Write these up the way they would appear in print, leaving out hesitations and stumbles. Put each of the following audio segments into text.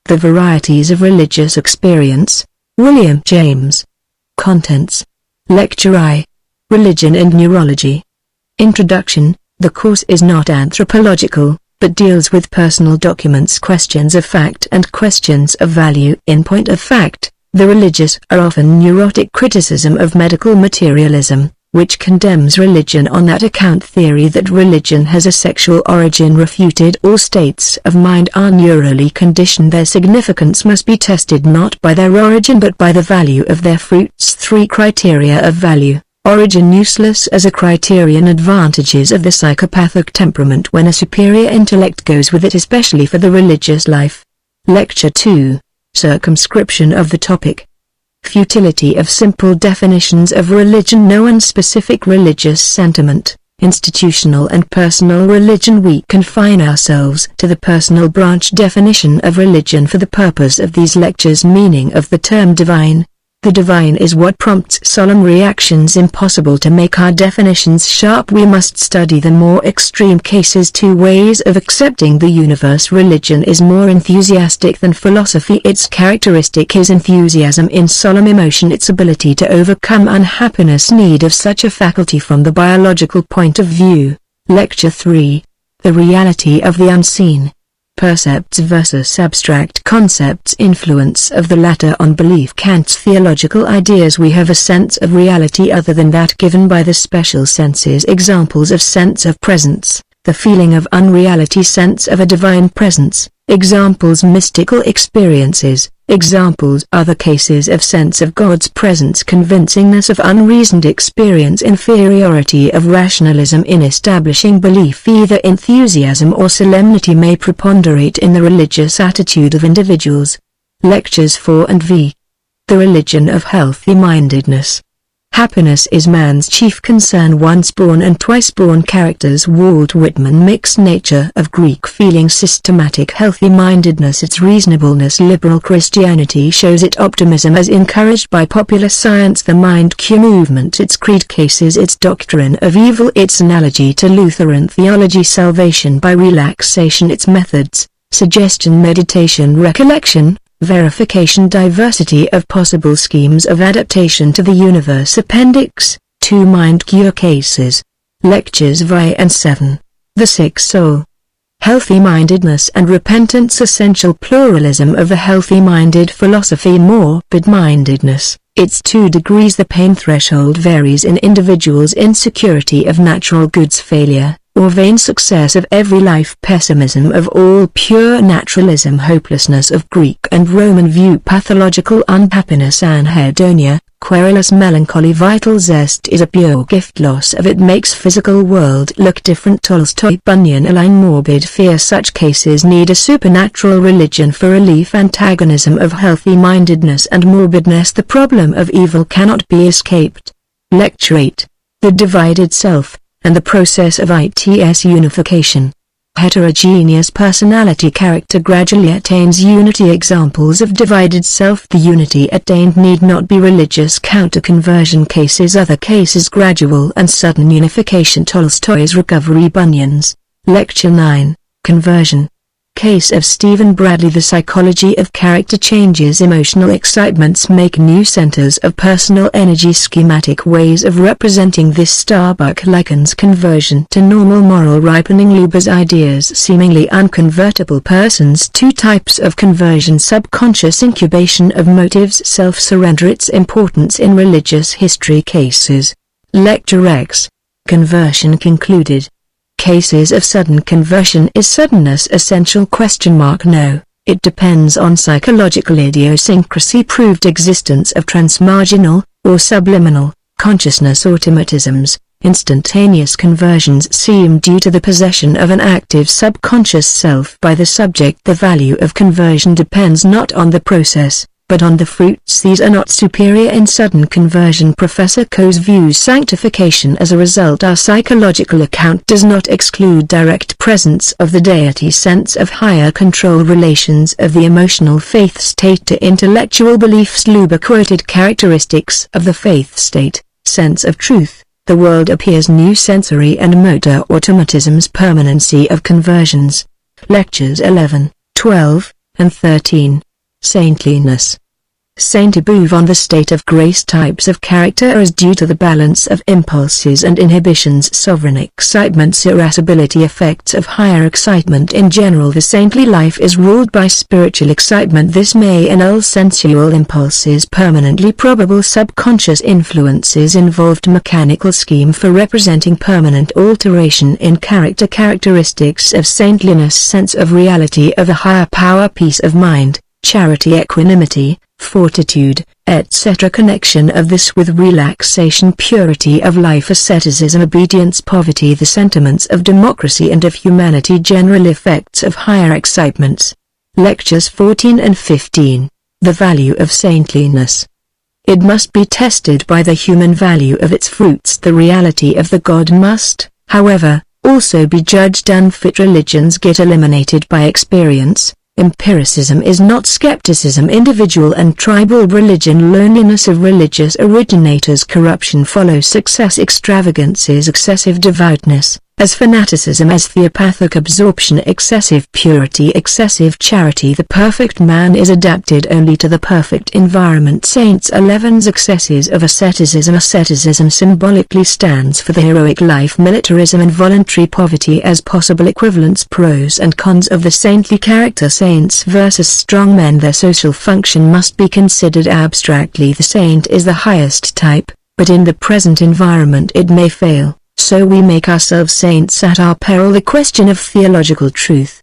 The Varieties of Religious Experience, William James. Contents. Lecture I. Religion and Neurology. Introduction. The course is not anthropological, but deals with personal documents, questions of fact and questions of value. In point of fact, the religious are often neurotic criticism of medical materialism, which condemns religion on that account. Theory that religion has a sexual origin refuted. All states of mind are neurally conditioned. Their significance must be tested not by their origin but by the value of their fruits. 3 criteria of value. Origin useless as a criterion. Advantages of the psychopathic temperament when a superior intellect goes with it, especially for the religious life. Lecture 2. Circumscription of the topic. Futility of simple definitions of religion. No unspecific religious sentiment, institutional and personal religion. We confine ourselves to the personal branch definition of religion for the purpose of these lectures. Meaning of the term divine. The divine is what prompts solemn reactions. Impossible to make our definitions sharp. We must study the more extreme cases. 2 ways of accepting the universe. Religion is more enthusiastic than philosophy. Its characteristic is enthusiasm in solemn emotion, its ability to overcome unhappiness. Need of such a faculty from the biological point of view. Lecture 3. The reality of the unseen. Percepts versus abstract concepts. Influence of the latter on belief. Kant's theological ideas. We have a sense of reality other than that given by the special senses. Examples of sense of presence, the feeling of unreality. Sense of a divine presence. Examples mystical experiences. Examples other cases of sense of God's presence. Convincingness of unreasoned experience. Inferiority of rationalism in establishing belief. Either enthusiasm or solemnity may preponderate in the religious attitude of individuals. Lectures 4 and V. The religion of healthy-mindedness. Happiness is man's chief concern. Once born and twice born characters. Walt Whitman. Mixed nature of Greek feeling. Systematic healthy-mindedness. Its reasonableness. Liberal Christianity shows it. Optimism as encouraged by popular science. The mind-cure movement. Its creed. Cases. Its doctrine of evil. Its analogy to Lutheran theology. Salvation by relaxation. Its methods. Suggestion, meditation, recollection, verification. Diversity of possible schemes of adaptation to the universe. Appendix 2. Mind cure cases. Lectures 5 and 7. The Sick Soul. Healthy-mindedness and repentance. Essential pluralism of the healthy-minded philosophy. Morbid-mindedness. Its 2 degrees. The pain threshold varies in individuals. Insecurity of natural goods. Failure or vain success of every life. Pessimism of all pure naturalism. Hopelessness of Greek and Roman view. Pathological unhappiness. Anhedonia, querulous melancholy. Vital zest is a pure gift. Loss of it makes physical world look different. Tolstoy. Bunyan. Align. Morbid fear. Such cases need a supernatural religion for relief. Antagonism of healthy-mindedness and morbidness. The problem of evil cannot be escaped. Lecture 8. The divided self, and the process of its unification. Heterogeneous personality. Character gradually attains unity. Examples of divided self. The unity attained need not be religious. Counter-conversion cases. Other cases. Gradual and sudden unification. Tolstoy's recovery. Bunyan's. Lecture 9. Conversion. Case of Stephen Bradley. The psychology of character changes. Emotional excitements make new centers of personal energy. Schematic ways of representing this. Starbuck likens conversion to normal moral ripening. Luber's ideas. Seemingly unconvertible persons. 2 types of conversion. Subconscious incubation of motives. Self-surrender. Its importance in religious history. Cases. Lecture X. Conversion concluded. Cases of sudden conversion. Is suddenness essential? No, it depends on psychological idiosyncrasy. Proved existence of transmarginal, or subliminal, consciousness. Automatisms. Instantaneous conversions seem due to the possession of an active subconscious self by the subject. The value of conversion depends not on the process, but on the fruits. These are not superior in sudden conversion. Professor Coase views sanctification as a result. Our psychological account does not exclude direct presence of the deity. Sense of higher control. Relations of the emotional faith state to intellectual beliefs. Luber quoted characteristics of the faith state. Sense of truth. The world appears new. Sensory and motor automatisms. Permanency of conversions. Lectures 11, 12, and 13. Saintliness. Saint above on the state of grace. Types of character is due to the balance of impulses and inhibitions. Sovereign excitements. Irascibility. Effects of higher excitement. In general, the saintly life is ruled by spiritual excitement. This may annul sensual impulses permanently. Probable subconscious influences involved. Mechanical scheme for representing permanent alteration in character. Characteristics of saintliness. Sense of reality of a higher power. Peace of mind, charity, equanimity, fortitude, etc. Connection of this with relaxation. Purity of life. Asceticism. Obedience. Poverty. The sentiments of democracy and of humanity. General effects of higher excitements. Lectures 14 and 15. The value of saintliness. It must be tested by the human value of its fruits. The reality of the God must, however, also be judged. Unfit religions get eliminated by experience. Empiricism is not skepticism. Individual and tribal religion. Loneliness of religious originators. Corruption follows success. Extravagances. Excessive devoutness, as fanaticism as theopathic absorption. Excessive purity. Excessive charity. The perfect man is adapted only to the perfect environment. Saints 11's excesses of asceticism. Asceticism symbolically stands for the heroic life. Militarism and voluntary poverty as possible equivalents. Pros and cons of the saintly character. Saints versus strong men. Their social function must be considered abstractly. The saint is the highest type, but in the present environment it may fail. So we make ourselves saints at our peril. The question of theological truth.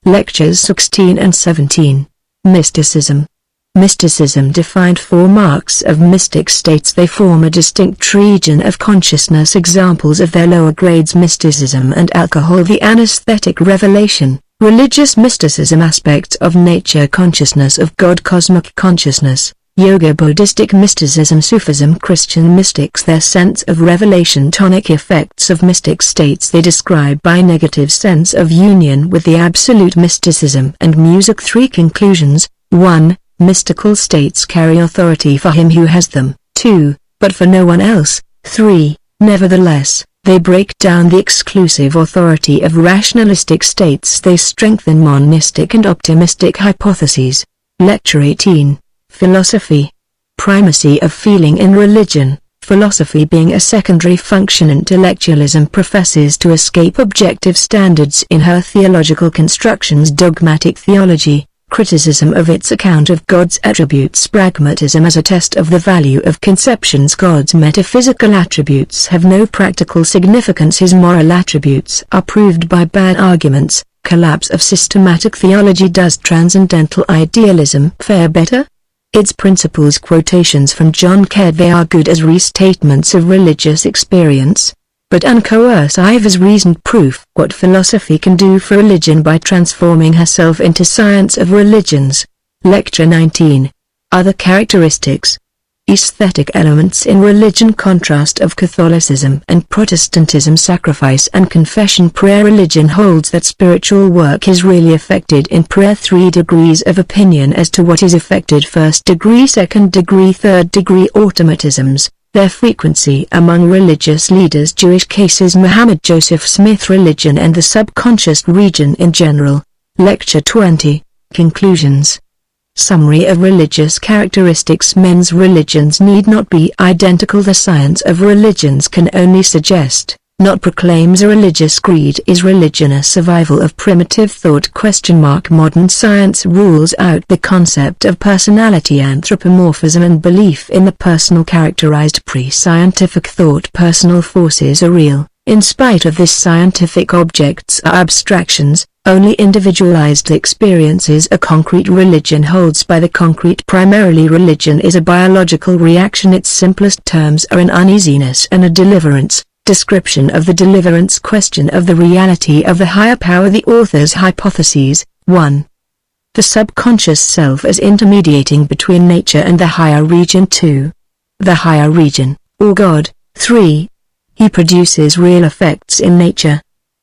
Lectures 16 and 17. Mysticism. Mysticism defined 4 marks of mystic states. They form a distinct region of consciousness. Examples of their lower grades. Mysticism and alcohol. The anesthetic revelation. Religious mysticism. Aspects of nature. Consciousness of God. Cosmic consciousness. Yoga. Buddhistic mysticism. Sufism. Christian mystics. Their sense of revelation. Tonic effects of mystic states. They describe by negative sense of union with the absolute. Mysticism and music. 3 conclusions. 1. Mystical states carry authority for him who has them. 2. But for no one else. 3. Nevertheless, they break down the exclusive authority of rationalistic states. They strengthen monistic and optimistic hypotheses. Lecture 18. Philosophy. Primacy of feeling in religion. Philosophy being a secondary function. Intellectualism professes to escape objective standards in her theological constructions. Dogmatic theology. Criticism of its account of God's attributes. Pragmatism as a test of the value of conceptions. God's metaphysical attributes have no practical significance. His moral attributes are proved by bad arguments. Collapse of systematic theology. Does transcendental idealism fare better? Its principles. Quotations from John Caird. They are good as restatements of religious experience, but uncoercive as reasoned proof. What philosophy can do for religion by transforming herself into science of religions. Lecture 19. Other characteristics. Aesthetic elements in religion. Contrast of Catholicism and Protestantism. Sacrifice and confession. Prayer. Religion holds that spiritual work is really effected in prayer. 3 degrees of opinion as to what is effected. 1st degree, 2nd degree, 3rd degree. Automatisms. Their frequency among religious leaders. Jewish cases. Muhammad Joseph Smith. Religion and the subconscious region in general. Lecture 20. Conclusions. Summary of religious characteristics. Men's religions need not be identical. The science of religions can only suggest, not proclaims a religious creed. Is religion a survival of primitive thought? Modern science rules out the concept of personality, anthropomorphism and belief in the personal characterized pre-scientific thought. Personal forces are real. In spite of this, scientific objects are abstractions, only individualized experiences. A concrete religion holds by the concrete. Primarily, religion is a biological reaction. Its simplest terms are an uneasiness and a deliverance. Description of the deliverance. Question of the reality of the higher power. The author's hypotheses. 1. The subconscious self as intermediating between nature and the higher region. 2. The higher region, or God. 3. He produces real effects in nature.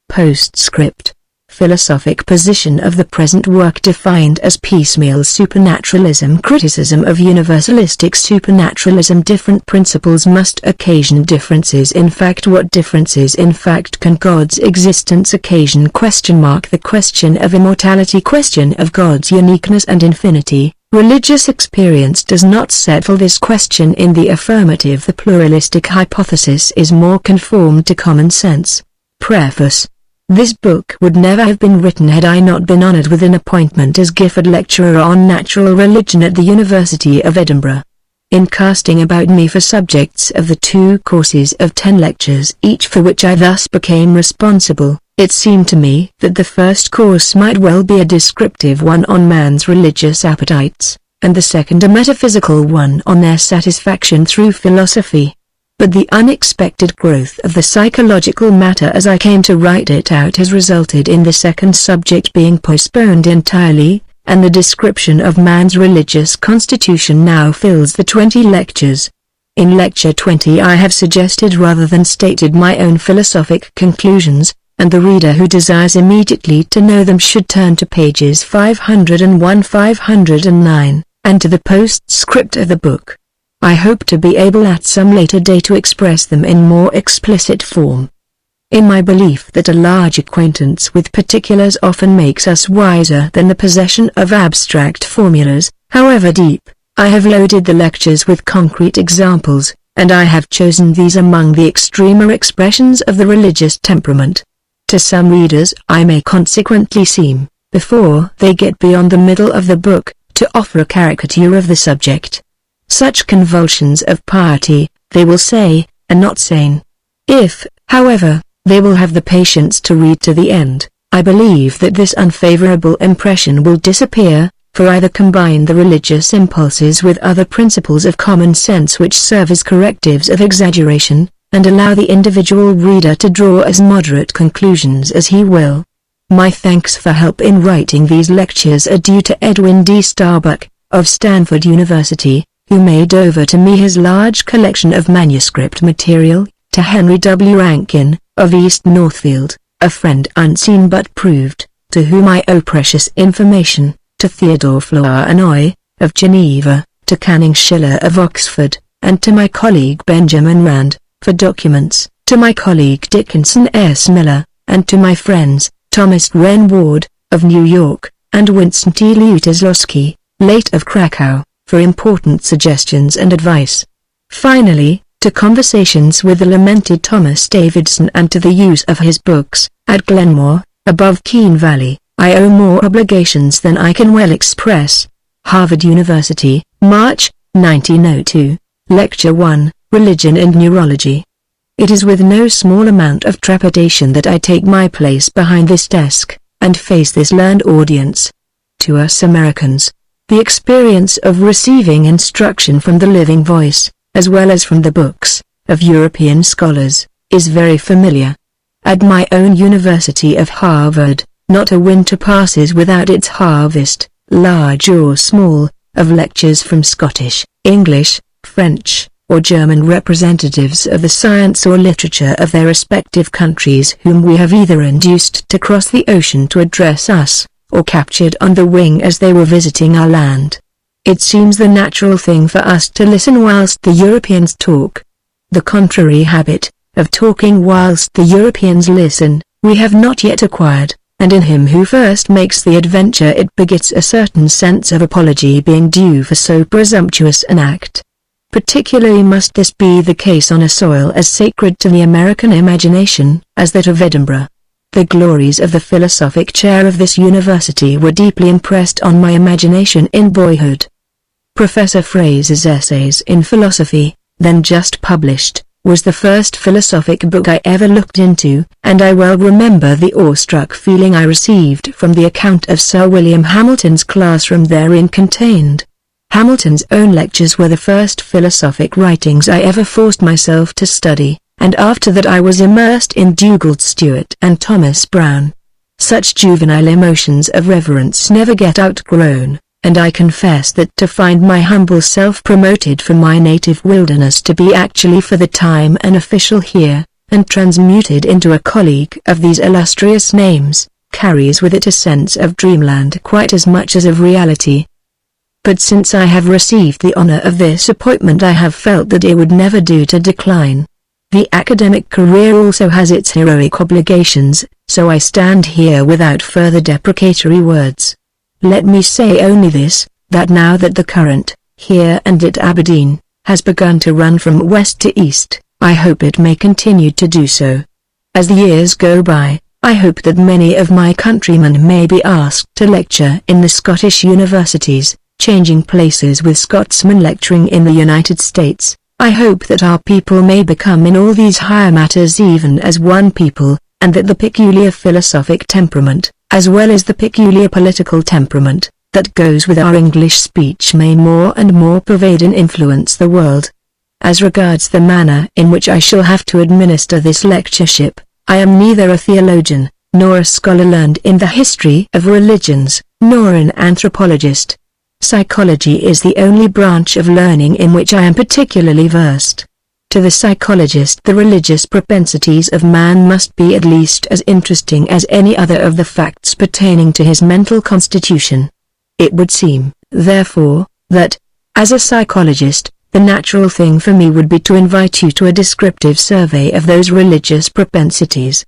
Postscript. philosophic position of the present work defined as piecemeal supernaturalism, criticism of universalistic supernaturalism. Different principles must occasion differences in fact. What differences in fact can God's existence occasion? The question of immortality, question of God's uniqueness and infinity. Religious experience does not settle this question in the affirmative. The pluralistic hypothesis is more conformed to common sense. Preface. This book would never have been written had I not been honoured with an appointment as Gifford Lecturer on Natural Religion at the University of Edinburgh. In casting about me for subjects of the 2 courses of 10 lectures each for which I thus became responsible, it seemed to me that the first course might well be a descriptive one on man's religious appetites, and the second a metaphysical one on their satisfaction through philosophy. But the unexpected growth of the psychological matter as I came to write it out has resulted in the second subject being postponed entirely, and the description of man's religious constitution now fills the 20 lectures. In Lecture 20 I have suggested rather than stated my own philosophic conclusions, and the reader who desires immediately to know them should turn to pages 501-509, and to the postscript of the book. I hope to be able at some later day to express them in more explicit form. In my belief that a large acquaintance with particulars often makes us wiser than the possession of abstract formulas, however deep, I have loaded the lectures with concrete examples, and I have chosen these among the extremer expressions of the religious temperament. To some readers I may consequently seem, before they get beyond the middle of the book, to offer a caricature of the subject. Such convulsions of piety, they will say, are not sane. If, however, they will have the patience to read to the end, I believe that this unfavorable impression will disappear, for either combine the religious impulses with other principles of common sense which serve as correctives of exaggeration, and allow the individual reader to draw as moderate conclusions as he will. My thanks for help in writing these lectures are due to Edwin D. Starbuck, of Stanford University, who made over to me his large collection of manuscript material, to Henry W. Rankin, of East Northfield, a friend unseen but proved, to whom I owe precious information, to Theodore Flournoy, of Geneva, to Canning Schiller of Oxford, and to my colleague Benjamin Rand, for documents, to my colleague Dickinson S. Miller, and to my friends, Thomas Wren Ward, of New York, and Winston T. Lutosławski, late of Krakow, for important suggestions and advice. Finally, to conversations with the lamented Thomas Davidson and to the use of his books, at Glenmore, above Keene Valley, I owe more obligations than I can well express. Harvard University, March, 1902, Lecture 1, Religion and Neurology. It is with no small amount of trepidation that I take my place behind this desk, and face this learned audience. To us Americans, the experience of receiving instruction from the living voice, as well as from the books, of European scholars, is very familiar. At my own University of Harvard, not a winter passes without its harvest, large or small, of lectures from Scottish, English, French, or German representatives of the science or literature of their respective countries whom we have either induced to cross the ocean to address us, or captured on the wing as they were visiting our land. It seems the natural thing for us to listen whilst the Europeans talk. The contrary habit, of talking whilst the Europeans listen, we have not yet acquired, and in him who first makes the adventure it begets a certain sense of apology being due for so presumptuous an act. Particularly must this be the case on a soil as sacred to the American imagination as that of Edinburgh. The glories of the philosophic chair of this university were deeply impressed on my imagination in boyhood. Professor Fraser's Essays in Philosophy, then just published, was the first philosophic book I ever looked into, and I well remember the awestruck feeling I received from the account of Sir William Hamilton's classroom therein contained. Hamilton's own lectures were the first philosophic writings I ever forced myself to study, and after that I was immersed in Dugald Stewart and Thomas Browne. Such juvenile emotions of reverence never get outgrown, and I confess that to find my humble self promoted from my native wilderness to be actually for the time an official here, and transmuted into a colleague of these illustrious names, carries with it a sense of dreamland quite as much as of reality. But since I have received the honor of this appointment, I have felt that it would never do to decline. The academic career also has its heroic obligations, so I stand here without further deprecatory words. Let me say only this, that now that the current, here and at Aberdeen, has begun to run from west to east, I hope it may continue to do so. As the years go by, I hope that many of my countrymen may be asked to lecture in the Scottish universities, changing places with Scotsmen lecturing in the United States. I hope that our people may become in all these higher matters even as one people, and that the peculiar philosophic temperament, as well as the peculiar political temperament, that goes with our English speech may more and more pervade and influence the world. As regards the manner in which I shall have to administer this lectureship, I am neither a theologian, nor a scholar learned in the history of religions, nor an anthropologist. Psychology is the only branch of learning in which I am particularly versed. To the psychologist, the religious propensities of man must be at least as interesting as any other of the facts pertaining to his mental constitution. It would seem, therefore, that, as a psychologist, the natural thing for me would be to invite you to a descriptive survey of those religious propensities.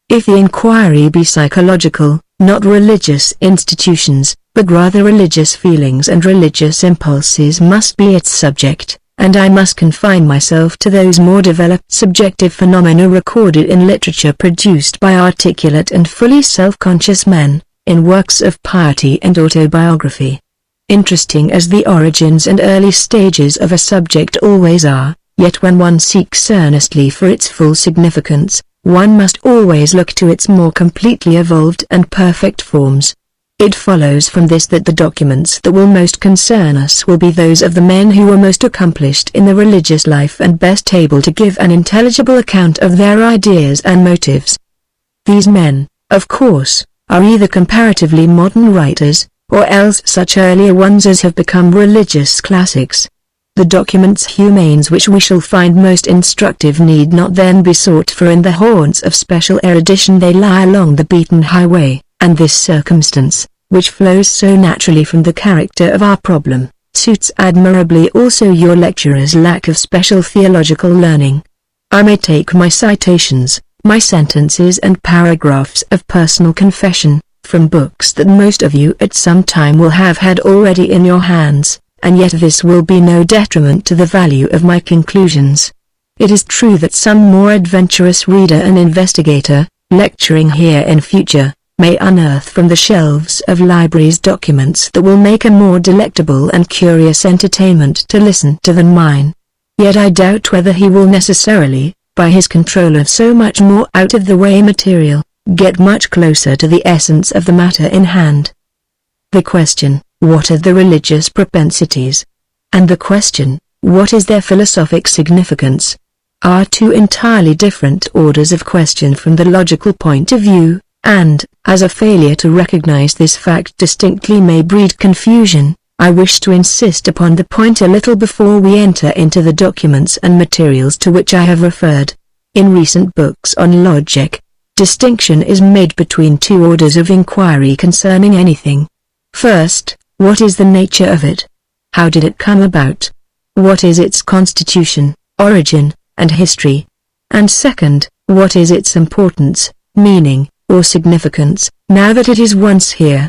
If the inquiry be psychological, not religious institutions, but rather religious feelings and religious impulses must be its subject, and I must confine myself to those more developed subjective phenomena recorded in literature produced by articulate and fully self-conscious men, in works of piety and autobiography. Interesting as the origins and early stages of a subject always are, yet when one seeks earnestly for its full significance, one must always look to its more completely evolved and perfect forms. It follows from this that the documents that will most concern us will be those of the men who were most accomplished in the religious life and best able to give an intelligible account of their ideas and motives. These men, of course, are either comparatively modern writers, or else such earlier ones as have become religious classics. The documents humanes which we shall find most instructive need not then be sought for in the haunts of special erudition. They lie along the beaten highway, and this circumstance, which flows so naturally from the character of our problem, suits admirably also your lecturer's lack of special theological learning. I may take my citations, my sentences and paragraphs of personal confession, from books that most of you at some time will have had already in your hands, and yet this will be no detriment to the value of my conclusions. It is true that some more adventurous reader and investigator, lecturing here in future, may unearth from the shelves of libraries documents that will make a more delectable and curious entertainment to listen to than mine. Yet I doubt whether he will necessarily, by his control of so much more out-of-the-way material, get much closer to the essence of the matter in hand. The question, what are the religious propensities? And the question, what is their philosophic significance? Are two entirely different orders of question from the logical point of view, and, as a failure to recognize this fact distinctly may breed confusion, I wish to insist upon the point a little before we enter into the documents and materials to which I have referred. In recent books on logic, distinction is made between two orders of inquiry concerning anything. First, what is the nature of it? How did it come about? What is its constitution, origin, and history? And second, what is its importance, meaning, or significance, now that it is once here?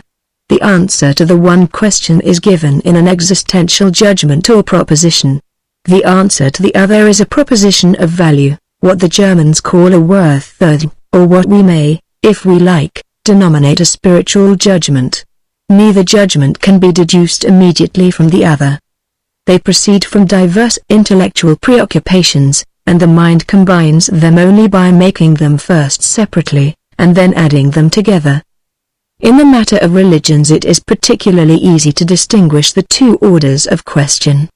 The answer to the one question is given in an existential judgment or proposition. The answer to the other is a proposition of value, what the Germans call a Worth, or what we may, if we like, denominate a spiritual judgment. Neither judgment can be deduced immediately from the other. They proceed from diverse intellectual preoccupations, and the mind combines them only by making them first separately, and then adding them together. In the matter of religions it is particularly easy to distinguish the two orders of question.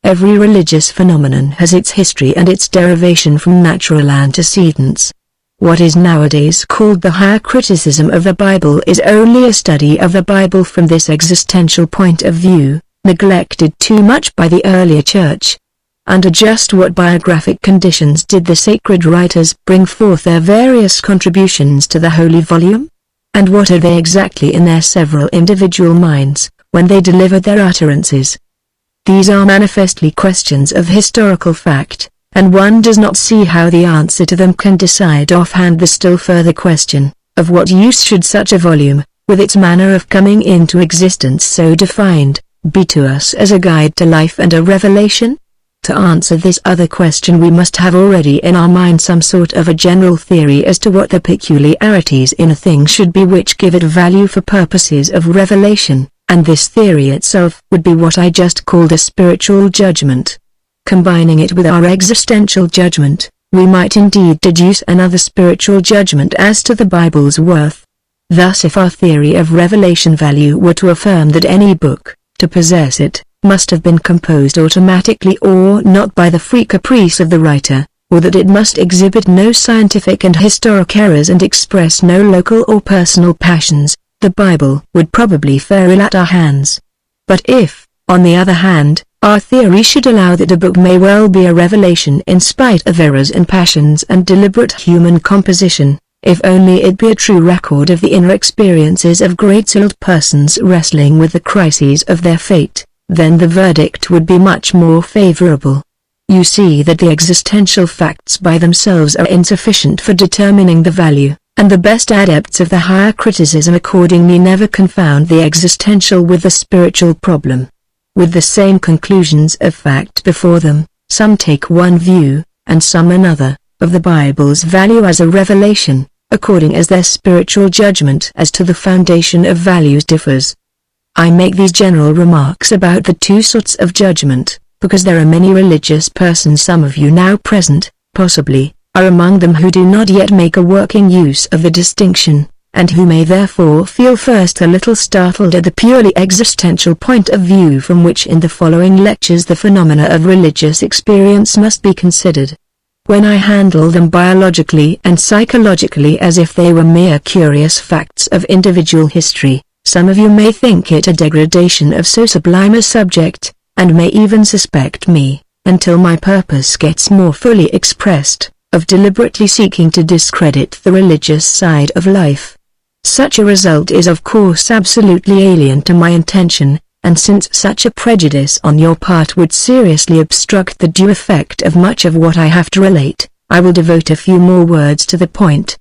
Every religious phenomenon has its history and its derivation from natural antecedents. What is nowadays called the higher criticism of the Bible is only a study of the Bible from this existential point of view, neglected too much by the earlier church. Under just what biographic conditions did the sacred writers bring forth their various contributions to the holy volume? and what are they exactly in their several individual minds, when they deliver their utterances? These are manifestly questions of historical fact, and one does not see how the answer to them can decide offhand the still further question, of what use should such a volume, with its manner of coming into existence so defined, be to us as a guide to life and a revelation? To answer this other question we must have already in our mind some sort of a general theory as to what the peculiarities in a thing should be which give it value for purposes of revelation, and this theory itself would be what I just called a spiritual judgment. Combining it with our existential judgment, we might indeed deduce another spiritual judgment as to the Bible's worth. Thus if our theory of revelation value were to affirm that any book, to possess it, must have been composed automatically or not by the free caprice of the writer, or that it must exhibit no scientific and historic errors and express no local or personal passions, the Bible would probably fail ill at our hands. But if, on the other hand, our theory should allow that a book may well be a revelation in spite of errors and passions and deliberate human composition, if only it be a true record of the inner experiences of great souled persons wrestling with the crises of their fate, then the verdict would be much more favorable. You see that the existential facts by themselves are insufficient for determining the value, and the best adepts of the higher criticism accordingly never confound the existential with the spiritual problem. With the same conclusions of fact before them, some take one view, and some another, of the Bible's value as a revelation, according as their spiritual judgment as to the foundation of values differs. I make these general remarks about the two sorts of judgment, because there are many religious persons, some of you now present, possibly, are among them who do not yet make a working use of the distinction, and who may therefore feel first a little startled at the purely existential point of view from which in the following lectures the phenomena of religious experience must be considered. When I handle them biologically and psychologically as if they were mere curious facts of individual history, some of you may think it a degradation of so sublime a subject, and may even suspect me, until my purpose gets more fully expressed, of deliberately seeking to discredit the religious side of life. Such a result is of course absolutely alien to my intention, and since such a prejudice on your part would seriously obstruct the due effect of much of what I have to relate, I will devote a few more words to the point.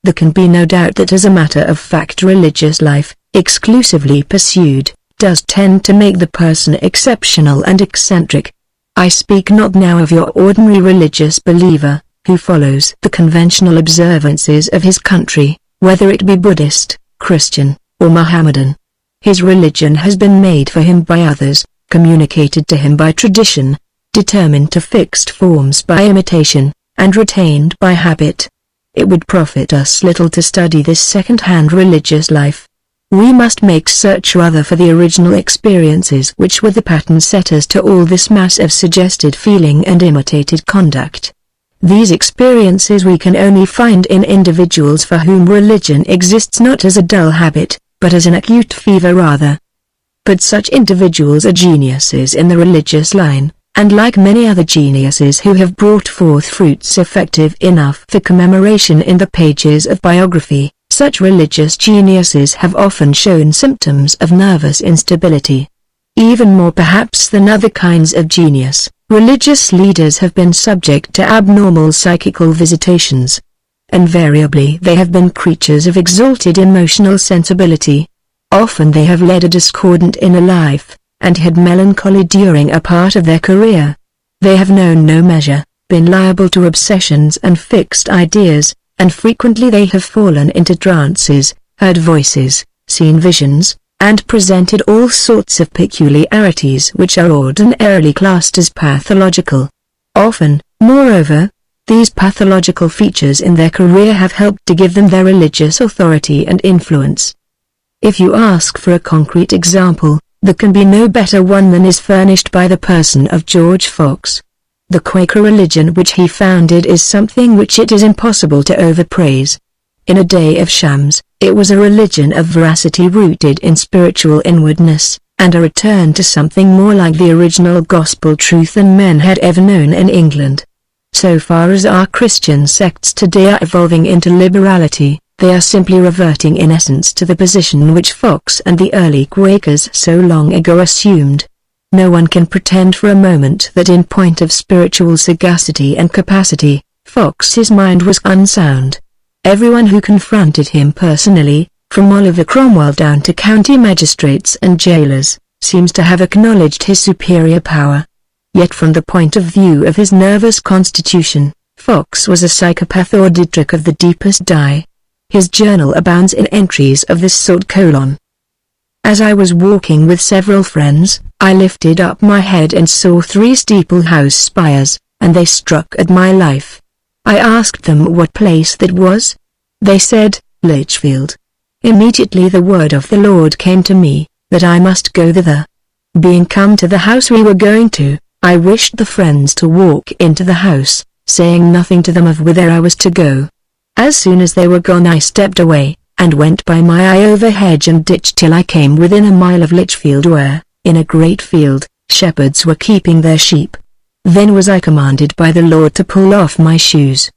There can be no doubt that as a matter of fact religious life, exclusively pursued, does tend to make the person exceptional and eccentric. I speak not now of your ordinary religious believer, who follows the conventional observances of his country, whether it be Buddhist, Christian, or Mohammedan. His religion has been made for him by others, communicated to him by tradition, determined to fixed forms by imitation, and retained by habit. It would profit us little to study this second-hand religious life. We must make search rather for the original experiences which were the pattern setters to all this mass of suggested feeling and imitated conduct. These experiences we can only find in individuals for whom religion exists not as a dull habit, but as an acute fever rather. But such individuals are geniuses in the religious line, and like many other geniuses who have brought forth fruits effective enough for commemoration in the pages of biography, such religious geniuses have often shown symptoms of nervous instability. Even more perhaps than other kinds of genius, religious leaders have been subject to abnormal psychical visitations. Invariably they have been creatures of exalted emotional sensibility. Often they have led a discordant inner life, and had melancholy during a part of their career. They have known no measure, been liable to obsessions and fixed ideas, and frequently they have fallen into trances, heard voices, seen visions, and presented all sorts of peculiarities which are ordinarily classed as pathological. Often, moreover, these pathological features in their career have helped to give them their religious authority and influence. If you ask for a concrete example, there can be no better one than is furnished by the person of George Fox. The Quaker religion which he founded is something which it is impossible to overpraise. In a day of shams, it was a religion of veracity rooted in spiritual inwardness, and a return to something more like the original gospel truth than men had ever known in England. So far as our Christian sects today are evolving into liberality, they are simply reverting in essence to the position which Fox and the early Quakers so long ago assumed. No one can pretend for a moment that in point of spiritual sagacity and capacity, Fox's mind was unsound. Everyone who confronted him personally, from Oliver Cromwell down to county magistrates and jailers, seems to have acknowledged his superior power. Yet from the point of view of his nervous constitution, Fox was a psychopath or Dietrich of the deepest dye. His journal abounds in entries of this sort: As I was walking with several friends, I lifted up my head and saw 3 steeple-house spires, and they struck at my life. I asked them what place that was. They said, Lichfield. Immediately the word of the Lord came to me, that I must go thither. Being come to the house we were going to, I wished the friends to walk into the house, saying nothing to them of whither I was to go. As soon as they were gone I stepped away, and went by my eye over hedge and ditch till I came within a mile of Lichfield where, in a great field, shepherds were keeping their sheep. Then was I commanded by the Lord to pull off my shoes.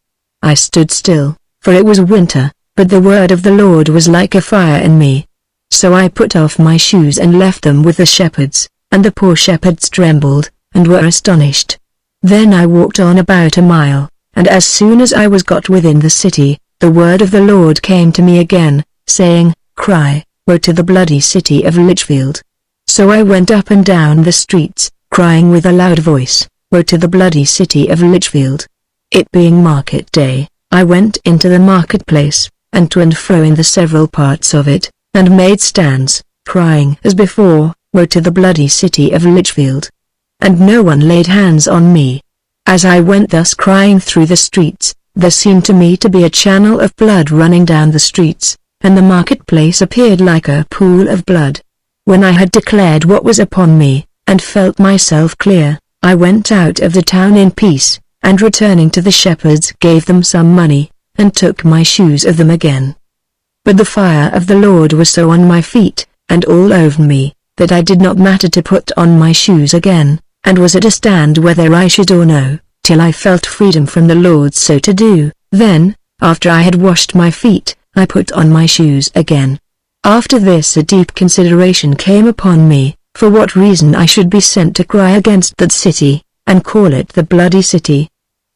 I stood still, for it was winter, but the word of the Lord was like a fire in me. So I put off my shoes and left them with the shepherds, and the poor shepherds trembled, and were astonished. Then I walked on about a mile, and as soon as I was got within the city, the word of the Lord came to me again, saying, Cry, woe to the bloody city of Lichfield. So I went up and down the streets, crying with a loud voice, Woe to the bloody city of Lichfield. It being market day, I went into the marketplace, and to and fro in the several parts of it, and made stands, crying as before, Woe to the bloody city of Lichfield. And no one laid hands on me. As I went thus crying through the streets, there seemed to me to be a channel of blood running down the streets, and the marketplace appeared like a pool of blood. When I had declared what was upon me, and felt myself clear, I went out of the town in peace, and returning to the shepherds gave them some money, and took my shoes of them again. But the fire of the Lord was so on my feet, and all over me, that I did not matter to put on my shoes again, and was at a stand whether I should or no, till I felt freedom from the Lord so to do. Then, after I had washed my feet, I put on my shoes again. After this a deep consideration came upon me, for what reason I should be sent to cry against that city, and call it the bloody city.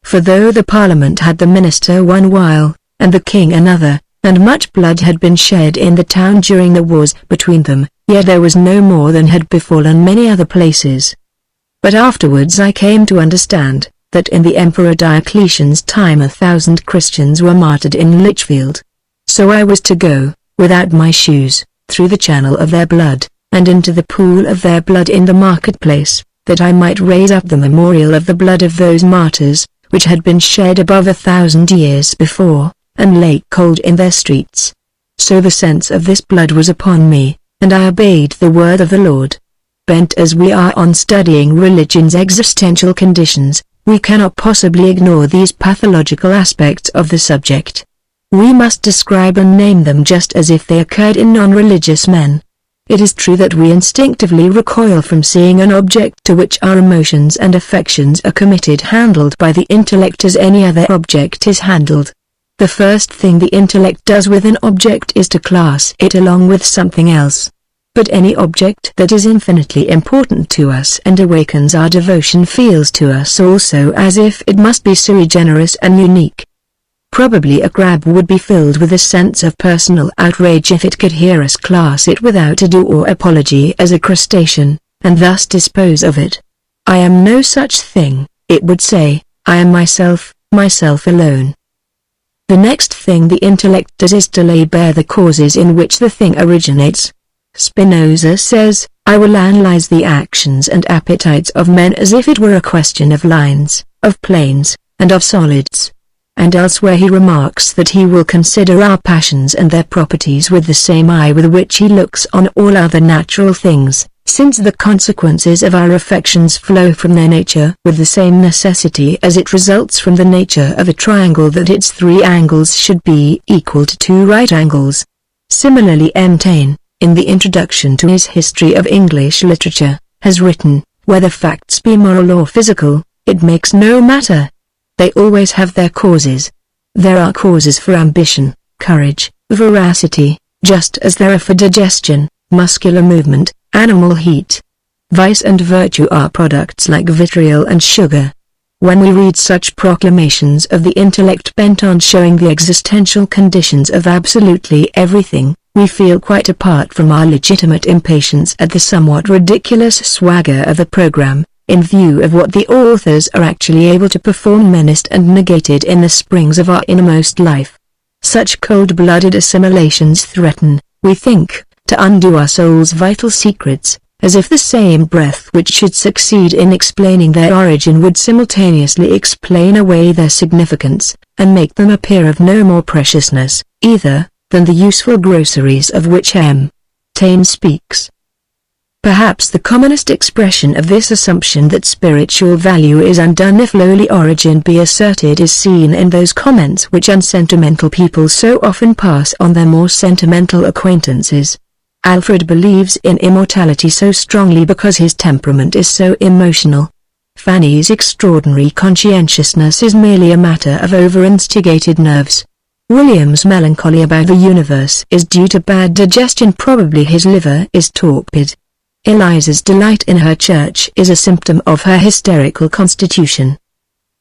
For though the Parliament had the minister one while, and the king another, and much blood had been shed in the town during the wars between them, yet there was no more than had befallen many other places. But afterwards I came to understand, that in the Emperor Diocletian's time 1,000 Christians were martyred in Lichfield. So I was to go, without my shoes, through the channel of their blood, and into the pool of their blood in the marketplace, that I might raise up the memorial of the blood of those martyrs, which had been shed above 1,000 years before, and lay cold in their streets. So the sense of this blood was upon me, and I obeyed the word of the Lord. Bent as we are on studying religion's existential conditions, we cannot possibly ignore these pathological aspects of the subject. We must describe and name them just as if they occurred in non-religious men. It is true that we instinctively recoil from seeing an object to which our emotions and affections are committed handled by the intellect as any other object is handled. The first thing the intellect does with an object is to class it along with something else. But any object that is infinitely important to us and awakens our devotion feels to us also as if it must be sui generis and unique. Probably a crab would be filled with a sense of personal outrage if it could hear us class it without ado or apology as a crustacean, and thus dispose of it. I am no such thing, it would say, I am myself alone. The next thing the intellect does is to lay bare the causes in which the thing originates. Spinoza says, I will analyze the actions and appetites of men as if it were a question of lines, of planes, and of solids. And elsewhere he remarks that he will consider our passions and their properties with the same eye with which he looks on all other natural things, since the consequences of our affections flow from their nature with the same necessity as it results from the nature of a triangle that its 3 angles should be equal to 2 right angles. Similarly M. Taine, in the introduction to his History of English Literature, has written, whether facts be moral or physical, it makes no matter. They always have their causes. There are causes for ambition, courage, veracity, just as there are for digestion, muscular movement, animal heat. Vice and virtue are products like vitriol and sugar. When we read such proclamations of the intellect bent on showing the existential conditions of absolutely everything, we feel quite apart from our legitimate impatience at the somewhat ridiculous swagger of the program, in view of what the authors are actually able to perform menaced and negated in the springs of our innermost life. Such cold-blooded assimilations threaten, we think, to undo our soul's vital secrets, as if the same breath which should succeed in explaining their origin would simultaneously explain away their significance, and make them appear of no more preciousness, either, than the useful groceries of which M. Taine speaks. Perhaps the commonest expression of this assumption that spiritual value is undone if lowly origin be asserted is seen in those comments which unsentimental people so often pass on their more sentimental acquaintances. Alfred believes in immortality so strongly because his temperament is so emotional. Fanny's extraordinary conscientiousness is merely a matter of over-instigated nerves. William's melancholy about the universe is due to bad digestion, probably his liver is torpid. Eliza's delight in her church is a symptom of her hysterical constitution.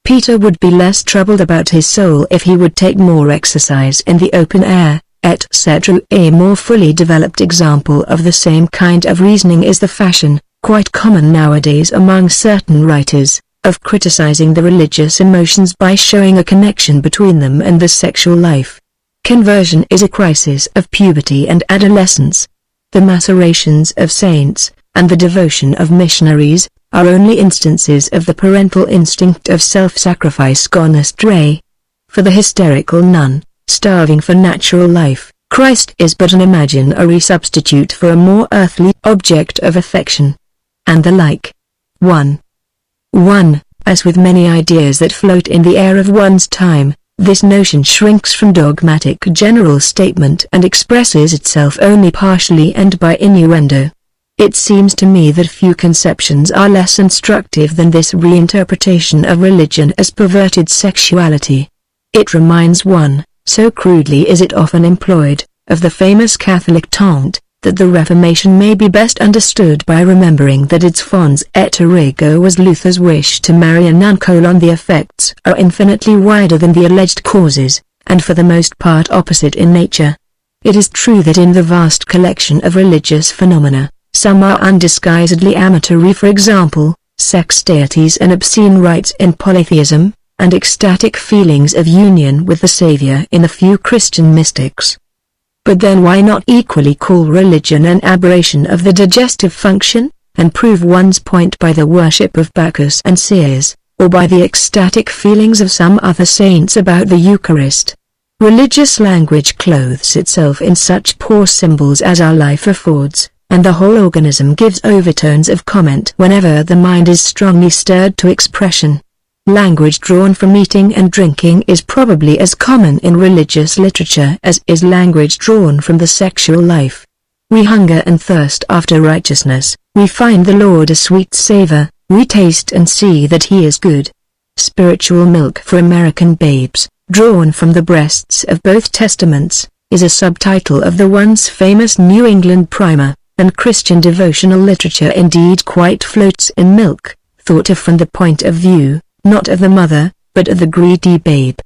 Peter would be less troubled about his soul if he would take more exercise in the open air, etc. A more fully developed example of the same kind of reasoning is the fashion, quite common nowadays among certain writers, of criticizing the religious emotions by showing a connection between them and the sexual life. Conversion is a crisis of puberty and adolescence. The macerations of saints, and the devotion of missionaries, are only instances of the parental instinct of self-sacrifice gone astray. For the hysterical nun, starving for natural life, Christ is but an imaginary substitute for a more earthly object of affection. And the like. 1. As with many ideas that float in the air of one's time, this notion shrinks from dogmatic general statement and expresses itself only partially and by innuendo. It seems to me that few conceptions are less instructive than this reinterpretation of religion as perverted sexuality. It reminds one, so crudely is it often employed, of the famous Catholic taunt, that the Reformation may be best understood by remembering that its fons et origo was Luther's wish to marry a nun. The effects are infinitely wider than the alleged causes, and for the most part opposite in nature. It is true that in the vast collection of religious phenomena, some are undisguisedly amatory, for example, sex deities and obscene rites in polytheism, and ecstatic feelings of union with the Savior in a few Christian mystics. But then why not equally call religion an aberration of the digestive function, and prove one's point by the worship of Bacchus and Ceres, or by the ecstatic feelings of some other saints about the Eucharist? Religious language clothes itself in such poor symbols as our life affords, and the whole organism gives overtones of comment whenever the mind is strongly stirred to expression. Language drawn from eating and drinking is probably as common in religious literature as is language drawn from the sexual life. We hunger and thirst after righteousness, we find the Lord a sweet savor, we taste and see that he is good. Spiritual milk for American babes, drawn from the breasts of both testaments, is a subtitle of the once famous New England primer, and Christian devotional literature indeed quite floats in milk, thought of from the point of view, not of the mother, but of the greedy babe.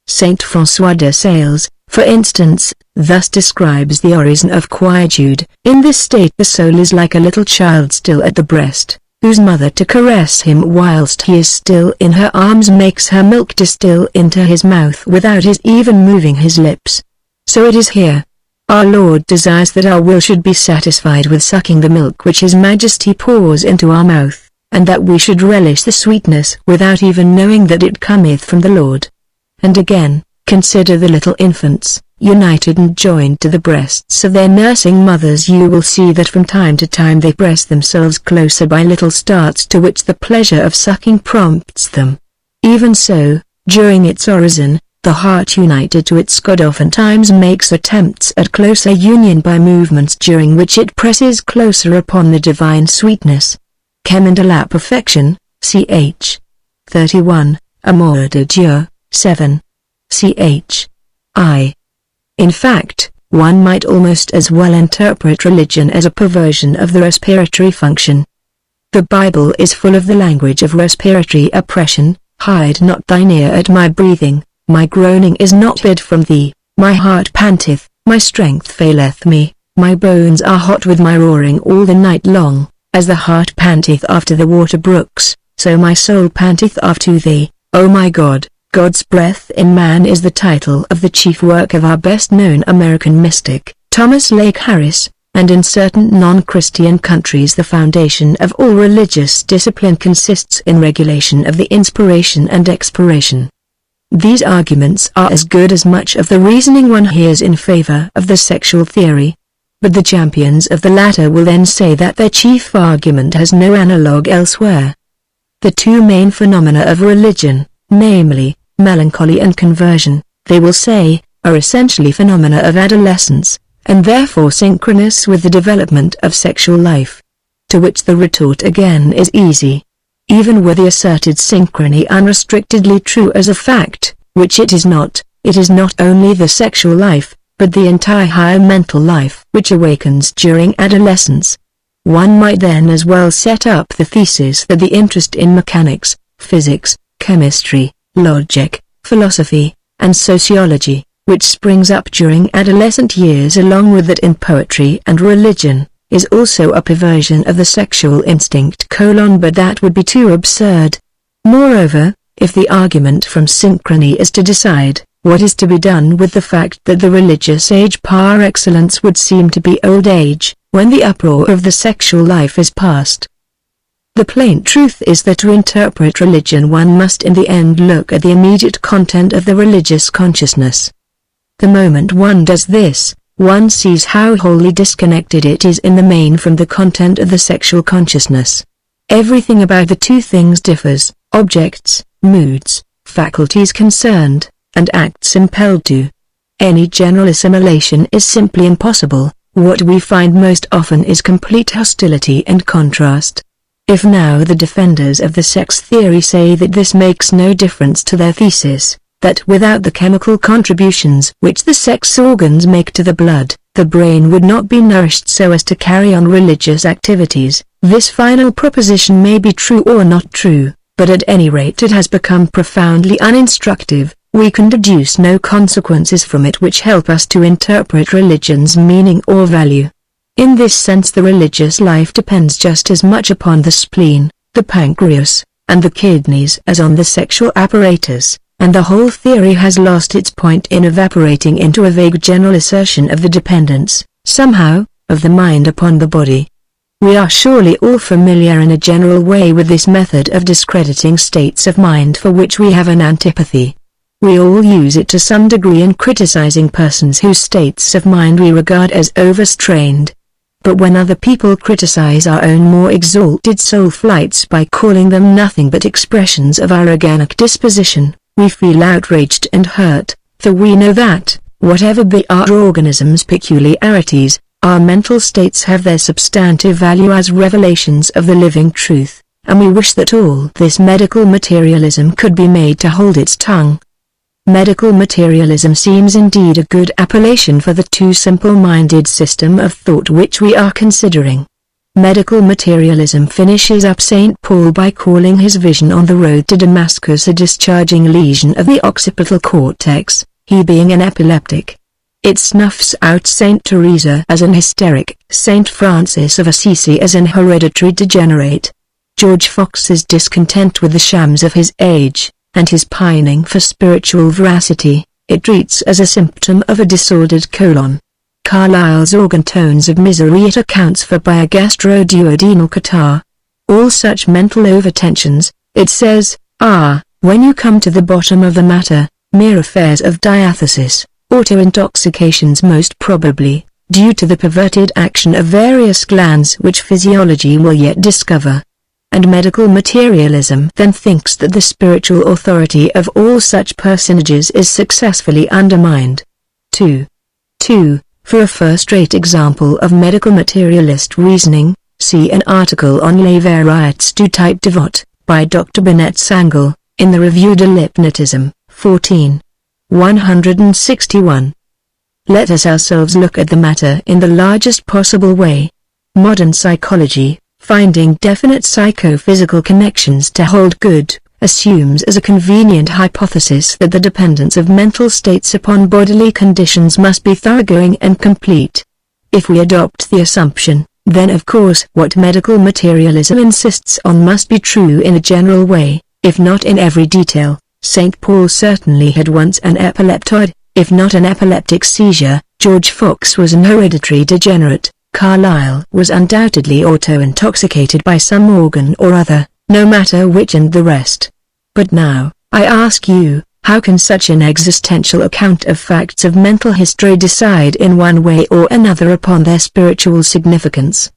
Saint François de Sales, for instance, thus describes the origin of quietude: in this state the soul is like a little child still at the breast, whose mother to caress him whilst he is still in her arms makes her milk distill into his mouth without his even moving his lips. So it is here. Our Lord desires that our will should be satisfied with sucking the milk which His Majesty pours into our mouth, and that we should relish the sweetness without even knowing that it cometh from the Lord. And again, consider the little infants, united and joined to the breasts of their nursing mothers. You will see that from time to time they press themselves closer by little starts to which the pleasure of sucking prompts them. Even so, during its origin, the heart united to its God oftentimes makes attempts at closer union by movements during which it presses closer upon the divine sweetness. Chemin de la Perfection, ch. 31, Amour de Dieu, 7. ch. I. In fact, one might almost as well interpret religion as a perversion of the respiratory function. The Bible is full of the language of respiratory oppression. Hide not thine ear at my breathing, my groaning is not hid from thee, my heart panteth, my strength faileth me, my bones are hot with my roaring all the night long, as the hart panteth after the water brooks, so my soul panteth after thee, O my God. God's Breath in Man is the title of the chief work of our best-known American mystic, Thomas Lake Harris, and in certain non-Christian countries the foundation of all religious discipline consists in regulation of the inspiration and expiration. These arguments are as good as much of the reasoning one hears in favor of the sexual theory. But the champions of the latter will then say that their chief argument has no analogue elsewhere. The two main phenomena of religion, namely, melancholy and conversion, they will say, are essentially phenomena of adolescence, and therefore synchronous with the development of sexual life. To which the retort again is easy. Even were the asserted synchrony unrestrictedly true as a fact, which it is not only the sexual life, but the entire higher mental life which awakens during adolescence. One might then as well set up the thesis that the interest in mechanics, physics, chemistry, logic, philosophy, and sociology, which springs up during adolescent years along with that in poetry and religion, is also a perversion of the sexual instinct: but that would be too absurd. Moreover, if the argument from synchrony is to decide, what is to be done with the fact that the religious age par excellence would seem to be old age, when the uproar of the sexual life is past? The plain truth is that to interpret religion one must in the end look at the immediate content of the religious consciousness. The moment one does this, one sees how wholly disconnected it is in the main from the content of the sexual consciousness. Everything about the two things differs: objects, moods, faculties concerned, and acts impelled to. Any general assimilation is simply impossible. What we find most often is complete hostility and contrast. If now the defenders of the sex theory say that this makes no difference to their thesis, that without the chemical contributions which the sex organs make to the blood, the brain would not be nourished so as to carry on religious activities, this final proposition may be true or not true, but at any rate it has become profoundly uninstructive. We can deduce no consequences from it which help us to interpret religion's meaning or value. In this sense the religious life depends just as much upon the spleen, the pancreas, and the kidneys as on the sexual apparatus, and the whole theory has lost its point in evaporating into a vague general assertion of the dependence, somehow, of the mind upon the body. We are surely all familiar in a general way with this method of discrediting states of mind for which we have an antipathy. We all use it to some degree in criticizing persons whose states of mind we regard as overstrained. But when other people criticize our own more exalted soul flights by calling them nothing but expressions of our organic disposition, we feel outraged and hurt, for we know that, whatever be our organism's peculiarities, our mental states have their substantive value as revelations of the living truth, and we wish that all this medical materialism could be made to hold its tongue. Medical materialism seems indeed a good appellation for the too simple-minded system of thought which we are considering. Medical materialism finishes up St. Paul by calling his vision on the road to Damascus a discharging lesion of the occipital cortex, he being an epileptic. It snuffs out St. Teresa as an hysteric, St. Francis of Assisi as an hereditary degenerate. George Fox's discontent with the shams of his age, and his pining for spiritual veracity, it treats as a symptom of a disordered colon. Carlyle's organ tones of misery it accounts for by a gastroduodenal catarrh. All such mental overtensions, it says, are, when you come to the bottom of the matter, mere affairs of diathesis, auto-intoxications most probably, due to the perverted action of various glands which physiology will yet discover. And medical materialism then thinks that the spiritual authority of all such personages is successfully undermined. 2. For a first-rate example of medical materialist reasoning, see an article on Les Varieties du Type de Vote, by Dr. Bennett Sangle, in the Revue de l'Hypnotisme, 14. 161. Let us ourselves look at the matter in the largest possible way. Modern psychology, finding definite psychophysical connections to hold good, assumes as a convenient hypothesis that the dependence of mental states upon bodily conditions must be thoroughgoing and complete. If we adopt the assumption, then of course what medical materialism insists on must be true in a general way, if not in every detail. St. Paul certainly had once an epileptoid, if not an epileptic seizure. George Fox was an hereditary degenerate. Carlyle was undoubtedly auto-intoxicated by some organ or other, no matter which, and the rest. But now, I ask you, how can such an existential account of facts of mental history decide in one way or another upon their spiritual significance?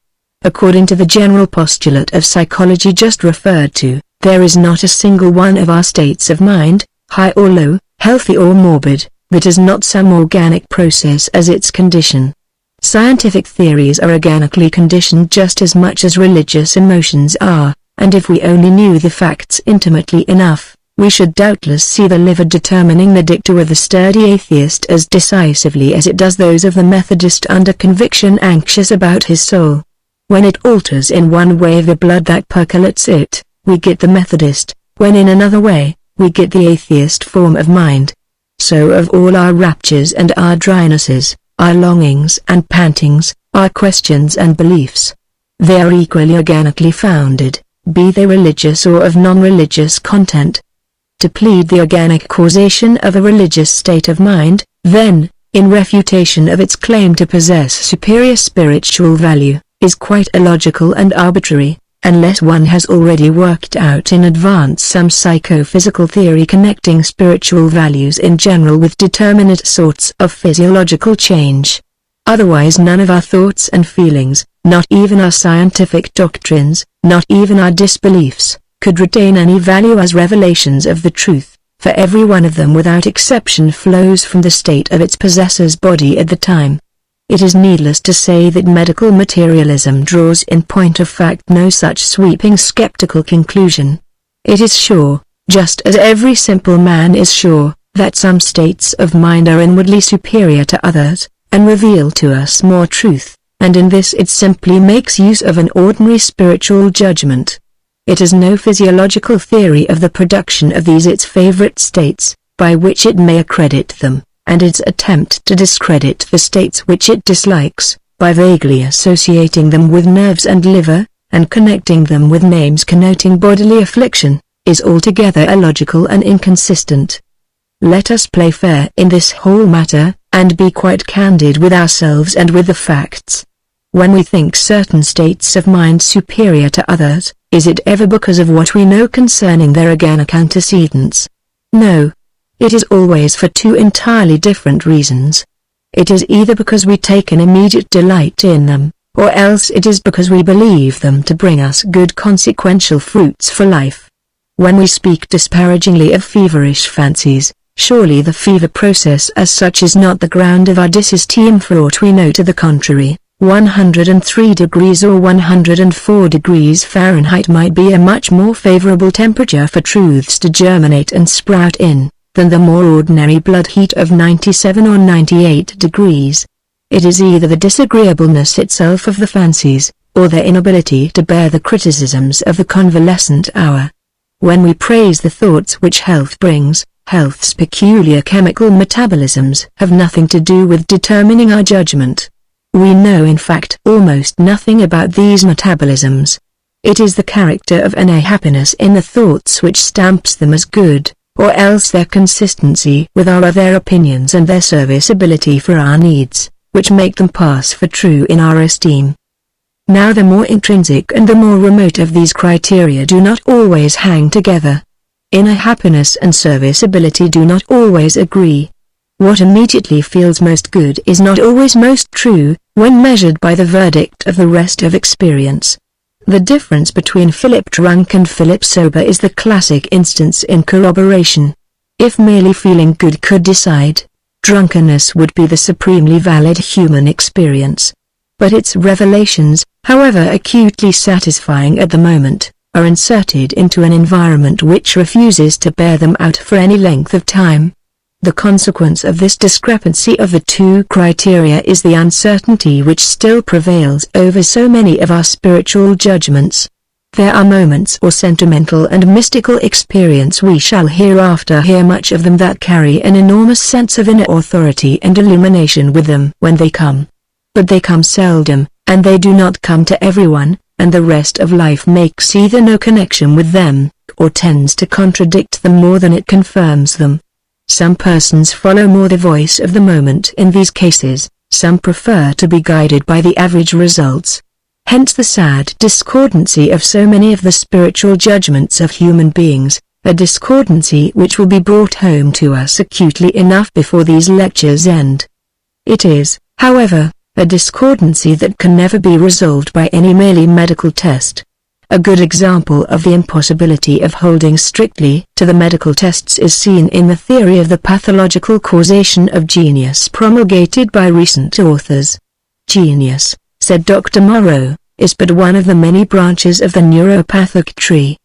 According to the general postulate of psychology just referred to, there is not a single one of our states of mind, high or low, healthy or morbid, that has not some organic process as its condition. Scientific theories are organically conditioned just as much as religious emotions are, and if we only knew the facts intimately enough, we should doubtless see the liver determining the dicta of the sturdy atheist as decisively as it does those of the Methodist under conviction anxious about his soul. When it alters in one way the blood that percolates it, we get the Methodist, when in another way, we get the atheist form of mind. So of all our raptures and our drynesses, our longings and pantings, our questions and beliefs. They are equally organically founded, be they religious or of non-religious content. To plead the organic causation of a religious state of mind, then, in refutation of its claim to possess superior spiritual value, is quite illogical and arbitrary, unless one has already worked out in advance some psychophysical theory connecting spiritual values in general with determinate sorts of physiological change. Otherwise none of our thoughts and feelings, not even our scientific doctrines, not even our disbeliefs, could retain any value as revelations of the truth, for every one of them without exception flows from the state of its possessor's body at the time. It is needless to say that medical materialism draws in point of fact no such sweeping skeptical conclusion. It is sure, just as every simple man is sure, that some states of mind are inwardly superior to others, and reveal to us more truth, and in this it simply makes use of an ordinary spiritual judgment. It has no physiological theory of the production of these its favorite states, by which it may accredit them, and its attempt to discredit the states which it dislikes, by vaguely associating them with nerves and liver, and connecting them with names connoting bodily affliction, is altogether illogical and inconsistent. Let us play fair in this whole matter, and be quite candid with ourselves and with the facts. When we think certain states of mind superior to others, is it ever because of what we know concerning their organic antecedents? No. It is always for two entirely different reasons. It is either because we take an immediate delight in them, or else it is because we believe them to bring us good consequential fruits for life. When we speak disparagingly of feverish fancies, surely the fever process as such is not the ground of our disesteem, for aught we know to the contrary. 103 degrees or 104 degrees Fahrenheit might be a much more favorable temperature for truths to germinate and sprout in, than the more ordinary blood heat of 97 or 98 degrees. It is either the disagreeableness itself of the fancies, or their inability to bear the criticisms of the convalescent hour. When we praise the thoughts which health brings, health's peculiar chemical metabolisms have nothing to do with determining our judgment. We know in fact almost nothing about these metabolisms. It is the character of a happiness in the thoughts which stamps them as good, or else their consistency with our other opinions and their serviceability for our needs, which make them pass for true in our esteem. Now the more intrinsic and the more remote of these criteria do not always hang together. Inner happiness and serviceability do not always agree. What immediately feels most good is not always most true, when measured by the verdict of the rest of experience. The difference between Philip drunk and Philip sober is the classic instance in corroboration. If merely feeling good could decide, drunkenness would be the supremely valid human experience. But its revelations, however acutely satisfying at the moment, are inserted into an environment which refuses to bear them out for any length of time. The consequence of this discrepancy of the two criteria is the uncertainty which still prevails over so many of our spiritual judgments. There are moments or sentimental and mystical experience, we shall hereafter hear much of them, that carry an enormous sense of inner authority and illumination with them when they come. But they come seldom, and they do not come to everyone, and the rest of life makes either no connection with them, or tends to contradict them more than it confirms them. Some persons follow more the voice of the moment in these cases, some prefer to be guided by the average results. Hence the sad discordancy of so many of the spiritual judgments of human beings, a discordancy which will be brought home to us acutely enough before these lectures end. It is, however, a discordancy that can never be resolved by any merely medical test. A good example of the impossibility of holding strictly to the medical tests is seen in the theory of the pathological causation of genius promulgated by recent authors. Genius, said Dr. Morrow, is but one of the many branches of the neuropathic tree.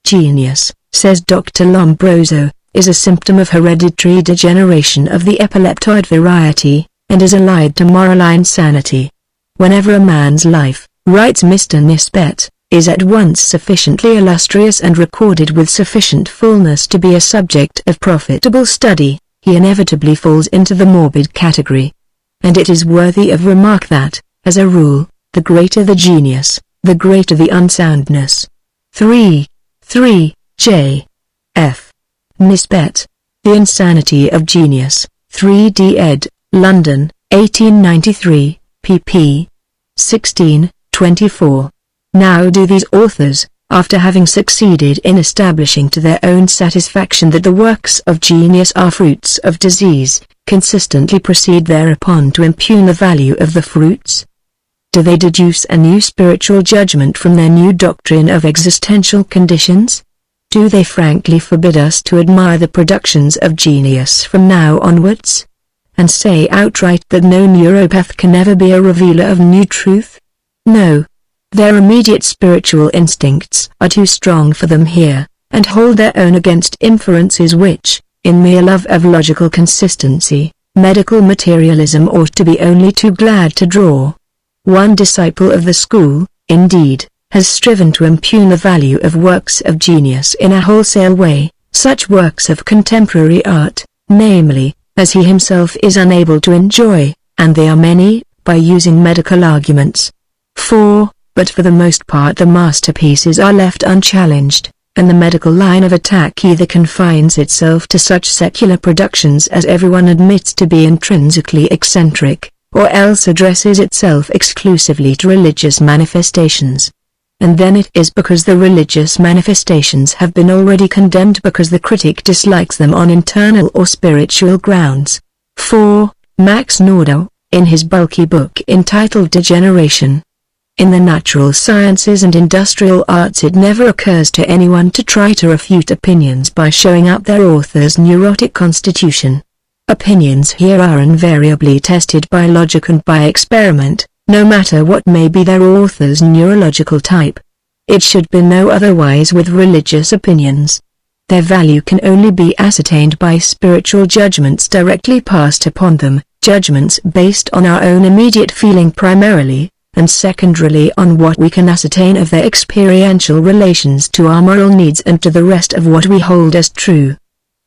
Genius, says Dr. Lombroso, is a symptom of hereditary degeneration of the epileptoid variety, and is allied to moral insanity. Whenever a man's life, writes Mr. Nisbet, is at once sufficiently illustrious and recorded with sufficient fullness to be a subject of profitable study, he inevitably falls into the morbid category. And it is worthy of remark that, as a rule, the greater the genius, the greater the unsoundness. 3. J. F. Nisbet. The Insanity of Genius, 3d ed., London, 1893, pp. 16-24. Now do these authors, after having succeeded in establishing to their own satisfaction that the works of genius are fruits of disease, consistently proceed thereupon to impugn the value of the fruits? Do they deduce a new spiritual judgment from their new doctrine of existential conditions? Do they frankly forbid us to admire the productions of genius from now onwards? And say outright that no neuropath can ever be a revealer of new truth? No. Their immediate spiritual instincts are too strong for them here, and hold their own against inferences which, in mere love of logical consistency, medical materialism ought to be only too glad to draw. One disciple of the school, indeed, has striven to impugn the value of works of genius in a wholesale way, such works of contemporary art, namely, as he himself is unable to enjoy, and they are many, by using medical arguments. But for the most part the masterpieces are left unchallenged, and the medical line of attack either confines itself to such secular productions as everyone admits to be intrinsically eccentric, or else addresses itself exclusively to religious manifestations. And then it is because the religious manifestations have been already condemned because the critic dislikes them on internal or spiritual grounds. Max Nordau, in his bulky book entitled Degeneration. In the natural sciences and industrial arts it never occurs to anyone to try to refute opinions by showing up their author's neurotic constitution. Opinions here are invariably tested by logic and by experiment, no matter what may be their author's neurological type. It should be no otherwise with religious opinions. Their value can only be ascertained by spiritual judgments directly passed upon them, judgments based on our own immediate feeling primarily, and secondarily on what we can ascertain of their experiential relations to our moral needs and to the rest of what we hold as true.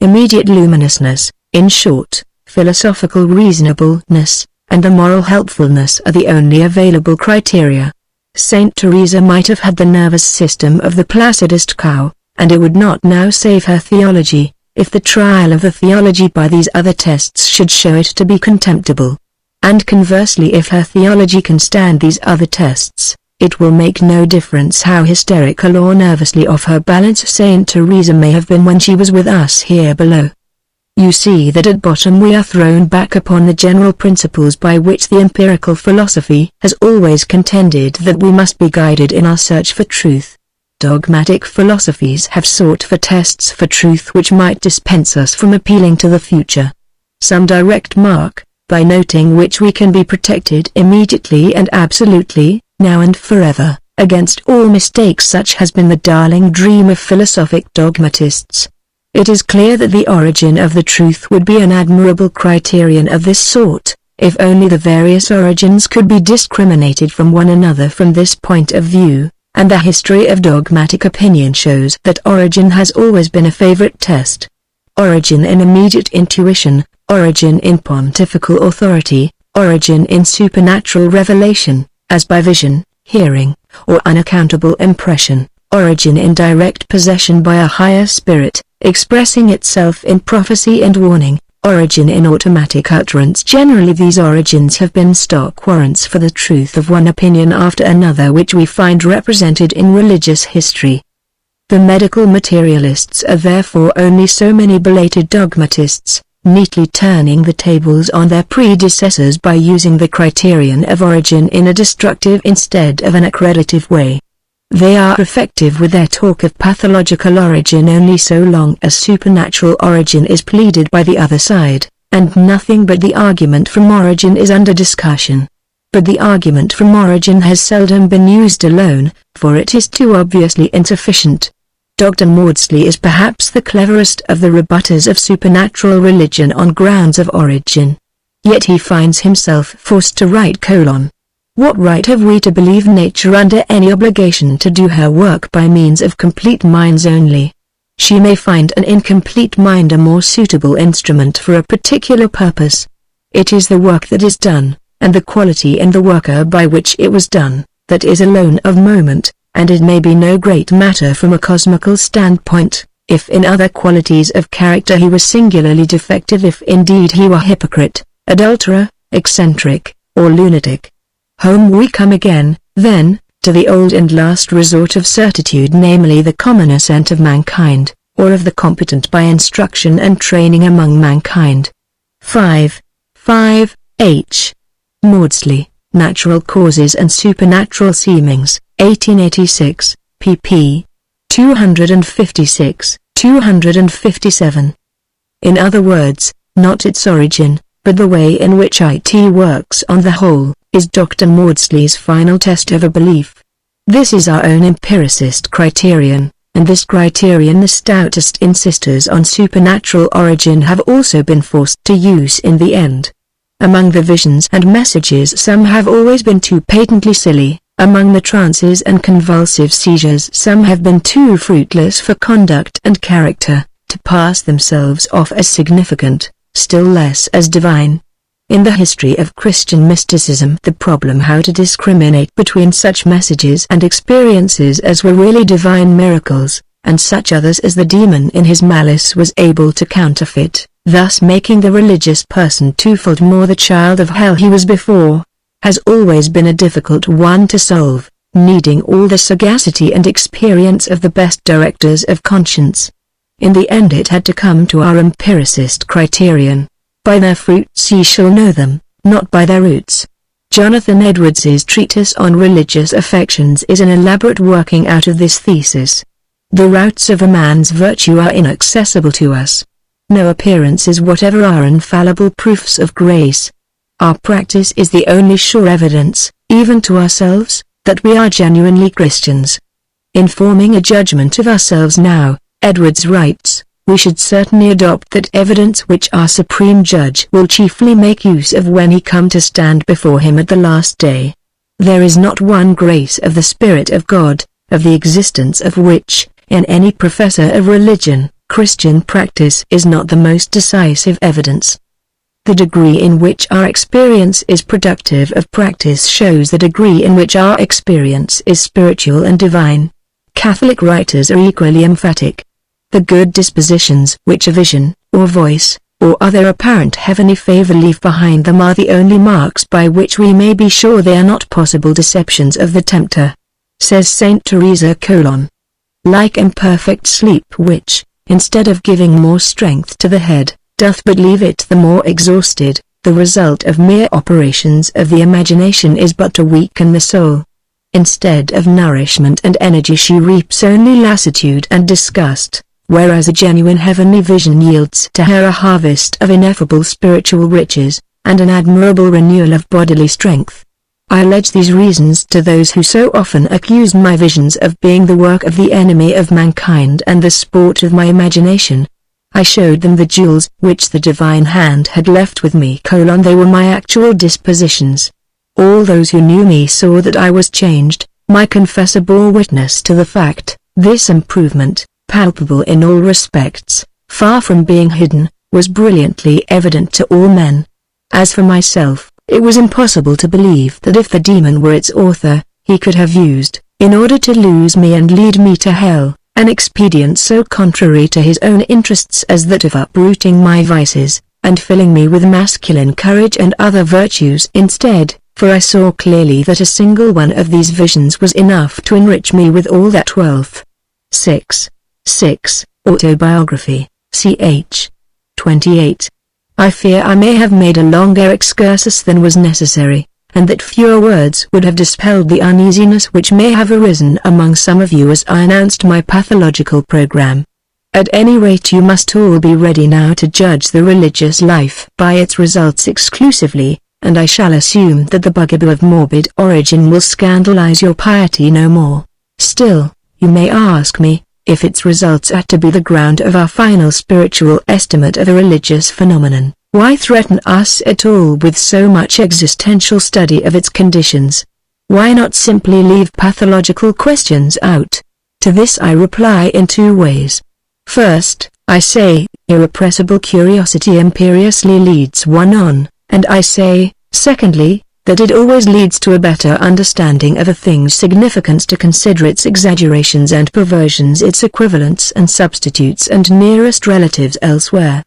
Immediate luminousness, in short, philosophical reasonableness, and the moral helpfulness are the only available criteria. Saint Teresa might have had the nervous system of the placidest cow, and it would not now save her theology, if the trial of the theology by these other tests should show it to be contemptible. And conversely, if her theology can stand these other tests, it will make no difference how hysterical or nervously off her balance Saint Teresa may have been when she was with us here below. You see that at bottom we are thrown back upon the general principles by which the empirical philosophy has always contended that we must be guided in our search for truth. Dogmatic philosophies have sought for tests for truth which might dispense us from appealing to the future. Some direct mark, by noting which we can be protected immediately and absolutely, now and forever, against all mistakes. Such has been the darling dream of philosophic dogmatists. It is clear that the origin of the truth would be an admirable criterion of this sort, if only the various origins could be discriminated from one another from this point of view, and the history of dogmatic opinion shows that origin has always been a favorite test. Origin in immediate intuition, origin in pontifical authority, origin in supernatural revelation, as by vision, hearing, or unaccountable impression, origin in direct possession by a higher spirit, expressing itself in prophecy and warning, origin in automatic utterance. Generally these origins have been stock warrants for the truth of one opinion after another which we find represented in religious history. The medical materialists are therefore only so many belated dogmatists, neatly turning the tables on their predecessors by using the criterion of origin in a destructive instead of an accreditive way. They are effective with their talk of pathological origin only so long as supernatural origin is pleaded by the other side, and nothing but the argument from origin is under discussion. But the argument from origin has seldom been used alone, for it is too obviously insufficient. Dr. Maudsley is perhaps the cleverest of the rebutters of supernatural religion on grounds of origin. Yet he finds himself forced to write : "What right have we to believe nature under any obligation to do her work by means of complete minds only? She may find an incomplete mind a more suitable instrument for a particular purpose. It is the work that is done, and the quality in the worker by which it was done, that is alone of moment, and it may be no great matter from a cosmical standpoint, if in other qualities of character he was singularly defective, if indeed he were hypocrite, adulterer, eccentric, or lunatic. Home we come again, then, to the old and last resort of certitude, namely the common assent of mankind, or of the competent by instruction and training among mankind." 5. H. Maudsley, Natural Causes and Supernatural Seemings, 1886, pp. 256-257. In other words, not its origin, but the way in which it works on the whole, is Dr. Maudsley's final test of a belief. This is our own empiricist criterion, and this criterion the stoutest insisters on supernatural origin have also been forced to use in the end. Among the visions and messages some have always been too patently silly, among the trances and convulsive seizures some have been too fruitless for conduct and character, to pass themselves off as significant, still less as divine. In the history of Christian mysticism, the problem how to discriminate between such messages and experiences as were really divine miracles, and such others as the demon in his malice was able to counterfeit, thus making the religious person twofold more the child of hell he was before, has always been a difficult one to solve, needing all the sagacity and experience of the best directors of conscience. In the end it had to come to our empiricist criterion. By their fruits ye shall know them, not by their roots. Jonathan Edwards's treatise on religious affections is an elaborate working out of this thesis. The roots of a man's virtue are inaccessible to us. No appearances whatever are infallible proofs of grace. Our practice is the only sure evidence, even to ourselves, that we are genuinely Christians. In forming a judgment of ourselves now, Edwards writes, we should certainly adopt that evidence which our Supreme Judge will chiefly make use of when he come to stand before him at the last day. There is not one grace of the Spirit of God, of the existence of which, in any professor of religion, Christian practice is not the most decisive evidence. The degree in which our experience is productive of practice shows the degree in which our experience is spiritual and divine. Catholic writers are equally emphatic. The good dispositions which a vision, or voice, or other apparent heavenly favor leave behind them are the only marks by which we may be sure they are not possible deceptions of the tempter. Says Saint Teresa: like imperfect sleep which, instead of giving more strength to the head, doth but leave it the more exhausted, the result of mere operations of the imagination is but to weaken the soul. Instead of nourishment and energy she reaps only lassitude and disgust, whereas a genuine heavenly vision yields to her a harvest of ineffable spiritual riches, and an admirable renewal of bodily strength. I allege these reasons to those who so often accuse my visions of being the work of the enemy of mankind and the sport of my imagination, I showed them the jewels which the divine hand had left with me. They were my actual dispositions. All those who knew me saw that I was changed. My confessor bore witness to the fact. This improvement, palpable in all respects, far from being hidden, was brilliantly evident to all men. As for myself, it was impossible to believe that if the demon were its author, he could have used, in order to lose me and lead me to hell, an expedient so contrary to his own interests as that of uprooting my vices, and filling me with masculine courage and other virtues instead, for I saw clearly that a single one of these visions was enough to enrich me with all that wealth. 6. Autobiography, ch. 28. I fear I may have made a longer excursus than was necessary, and that fewer words would have dispelled the uneasiness which may have arisen among some of you as I announced my pathological program. At any rate, you must all be ready now to judge the religious life by its results exclusively, and I shall assume that the bugaboo of morbid origin will scandalize your piety no more. Still, you may ask me, if its results are to be the ground of our final spiritual estimate of a religious phenomenon, why threaten us at all with so much existential study of its conditions? Why not simply leave pathological questions out? To this I reply in two ways. First, I say, irrepressible curiosity imperiously leads one on, and I say, secondly, that it always leads to a better understanding of a thing's significance to consider its exaggerations and perversions, its equivalents and substitutes and nearest relatives elsewhere.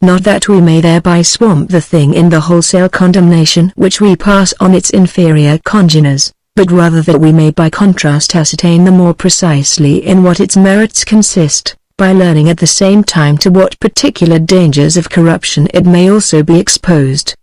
Not that we may thereby swamp the thing in the wholesale condemnation which we pass on its inferior congeners, but rather that we may by contrast ascertain the more precisely in what its merits consist, by learning at the same time to what particular dangers of corruption it may also be exposed.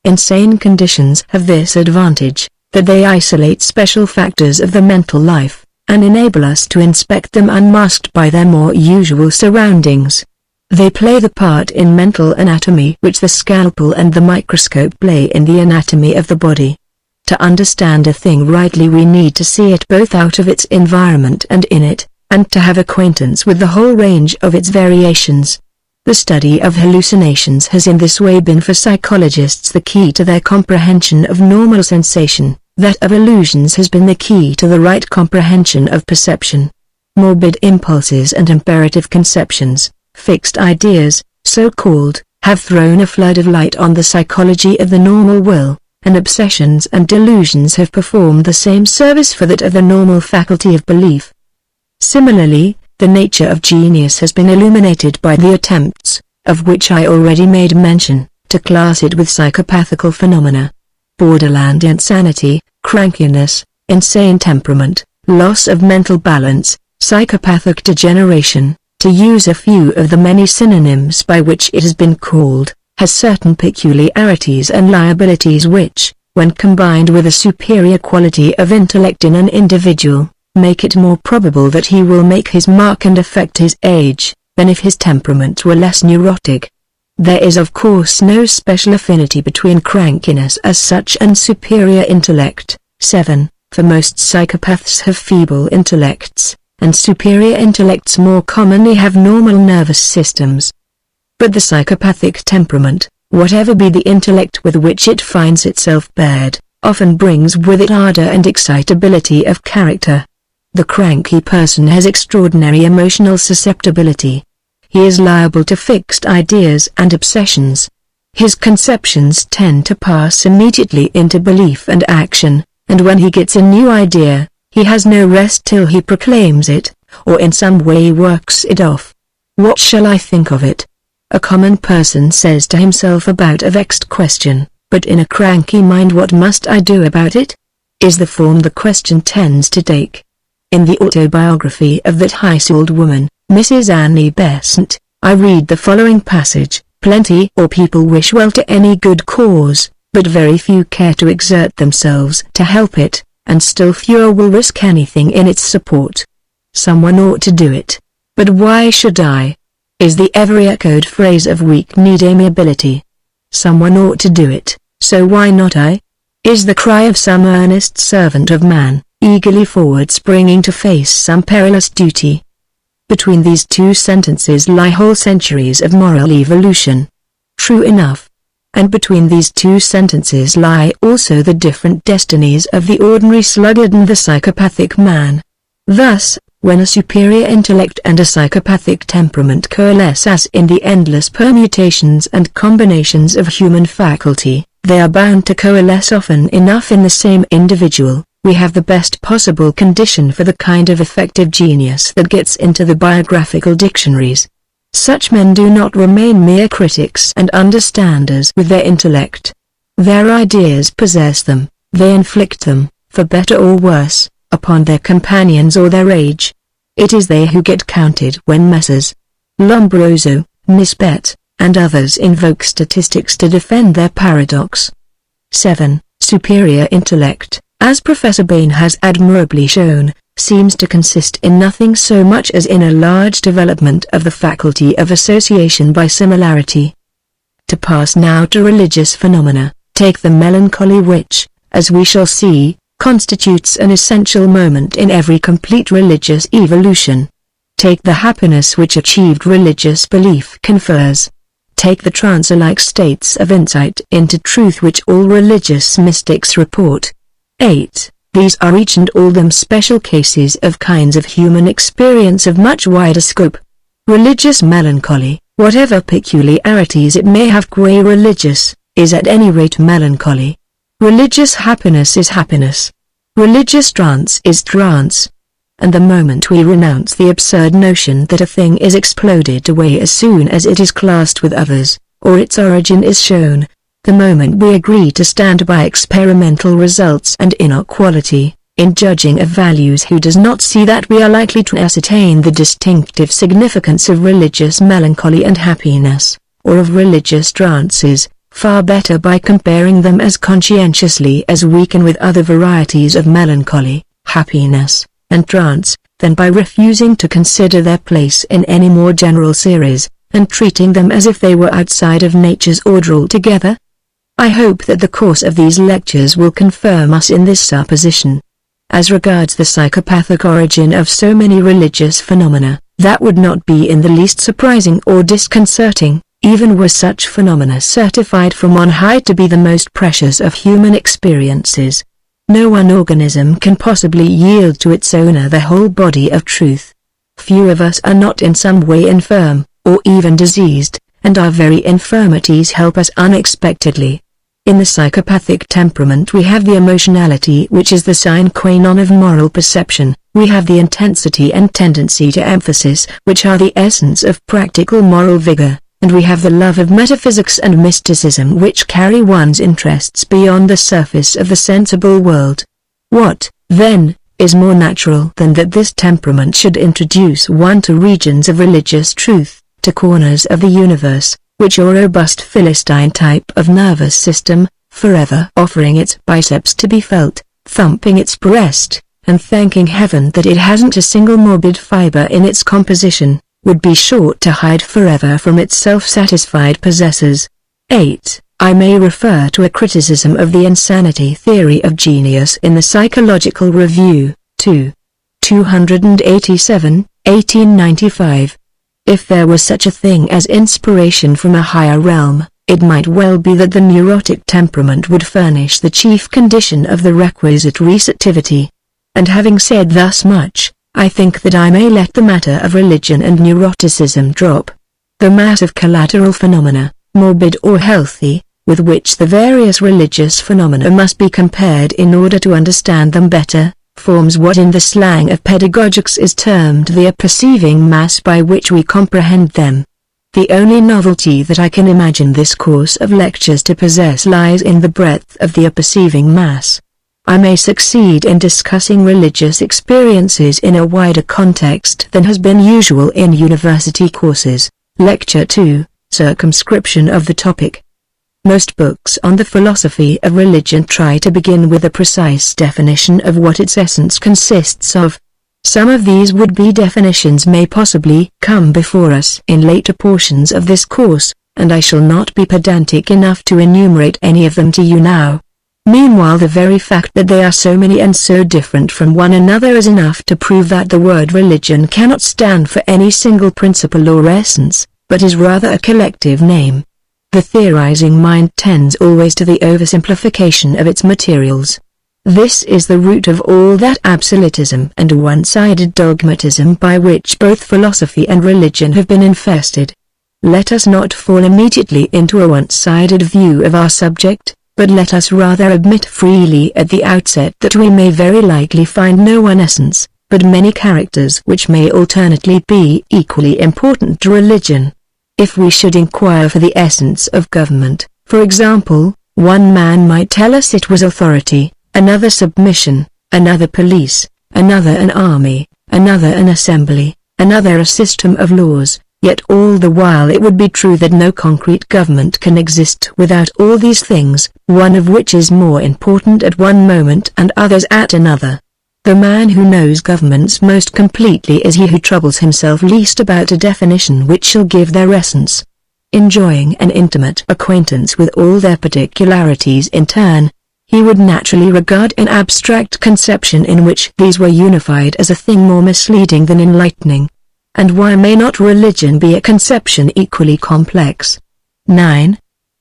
Insane conditions have this advantage, that they isolate special factors of the mental life, and enable us to inspect them unmasked by their more usual surroundings. They play the part in mental anatomy which the scalpel and the microscope play in the anatomy of the body. To understand a thing rightly we need to see it both out of its environment and in it, and to have acquaintance with the whole range of its variations. The study of hallucinations has in this way been for psychologists the key to their comprehension of normal sensation, that of illusions has been the key to the right comprehension of perception. Morbid impulses and imperative conceptions, fixed ideas, so-called, have thrown a flood of light on the psychology of the normal will, and obsessions and delusions have performed the same service for that of the normal faculty of belief. Similarly, the nature of genius has been illuminated by the attempts, of which I already made mention, to class it with psychopathical phenomena. Borderland insanity, crankiness, insane temperament, loss of mental balance, psychopathic degeneration, to use a few of the many synonyms by which it has been called, has certain peculiarities and liabilities which, when combined with a superior quality of intellect in an individual, make it more probable that he will make his mark and affect his age, than if his temperament were less neurotic. There is of course no special affinity between crankiness as such and superior intellect. 7. For most psychopaths have feeble intellects, and superior intellects more commonly have normal nervous systems. But the psychopathic temperament, whatever be the intellect with which it finds itself bared, often brings with it ardor and excitability of character. The cranky person has extraordinary emotional susceptibility. He is liable to fixed ideas and obsessions. His conceptions tend to pass immediately into belief and action, and when he gets a new idea, he has no rest till he proclaims it, or in some way works it off. What shall I think of it? A common person says to himself about a vexed question, but in a cranky mind what must I do about it? Is the form the question tends to take. In the autobiography of that high-souled woman, Mrs. Annie Besant, I read the following passage: plenty or people wish well to any good cause, but very few care to exert themselves to help it, and still fewer will risk anything in its support. Someone ought to do it. But why should I? Is the ever-echoed phrase of weak-kneed amiability. Someone ought to do it, so why not I? Is the cry of some earnest servant of man, eagerly forward springing to face some perilous duty. Between these two sentences lie whole centuries of moral evolution. True enough. And between these two sentences lie also the different destinies of the ordinary sluggard and the psychopathic man. Thus, when a superior intellect and a psychopathic temperament coalesce as in the endless permutations and combinations of human faculty, they are bound to coalesce often enough in the same individual. We have the best possible condition for the kind of effective genius that gets into the biographical dictionaries. Such men do not remain mere critics and understanders with their intellect. Their ideas possess them, they inflict them, for better or worse, upon their companions or their age. It is they who get counted when Messrs. Lombroso, Nisbet, and others invoke statistics to defend their paradox. 7. Superior intellect, as Professor Bain has admirably shown, seems to consist in nothing so much as in a large development of the faculty of association by similarity. To pass now to religious phenomena, take the melancholy which, as we shall see, constitutes an essential moment in every complete religious evolution. Take the happiness which achieved religious belief confers. Take the trance-like states of insight into truth which all religious mystics report. 8. These are each and all them special cases of kinds of human experience of much wider scope. Religious melancholy, whatever peculiarities it may have qua religious, is at any rate melancholy. Religious happiness is happiness. Religious trance is trance. And the moment we renounce the absurd notion that a thing is exploded away as soon as it is classed with others, or its origin is shown, the moment we agree to stand by experimental results and inequality, in judging of values, who does not see that we are likely to ascertain the distinctive significance of religious melancholy and happiness, or of religious trances, far better by comparing them as conscientiously as we can with other varieties of melancholy, happiness, and trance, than by refusing to consider their place in any more general series, and treating them as if they were outside of nature's order altogether. I hope that the course of these lectures will confirm us in this supposition. As regards the psychopathic origin of so many religious phenomena, that would not be in the least surprising or disconcerting, even were such phenomena certified from on high to be the most precious of human experiences. No one organism can possibly yield to its owner the whole body of truth. Few of us are not in some way infirm, or even diseased, and our very infirmities help us unexpectedly. In the psychopathic temperament we have the emotionality which is the sine qua non of moral perception, we have the intensity and tendency to emphasis which are the essence of practical moral vigor, and we have the love of metaphysics and mysticism which carry one's interests beyond the surface of the sensible world. What, then, is more natural than that this temperament should introduce one to regions of religious truth, to corners of the universe, which your robust Philistine type of nervous system, forever offering its biceps to be felt, thumping its breast, and thanking heaven that it hasn't a single morbid fiber in its composition, would be sure to hide forever from its self-satisfied possessors. 8. I may refer to a criticism of the insanity theory of genius in the Psychological Review, 287, 1895. If there was such a thing as inspiration from a higher realm, it might well be that the neurotic temperament would furnish the chief condition of the requisite receptivity. And having said thus much, I think that I may let the matter of religion and neuroticism drop. The mass of collateral phenomena, morbid or healthy, with which the various religious phenomena must be compared in order to understand them better, forms what in the slang of pedagogics is termed the apperceiving mass by which we comprehend them. The only novelty that I can imagine this course of lectures to possess lies in the breadth of the apperceiving mass. I may succeed in discussing religious experiences in a wider context than has been usual in university courses. Lecture 2, Circumscription of the topic. Most books on the philosophy of religion try to begin with a precise definition of what its essence consists of. Some of these would-be definitions may possibly come before us in later portions of this course, and I shall not be pedantic enough to enumerate any of them to you now. Meanwhile, the very fact that they are so many and so different from one another is enough to prove that the word religion cannot stand for any single principle or essence, but is rather a collective name. The theorizing mind tends always to the oversimplification of its materials. This is the root of all that absolutism and one-sided dogmatism by which both philosophy and religion have been infested. Let us not fall immediately into a one-sided view of our subject, but let us rather admit freely at the outset that we may very likely find no one essence, but many characters which may alternately be equally important to religion. If we should inquire for the essence of government, for example, one man might tell us it was authority, another submission, another police, another an army, another an assembly, another a system of laws, yet all the while it would be true that no concrete government can exist without all these things, one of which is more important at one moment and others at another. The man who knows governments most completely is he who troubles himself least about a definition which shall give their essence. Enjoying an intimate acquaintance with all their particularities in turn, he would naturally regard an abstract conception in which these were unified as a thing more misleading than enlightening. And why may not religion be a conception equally complex? 9.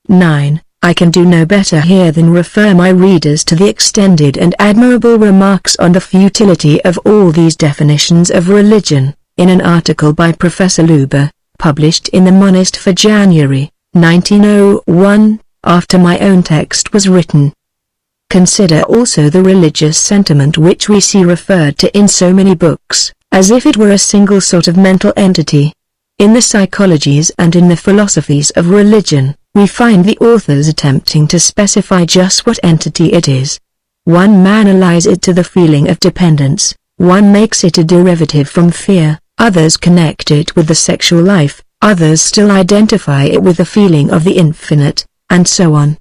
I can do no better here than refer my readers to the extended and admirable remarks on the futility of all these definitions of religion, in an article by Professor Luber, published in the Monist for January, 1901, after my own text was written. Consider also the religious sentiment which we see referred to in so many books, as if it were a single sort of mental entity. In the psychologies and in the philosophies of religion, we find the authors attempting to specify just what entity it is. One man allies it to the feeling of dependence, one makes it a derivative from fear, others connect it with the sexual life, others still identify it with the feeling of the infinite, and so on.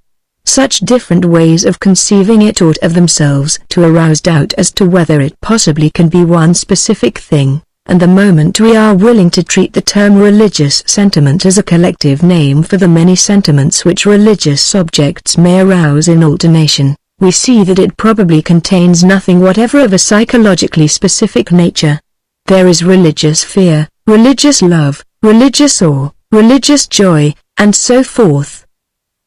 Such different ways of conceiving it ought of themselves to arouse doubt as to whether it possibly can be one specific thing, and the moment we are willing to treat the term religious sentiment as a collective name for the many sentiments which religious subjects may arouse in alternation, we see that it probably contains nothing whatever of a psychologically specific nature. There is religious fear, religious love, religious awe, religious joy, and so forth.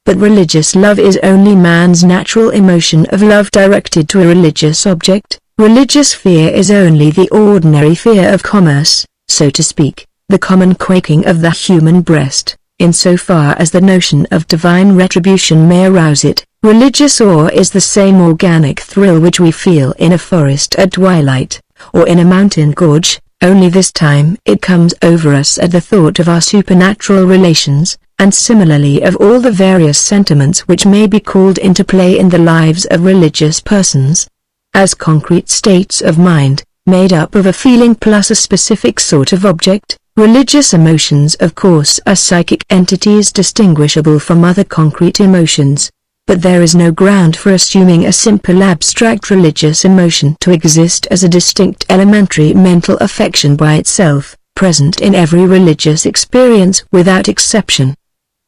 But religious love is only man's natural emotion of love directed to a religious object. Religious fear is only the ordinary fear of commerce, so to speak, the common quaking of the human breast, in so far as the notion of divine retribution may arouse it. Religious awe is the same organic thrill which we feel in a forest at twilight, or in a mountain gorge, only this time it comes over us at the thought of our supernatural relations, and similarly of all the various sentiments which may be called into play in the lives of religious persons. As concrete states of mind, made up of a feeling plus a specific sort of object, religious emotions of course are psychic entities distinguishable from other concrete emotions, but there is no ground for assuming a simple abstract religious emotion to exist as a distinct elementary mental affection by itself, present in every religious experience without exception.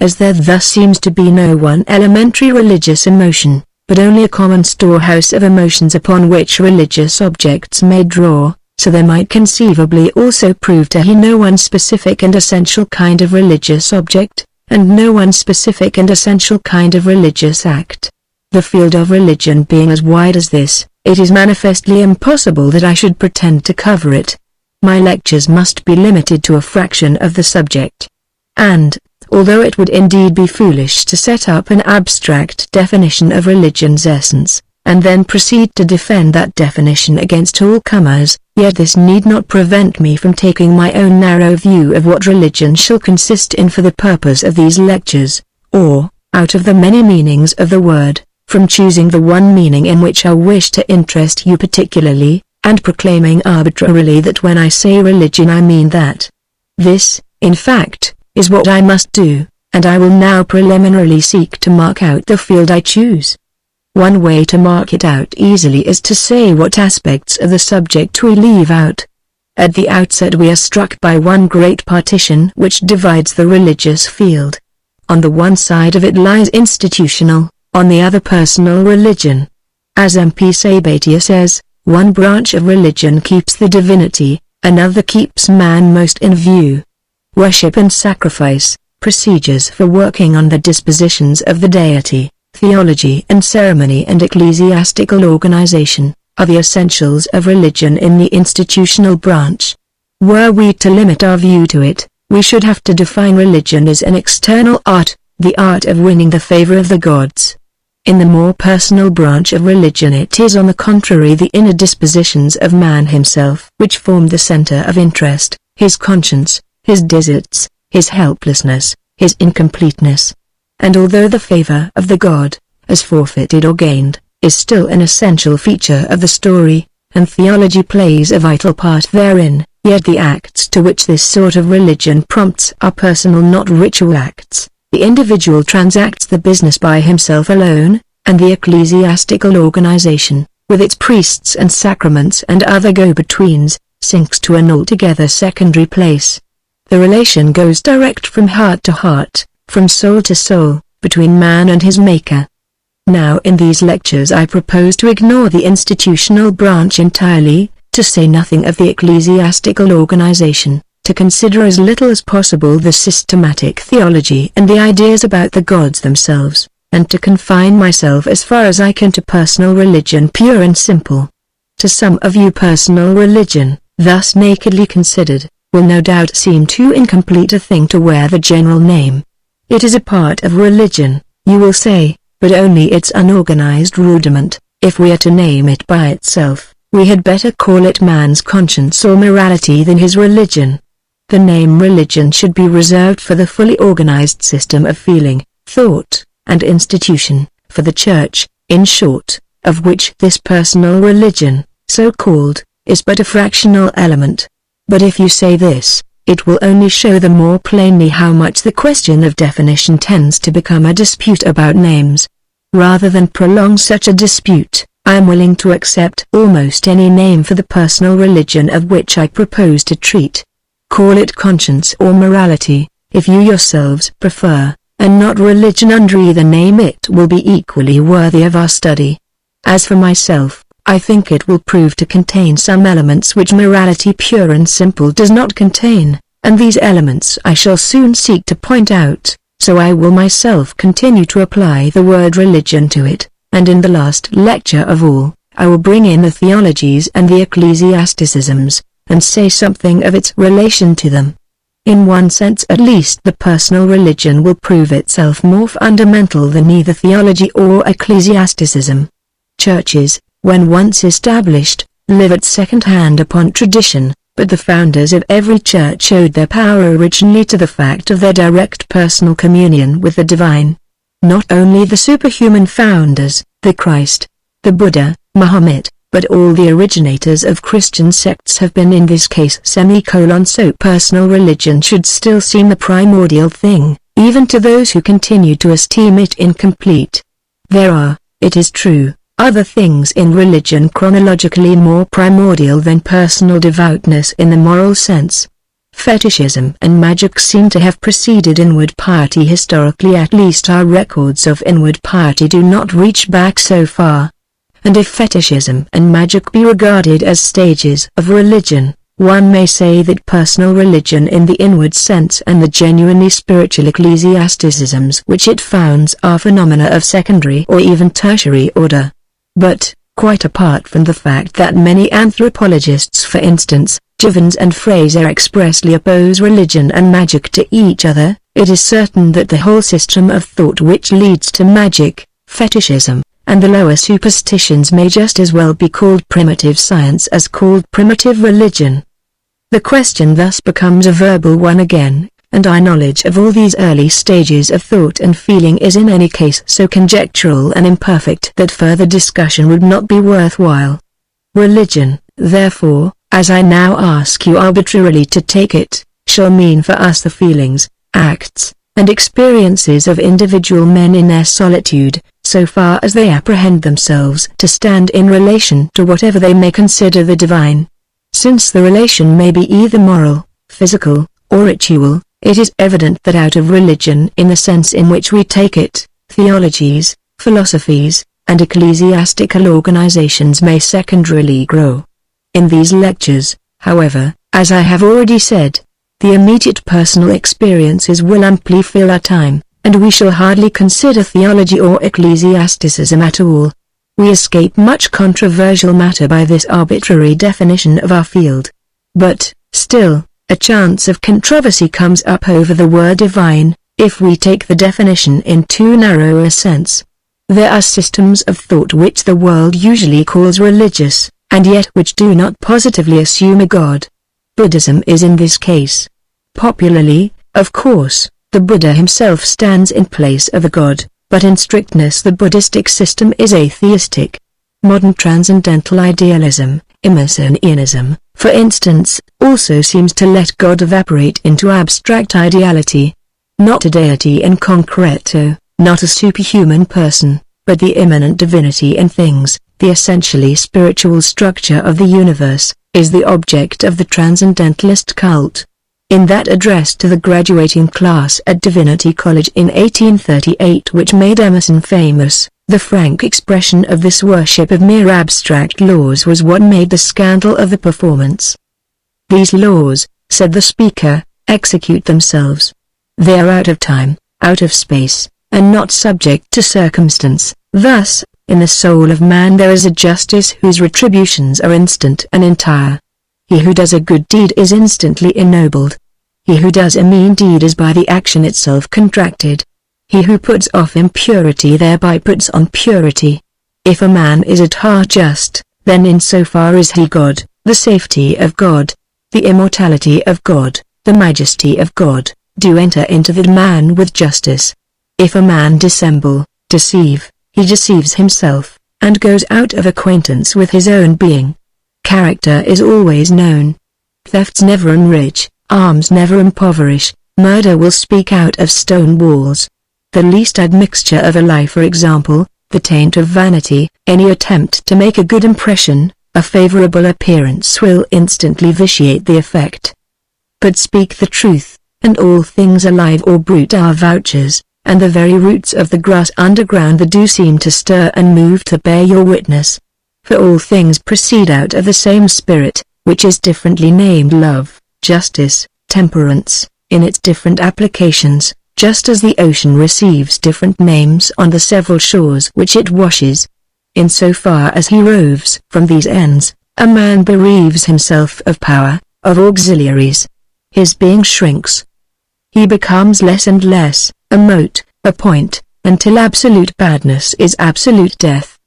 As there thus seems to be no one elementary religious emotion, but only a common storehouse of emotions upon which religious objects may draw, so there might conceivably also prove to be no one specific and essential kind of religious object, and no one specific and essential kind of religious act. The field of religion being as wide as this, it is manifestly impossible that I should pretend to cover it. My lectures must be limited to a fraction of the subject. And, although it would indeed be foolish to set up an abstract definition of religion's essence, and then proceed to defend that definition against all comers, yet this need not prevent me from taking my own narrow view of what religion shall consist in for the purpose of these lectures, or, out of the many meanings of the word, from choosing the one meaning in which I wish to interest you particularly, and proclaiming arbitrarily that when I say religion I mean that. This, in fact, is what I must do, and I will now preliminarily seek to mark out the field I choose. One way to mark it out easily is to say what aspects of the subject we leave out. At the outset we are struck by one great partition which divides the religious field. On the one side of it lies institutional, on the other personal religion. As M.P. Sabatier says, one branch of religion keeps the divinity, another keeps man most in view. Worship and sacrifice, procedures for working on the dispositions of the deity, theology and ceremony and ecclesiastical organization, are the essentials of religion in the institutional branch. Were we to limit our view to it, we should have to define religion as an external art, the art of winning the favor of the gods. In the more personal branch of religion it is on the contrary the inner dispositions of man himself which form the center of interest, his conscience, his deserts, his helplessness, his incompleteness. And although the favor of the god, as forfeited or gained, is still an essential feature of the story, and theology plays a vital part therein, yet the acts to which this sort of religion prompts are personal, not ritual acts. The individual transacts the business by himself alone, and the ecclesiastical organization, with its priests and sacraments and other go-betweens, sinks to an altogether secondary place. The relation goes direct from heart to heart, from soul to soul, between man and his Maker. Now in these lectures I propose to ignore the institutional branch entirely, to say nothing of the ecclesiastical organization, to consider as little as possible the systematic theology and the ideas about the gods themselves, and to confine myself as far as I can to personal religion pure and simple. To some of you personal religion, thus nakedly considered, will no doubt seem too incomplete a thing to wear the general name. It is a part of religion, you will say, but only its unorganized rudiment. If we are to name it by itself, we had better call it man's conscience or morality than his religion. The name religion should be reserved for the fully organized system of feeling, thought, and institution, for the Church, in short, of which this personal religion, so called, is but a fractional element. But if you say this, it will only show the more plainly how much the question of definition tends to become a dispute about names. Rather than prolong such a dispute, I am willing to accept almost any name for the personal religion of which I propose to treat. Call it conscience or morality, if you yourselves prefer, and not religion under either name. It will be equally worthy of our study. As for myself, I think it will prove to contain some elements which morality pure and simple does not contain, and these elements I shall soon seek to point out, so I will myself continue to apply the word religion to it, and in the last lecture of all, I will bring in the theologies and the ecclesiasticisms, and say something of its relation to them. In one sense at least the personal religion will prove itself more fundamental than either theology or ecclesiasticism. Churches, when once established, live at second hand upon tradition, but the founders of every church owed their power originally to the fact of their direct personal communion with the divine. Not only the superhuman founders, the Christ, the Buddha, Muhammad, but all the originators of Christian sects have been in this case so personal religion should still seem the primordial thing, even to those who continue to esteem it incomplete. There are, it is true, other things in religion chronologically more primordial than personal devoutness in the moral sense. Fetishism and magic seem to have preceded inward piety historically, at least our records of inward piety do not reach back so far. And if fetishism and magic be regarded as stages of religion, one may say that personal religion in the inward sense and the genuinely spiritual ecclesiasticisms which it founds are phenomena of secondary or even tertiary order. But, quite apart from the fact that many anthropologists, for instance, Jevons and Fraser, expressly oppose religion and magic to each other, it is certain that the whole system of thought which leads to magic, fetishism, and the lower superstitions may just as well be called primitive science as called primitive religion. The question thus becomes a verbal one again, and our knowledge of all these early stages of thought and feeling is in any case so conjectural and imperfect that further discussion would not be worthwhile. Religion, therefore, as I now ask you arbitrarily to take it, shall mean for us the feelings, acts, and experiences of individual men in their solitude, so far as they apprehend themselves to stand in relation to whatever they may consider the divine. Since the relation may be either moral, physical, or ritual, it is evident that out of religion in the sense in which we take it, theologies, philosophies, and ecclesiastical organizations may secondarily grow. In these lectures, however, as I have already said, the immediate personal experiences will amply fill our time, and we shall hardly consider theology or ecclesiasticism at all. We escape much controversial matter by this arbitrary definition of our field. But, still, a chance of controversy comes up over the word divine, if we take the definition in too narrow a sense. There are systems of thought which the world usually calls religious, and yet which do not positively assume a god. Buddhism is in this case. Popularly, of course, the Buddha himself stands in place of a god, but in strictness the Buddhistic system is atheistic. Modern transcendental idealism, Emersonianism, for instance, also seems to let God evaporate into abstract ideality. Not a deity in concreto, not a superhuman person, but the immanent divinity in things, the essentially spiritual structure of the universe, is the object of the transcendentalist cult. In that address to the graduating class at Divinity College in 1838 which made Emerson famous, the frank expression of this worship of mere abstract laws was what made the scandal of the performance. These laws, said the speaker, execute themselves. They are out of time, out of space, and not subject to circumstance. Thus, in the soul of man there is a justice whose retributions are instant and entire. He who does a good deed is instantly ennobled. He who does a mean deed is by the action itself contracted. He who puts off impurity thereby puts on purity. If a man is at heart just, then in so far is he God, the safety of God, the immortality of God, the majesty of God, do enter into the man with justice. If a man dissemble, deceive, he deceives himself, and goes out of acquaintance with his own being. Character is always known. Thefts never enrich, arms never impoverish, murder will speak out of stone walls. The least admixture of a lie, for example, the taint of vanity, any attempt to make a good impression, a favorable appearance will instantly vitiate the effect. But speak the truth, and all things alive or brute are vouchers, and the very roots of the grass underground the do seem to stir and move to bear your witness. For all things proceed out of the same spirit, which is differently named love, justice, temperance, in its different applications, just as the ocean receives different names on the several shores which it washes. In so far as he roves from these ends, a man bereaves himself of power, of auxiliaries. His being shrinks. He becomes less and less, a mote, a point, until absolute badness is absolute death.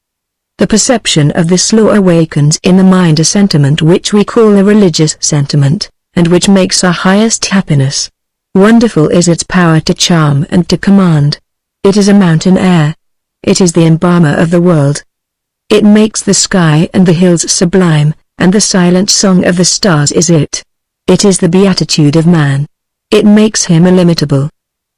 The perception of this law awakens in the mind a sentiment which we call a religious sentiment, and which makes our highest happiness. Wonderful is its power to charm and to command. It is a mountain air. It is the embalmer of the world. It makes the sky and the hills sublime, and the silent song of the stars is it. It is the beatitude of man. It makes him illimitable.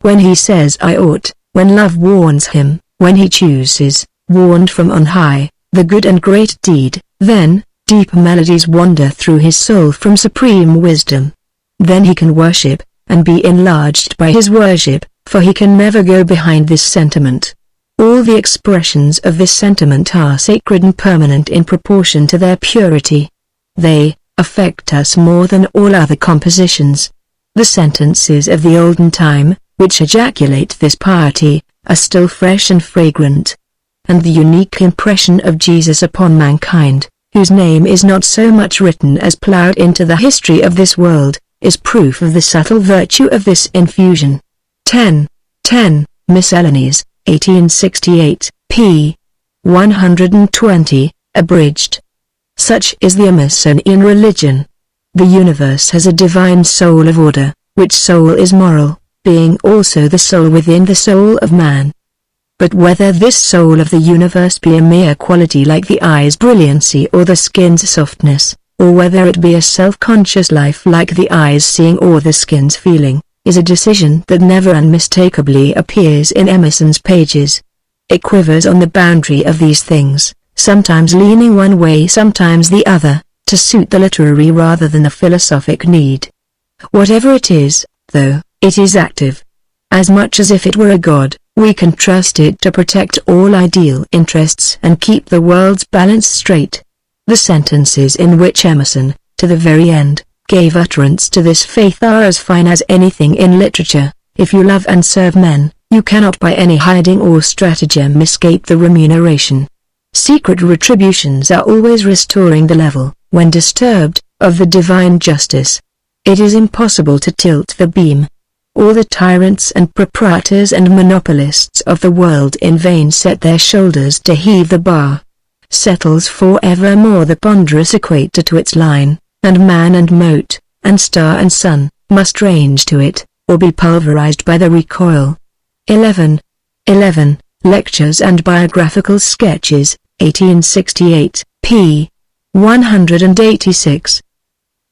When he says I ought, when love warns him, when he chooses, warned from on high, the good and great deed, then, deep melodies wander through his soul from supreme wisdom. Then he can worship, and be enlarged by his worship, for he can never go behind this sentiment. All the expressions of this sentiment are sacred and permanent in proportion to their purity. They affect us more than all other compositions. The sentences of the olden time, which ejaculate this piety, are still fresh and fragrant. And the unique impression of Jesus upon mankind, whose name is not so much written as ploughed into the history of this world, is proof of the subtle virtue of this infusion. 10. Miscellanies, 1868, p. 120, abridged. Such is the Emersonian religion. The universe has a divine soul of order, which soul is moral, being also the soul within the soul of man. But whether this soul of the universe be a mere quality like the eye's brilliancy or the skin's softness, or whether it be a self-conscious life like the eye's seeing or the skin's feeling, is a decision that never unmistakably appears in Emerson's pages. It quivers on the boundary of these things, sometimes leaning one way sometimes the other, to suit the literary rather than the philosophic need. Whatever it is, though, it is active. As much as if it were a god, We can trust it to protect all ideal interests and keep the world's balance straight. The sentences in which Emerson, to the very end, gave utterance to this faith are as fine as anything in literature. If you love and serve men, you cannot by any hiding or stratagem escape the remuneration. Secret retributions are always restoring the level, when disturbed, of the divine justice. It is impossible to tilt the beam. All the tyrants and proprietors and monopolists of the world in vain set their shoulders to heave the bar. Settles for evermore the ponderous equator to its line, and man and mote, and star and sun, must range to it, or be pulverized by the recoil. 11. Lectures and Biographical Sketches, 1868, p. 186.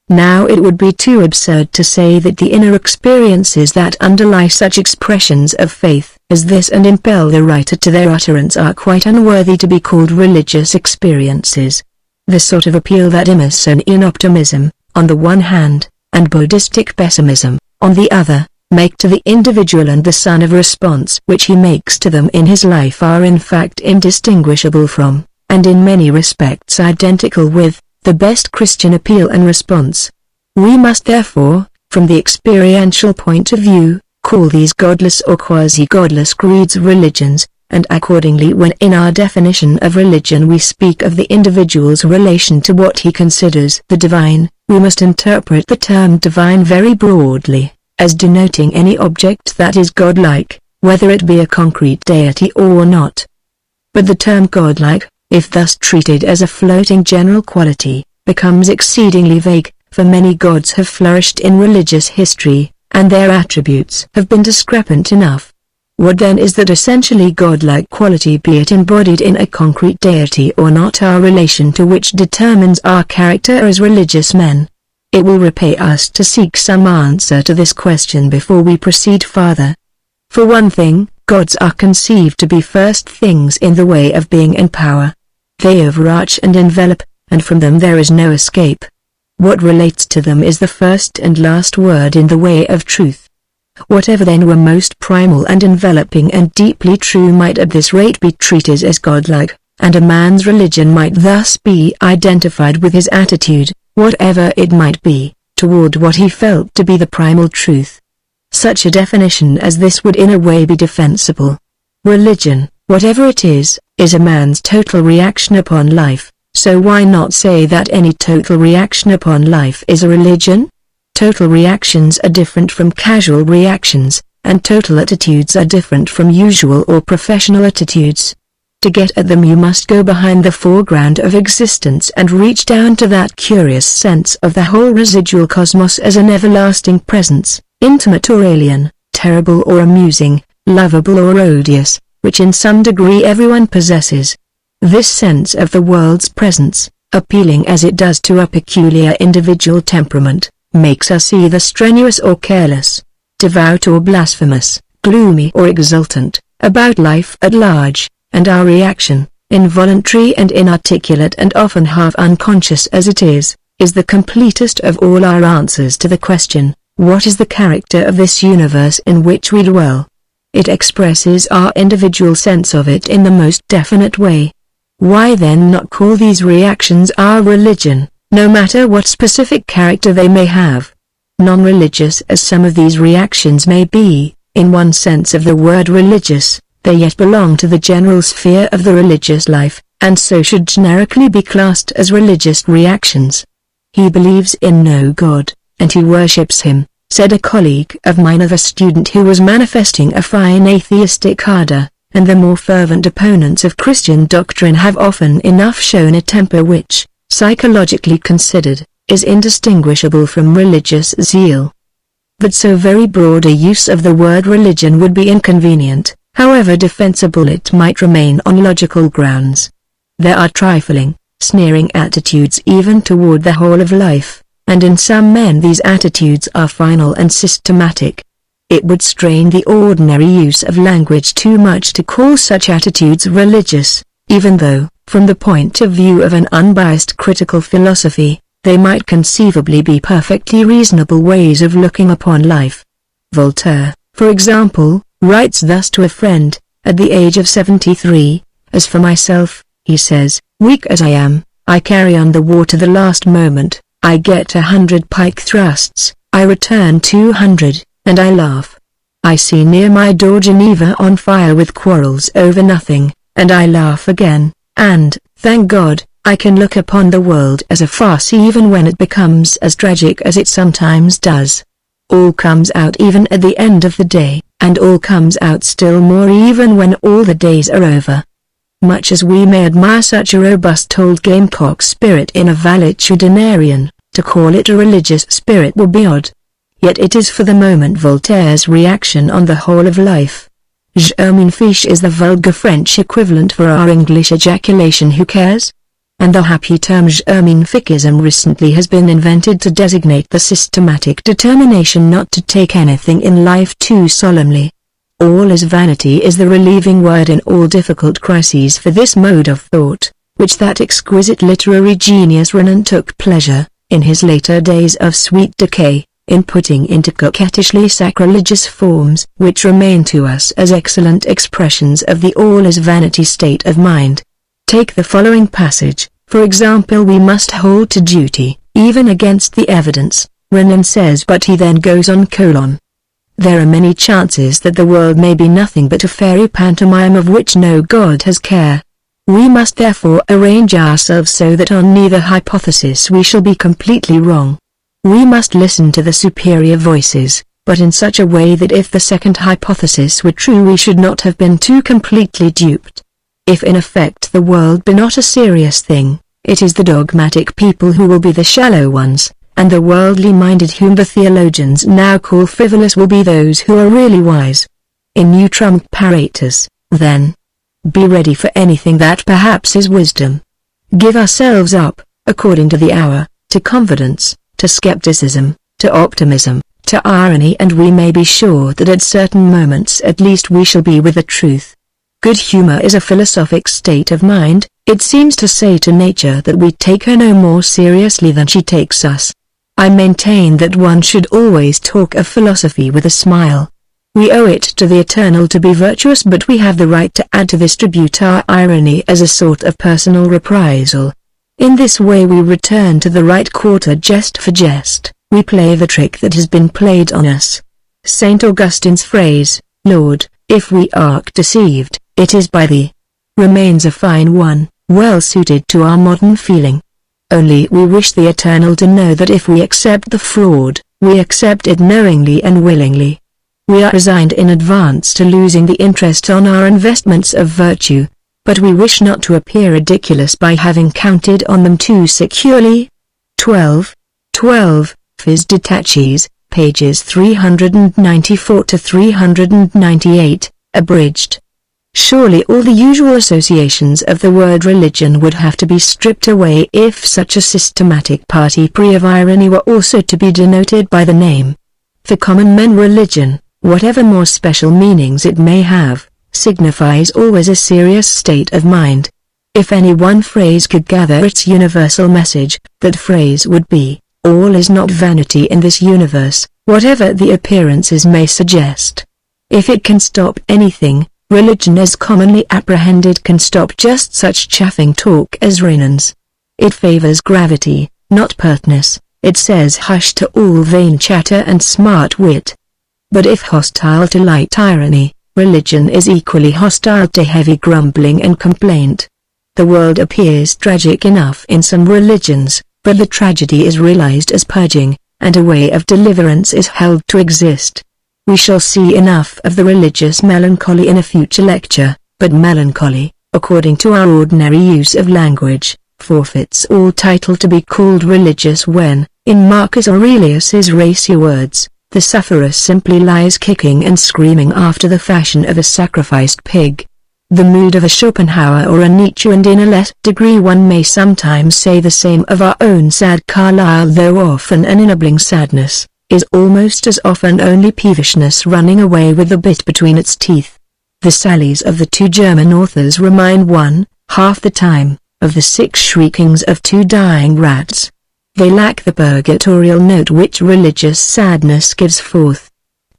Now it would be too absurd to say that the inner experiences that underlie such expressions of faith as this and impel the writer to their utterance are quite unworthy to be called religious experiences. The sort of appeal that Emersonian optimism, on the one hand, and Buddhistic pessimism, on the other, make to the individual and the son of response which he makes to them in his life are in fact indistinguishable from, and in many respects identical with, the best Christian appeal and response. We must therefore, from the experiential point of view, call these godless or quasi-godless creeds religions, and accordingly when in our definition of religion we speak of the individual's relation to what he considers the divine, we must interpret the term divine very broadly, as denoting any object that is godlike, whether it be a concrete deity or not. But the term godlike, if thus treated as a floating general quality, becomes exceedingly vague, for many gods have flourished in religious history, and their attributes have been discrepant enough. What then is that essentially godlike quality, be it embodied in a concrete deity or not, our relation to which determines our character as religious men? It will repay us to seek some answer to this question before we proceed farther. For one thing, gods are conceived to be first things in the way of being and power. They overarch and envelop, and from them there is no escape. What relates to them is the first and last word in the way of truth. Whatever then were most primal and enveloping and deeply true might at this rate be treated as godlike, and a man's religion might thus be identified with his attitude, whatever it might be, toward what he felt to be the primal truth. Such a definition as this would in a way be defensible. Religion, whatever it is a man's total reaction upon life, so why not say that any total reaction upon life is a religion? Total reactions are different from casual reactions, and total attitudes are different from usual or professional attitudes. To get at them you must go behind the foreground of existence and reach down to that curious sense of the whole residual cosmos as an everlasting presence, intimate or alien, terrible or amusing, lovable or odious, which in some degree everyone possesses. This sense of the world's presence, appealing as it does to a peculiar individual temperament, makes us either strenuous or careless, devout or blasphemous, gloomy or exultant, about life at large, and our reaction, involuntary and inarticulate and often half unconscious as it is the completest of all our answers to the question, what is the character of this universe in which we dwell? It expresses our individual sense of it in the most definite way. Why then not call these reactions our religion, no matter what specific character they may have? Non-religious as some of these reactions may be, in one sense of the word religious, they yet belong to the general sphere of the religious life, and so should generically be classed as religious reactions. He believes in no God, and he worships him, said a colleague of mine of a student who was manifesting a fine atheistic ardor, and the more fervent opponents of Christian doctrine have often enough shown a temper which, psychologically considered, is indistinguishable from religious zeal. But so very broad a use of the word religion would be inconvenient, however defensible it might remain on logical grounds. There are trifling, sneering attitudes even toward the whole of life, and in some men these attitudes are final and systematic. It would strain the ordinary use of language too much to call such attitudes religious, even though, from the point of view of an unbiased critical philosophy, they might conceivably be perfectly reasonable ways of looking upon life. Voltaire, for example, writes thus to a friend, at the age of 73, "As for myself," he says, "weak as I am, I carry on the war to the last moment. I get 100 pike thrusts, I return 200, and I laugh. I see near my door Geneva on fire with quarrels over nothing, and I laugh again, and, thank God, I can look upon the world as a farce even when it becomes as tragic as it sometimes does. All comes out even at the end of the day, and all comes out still more even when all the days are over." Much as we may admire such a robust old gamecock spirit in a valetudinarian, to call it a religious spirit would be odd. Yet it is for the moment Voltaire's reaction on the whole of life. Je m'en fiche is the vulgar French equivalent for our English ejaculation who cares? And the happy term je m'en ficheism recently has been invented to designate the systematic determination not to take anything in life too solemnly. All is vanity is the relieving word in all difficult crises for this mode of thought, which that exquisite literary genius Renan took pleasure, in his later days of sweet decay, in putting into coquettishly sacrilegious forms which remain to us as excellent expressions of the all is vanity state of mind. Take the following passage, for example: "We must hold to duty, even against the evidence," Renan says, but he then goes on: "There are many chances that the world may be nothing but a fairy pantomime of which no God has care. We must therefore arrange ourselves so that on neither hypothesis we shall be completely wrong. We must listen to the superior voices, but in such a way that if the second hypothesis were true we should not have been too completely duped. If in effect the world be not a serious thing, it is the dogmatic people who will be the shallow ones, and the worldly-minded whom the theologians now call frivolous will be those who are really wise. In utrum paratus, then. Be ready for anything that perhaps is wisdom. Give ourselves up, according to the hour, to confidence, to skepticism, to optimism, to irony, and we may be sure that at certain moments at least we shall be with the truth. Good humor is a philosophic state of mind. It seems to say to nature that we take her no more seriously than she takes us. I maintain that one should always talk of philosophy with a smile. We owe it to the eternal to be virtuous, but we have the right to add to this tribute our irony as a sort of personal reprisal. In this way we return to the right quarter jest for jest, we play the trick that has been played on us. St. Augustine's phrase, "Lord, if we are deceived, it is by thee," remains a fine one, well suited to our modern feeling. Only we wish the eternal to know that if we accept the fraud, we accept it knowingly and willingly. We are resigned in advance to losing the interest on our investments of virtue, but we wish not to appear ridiculous by having counted on them too securely. 12. Phys Detaches, pages 394 to 398, abridged. Surely all the usual associations of the word religion would have to be stripped away if such a systematic parti-pris of irony were also to be denoted by the name. For common men religion, whatever more special meanings it may have, signifies always a serious state of mind. If any one phrase could gather its universal message, that phrase would be, "All is not vanity in this universe, whatever the appearances may suggest." If it can stop anything, religion as commonly apprehended can stop just such chaffing talk as Renan's. It favors gravity, not pertness. It says hush to all vain chatter and smart wit. But if hostile to light irony, religion is equally hostile to heavy grumbling and complaint. The world appears tragic enough in some religions, but the tragedy is realized as purging, and a way of deliverance is held to exist. We shall see enough of the religious melancholy in a future lecture, but melancholy, according to our ordinary use of language, forfeits all title to be called religious when, in Marcus Aurelius's racy words, the sufferer simply lies kicking and screaming after the fashion of a sacrificed pig. The mood of a Schopenhauer or a Nietzsche, and in a less degree one may sometimes say the same of our own sad Carlyle, though often an ennobling sadness, is almost as often only peevishness running away with the bit between its teeth. The sallies of the two German authors remind one, half the time, of the sick shriekings of two dying rats. They lack the purgatorial note which religious sadness gives forth.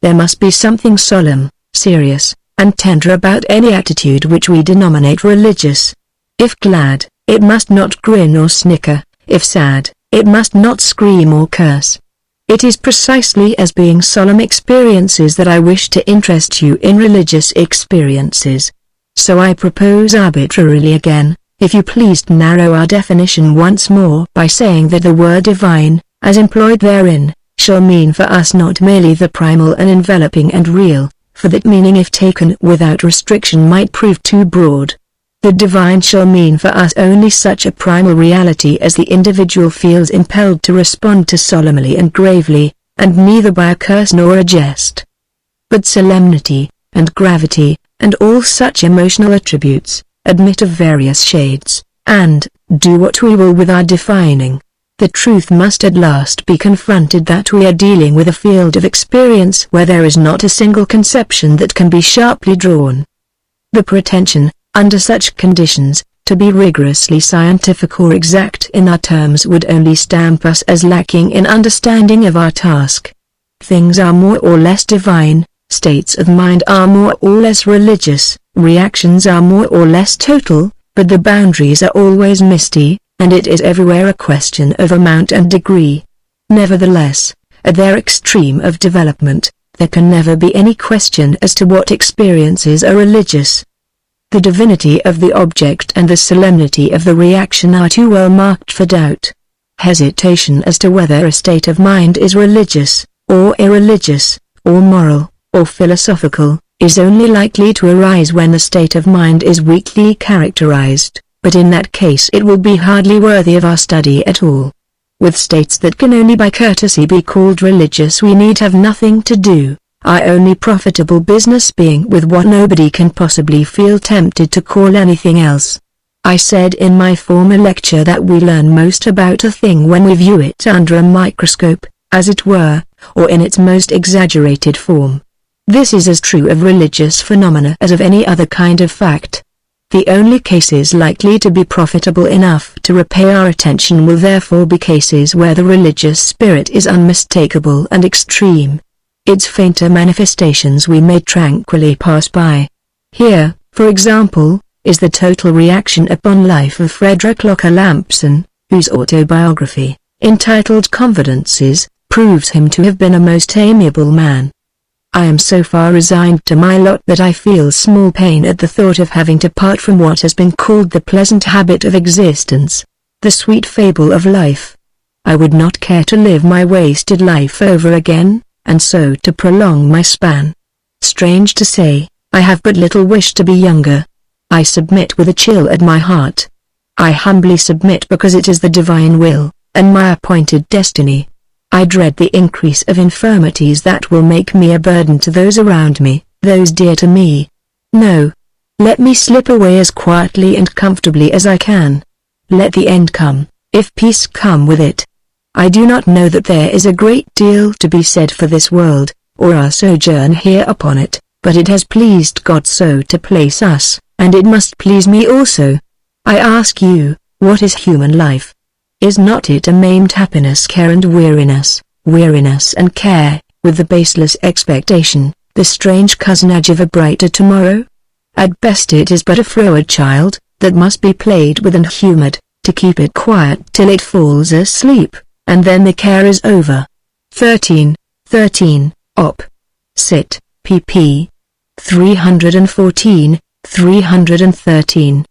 There must be something solemn, serious, and tender about any attitude which we denominate religious. If glad, it must not grin or snicker; if sad, it must not scream or curse. It is precisely as being solemn experiences that I wish to interest you in religious experiences. So I propose arbitrarily again, if you please to narrow our definition once more by saying that the word divine, as employed therein, shall mean for us not merely the primal and enveloping and real, for that meaning if taken without restriction might prove too broad. The divine shall mean for us only such a primal reality as the individual feels impelled to respond to solemnly and gravely, and neither by a curse nor a jest. But solemnity, and gravity, and all such emotional attributes, admit of various shades, and, do what we will with our defining, the truth must at last be confronted that we are dealing with a field of experience where there is not a single conception that can be sharply drawn. The pretension, under such conditions, to be rigorously scientific or exact in our terms would only stamp us as lacking in understanding of our task. Things are more or less divine, states of mind are more or less religious, reactions are more or less total, but the boundaries are always misty, and it is everywhere a question of amount and degree. Nevertheless, at their extreme of development, there can never be any question as to what experiences are religious. The divinity of the object and the solemnity of the reaction are too well marked for doubt. Hesitation as to whether a state of mind is religious, or irreligious, or moral, or philosophical, is only likely to arise when the state of mind is weakly characterized, but in that case it will be hardly worthy of our study at all. With states that can only by courtesy be called religious we need have nothing to do. Our only profitable business being with what nobody can possibly feel tempted to call anything else. I said in my former lecture that we learn most about a thing when we view it under a microscope, as it were, or in its most exaggerated form. This is as true of religious phenomena as of any other kind of fact. The only cases likely to be profitable enough to repay our attention will therefore be cases where the religious spirit is unmistakable and extreme. Its fainter manifestations we may tranquilly pass by. Here, for example, is the total reaction upon life of Frederick Locker Lampson, whose autobiography, entitled Confidences, proves him to have been a most amiable man. I am so far resigned to my lot that I feel small pain at the thought of having to part from what has been called the pleasant habit of existence, the sweet fable of life. I would not care to live my wasted life over again, and so to prolong my span. Strange to say, I have but little wish to be younger. I submit with a chill at my heart. I humbly submit because it is the divine will, and my appointed destiny. I dread the increase of infirmities that will make me a burden to those around me, those dear to me. No. Let me slip away as quietly and comfortably as I can. Let the end come, if peace come with it. I do not know that there is a great deal to be said for this world, or our sojourn here upon it, but it has pleased God so to place us, and it must please me also. I ask you, what is human life? Is not it a maimed happiness, care and weariness, weariness and care, with the baseless expectation, the strange cousinage of a brighter tomorrow? At best it is but a froward child, that must be played with and humoured, to keep it quiet till it falls asleep, and then the care is over. 13, Op. Cit. pp. 314, 313.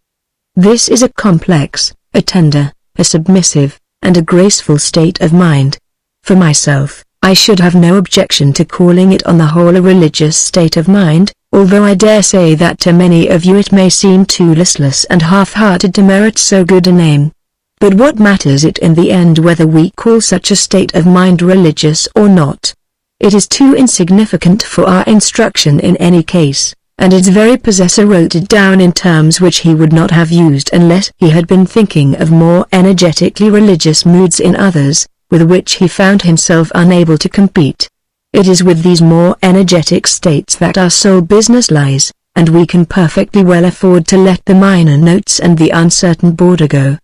This is a complex, a tender, a submissive, and a graceful state of mind. For myself, I should have no objection to calling it on the whole a religious state of mind, although I dare say that to many of you it may seem too listless and half-hearted to merit so good a name. But what matters it in the end whether we call such a state of mind religious or not? It is too insignificant for our instruction in any case, and its very possessor wrote it down in terms which he would not have used unless he had been thinking of more energetically religious moods in others, with which he found himself unable to compete. It is with these more energetic states that our sole business lies, and we can perfectly well afford to let the minor notes and the uncertain border go.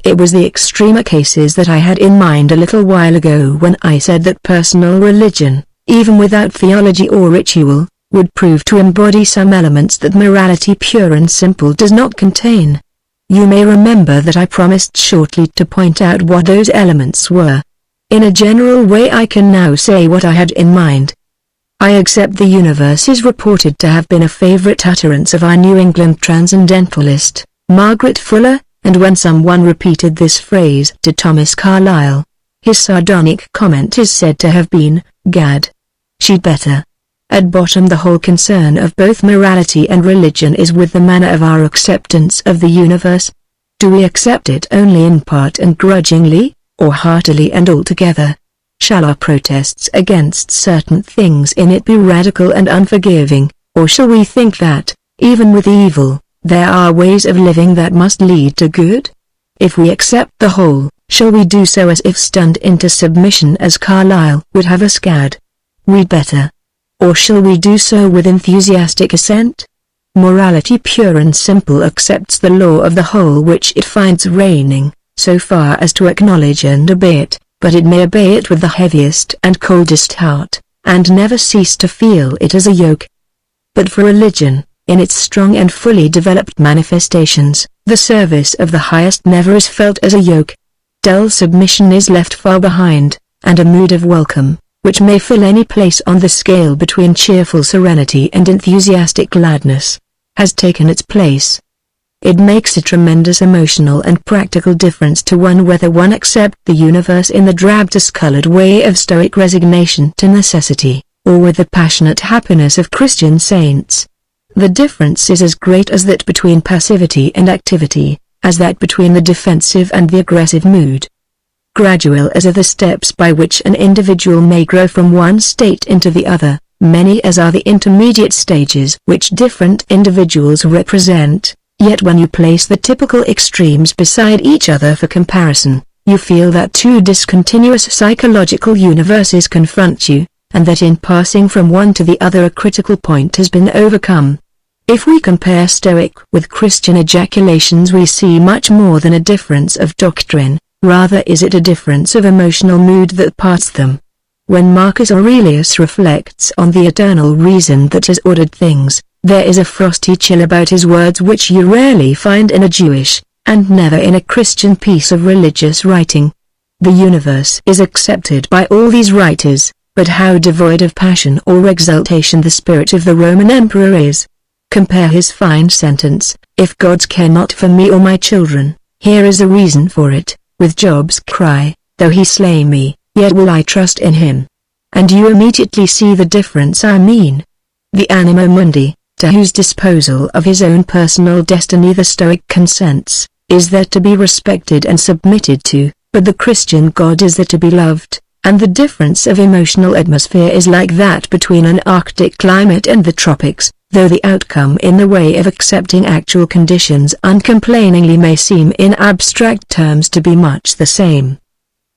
It was the extremer cases that I had in mind a little while ago when I said that personal religion, even without theology or ritual, would prove to embody some elements that morality pure and simple does not contain. You may remember that I promised shortly to point out what those elements were. In a general way I can now say what I had in mind. I accept the universe is reported to have been a favorite utterance of our New England transcendentalist, Margaret Fuller, and when someone repeated this phrase to Thomas Carlyle, his sardonic comment is said to have been, "Gad, she'd better." At bottom the whole concern of both morality and religion is with the manner of our acceptance of the universe. Do we accept it only in part and grudgingly, or heartily and altogether? Shall our protests against certain things in it be radical and unforgiving, or shall we think that, even with evil, there are ways of living that must lead to good? If we accept the whole, shall we do so as if stunned into submission as Carlyle would have us gad? We'd better. Or shall we do so with enthusiastic assent? Morality pure and simple accepts the law of the whole which it finds reigning, so far as to acknowledge and obey it, but it may obey it with the heaviest and coldest heart, and never cease to feel it as a yoke. But for religion, in its strong and fully developed manifestations, the service of the highest never is felt as a yoke. Dull submission is left far behind, and a mood of welcome, which may fill any place on the scale between cheerful serenity and enthusiastic gladness, has taken its place. It makes a tremendous emotional and practical difference to one whether one accept the universe in the drab discolored way of stoic resignation to necessity, or with the passionate happiness of Christian saints. The difference is as great as that between passivity and activity, as that between the defensive and the aggressive mood. Gradual as are the steps by which an individual may grow from one state into the other, many as are the intermediate stages which different individuals represent, yet when you place the typical extremes beside each other for comparison, you feel that two discontinuous psychological universes confront you, and that in passing from one to the other a critical point has been overcome. If we compare Stoic with Christian ejaculations we see much more than a difference of doctrine. Rather is it a difference of emotional mood that parts them. When Marcus Aurelius reflects on the eternal reason that has ordered things, there is a frosty chill about his words which you rarely find in a Jewish, and never in a Christian piece of religious writing. The universe is accepted by all these writers, but how devoid of passion or exultation the spirit of the Roman emperor is. Compare his fine sentence, "If gods care not for me or my children, here is a reason for it, with Job's cry, though he slay me, yet will I trust in him." And you immediately see the difference I mean. The anima mundi, to whose disposal of his own personal destiny the Stoic consents, is there to be respected and submitted to, but the Christian God is there to be loved, and the difference of emotional atmosphere is like that between an Arctic climate and the tropics, though the outcome in the way of accepting actual conditions uncomplainingly may seem in abstract terms to be much the same.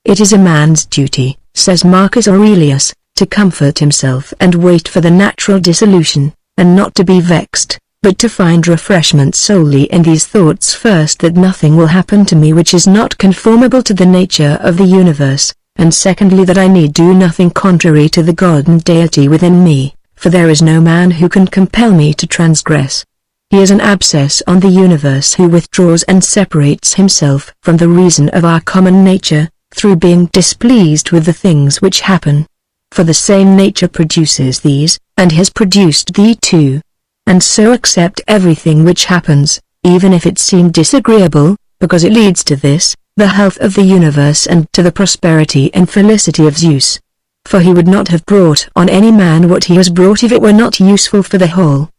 It is a man's duty, says Marcus Aurelius, to comfort himself and wait for the natural dissolution, and not to be vexed, but to find refreshment solely in these thoughts: first, that nothing will happen to me which is not conformable to the nature of the universe, and secondly that I need do nothing contrary to the God and deity within me, for there is no man who can compel me to transgress. He is an abscess on the universe who withdraws and separates himself from the reason of our common nature, through being displeased with the things which happen. For the same nature produces these, and has produced thee too. And so accept everything which happens, even if it seem disagreeable, because it leads to this, the health of the universe and to the prosperity and felicity of Zeus. For he would not have brought on any man what he has brought if it were not useful for the whole.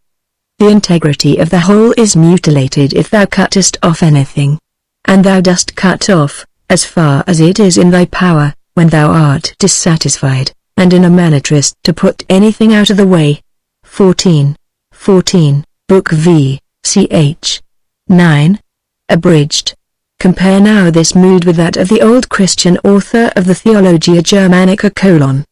The integrity of the whole is mutilated if thou cuttest off anything. And thou dost cut off, as far as it is in thy power, when thou art dissatisfied, and in a manner trist to put anything out of the way. 14. Book V, ch. 9. Abridged. Compare now this mood with that of the old Christian author of the Theologia Germanica :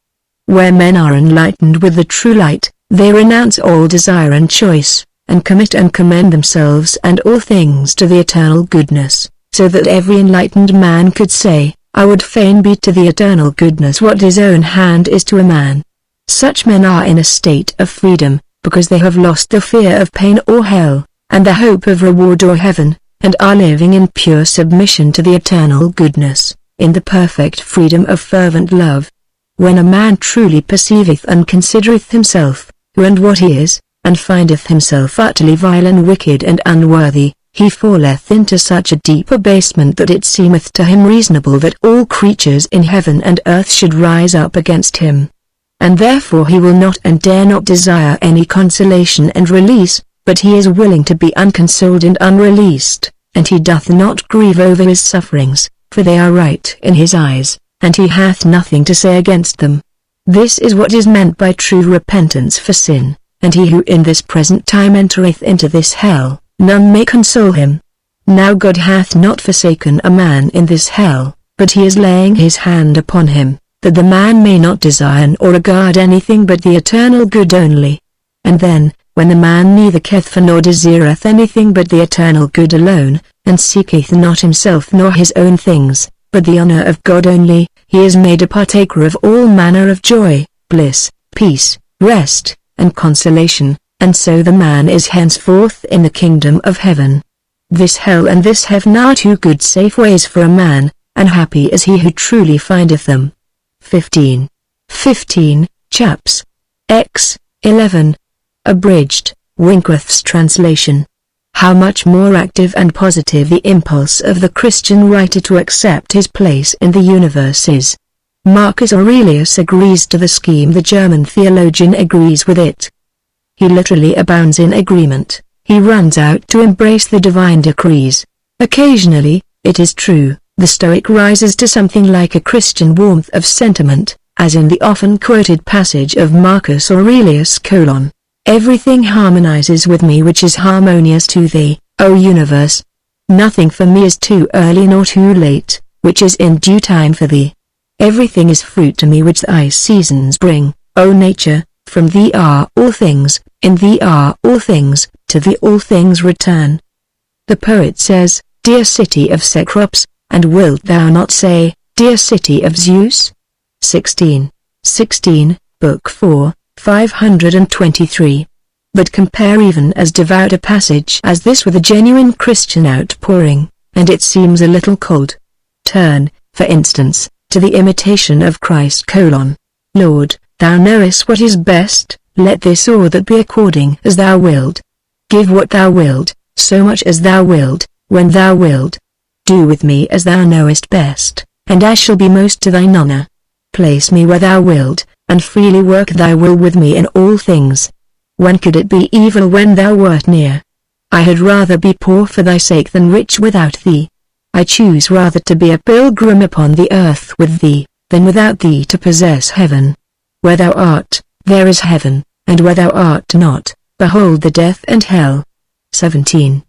where men are enlightened with the true light, they renounce all desire and choice, and commit and commend themselves and all things to the eternal goodness, so that every enlightened man could say, I would fain be to the eternal goodness what his own hand is to a man. Such men are in a state of freedom, because they have lost the fear of pain or hell, and the hope of reward or heaven, and are living in pure submission to the eternal goodness, in the perfect freedom of fervent love. When a man truly perceiveth and considereth himself, who and what he is, and findeth himself utterly vile and wicked and unworthy, he falleth into such a deep abasement that it seemeth to him reasonable that all creatures in heaven and earth should rise up against him. And therefore he will not and dare not desire any consolation and release, but he is willing to be unconsoled and unreleased, and he doth not grieve over his sufferings, for they are right in his eyes, and he hath nothing to say against them. This is what is meant by true repentance for sin, and he who in this present time entereth into this hell, none may console him. Now God hath not forsaken a man in this hell, but he is laying his hand upon him, that the man may not desire or regard anything but the eternal good only. And then, when the man neither careth for nor desireth anything but the eternal good alone, and seeketh not himself nor his own things, but the honor of God only, he is made a partaker of all manner of joy, bliss, peace, rest, and consolation, and so the man is henceforth in the kingdom of heaven. This hell and this heaven are two good safe ways for a man, and happy is he who truly findeth them. 15. Chaps. X. 11. Abridged, Winkworth's translation. How much more active and positive the impulse of the Christian writer to accept his place in the universe is. Marcus Aurelius agrees to the scheme. The German theologian agrees with it. He literally abounds in agreement. He runs out to embrace the divine decrees. Occasionally, it is true, the Stoic rises to something like a Christian warmth of sentiment, as in the often quoted passage of Marcus Aurelius: Everything harmonizes with me which is harmonious to thee, O universe. Nothing for me is too early nor too late, which is in due time for thee. Everything is fruit to me which thy seasons bring, O nature. From thee are all things, in thee are all things, to thee all things return. The poet says, Dear city of Cecrops, and wilt thou not say, Dear city of Zeus? 16, Book 4, 523. But compare even as devout a passage as this with a genuine Christian outpouring, and it seems a little cold. Turn, for instance, to the imitation of Christ: Lord, thou knowest what is best, let this or that be according as thou wilt. Give what thou wilt, so much as thou wilt, when thou wilt. Do with me as thou knowest best, and I shall be most to thine honor. Place me where thou wilt, and freely work thy will with me in all things. When could it be evil when thou wert near? I had rather be poor for thy sake than rich without thee. I choose rather to be a pilgrim upon the earth with thee, than without thee to possess heaven. Where thou art, there is heaven, and where thou art not, behold the death and hell. 17,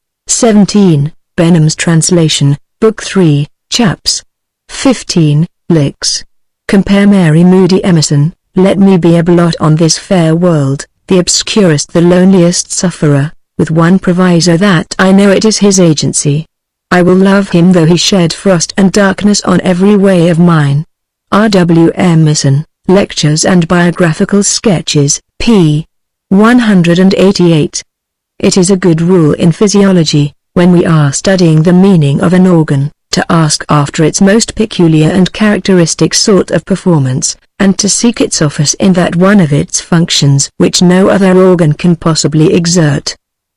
Benham's translation, Book 3, Chaps. 15, Licks. Compare Mary Moody Emerson, Let me be a blot on this fair world, the obscurest, the loneliest sufferer, with one proviso that I know it is his agency. I will love him though he shed frost and darkness on every way of mine. R. W. Emerson, Lectures and Biographical Sketches, p. 188. It is a good rule in physiology, when we are studying the meaning of an organ, to ask after its most peculiar and characteristic sort of performance, and to seek its office in that one of its functions which no other organ can possibly exert.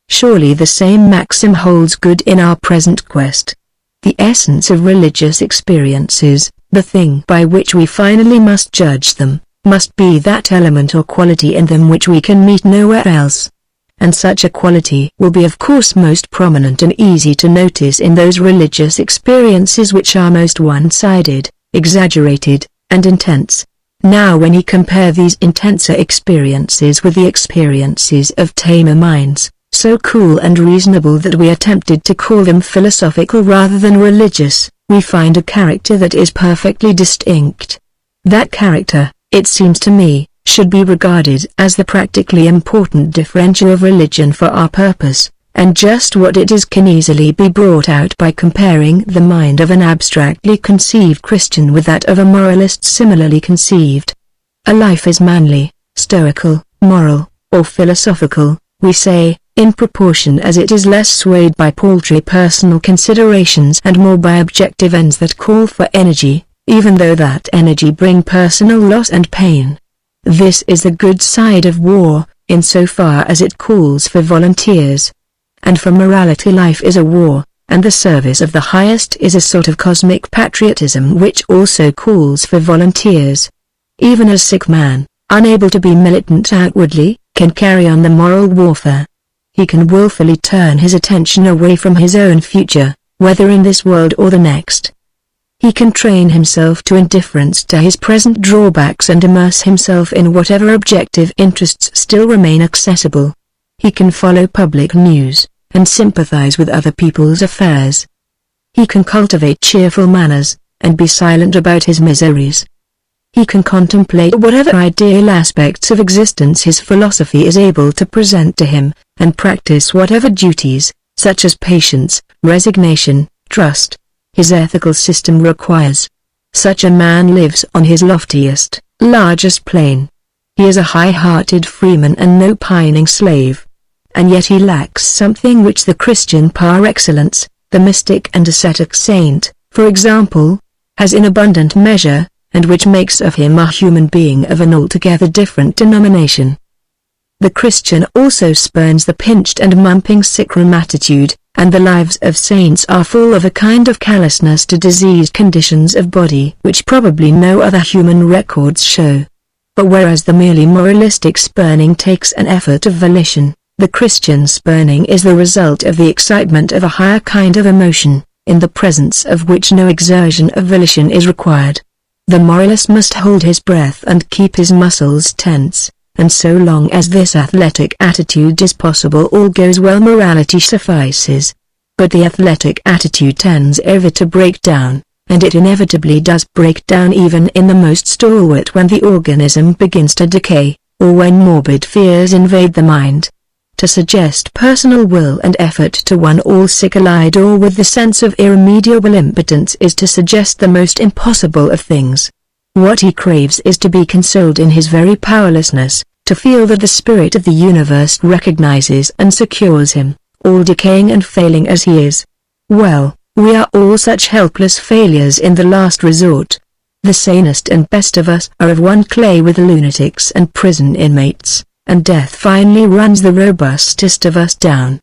Surely the same maxim holds good in our present quest. The essence of religious experiences, the thing by which we finally must judge them, must be that element or quality in them which we can meet nowhere else. And such a quality will be of course most prominent and easy to notice in those religious experiences which are most one-sided, exaggerated, and intense. Now when you compare these intenser experiences with the experiences of tamer minds, so cool and reasonable that we are tempted to call them philosophical rather than religious, we find a character that is perfectly distinct. That character, it seems to me, should be regarded as the practically important differential of religion for our purpose, and just what it is can easily be brought out by comparing the mind of an abstractly conceived Christian with that of a moralist similarly conceived. A life is manly, stoical, moral, or philosophical, we say, in proportion as it is less swayed by paltry personal considerations and more by objective ends that call for energy, even though that energy bring personal loss and pain. This is the good side of war, insofar as it calls for volunteers. And for morality life is a war, and the service of the highest is a sort of cosmic patriotism which also calls for volunteers. Even a sick man, unable to be militant outwardly, can carry on the moral warfare. He can willfully turn his attention away from his own future, whether in this world or the next. He can train himself to indifference to his present drawbacks and immerse himself in whatever objective interests still remain accessible. He can follow public news, and sympathize with other people's affairs. He can cultivate cheerful manners, and be silent about his miseries. He can contemplate whatever ideal aspects of existence his philosophy is able to present to him, and practice whatever duties, such as patience, resignation, trust, his ethical system requires. Such a man lives on his loftiest, largest plane. He is a high-hearted freeman and no pining slave. And yet he lacks something which the Christian par excellence, the mystic and ascetic saint, for example, has in abundant measure, and which makes of him a human being of an altogether different denomination. The Christian also spurns the pinched and mumping sick-room attitude, and the lives of saints are full of a kind of callousness to diseased conditions of body which probably no other human records show. But whereas the merely moralistic spurning takes an effort of volition, the Christian spurning is the result of the excitement of a higher kind of emotion, in the presence of which no exertion of volition is required. The moralist must hold his breath and keep his muscles tense, and so long as this athletic attitude is possible all goes well, morality suffices. But the athletic attitude tends ever to break down, and it inevitably does break down even in the most stalwart when the organism begins to decay, or when morbid fears invade the mind. To suggest personal will and effort to one all sick allied or with the sense of irremediable impotence is to suggest the most impossible of things. What he craves is to be consoled in his very powerlessness, to feel that the spirit of the universe recognizes and secures him, all decaying and failing as he is. Well, we are all such helpless failures in the last resort. The sanest and best of us are of one clay with lunatics and prison inmates, and death finally runs the robustest of us down.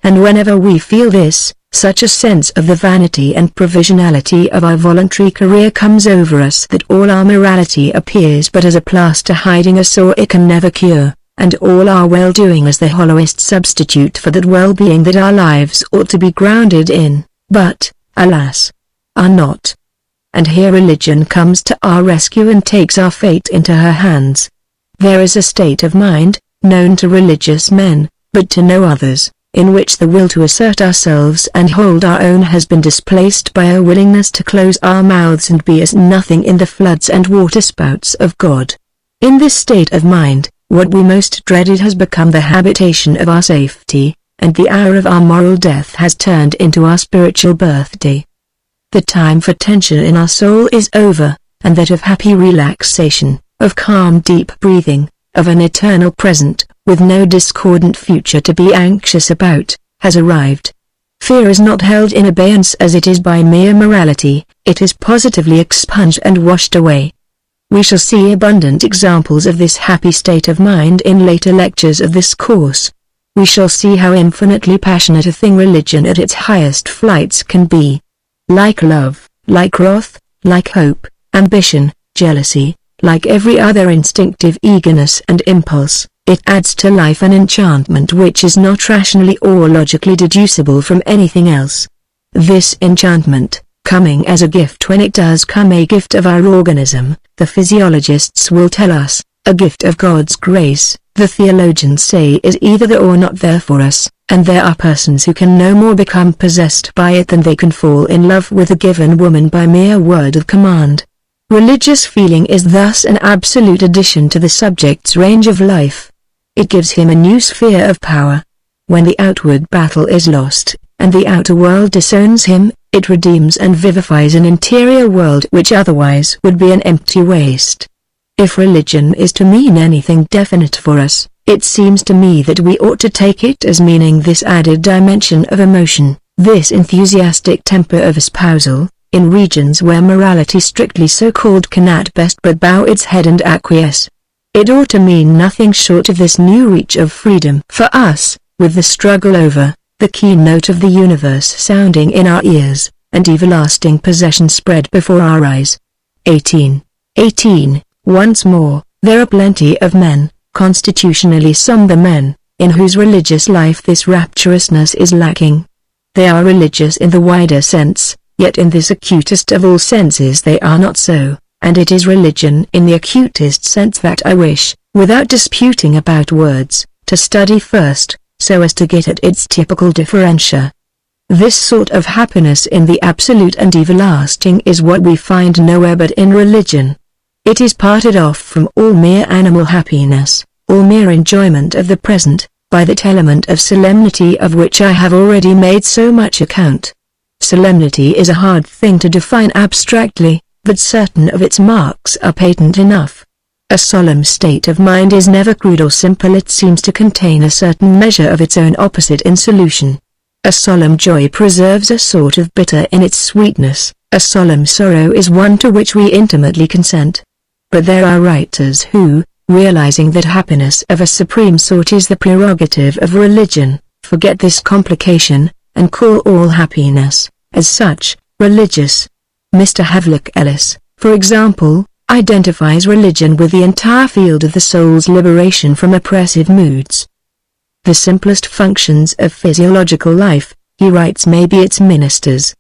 And whenever we feel this, such a sense of the vanity and provisionality of our voluntary career comes over us that all our morality appears but as a plaster hiding a sore it can never cure, and all our well-doing as the hollowest substitute for that well-being that our lives ought to be grounded in, but, alas, are not. And here religion comes to our rescue and takes our fate into her hands. There is a state of mind, known to religious men, but to no others, in which the will to assert ourselves and hold our own has been displaced by a willingness to close our mouths and be as nothing in the floods and waterspouts of God. In this state of mind, what we most dreaded has become the habitation of our safety, and the hour of our moral death has turned into our spiritual birthday. The time for tension in our soul is over, and that of happy relaxation, of calm deep breathing, of an eternal present, with no discordant future to be anxious about, has arrived. Fear is not held in abeyance as it is by mere morality, it is positively expunged and washed away. We shall see abundant examples of this happy state of mind in later lectures of this course. We shall see how infinitely passionate a thing religion at its highest flights can be. Like love, like wrath, like hope, ambition, jealousy, like every other instinctive eagerness and impulse, it adds to life an enchantment which is not rationally or logically deducible from anything else. This enchantment, coming as a gift when it does come, a gift of our organism, the physiologists will tell us, a gift of God's grace, the theologians say is either there or not there for us, and there are persons who can no more become possessed by it than they can fall in love with a given woman by mere word of command. Religious feeling is thus an absolute addition to the subject's range of life. It gives him a new sphere of power. When the outward battle is lost, and the outer world disowns him, it redeems and vivifies an interior world which otherwise would be an empty waste. If religion is to mean anything definite for us, It seems to me that we ought to take it as meaning this added dimension of emotion, this enthusiastic temper of espousal, in regions where morality strictly so-called can at best but bow its head and acquiesce. It ought to mean nothing short of this new reach of freedom for us, with the struggle over, the keynote of the universe sounding in our ears, and everlasting possession spread before our eyes. 18. Once more, there are plenty of men, constitutionally somber men, in whose religious life this rapturousness is lacking. They are religious in the wider sense, yet in this acutest of all senses they are not so, and it is religion in the acutest sense that I wish, without disputing about words, to study first, so as to get at its typical differentia. This sort of happiness in the absolute and everlasting is what we find nowhere but in religion. It is parted off from all mere animal happiness, all mere enjoyment of the present, by that element of solemnity of which I have already made so much account. Solemnity is a hard thing to define abstractly, but certain of its marks are patent enough. A solemn state of mind is never crude or simple. It seems to contain a certain measure of its own opposite in solution. A solemn joy preserves a sort of bitter in its sweetness, a solemn sorrow is one to which we intimately consent. But there are writers who, realizing that happiness of a supreme sort is the prerogative of religion, forget this complication, and call all happiness, as such, religious. Mr. Havelock Ellis, for example, identifies religion with the entire field of the soul's liberation from oppressive moods. The simplest functions of physiological life, he writes, may be its ministers.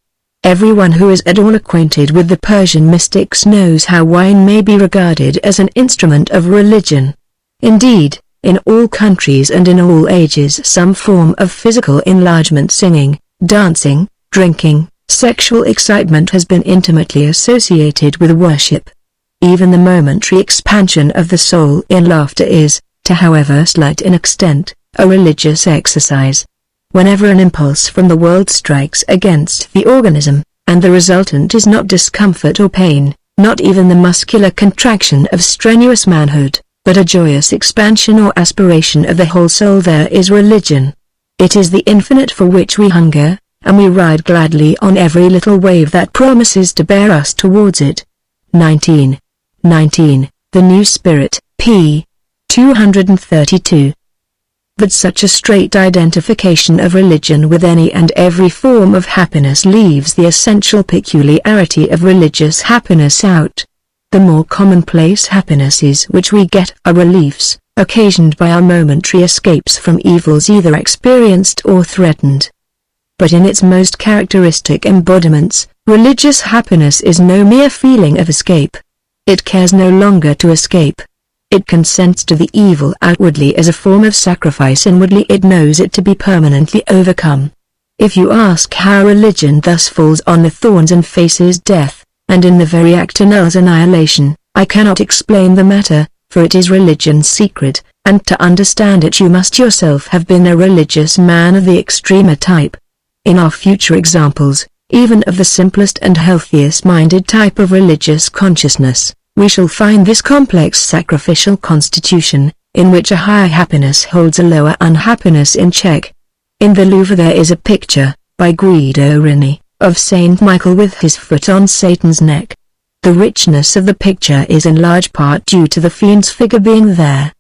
Everyone who is at all acquainted with the Persian mystics knows how wine may be regarded as an instrument of religion. Indeed, in all countries and in all ages some form of physical enlargement, singing, dancing, drinking, sexual excitement has been intimately associated with worship. Even the momentary expansion of the soul in laughter is, to however slight an extent, a religious exercise. Whenever an impulse from the world strikes against the organism, and the resultant is not discomfort or pain, not even the muscular contraction of strenuous manhood, but a joyous expansion or aspiration of the whole soul, there is religion. It is the infinite for which we hunger, and we ride gladly on every little wave that promises to bear us towards it. 19. The New Spirit, p. 232. But such a straight identification of religion with any and every form of happiness leaves the essential peculiarity of religious happiness out. The more commonplace happinesses which we get are reliefs, occasioned by our momentary escapes from evils either experienced or threatened. But in its most characteristic embodiments, religious happiness is no mere feeling of escape. It cares no longer to escape. It consents to the evil outwardly as a form of sacrifice. Inwardly it knows it to be permanently overcome. If you ask how religion thus falls on the thorns and faces death, and in the very act annuls annihilation, I cannot explain the matter, for it is religion's secret, and to understand it you must yourself have been a religious man of the extremer type. In our future examples, even of the simplest and healthiest-minded type of religious consciousness, we shall find this complex sacrificial constitution, in which a higher happiness holds a lower unhappiness in check. In the Louvre there is a picture, by Guido Reni, of Saint Michael with his foot on Satan's neck. The richness of the picture is in large part due to the fiend's figure being there.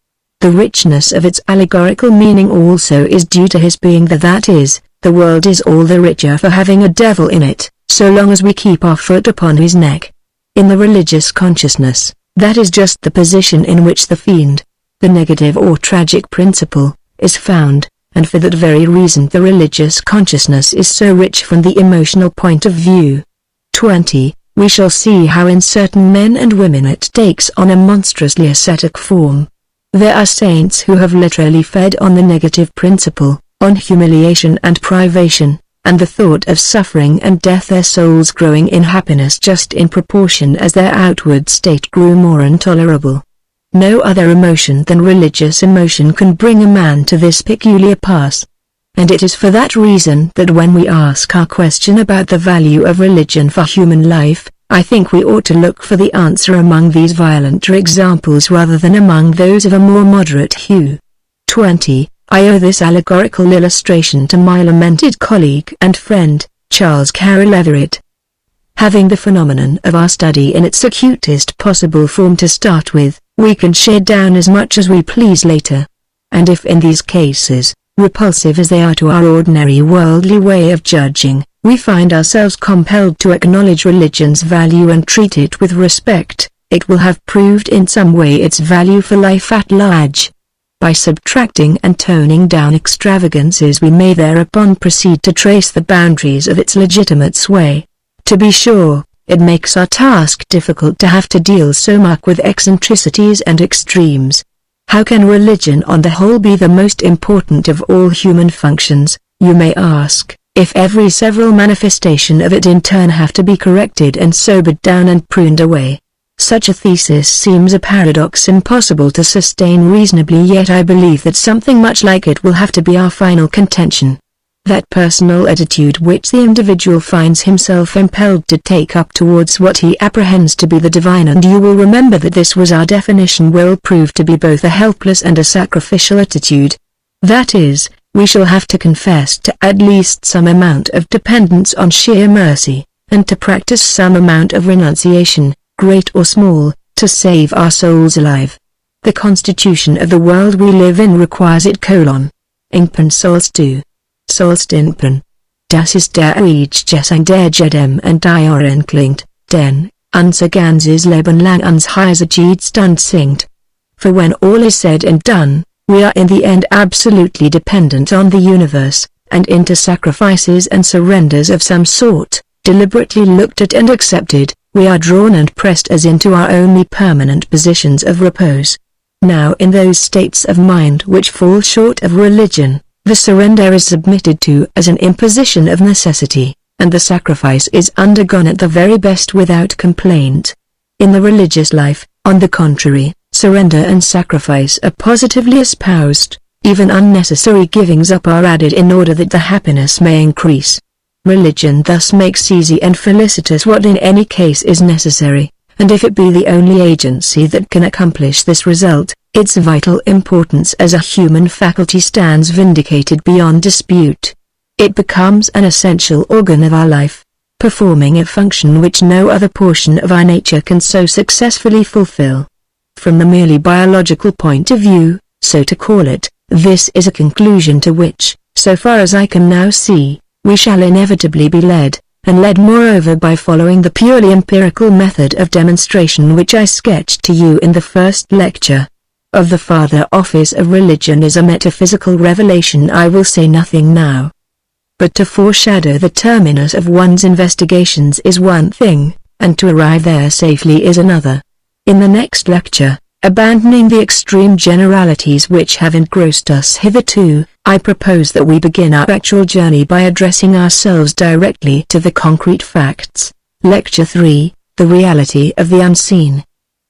The richness of its allegorical meaning also is due to his being there. That is, the world is all the richer for having a devil in it, so long as we keep our foot upon his neck. In the religious consciousness, that is just the position in which the fiend, the negative or tragic principle, is found, and for that very reason the religious consciousness is so rich from the emotional point of view. 20. We shall see how in certain men and women it takes on a monstrously ascetic form. There are saints who have literally fed on the negative principle, on humiliation and privation, and the thought of suffering and death, their souls growing in happiness just in proportion as their outward state grew more intolerable. No other emotion than religious emotion can bring a man to this peculiar pass. And it is for that reason that when we ask our question about the value of religion for human life, I think we ought to look for the answer among these violenter examples rather than among those of a more moderate hue. 20. I owe this allegorical illustration to my lamented colleague and friend, Charles Carroll Everett. Having the phenomenon of our study in its acutest possible form to start with, we can shade down as much as we please later. And if in these cases, repulsive as they are to our ordinary worldly way of judging, we find ourselves compelled to acknowledge religion's value and treat it with respect, it will have proved in some way its value for life at large. By subtracting and toning down extravagances, we may thereupon proceed to trace the boundaries of its legitimate sway. To be sure, it makes our task difficult to have to deal so much with eccentricities and extremes. How can religion on the whole be the most important of all human functions, you may ask, if every several manifestation of it in turn have to be corrected and sobered down and pruned away? Such a thesis seems a paradox impossible to sustain reasonably, yet I believe that something much like it will have to be our final contention. That personal attitude which the individual finds himself impelled to take up towards what he apprehends to be the divine, and you will remember that this was our definition, will prove to be both a helpless and a sacrificial attitude. That is, we shall have to confess to at least some amount of dependence on sheer mercy, and to practice some amount of renunciation, great or small, to save our souls alive. The constitution of the world we live in requires it. Ingpen sollst du. Sollst inpen. Das ist der Gesang der Jedem und der Enklingt, denn, unser ganzes Leben lang uns Heißigstund singt. For when all is said and done, we are in the end absolutely dependent on the universe, and into sacrifices and surrenders of some sort, deliberately looked at and accepted, we are drawn and pressed as into our only permanent positions of repose. Now in those states of mind which fall short of religion, the surrender is submitted to as an imposition of necessity, and the sacrifice is undergone at the very best without complaint. In the religious life, on the contrary, surrender and sacrifice are positively espoused, even unnecessary givings up are added in order that the happiness may increase. Religion thus makes easy and felicitous what in any case is necessary, and if it be the only agency that can accomplish this result, its vital importance as a human faculty stands vindicated beyond dispute. It becomes an essential organ of our life, performing a function which no other portion of our nature can so successfully fulfill. From the merely biological point of view, so to call it, this is a conclusion to which, so far as I can now see, we shall inevitably be led, and led moreover by following the purely empirical method of demonstration which I sketched to you in the first lecture. Of the farther office of religion as a metaphysical revelation I will say nothing now. But to foreshadow the terminus of one's investigations is one thing, and to arrive there safely is another. In the next lecture, abandoning the extreme generalities which have engrossed us hitherto, I propose that we begin our actual journey by addressing ourselves directly to the concrete facts. Lecture 3, The Reality of the Unseen.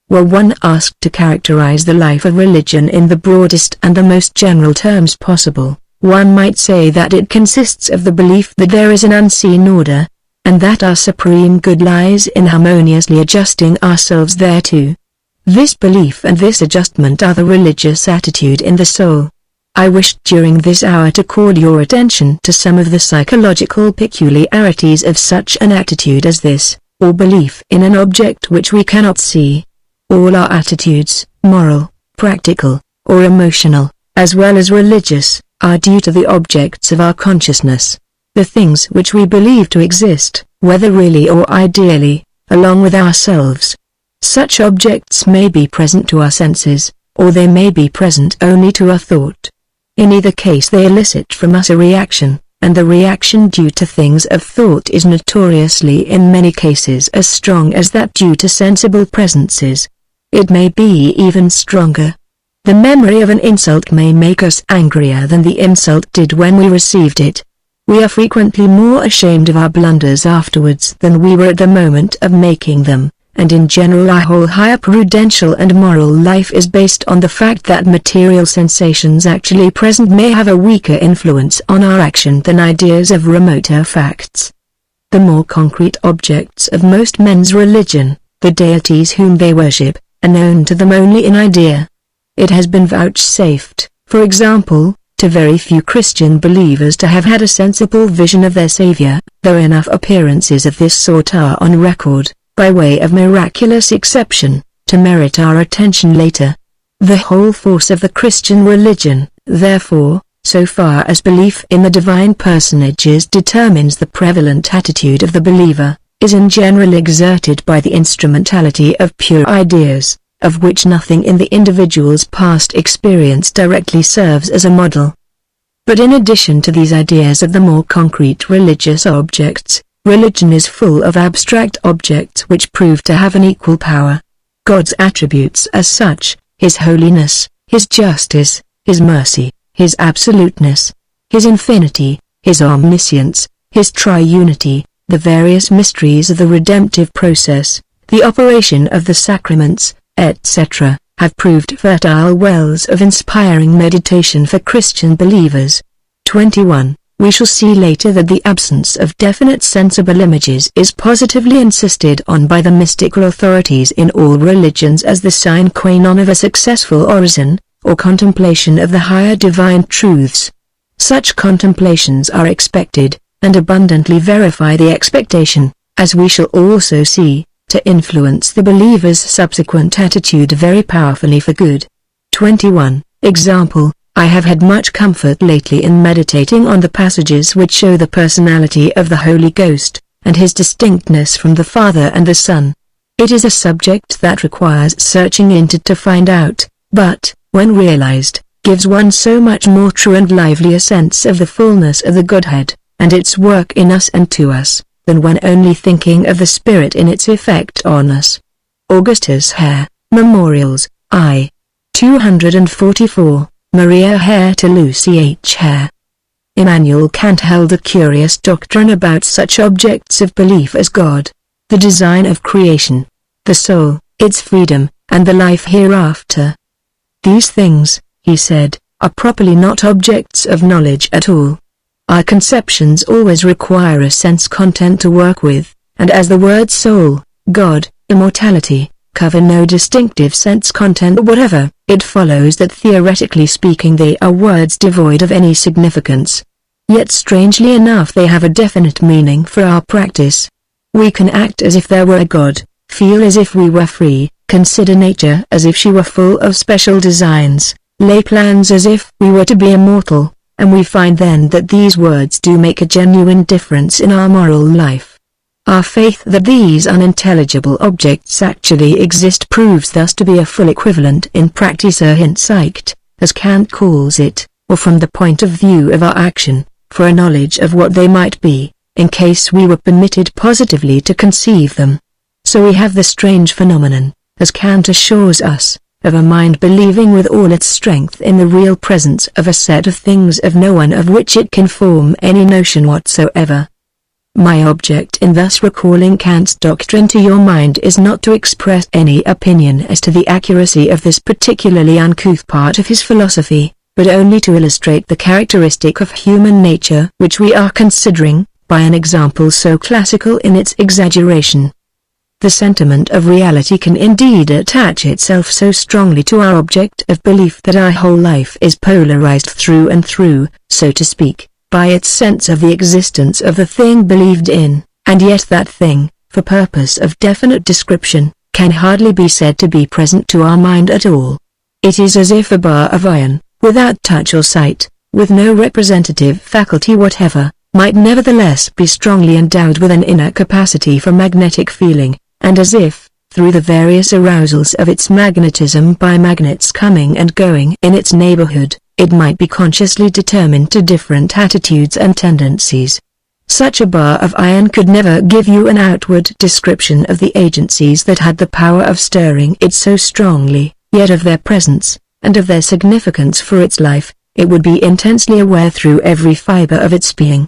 Were one asked to characterize the life of religion in the broadest and the most general terms possible, one might say that it consists of the belief that there is an unseen order, and that our supreme good lies in harmoniously adjusting ourselves thereto. This belief and this adjustment are the religious attitude in the soul. I wish during this hour to call your attention to some of the psychological peculiarities of such an attitude as this, or belief in an object which we cannot see. All our attitudes, moral, practical, or emotional, as well as religious, are due to the objects of our consciousness, the things which we believe to exist, whether really or ideally, along with ourselves. Such objects may be present to our senses, or they may be present only to our thought. In either case they elicit from us a reaction, and the reaction due to things of thought is notoriously in many cases as strong as that due to sensible presences. It may be even stronger. The memory of an insult may make us angrier than the insult did when we received it. We are frequently more ashamed of our blunders afterwards than we were at the moment of making them, and in general our whole higher prudential and moral life is based on the fact that material sensations actually present may have a weaker influence on our action than ideas of remoter facts. The more concrete objects of most men's religion, the deities whom they worship, are known to them only in idea. It has been vouchsafed, For example, to very few Christian believers to have had a sensible vision of their Savior, though enough appearances of this sort are on record, by way of miraculous exception, to merit our attention later. The whole force of the Christian religion, therefore, so far as belief in the divine personages determines the prevalent attitude of the believer, is in general exerted by the instrumentality of pure ideas, of which nothing in the individual's past experience directly serves as a model. But in addition to these ideas of the more concrete religious objects, religion is full of abstract objects which prove to have an equal power. God's attributes as such, His holiness, His justice, His mercy, His absoluteness, His infinity, His omniscience, His triunity, the various mysteries of the redemptive process, the operation of the sacraments, etc., have proved fertile wells of inspiring meditation for Christian believers. 21. We shall see later that the absence of definite sensible images is positively insisted on by the mystical authorities in all religions as the sine qua non of a successful orison, or contemplation of the higher divine truths. Such contemplations are expected, and abundantly verify the expectation, as we shall also see, to influence the believer's subsequent attitude very powerfully for good. 21. Example, I have had much comfort lately in meditating on the passages which show the personality of the Holy Ghost, and His distinctness from the Father and the Son. It is a subject that requires searching into to find out, but, when realized, gives one so much more true and lively a sense of the fullness of the Godhead, and its work in us and to us, than when only thinking of the Spirit in its effect on us. Augustus Hare, Memorials, I. 244, Maria Hare to Lucy H. Hare. Immanuel Kant held a curious doctrine about such objects of belief as God, the design of creation, the soul, its freedom, and the life hereafter. These things, he said, are properly not objects of knowledge at all. Our conceptions always require a sense content to work with, and as the words soul, God, immortality, cover no distinctive sense content whatever, it follows that theoretically speaking they are words devoid of any significance. Yet strangely enough they have a definite meaning for our practice. We can act as if there were a God, feel as if we were free, consider nature as if she were full of special designs, lay plans as if we were to be immortal, and we find then that these words do make a genuine difference in our moral life. Our faith that these unintelligible objects actually exist proves thus to be a full equivalent in practice Hinsicht, as Kant calls it, or from the point of view of our action, for a knowledge of what they might be, in case we were permitted positively to conceive them. So we have the strange phenomenon, as Kant assures us, of a mind believing with all its strength in the real presence of a set of things of no one of which it can form any notion whatsoever. My object in thus recalling Kant's doctrine to your mind is not to express any opinion as to the accuracy of this particularly uncouth part of his philosophy, but only to illustrate the characteristic of human nature which we are considering, by an example so classical in its exaggeration. The sentiment of reality can indeed attach itself so strongly to our object of belief that our whole life is polarized through and through, so to speak, by its sense of the existence of the thing believed in, and yet that thing, for purpose of definite description, can hardly be said to be present to our mind at all. It is as if a bar of iron, without touch or sight, with no representative faculty whatever, might nevertheless be strongly endowed with an inner capacity for magnetic feeling, and as if, through the various arousals of its magnetism by magnets coming and going in its neighborhood, it might be consciously determined to different attitudes and tendencies. Such a bar of iron could never give you an outward description of the agencies that had the power of stirring it so strongly, yet of their presence, and of their significance for its life, it would be intensely aware through every fiber of its being.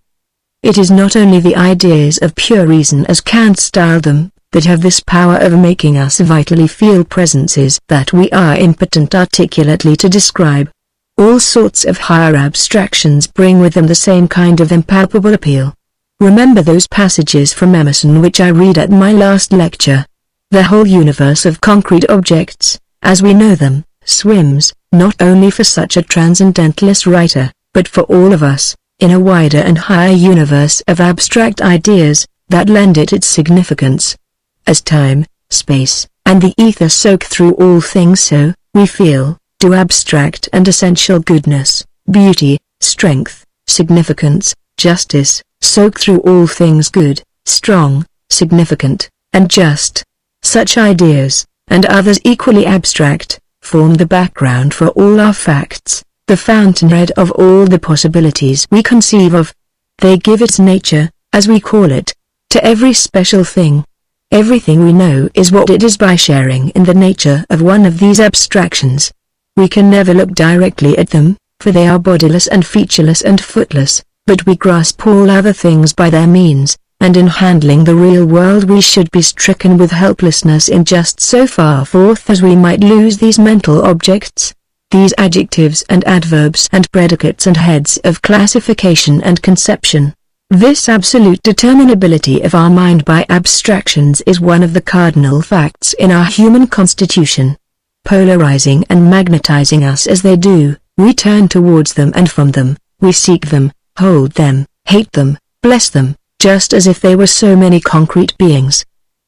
It is not only the ideas of pure reason as Kant styled them, that have this power of making us vitally feel presences that we are impotent articulately to describe. All sorts of higher abstractions bring with them the same kind of impalpable appeal. Remember those passages from Emerson which I read at my last lecture. The whole universe of concrete objects, as we know them, swims, not only for such a transcendentalist writer, but for all of us, in a wider and higher universe of abstract ideas, that lend it its significance. As time, space, and the ether soak through all things, so, we feel, do abstract and essential goodness, beauty, strength, significance, justice, soak through all things good, strong, significant, and just. Such ideas, and others equally abstract, form the background for all our facts, the fountainhead of all the possibilities we conceive of. They give its nature, as we call it, to every special thing. Everything we know is what it is by sharing in the nature of one of these abstractions. We can never look directly at them, for they are bodiless and featureless and footless, but we grasp all other things by their means, and in handling the real world we should be stricken with helplessness in just so far forth as we might lose these mental objects, these adjectives and adverbs and predicates and heads of classification and conception. This absolute determinability of our mind by abstractions is one of the cardinal facts in our human constitution. Polarizing and magnetizing us as they do, we turn towards them and from them, we seek them, hold them, hate them, bless them, just as if they were so many concrete beings.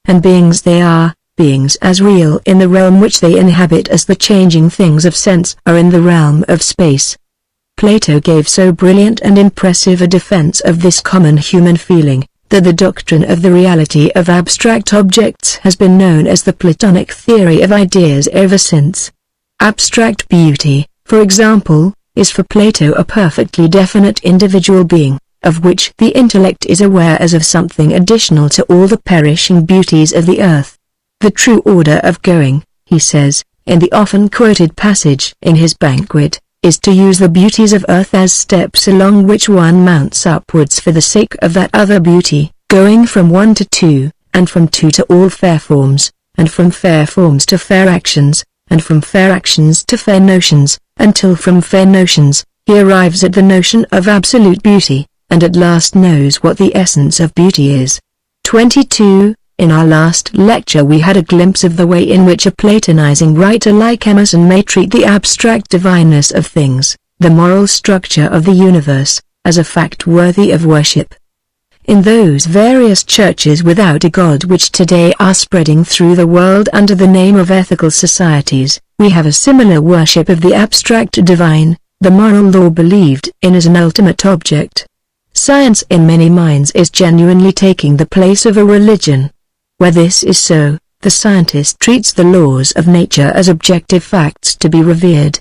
And beings they are, beings as real in the realm which they inhabit as the changing things of sense are in the realm of space. Plato gave so brilliant and impressive a defense of this common human feeling, that the doctrine of the reality of abstract objects has been known as the Platonic theory of ideas ever since. Abstract beauty, for example, is for Plato a perfectly definite individual being, of which the intellect is aware as of something additional to all the perishing beauties of the earth. The true order of going, he says, in the often quoted passage in his Banquet, is to use the beauties of earth as steps along which one mounts upwards for the sake of that other beauty, going from one to two, and from two to all fair forms, and from fair forms to fair actions, and from fair actions to fair notions, until from fair notions, he arrives at the notion of absolute beauty, and at last knows what the essence of beauty is. 22. In our last lecture we had a glimpse of the way in which a Platonizing writer like Emerson may treat the abstract divineness of things, the moral structure of the universe, as a fact worthy of worship. In those various churches without a God which today are spreading through the world under the name of ethical societies, we have a similar worship of the abstract divine, the moral law believed in as an ultimate object. Science in many minds is genuinely taking the place of a religion. Where this is so, the scientist treats the laws of nature as objective facts to be revered.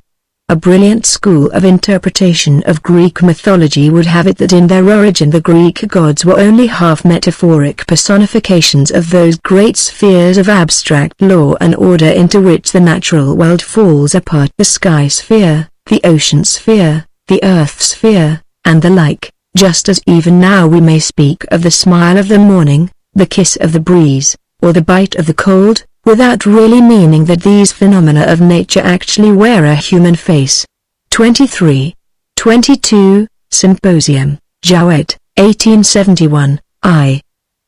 A brilliant school of interpretation of Greek mythology would have it that in their origin the Greek gods were only half-metaphoric personifications of those great spheres of abstract law and order into which the natural world falls apart: the sky sphere, the ocean sphere, the earth sphere, and the like, just as even now we may speak of the smile of the morning, the kiss of the breeze, or the bite of the cold, without really meaning that these phenomena of nature actually wear a human face. 23. 22, Symposium, Jowett, 1871, I.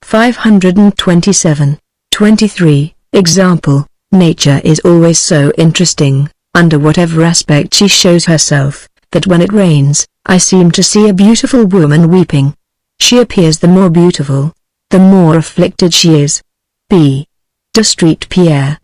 527. 23, Example, nature is always so interesting, under whatever aspect she shows herself, that when it rains, I seem to see a beautiful woman weeping. She appears the more beautiful, the more afflicted she is. B. De Street Pierre.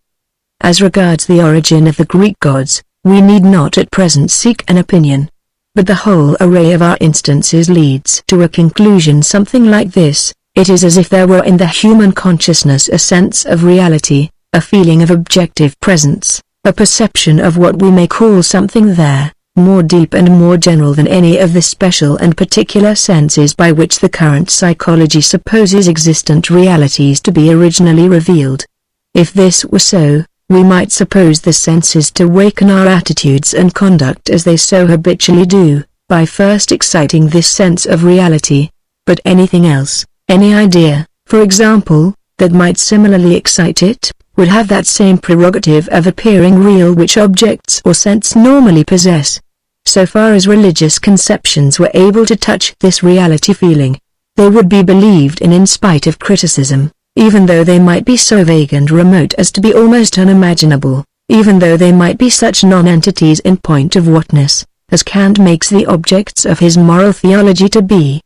As regards the origin of the Greek gods, we need not at present seek an opinion. But the whole array of our instances leads to a conclusion something like this: it is as if there were in the human consciousness a sense of reality, a feeling of objective presence, a perception of what we may call something there, more deep and more general than any of the special and particular senses by which the current psychology supposes existent realities to be originally revealed. If this were so, we might suppose the senses to waken our attitudes and conduct as they so habitually do, by first exciting this sense of reality. But anything else, any idea, for example, that might similarly excite it, would have that same prerogative of appearing real which objects or sense normally possess. So far as religious conceptions were able to touch this reality feeling, they would be believed in spite of criticism, even though they might be so vague and remote as to be almost unimaginable. even though they might be such non-entities in point of whatness, as Kant makes the objects of his moral theology to be.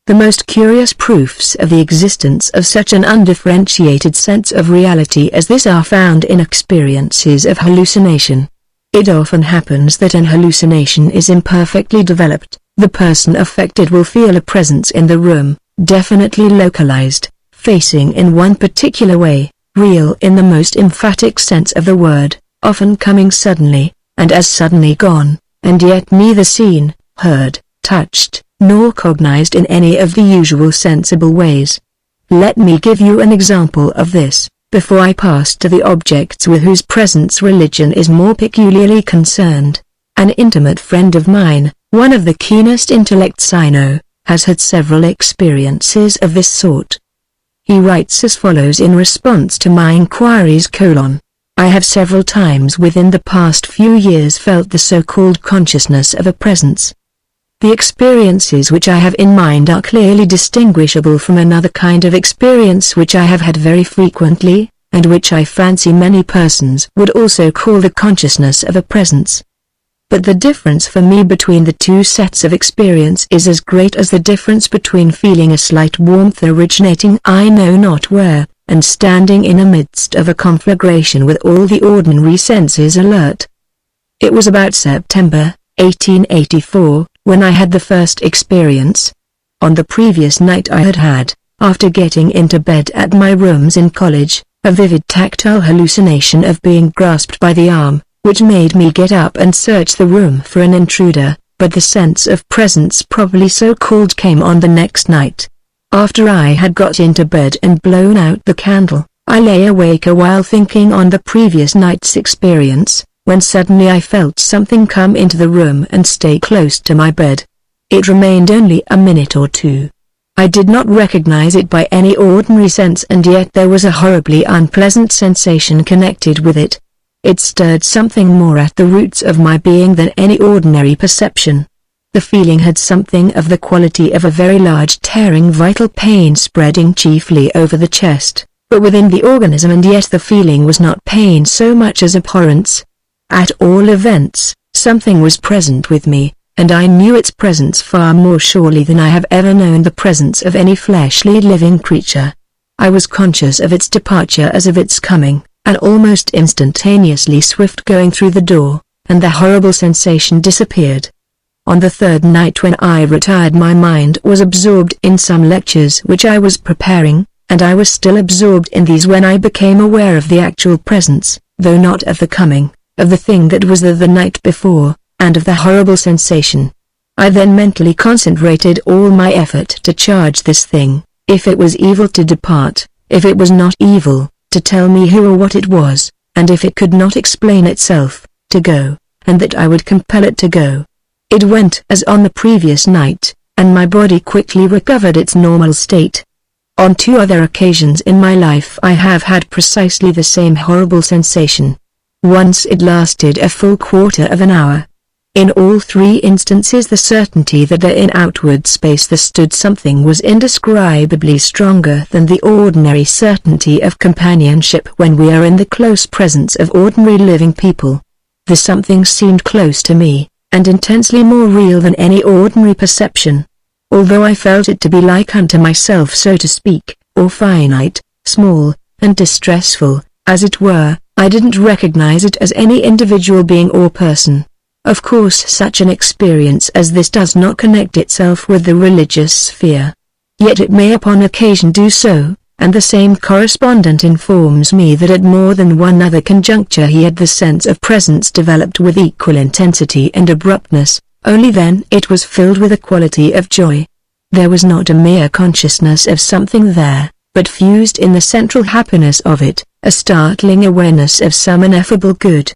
The most curious proofs of the existence of such an undifferentiated sense of reality as this are found in experiences of hallucination. It often happens that an hallucination is imperfectly developed. The person affected will feel a presence in the room, definitely localized, facing in one particular way, real in the most emphatic sense of the word, often coming suddenly, and as suddenly gone, and yet neither seen, heard, touched, nor cognized in any of the usual sensible ways. Let me give you an example of this, before I pass to the objects with whose presence religion is more peculiarly concerned. An intimate friend of mine, one of the keenest intellects I know, has had several experiences of this sort. He writes as follows in response to my inquiries: I have several times within the past few years felt the so-called consciousness of a presence. The experiences which I have in mind are clearly distinguishable from another kind of experience which I have had very frequently, and which I fancy many persons would also call the consciousness of a presence. But the difference for me between the two sets of experience is as great as the difference between feeling a slight warmth originating I know not where, and standing in the midst of a conflagration with all the ordinary senses alert. It was about September, 1884, when I had the first experience. On the previous night I had, after getting into bed at my rooms in college, a vivid tactile hallucination of being grasped by the arm, which made me get up and search the room for an intruder, but the sense of presence properly so called came on the next night. After I had got into bed and blown out the candle, I lay awake a while thinking on the previous night's experience, when suddenly I felt something come into the room and stay close to my bed. It remained only a minute or two. I did not recognize it by any ordinary sense, and yet there was a horribly unpleasant sensation connected with it. It stirred something more at the roots of my being than any ordinary perception. The feeling had something of the quality of a very large tearing vital pain spreading chiefly over the chest, but within the organism, and yet the feeling was not pain so much as abhorrence. At all events, something was present with me, and I knew its presence far more surely than I have ever known the presence of any fleshly living creature. I was conscious of its departure as of its coming, an almost instantaneously swift going through the door, and the horrible sensation disappeared. On the third night when I retired, my mind was absorbed in some lectures which I was preparing, and I was still absorbed in these when I became aware of the actual presence, though not of the coming, of the thing that was there the night before, and of the horrible sensation. I then mentally concentrated all my effort to charge this thing, if it was evil to depart, if it was not evil, to tell me who or what it was, and if it could not explain itself, to go, and that I would compel it to go. It went as on the previous night, and my body quickly recovered its normal state. On 2 other occasions in my life I have had precisely the same horrible sensation. Once it lasted a full quarter of an hour. In all 3 instances the certainty that there in outward space there stood something was indescribably stronger than the ordinary certainty of companionship when we are in the close presence of ordinary living people. The something seemed close to me, and intensely more real than any ordinary perception. Although I felt it to be like unto myself, so to speak, or finite, small, and distressful, as it were, I didn't recognize it as any individual being or person. Of course such an experience as this does not connect itself with the religious sphere. Yet it may upon occasion do so, and the same correspondent informs me that at more than one other conjuncture he had the sense of presence developed with equal intensity and abruptness, only then it was filled with a quality of joy. There was not a mere consciousness of something there, but fused in the central happiness of it, a startling awareness of some ineffable good.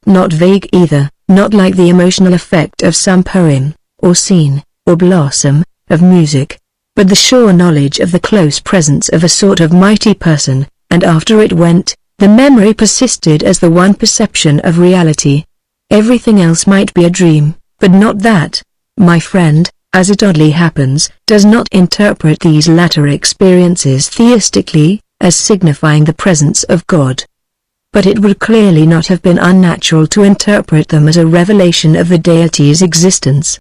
Not vague either, not like the emotional effect of some poem, or scene, or blossom, of music, but the sure knowledge of the close presence of a sort of mighty person, and after it went, the memory persisted as the one perception of reality. Everything else might be a dream, but not that. My friend, as it oddly happens, does not interpret these latter experiences theistically, as signifying the presence of God. but it would clearly not have been unnatural to interpret them as a revelation of the deity's existence.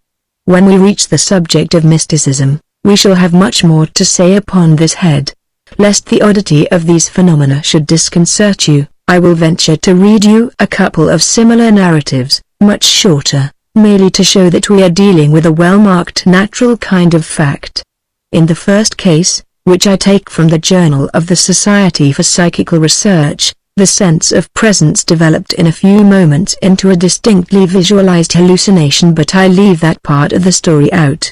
When we reach the subject of mysticism, we shall have much more to say upon this head. Lest the oddity of these phenomena should disconcert you, I will venture to read you a couple of similar narratives, much shorter, merely to show that we are dealing with a well-marked natural kind of fact. In the first case, which I take from the Journal of the Society for Psychical Research, the sense of presence developed in a few moments into a distinctly visualized hallucination, but I leave that part of the story out.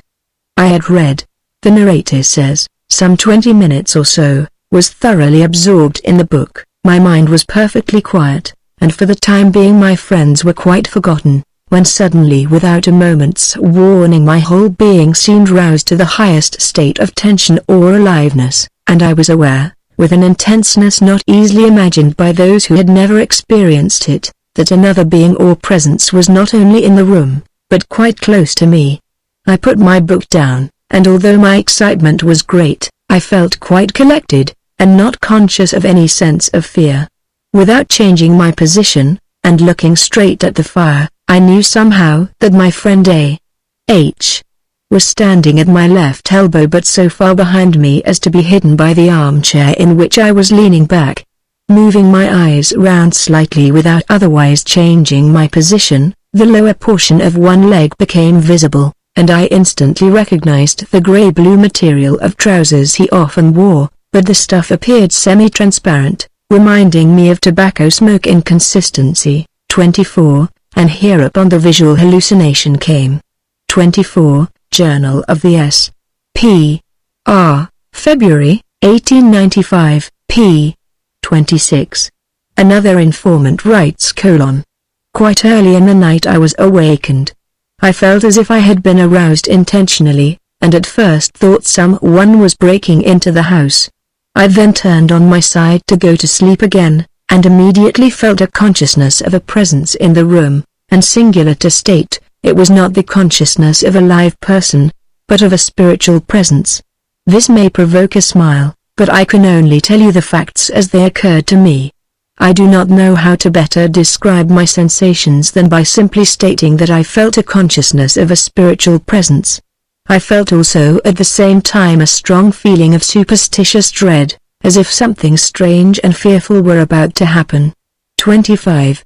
I had read, the narrator says, some 20 minutes or so, was thoroughly absorbed in the book, my mind was perfectly quiet, and for the time being my friends were quite forgotten, when suddenly without a moment's warning my whole being seemed roused to the highest state of tension or aliveness, and I was aware, with an intenseness not easily imagined by those who had never experienced it, that another being or presence was not only in the room, but quite close to me. I put my book down, and although my excitement was great, I felt quite collected, and not conscious of any sense of fear. Without changing my position, and looking straight at the fire, I knew somehow that my friend A.H. was standing at my left elbow, but so far behind me as to be hidden by the armchair in which I was leaning back. Moving my eyes round slightly without otherwise changing my position, the lower portion of one leg became visible, and I instantly recognized the grey-blue material of trousers he often wore, but the stuff appeared semi-transparent, reminding me of tobacco smoke in consistency. 24, and hereupon the visual hallucination came. 24, Journal of the S.P. R. February, 1895, p. 26. Another informant writes: Quite early in the night I was awakened. I felt as if I had been aroused intentionally, and at first thought someone was breaking into the house. I then turned on my side to go to sleep again, and immediately felt a consciousness of a presence in the room, and singular to state, it was not the consciousness of a live person, but of a spiritual presence. This may provoke a smile, but I can only tell you the facts as they occurred to me. I do not know how to better describe my sensations than by simply stating that I felt a consciousness of a spiritual presence. I felt also at the same time a strong feeling of superstitious dread, as if something strange and fearful were about to happen. 25,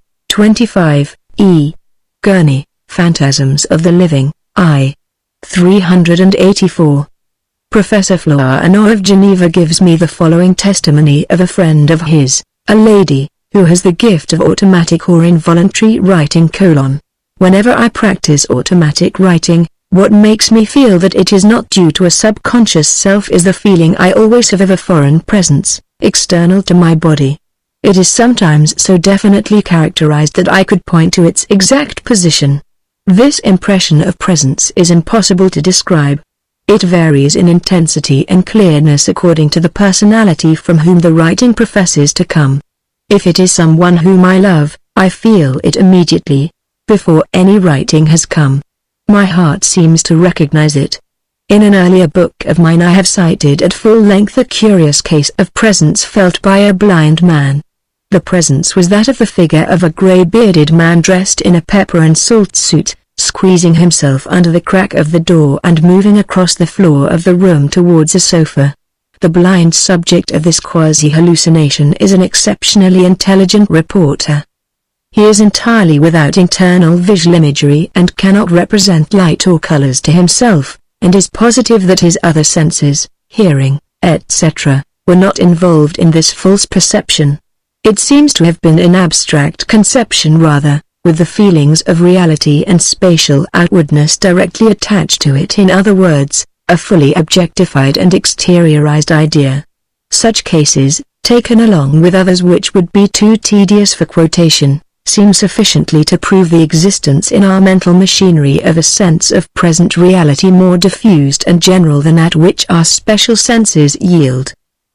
E. Gurney, Phantasms of the Living, I. 384. Professor Flournoy of Geneva gives me the following testimony of a friend of his, a lady, who has the gift of automatic or involuntary writing: Whenever I practice automatic writing, what makes me feel that it is not due to a subconscious self is the feeling I always have of a foreign presence, external to my body. It is sometimes so definitely characterized that I could point to its exact position. This impression of presence is impossible to describe. It varies in intensity and clearness according to the personality from whom the writing professes to come. If it is someone whom I love, I feel it immediately, before any writing has come. My heart seems to recognize it. In an earlier book of mine I have cited at full length a curious case of presence felt by a blind man. The presence was that of the figure of a grey-bearded man dressed in a pepper and salt suit, squeezing himself under the crack of the door and moving across the floor of the room towards a sofa. The blind subject of this quasi-hallucination is an exceptionally intelligent reporter. He is entirely without internal visual imagery and cannot represent light or colors to himself, and is positive that his other senses, hearing, etc., were not involved in this false perception. It seems to have been an abstract conception rather, with the feelings of reality and spatial outwardness directly attached to it. In other words, a fully objectified and exteriorized idea. Such cases, taken along with others which would be too tedious for quotation, seem sufficiently to prove the existence in our mental machinery of a sense of present reality more diffused and general than that which our special senses yield.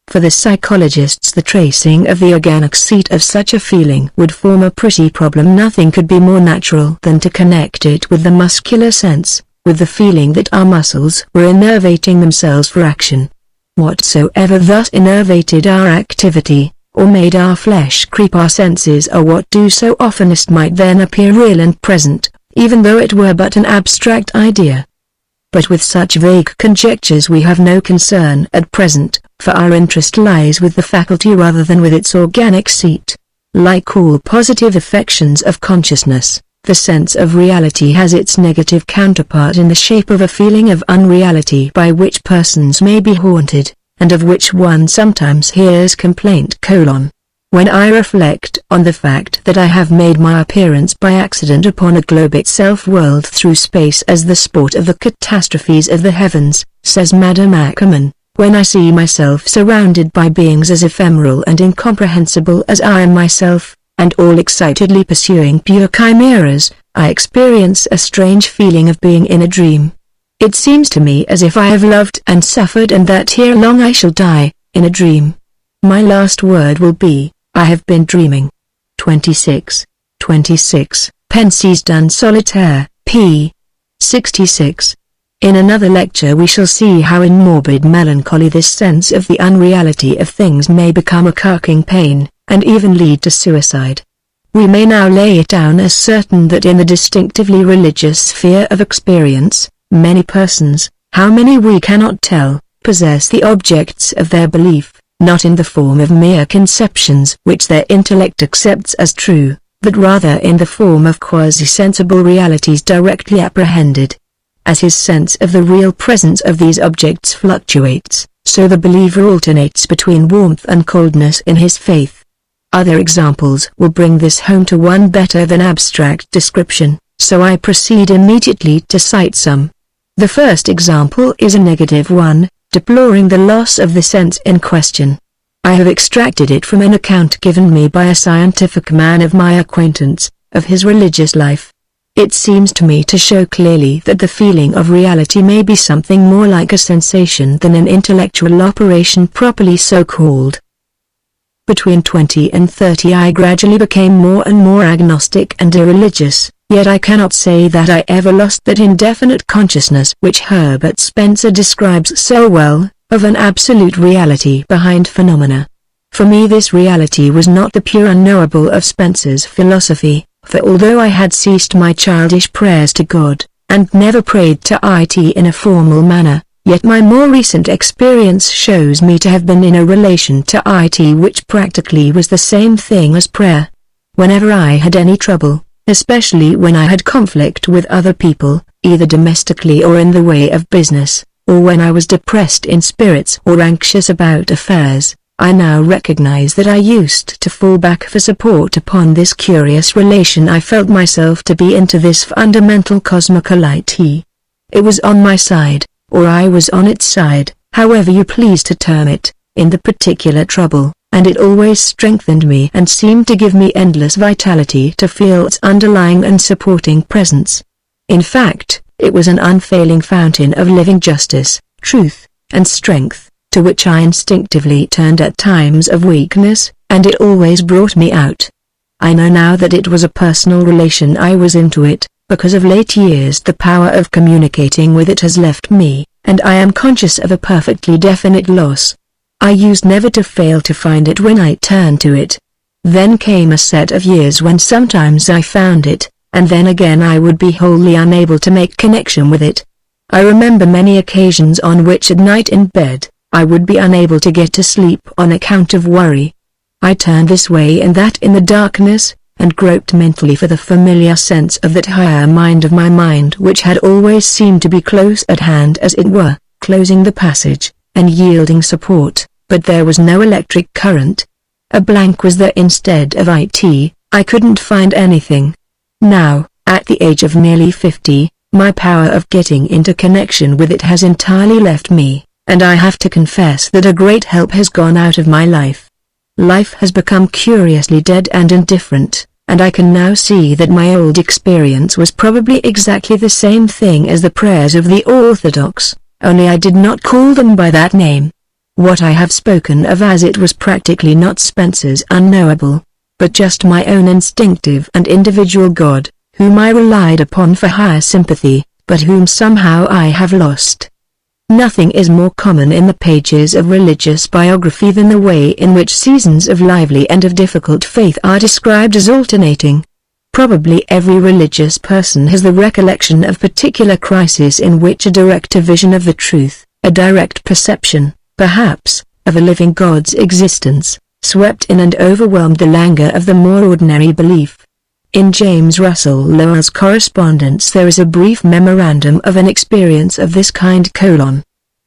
For the psychologists, the tracing of the organic seat of such a feeling would form a pretty problem. Nothing could be more natural than to connect it with the muscular sense, with the feeling that our muscles were innervating themselves for action. Whatsoever thus innervated our activity, or made our flesh creep. Our senses are what do so oftenest might then appear real and present, even though it were but an abstract idea. But with such vague conjectures we have no concern at present, for our interest lies with the faculty rather than with its organic seat. Like all positive affections of consciousness, the sense of reality has its negative counterpart in the shape of a feeling of unreality by which persons may be haunted, and of which one sometimes hears complaint. When I reflect on the fact that I have made my appearance by accident upon a globe itself whirled through space as the sport of the catastrophes of the heavens, says Madame Ackerman, when I see myself surrounded by beings as ephemeral and incomprehensible as I am myself, and all excitedly pursuing pure chimeras, I experience a strange feeling of being in a dream. It seems to me as if I have loved and suffered and that ere long I shall die, in a dream. My last word will be, I have been dreaming. 26. Pensées d'un solitaire, p. 66. In another lecture we shall see how in morbid melancholy this sense of the unreality of things may become a carking pain, and even lead to suicide. We may now lay it down as certain that in the distinctively religious sphere of experience, many persons, how many we cannot tell, possess the objects of their belief, not in the form of mere conceptions which their intellect accepts as true, but rather in the form of quasi-sensible realities directly apprehended. As his sense of the real presence of these objects fluctuates, so the believer alternates between warmth and coldness in his faith. Other examples will bring this home to one better than abstract description, so I proceed immediately to cite some. The first example is a negative one, deploring the loss of the sense in question. I have extracted it from an account given me by a scientific man of my acquaintance, of his religious life. It seems to me to show clearly that the feeling of reality may be something more like a sensation than an intellectual operation properly so called. Between 20 and 30 I gradually became more and more agnostic and irreligious, yet I cannot say that I ever lost that indefinite consciousness which Herbert Spencer describes so well, of an absolute reality behind phenomena. For me this reality was not the pure unknowable of Spencer's philosophy, for although I had ceased my childish prayers to God, and never prayed to it in a formal manner, yet my more recent experience shows me to have been in a relation to it which practically was the same thing as prayer. Whenever I had any trouble, especially when I had conflict with other people, either domestically or in the way of business, or when I was depressed in spirits or anxious about affairs, I now recognize that I used to fall back for support upon this curious relation I felt myself to be into this fundamental cosmical it. It was on my side, or I was on its side, however you please to term it, in the particular trouble, and it always strengthened me and seemed to give me endless vitality to feel its underlying and supporting presence. In fact, it was an unfailing fountain of living justice, truth, and strength, to which I instinctively turned at times of weakness, and it always brought me out. I know now that it was a personal relation I was into it, because of late years the power of communicating with it has left me, and I am conscious of a perfectly definite loss. I used never to fail to find it when I turned to it. Then came a set of years when sometimes I found it, and then again I would be wholly unable to make connection with it. I remember many occasions on which at night in bed, I would be unable to get to sleep on account of worry. I turned this way and that in the darkness, and groped mentally for the familiar sense of that higher mind of my mind which had always seemed to be close at hand as it were, closing the passage, and yielding support, but there was no electric current. A blank was there instead of it, I couldn't find anything. Now, at the age of nearly 50, my power of getting into connection with it has entirely left me, and I have to confess that a great help has gone out of my life. Life has become curiously dead and indifferent, and I can now see that my old experience was probably exactly the same thing as the prayers of the Orthodox, only I did not call them by that name. What I have spoken of as it was practically not Spencer's unknowable, but just my own instinctive and individual God, whom I relied upon for higher sympathy, but whom somehow I have lost. Nothing is more common in the pages of religious biography than the way in which seasons of lively and of difficult faith are described as alternating. Probably every religious person has the recollection of particular crises in which a direct vision of the truth, a direct perception, perhaps, of a living God's existence, swept in and overwhelmed the languor of the more ordinary belief. In James Russell Lowell's correspondence there is a brief memorandum of an experience of this kind: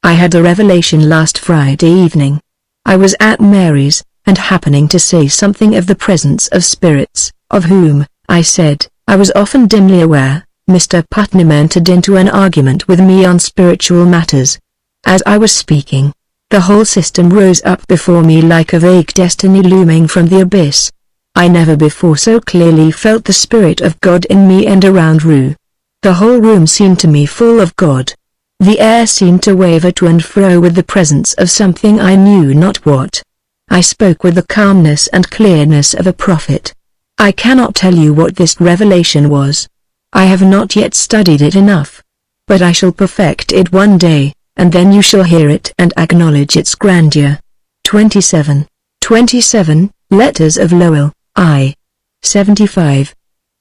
I had a revelation last Friday evening. I was at Mary's, and happening to say something of the presence of spirits, of whom, I said, I was often dimly aware, Mr. Putnam entered into an argument with me on spiritual matters. As I was speaking, the whole system rose up before me like a vague destiny looming from the abyss. I never before so clearly felt the Spirit of God in me and around Rue. The whole room seemed to me full of God. The air seemed to waver to and fro with the presence of something I knew not what. I spoke with the calmness and clearness of a prophet. I cannot tell you what this revelation was. I have not yet studied it enough. But I shall perfect it one day, and then you shall hear it and acknowledge its grandeur. 27. Letters of Lowell, I. 75.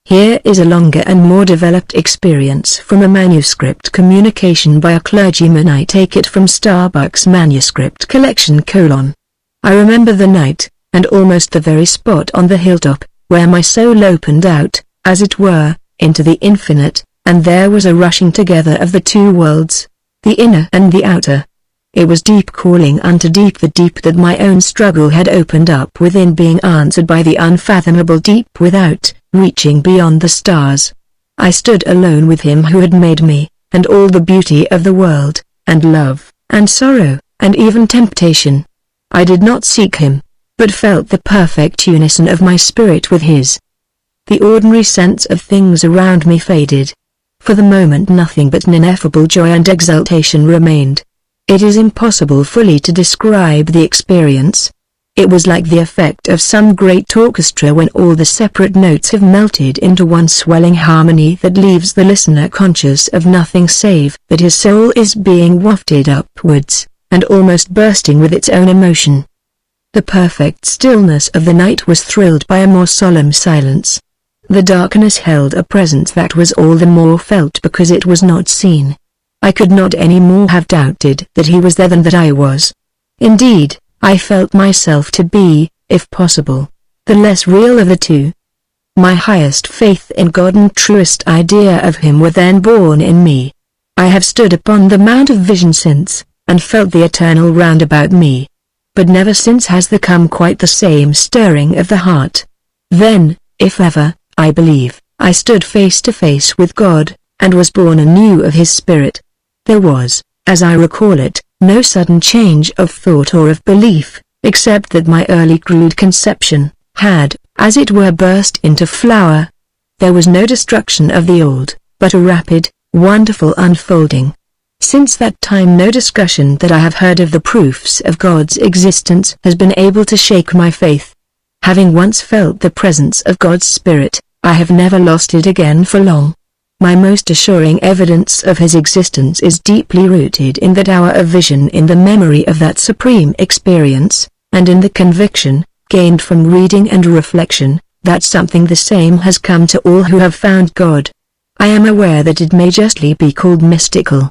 Here is a longer and more developed experience from a manuscript communication by a clergyman. I take it from Starbuck's manuscript collection: I remember the night, and almost the very spot on the hilltop, where my soul opened out, as it were, into the infinite, and there was a rushing together of the two worlds, the inner and the outer. It was deep calling unto deep, the deep that my own struggle had opened up within being answered by the unfathomable deep without, reaching beyond the stars. I stood alone with him who had made me, and all the beauty of the world, and love, and sorrow, and even temptation. I did not seek him, but felt the perfect unison of my spirit with his. The ordinary sense of things around me faded. For the moment nothing but an ineffable joy and exultation remained. It is impossible fully to describe the experience. It was like the effect of some great orchestra when all the separate notes have melted into one swelling harmony that leaves the listener conscious of nothing save that his soul is being wafted upwards, and almost bursting with its own emotion. The perfect stillness of the night was thrilled by a more solemn silence. The darkness held a presence that was all the more felt because it was not seen. I could not any more have doubted that he was there than that I was. Indeed, I felt myself to be, if possible, the less real of the two. My highest faith in God and truest idea of him were then born in me. I have stood upon the Mount of Vision since, and felt the eternal round about me. But never since has there come quite the same stirring of the heart. Then, if ever, I believe, I stood face to face with God, and was born anew of his Spirit. There was, as I recall it, no sudden change of thought or of belief, except that my early crude conception had, as it were, burst into flower. There was no destruction of the old, but a rapid, wonderful unfolding. Since that time no discussion that I have heard of the proofs of God's existence has been able to shake my faith. Having once felt the presence of God's Spirit, I have never lost it again for long. My most assuring evidence of his existence is deeply rooted in that hour of vision, in the memory of that supreme experience, and in the conviction, gained from reading and reflection, that something the same has come to all who have found God. I am aware that it may justly be called mystical.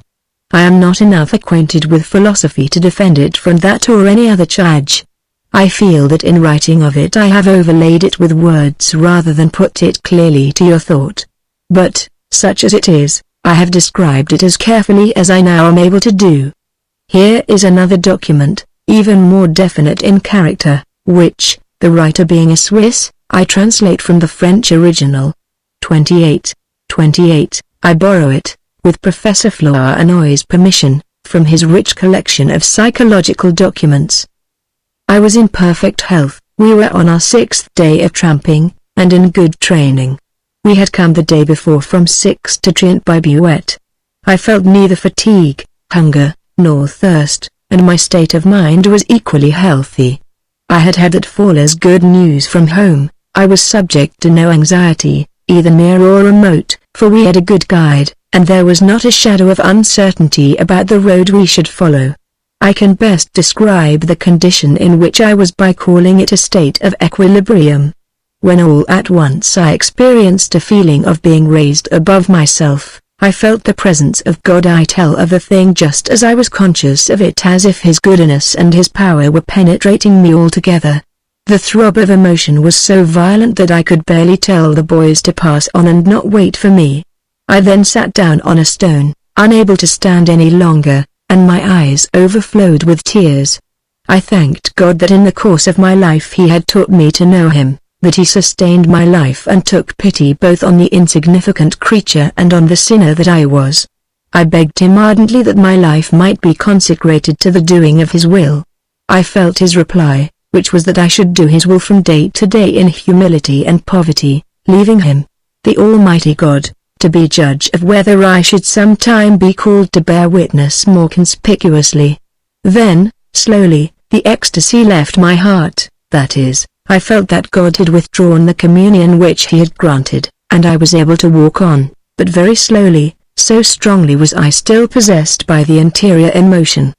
I am not enough acquainted with philosophy to defend it from that or any other charge. I feel that in writing of it I have overlaid it with words rather than put it clearly to your thought. But, such as it is, I have described it as carefully as I now am able to do. Here is another document, even more definite in character, which, the writer being a Swiss, I translate from the French original. 28. I borrow it, with Professor Flournoy's permission, from his rich collection of psychological documents. I was in perfect health. We were on our 6th day of tramping, and in good training. We had come the day before from Six to Trient by Buette. I felt neither fatigue, hunger, nor thirst, and my state of mind was equally healthy. I had had at Fallers good news from home. I was subject to no anxiety, either near or remote, for we had a good guide, and there was not a shadow of uncertainty about the road we should follow. I can best describe the condition in which I was by calling it a state of equilibrium. When all at once I experienced a feeling of being raised above myself, I felt the presence of God. I tell of the thing just as I was conscious of it, as if His goodness and His power were penetrating me altogether. The throb of emotion was so violent that I could barely tell the boys to pass on and not wait for me. I then sat down on a stone, unable to stand any longer, and my eyes overflowed with tears. I thanked God that in the course of my life He had taught me to know Him, that He sustained my life and took pity both on the insignificant creature and on the sinner that I was. I begged Him ardently that my life might be consecrated to the doing of His will. I felt His reply, which was that I should do His will from day to day in humility and poverty, leaving Him, the Almighty God, to be judge of whether I should sometime be called to bear witness more conspicuously. Then, slowly, the ecstasy left my heart, that is, I felt that God had withdrawn the communion which He had granted, and I was able to walk on, but very slowly, so strongly was I still possessed by the interior emotion.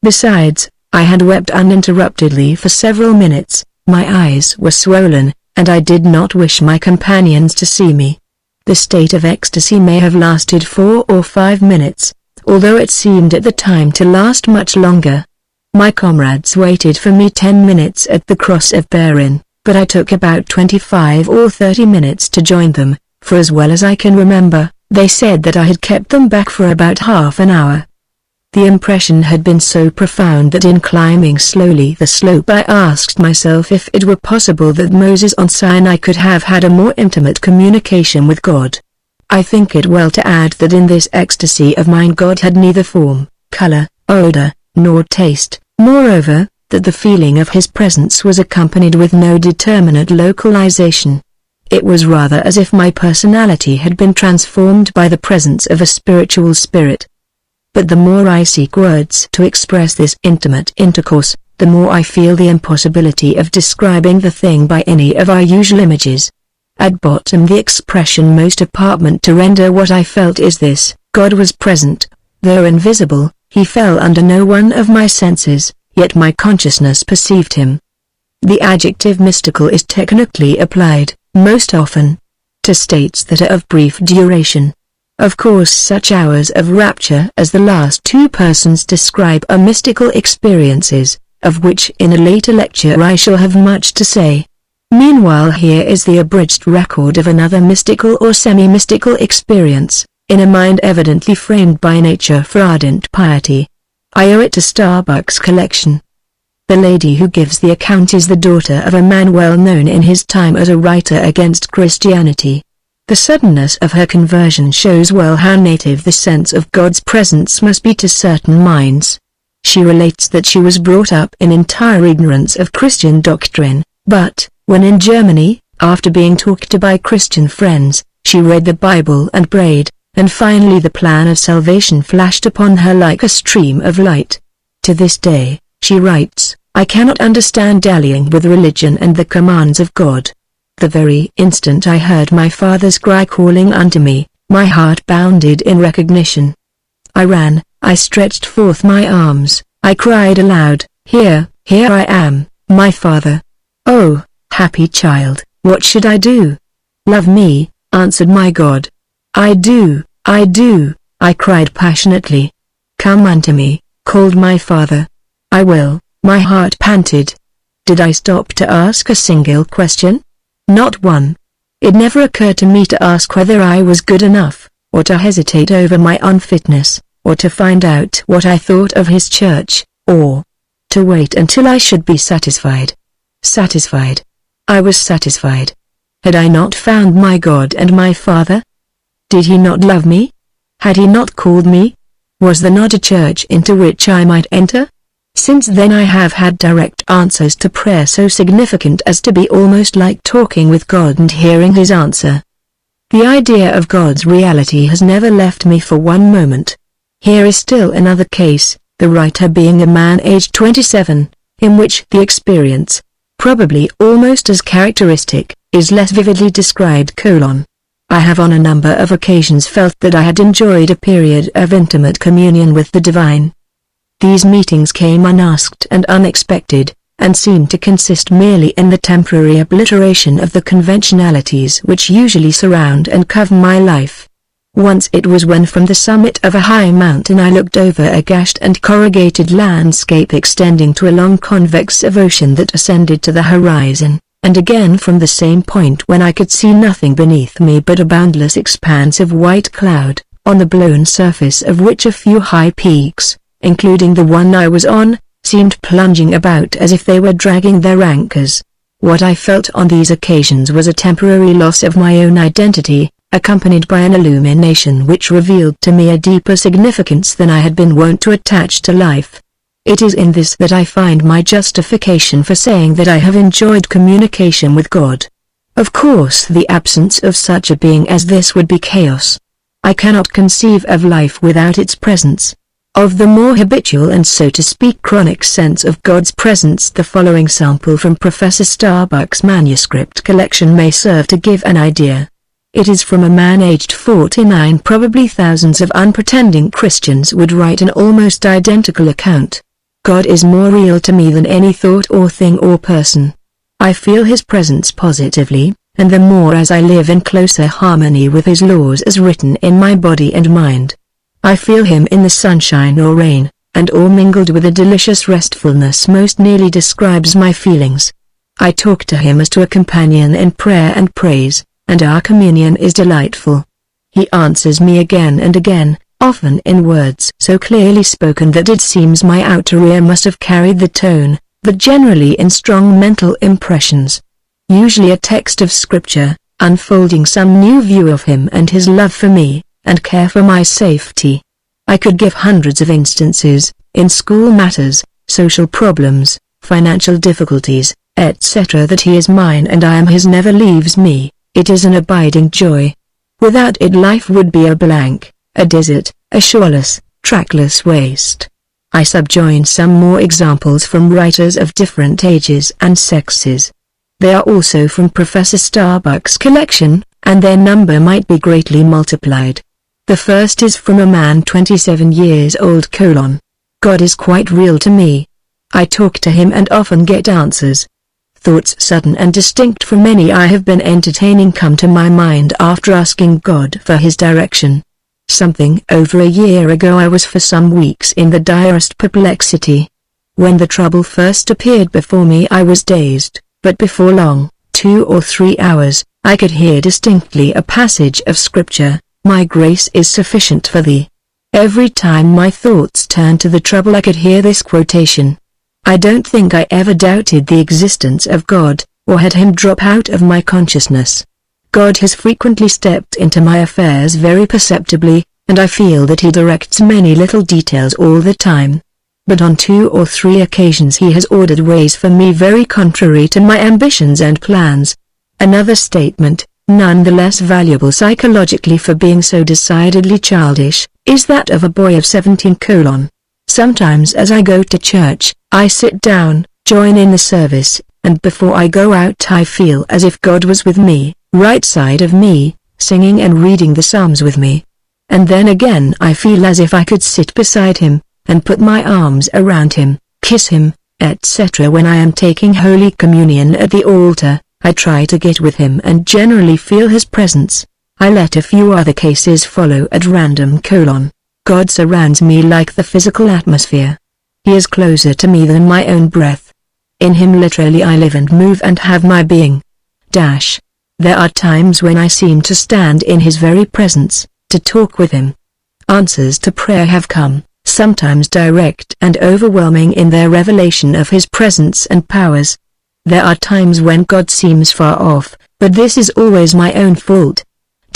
Besides, I had wept uninterruptedly for several minutes, my eyes were swollen, and I did not wish my companions to see me. The state of ecstasy may have lasted 4 or 5 minutes, although it seemed at the time to last much longer. My comrades waited for me 10 minutes at the Cross of Berin, but I took about 25 or 30 minutes to join them, for as well as I can remember, they said that I had kept them back for about half an hour. The impression had been so profound that in climbing slowly the slope I asked myself if it were possible that Moses on Sinai could have had a more intimate communication with God. I think it well to add that in this ecstasy of mine God had neither form, color, odor, nor taste, moreover, that the feeling of His presence was accompanied with no determinate localization. It was rather as if my personality had been transformed by the presence of a spiritual spirit. But the more I seek words to express this intimate intercourse, the more I feel the impossibility of describing the thing by any of our usual images. At bottom the expression most apparent to render what I felt is this: God was present, though invisible, He fell under no one of my senses, yet my consciousness perceived Him. The adjective mystical is technically applied, most often, to states that are of brief duration. Of course such hours of rapture as the last 2 persons describe are mystical experiences, of which in a later lecture I shall have much to say. Meanwhile here is the abridged record of another mystical or semi-mystical experience, in a mind evidently framed by nature for ardent piety. I owe it to Starbuck's collection. The lady who gives the account is the daughter of a man well known in his time as a writer against Christianity. The suddenness of her conversion shows well how native the sense of God's presence must be to certain minds. She relates that she was brought up in entire ignorance of Christian doctrine, but, when in Germany, after being talked to by Christian friends, she read the Bible and prayed, and finally the plan of salvation flashed upon her like a stream of light. To this day, she writes, I cannot understand dallying with religion and the commands of God. The very instant I heard my Father's cry calling unto me, my heart bounded in recognition. I ran, I stretched forth my arms, I cried aloud, here I am, my Father. Oh, happy child, what should I do? Love me, answered my God. I do, I cried passionately. Come unto me, called my Father. I will, my heart panted. Did I stop to ask a single question? Not one. It never occurred to me to ask whether I was good enough, or to hesitate over my unfitness, or to find out what I thought of His church, or to wait until I should be satisfied. Satisfied. I was satisfied. Had I not found my God and my Father? Did He not love me? Had He not called me? Was there not a church into which I might enter? Since then I have had direct answers to prayer so significant as to be almost like talking with God and hearing His answer. The idea of God's reality has never left me for one moment. Here is still another case, the writer being a man aged 27, in which the experience, probably almost as characteristic, is less vividly described. I have on a number of occasions felt that I had enjoyed a period of intimate communion with the divine. These meetings came unasked and unexpected, and seemed to consist merely in the temporary obliteration of the conventionalities which usually surround and cover my life. Once it was when from the summit of a high mountain I looked over a gashed and corrugated landscape extending to a long convex of ocean that ascended to the horizon, and again from the same point when I could see nothing beneath me but a boundless expanse of white cloud, on the blown surface of which a few high peaks, including the one I was on, seemed plunging about as if they were dragging their anchors. What I felt on these occasions was a temporary loss of my own identity, accompanied by an illumination which revealed to me a deeper significance than I had been wont to attach to life. It is in this that I find my justification for saying that I have enjoyed communication with God. Of course, the absence of such a being as this would be chaos. I cannot conceive of life without its presence. Of the more habitual and so to speak chronic sense of God's presence, the following sample from Professor Starbuck's manuscript collection may serve to give an idea. It is from a man aged 49. Probably thousands of unpretending Christians would write an almost identical account. God is more real to me than any thought or thing or person. I feel his presence positively, and the more as I live in closer harmony with his laws as written in my body and mind. I feel him in the sunshine or rain, and all mingled with a delicious restfulness most nearly describes my feelings. I talk to him as to a companion in prayer and praise, and our communion is delightful. He answers me again and again, often in words so clearly spoken that it seems my outer ear must have carried the tone, but generally in strong mental impressions. Usually a text of scripture, unfolding some new view of him and his love for me, and care for my safety. I could give hundreds of instances, in school matters, social problems, financial difficulties, etc. that he is mine and I am his, never leaves me. It is an abiding joy. Without it life would be a blank, a desert, a shoreless, trackless waste. I subjoin some more examples from writers of different ages and sexes. They are also from Professor Starbuck's collection, and their number might be greatly multiplied. The first is from a man 27 years old. God is quite real to me. I talk to him and often get answers. Thoughts sudden and distinct from any I have been entertaining come to my mind after asking God for his direction. Something over a year ago I was for some weeks in the direst perplexity. When the trouble first appeared before me I was dazed, but before long, 2 or 3 hours, I could hear distinctly a passage of scripture, "My grace is sufficient for thee." Every time my thoughts turned to the trouble I could hear this quotation. I don't think I ever doubted the existence of God, or had him drop out of my consciousness. God has frequently stepped into my affairs very perceptibly, and I feel that he directs many little details all the time. But on 2 or 3 occasions he has ordered ways for me very contrary to my ambitions and plans. Another statement, none the less valuable psychologically for being so decidedly childish, is that of a boy of 17. Sometimes as I go to church, I sit down, join in the service, and before I go out I feel as if God was with me, right side of me, singing and reading the Psalms with me. And then again I feel as if I could sit beside him, and put my arms around him, kiss him, etc. When I am taking Holy Communion at the altar, I try to get with him and generally feel his presence. I let a few other cases follow at random. God surrounds me like the physical atmosphere. He is closer to me than my own breath. In him literally I live and move and have my being. There are times when I seem to stand in his very presence, to talk with him. Answers to prayer have come, sometimes direct and overwhelming in their revelation of his presence and powers. There are times when God seems far off, but this is always my own fault.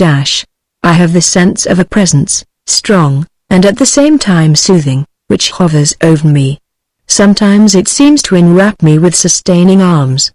I have the sense of a presence, strong, and at the same time soothing, which hovers over me. Sometimes it seems to enwrap me with sustaining arms.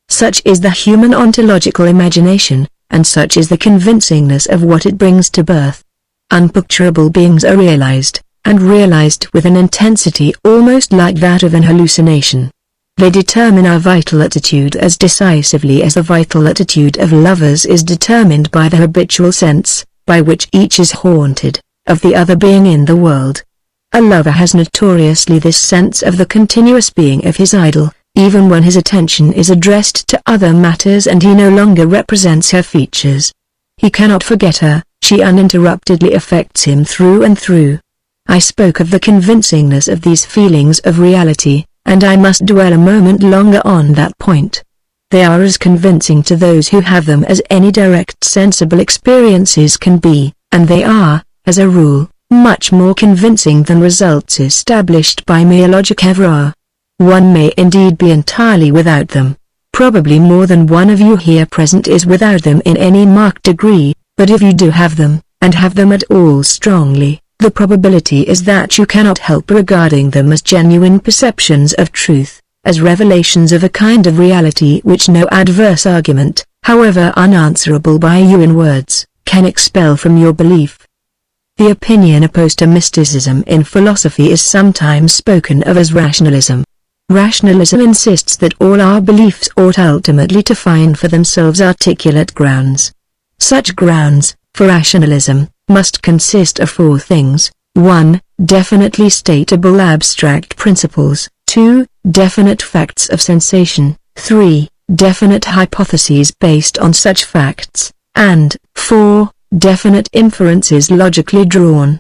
Such is the human ontological imagination, and such is the convincingness of what it brings to birth. Unpicturable beings are realized, and realized with an intensity almost like that of an hallucination. They determine our vital attitude as decisively as the vital attitude of lovers is determined by the habitual sense, by which each is haunted, of the other being in the world. A lover has notoriously this sense of the continuous being of his idol, even when his attention is addressed to other matters and he no longer represents her features. He cannot forget her, she uninterruptedly affects him through and through. I spoke of the convincingness of these feelings of reality, and I must dwell a moment longer on that point. They are as convincing to those who have them as any direct sensible experiences can be, and they are, as a rule, much more convincing than results established by mere logic ever are. One may indeed be entirely without them. Probably more than one of you here present is without them in any marked degree, but if you do have them, and have them at all strongly, the probability is that you cannot help regarding them as genuine perceptions of truth, as revelations of a kind of reality which no adverse argument, however unanswerable by you in words, can expel from your belief. The opinion opposed to mysticism in philosophy is sometimes spoken of as rationalism. Rationalism insists that all our beliefs ought ultimately to find for themselves articulate grounds. Such grounds, for rationalism, must consist of four things: 1. Definitely stateable abstract principles, 2. Definite facts of sensation, 3. Definite hypotheses based on such facts, and 4. Definite inferences logically drawn.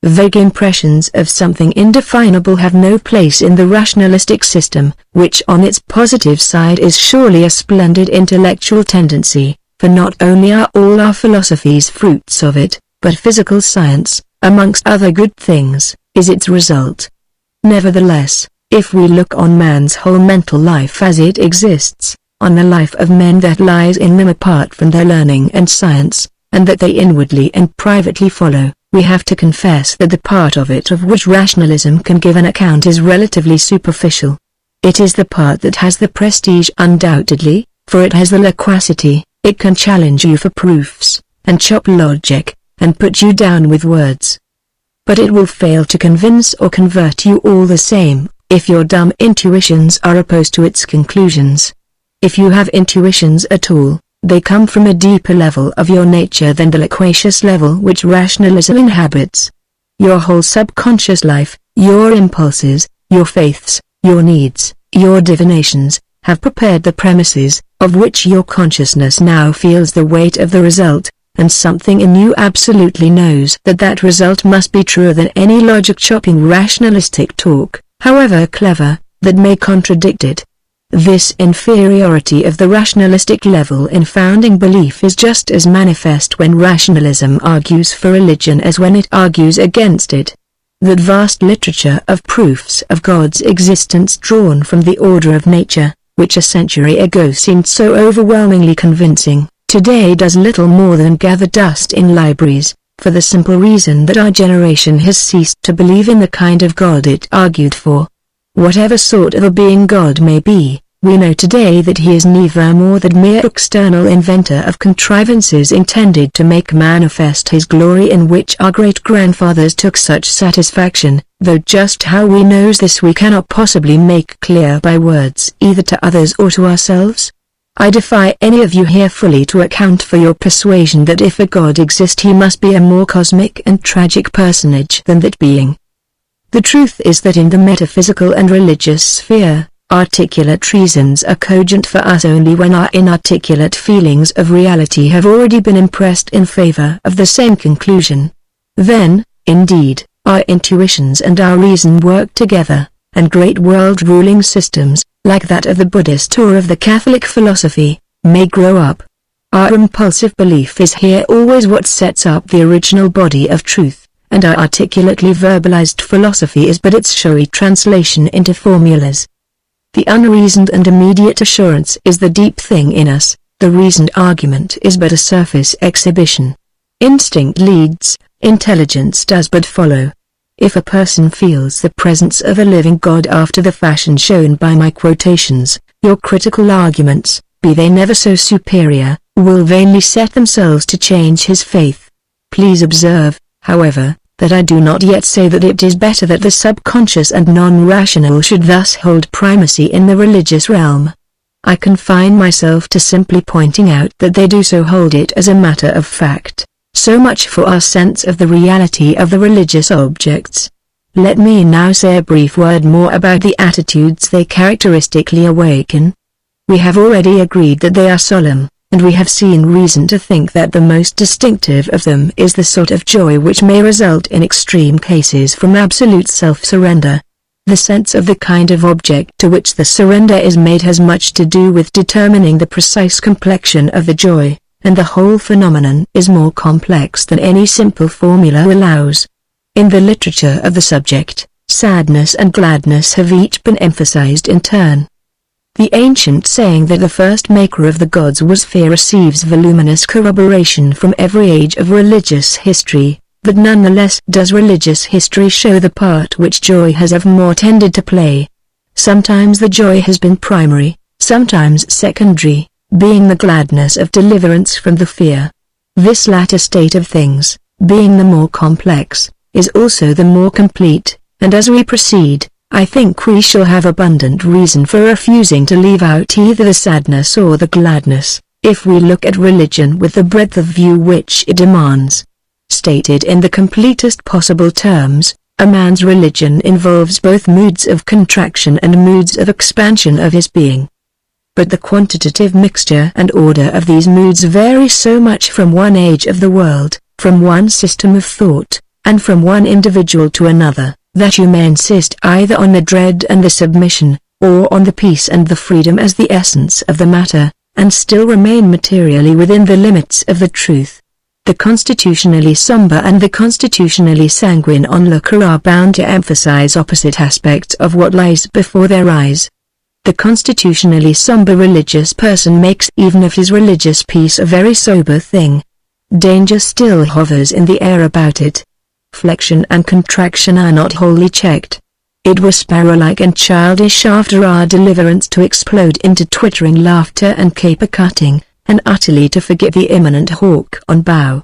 Vague impressions of something indefinable have no place in the rationalistic system, which on its positive side is surely a splendid intellectual tendency, for not only are all our philosophies fruits of it, but physical science, amongst other good things, is its result. Nevertheless, if we look on man's whole mental life as it exists, on the life of men that lies in them apart from their learning and science, and that they inwardly and privately follow, we have to confess that the part of it of which rationalism can give an account is relatively superficial. It is the part that has the prestige undoubtedly, for it has the loquacity, it can challenge you for proofs, and chop logic, and put you down with words. But it will fail to convince or convert you all the same, if your dumb intuitions are opposed to its conclusions. If you have intuitions at all, they come from a deeper level of your nature than the loquacious level which rationalism inhabits. Your whole subconscious life, your impulses, your faiths, your needs, your divinations, have prepared the premises, of which your consciousness now feels the weight of the result, and something in you absolutely knows that that result must be truer than any logic-chopping rationalistic talk, however clever, that may contradict it. This inferiority of the rationalistic level in founding belief is just as manifest when rationalism argues for religion as when it argues against it. That vast literature of proofs of God's existence drawn from the order of nature, which a century ago seemed so overwhelmingly convincing, today does little more than gather dust in libraries, for the simple reason that our generation has ceased to believe in the kind of God it argued for. Whatever sort of a being God may be, we know today that he is neither more than mere external inventor of contrivances intended to make manifest his glory, in which our great-grandfathers took such satisfaction, though just how we know this we cannot possibly make clear by words either to others or to ourselves. I defy any of you here fully to account for your persuasion that if a God exist he must be a more cosmic and tragic personage than that being. The truth is that in the metaphysical and religious sphere, articulate reasons are cogent for us only when our inarticulate feelings of reality have already been impressed in favor of the same conclusion. Then, indeed, our intuitions and our reason work together, and great world-ruling systems, like that of the Buddhist or of the Catholic philosophy, may grow up. Our impulsive belief is here always what sets up the original body of truth, and our articulately verbalized philosophy is but its showy translation into formulas. The unreasoned and immediate assurance is the deep thing in us, the reasoned argument is but a surface exhibition. Instinct leads, intelligence does but follow. If a person feels the presence of a living God after the fashion shown by my quotations, your critical arguments, be they never so superior, will vainly set themselves to change his faith. Please observe, however, that I do not yet say that it is better that the subconscious and non-rational should thus hold primacy in the religious realm. I confine myself to simply pointing out that they do so hold it as a matter of fact. So much for our sense of the reality of the religious objects. Let me now say a brief word more about the attitudes they characteristically awaken. We have already agreed that they are solemn, and we have seen reason to think that the most distinctive of them is the sort of joy which may result in extreme cases from absolute self-surrender. The sense of the kind of object to which the surrender is made has much to do with determining the precise complexion of the joy, and the whole phenomenon is more complex than any simple formula allows. In the literature of the subject, sadness and gladness have each been emphasized in turn. The ancient saying that the first maker of the gods was fear receives voluminous corroboration from every age of religious history, but nonetheless does religious history show the part which joy has evermore tended to play. Sometimes the joy has been primary, sometimes secondary, being the gladness of deliverance from the fear. This latter state of things, being the more complex, is also the more complete, and as we proceed, I think we shall have abundant reason for refusing to leave out either the sadness or the gladness, if we look at religion with the breadth of view which it demands. Stated in the completest possible terms, a man's religion involves both moods of contraction and moods of expansion of his being. But the quantitative mixture and order of these moods vary so much from one age of the world, from one system of thought, and from one individual to another, that you may insist either on the dread and the submission, or on the peace and the freedom as the essence of the matter, and still remain materially within the limits of the truth. The constitutionally somber and the constitutionally sanguine onlooker are bound to emphasize opposite aspects of what lies before their eyes. The constitutionally somber religious person makes even of his religious peace a very sober thing. Danger still hovers in the air about it. Flexion and contraction are not wholly checked. It were sparrow-like and childish after our deliverance to explode into twittering laughter and caper-cutting, and utterly to forget the imminent hawk on bough.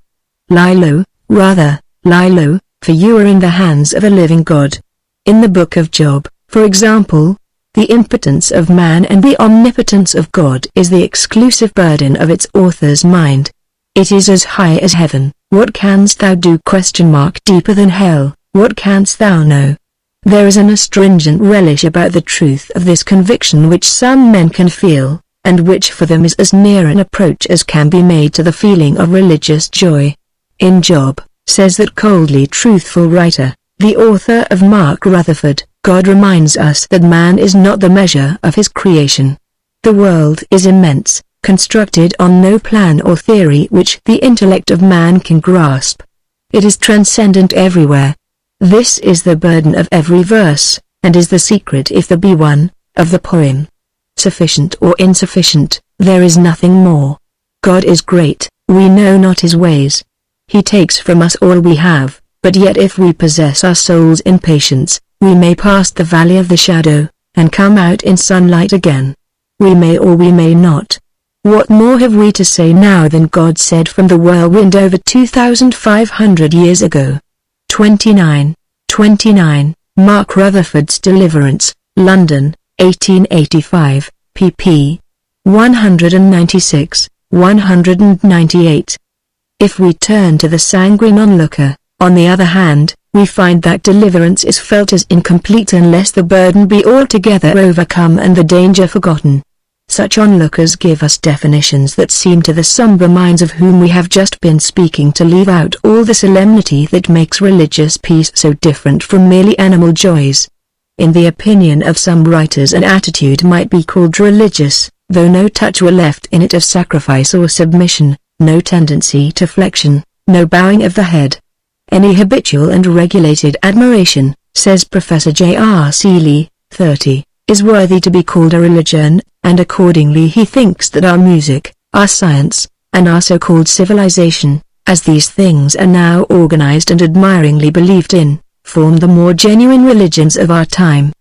Lie low, rather, lie low, for you are in the hands of a living God. In the book of Job, for example, the impotence of man and the omnipotence of God is the exclusive burden of its author's mind. It is as high as heaven. What canst thou do? Deeper than hell, what canst thou know? There is an astringent relish about the truth of this conviction which some men can feel, and which for them is as near an approach as can be made to the feeling of religious joy. In Job, says that coldly truthful writer, the author of Mark Rutherford, God reminds us that man is not the measure of his creation. The world is immense, constructed on no plan or theory which the intellect of man can grasp. It is transcendent everywhere. This is the burden of every verse, and is the secret, if there be one, of the poem. Sufficient or insufficient, there is nothing more. God is great, we know not his ways. He takes from us all we have, but yet if we possess our souls in patience, we may pass the valley of the shadow, and come out in sunlight again. We may or we may not. What more have we to say now than God said from the whirlwind over 2,500 years ago? 29. Mark Rutherford's Deliverance, London, 1885, pp. 196, 198. If we turn to the sanguine onlooker, on the other hand, we find that deliverance is felt as incomplete unless the burden be altogether overcome and the danger forgotten. Such onlookers give us definitions that seem to the somber minds of whom we have just been speaking to leave out all the solemnity that makes religious peace so different from merely animal joys. In the opinion of some writers an attitude might be called religious, though no touch were left in it of sacrifice or submission, no tendency to flexion, no bowing of the head. Any habitual and regulated admiration, says Professor J.R. Seeley, 30, is worthy to be called a religion, and accordingly he thinks that our music, our science, and our so-called civilization, as these things are now organized and admiringly believed in, form the more genuine religions of our time.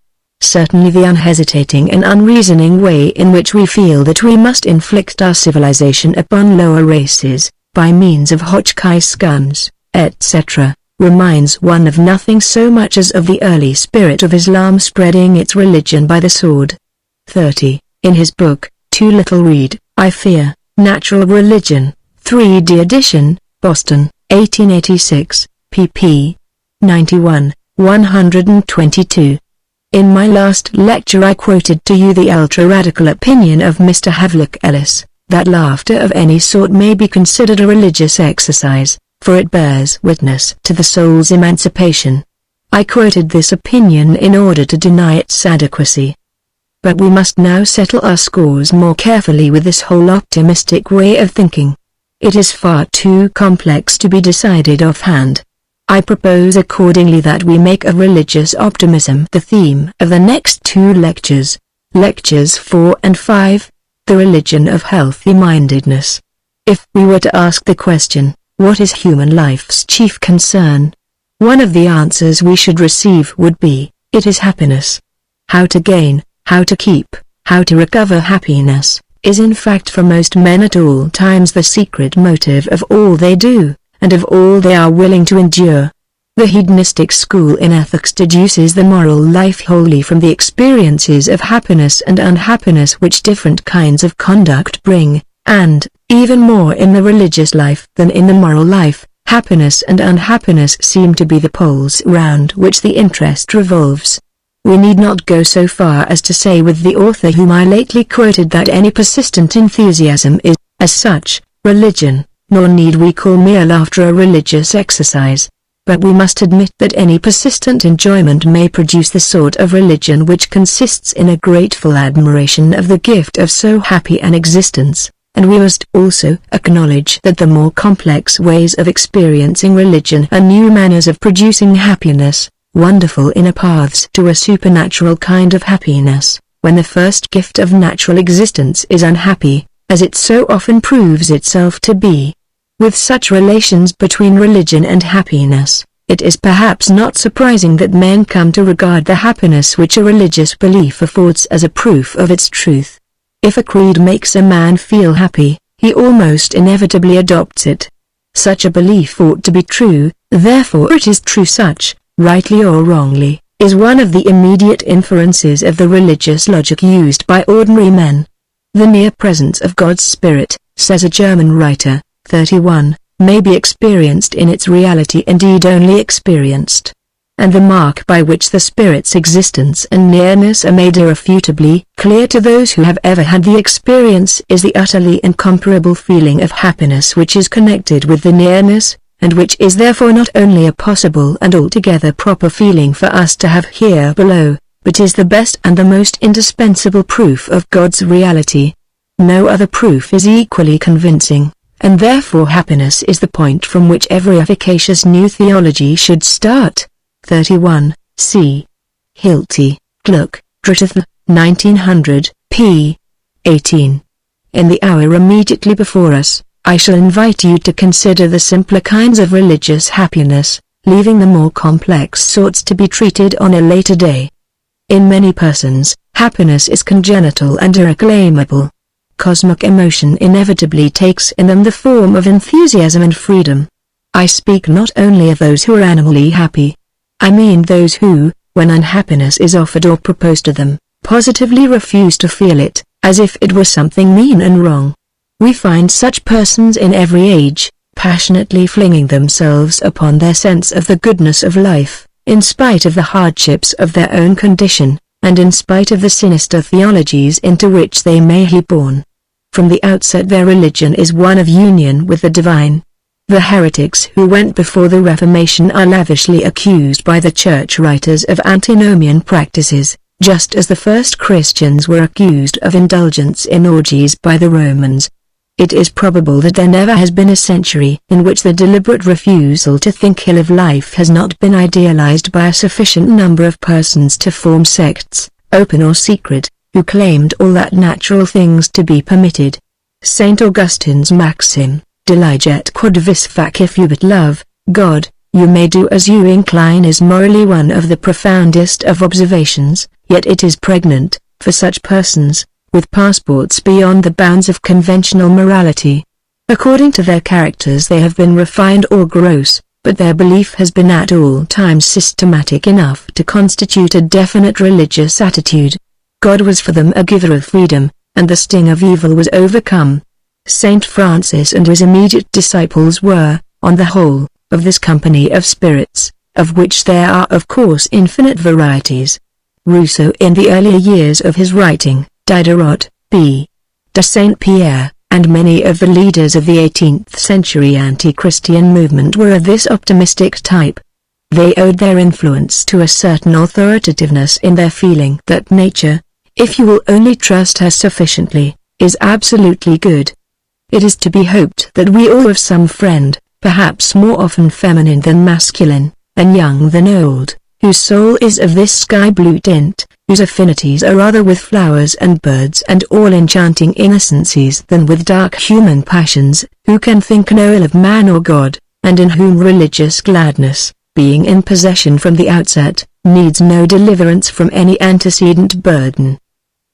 Certainly the unhesitating and unreasoning way in which we feel that we must inflict our civilization upon lower races, by means of Hotchkiss guns, etc., reminds one of nothing so much as of the early spirit of Islam spreading its religion by the sword. 30. In his book, Too Little Read, I Fear, Natural Religion, 3d edition, Boston, 1886, pp. 91, 122. In my last lecture I quoted to you the ultra-radical opinion of Mr. Havelock Ellis, that laughter of any sort may be considered a religious exercise, for it bears witness to the soul's emancipation. I quoted this opinion in order to deny its adequacy. But we must now settle our scores more carefully with this whole optimistic way of thinking. It is far too complex to be decided offhand. I propose accordingly that we make of religious optimism the theme of the next two lectures, lectures 4 and 5, the religion of healthy-mindedness. If we were to ask the question, what is human life's chief concern? One of the answers we should receive would be, it is happiness. How to gain, how to keep, how to recover happiness, is in fact for most men at all times the secret motive of all they do, and of all they are willing to endure. The hedonistic school in ethics deduces the moral life wholly from the experiences of happiness and unhappiness which different kinds of conduct bring, and, even more in the religious life than in the moral life, happiness and unhappiness seem to be the poles round which the interest revolves. We need not go so far as to say with the author whom I lately quoted that any persistent enthusiasm is, as such, religion, nor need we call mere laughter a religious exercise. But we must admit that any persistent enjoyment may produce the sort of religion which consists in a grateful admiration of the gift of so happy an existence, and we must also acknowledge that the more complex ways of experiencing religion are new manners of producing happiness, wonderful inner paths to a supernatural kind of happiness, when the first gift of natural existence is unhappy, as it so often proves itself to be. With such relations between religion and happiness, it is perhaps not surprising that men come to regard the happiness which a religious belief affords as a proof of its truth. If a creed makes a man feel happy, he almost inevitably adopts it. Such a belief ought to be true, therefore it is true. Such, rightly or wrongly, is one of the immediate inferences of the religious logic used by ordinary men. The near presence of God's Spirit, says a German writer, 31, may be experienced in its reality, indeed only experienced. And the mark by which the Spirit's existence and nearness are made irrefutably clear to those who have ever had the experience is the utterly incomparable feeling of happiness which is connected with the nearness, and which is therefore not only a possible and altogether proper feeling for us to have here below, but is the best and the most indispensable proof of God's reality. No other proof is equally convincing, and therefore happiness is the point from which every efficacious new theology should start. 31, c. Hilty, Gluck, Drittith, 1900, p. 18. In the hour immediately before us, I shall invite you to consider the simpler kinds of religious happiness, leaving the more complex sorts to be treated on a later day. In many persons, happiness is congenital and irreclaimable. Cosmic emotion inevitably takes in them the form of enthusiasm and freedom. I speak not only of those who are animally happy. I mean those who, when unhappiness is offered or proposed to them, positively refuse to feel it, as if it were something mean and wrong. We find such persons in every age, passionately flinging themselves upon their sense of the goodness of life, in spite of the hardships of their own condition, and in spite of the sinister theologies into which they may be born. From the outset their religion is one of union with the divine. The heretics who went before the Reformation are lavishly accused by the church writers of antinomian practices, just as the first Christians were accused of indulgence in orgies by the Romans. It is probable that there never has been a century in which the deliberate refusal to think ill of life has not been idealized by a sufficient number of persons to form sects, open or secret, who claimed all that natural things to be permitted. St. Augustine's maxim, Diliget quod vis fac, if you but love God, you may do as you incline, is morally one of the profoundest of observations, yet it is pregnant, for such persons, with passports beyond the bounds of conventional morality. According to their characters they have been refined or gross, but their belief has been at all times systematic enough to constitute a definite religious attitude. God was for them a giver of freedom, and the sting of evil was overcome. Saint Francis and his immediate disciples were, on the whole, of this company of spirits, of which there are of course infinite varieties. Rousseau in the earlier years of his writing, Diderot, B. de Saint-Pierre, and many of the leaders of the 18th century anti-Christian movement were of this optimistic type. They owed their influence to a certain authoritativeness in their feeling that nature, if you will only trust her sufficiently, is absolutely good. It is to be hoped that we all have some friend, perhaps more often feminine than masculine, and young than old, whose soul is of this sky-blue tint, whose affinities are rather with flowers and birds and all enchanting innocencies than with dark human passions, who can think no ill of man or God, and in whom religious gladness, being in possession from the outset, needs no deliverance from any antecedent burden.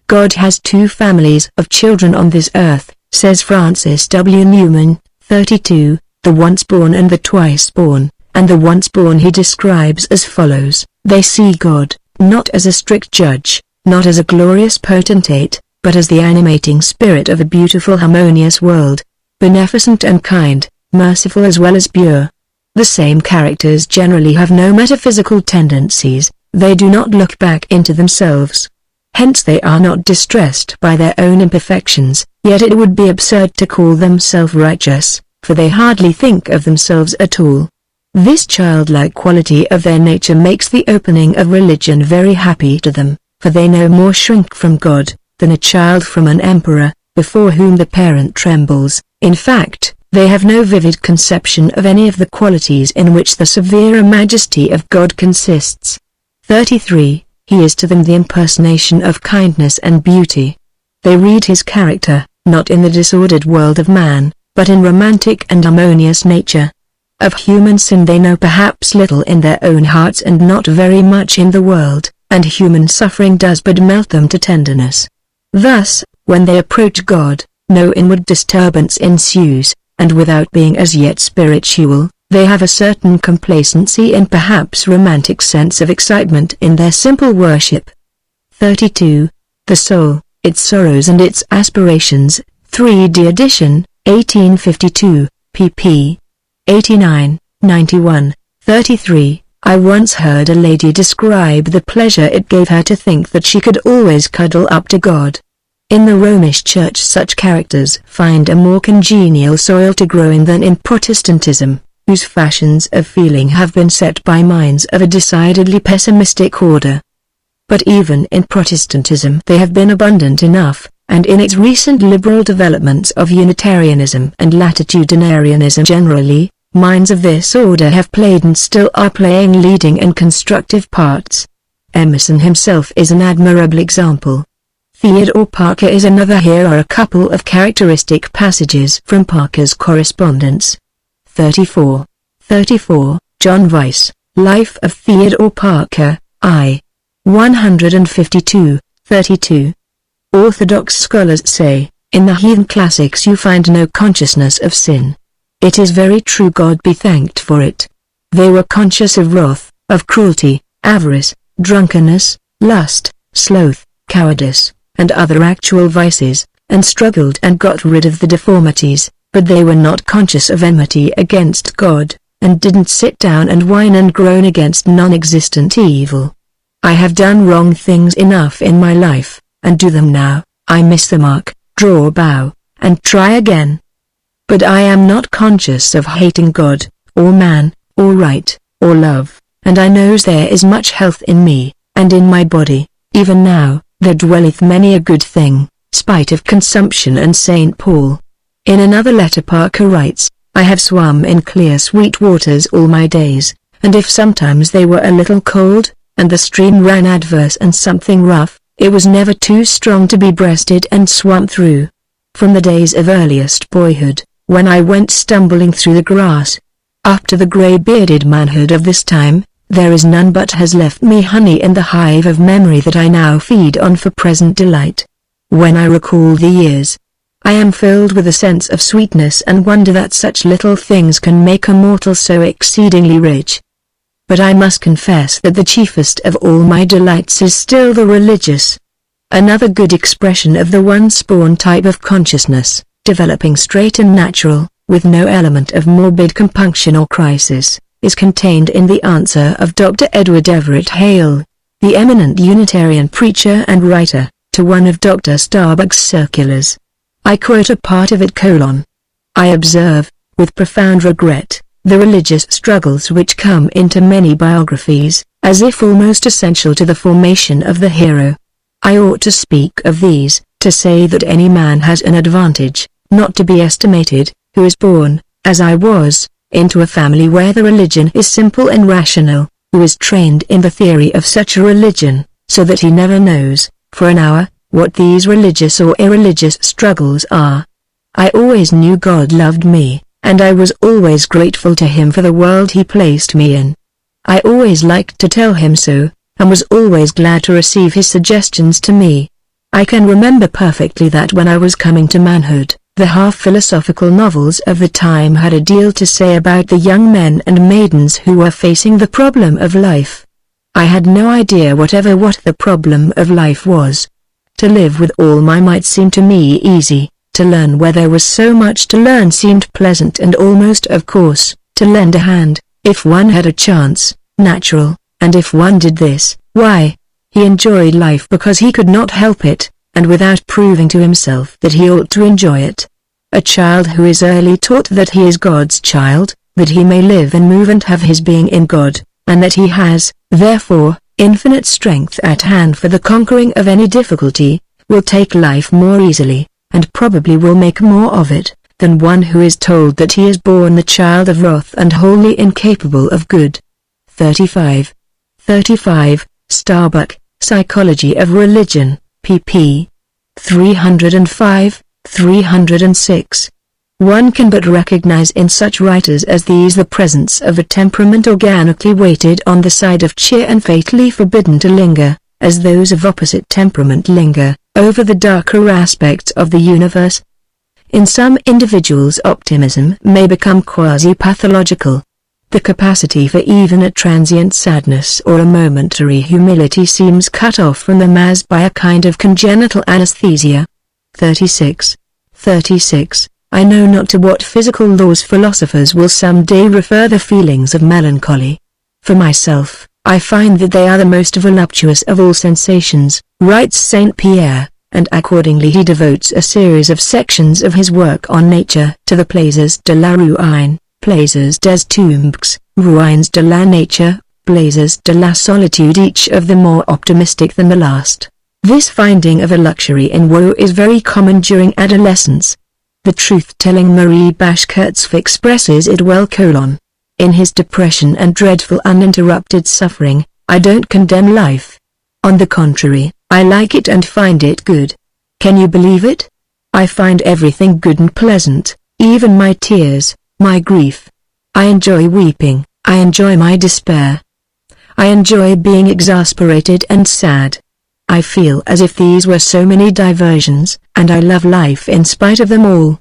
God has two families of children on this earth, says Francis W. Newman, 32, the once-born and the twice-born, and the once-born he describes as follows: they see God, not as a strict judge, not as a glorious potentate, but as the animating spirit of a beautiful harmonious world, beneficent and kind, merciful as well as pure. The same characters generally have no metaphysical tendencies, they do not look back into themselves. Hence they are not distressed by their own imperfections, yet it would be absurd to call them self-righteous, for they hardly think of themselves at all. This childlike quality of their nature makes the opening of religion very happy to them, for they no more shrink from God, than a child from an emperor, before whom the parent trembles. In fact, they have no vivid conception of any of the qualities in which the severer majesty of God consists. 33. He is to them the impersonation of kindness and beauty. They read his character, not in the disordered world of man, but in romantic and harmonious nature. Of human sin they know perhaps little in their own hearts and not very much in the world, and human suffering does but melt them to tenderness. Thus, when they approach God, no inward disturbance ensues, and without being as yet spiritual, they have a certain complacency and perhaps romantic sense of excitement in their simple worship. 32. The Soul, Its Sorrows and Its Aspirations, 3d edition, 1852, pp. 89, 91, 33. I once heard a lady describe the pleasure it gave her to think that she could always cuddle up to God. In the Romish Church such characters find a more congenial soil to grow in than in Protestantism, whose fashions of feeling have been set by minds of a decidedly pessimistic order. But even in Protestantism they have been abundant enough, and in its recent liberal developments of Unitarianism and Latitudinarianism generally, minds of this order have played and still are playing leading and constructive parts. Emerson himself is an admirable example. Theodore Parker is another. Here are a couple of characteristic passages from Parker's correspondence. 34. John Weiss, Life of Theodore Parker, I. 152, 32. Orthodox scholars say, in the heathen classics you find no consciousness of sin. It is very true, God be thanked for it. They were conscious of wrath, of cruelty, avarice, drunkenness, lust, sloth, cowardice, and other actual vices, and struggled and got rid of the deformities, but they were not conscious of enmity against God, and didn't sit down and whine and groan against non-existent evil. I have done wrong things enough in my life, and do them now, I miss the mark, draw bow, and try again. But I am not conscious of hating God, or man, or right, or love, and I knows there is much health in me, and in my body, even now, there dwelleth many a good thing, spite of consumption. And St. Paul. In another letter Parker writes, I have swum in clear sweet waters all my days, and if sometimes they were a little cold, and the stream ran adverse and something rough, it was never too strong to be breasted and swum through. From the days of earliest boyhood, when I went stumbling through the grass, up to the grey-bearded manhood of this time, there is none but has left me honey in the hive of memory that I now feed on for present delight. When I recall the years, I am filled with a sense of sweetness and wonder that such little things can make a mortal so exceedingly rich. But I must confess that the chiefest of all my delights is still the religious. Another good expression of the once-born type of consciousness, developing straight and natural, with no element of morbid compunction or crisis, is contained in the answer of Dr. Edward Everett Hale, the eminent Unitarian preacher and writer, to one of Dr. Starbuck's circulars. I quote a part of it: I observe, with profound regret, the religious struggles which come into many biographies, as if almost essential to the formation of the hero. I ought to speak of these, to say that any man has an advantage, not to be estimated, who is born, as I was, into a family where the religion is simple and rational, who is trained in the theory of such a religion, so that he never knows, for an hour, what these religious or irreligious struggles are. I always knew God loved me, and I was always grateful to Him for the world He placed me in. I always liked to tell Him so, and was always glad to receive His suggestions to me. I can remember perfectly that when I was coming to manhood, the half-philosophical novels of the time had a deal to say about the young men and maidens who were facing the problem of life. I had no idea whatever what the problem of life was. To live with all my might seemed to me easy, to learn where there was so much to learn seemed pleasant and almost of course, to lend a hand, if one had a chance, natural, and if one did this, why, he enjoyed life because he could not help it, and without proving to himself that he ought to enjoy it. A child who is early taught that he is God's child, that he may live and move and have his being in God, and that he has, therefore, infinite strength at hand for the conquering of any difficulty, will take life more easily, and probably will make more of it, than one who is told that he is born the child of wrath and wholly incapable of good. 35. Starbuck, Psychology of Religion, pp. 305, 306. One can but recognize in such writers as these the presence of a temperament organically weighted on the side of cheer and fatally forbidden to linger, as those of opposite temperament linger, over the darker aspects of the universe. In some individuals optimism may become quasi-pathological. The capacity for even a transient sadness or a momentary humility seems cut off from the mass by a kind of congenital anesthesia. 36. I know not to what physical laws philosophers will some day refer the feelings of melancholy. For myself, I find that they are the most voluptuous of all sensations, writes Saint Pierre, and accordingly he devotes a series of sections of his work on nature to the plaisirs de la ruine, plaisirs des tombes, ruines de la nature, plaisirs de la solitude, each of them more optimistic than the last. This finding of a luxury in woe is very common during adolescence. The truth-telling Marie Bashkirtseff expresses it well: in his depression and dreadful uninterrupted suffering, I don't condemn life. On the contrary, I like it and find it good. Can you believe it? I find everything good and pleasant, even my tears, my grief. I enjoy weeping, I enjoy my despair. I enjoy being exasperated and sad. I feel as if these were so many diversions, and I love life in spite of them all.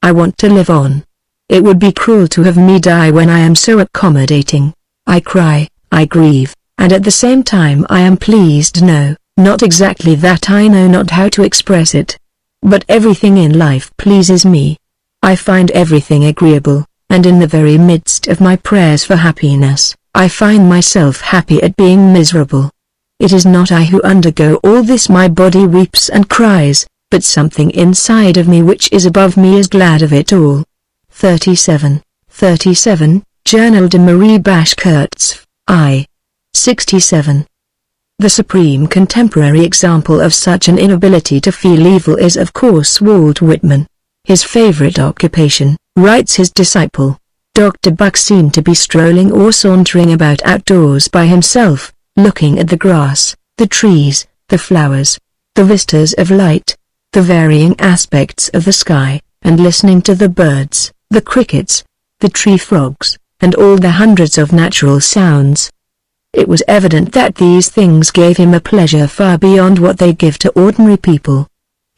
I want to live on. It would be cruel to have me die when I am so accommodating. I cry, I grieve, and at the same time I am pleased. No, not exactly that, I know not how to express it. But everything in life pleases me. I find everything agreeable, and in the very midst of my prayers for happiness, I find myself happy at being miserable. It is not I who undergo all this, my body weeps and cries, but something inside of me which is above me is glad of it all. 37. Journal de Marie Bashkirtseff, I. 67. The supreme contemporary example of such an inability to feel evil is of course Walt Whitman. His favorite occupation, writes his disciple, Dr. Buck, seemed to be strolling or sauntering about outdoors by himself, looking at the grass, the trees, the flowers, the vistas of light, the varying aspects of the sky, and listening to the birds, the crickets, the tree frogs, and all the hundreds of natural sounds. It was evident that these things gave him a pleasure far beyond what they give to ordinary people.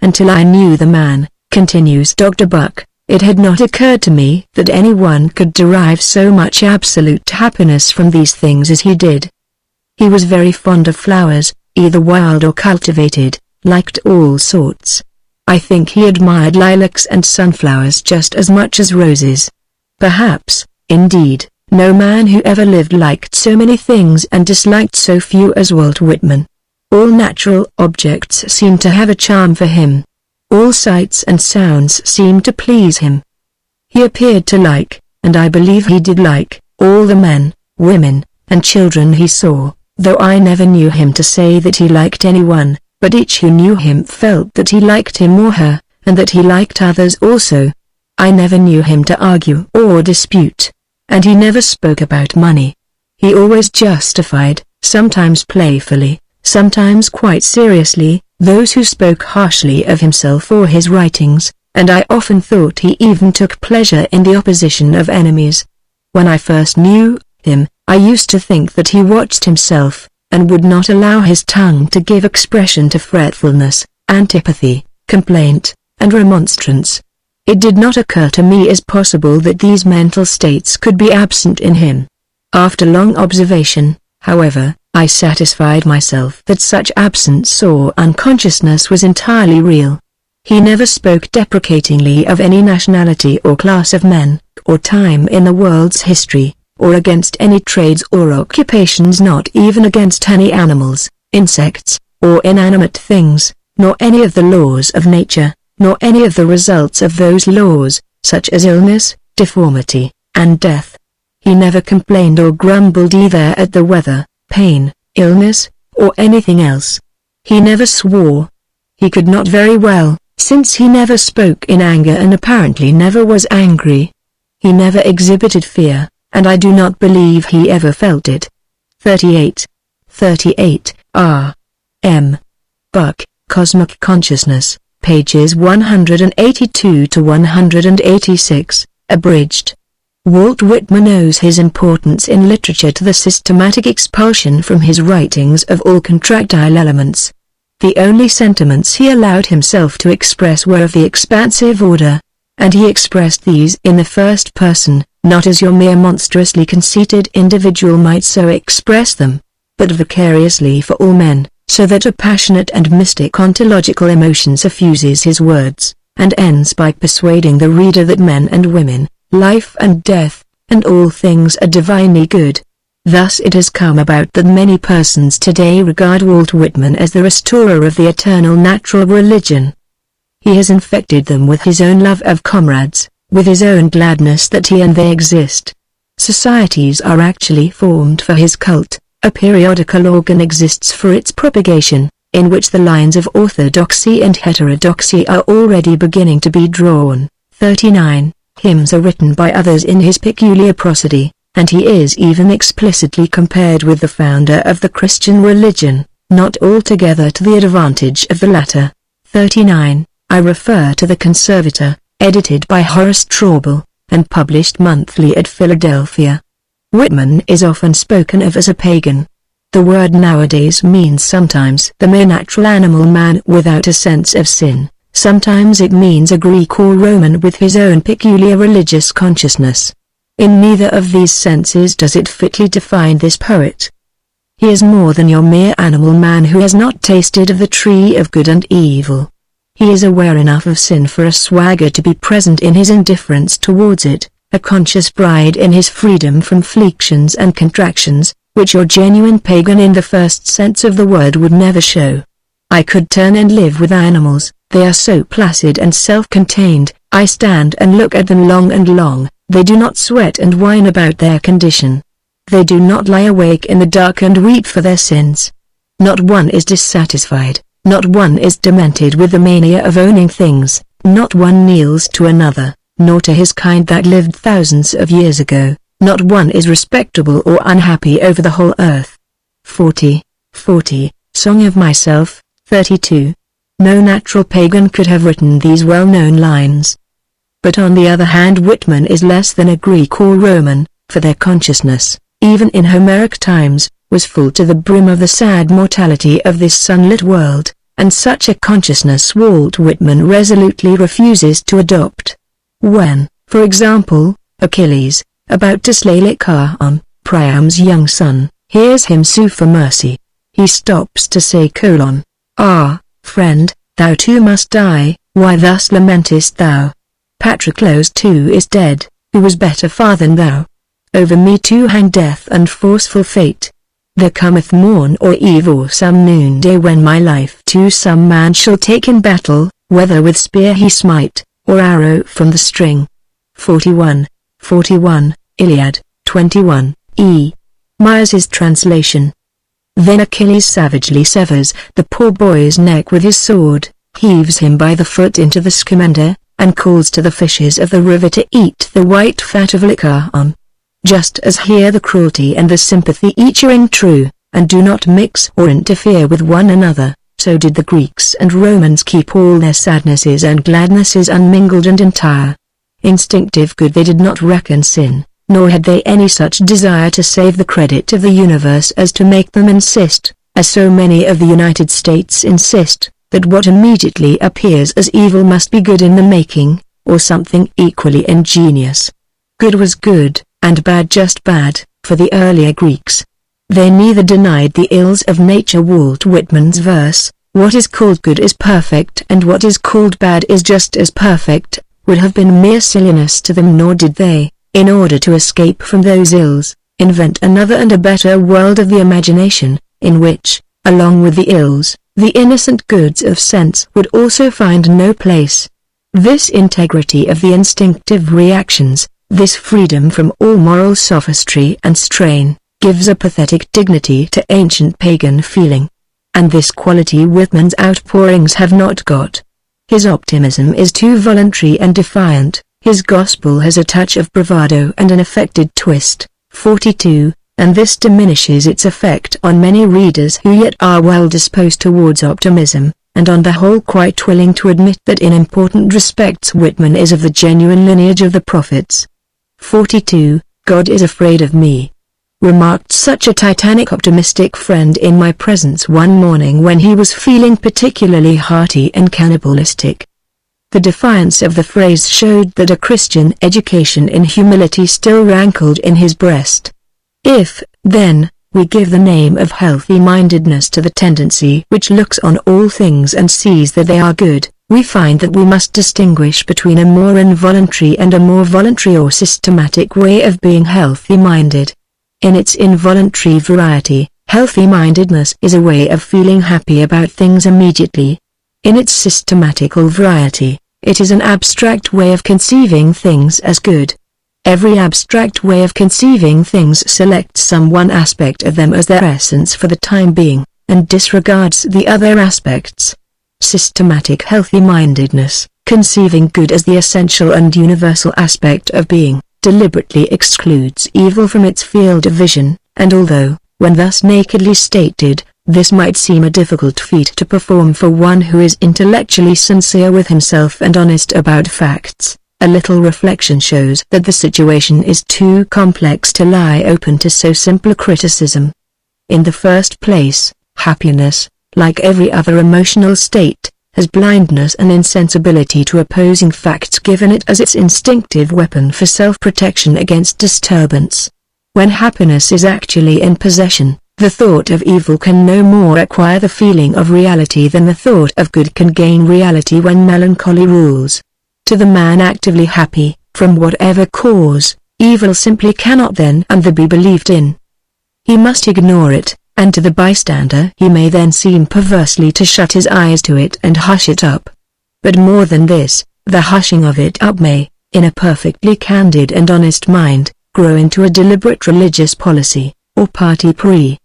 Until I knew the man, Continues Dr. Buck, it had not occurred to me that anyone could derive so much absolute happiness from these things as he did. He was very fond of flowers, either wild or cultivated, liked all sorts. I think he admired lilacs and sunflowers just as much as roses. Perhaps, indeed, no man who ever lived liked so many things and disliked so few as Walt Whitman. All natural objects seemed to have a charm for him. All sights and sounds seemed to please him. He appeared to like, and I believe he did like, all the men, women, and children he saw, though I never knew him to say that he liked anyone, but each who knew him felt that he liked him or her, and that he liked others also. I never knew him to argue or dispute, and he never spoke about money. He always justified, sometimes playfully, sometimes quite seriously, those who spoke harshly of himself or his writings, and I often thought he even took pleasure in the opposition of enemies. When I first knew him, I used to think that he watched himself, and would not allow his tongue to give expression to fretfulness, antipathy, complaint, and remonstrance. It did not occur to me as possible that these mental states could be absent in him. After long observation, however, I satisfied myself that such absence or unconsciousness was entirely real. He never spoke deprecatingly of any nationality or class of men, or time in the world's history, or against any trades or occupations, not even against any animals, insects, or inanimate things, nor any of the laws of nature, nor any of the results of those laws, such as illness, deformity, and death. He never complained or grumbled either at the weather, pain, illness, or anything else. He never swore. He could not very well, since he never spoke in anger and apparently never was angry. He never exhibited fear, and I do not believe he ever felt it. 38. R. M. Buck, Cosmic Consciousness, pages 182 to 186, abridged. Walt Whitman owes his importance in literature to the systematic expulsion from his writings of all contractile elements. The only sentiments he allowed himself to express were of the expansive order, and he expressed these in the first person, not as your mere monstrously conceited individual might so express them, but vicariously for all men, so that a passionate and mystic ontological emotion suffuses his words, and ends by persuading the reader that men and women, life and death, and all things are divinely good. Thus it has come about that many persons today regard Walt Whitman as the restorer of the eternal natural religion. He has infected them with his own love of comrades, with his own gladness that he and they exist. Societies are actually formed for his cult, a periodical organ exists for its propagation, in which the lines of orthodoxy and heterodoxy are already beginning to be drawn. 39. Hymns are written by others in his peculiar prosody, and he is even explicitly compared with the founder of the Christian religion, not altogether to the advantage of the latter. 39. I refer to the Conservator, edited by Horace Traubel, and published monthly at Philadelphia. Whitman is often spoken of as a pagan. The word nowadays means sometimes the mere natural animal man without a sense of sin. Sometimes it means a Greek or Roman with his own peculiar religious consciousness. In neither of these senses does it fitly define this poet. He is more than your mere animal man who has not tasted of the tree of good and evil. He is aware enough of sin for a swagger to be present in his indifference towards it, a conscious pride in his freedom from flexions and contractions, which your genuine pagan in the first sense of the word would never show. I could turn and live with animals. They are so placid and self-contained, I stand and look at them long and long, they do not sweat and whine about their condition. They do not lie awake in the dark and weep for their sins. Not one is dissatisfied, not one is demented with the mania of owning things, not one kneels to another, nor to his kind that lived thousands of years ago, not one is respectable or unhappy over the whole earth. 40. Song of Myself, 32. No natural pagan could have written these well-known lines. But on the other hand Whitman is less than a Greek or Roman, for their consciousness, even in Homeric times, was full to the brim of the sad mortality of this sunlit world, and such a consciousness Walt Whitman resolutely refuses to adopt. When, for example, Achilles, about to slay Lycaon, Priam's young son, hears him sue for mercy, he stops to say: "Ah, friend, thou too must die, why thus lamentest thou? Patroclus too is dead, who was better far than thou. Over me too hang death and forceful fate. There cometh morn or eve or some noonday when my life too some man shall take in battle, whether with spear he smite, or arrow from the string." 41, Iliad, 21, E. Myers's translation. Then Achilles savagely severs the poor boy's neck with his sword, heaves him by the foot into the Scamander, and calls to the fishes of the river to eat the white fat of Lycaon. Just as here the cruelty and the sympathy each are in true, and do not mix or interfere with one another, so did the Greeks and Romans keep all their sadnesses and gladnesses unmingled and entire. Instinctive good they did not reckon sin, nor had they any such desire to save the credit of the universe as to make them insist, as so many of the United States insist, that what immediately appears as evil must be good in the making, or something equally ingenious. Good was good, and bad just bad, for the earlier Greeks. They neither denied the ills of nature. Walt Whitman's verse, "What is called good is perfect and what is called bad is just as perfect," would have been mere silliness to them, nor did they, in order to escape from those ills, invent another and a better world of the imagination, in which, along with the ills, the innocent goods of sense would also find no place. This integrity of the instinctive reactions, this freedom from all moral sophistry and strain, gives a pathetic dignity to ancient pagan feeling. And this quality Whitman's outpourings have not got. His optimism is too voluntary and defiant, his gospel has a touch of bravado and an affected twist. 42, and this diminishes its effect on many readers who yet are well disposed towards optimism, and on the whole quite willing to admit that in important respects Whitman is of the genuine lineage of the prophets. 42, God is afraid of me, remarked such a titanic optimistic friend in my presence one morning when he was feeling particularly hearty and cannibalistic. The defiance of the phrase showed that a Christian education in humility still rankled in his breast. If, then, we give the name of healthy-mindedness to the tendency which looks on all things and sees that they are good, we find that we must distinguish between a more involuntary and a more voluntary or systematic way of being healthy-minded. In its involuntary variety, healthy-mindedness is a way of feeling happy about things immediately. In its systematical variety, it is an abstract way of conceiving things as good. Every abstract way of conceiving things selects some one aspect of them as their essence for the time being, and disregards the other aspects. Systematic healthy-mindedness, conceiving good as the essential and universal aspect of being, deliberately excludes evil from its field of vision, and although, when thus nakedly stated, this might seem a difficult feat to perform for one who is intellectually sincere with himself and honest about facts, a little reflection shows that the situation is too complex to lie open to so simple a criticism. In the first place, happiness, like every other emotional state, has blindness and insensibility to opposing facts given it as its instinctive weapon for self-protection against disturbance. When happiness is actually in possession, the thought of evil can no more acquire the feeling of reality than the thought of good can gain reality when melancholy rules. To the man actively happy, from whatever cause, evil simply cannot then and there be believed in. He must ignore it, and to the bystander he may then seem perversely to shut his eyes to it and hush it up. But more than this, the hushing of it up may, in a perfectly candid and honest mind, grow into a deliberate religious policy, or parti pris.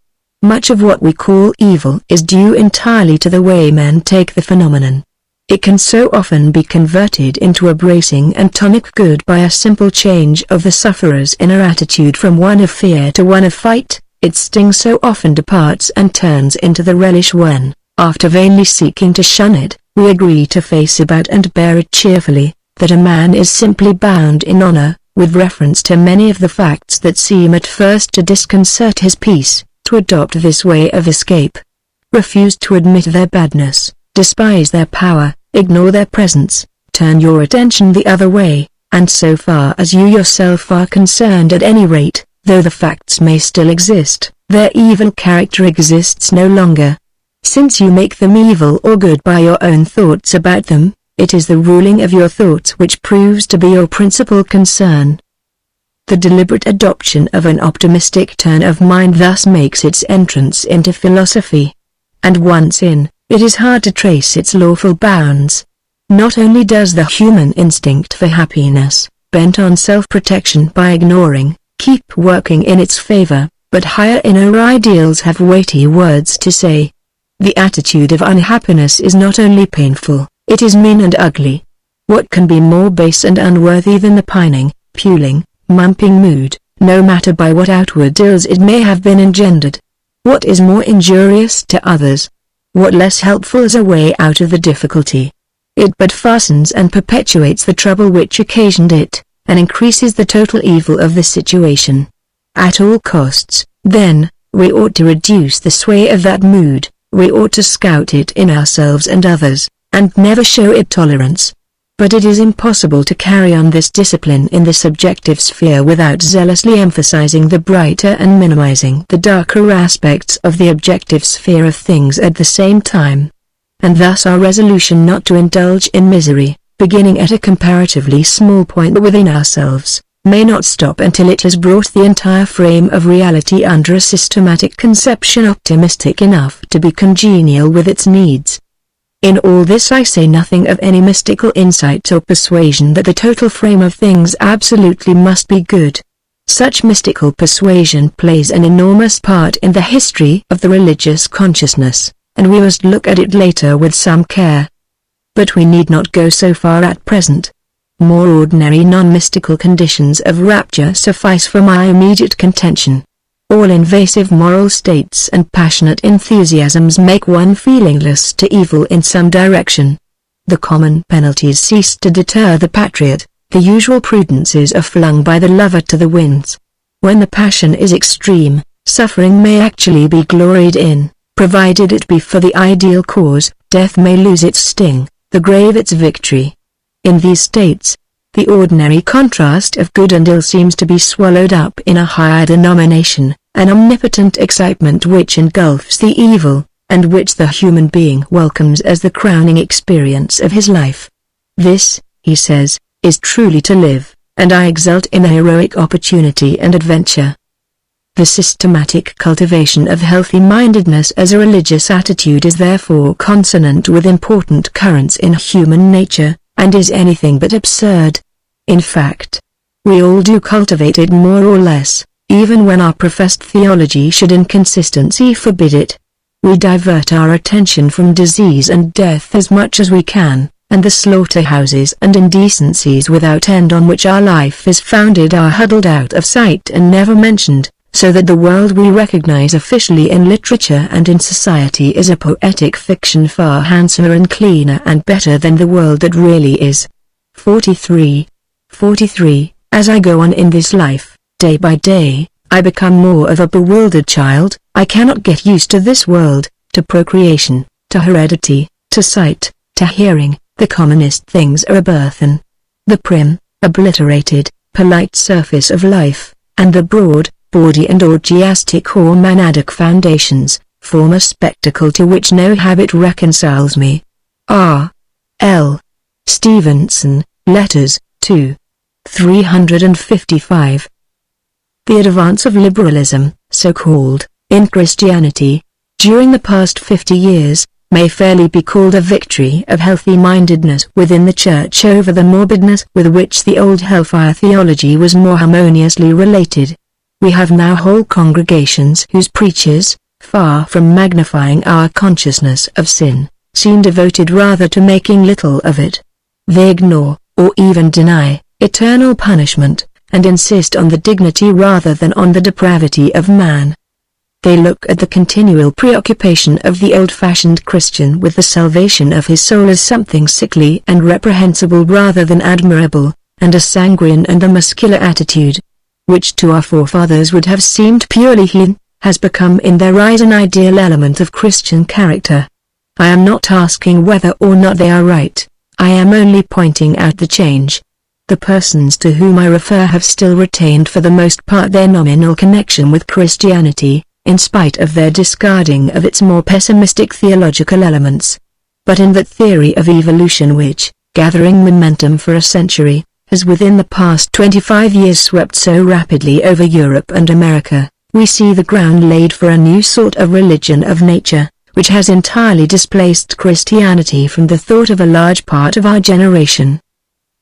Much of what we call evil is due entirely to the way men take the phenomenon. It can so often be converted into a bracing and tonic good by a simple change of the sufferer's inner attitude from one of fear to one of fight. Its sting so often departs and turns into the relish when, after vainly seeking to shun it, we agree to face about and bear it cheerfully, that a man is simply bound in honor, with reference to many of the facts that seem at first to disconcert his peace, to adopt this way of escape. Refuse to admit their badness, despise their power, ignore their presence, turn your attention the other way, and so far as you yourself are concerned at any rate, though the facts may still exist, their evil character exists no longer. Since you make them evil or good by your own thoughts about them, it is the ruling of your thoughts which proves to be your principal concern. The deliberate adoption of an optimistic turn of mind thus makes its entrance into philosophy. And once in, it is hard to trace its lawful bounds. Not only does the human instinct for happiness, bent on self-protection by ignoring, keep working in its favor, but higher inner ideals have weighty words to say. The attitude of unhappiness is not only painful, it is mean and ugly. What can be more base and unworthy than the pining, puling, mumping mood, no matter by what outward ills it may have been engendered? What is more injurious to others? What less helpful as a way out of the difficulty? It but fastens and perpetuates the trouble which occasioned it, and increases the total evil of the situation. At all costs, then, we ought to reduce the sway of that mood, we ought to scout it in ourselves and others, and never show it tolerance. But it is impossible to carry on this discipline in the subjective sphere without zealously emphasizing the brighter and minimizing the darker aspects of the objective sphere of things at the same time. And thus our resolution not to indulge in misery, beginning at a comparatively small point within ourselves, may not stop until it has brought the entire frame of reality under a systematic conception optimistic enough to be congenial with its needs. In all this I say nothing of any mystical insight or persuasion that the total frame of things absolutely must be good. Such mystical persuasion plays an enormous part in the history of the religious consciousness, and we must look at it later with some care. But we need not go so far at present. More ordinary non-mystical conditions of rapture suffice for my immediate contention. All invasive moral states and passionate enthusiasms make one feelingless to evil in some direction. The common penalties cease to deter the patriot, the usual prudences are flung by the lover to the winds. When the passion is extreme, suffering may actually be gloried in, provided it be for the ideal cause. Death may lose its sting, the grave its victory. In these states, the ordinary contrast of good and ill seems to be swallowed up in a higher denomination, an omnipotent excitement which engulfs the evil, and which the human being welcomes as the crowning experience of his life. This, he says, is truly to live, and I exult in the heroic opportunity and adventure. The systematic cultivation of healthy-mindedness as a religious attitude is therefore consonant with important currents in human nature, and is anything but absurd. In fact, we all do cultivate it more or less, even when our professed theology should in consistency forbid it. We divert our attention from disease and death as much as we can, and the slaughterhouses and indecencies without end on which our life is founded are huddled out of sight and never mentioned, so that the world we recognize officially in literature and in society is a poetic fiction far handsomer and cleaner and better than the world that really is. 43. As I go on in this life, day by day, I become more of a bewildered child. I cannot get used to this world, to procreation, to heredity, to sight, to hearing. The commonest things are a burthen. The prim, obliterated, polite surface of life, and the broad, bawdy and orgiastic or monadic foundations, form a spectacle to which no habit reconciles me. R. L. Stevenson, Letters, 2. 355. The advance of liberalism, so-called, in Christianity, during the past 50 years, may fairly be called a victory of healthy-mindedness within the Church over the morbidness with which the old hellfire theology was more harmoniously related. We have now whole congregations whose preachers, far from magnifying our consciousness of sin, seem devoted rather to making little of it. They ignore, or even deny, eternal punishment, and insist on the dignity rather than on the depravity of man. They look at the continual preoccupation of the old-fashioned Christian with the salvation of his soul as something sickly and reprehensible rather than admirable, and a sanguine and a muscular attitude, which to our forefathers would have seemed purely human, has become in their eyes an ideal element of Christian character. I am not asking whether or not they are right. I am only pointing out the change. The persons to whom I refer have still retained for the most part their nominal connection with Christianity, in spite of their discarding of its more pessimistic theological elements. But in that theory of evolution which, gathering momentum for a century, has within the past 25 years swept so rapidly over Europe and America, we see the ground laid for a new sort of religion of nature, which has entirely displaced Christianity from the thought of a large part of our generation.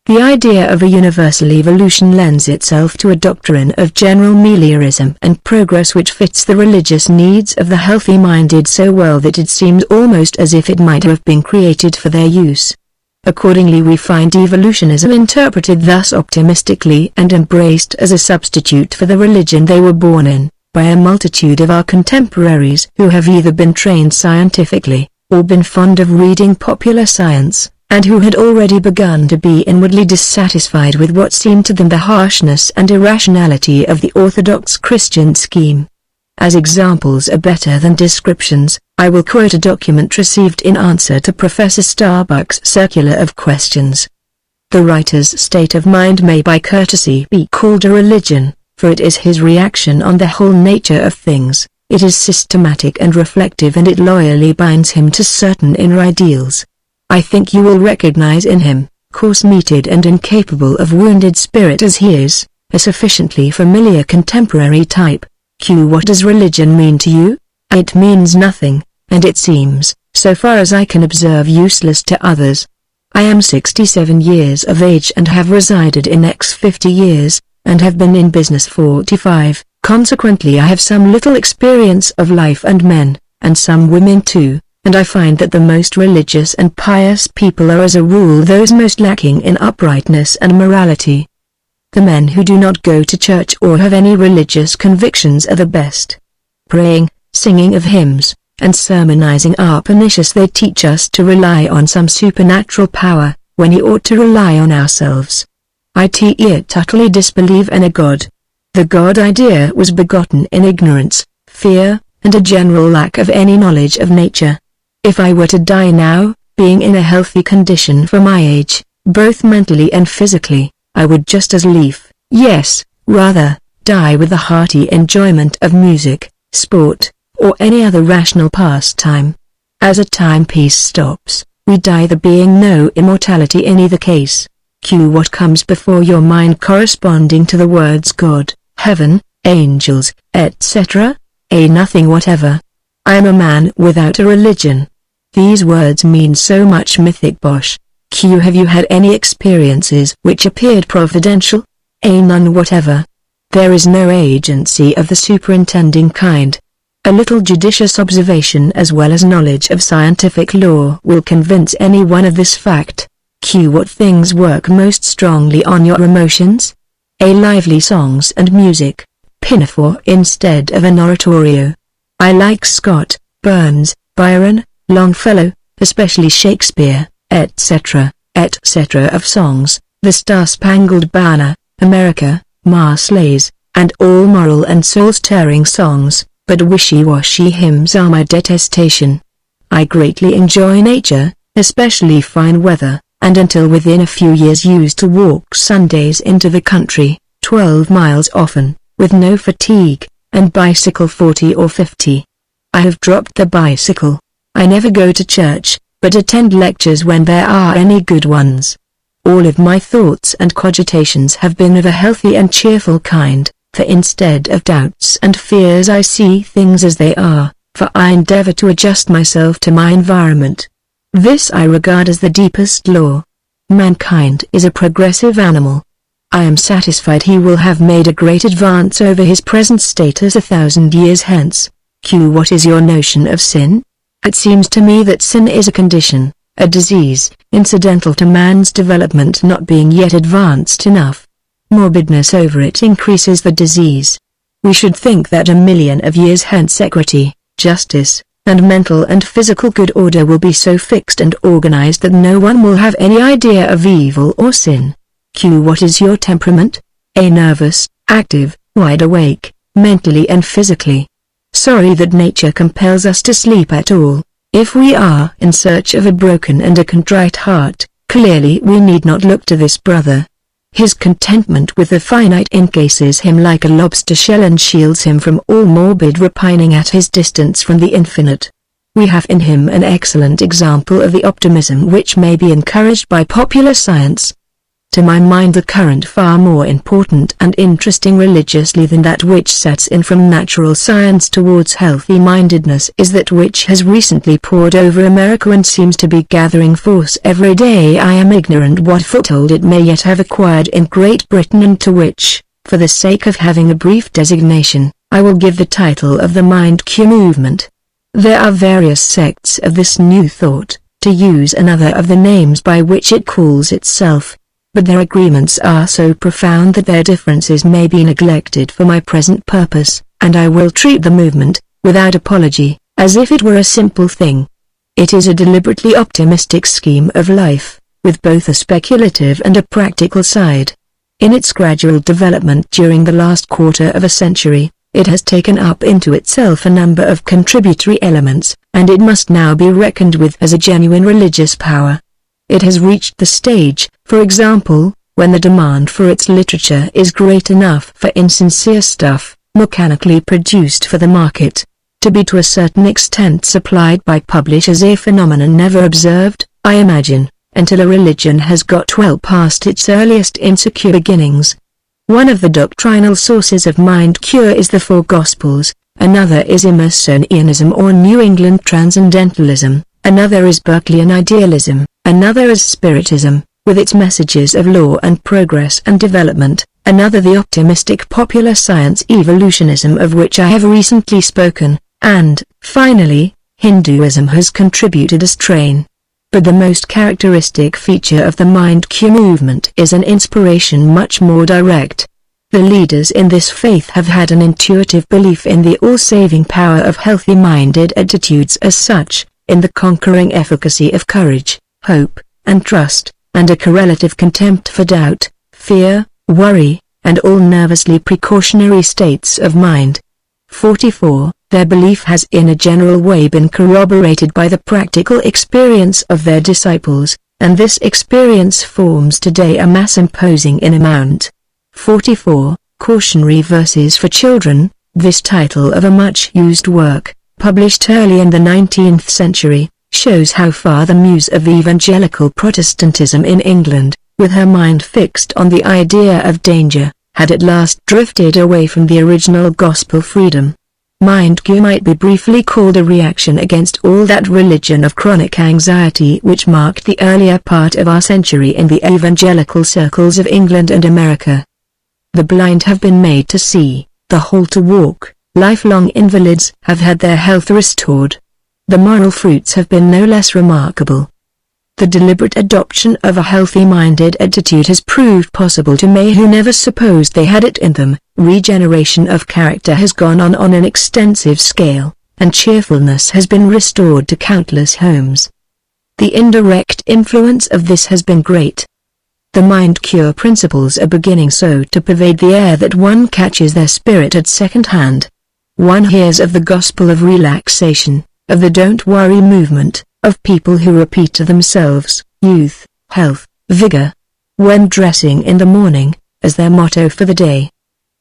The idea of a universal evolution lends itself to a doctrine of general meliorism and progress which fits the religious needs of the healthy-minded so well that it seems almost as if it might have been created for their use. Accordingly we find evolutionism interpreted thus optimistically and embraced as a substitute for the religion they were born in, by a multitude of our contemporaries who have either been trained scientifically, or been fond of reading popular science, and who had already begun to be inwardly dissatisfied with what seemed to them the harshness and irrationality of the orthodox Christian scheme. As examples are better than descriptions, I will quote a document received in answer to Professor Starbuck's circular of questions. The writer's state of mind may by courtesy be called a religion, for it is his reaction on the whole nature of things. It is systematic and reflective, and it loyally binds him to certain inner ideals. I think you will recognize in him, coarse-meated and incapable of wounded spirit as he is, a sufficiently familiar contemporary type. Q. What does religion mean to you? It means nothing, and it seems, so far as I can observe, useless to others. I am 67 years of age and have resided in X 50 years, and have been in business 45, consequently I have some little experience of life and men, and some women too. And I find that the most religious and pious people are as a rule those most lacking in uprightness and morality. The men who do not go to church or have any religious convictions are the best. Praying, singing of hymns, and sermonizing are pernicious. They teach us to rely on some supernatural power, when he ought to rely on ourselves. I utterly disbelieve in a God. The God idea was begotten in ignorance, fear, and a general lack of any knowledge of nature. If I were to die now, being in a healthy condition for my age, both mentally and physically, I would just as lief, yes, rather, die with the hearty enjoyment of music, sport, or any other rational pastime. As a timepiece stops, we die, there being no immortality in either case. Q. What comes before your mind corresponding to the words God, heaven, angels, etc.? A. Nothing whatever. I am a man without a religion. These words mean so much mythic bosh. Q. Have you had any experiences which appeared providential? A. None whatever. There is no agency of the superintending kind. A little judicious observation as well as knowledge of scientific law will convince anyone of this fact. Q. What things work most strongly on your emotions? A. Lively songs and music. Pinafore instead of an oratorio. I like Scott, Burns, Byron, Longfellow, especially Shakespeare, etc., etc. of songs, the Star-Spangled Banner, America, Marseilles, and all moral and soul-stirring songs, but wishy-washy hymns are my detestation. I greatly enjoy nature, especially fine weather, and until within a few years used to walk Sundays into the country, 12 miles often, with no fatigue, and bicycle 40 or 50. I have dropped the bicycle. I never go to church, but attend lectures when there are any good ones. All of my thoughts and cogitations have been of a healthy and cheerful kind, for instead of doubts and fears I see things as they are, for I endeavor to adjust myself to my environment. This I regard as the deepest law. Mankind is a progressive animal. I am satisfied he will have made a great advance over his present status 1,000 years hence. Q. What is your notion of sin? It seems to me that sin is a condition, a disease, incidental to man's development not being yet advanced enough. Morbidness over it increases the disease. We should think that 1,000,000 of years hence equity, justice, and mental and physical good order will be so fixed and organized that no one will have any idea of evil or sin. Q. What is your temperament? A. Nervous, active, wide awake, mentally and physically. Sorry that nature compels us to sleep at all. If we are in search of a broken and a contrite heart, clearly we need not look to this brother. His contentment with the finite encases him like a lobster shell and shields him from all morbid repining at his distance from the infinite. We have in him an excellent example of the optimism which may be encouraged by popular science. To my mind the current far more important and interesting religiously than that which sets in from natural science towards healthy-mindedness is that which has recently poured over America and seems to be gathering force every day. I am ignorant what foothold it may yet have acquired in Great Britain, and to which, for the sake of having a brief designation, I will give the title of the Mind Cure movement. There are various sects of this new thought, to use another of the names by which it calls itself, but their agreements are so profound that their differences may be neglected for my present purpose, and I will treat the movement, without apology, as if it were a simple thing. It is a deliberately optimistic scheme of life, with both a speculative and a practical side. In its gradual development during the last quarter of a century, it has taken up into itself a number of contributory elements, and it must now be reckoned with as a genuine religious power. It has reached the stage, for example, when the demand for its literature is great enough for insincere stuff, mechanically produced for the market, to be to a certain extent supplied by publishers, a phenomenon never observed, I imagine, until a religion has got well past its earliest insecure beginnings. One of the doctrinal sources of mind cure is the Four Gospels, another is Emersonianism or New England Transcendentalism, another is Berkeleyan idealism, another is Spiritism, with its messages of law and progress and development, another the optimistic popular science evolutionism of which I have recently spoken, and, finally, Hinduism has contributed a strain. But the most characteristic feature of the Mind Cure movement is an inspiration much more direct. The leaders in this faith have had an intuitive belief in the all-saving power of healthy-minded attitudes as such, in the conquering efficacy of courage, hope, and trust, and a correlative contempt for doubt, fear, worry, and all nervously precautionary states of mind. 44. Their belief has in a general way been corroborated by the practical experience of their disciples, and this experience forms today a mass imposing in amount. 44. Cautionary Verses for Children, this title of a much-used work, published early in the 19th century, shows how far the muse of evangelical Protestantism in England, with her mind fixed on the idea of danger, had at last drifted away from the original gospel freedom. Mind cure might be briefly called a reaction against all that religion of chronic anxiety which marked the earlier part of our century in the evangelical circles of England and America. The blind have been made to see, the halt to walk, lifelong invalids have had their health restored. The moral fruits have been no less remarkable. The deliberate adoption of a healthy-minded attitude has proved possible to many who never supposed they had it in them. Regeneration of character has gone on an extensive scale, and cheerfulness has been restored to countless homes. The indirect influence of this has been great. The mind cure principles are beginning so to pervade the air that one catches their spirit at second hand. One hears of the gospel of relaxation, of the don't worry movement, of people who repeat to themselves, youth, health, vigor, when dressing in the morning, as their motto for the day.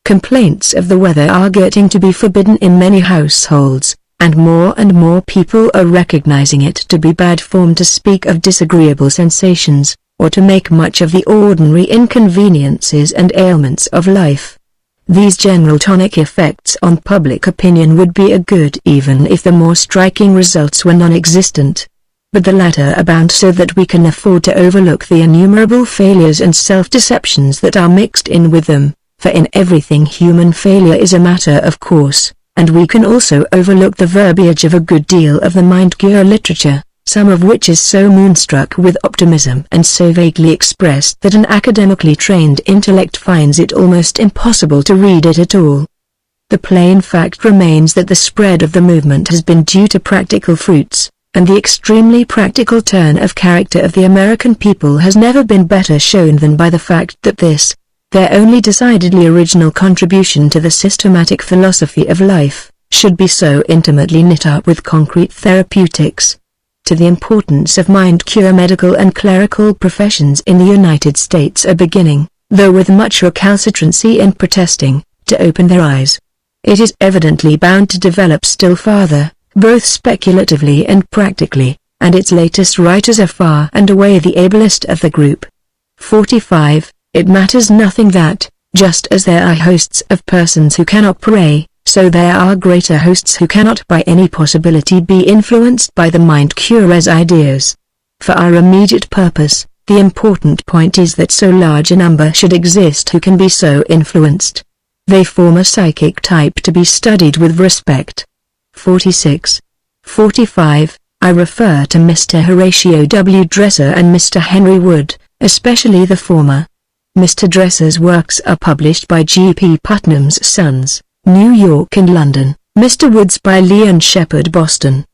Complaints of the weather are getting to be forbidden in many households, and more people are recognizing it to be bad form to speak of disagreeable sensations, or to make much of the ordinary inconveniences and ailments of life. These general tonic effects on public opinion would be a good even if the more striking results were non-existent. But the latter abound so that we can afford to overlook the innumerable failures and self-deceptions that are mixed in with them, for in everything human failure is a matter of course, and we can also overlook the verbiage of a good deal of the mind cure literature, some of which is so moonstruck with optimism and so vaguely expressed that an academically trained intellect finds it almost impossible to read it at all. The plain fact remains that the spread of the movement has been due to practical fruits, and the extremely practical turn of character of the American people has never been better shown than by the fact that this, their only decidedly original contribution to the systematic philosophy of life, should be so intimately knit up with concrete therapeutics, to the importance of mind-cure. Medical and clerical professions in the United States are beginning, though with much recalcitrancy and protesting, to open their eyes. It is evidently bound to develop still farther, both speculatively and practically, and its latest writers are far and away the ablest of the group. 45. It matters nothing that, just as there are hosts of persons who cannot pray, so there are greater hosts who cannot by any possibility be influenced by the mind-curer's ideas. For our immediate purpose, the important point is that so large a number should exist who can be so influenced. They form a psychic type to be studied with respect. 46. 45. I refer to Mr. Horatio W. Dresser and Mr. Henry Wood, especially the former. Mr. Dresser's works are published by G. P. Putnam's Sons, New York and London, Mr. Wood's by Leon Shepherd, Boston.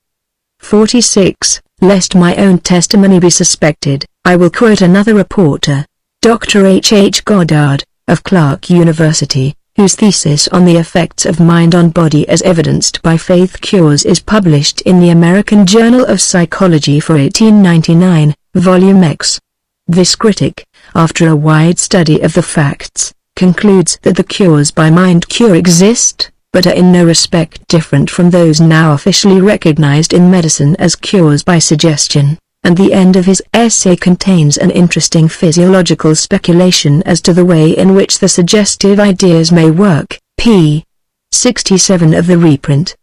46. Lest my own testimony be suspected, I will quote another reporter, Dr. H. H. Goddard, of Clark University, whose thesis on the effects of mind on body as evidenced by faith cures is published in the American Journal of Psychology for 1899, Volume X. This critic, after a wide study of the facts, concludes that the cures by mind cure exist, but are in no respect different from those now officially recognized in medicine as cures by suggestion, and the end of his essay contains an interesting physiological speculation as to the way in which the suggestive ideas may work. p. 67 of the reprint.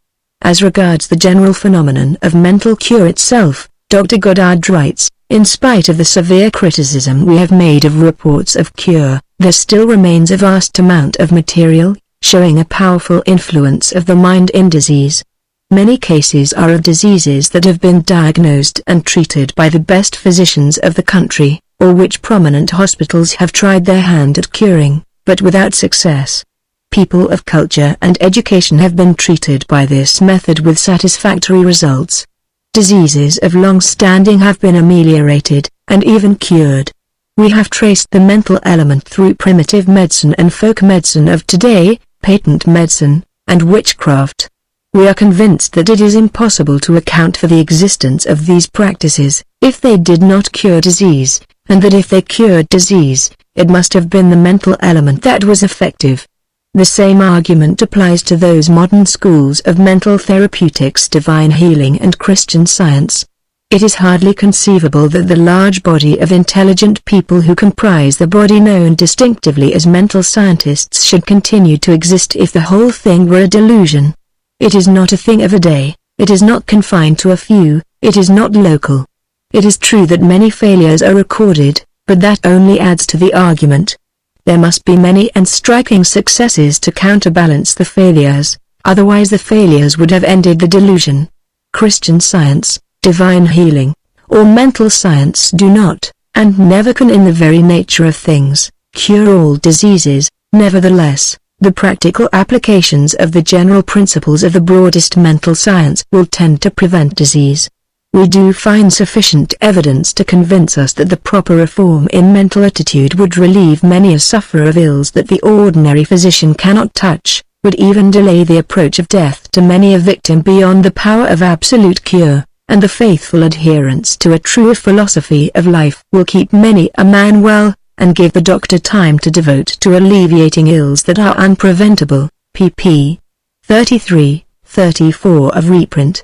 As regards the general phenomenon of mental cure itself, Dr. Goddard writes, in spite of the severe criticism we have made of reports of cure, there still remains a vast amount of material, showing a powerful influence of the mind in disease. Many cases are of diseases that have been diagnosed and treated by the best physicians of the country, or which prominent hospitals have tried their hand at curing, but without success. People of culture and education have been treated by this method with satisfactory results. Diseases of long standing have been ameliorated, and even cured. We have traced the mental element through primitive medicine and folk medicine of today, patent medicine, and witchcraft. We are convinced that it is impossible to account for the existence of these practices, if they did not cure disease, and that if they cured disease, it must have been the mental element that was effective. The same argument applies to those modern schools of mental therapeutics, divine healing and Christian Science. It is hardly conceivable that the large body of intelligent people who comprise the body known distinctively as mental scientists should continue to exist if the whole thing were a delusion. It is not a thing of a day, it is not confined to a few, it is not local. It is true that many failures are recorded, but that only adds to the argument. There must be many and striking successes to counterbalance the failures, otherwise the failures would have ended the delusion. Christian Science, divine healing, or mental science do not, and never can in the very nature of things, cure all diseases. Nevertheless, the practical applications of the general principles of the broadest mental science will tend to prevent disease. We do find sufficient evidence to convince us that the proper reform in mental attitude would relieve many a sufferer of ills that the ordinary physician cannot touch, would even delay the approach of death to many a victim beyond the power of absolute cure, and the faithful adherence to a truer philosophy of life will keep many a man well, and give the doctor time to devote to alleviating ills that are unpreventable. pp. 33-34 of reprint.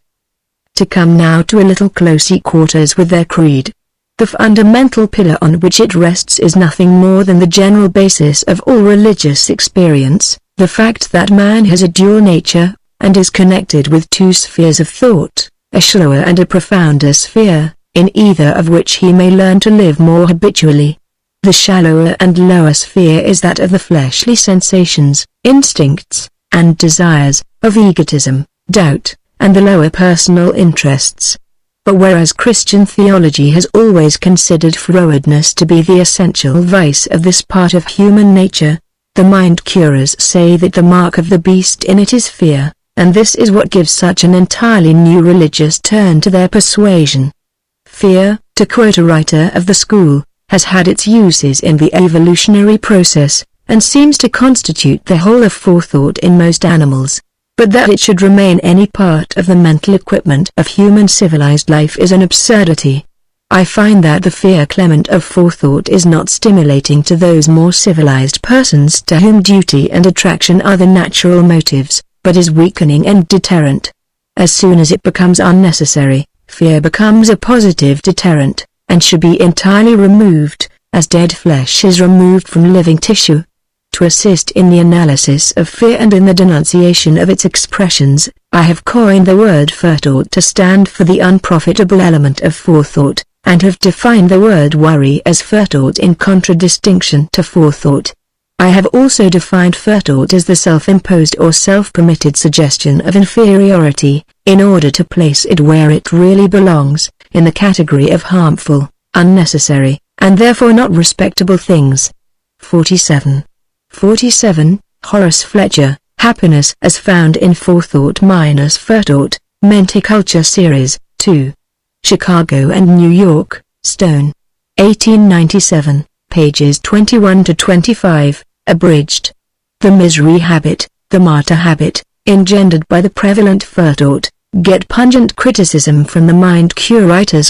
To come now to a little close quarters with their creed. The fundamental pillar on which it rests is nothing more than the general basis of all religious experience, the fact that man has a dual nature, and is connected with two spheres of thought, a shallower and a profounder sphere, in either of which he may learn to live more habitually. The shallower and lower sphere is that of the fleshly sensations, instincts, and desires, of egotism, doubt, and the lower personal interests. But whereas Christian theology has always considered frowardness to be the essential vice of this part of human nature, the mind-curers say that the mark of the beast in it is fear, and this is what gives such an entirely new religious turn to their persuasion. Fear, to quote a writer of the school, has had its uses in the evolutionary process, and seems to constitute the whole of forethought in most animals. But that it should remain any part of the mental equipment of human civilized life is an absurdity. I find that the fear clement of forethought is not stimulating to those more civilized persons to whom duty and attraction are the natural motives, but is weakening and deterrent. As soon as it becomes unnecessary, fear becomes a positive deterrent, and should be entirely removed, as dead flesh is removed from living tissue. To assist in the analysis of fear and in the denunciation of its expressions, I have coined the word forethought to stand for the unprofitable element of forethought, and have defined the word worry as forethought in contradistinction to forethought. I have also defined forethought as the self-imposed or self-permitted suggestion of inferiority, in order to place it where it really belongs, in the category of harmful, unnecessary, and therefore not respectable things. 47. Horace Fletcher, Happiness as Found in Forethought minus Forethought, Menticulture Series, 2. Chicago and New York, Stone. 1897, pages 21-25, abridged. The misery habit, the martyr habit, engendered by the prevalent forethought, get pungent criticism from the mind cure writers.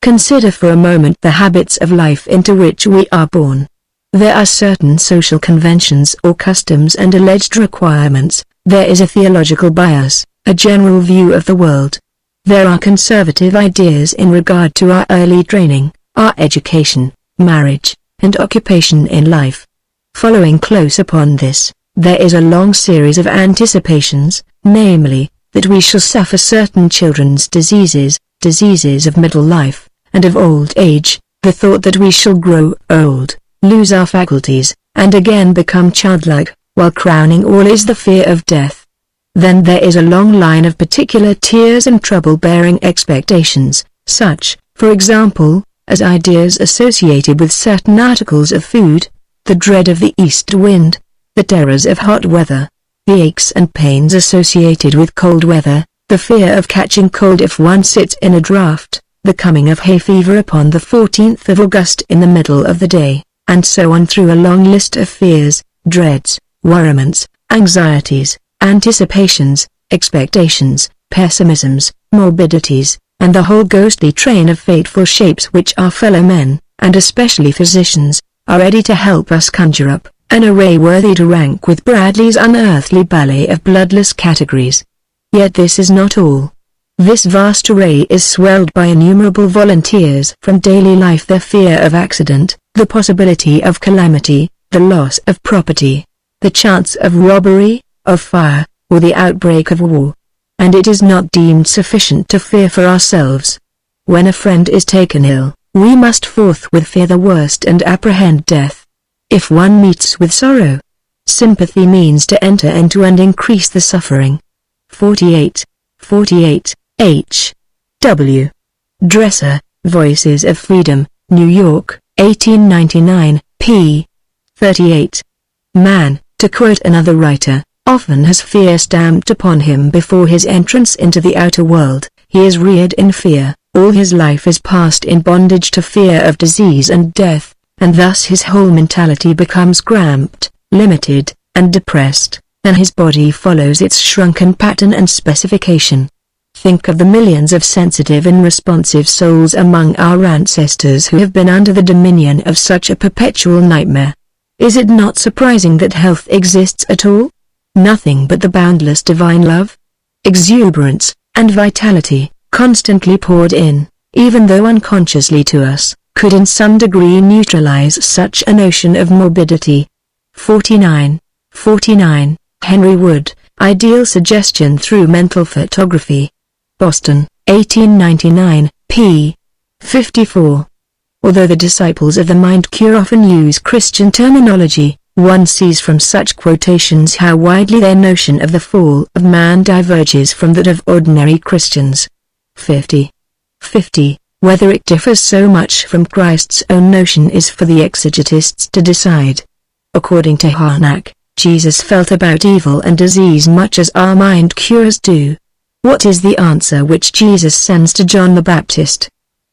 Consider for a moment the habits of life into which we are born. There are certain social conventions or customs and alleged requirements, there is a theological bias, a general view of the world. There are conservative ideas in regard to our early training, our education, marriage, and occupation in life. Following close upon this, there is a long series of anticipations, namely, that we shall suffer certain children's diseases, diseases of middle life, and of old age, the thought that we shall grow old, lose our faculties, and again become childlike, while crowning all is the fear of death. Then there is a long line of particular tears and trouble-bearing expectations, such, for example, as ideas associated with certain articles of food, the dread of the east wind, the terrors of hot weather, the aches and pains associated with cold weather, the fear of catching cold if one sits in a draught, the coming of hay fever upon the 14th of August in the middle of the day, and so on through a long list of fears, dreads, worriments, anxieties, anticipations, expectations, pessimisms, morbidities, and the whole ghostly train of fateful shapes which our fellow men, and especially physicians, are ready to help us conjure up, an array worthy to rank with Bradley's unearthly ballet of bloodless categories. Yet this is not all. This vast array is swelled by innumerable volunteers from daily life, the fear of accident, the possibility of calamity, the loss of property, the chance of robbery, of fire, or the outbreak of war. And it is not deemed sufficient to fear for ourselves. When a friend is taken ill, we must forthwith fear the worst and apprehend death. If one meets with sorrow, sympathy means to enter into and increase the suffering. 48. H. W. Dresser, Voices of Freedom, New York, 1899, p. 38. Man, to quote another writer, often has fear stamped upon him before his entrance into the outer world. He is reared in fear, all his life is passed in bondage to fear of disease and death, and thus his whole mentality becomes cramped, limited, and depressed, and his body follows its shrunken pattern and specification. Think of the millions of sensitive and responsive souls among our ancestors who have been under the dominion of such a perpetual nightmare. Is it not surprising that health exists at all? Nothing but the boundless divine love, exuberance, and vitality, constantly poured in, even though unconsciously to us, could in some degree neutralize such a notion of morbidity. 49. Henry Wood, Ideal Suggestion Through Mental Photography. Boston, 1899, p. 54. Although the disciples of the mind cure often use Christian terminology, one sees from such quotations how widely their notion of the fall of man diverges from that of ordinary Christians. 50. Whether it differs so much from Christ's own notion is for the exegetists to decide. According to Harnack, Jesus felt about evil and disease much as our mind cures do. What is the answer which Jesus sends to John the Baptist?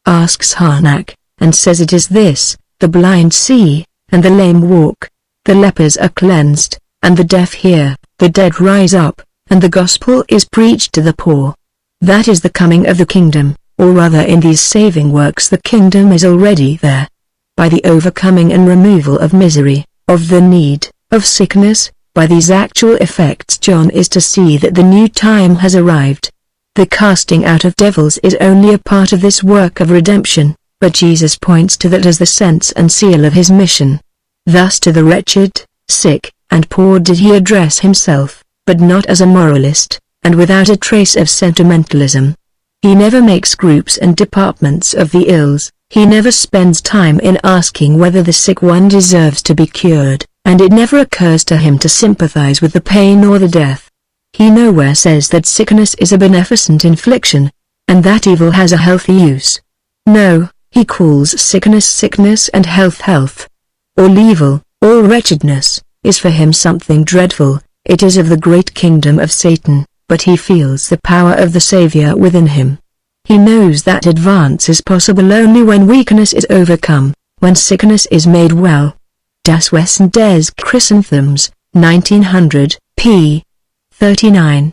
Asks Harnack, and says it is this: the blind see, and the lame walk, the lepers are cleansed, and the deaf hear, the dead rise up, and the gospel is preached to the poor. That is the coming of the kingdom, or rather in these saving works the kingdom is already there. By the overcoming and removal of misery, of the need, of sickness, by these actual effects John is to see that the new time has arrived. The casting out of devils is only a part of this work of redemption, but Jesus points to that as the sense and seal of his mission. Thus to the wretched, sick, and poor did he address himself, but not as a moralist, and without a trace of sentimentalism. He never makes groups and departments of the ills, he never spends time in asking whether the sick one deserves to be cured, and it never occurs to him to sympathize with the pain or the death. He nowhere says that sickness is a beneficent infliction, and that evil has a healthy use. No, he calls sickness sickness and health health. All evil, all wretchedness, is for him something dreadful, it is of the great kingdom of Satan, but he feels the power of the Savior within him. He knows that advance is possible only when weakness is overcome, when sickness is made well. Das Wesen des Christentums, 1900, p. 39.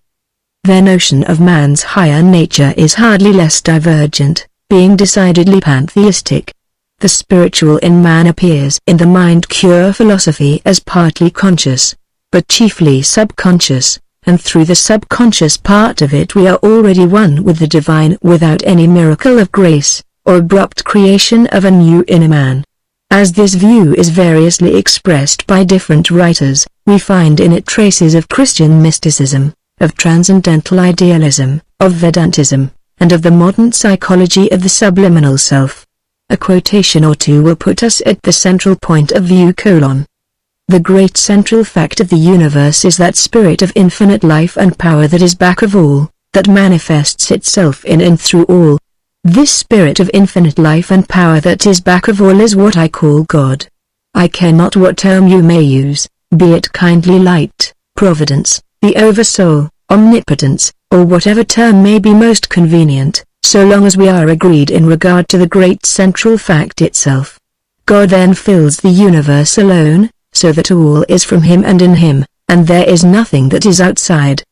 Their notion of man's higher nature is hardly less divergent, being decidedly pantheistic. The spiritual in man appears in the mind-cure philosophy as partly conscious, but chiefly subconscious, and through the subconscious part of it we are already one with the divine without any miracle of grace, or abrupt creation of a new inner man. As this view is variously expressed by different writers, we find in it traces of Christian mysticism, of transcendental idealism, of Vedantism, and of the modern psychology of the subliminal self. A quotation or two will put us at the central point of view: The great central fact of the universe is that spirit of infinite life and power that is back of all, that manifests itself in and through all. This spirit of infinite life and power that is back of all is what I call God. I care not what term you may use, be it kindly light, providence, the oversoul, omnipotence, or whatever term may be most convenient, so long as we are agreed in regard to the great central fact itself. God then fills the universe alone, so that all is from him and in him, and there is nothing that is outside.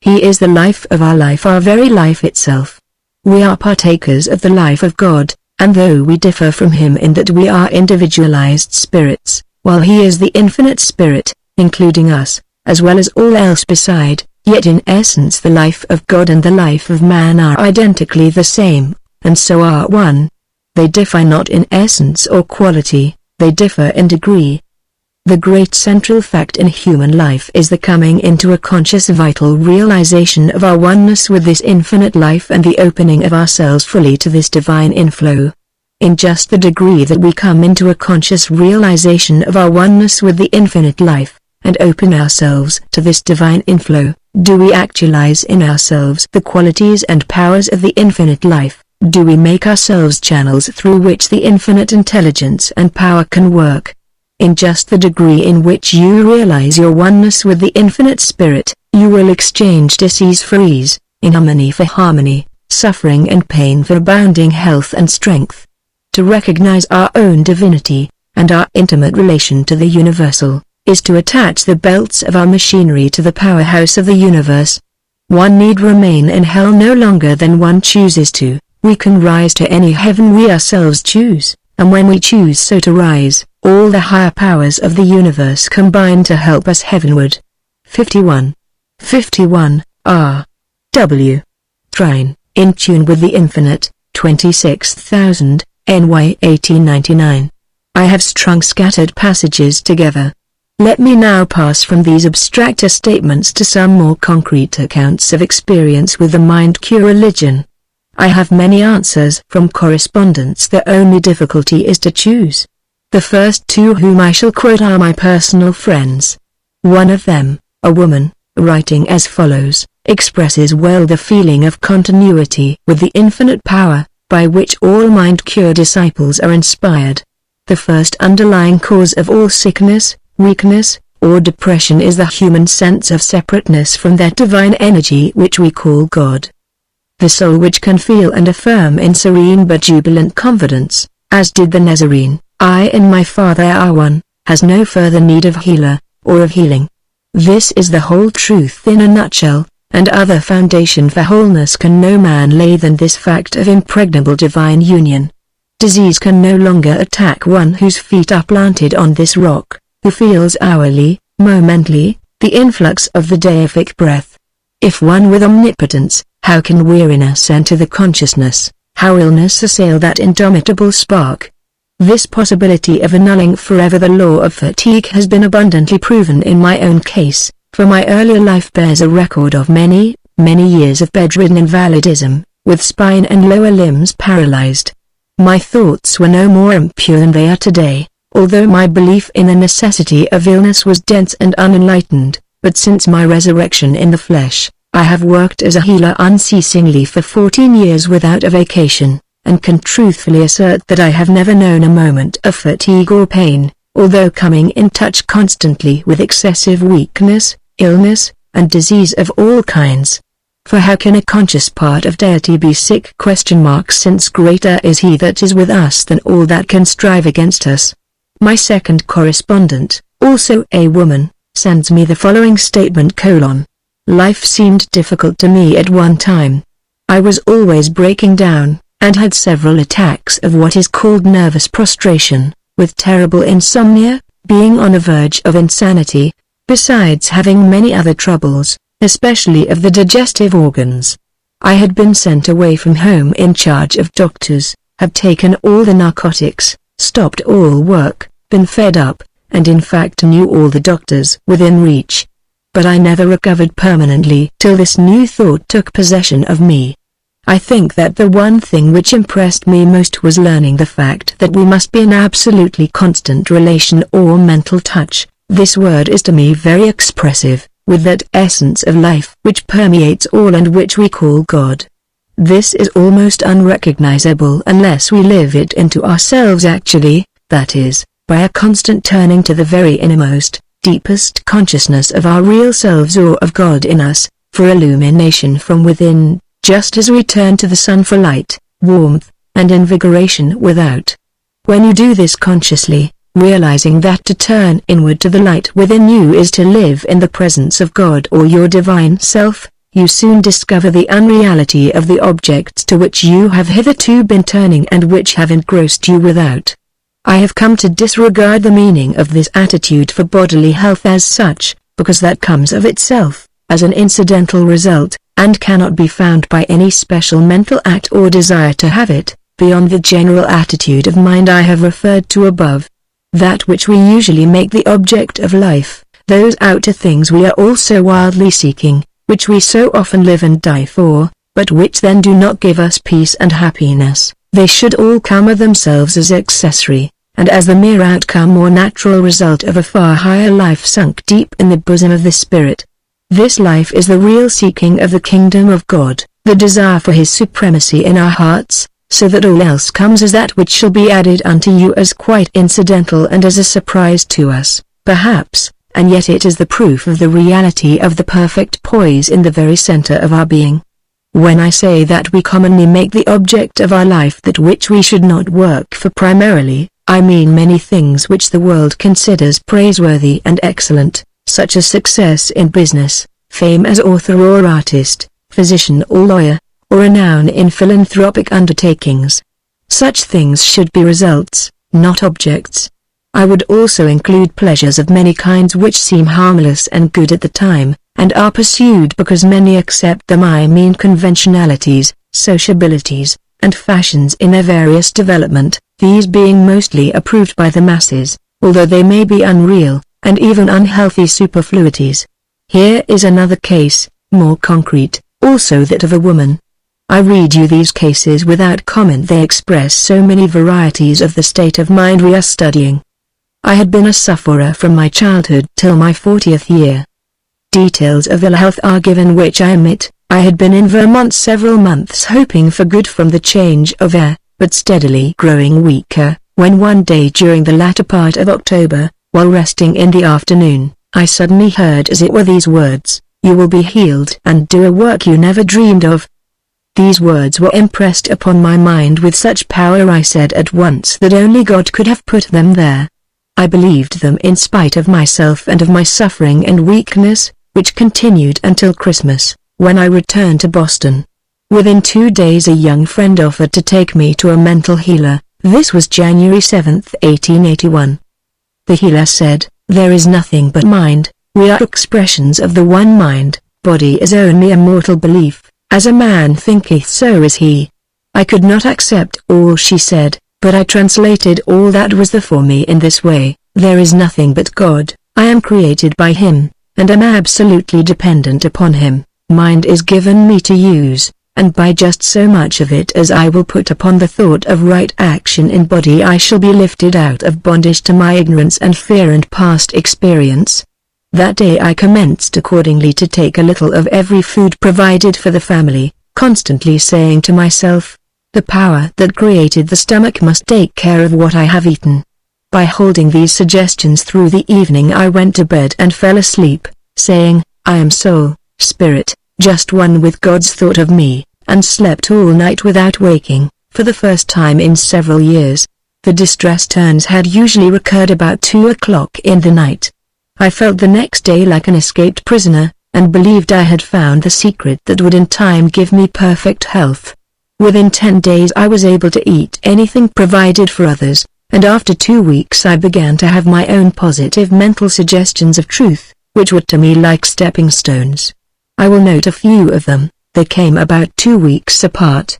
He is the life of our very life itself. We are partakers of the life of God, and though we differ from him in that we are individualized spirits, while he is the infinite spirit, including us, as well as all else beside, yet in essence the life of God and the life of man are identically the same, and so are one. They differ not in essence or quality, they differ in degree. The great central fact in human life is the coming into a conscious vital realization of our oneness with this infinite life and the opening of ourselves fully to this divine inflow. In just the degree that we come into a conscious realization of our oneness with the infinite life, and open ourselves to this divine inflow, do we actualize in ourselves the qualities and powers of the infinite life, do we make ourselves channels through which the infinite intelligence and power can work. In just the degree in which you realize your oneness with the infinite spirit, you will exchange disease for ease, inharmony for harmony, suffering and pain for abounding health and strength. To recognize our own divinity, and our intimate relation to the universal, is to attach the belts of our machinery to the powerhouse of the universe. One need remain in hell no longer than one chooses to, we can rise to any heaven we ourselves choose, and when we choose so to rise, all the higher powers of the universe combine to help us heavenward. 51. 51, R. W. Trine, In Tune with the Infinite, 26,000, NY 1899. I have strung scattered passages together. Let me now pass from these abstracter statements to some more concrete accounts of experience with the mind-cure religion. I have many answers from correspondents, the only difficulty is to choose. The first two whom I shall quote are my personal friends. One of them, a woman, writing as follows, expresses well the feeling of continuity with the infinite power, by which all mind-cure disciples are inspired. The first underlying cause of all sickness, weakness, or depression is the human sense of separateness from that divine energy which we call God. The soul which can feel and affirm in serene but jubilant confidence, as did the Nazarene, I and my Father are one, has no further need of healer, or of healing. This is the whole truth in a nutshell, and other foundation for wholeness can no man lay than this fact of impregnable divine union. Disease can no longer attack one whose feet are planted on this rock, who feels hourly, momently, the influx of the deific breath. If one with omnipotence, how can weariness enter the consciousness, how illness assail that indomitable spark? This possibility of annulling forever the law of fatigue has been abundantly proven in my own case, for my earlier life bears a record of many, many years of bedridden invalidism, with spine and lower limbs paralyzed. My thoughts were no more impure than they are today, although my belief in the necessity of illness was dense and unenlightened, but since my resurrection in the flesh, I have worked as a healer unceasingly for 14 years without a vacation, and can truthfully assert that I have never known a moment of fatigue or pain, although coming in touch constantly with excessive weakness, illness, and disease of all kinds. For how can a conscious part of deity be sick? Since greater is he that is with us than all that can strive against us. My second correspondent, also a woman, sends me the following statement: Life seemed difficult to me at one time. I was always breaking down, and had several attacks of what is called nervous prostration, with terrible insomnia, being on the verge of insanity, besides having many other troubles, especially of the digestive organs. I had been sent away from home in charge of doctors, have taken all the narcotics, stopped all work, been fed up, and in fact knew all the doctors within reach. But I never recovered permanently till this new thought took possession of me. I think that the one thing which impressed me most was learning the fact that we must be in absolutely constant relation or mental touch. This word is to me very expressive, with that essence of life which permeates all and which we call God. This is almost unrecognizable unless we live it into ourselves actually, that is, by a constant turning to the very innermost, deepest consciousness of our real selves or of God in us, for illumination from within, just as we turn to the sun for light, warmth, and invigoration without. When you do this consciously, realizing that to turn inward to the light within you is to live in the presence of God or your divine self, you soon discover the unreality of the objects to which you have hitherto been turning and which have engrossed you without. I have come to disregard the meaning of this attitude for bodily health as such, because that comes of itself, as an incidental result, and cannot be found by any special mental act or desire to have it, beyond the general attitude of mind I have referred to above. That which we usually make the object of life, those outer things we are also wildly seeking, which we so often live and die for, but which then do not give us peace and happiness, they should all come of themselves as accessory, and as the mere outcome or natural result of a far higher life sunk deep in the bosom of the Spirit. This life is the real seeking of the kingdom of God, the desire for His supremacy in our hearts, so that all else comes as that which shall be added unto you as quite incidental and as a surprise to us, perhaps, and yet it is the proof of the reality of the perfect poise in the very center of our being. When I say that we commonly make the object of our life that which we should not work for primarily, I mean many things which the world considers praiseworthy and excellent, such as success in business, fame as author or artist, physician or lawyer, or renown in philanthropic undertakings. Such things should be results, not objects. I would also include pleasures of many kinds which seem harmless and good at the time, and are pursued because many accept them. I mean conventionalities, sociabilities, and fashions in their various development, these being mostly approved by the masses, although they may be unreal, and even unhealthy superfluities. Here is another case, more concrete, also that of a woman. I read you these cases without comment, they express so many varieties of the state of mind we are studying. I had been a sufferer from my childhood till my 40th year. Details of ill health are given which I omit. I had been in Vermont several months hoping for good from the change of air, but steadily growing weaker, when one day during the latter part of October, while resting in the afternoon, I suddenly heard as it were these words: "You will be healed and do a work you never dreamed of." These words were impressed upon my mind with such power I said at once that only God could have put them there. I believed them in spite of myself and of my suffering and weakness, which continued until Christmas, when I returned to Boston. Within 2 days a young friend offered to take me to a mental healer. This was January 7, 1881. The healer said, "There is nothing but mind, we are expressions of the one mind, body is only a mortal belief, as a man thinketh so is he." I could not accept all she said, but I translated all that was there for me in this way: there is nothing but God, I am created by Him, and am absolutely dependent upon Him. Mind is given me to use, and by just so much of it as I will put upon the thought of right action in body I shall be lifted out of bondage to my ignorance and fear and past experience. That day I commenced accordingly to take a little of every food provided for the family, constantly saying to myself, "The power that created the stomach must take care of what I have eaten." By holding these suggestions through the evening I went to bed and fell asleep, saying, "I am soul, spirit, just one with God's thought of me," and slept all night without waking, for the first time in several years. The distress turns had usually recurred about 2 o'clock in the night. I felt the next day like an escaped prisoner, and believed I had found the secret that would in time give me perfect health. Within 10 days I was able to eat anything provided for others, and after 2 weeks I began to have my own positive mental suggestions of truth, which were to me like stepping stones. I will note a few of them. They came about 2 weeks apart.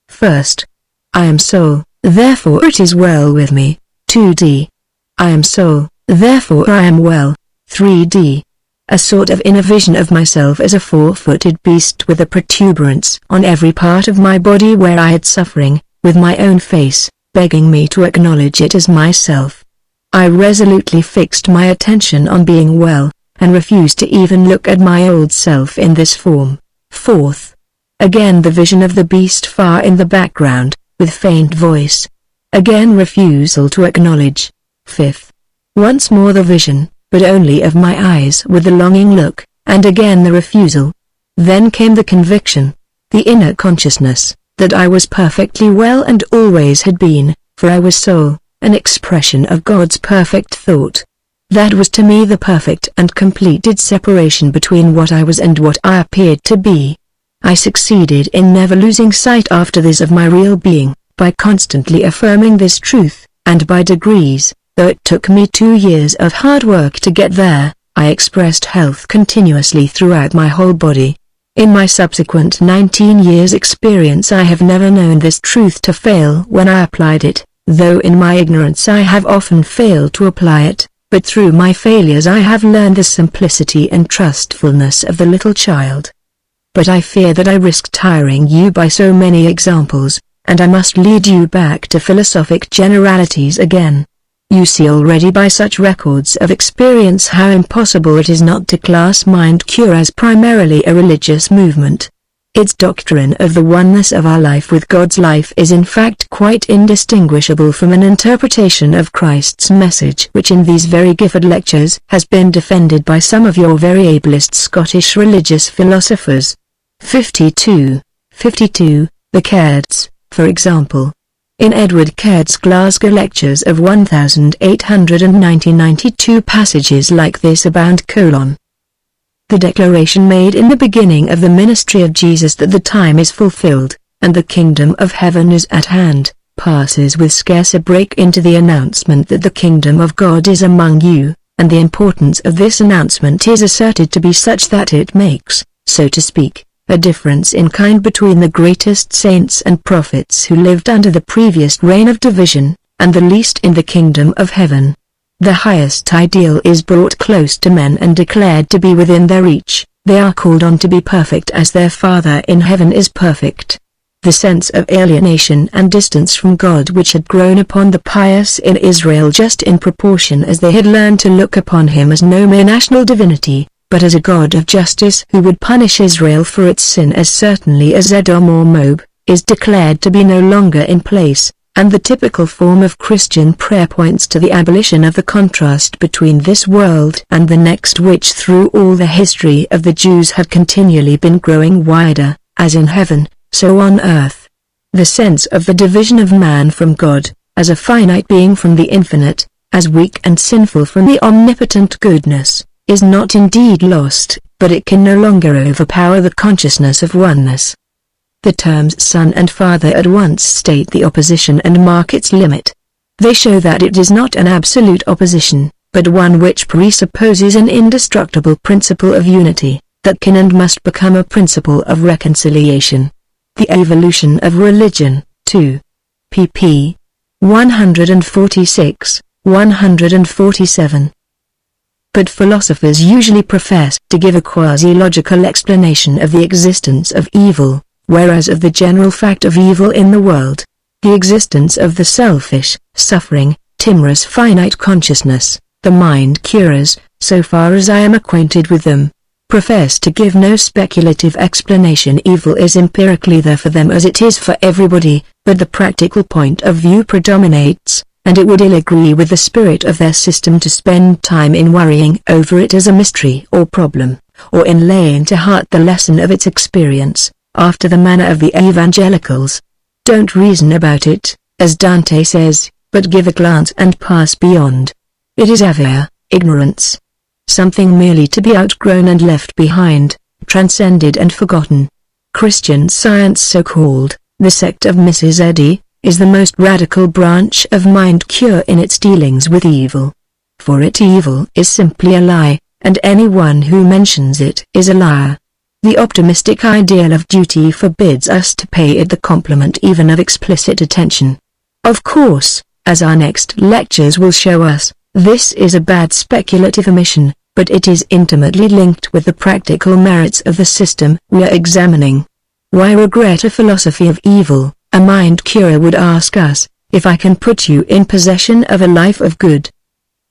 First, I am soul, therefore it is well with me. 2d. I am soul, therefore I am well. 3d. A sort of inner vision of myself as a 4-footed beast with a protuberance on every part of my body where I had suffering, with my own face, begging me to acknowledge it as myself. I resolutely fixed my attention on being well, and refused to even look at my old self in this form. Fourth, again the vision of the beast far in the background, with faint voice. Again refusal to acknowledge. Fifth, once more the vision, but only of my eyes with the longing look, and again the refusal. Then came the conviction, the inner consciousness, that I was perfectly well and always had been, for I was soul, an expression of God's perfect thought. That was to me the perfect and completed separation between what I was and what I appeared to be. I succeeded in never losing sight after this of my real being, by constantly affirming this truth, and by degrees, though it took me 2 years of hard work to get there, I expressed health continuously throughout my whole body. In my subsequent 19 years' experience I have never known this truth to fail when I applied it, though in my ignorance I have often failed to apply it. But through my failures I have learned the simplicity and trustfulness of the little child. But I fear that I risk tiring you by so many examples, and I must lead you back to philosophic generalities again. You see already by such records of experience how impossible it is not to class mind cure as primarily a religious movement. Its doctrine of the oneness of our life with God's life is in fact quite indistinguishable from an interpretation of Christ's message which in these very gifted lectures has been defended by some of your very ablest Scottish religious philosophers. 52. The Cairds, for example. In Edward Caird's Glasgow Lectures of 1892 passages like this abound: the declaration made in the beginning of the ministry of Jesus that the time is fulfilled, and the kingdom of heaven is at hand, passes with scarce a break into the announcement that the kingdom of God is among you, and the importance of this announcement is asserted to be such that it makes, so to speak, a difference in kind between the greatest saints and prophets who lived under the previous reign of division, and the least in the kingdom of heaven. The highest ideal is brought close to men and declared to be within their reach. They are called on to be perfect as their Father in heaven is perfect. The sense of alienation and distance from God which had grown upon the pious in Israel just in proportion as they had learned to look upon him as no mere national divinity, but as a God of justice who would punish Israel for its sin as certainly as Edom or Moab, is declared to be no longer in place. And the typical form of Christian prayer points to the abolition of the contrast between this world and the next which through all the history of the Jews had continually been growing wider, as in heaven, so on earth. The sense of the division of man from God, as a finite being from the infinite, as weak and sinful from the omnipotent goodness, is not indeed lost, but it can no longer overpower the consciousness of oneness. The terms Son and Father at once state the opposition and mark its limit. They show that it is not an absolute opposition, but one which presupposes an indestructible principle of unity, that can and must become a principle of reconciliation. The Evolution of Religion, 2. pp. 146, 147. But philosophers usually profess to give a quasi-logical explanation of the existence of evil, whereas of the general fact of evil in the world, the existence of the selfish, suffering, timorous finite consciousness, the mind-curers, so far as I am acquainted with them, profess to give no speculative explanation. Evil is empirically there for them as it is for everybody, but the practical point of view predominates, and it would ill agree with the spirit of their system to spend time in worrying over it as a mystery or problem, or in laying to heart the lesson of its experience, after the manner of the evangelicals. Don't reason about it, as Dante says, but give a glance and pass beyond. It is avere, ignorance. Something merely to be outgrown and left behind, transcended and forgotten. Christian Science, so called, the sect of Mrs. Eddy, is the most radical branch of mind cure in its dealings with evil. For it, evil is simply a lie, and anyone who mentions it is a liar. The optimistic ideal of duty forbids us to pay it the compliment even of explicit attention. Of course, as our next lectures will show us, this is a bad speculative omission, but it is intimately linked with the practical merits of the system we are examining. Why regret a philosophy of evil? A mind curer would ask us, if I can put you in possession of a life of good.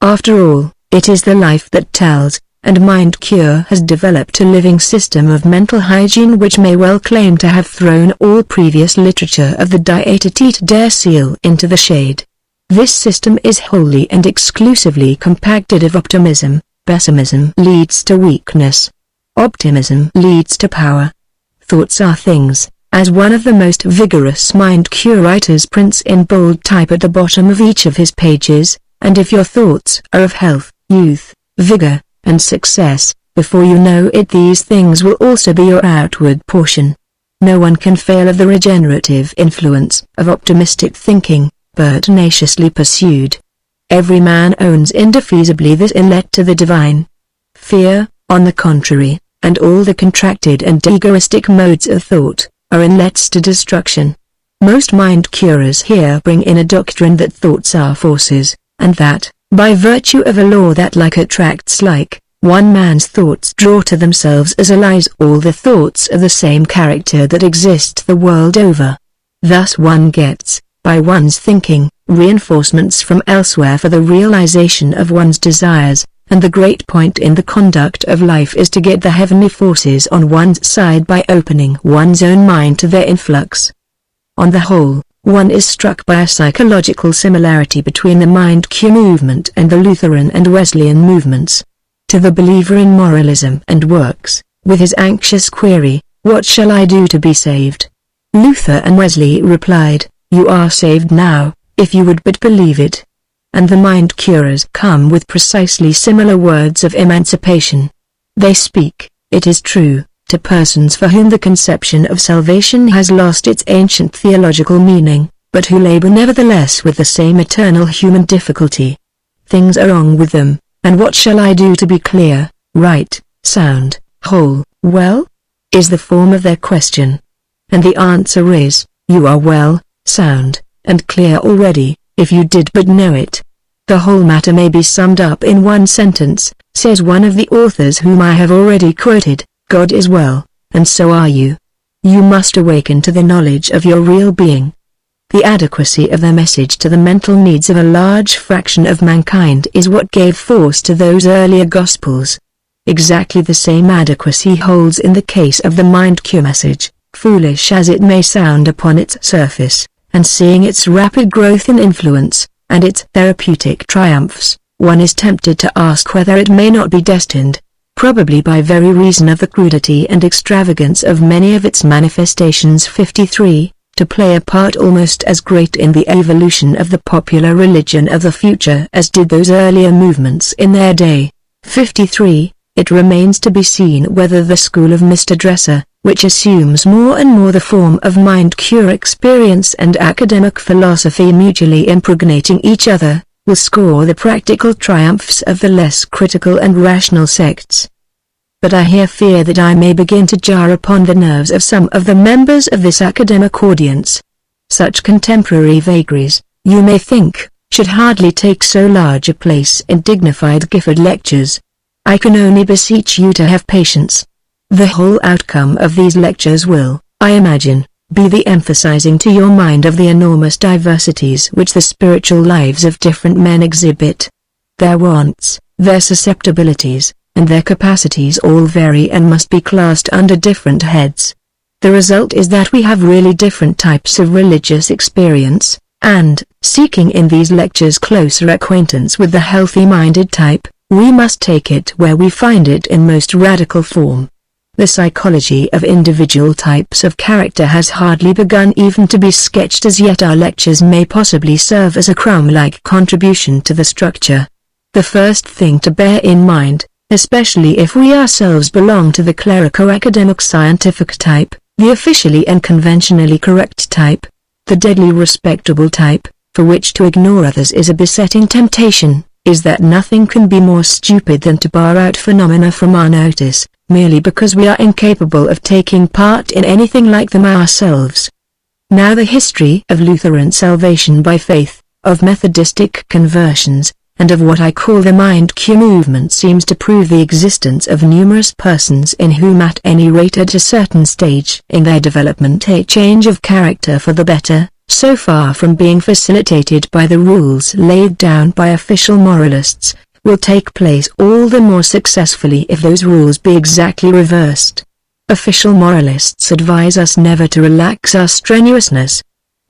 After all, it is the life that tells, and mind cure has developed a living system of mental hygiene which may well claim to have thrown all previous literature of the Diététique der Seele into the shade. This system is wholly and exclusively compacted of optimism. Pessimism leads to weakness. Optimism leads to power. Thoughts are things, as one of the most vigorous mind cure writers prints in bold type at the bottom of each of his pages, and if your thoughts are of health, youth, vigor, and success, before you know it these things will also be your outward portion. No one can fail of the regenerative influence of optimistic thinking, pertinaciously pursued. Every man owns indefeasibly this elect to the divine. Fear, on the contrary, and all the contracted and egoistic modes of thought, are inlets to destruction. Most mind curers here bring in a doctrine that thoughts are forces, and that, by virtue of a law that like attracts like, one man's thoughts draw to themselves as allies all the thoughts of the same character that exist the world over. Thus one gets, by one's thinking, reinforcements from elsewhere for the realization of one's desires, and the great point in the conduct of life is to get the heavenly forces on one's side by opening one's own mind to their influx. On the whole, one is struck by a psychological similarity between the mind cure movement and the Lutheran and Wesleyan movements. To the believer in moralism and works, with his anxious query, "What shall I do to be saved?" Luther and Wesley replied, "You are saved now, if you would but believe it." And the mind curers come with precisely similar words of emancipation. They speak, it is true, to persons for whom the conception of salvation has lost its ancient theological meaning, but who labor nevertheless with the same eternal human difficulty. Things are wrong with them, and what shall I do to be clear, right, sound, whole, well? Is the form of their question. And the answer is, you are well, sound, and clear already, if you did but know it. The whole matter may be summed up in one sentence, says one of the authors whom I have already quoted: God is well, and so are you. You must awaken to the knowledge of your real being. The adequacy of their message to the mental needs of a large fraction of mankind is what gave force to those earlier Gospels. Exactly the same adequacy holds in the case of the mind cure message, foolish as it may sound upon its surface, and seeing its rapid growth in influence, and its therapeutic triumphs, one is tempted to ask whether it may not be destined, probably by very reason of the crudity and extravagance of many of its manifestations 53, to play a part almost as great in the evolution of the popular religion of the future as did those earlier movements in their day. 53. It remains to be seen whether the school of Mr. Dresser, which assumes more and more the form of mind-cure experience and academic philosophy mutually impregnating each other, will score the practical triumphs of the less critical and rational sects. But I here fear that I may begin to jar upon the nerves of some of the members of this academic audience. Such contemporary vagaries, you may think, should hardly take so large a place in dignified Gifford lectures. I can only beseech you to have patience. The whole outcome of these lectures will, I imagine, be the emphasizing to your mind of the enormous diversities which the spiritual lives of different men exhibit. Their wants, their susceptibilities, and their capacities all vary and must be classed under different heads. The result is that we have really different types of religious experience, and, seeking in these lectures closer acquaintance with the healthy-minded type, we must take it where we find it in most radical form. The psychology of individual types of character has hardly begun even to be sketched as yet. Our lectures may possibly serve as a crumb-like contribution to the structure. The first thing to bear in mind, especially if we ourselves belong to the clerico-academic scientific type, the officially and conventionally correct type, the deadly respectable type, for which to ignore others is a besetting temptation, is that nothing can be more stupid than to bar out phenomena from our notice, merely because we are incapable of taking part in anything like them ourselves. Now the history of Lutheran salvation by faith, of Methodistic conversions, and of what I call the mind-cure movement seems to prove the existence of numerous persons in whom at any rate at a certain stage in their development a change of character for the better, so far from being facilitated by the rules laid down by official moralists, will take place all the more successfully if those rules be exactly reversed. Official moralists advise us never to relax our strenuousness.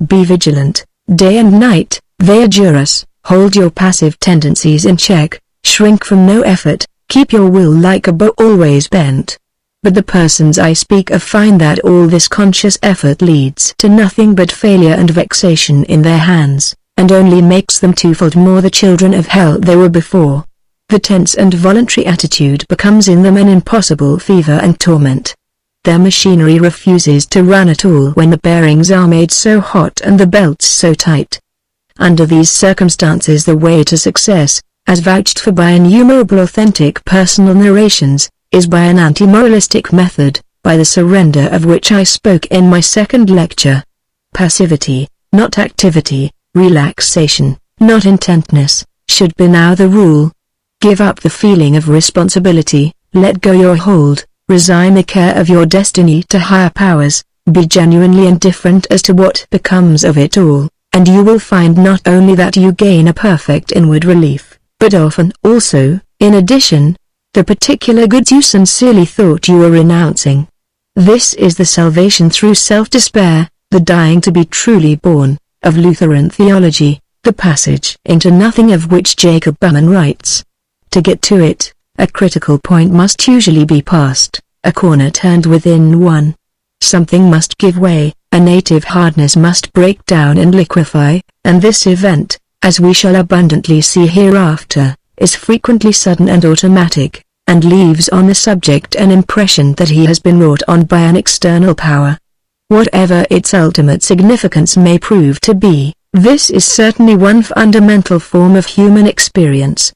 Be vigilant, day and night, they adjure us. Hold your passive tendencies in check, shrink from no effort, keep your will like a bow always bent. But the persons I speak of find that all this conscious effort leads to nothing but failure and vexation in their hands, and only makes them twofold more the children of hell they were before. The tense and voluntary attitude becomes in them an impossible fever and torment. Their machinery refuses to run at all when the bearings are made so hot and the belts so tight. Under these circumstances the way to success, as vouched for by innumerable authentic personal narrations, is by an anti-moralistic method, by the surrender of which I spoke in my second lecture. Passivity, not activity, relaxation, not intentness, should be now the rule. Give up the feeling of responsibility, let go your hold, resign the care of your destiny to higher powers, be genuinely indifferent as to what becomes of it all. And you will find not only that you gain a perfect inward relief, but often also, in addition, the particular goods you sincerely thought you were renouncing. This is the salvation through self-despair, the dying to be truly born, of Lutheran theology, the passage into nothing of which Jacob Bauman writes. To get to it, a critical point must usually be passed, a corner turned within one. Something must give way, a native hardness must break down and liquefy, and this event, as we shall abundantly see hereafter, is frequently sudden and automatic, and leaves on the subject an impression that he has been wrought on by an external power. Whatever its ultimate significance may prove to be, this is certainly one fundamental form of human experience.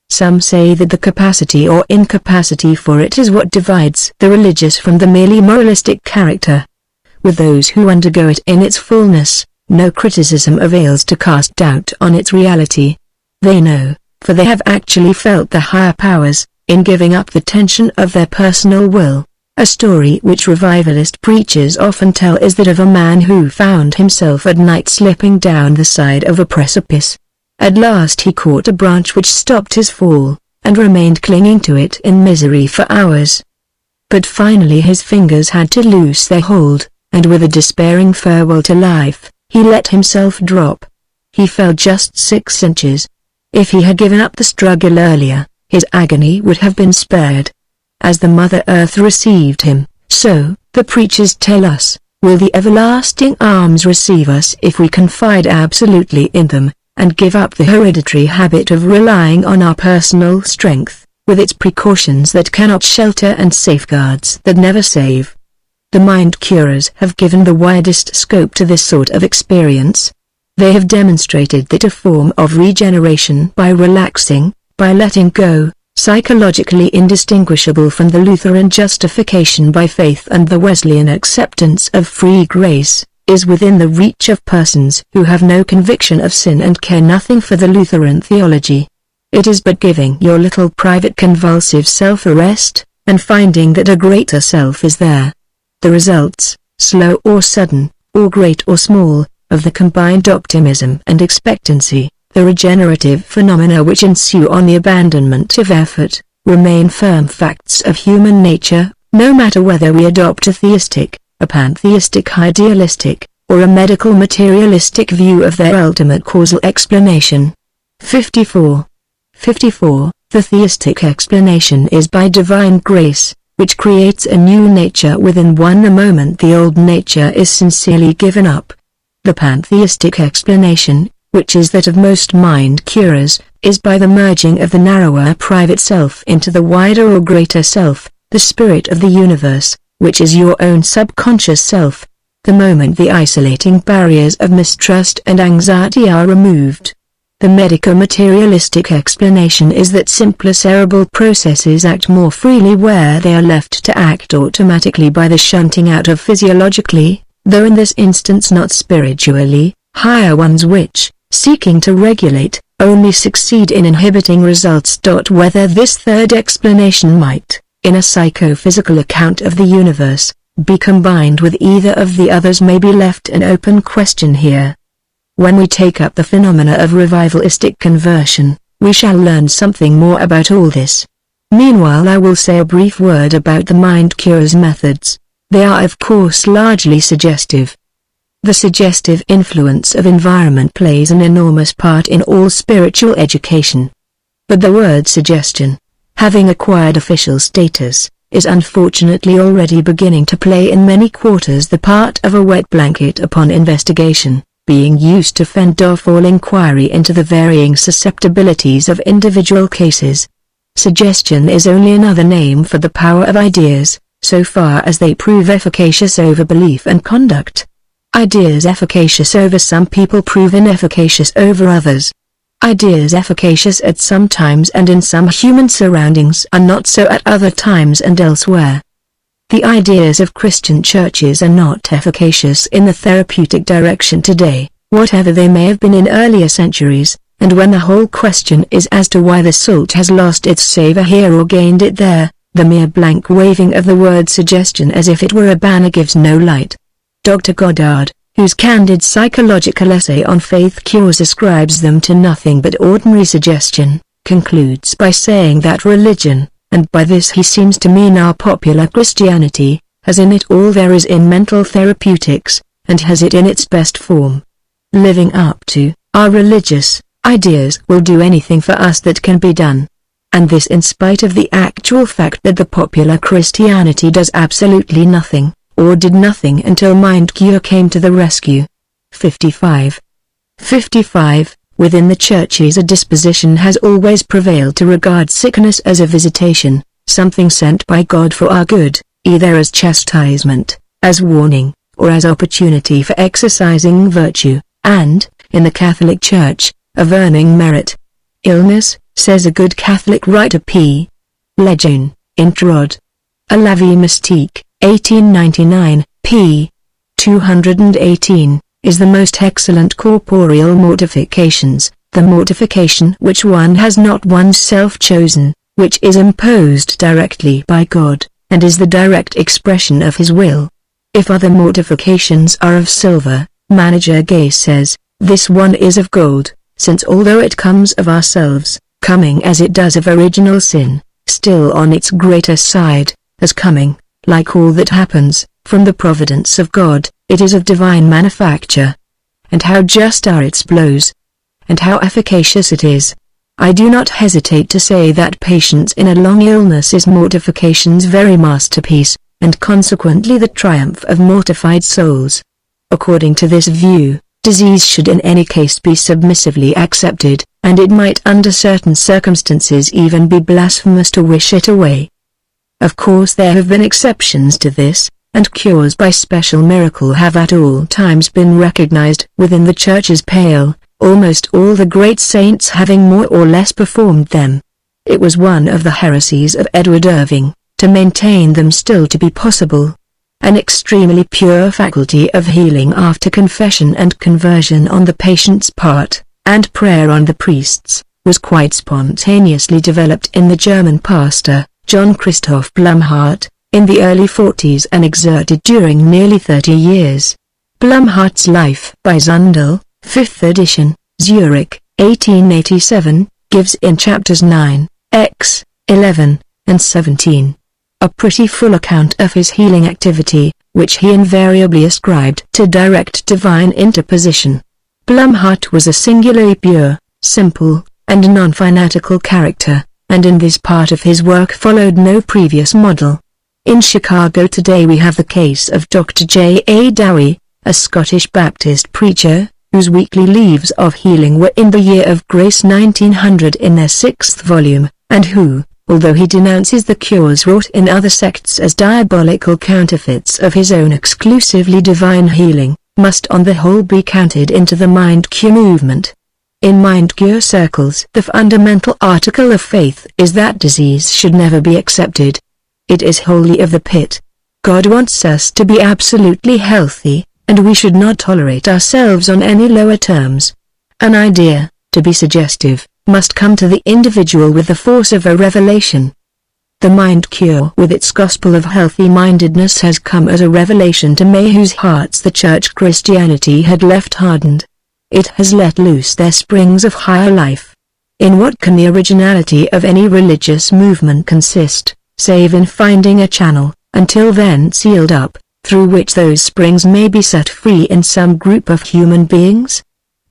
Some say that the capacity or incapacity for it is what divides the religious from the merely moralistic character. With those who undergo it in its fullness, no criticism avails to cast doubt on its reality. They know, for they have actually felt the higher powers, in giving up the tension of their personal will. A story which revivalist preachers often tell is that of a man who found himself at night slipping down the side of a precipice. At last he caught a branch which stopped his fall, and remained clinging to it in misery for hours. But finally his fingers had to loose their hold, and with a despairing farewell to life, he let himself drop. He fell just 6 inches. If he had given up the struggle earlier, his agony would have been spared. As the Mother Earth received him, so, the preachers tell us, Will the everlasting arms receive us if we confide absolutely in them, and give up the hereditary habit of relying on our personal strength, with its precautions that cannot shelter and safeguards that never save? The mind curers have given the widest scope to this sort of experience. They have demonstrated that a form of regeneration by relaxing, by letting go, psychologically indistinguishable from the Lutheran justification by faith and the Wesleyan acceptance of free grace, is within the reach of persons who have no conviction of sin and care nothing for the Lutheran theology. It is but giving your little private convulsive self a rest, and finding that a greater self is there. The results, slow or sudden, or great or small, of the combined optimism and expectancy, the regenerative phenomena which ensue on the abandonment of effort, remain firm facts of human nature, no matter whether we adopt a theistic, a pantheistic idealistic, or a medical materialistic view of their ultimate causal explanation. 54. The theistic explanation is by divine grace, which creates a new nature within one the moment the old nature is sincerely given up. The pantheistic explanation, which is that of most mind curers, is by the merging of the narrower private self into the wider or greater self, the spirit of the universe, which is your own subconscious self, the moment the isolating barriers of mistrust and anxiety are removed. The medico-materialistic explanation is that simpler cerebral processes act more freely where they are left to act automatically by the shunting out of physiologically, though in this instance not spiritually, higher ones which, seeking to regulate, only succeed in inhibiting results. Whether this third explanation might, in a psychophysical account of the universe, be combined with either of the others may be left an open question here. When we take up the phenomena of revivalistic conversion, we shall learn something more about all this. Meanwhile I will say a brief word about the mind cures methods. They are of course largely suggestive. The suggestive influence of environment plays an enormous part in all spiritual education. But the word suggestion, having acquired official status, is unfortunately already beginning to play in many quarters the part of a wet blanket upon investigation, being used to fend off all inquiry into the varying susceptibilities of individual cases. Suggestion is only another name for the power of ideas, so far as they prove efficacious over belief and conduct. Ideas efficacious over some people prove inefficacious over others. Ideas efficacious at some times and in some human surroundings are not so at other times and elsewhere. The ideas of Christian churches are not efficacious in the therapeutic direction today, whatever they may have been in earlier centuries, and when the whole question is as to why the salt has lost its savor here or gained it there, the mere blank waving of the word suggestion as if it were a banner gives no light. Dr. Goddard, whose candid psychological essay on faith cures ascribes them to nothing but ordinary suggestion, concludes by saying that religion, and by this he seems to mean our popular Christianity, has in it all there is in mental therapeutics, and has it in its best form. Living up to our religious ideas will do anything for us that can be done. And this in spite of the actual fact that the popular Christianity does absolutely nothing, or did nothing until mind cure came to the rescue. 55. Within the churches a disposition has always prevailed to regard sickness as a visitation, something sent by God for our good, either as chastisement, as warning, or as opportunity for exercising virtue, and, in the Catholic Church, of earning merit. Illness, says a good Catholic writer P. Lejeune, Introd. A la vie mystique, 1899, p. 218, is the most excellent corporeal mortifications, the mortification which one has not oneself chosen, which is imposed directly by God, and is the direct expression of His will. If other mortifications are of silver, Manager Gay says, this one is of gold, since although it comes of ourselves, coming as it does of original sin, still on its greater side, as coming, like all that happens, from the providence of God, it is of divine manufacture. And how just are its blows! And how efficacious it is! I do not hesitate to say that patience in a long illness is mortification's very masterpiece, and consequently the triumph of mortified souls. According to this view, disease should in any case be submissively accepted, and it might under certain circumstances even be blasphemous to wish it away. Of course there have been exceptions to this, and cures by special miracle have at all times been recognized within the Church's pale, almost all the great saints having more or less performed them. It was one of the heresies of Edward Irving, to maintain them still to be possible. An extremely pure faculty of healing after confession and conversion on the patient's part, and prayer on the priest's, was quite spontaneously developed in the German pastor, John Christoph Blumhardt, in the early 40s and exerted during nearly 30 years. Blumhardt's Life by Zundel, 5th edition, Zurich, 1887, gives in chapters 9, x, 11, and 17. A pretty full account of his healing activity, which he invariably ascribed to direct divine interposition. Blumhardt was a singularly pure, simple, and non-fanatical character, and in this part of his work followed no previous model. In Chicago today we have the case of Dr. J. A. Dowie, a Scottish Baptist preacher, whose weekly Leaves of Healing were in the Year of Grace 1900 in their 6th volume, and who, although he denounces the cures wrought in other sects as diabolical counterfeits of his own exclusively divine healing, must on the whole be counted into the mind cure movement. In mind cure circles the fundamental article of faith is that disease should never be accepted. It is wholly of the pit. God wants us to be absolutely healthy, and we should not tolerate ourselves on any lower terms. An idea, to be suggestive, must come to the individual with the force of a revelation. The mind cure with its gospel of healthy-mindedness has come as a revelation to many whose hearts the Church Christianity had left hardened. It has let loose their springs of higher life. In what can the originality of any religious movement consist, save in finding a channel, until then sealed up, through which those springs may be set free in some group of human beings?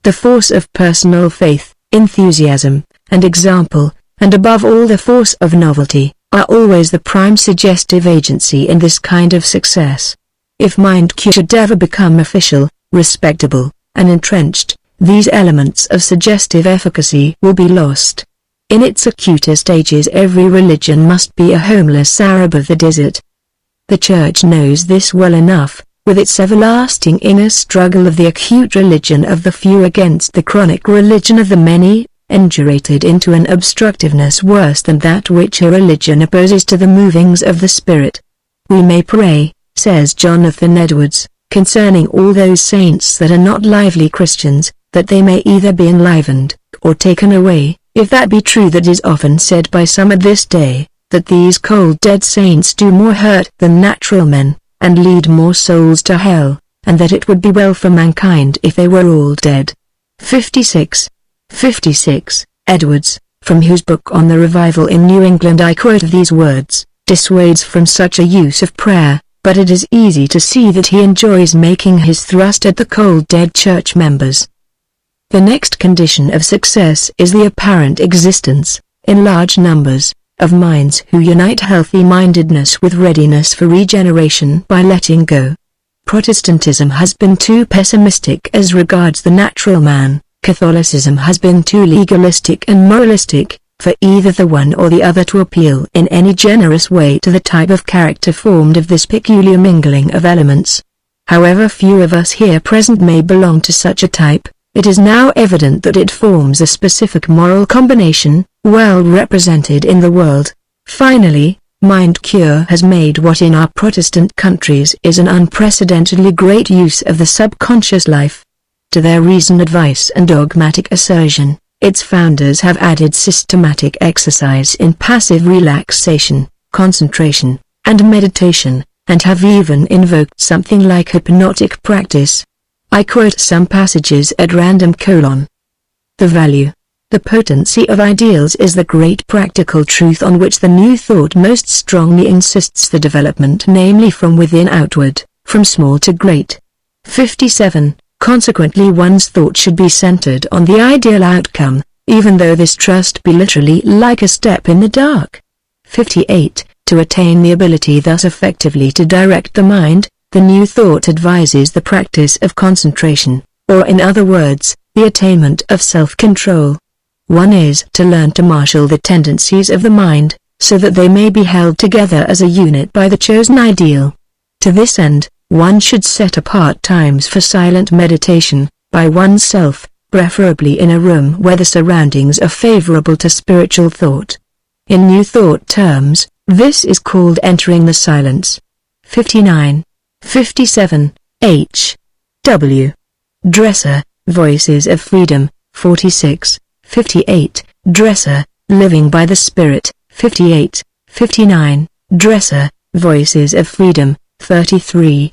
The force of personal faith, enthusiasm, and example, and above all the force of novelty, are always the prime suggestive agency in this kind of success. If mind cure should ever become official, respectable, and entrenched, these elements of suggestive efficacy will be lost. In its acuter stages every religion must be a homeless Arab of the desert. The Church knows this well enough, with its everlasting inner struggle of the acute religion of the few against the chronic religion of the many, indurated into an obstructiveness worse than that which a religion opposes to the movings of the Spirit. We may pray, says Jonathan Edwards, concerning all those saints that are not lively Christians, that they may either be enlivened, or taken away, if that be true that is often said by some at this day, that these cold dead saints do more hurt than natural men, and lead more souls to hell, and that it would be well for mankind if they were all dead. 56. Edwards, from whose book on the revival in New England I quote these words, dissuades from such a use of prayer, but it is easy to see that he enjoys making his thrust at the cold dead church members. The next condition of success is the apparent existence, in large numbers, of minds who unite healthy-mindedness with readiness for regeneration by letting go. Protestantism has been too pessimistic as regards the natural man, Catholicism has been too legalistic and moralistic, for either the one or the other to appeal in any generous way to the type of character formed of this peculiar mingling of elements. However few of us here present may belong to such a type, it is now evident that it forms a specific moral combination, well represented in the world. Finally, mind cure has made what in our Protestant countries is an unprecedentedly great use of the subconscious life. To their reasoned advice and dogmatic assertion, its founders have added systematic exercise in passive relaxation, concentration, and meditation, and have even invoked something like hypnotic practice. I quote some passages at random: The value, the potency of ideals is the great practical truth on which the New Thought most strongly insists the development, namely from within outward, from small to great. 57. Consequently one's thought should be centered on the ideal outcome, even though this trust be literally like a step in the dark. 58. To attain the ability thus effectively to direct the mind, the New Thought advises the practice of concentration, or in other words, the attainment of self-control. One is to learn to marshal the tendencies of the mind, so that they may be held together as a unit by the chosen ideal. To this end, one should set apart times for silent meditation, by oneself, preferably in a room where the surroundings are favorable to spiritual thought. In New Thought terms, this is called entering the silence. 59. 57. H. W. Dresser, Voices of Freedom, 46. 58. Dresser, Living by the Spirit, 58. 59. Dresser, Voices of Freedom, 33.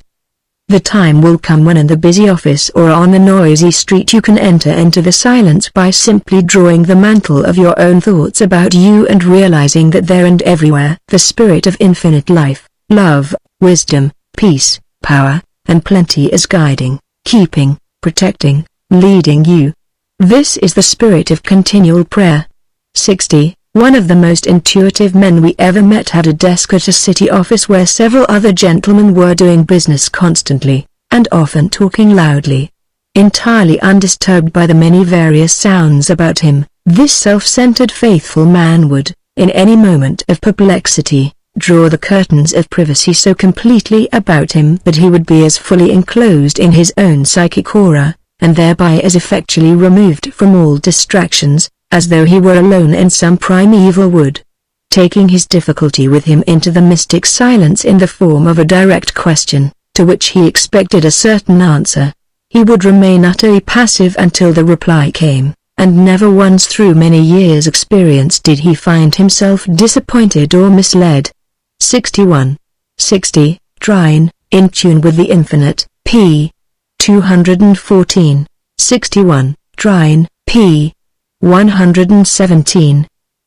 The time will come when in the busy office or on a noisy street you can enter into the silence by simply drawing the mantle of your own thoughts about you and realizing that there and everywhere the Spirit of infinite life, love, wisdom, peace, power, and plenty is guiding, keeping, protecting, leading you. This is the spirit of continual prayer. 60. One of the most intuitive men we ever met had a desk at a city office where several other gentlemen were doing business constantly, and often talking loudly. Entirely undisturbed by the many various sounds about him, this self-centered faithful man would, in any moment of perplexity, draw the curtains of privacy so completely about him that he would be as fully enclosed in his own psychic aura, and thereby as effectually removed from all distractions, as though he were alone in some primeval wood. Taking his difficulty with him into the mystic silence in the form of a direct question, to which he expected a certain answer, he would remain utterly passive until the reply came, and never once through many years' experience did he find himself disappointed or misled. 61. 60. Trine, in tune with the infinite, p. 214. 61. Trine, p. 117.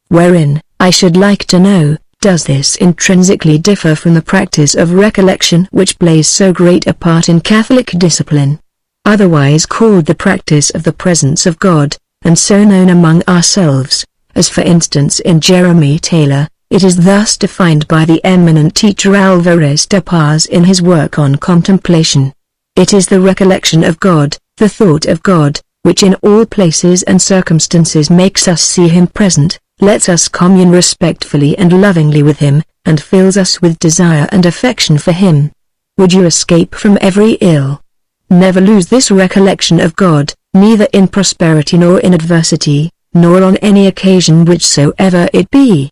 Wherein, I should like to know, does this intrinsically differ from the practice of recollection which plays so great a part in Catholic discipline? Otherwise called the practice of the presence of God, and so known among ourselves, as for instance in Jeremy Taylor, it is thus defined by the eminent teacher Alvarez de Paz in his work on contemplation. It is the recollection of God, the thought of God, which in all places and circumstances makes us see Him present, lets us commune respectfully and lovingly with Him, and fills us with desire and affection for Him. Would you escape from every ill? Never lose this recollection of God, neither in prosperity nor in adversity, nor on any occasion whichsoever it be.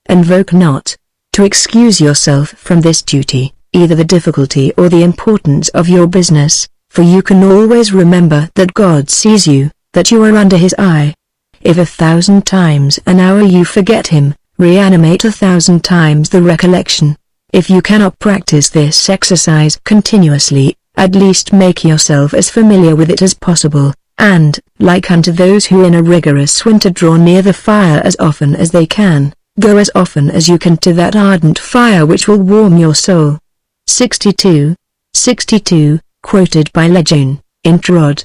Invoke not, to excuse yourself from this duty, either the difficulty or the importance of your business, for you can always remember that God sees you, that you are under His eye. If 1,000 times an hour you forget Him, reanimate 1,000 times the recollection. If you cannot practice this exercise continuously, at least make yourself as familiar with it as possible, and, like unto those who in a rigorous winter draw near the fire as often as they can, go as often as you can to that ardent fire which will warm your soul. 62. 62. Quoted by Lejeune, Introd.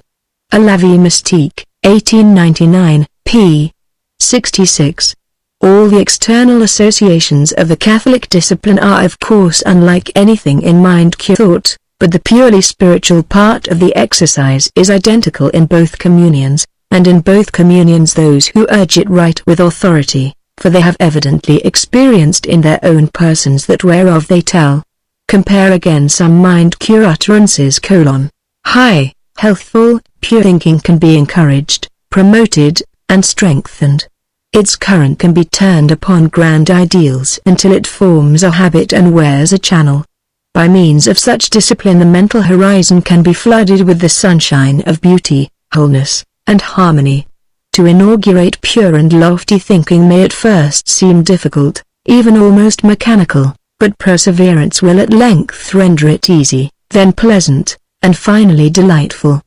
A la Vie Mystique, 1899, p. 66. All the external associations of the Catholic discipline are of course unlike anything in mind-cure thought, but the purely spiritual part of the exercise is identical in both communions, and in both communions those who urge it write with authority, for they have evidently experienced in their own persons that whereof they tell. Compare again some mind-cure utterances: high, healthful, pure thinking can be encouraged, promoted, and strengthened. Its current can be turned upon grand ideals until it forms a habit and wears a channel. By means of such discipline the mental horizon can be flooded with the sunshine of beauty, wholeness, and harmony. To inaugurate pure and lofty thinking may at first seem difficult, even almost mechanical, but perseverance will at length render it easy, then pleasant, and finally delightful.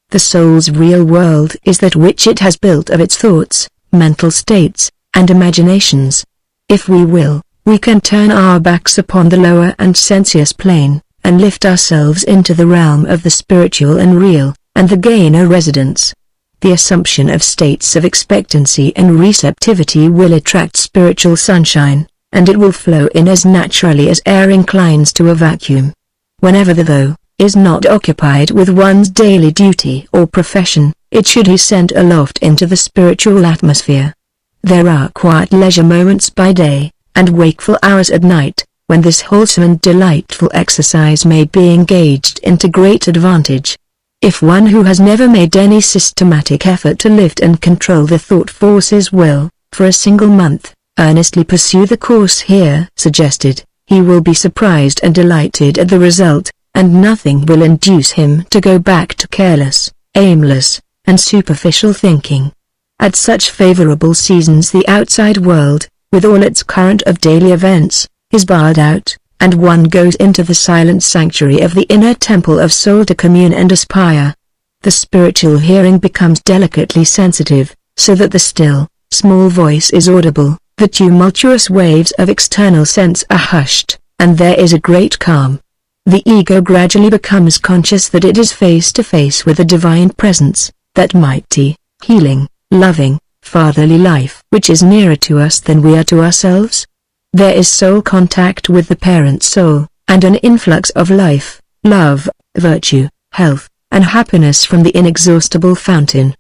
The soul's real world is that which it has built of its thoughts, mental states, and imaginations. If we will, we can turn our backs upon the lower and sensuous plane, and lift ourselves into the realm of the spiritual and real, and the gain a residence. The assumption of states of expectancy and receptivity will attract spiritual sunshine, and it will flow in as naturally as air inclines to a vacuum. Whenever the thou is not occupied with one's daily duty or profession, it should be sent aloft into the spiritual atmosphere. There are quiet leisure moments by day, and wakeful hours at night, when this wholesome and delightful exercise may be engaged into great advantage. If one who has never made any systematic effort to lift and control the thought forces will, for a single month, earnestly pursue the course here suggested, he will be surprised and delighted at the result, and nothing will induce him to go back to careless, aimless, and superficial thinking. At such favorable seasons the outside world, with all its current of daily events, is barred out, and one goes into the silent sanctuary of the inner temple of soul to commune and aspire. The spiritual hearing becomes delicately sensitive, so that the still, small voice is audible, the tumultuous waves of external sense are hushed, and there is a great calm. The ego gradually becomes conscious that it is face to face with the divine presence, that mighty, healing, loving, fatherly life which is nearer to us than we are to ourselves. There is soul contact with the parent soul, and an influx of life, love, virtue, health, and happiness from the inexhaustible fountain.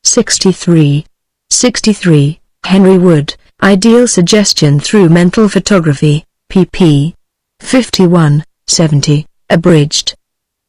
63. Henry Wood, Ideal Suggestion Through Mental Photography, pp. 51-70, abridged.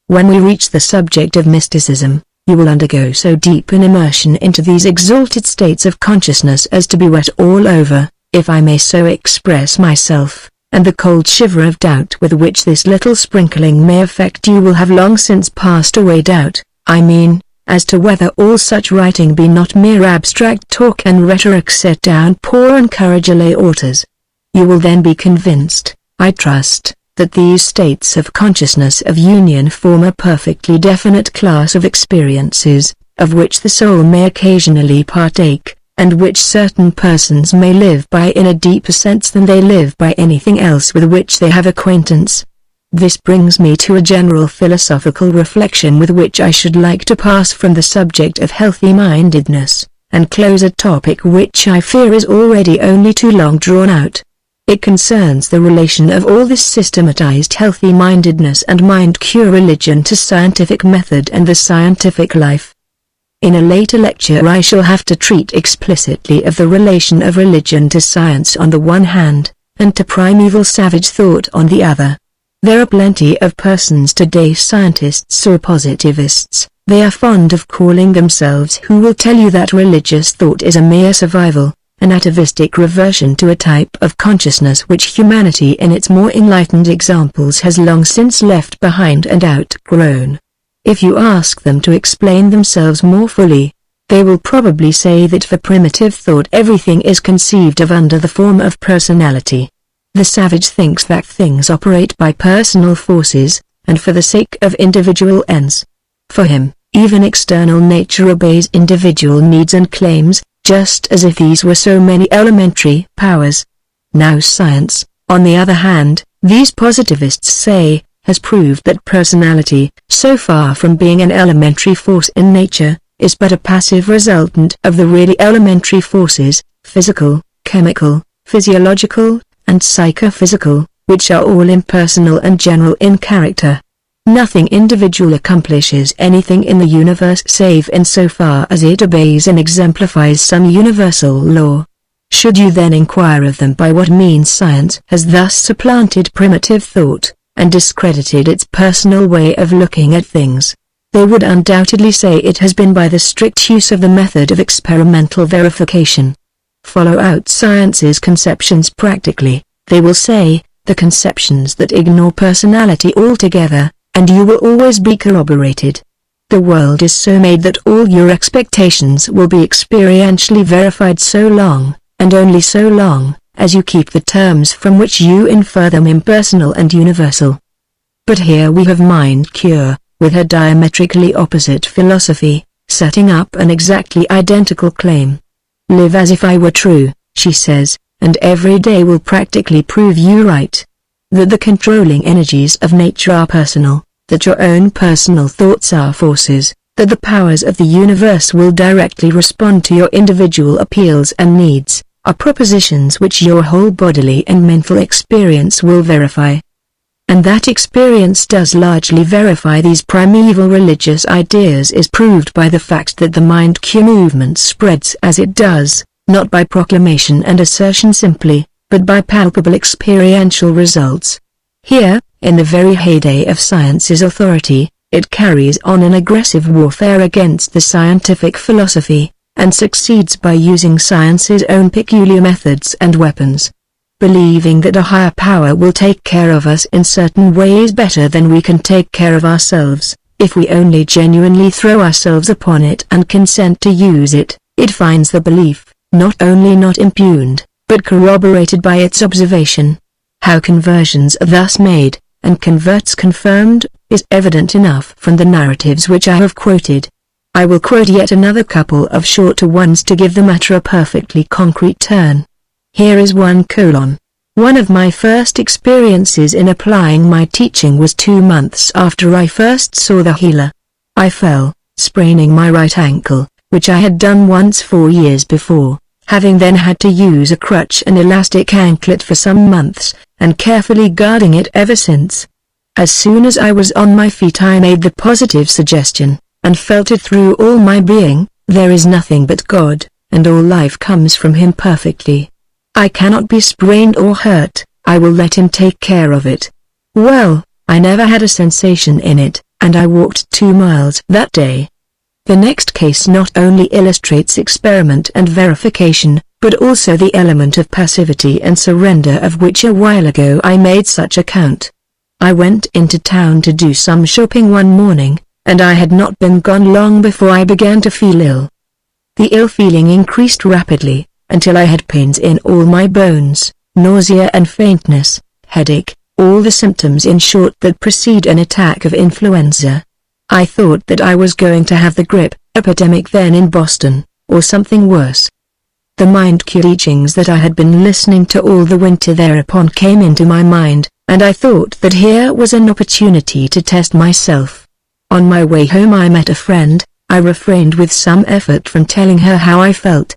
When we reach the subject of mysticism, you will undergo so deep an immersion into these exalted states of consciousness as to be wet all over, if I may so express myself, and the cold shiver of doubt with which this little sprinkling may affect you will have long since passed away. Doubt, I mean, as to whether all such writing be not mere abstract talk and rhetoric set down poor and courageously authors. You will then be convinced, I trust, that these states of consciousness of union form a perfectly definite class of experiences, of which the soul may occasionally partake, and which certain persons may live by in a deeper sense than they live by anything else with which they have acquaintance. This brings me to a general philosophical reflection with which I should like to pass from the subject of healthy-mindedness, and close a topic which I fear is already only too long drawn out. It concerns the relation of all this systematized healthy-mindedness and mind-cure religion to scientific method and the scientific life. In a later lecture I shall have to treat explicitly of the relation of religion to science on the one hand, and to primeval savage thought on the other. There are plenty of persons today, scientists or positivists, they are fond of calling themselves, who will tell you that religious thought is a mere survival, an atavistic reversion to a type of consciousness which humanity in its more enlightened examples has long since left behind and outgrown. If you ask them to explain themselves more fully, they will probably say that for primitive thought everything is conceived of under the form of personality. The savage thinks that things operate by personal forces, and for the sake of individual ends. For him, even external nature obeys individual needs and claims, just as if these were so many elementary powers. Now science, on the other hand, these positivists say, has proved that personality, so far from being an elementary force in nature, is but a passive resultant of the really elementary forces, physical, chemical, physiological, and psychophysical, which are all impersonal and general in character. Nothing individual accomplishes anything in the universe save in so far as it obeys and exemplifies some universal law. Should you then inquire of them by what means science has thus supplanted primitive thought, and discredited its personal way of looking at things, they would undoubtedly say it has been by the strict use of the method of experimental verification. Follow out science's conceptions practically, they will say, the conceptions that ignore personality altogether, and you will always be corroborated. The world is so made that all your expectations will be experientially verified so long, and only so long, as you keep the terms from which you infer them impersonal and universal. But here we have mind cure, with her diametrically opposite philosophy, setting up an exactly identical claim. Live as if I were true, she says, and every day will practically prove you right. That the controlling energies of nature are personal, that your own personal thoughts are forces, that the powers of the universe will directly respond to your individual appeals and needs, are propositions which your whole bodily and mental experience will verify. And that experience does largely verify these primeval religious ideas is proved by the fact that the mind Q movement spreads as it does, not by proclamation and assertion simply, but by palpable experiential results. Here, in the very heyday of science's authority, it carries on an aggressive warfare against the scientific philosophy, and succeeds by using science's own peculiar methods and weapons. Believing that a higher power will take care of us in certain ways better than we can take care of ourselves, if we only genuinely throw ourselves upon it and consent to use it, it finds the belief, not only not impugned, but corroborated by its observation. How conversions are thus made, and converts confirmed, is evident enough from the narratives which I have quoted. I will quote yet another couple of shorter ones to give the matter a perfectly concrete turn. Here is 1:1. One of my first experiences in applying my teaching was 2 months after I first saw the healer. I fell, spraining my right ankle, which I had done once 4 years before, having then had to use a crutch and elastic anklet for some months, and carefully guarding it ever since. As soon as I was on my feet I made the positive suggestion, and felt it through all my being, there is nothing but God, and all life comes from Him perfectly. I cannot be sprained or hurt, I will let Him take care of it. Well, I never had a sensation in it, and I walked 2 miles that day. The next case not only illustrates experiment and verification, but also the element of passivity and surrender of which a while ago I made such account. I went into town to do some shopping one morning, and I had not been gone long before I began to feel ill. The ill feeling increased rapidly, until I had pains in all my bones, nausea and faintness, headache, all the symptoms in short that precede an attack of influenza. I thought that I was going to have the grippe epidemic then in Boston, or something worse. The mind-cure teachings that I had been listening to all the winter thereupon came into my mind, and I thought that here was an opportunity to test myself. On my way home I met a friend. I refrained with some effort from telling her how I felt.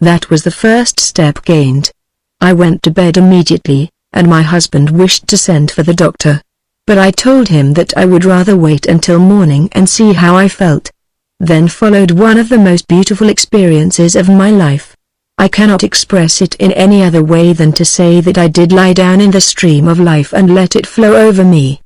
That was the first step gained. I went to bed immediately, and my husband wished to send for the doctor. But I told him that I would rather wait until morning and see how I felt. Then followed one of the most beautiful experiences of my life. I cannot express it in any other way than to say that I did lie down in the stream of life and let it flow over me.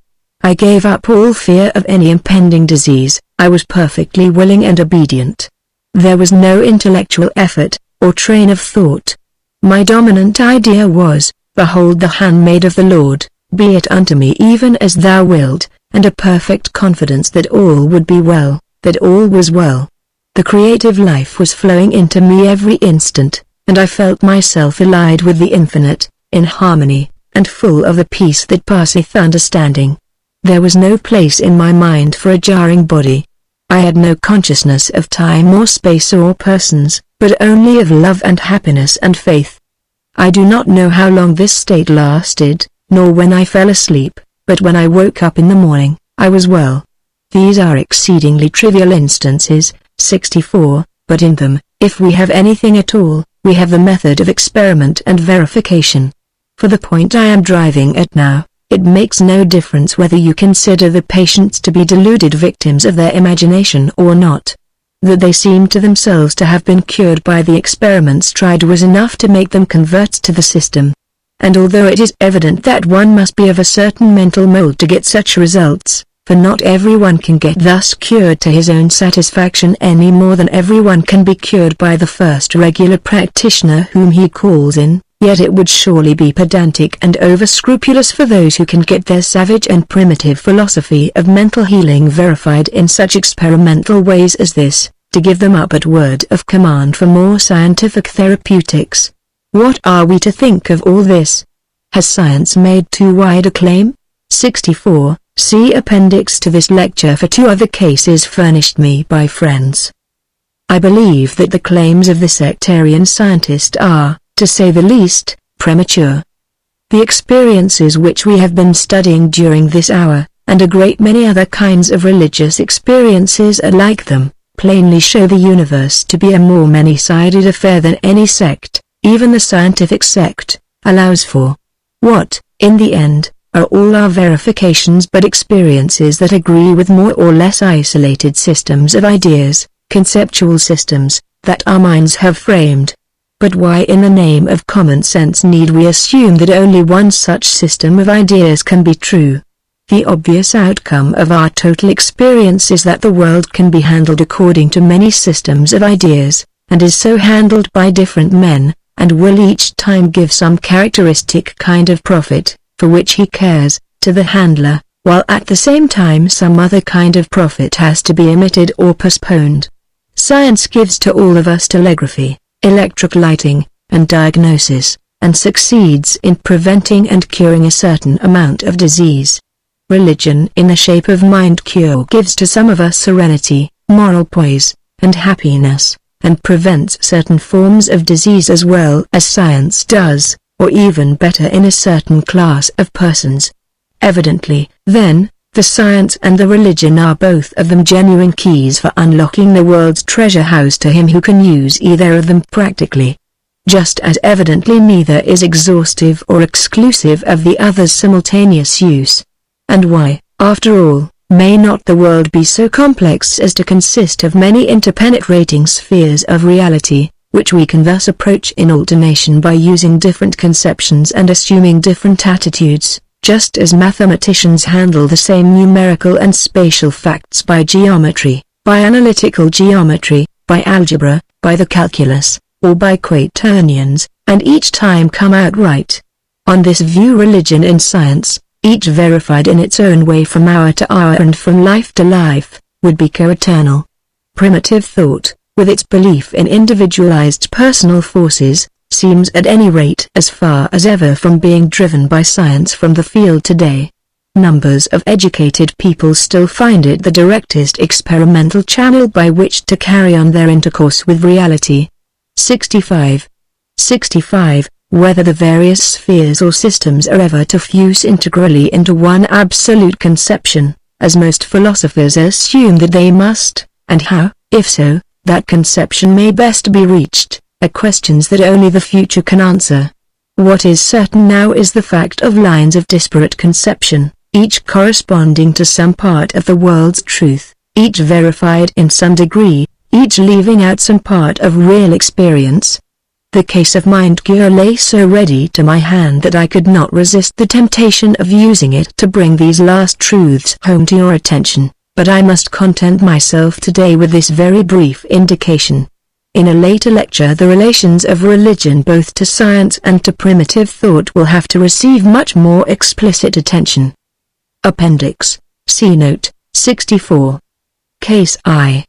I gave up all fear of any impending disease. I was perfectly willing and obedient. There was no intellectual effort, or train of thought. My dominant idea was, behold the handmaid of the Lord, be it unto me even as thou wilt, and a perfect confidence that all would be well, that all was well. The creative life was flowing into me every instant, and I felt myself allied with the infinite, in harmony, and full of the peace that passeth understanding. There was no place in my mind for a jarring body. I had no consciousness of time or space or persons, but only of love and happiness and faith. I do not know how long this state lasted, nor when I fell asleep, but when I woke up in the morning, I was well. These are exceedingly trivial instances, 64, but in them, if we have anything at all, we have the method of experiment and verification. For the point I am driving at now, it makes no difference whether you consider the patients to be deluded victims of their imagination or not. That they seem to themselves to have been cured by the experiments tried was enough to make them converts to the system. And although it is evident that one must be of a certain mental mold to get such results, for not everyone can get thus cured to his own satisfaction any more than everyone can be cured by the first regular practitioner whom he calls in, yet it would surely be pedantic and over-scrupulous for those who can get their savage and primitive philosophy of mental healing verified in such experimental ways as this, to give them up at word of command for more scientific therapeutics. What are we to think of all this? Has science made too wide a claim? 64. See appendix to this lecture for 2 other cases furnished me by friends. I believe that the claims of the sectarian scientist are, to say the least, premature. The experiences which we have been studying during this hour, and a great many other kinds of religious experiences are like them, plainly show the universe to be a more many-sided affair than any sect, even the scientific sect, allows for. What, in the end, are all our verifications but experiences that agree with more or less isolated systems of ideas, conceptual systems, that our minds have framed. But why in the name of common sense need we assume that only one such system of ideas can be true? The obvious outcome of our total experience is that the world can be handled according to many systems of ideas, and is so handled by different men, and will each time give some characteristic kind of profit, for which he cares, to the handler, while at the same time some other kind of profit has to be omitted or postponed. Science gives to all of us telegraphy, electric lighting, and diagnosis, and succeeds in preventing and curing a certain amount of disease. Religion in the shape of mind cure gives to some of us serenity, moral poise, and happiness, and prevents certain forms of disease as well as science does, or even better in a certain class of persons. Evidently, then, the science and the religion are both of them genuine keys for unlocking the world's treasure house to him who can use either of them practically. Just as evidently neither is exhaustive or exclusive of the other's simultaneous use. And why, after all, may not the world be so complex as to consist of many interpenetrating spheres of reality, which we can thus approach in alternation by using different conceptions and assuming different attitudes, just as mathematicians handle the same numerical and spatial facts by geometry, by analytical geometry, by algebra, by the calculus, or by quaternions, and each time come out right. On this view religion and science, each verified in its own way from hour to hour and from life to life, would be co-eternal. Primitive thought, with its belief in individualized personal forces, seems at any rate as far as ever from being driven by science from the field today. Numbers of educated people still find it the directest experimental channel by which to carry on their intercourse with reality. 65. Whether the various spheres or systems are ever to fuse integrally into one absolute conception, as most philosophers assume that they must, and how, if so, that conception may best be reached, are questions that only the future can answer. What is certain now is the fact of lines of disparate conception, each corresponding to some part of the world's truth, each verified in some degree, each leaving out some part of real experience. The case of mind cure lay so ready to my hand that I could not resist the temptation of using it to bring these last truths home to your attention, but I must content myself today with this very brief indication. In a later lecture the relations of religion both to science and to primitive thought will have to receive much more explicit attention. Appendix, C Note, 64. Case I.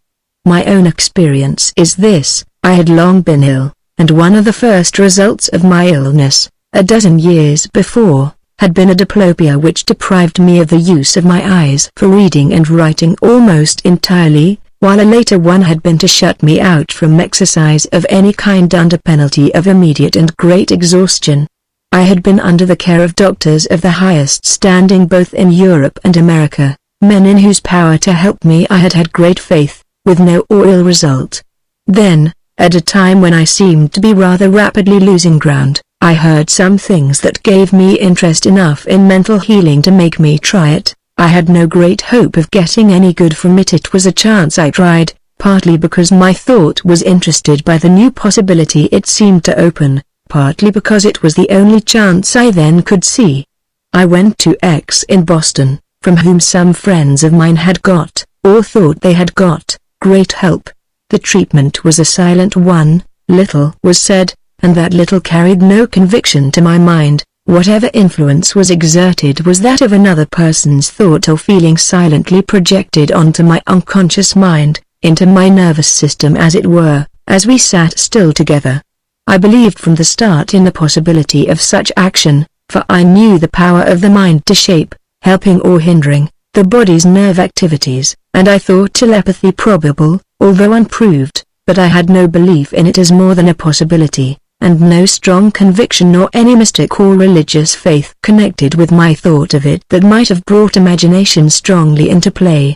My own experience is this: I had long been ill, and one of the first results of my illness, a dozen years before, had been a diplopia which deprived me of the use of my eyes for reading and writing almost entirely, while a later one had been to shut me out from exercise of any kind under penalty of immediate and great exhaustion. I had been under the care of doctors of the highest standing both in Europe and America, men in whose power to help me I had had great faith, with no or ill result. Then, at a time when I seemed to be rather rapidly losing ground, I heard some things that gave me interest enough in mental healing to make me try it. I had no great hope of getting any good from it. It was a chance I tried, partly because my thought was interested by the new possibility it seemed to open, partly because it was the only chance I then could see. I went to X in Boston, from whom some friends of mine had got, or thought they had got, great help. The treatment was a silent one, little was said, and that little carried no conviction to my mind. Whatever influence was exerted was that of another person's thought or feeling silently projected onto my unconscious mind, into my nervous system as it were, as we sat still together. I believed from the start in the possibility of such action, for I knew the power of the mind to shape, helping or hindering, the body's nerve activities, and I thought telepathy probable, although unproved, but I had no belief in it as more than a possibility, and no strong conviction nor any mystic or religious faith connected with my thought of it that might have brought imagination strongly into play.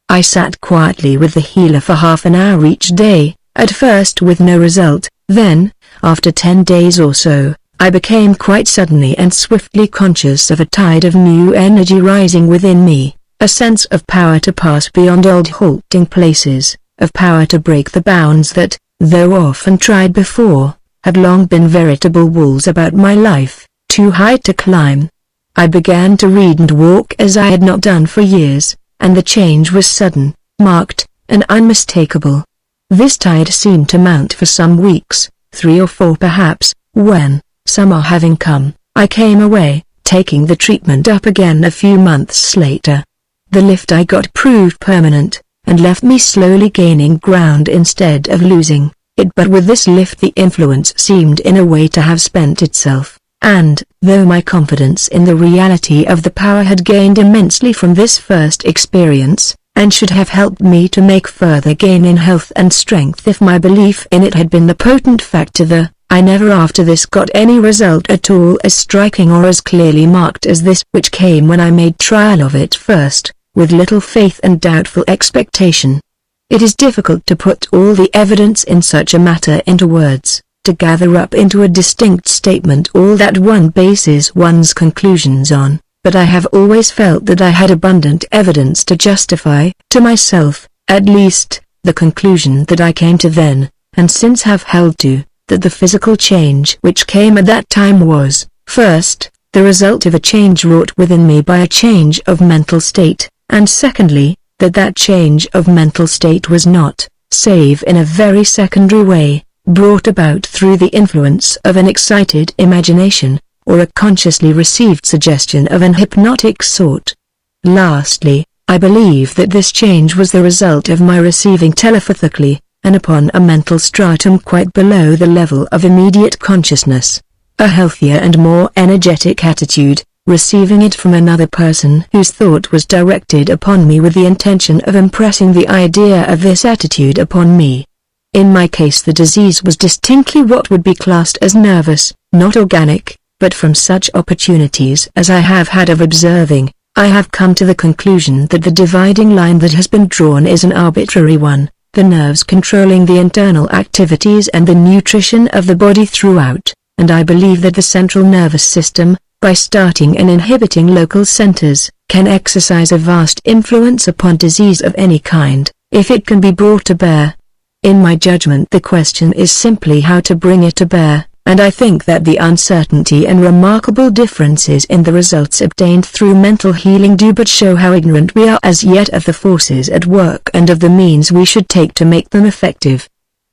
I sat quietly with the healer for half an hour each day, at first with no result, then, After 10 days or so, I became quite suddenly and swiftly conscious of a tide of new energy rising within me, a sense of power to pass beyond old halting places, of power to break the bounds that, though often tried before, had long been veritable walls about my life, too high to climb. I began to read and walk as I had not done for years, and the change was sudden, marked, and unmistakable. This tide seemed to mount for some weeks, 3 or 4 perhaps, when, summer having come, I came away, taking the treatment up again a few months later. The lift I got proved permanent, and left me slowly gaining ground instead of losing it. But with this lift the influence seemed in a way to have spent itself, and, though my confidence in the reality of the power had gained immensely from this first experience, and should have helped me to make further gain in health and strength if my belief in it had been the potent factor, I never after this got any result at all as striking or as clearly marked as this which came when I made trial of it first, with little faith and doubtful expectation. It is difficult to put all the evidence in such a matter into words, to gather up into a distinct statement all that one bases one's conclusions on, but I have always felt that I had abundant evidence to justify, to myself, at least, the conclusion that I came to then, and since have held to, that the physical change which came at that time was, first, the result of a change wrought within me by a change of mental state, and secondly, that change of mental state was not, save in a very secondary way, brought about through the influence of an excited imagination, or a consciously received suggestion of an hypnotic sort. Lastly, I believe that this change was the result of my receiving telepathically, and upon a mental stratum quite below the level of immediate consciousness, a healthier and more energetic attitude, receiving it from another person whose thought was directed upon me with the intention of impressing the idea of this attitude upon me. In my case the disease was distinctly what would be classed as nervous, not organic, but from such opportunities as I have had of observing, I have come to the conclusion that the dividing line that has been drawn is an arbitrary one, the nerves controlling the internal activities and the nutrition of the body throughout, and I believe that the central nervous system, by starting and inhibiting local centers, can exercise a vast influence upon disease of any kind, if it can be brought to bear. In my judgment the question is simply how to bring it to bear, and I think that the uncertainty and remarkable differences in the results obtained through mental healing do but show how ignorant we are as yet of the forces at work and of the means we should take to make them effective.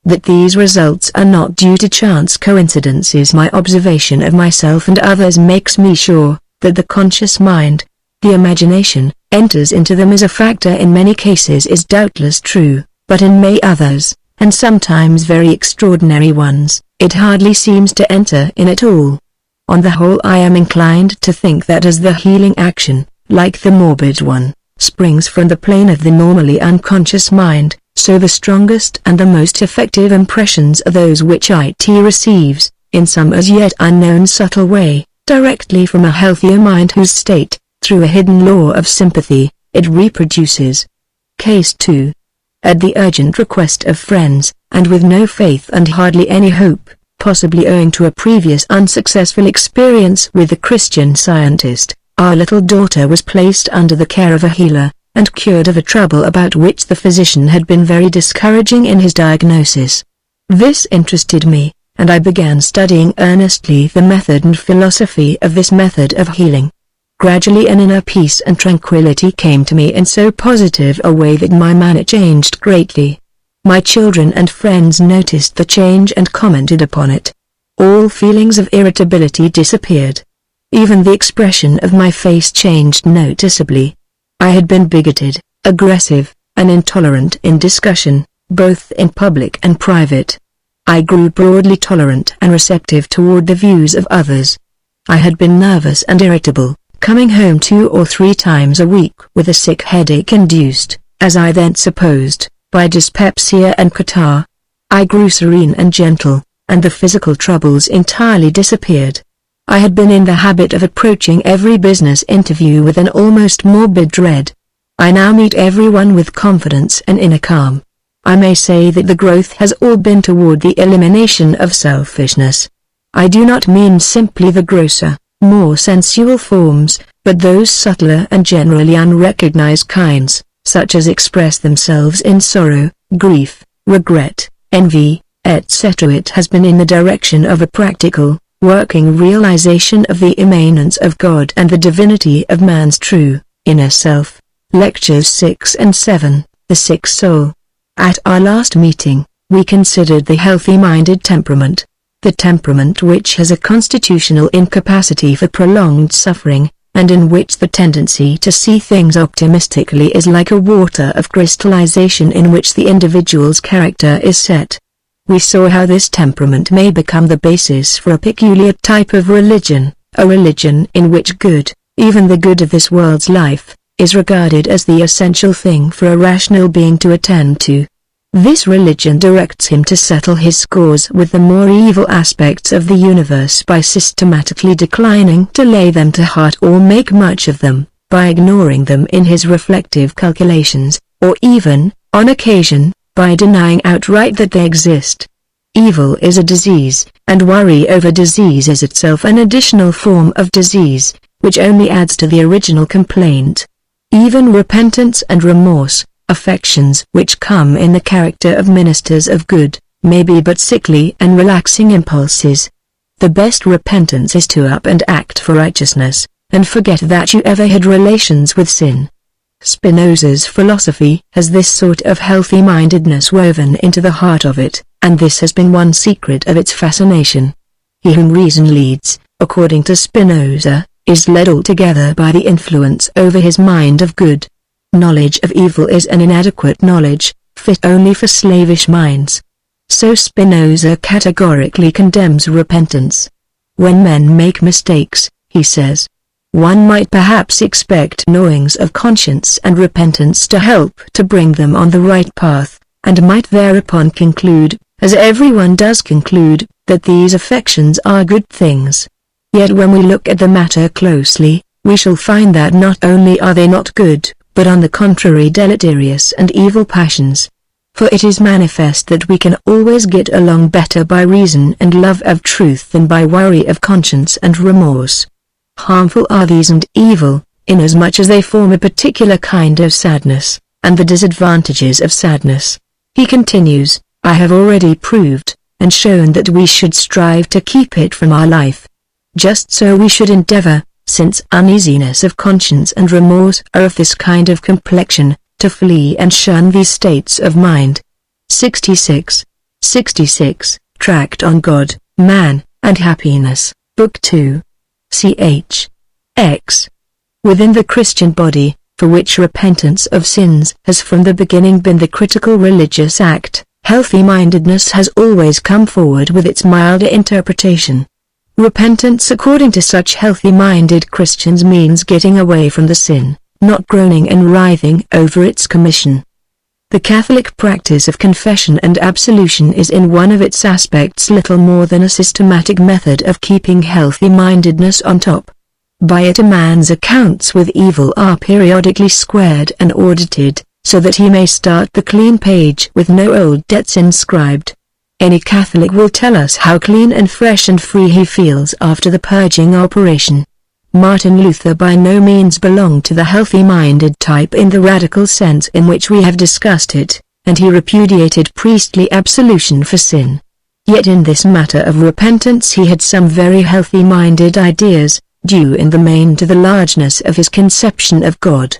That these results are not due to chance coincidences, my observation of myself and others makes me sure, that the conscious mind, the imagination, enters into them as a factor in many cases is doubtless true, but in many others, and sometimes very extraordinary ones, it hardly seems to enter in at all. On the whole I am inclined to think that as the healing action, like the morbid one, springs from the plane of the normally unconscious mind, so the strongest and the most effective impressions are those which it receives, in some as yet unknown subtle way, directly from a healthier mind whose state, through a hidden law of sympathy, it reproduces. Case 2. At the urgent request of friends, and with no faith and hardly any hope, possibly owing to a previous unsuccessful experience with a Christian Scientist, our little daughter was placed under the care of a healer, and cured of a trouble about which the physician had been very discouraging in his diagnosis. This interested me, and I began studying earnestly the method and philosophy of this method of healing. Gradually an inner peace and tranquility came to me in so positive a way that my manner changed greatly. My children and friends noticed the change and commented upon it. All feelings of irritability disappeared. Even the expression of my face changed noticeably. I had been bigoted, aggressive, and intolerant in discussion, both in public and private. I grew broadly tolerant and receptive toward the views of others. I had been nervous and irritable, coming home 2 or 3 times a week with a sick headache induced, as I then supposed, by dyspepsia and catarrh. I grew serene and gentle, and the physical troubles entirely disappeared. I had been in the habit of approaching every business interview with an almost morbid dread. I now meet everyone with confidence and inner calm. I may say that the growth has all been toward the elimination of selfishness. I do not mean simply the grosser, more sensual forms, but those subtler and generally unrecognized kinds, such as express themselves in sorrow, grief, regret, envy, etc. It has been in the direction of a practical, working realization of the immanence of God and the divinity of man's true, inner self. Lectures 6 and 7, The Sick Soul. At our last meeting, we considered the healthy-minded temperament. The temperament which has a constitutional incapacity for prolonged suffering, and in which the tendency to see things optimistically is like a water of crystallization in which the individual's character is set. We saw how this temperament may become the basis for a peculiar type of religion, a religion in which good, even the good of this world's life, is regarded as the essential thing for a rational being to attend to. This religion directs him to settle his scores with the more evil aspects of the universe by systematically declining to lay them to heart or make much of them, by ignoring them in his reflective calculations, or even, on occasion, by denying outright that they exist. Evil is a disease, and worry over disease is itself an additional form of disease, which only adds to the original complaint. Even repentance and remorse, affections which come in the character of ministers of good, may be but sickly and relaxing impulses. The best repentance is to up and act for righteousness, and forget that you ever had relations with sin. Spinoza's philosophy has this sort of healthy-mindedness woven into the heart of it, and this has been one secret of its fascination. He whom reason leads, according to Spinoza, is led altogether by the influence over his mind of good. Knowledge of evil is an inadequate knowledge, fit only for slavish minds. So Spinoza categorically condemns repentance. When men make mistakes, he says, one might perhaps expect gnawings of conscience and repentance to help to bring them on the right path, and might thereupon conclude, as everyone does conclude, that these affections are good things. Yet when we look at the matter closely, we shall find that not only are they not good, but on the contrary deleterious and evil passions. For it is manifest that we can always get along better by reason and love of truth than by worry of conscience and remorse. Harmful are these and evil, inasmuch as they form a particular kind of sadness, and the disadvantages of sadness. He continues, I have already proved, and shown that we should strive to keep it from our life. Just so we should endeavor, since uneasiness of conscience and remorse are of this kind of complexion, to flee and shun these states of mind. 66. Tract on God, Man, and Happiness, Book 2. Ch. X. Within the Christian body, for which repentance of sins has from the beginning been the critical religious act, healthy-mindedness has always come forward with its milder interpretation. Repentance according to such healthy-minded Christians means getting away from the sin, not groaning and writhing over its commission. The Catholic practice of confession and absolution is in one of its aspects little more than a systematic method of keeping healthy-mindedness on top. By it a man's accounts with evil are periodically squared and audited, so that he may start the clean page with no old debts inscribed. Any Catholic will tell us how clean and fresh and free he feels after the purging operation. Martin Luther by no means belonged to the healthy-minded type in the radical sense in which we have discussed it, and he repudiated priestly absolution for sin. Yet in this matter of repentance he had some very healthy-minded ideas, due in the main to the largeness of his conception of God.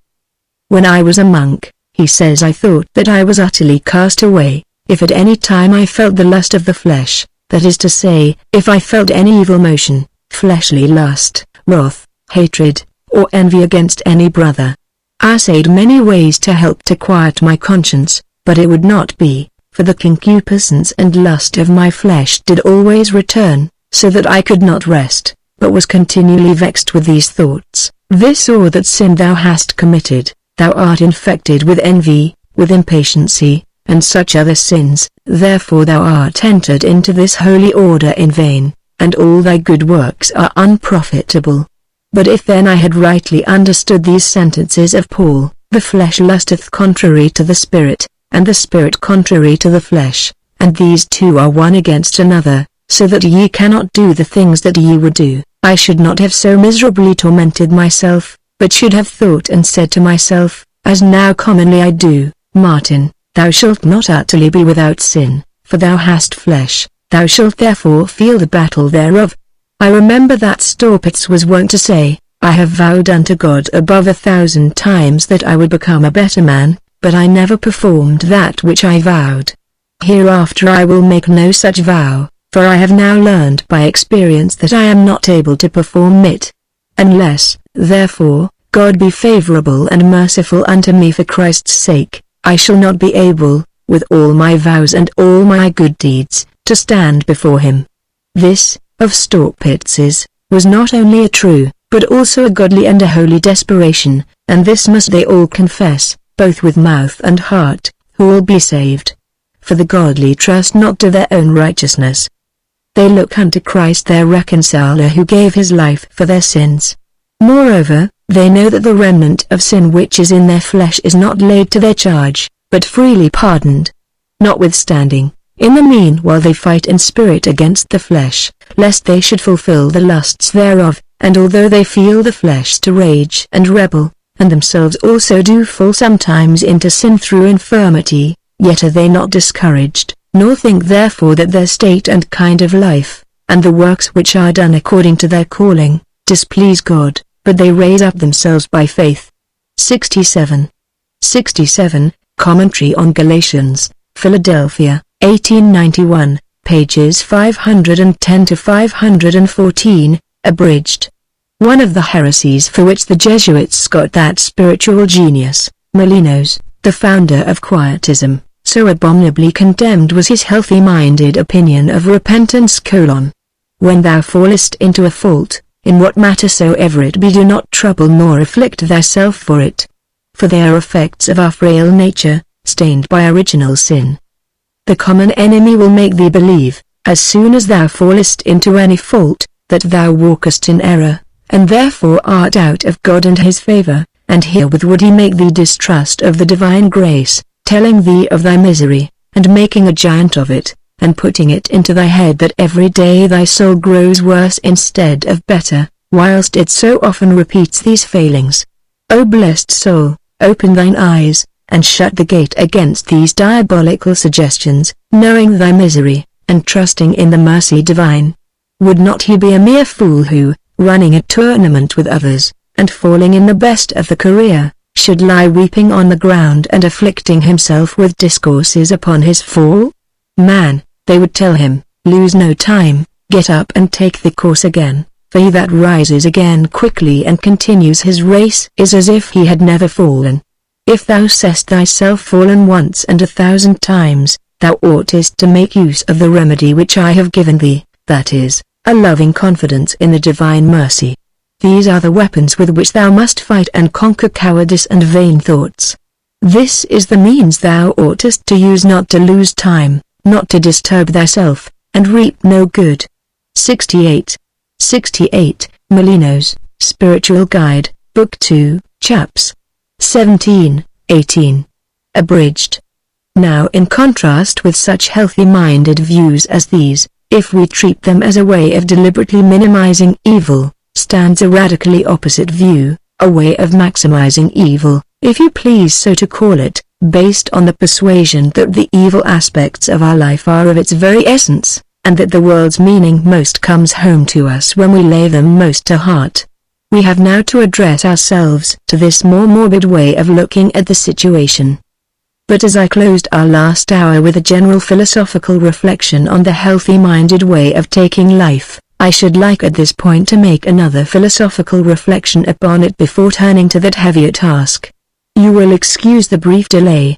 When I was a monk, he says, I thought that I was utterly cast away, if at any time I felt the lust of the flesh, that is to say, if I felt any evil motion, fleshly lust, wrath, hatred, or envy against any brother. I essayed many ways to help to quiet my conscience, but it would not be, for the concupiscence and lust of my flesh did always return, so that I could not rest, but was continually vexed with these thoughts. This or that sin thou hast committed, thou art infected with envy, with impatiency, and such other sins, therefore thou art entered into this holy order in vain, and all thy good works are unprofitable. But if then I had rightly understood these sentences of Paul, the flesh lusteth contrary to the spirit, and the spirit contrary to the flesh, and these two are one against another, so that ye cannot do the things that ye would do. I should not have so miserably tormented myself, but should have thought and said to myself, as now commonly I do, Martin, thou shalt not utterly be without sin, for thou hast flesh, thou shalt therefore feel the battle thereof. I remember that Staupitz was wont to say, I have vowed unto God above 1,000 times that I would become a better man, but I never performed that which I vowed. Hereafter I will make no such vow, for I have now learned by experience that I am not able to perform it. Unless, therefore, God be favorable and merciful unto me for Christ's sake, I shall not be able, with all my vows and all my good deeds, to stand before him. This, of Staupitz's, was not only a true, but also a godly and a holy desperation, and this must they all confess, both with mouth and heart, who will be saved. For the godly trust not to their own righteousness. They look unto Christ their reconciler who gave his life for their sins. Moreover, they know that the remnant of sin which is in their flesh is not laid to their charge, but freely pardoned. Notwithstanding, in the meanwhile they fight in spirit against the flesh, lest they should fulfill the lusts thereof, and although they feel the flesh to rage and rebel, and themselves also do fall sometimes into sin through infirmity, yet are they not discouraged, nor think therefore that their state and kind of life, and the works which are done according to their calling, displease God, but they raise up themselves by faith. 67. Commentary on Galatians, Philadelphia, 1891, pages 510 to 514, abridged. One of the heresies for which the Jesuits got that spiritual genius, Molinos, the founder of Quietism, so abominably condemned was his healthy-minded opinion of repentance: when thou fallest into a fault, in what matter soever it be, do not trouble nor afflict thyself for it. For they are effects of our frail nature, stained by original sin. The common enemy will make thee believe, as soon as thou fallest into any fault, that thou walkest in error, and therefore art out of God and his favor, and herewith would he make thee distrust of the divine grace, telling thee of thy misery, and making a giant of it, and putting it into thy head that every day thy soul grows worse instead of better, whilst it so often repeats these failings. O blessed soul, open thine eyes, and shut the gate against these diabolical suggestions, knowing thy misery, and trusting in the mercy divine. Would not he be a mere fool who, running a tournament with others, and falling in the best of the career, should lie weeping on the ground and afflicting himself with discourses upon his fall? Man, they would tell him, lose no time, get up and take the course again, for he that rises again quickly and continues his race is as if he had never fallen. If thou seest thyself fallen once and 1,000 times, thou oughtest to make use of the remedy which I have given thee, that is, a loving confidence in the divine mercy. These are the weapons with which thou must fight and conquer cowardice and vain thoughts. This is the means thou oughtest to use, not to lose time, not to disturb thyself, and reap no good. 68. Molinos, Spiritual Guide, Book 2, Chaps. 17, 18. Abridged. Now in contrast with such healthy-minded views as these, if we treat them as a way of deliberately minimizing evil, stands a radically opposite view, a way of maximizing evil, if you please so to call it, based on the persuasion that the evil aspects of our life are of its very essence, and that the world's meaning most comes home to us when we lay them most to heart. We have now to address ourselves to this more morbid way of looking at the situation. But as I closed our last hour with a general philosophical reflection on the healthy-minded way of taking life, I should like at this point to make another philosophical reflection upon it before turning to that heavier task. You will excuse the brief delay.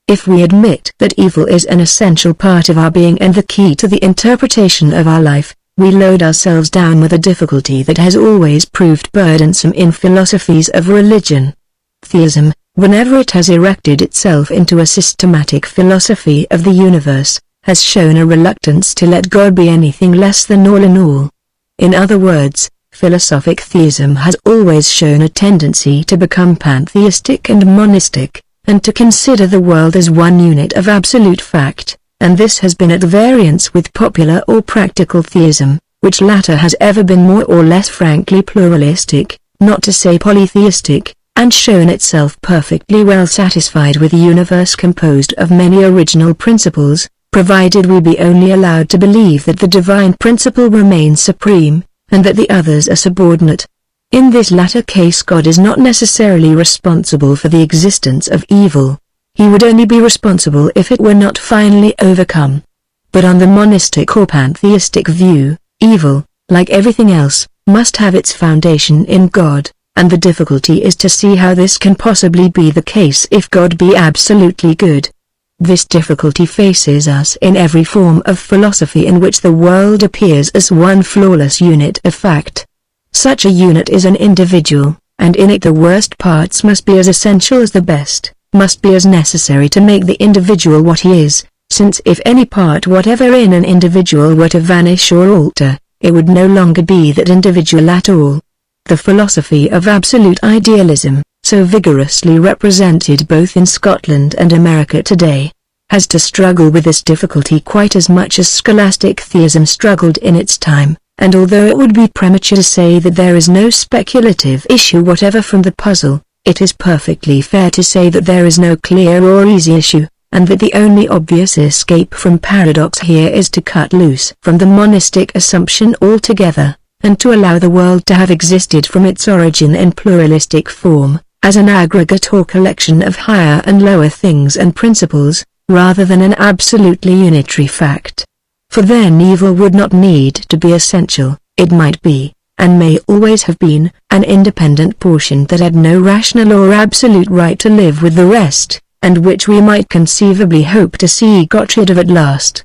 If we admit that evil is an essential part of our being and the key to the interpretation of our life, we load ourselves down with a difficulty that has always proved burdensome in philosophies of religion. Theism, whenever it has erected itself into a systematic philosophy of the universe, has shown a reluctance to let God be anything less than all in all. In other words, philosophic theism has always shown a tendency to become pantheistic and monistic, and to consider the world as one unit of absolute fact, and this has been at variance with popular or practical theism, which latter has ever been more or less frankly pluralistic, not to say polytheistic, and shown itself perfectly well satisfied with a universe composed of many original principles, provided we be only allowed to believe that the divine principle remains supreme, and that the others are subordinate. In this latter case God is not necessarily responsible for the existence of evil. He would only be responsible if it were not finally overcome. But on the monistic or pantheistic view, evil, like everything else, must have its foundation in God, and the difficulty is to see how this can possibly be the case if God be absolutely good. This difficulty faces us in every form of philosophy in which the world appears as one flawless unit of fact. Such a unit is an individual, and in it the worst parts must be as essential as the best, must be as necessary to make the individual what he is, since if any part whatever in an individual were to vanish or alter, it would no longer be that individual at all. The philosophy of absolute idealism, so vigorously represented both in Scotland and America today, has to struggle with this difficulty quite as much as scholastic theism struggled in its time. And although it would be premature to say that there is no speculative issue whatever from the puzzle, it is perfectly fair to say that there is no clear or easy issue, and that the only obvious escape from paradox here is to cut loose from the monistic assumption altogether, and to allow the world to have existed from its origin in pluralistic form, as an aggregate or collection of higher and lower things and principles, rather than an absolutely unitary fact. For then evil would not need to be essential, it might be, and may always have been, an independent portion that had no rational or absolute right to live with the rest, and which we might conceivably hope to see got rid of at last.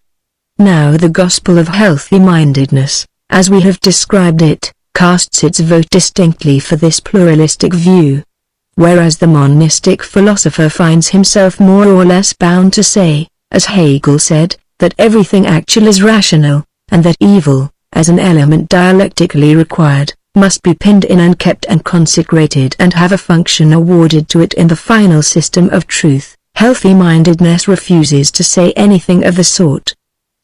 Now the gospel of healthy-mindedness, as we have described it, casts its vote distinctly for this pluralistic view. Whereas the monistic philosopher finds himself more or less bound to say, as Hegel said, that everything actual is rational, and that evil, as an element dialectically required, must be pinned in and kept and consecrated and have a function awarded to it in the final system of truth. Healthy-mindedness refuses to say anything of the sort.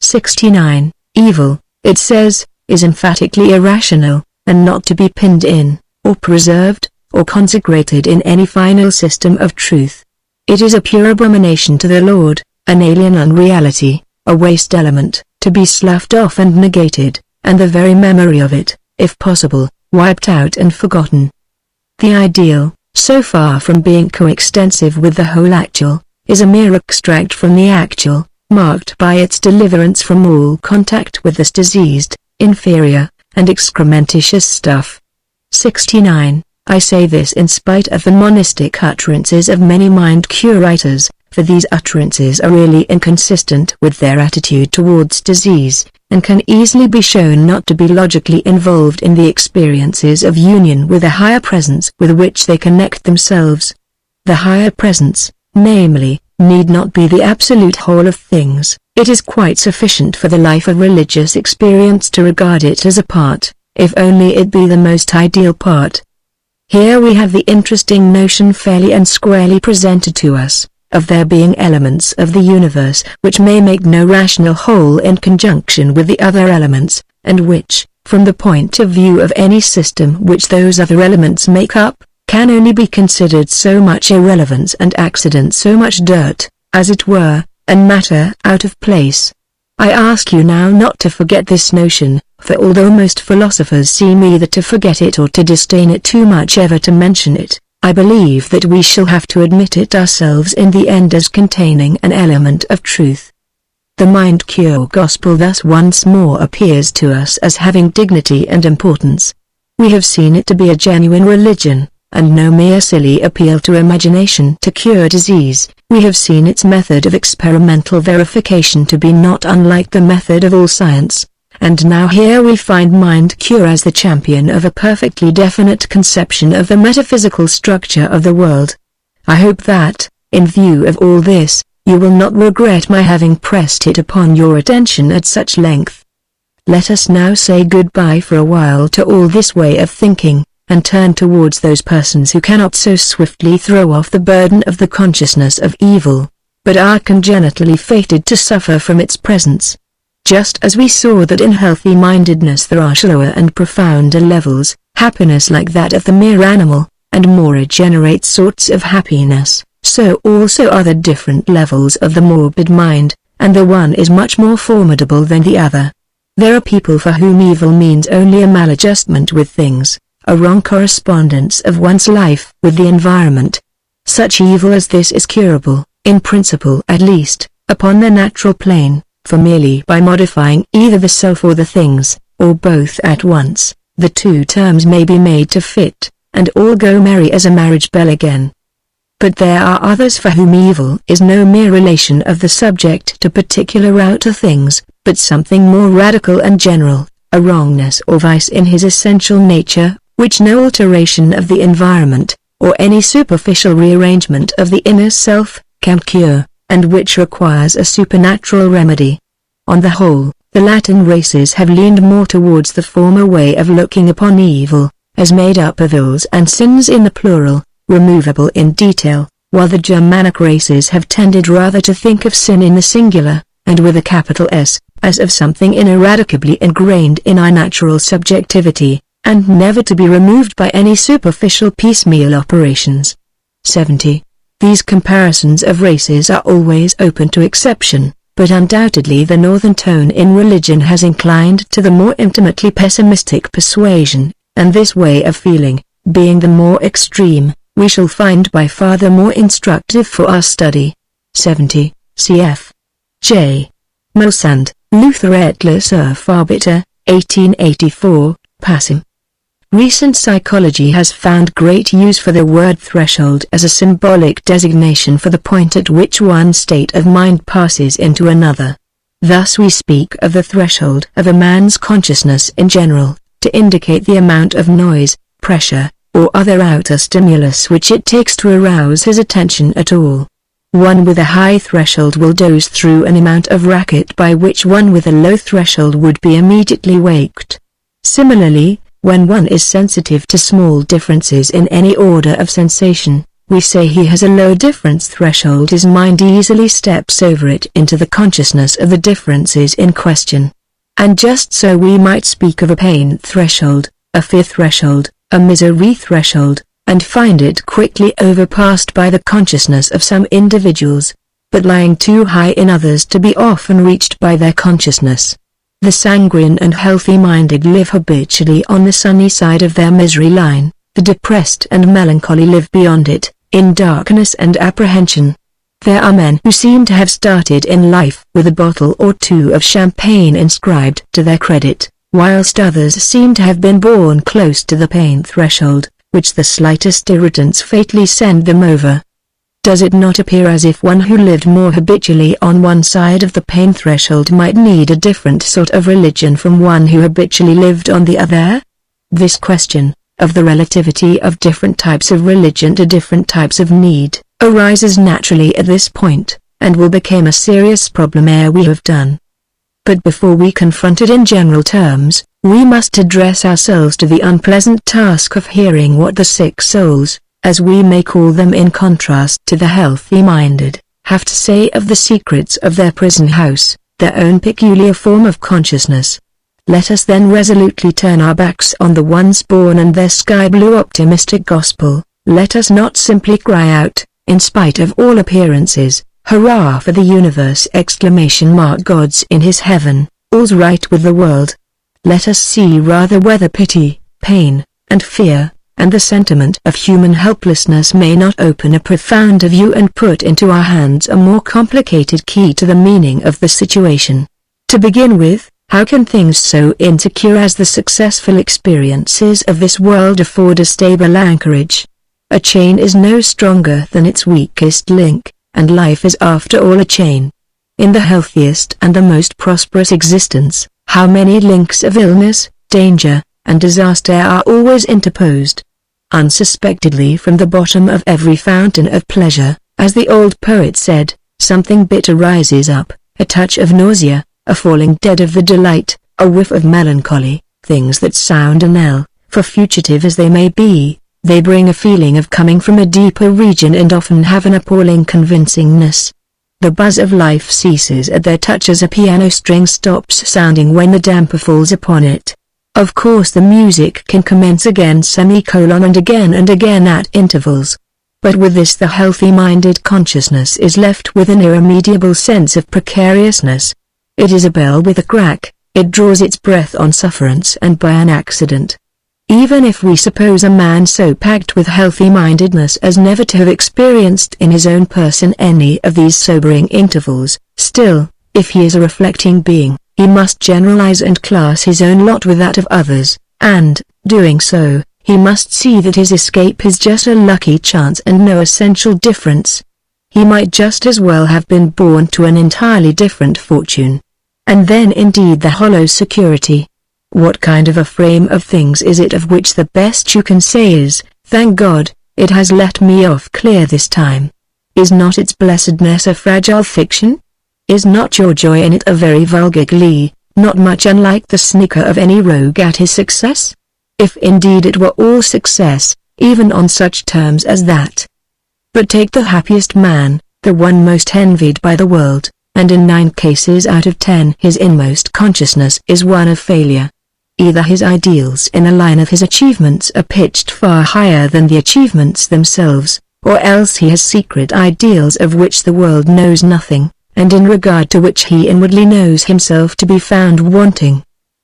69. Evil, it says, is emphatically irrational, and not to be pinned in, or preserved, or consecrated in any final system of truth. It is a pure abomination to the Lord, an alien unreality, a waste element, to be sloughed off and negated, and the very memory of it, if possible, wiped out and forgotten. The ideal, so far from being coextensive with the whole actual, is a mere extract from the actual, marked by its deliverance from all contact with this diseased, inferior, and excrementitious stuff. 69. I say this in spite of the monistic utterances of many mind-cure writers, for these utterances are really inconsistent with their attitude towards disease, and can easily be shown not to be logically involved in the experiences of union with a higher presence with which they connect themselves. The higher presence, namely, need not be the absolute whole of things. It is quite sufficient for the life of religious experience to regard it as a part, if only it be the most ideal part. Here we have the interesting notion fairly and squarely presented to us, of there being elements of the universe which may make no rational whole in conjunction with the other elements, and which, from the point of view of any system which those other elements make up, can only be considered so much irrelevance and accident, so much dirt, as it were, and matter out of place. I ask you now not to forget this notion, for although most philosophers seem either to forget it or to disdain it too much ever to mention it, I believe that we shall have to admit it ourselves in the end as containing an element of truth. The mind-cure gospel thus once more appears to us as having dignity and importance. We have seen it to be a genuine religion, and no mere silly appeal to imagination to cure disease. We have seen its method of experimental verification to be not unlike the method of all science, and now here we find mind-cure as the champion of a perfectly definite conception of the metaphysical structure of the world. I hope that, in view of all this, you will not regret my having pressed it upon your attention at such length. Let us now say goodbye for a while to all this way of thinking, and turn towards those persons who cannot so swiftly throw off the burden of the consciousness of evil, but are congenitally fated to suffer from its presence. Just as we saw that in healthy-mindedness there are shallower and profounder levels, happiness like that of the mere animal, and more regenerate sorts of happiness, so also are the different levels of the morbid mind, and the one is much more formidable than the other. There are people for whom evil means only a maladjustment with things, a wrong correspondence of one's life with the environment. Such evil as this is curable, in principle at least, upon the natural plane, for merely by modifying either the self or the things, or both at once, the two terms may be made to fit, and all go merry as a marriage bell again. But there are others for whom evil is no mere relation of the subject to particular outer things, but something more radical and general, a wrongness or vice in his essential nature, which no alteration of the environment, or any superficial rearrangement of the inner self, can cure, and which requires a supernatural remedy. On the whole, the Latin races have leaned more towards the former way of looking upon evil, as made up of ills and sins in the plural, removable in detail, while the Germanic races have tended rather to think of sin in the singular, and with a capital S, as of something ineradicably ingrained in our natural subjectivity, and never to be removed by any superficial piecemeal operations. 70. These comparisons of races are always open to exception, but undoubtedly the northern tone in religion has inclined to the more intimately pessimistic persuasion, and this way of feeling, being the more extreme, we shall find by far the more instructive for our study. 70. Cf. J. Mulsand, Luther et le Surfarbiter, 1884, Passim. Recent psychology has found great use for the word threshold as a symbolic designation for the point at which one state of mind passes into another. Thus we speak of the threshold of a man's consciousness in general, to indicate the amount of noise, pressure, or other outer stimulus which it takes to arouse his attention at all. One with a high threshold will doze through an amount of racket by which one with a low threshold would be immediately waked. Similarly, when one is sensitive to small differences in any order of sensation, we say he has a low difference threshold. His mind easily steps over it into the consciousness of the differences in question. And just so we might speak of a pain threshold, a fear threshold, a misery threshold, and find it quickly overpassed by the consciousness of some individuals, but lying too high in others to be often reached by their consciousness. The sanguine and healthy-minded live habitually on the sunny side of their misery line, the depressed and melancholy live beyond it, in darkness and apprehension. There are men who seem to have started in life with a bottle or two of champagne inscribed to their credit, whilst others seem to have been born close to the pain threshold, which the slightest irritants fatally send them over. Does it not appear as if one who lived more habitually on one side of the pain threshold might need a different sort of religion from one who habitually lived on the other? This question, of the relativity of different types of religion to different types of need, arises naturally at this point, and will become a serious problem ere we have done. But before we confront it in general terms, we must address ourselves to the unpleasant task of hearing what the sick souls, as we may call them in contrast to the healthy-minded, have to say of the secrets of their prison house, their own peculiar form of consciousness. Let us then resolutely turn our backs on the ones born and their sky-blue optimistic gospel. Let us not simply cry out, in spite of all appearances, "Hurrah for the universe!" God's in his heaven, all's right with the world. Let us see rather whether pity, pain, and fear, and the sentiment of human helplessness may not open a profounder view and put into our hands a more complicated key to the meaning of the situation. To begin with, how can things so insecure as the successful experiences of this world afford a stable anchorage? A chain is no stronger than its weakest link, and life is after all a chain. In the healthiest and the most prosperous existence, how many links of illness, danger, and disaster are always interposed. Unsuspectedly from the bottom of every fountain of pleasure, as the old poet said, something bitter rises up, a touch of nausea, a falling dead of the delight, a whiff of melancholy, things that sound a knell, for fugitive as they may be, they bring a feeling of coming from a deeper region and often have an appalling convincingness. The buzz of life ceases at their touch as a piano string stops sounding when the damper falls upon it. Of course the music can commence again and again at intervals. But with this the healthy-minded consciousness is left with an irremediable sense of precariousness. It is a bell with a crack, it draws its breath on sufferance and by an accident. Even if we suppose a man so packed with healthy-mindedness as never to have experienced in his own person any of these sobering intervals, still, if he is a reflecting being, he must generalize and class his own lot with that of others, and, doing so, he must see that his escape is just a lucky chance and no essential difference. He might just as well have been born to an entirely different fortune. And then indeed the hollow security. What kind of a frame of things is it of which the best you can say is, "Thank God, it has let me off clear this time"? Is not its blessedness a fragile fiction? Is not your joy in it a very vulgar glee, not much unlike the snicker of any rogue at his success? If indeed it were all success, even on such terms as that. But take the happiest man, the one most envied by the world, and in 9 cases out of 10 his inmost consciousness is one of failure. Either his ideals in the line of his achievements are pitched far higher than the achievements themselves, or else he has secret ideals of which the world knows nothing, and in regard to which he inwardly knows himself to be found wanting.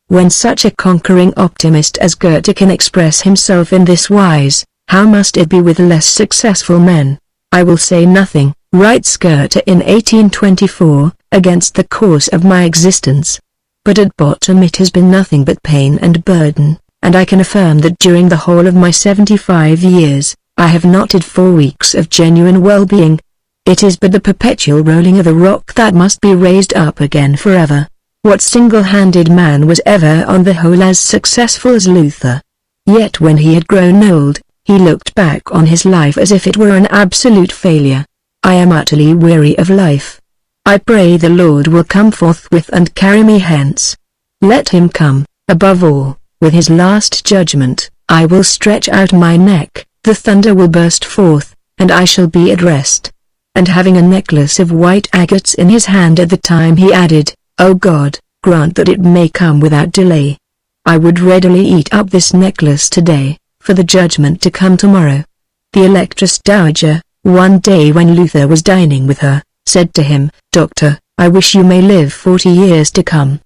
When such a conquering optimist as Goethe can express himself in this wise, how must it be with less successful men? "I will say nothing," writes Goethe in 1824, "against the course of my existence. But at bottom it has been nothing but pain and burden, and I can affirm that during the whole of my 75 years, I have not had 4 weeks of genuine well-being. It is but the perpetual rolling of a rock that must be raised up again forever. What single-handed man was ever on the whole as successful as Luther? Yet when he had grown old, he looked back on his life as if it were an absolute failure. I am utterly weary of life. I pray the Lord will come forthwith and carry me hence. Let him come, above all, with his last judgment. I will stretch out my neck, the thunder will burst forth, and I shall be at rest." And having a necklace of white agates in his hand at the time he added, "O God, grant that it may come without delay. I would readily eat up this necklace today, for the judgment to come tomorrow." The Electress Dowager, one day when Luther was dining with her, said to him, "Doctor, I wish you may live 40 years to come."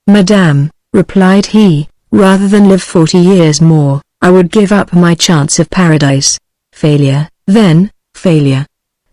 "Madame," replied he, "rather than live 40 years more, I would give up my chance of paradise." Failure, then, failure.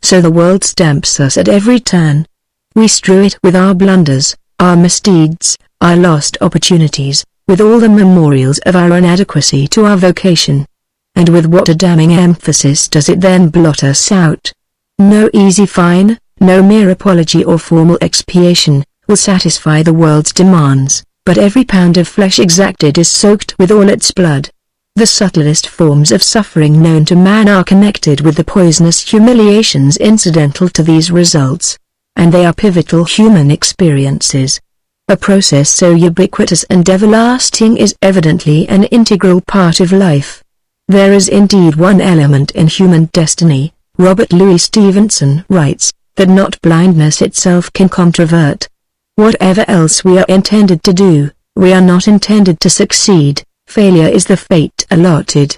So the world stamps us at every turn. We strew it with our blunders, our misdeeds, our lost opportunities, with all the memorials of our inadequacy to our vocation. And with what a damning emphasis does it then blot us out. No easy fine, no mere apology or formal expiation, will satisfy the world's demands, but every pound of flesh exacted is soaked with all its blood. The subtlest forms of suffering known to man are connected with the poisonous humiliations incidental to these results, and they are pivotal human experiences. A process so ubiquitous and everlasting is evidently an integral part of life. There is indeed one element in human destiny, Robert Louis Stevenson writes, that not blindness itself can controvert. Whatever else we are intended to do, we are not intended to succeed. Failure is the fate allotted.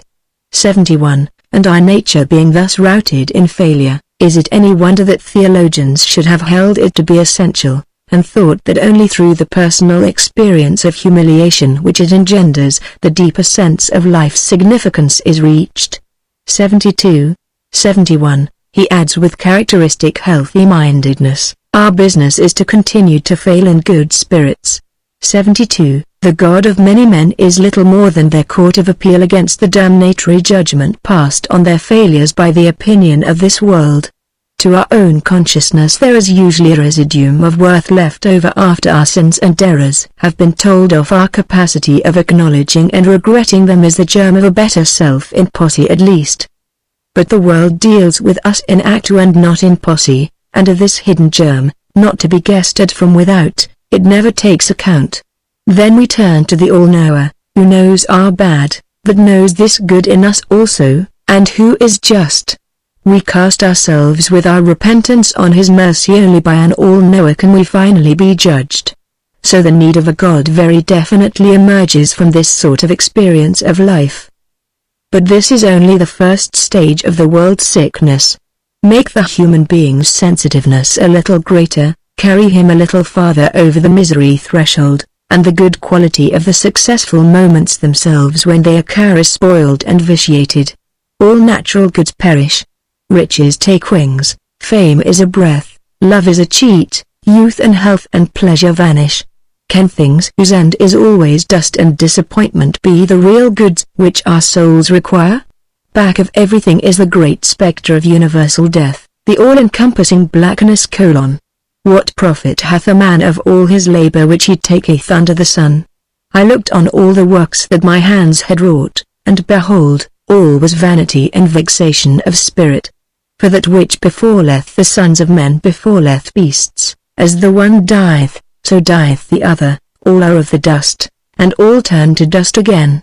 71. And our nature being thus routed in failure, is it any wonder that theologians should have held it to be essential, and thought that only through the personal experience of humiliation which it engenders, the deeper sense of life's significance is reached. 72. 71. He adds with characteristic healthy-mindedness, our business is to continue to fail in good spirits. 72. The God of many men is little more than their court of appeal against the damnatory judgment passed on their failures by the opinion of this world. To our own consciousness there is usually a residuum of worth left over after our sins and errors have been told off. Our capacity of acknowledging and regretting them is the germ of a better self in posse at least. But the world deals with us in actu and not in posse, and of this hidden germ, not to be guessed at from without, it never takes account. Then we turn to the All-Knower, who knows our bad, that knows this good in us also, and who is just. We cast ourselves with our repentance on his mercy. Only by an all-knower can we finally be judged. So the need of a God very definitely emerges from this sort of experience of life. But this is only the first stage of the world's sickness. Make the human being's sensitiveness a little greater, carry him a little farther over the misery threshold, and the good quality of the successful moments themselves when they occur is spoiled and vitiated. All natural goods perish. Riches take wings, fame is a breath, love is a cheat, youth and health and pleasure vanish. Can things whose end is always dust and disappointment be the real goods which our souls require? Back of everything is the great spectre of universal death, the all-encompassing blackness. What profit hath a man of all his labor which he taketh under the sun? I looked on all the works that my hands had wrought, and behold, all was vanity and vexation of spirit. For that which befalleth the sons of men befalleth beasts, as the one dieth, so dieth the other, all are of the dust, and all turn to dust again.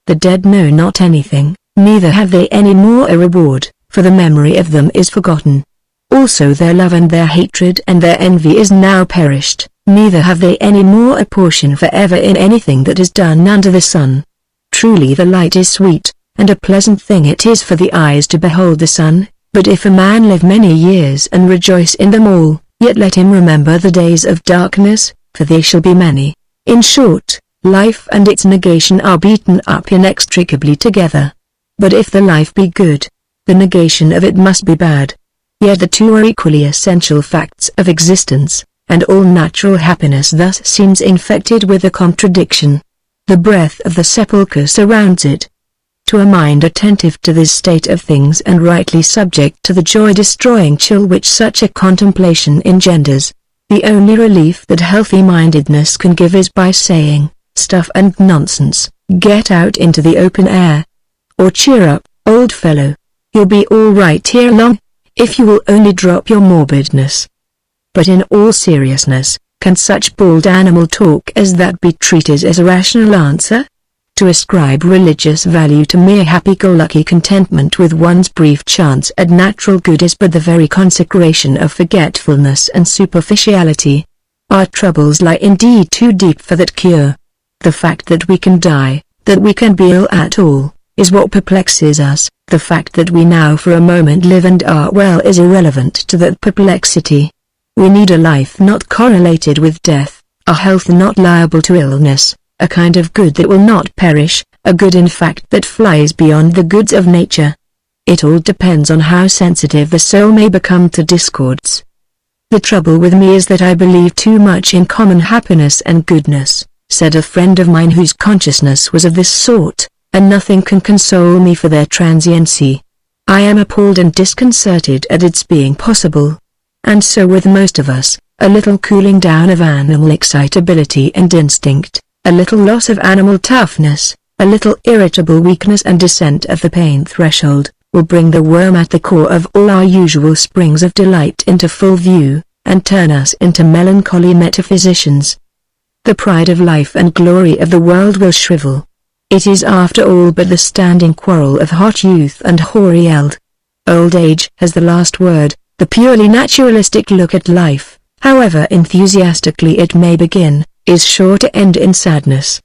The dead know not anything, neither have they any more a reward, for the memory of them is forgotten. Also their love and their hatred and their envy is now perished, neither have they any more a portion forever in anything that is done under the sun. Truly the light is sweet, and a pleasant thing it is for the eyes to behold the sun, but if a man live many years and rejoice in them all, yet let him remember the days of darkness, for they shall be many. In short, life and its negation are beaten up inextricably together. But if the life be good, the negation of it must be bad. Yet the two are equally essential facts of existence, and all natural happiness thus seems infected with a contradiction. The breath of the sepulchre surrounds it. To a mind attentive to this state of things and rightly subject to the joy-destroying chill which such a contemplation engenders, the only relief that healthy-mindedness can give is by saying, "Stuff and nonsense, get out into the open air." Or cheer up, old fellow. You'll be all right here long, if you will only drop your morbidness. But in all seriousness, can such bald animal talk as that be treated as a rational answer? To ascribe religious value to mere happy-go-lucky contentment with one's brief chance at natural good is but the very consecration of forgetfulness and superficiality. Our troubles lie indeed too deep for that cure. The fact that we can die, that we can be ill at all, is what perplexes us. The fact that we now for a moment live and are well is irrelevant to that perplexity. We need a life not correlated with death, a health not liable to illness, a kind of good that will not perish, a good in fact that flies beyond the goods of nature. It all depends on how sensitive the soul may become to discords. The trouble with me is that I believe too much in common happiness and goodness, said a friend of mine whose consciousness was of this sort, and nothing can console me for their transiency. I am appalled and disconcerted at its being possible. And so with most of us, a little cooling down of animal excitability and instinct, a little loss of animal toughness, a little irritable weakness and descent of the pain threshold, will bring the worm at the core of all our usual springs of delight into full view, and turn us into melancholy metaphysicians. The pride of life and glory of the world will shrivel. It is after all but the standing quarrel of hot youth and hoary eld. Old age has the last word. The purely naturalistic look at life, however enthusiastically it may begin, is sure to end in sadness.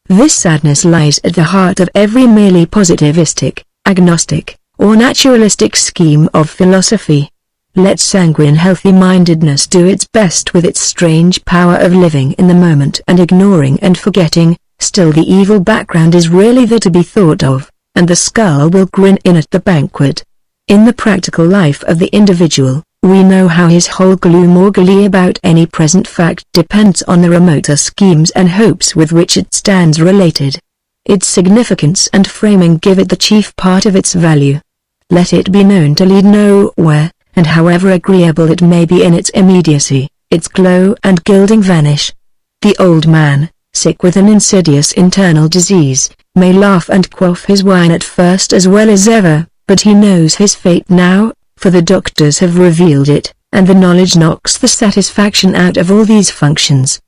This sadness lies at the heart of every merely positivistic, agnostic, or naturalistic scheme of philosophy. Let sanguine healthy-mindedness do its best with its strange power of living in the moment and ignoring and forgetting, still the evil background is really there to be thought of, and the skull will grin in at the banquet. In the practical life of the individual, we know how his whole gloom or glee about any present fact depends on the remoter schemes and hopes with which it stands related. Its significance and framing give it the chief part of its value. Let it be known to lead nowhere, and however agreeable it may be in its immediacy, its glow and gilding vanish. The old man, sick with an insidious internal disease, may laugh and quaff his wine at first as well as ever, but he knows his fate now, for the doctors have revealed it, and the knowledge knocks the satisfaction out of all these functions.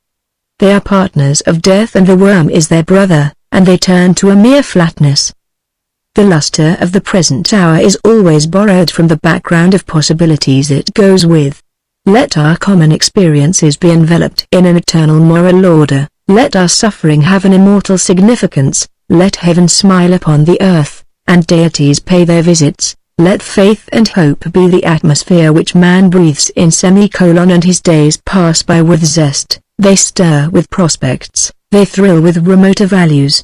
They are partners of death and the worm is their brother, and they turn to a mere flatness. The luster of the present hour is always borrowed from the background of possibilities it goes with. Let our common experiences be enveloped in an eternal moral order, let our suffering have an immortal significance, let heaven smile upon the earth, and deities pay their visits, let faith and hope be the atmosphere which man breathes in and his days pass by with zest, they stir with prospects, they thrill with remoter values.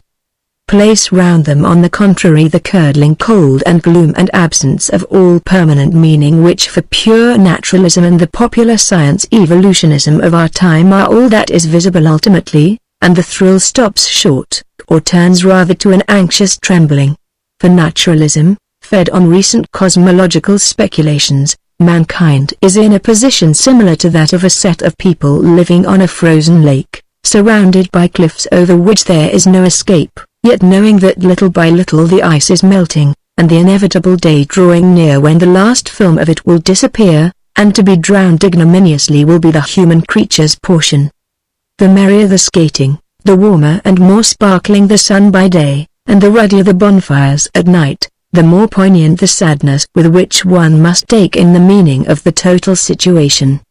Place round them on the contrary the curdling cold and gloom and absence of all permanent meaning which for pure naturalism and the popular science evolutionism of our time are all that is visible ultimately, and the thrill stops short, or turns rather to an anxious trembling. For naturalism, fed on recent cosmological speculations, mankind is in a position similar to that of a set of people living on a frozen lake, surrounded by cliffs over which there is no escape, yet knowing that little by little the ice is melting, and the inevitable day drawing near when the last film of it will disappear, and to be drowned ignominiously will be the human creature's portion. The merrier the skating, the warmer and more sparkling the sun by day, and the ruddier the bonfires at night, the more poignant the sadness with which one must take in the meaning of the total situation.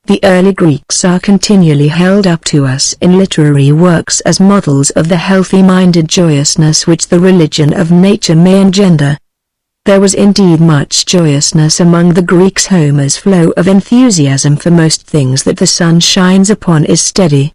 The early Greeks are continually held up to us in literary works as models of the healthy-minded joyousness which the religion of nature may engender. There was indeed much joyousness among the Greeks. Homer's flow of enthusiasm for most things that the sun shines upon is steady.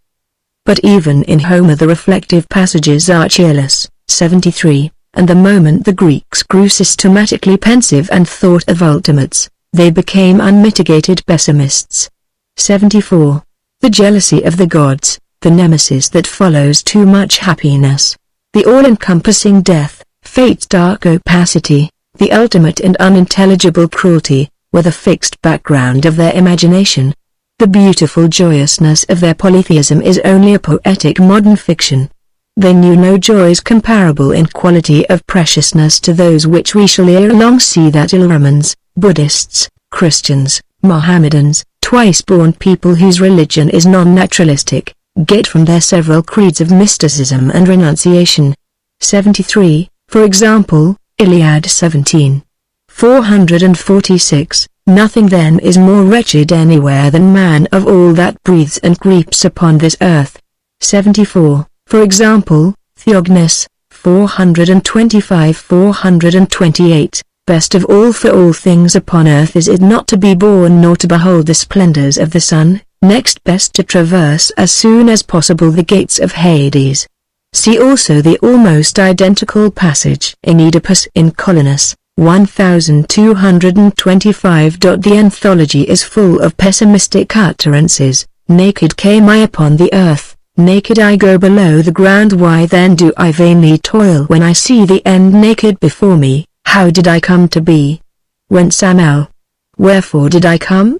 But even in Homer the reflective passages are cheerless. 73, and the moment the Greeks grew systematically pensive and thought of ultimates, they became unmitigated pessimists. 74. The jealousy of the gods, the nemesis that follows too much happiness, the all-encompassing death, fate's dark opacity, the ultimate and unintelligible cruelty, were the fixed background of their imagination. The beautiful joyousness of their polytheism is only a poetic modern fiction. They knew no joys comparable in quality of preciousness to those which we shall ere long see that Ilramans, Buddhists, Christians, Mohammedans, twice-born people whose religion is non-naturalistic, get from their several creeds of mysticism and renunciation. 73, for example, Iliad 17. 446, nothing then is more wretched anywhere than man of all that breathes and creeps upon this earth. 74, for example, Theognis, 425-428. Best of all for all things upon earth is it not to be born nor to behold the splendors of the sun, next best to traverse as soon as possible the gates of Hades. See also the almost identical passage in Oedipus in Colonus, 1225. The anthology is full of pessimistic utterances. Naked came I upon the earth, naked I go below the ground. Why then do I vainly toil when I see the end naked before me? How did I come to be? Whence am I? Wherefore did I come?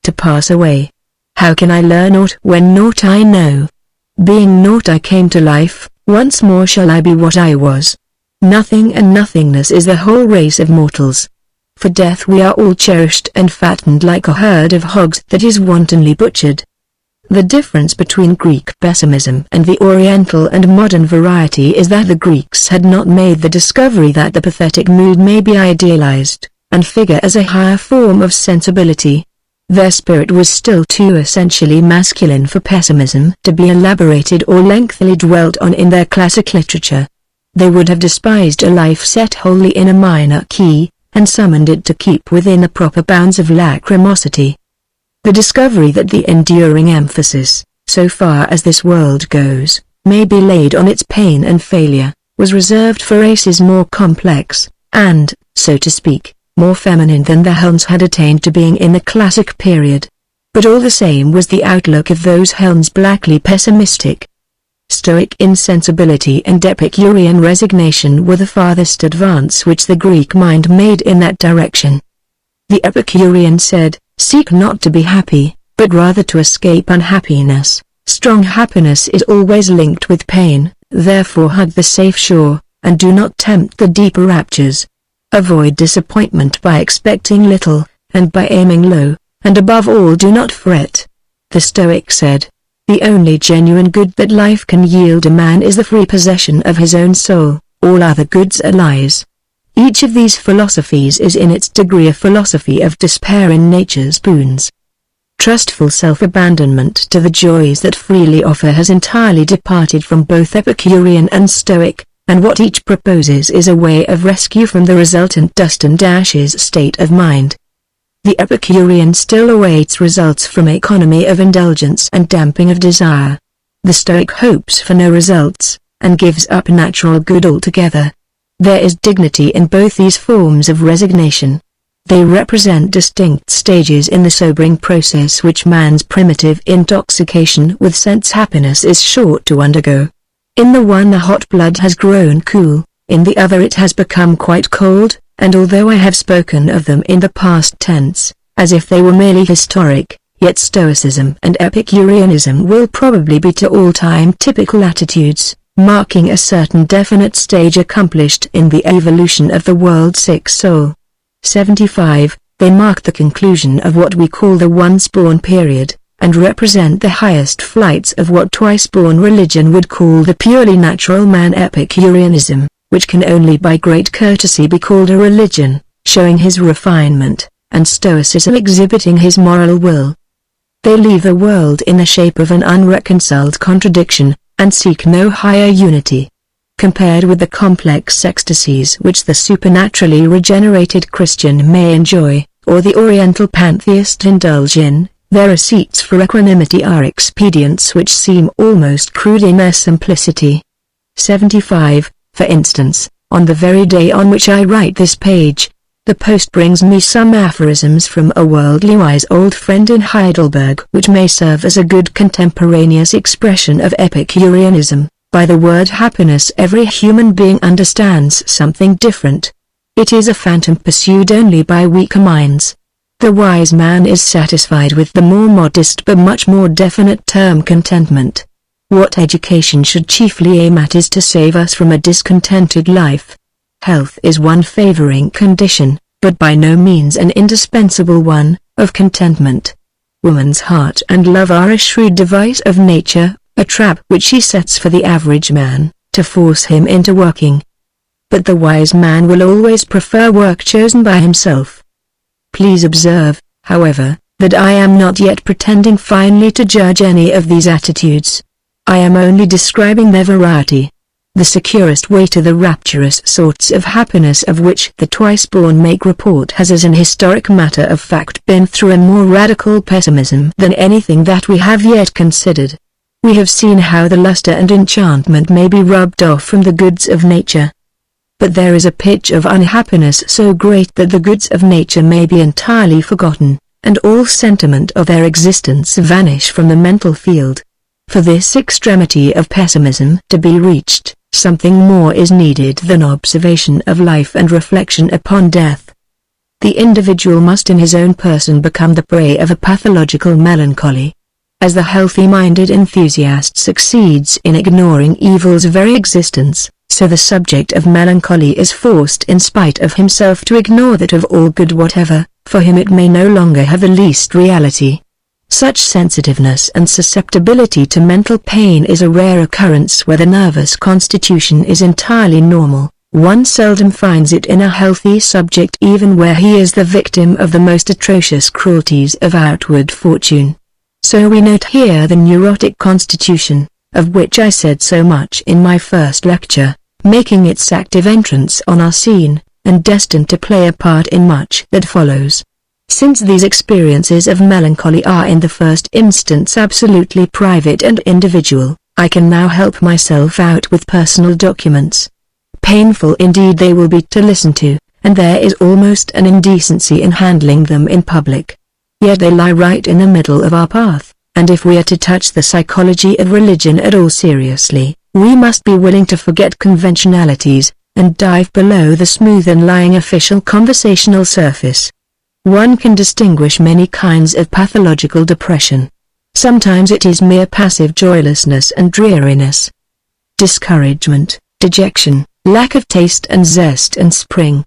To pass away. How can I learn aught when naught I know? Being naught I came to life, once more shall I be what I was. Nothing and nothingness is the whole race of mortals. For death we are all cherished and fattened like a herd of hogs that is wantonly butchered. The difference between Greek pessimism and the Oriental and modern variety is that the Greeks had not made the discovery that the pathetic mood may be idealized, and figure as a higher form of sensibility. Their spirit was still too essentially masculine for pessimism to be elaborated or lengthily dwelt on in their classic literature. They would have despised a life set wholly in a minor key, and summoned it to keep within the proper bounds of lachrymosity. The discovery that the enduring emphasis, so far as this world goes, may be laid on its pain and failure, was reserved for races more complex, and, so to speak, more feminine than the Huns had attained to being in the classic period. But all the same was the outlook of those Huns blackly pessimistic. Stoic insensibility and Epicurean resignation were the farthest advance which the Greek mind made in that direction. The Epicurean said, "Seek not to be happy, but rather to escape unhappiness. Strong happiness is always linked with pain, therefore hug the safe shore, and do not tempt the deeper raptures. Avoid disappointment by expecting little, and by aiming low, and above all do not fret." The Stoic said. The only genuine good that life can yield a man is the free possession of his own soul. All other goods are lies. Each of these philosophies is in its degree a philosophy of despair in nature's boons. Trustful self-abandonment to the joys that freely offer has entirely departed from both Epicurean and Stoic, and what each proposes is a way of rescue from the resultant dust and ashes state of mind. The Epicurean still awaits results from economy of indulgence and damping of desire. The Stoic hopes for no results, and gives up natural good altogether. There is dignity in both these forms of resignation. They represent distinct stages in the sobering process which man's primitive intoxication with sense happiness is sure to undergo. In the one the hot blood has grown cool, in the other it has become quite cold, and although I have spoken of them in the past tense, as if they were merely historic, yet Stoicism and Epicureanism will probably be to all time typical attitudes, marking a certain definite stage accomplished in the evolution of the world's sick soul. 75. They mark the conclusion of what we call the once-born period, and represent the highest flights of what twice-born religion would call the purely natural man. Epicureanism, which can only by great courtesy be called a religion, showing his refinement, and Stoicism exhibiting his moral will. They leave the world in the shape of an unreconciled contradiction, and seek no higher unity. Compared with the complex ecstasies which the supernaturally regenerated Christian may enjoy, or the Oriental pantheist indulge in, their receipts for equanimity are expedients which seem almost crude in their simplicity. 75. For instance, on the very day on which I write this page, the post brings me some aphorisms from a worldly wise old friend in Heidelberg which may serve as a good contemporaneous expression of Epicureanism. By the word happiness every human being understands something different. It is a phantom pursued only by weaker minds. The wise man is satisfied with the more modest but much more definite term contentment. What education should chiefly aim at is to save us from a discontented life. Health is one favoring condition, but by no means an indispensable one, of contentment. Woman's heart and love are a shrewd device of nature, a trap which she sets for the average man, to force him into working. But the wise man will always prefer work chosen by himself. Please observe, however, that I am not yet pretending finally to judge any of these attitudes. I am only describing their variety. The securest way to the rapturous sorts of happiness of which the twice-born make report has as an historic matter of fact been through a more radical pessimism than anything that we have yet considered. We have seen how the luster and enchantment may be rubbed off from the goods of nature. But there is a pitch of unhappiness so great that the goods of nature may be entirely forgotten, and all sentiment of their existence vanish from the mental field. For this extremity of pessimism to be reached, something more is needed than observation of life and reflection upon death. The individual must in his own person become the prey of a pathological melancholy. As the healthy-minded enthusiast succeeds in ignoring evil's very existence, so the subject of melancholy is forced in spite of himself to ignore that of all good whatever, for him it may no longer have the least reality. Such sensitiveness and susceptibility to mental pain is a rare occurrence where the nervous constitution is entirely normal. One seldom finds it in a healthy subject even where he is the victim of the most atrocious cruelties of outward fortune. So we note here the neurotic constitution, of which I said so much in my first lecture, making its active entrance on our scene, and destined to play a part in much that follows. Since these experiences of melancholy are in the first instance absolutely private and individual, I can now help myself out with personal documents. Painful indeed they will be to listen to, and there is almost an indecency in handling them in public. Yet they lie right in the middle of our path, and if we are to touch the psychology of religion at all seriously, we must be willing to forget conventionalities, and dive below the smooth and lying official conversational surface. One can distinguish many kinds of pathological depression. Sometimes it is mere passive joylessness and dreariness. Discouragement, dejection, lack of taste and zest and spring.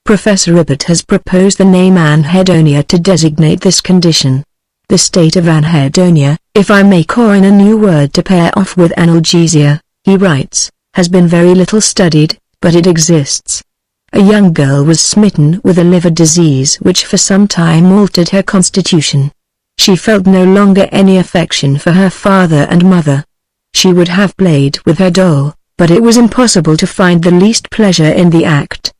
Professor Ibbott has proposed the name anhedonia to designate this condition. The state of anhedonia, if I may coin a new word to pair off with analgesia, he writes, has been very little studied, but it exists. A young girl was smitten with a liver disease which for some time altered her constitution. She felt no longer any affection for her father and mother. She would have played with her doll, but it was impossible to find the least pleasure in the act.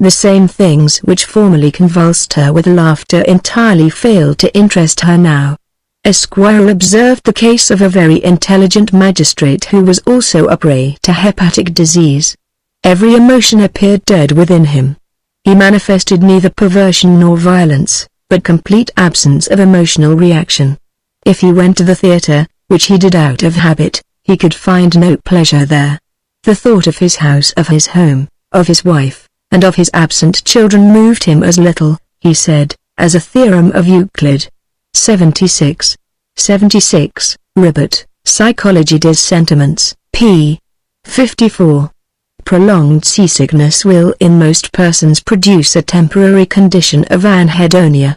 The same things which formerly convulsed her with laughter entirely failed to interest her now. A squire observed the case of a very intelligent magistrate who was also a prey to hepatic disease. Every emotion appeared dead within him. He manifested neither perversion nor violence, but complete absence of emotional reaction. If he went to the theatre, which he did out of habit, he could find no pleasure there. The thought of his house, of his home, of his wife, and of his absent children moved him as little, he said, as a theorem of Euclid. 76. Ribbert, Psychologie des Sentiments, p. 54. Prolonged seasickness will in most persons produce a temporary condition of anhedonia.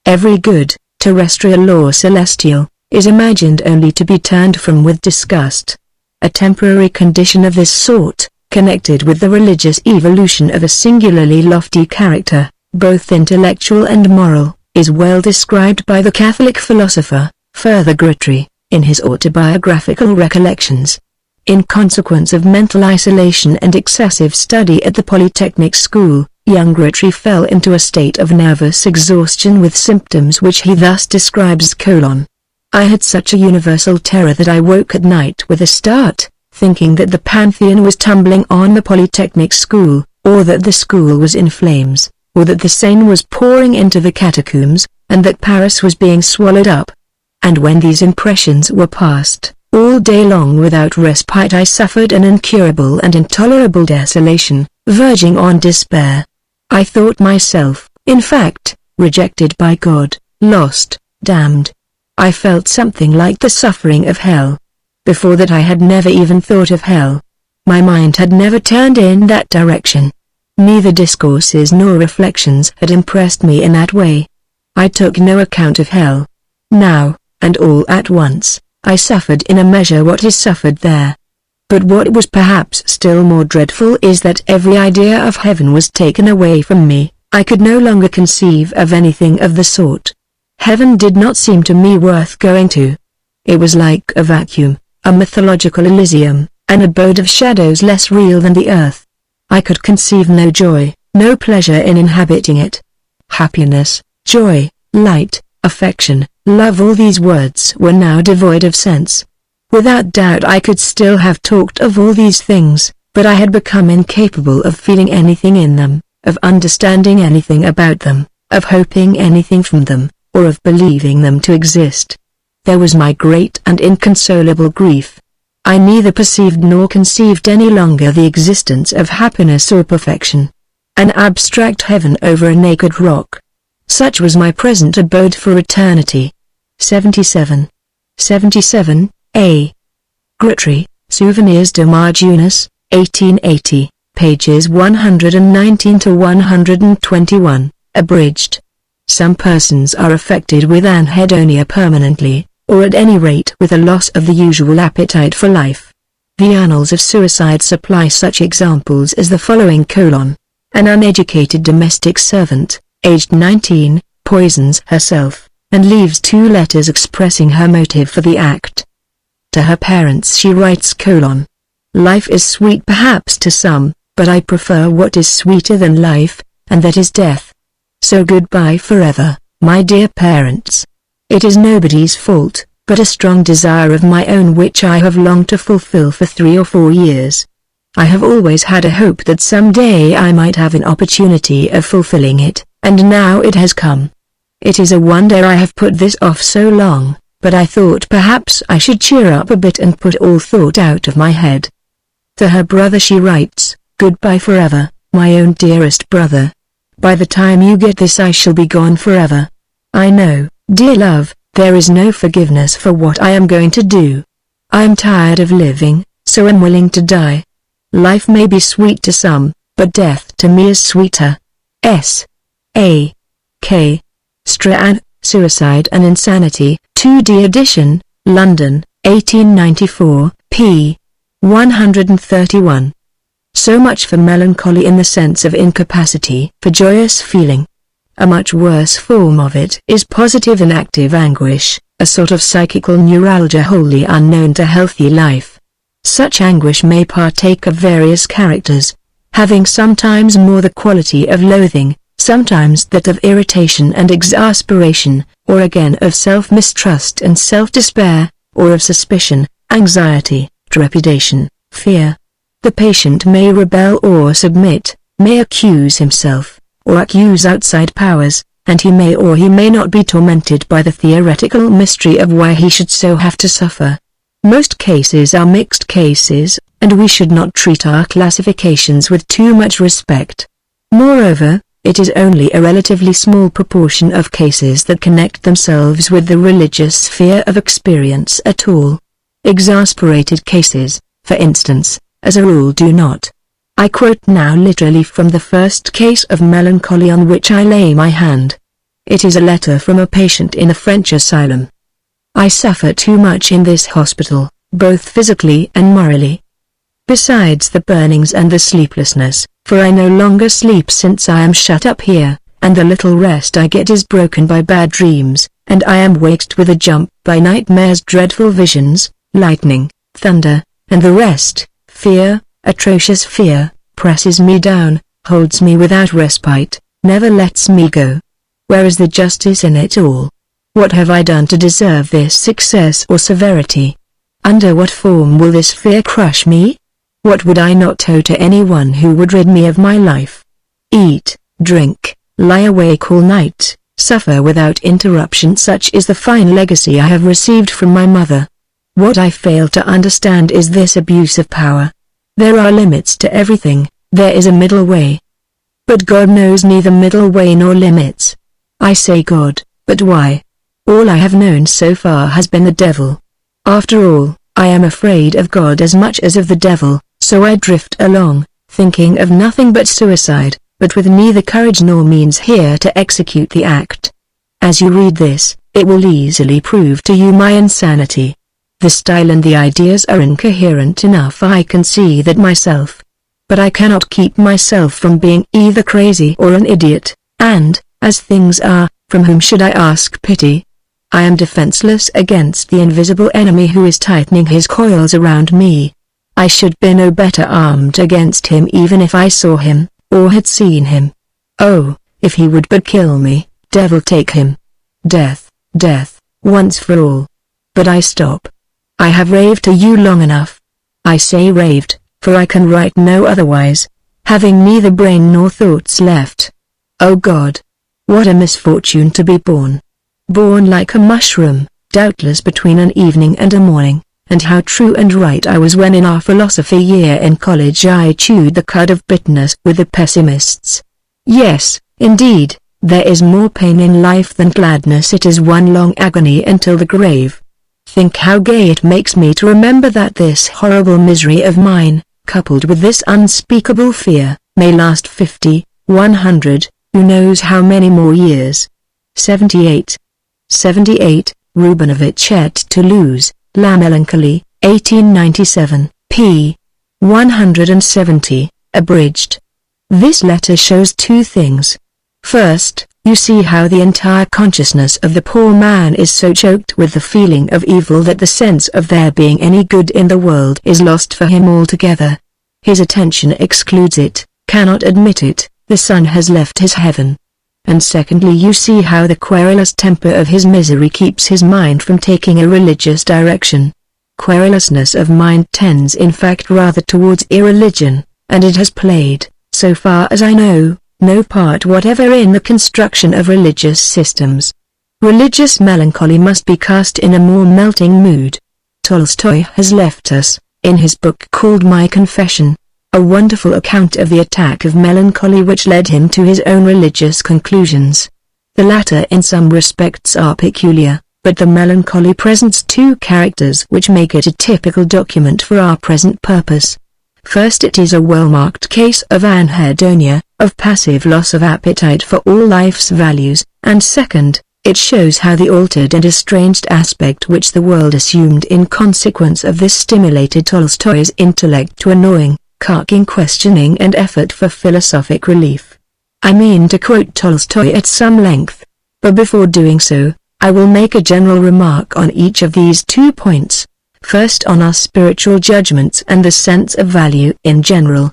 Every good, terrestrial or celestial, is imagined only to be turned from with disgust. A temporary condition of this sort, connected with the religious evolution of a singularly lofty character, both intellectual and moral, is well described by the Catholic philosopher, Further Gritry, in his autobiographical recollections. In consequence of mental isolation and excessive study at the Polytechnic School, young Gritry fell into a state of nervous exhaustion with symptoms which he thus describes: I had such a universal terror that I woke at night with a start, thinking that the Pantheon was tumbling on the Polytechnic School, or that the school was in flames, or that the Seine was pouring into the catacombs, and that Paris was being swallowed up. And when these impressions were past, all day long without respite I suffered an incurable and intolerable desolation, verging on despair. I thought myself, in fact, rejected by God, lost, damned. I felt something like the suffering of hell. Before that I had never even thought of hell. My mind had never turned in that direction. Neither discourses nor reflections had impressed me in that way. I took no account of hell. Now, and all at once, I suffered in a measure what is suffered there. But what was perhaps still more dreadful is that every idea of heaven was taken away from me. I could no longer conceive of anything of the sort. Heaven did not seem to me worth going to. It was like a vacuum, a mythological Elysium, an abode of shadows less real than the earth. I could conceive no joy, no pleasure in inhabiting it. Happiness, joy, light, affection, love, all these words were now devoid of sense. Without doubt I could still have talked of all these things, but I had become incapable of feeling anything in them, of understanding anything about them, of hoping anything from them, or of believing them to exist. There was my great and inconsolable grief. I neither perceived nor conceived any longer the existence of happiness or perfection. An abstract heaven over a naked rock. Such was my present abode for eternity. 77. A. Gritry, Souvenirs de ma jeunesse, 1880, pages 119 to 121, abridged. Some persons are affected with anhedonia permanently, or at any rate with a loss of the usual appetite for life. The annals of suicide supply such examples as the following: An uneducated domestic servant, aged 19, poisons herself, and leaves 2 letters expressing her motive for the act. To her parents she writes: Life is sweet perhaps to some, but I prefer what is sweeter than life, and that is death. So goodbye forever, my dear parents. It is nobody's fault, but a strong desire of my own which I have longed to fulfill for 3 or 4 years. I have always had a hope that some day I might have an opportunity of fulfilling it, and now it has come. It is a wonder I have put this off so long, but I thought perhaps I should cheer up a bit and put all thought out of my head. To her brother she writes: Goodbye forever, my own dearest brother. By the time you get this I shall be gone forever. I know, dear love, there is no forgiveness for what I am going to do. I am tired of living, so am willing to die. Life may be sweet to some, but death to me is sweeter. S. A. K. Strahan, Suicide and Insanity, 2D edition, London, 1894, p. 131. So much for melancholy in the sense of incapacity for joyous feeling. A much worse form of it is positive and active anguish, a sort of psychical neuralgia wholly unknown to healthy life. Such anguish may partake of various characters, having sometimes more the quality of loathing, sometimes that of irritation and exasperation, or again of self-mistrust and self-despair, or of suspicion, anxiety, trepidation, fear. The patient may rebel or submit, may accuse himself, or accuse outside powers, and he may or he may not be tormented by the theoretical mystery of why he should so have to suffer. Most cases are mixed cases, and we should not treat our classifications with too much respect. Moreover, it is only a relatively small proportion of cases that connect themselves with the religious sphere of experience at all. Exasperated cases, for instance, as a rule do not. I quote now literally from the first case of melancholy on which I lay my hand. It is a letter from a patient in a French asylum. I suffer too much in this hospital, both physically and morally. Besides the burnings and the sleeplessness, for I no longer sleep since I am shut up here, and the little rest I get is broken by bad dreams, and I am waked with a jump by nightmares, dreadful visions, lightning, thunder, and the rest. Fear, atrocious fear, presses me down, holds me without respite, never lets me go. Where is the justice in it all? What have I done to deserve this success or severity? Under what form will this fear crush me? What would I not owe to anyone who would rid me of my life? Eat, drink, lie awake all night, suffer without interruption. Such is the fine legacy I have received from my mother. What I fail to understand is this abuse of power. There are limits to everything, there is a middle way. But God knows neither middle way nor limits. I say God, but why? All I have known so far has been the devil. After all, I am afraid of God as much as of the devil, so I drift along, thinking of nothing but suicide, but with neither courage nor means here to execute the act. As you read this, it will easily prove to you my insanity. The style and the ideas are incoherent enough, I can see that myself. But I cannot keep myself from being either crazy or an idiot, and, as things are, from whom should I ask pity? I am defenseless against the invisible enemy who is tightening his coils around me. I should be no better armed against him even if I saw him, or had seen him. Oh, if he would but kill me, devil take him. Death, death, once for all. But I stop. I have raved to you long enough. I say raved, for I can write no otherwise, having neither brain nor thoughts left. Oh God! What a misfortune to be born! Born like a mushroom, doubtless between an evening and a morning, and how true and right I was when in our philosophy year in college I chewed the cud of bitterness with the pessimists. Yes, indeed, there is more pain in life than gladness. It is one long agony until the grave. Think how gay it makes me to remember that this horrible misery of mine, coupled with this unspeakable fear, may last 50, 100, who knows how many more years. 78. 78, Rubenovich et Toulouse, La Mélancolie, 1897, p. 170, abridged. This letter shows two things. First, you see how the entire consciousness of the poor man is so choked with the feeling of evil that the sense of there being any good in the world is lost for him altogether. His attention excludes it, cannot admit it, the sun has left his heaven. And secondly, you see how the querulous temper of his misery keeps his mind from taking a religious direction. Querulousness of mind tends in fact rather towards irreligion, and it has played, so far as I know, no part whatever in the construction of religious systems. Religious melancholy must be cast in a more melting mood. Tolstoy has left us, in his book called My Confession, a wonderful account of the attack of melancholy which led him to his own religious conclusions. The latter in some respects are peculiar, but the melancholy presents two characters which make it a typical document for our present purpose. First, it is a well-marked case of anhedonia, of passive loss of appetite for all life's values, and second, It shows how the altered and estranged aspect which the world assumed in consequence of this stimulated Tolstoy's intellect to annoying, carking questioning and effort for philosophic relief. I mean to quote Tolstoy at some length, but before doing so, I will make a general remark on each of these 2 points. First, on our spiritual judgments and the sense of value in general.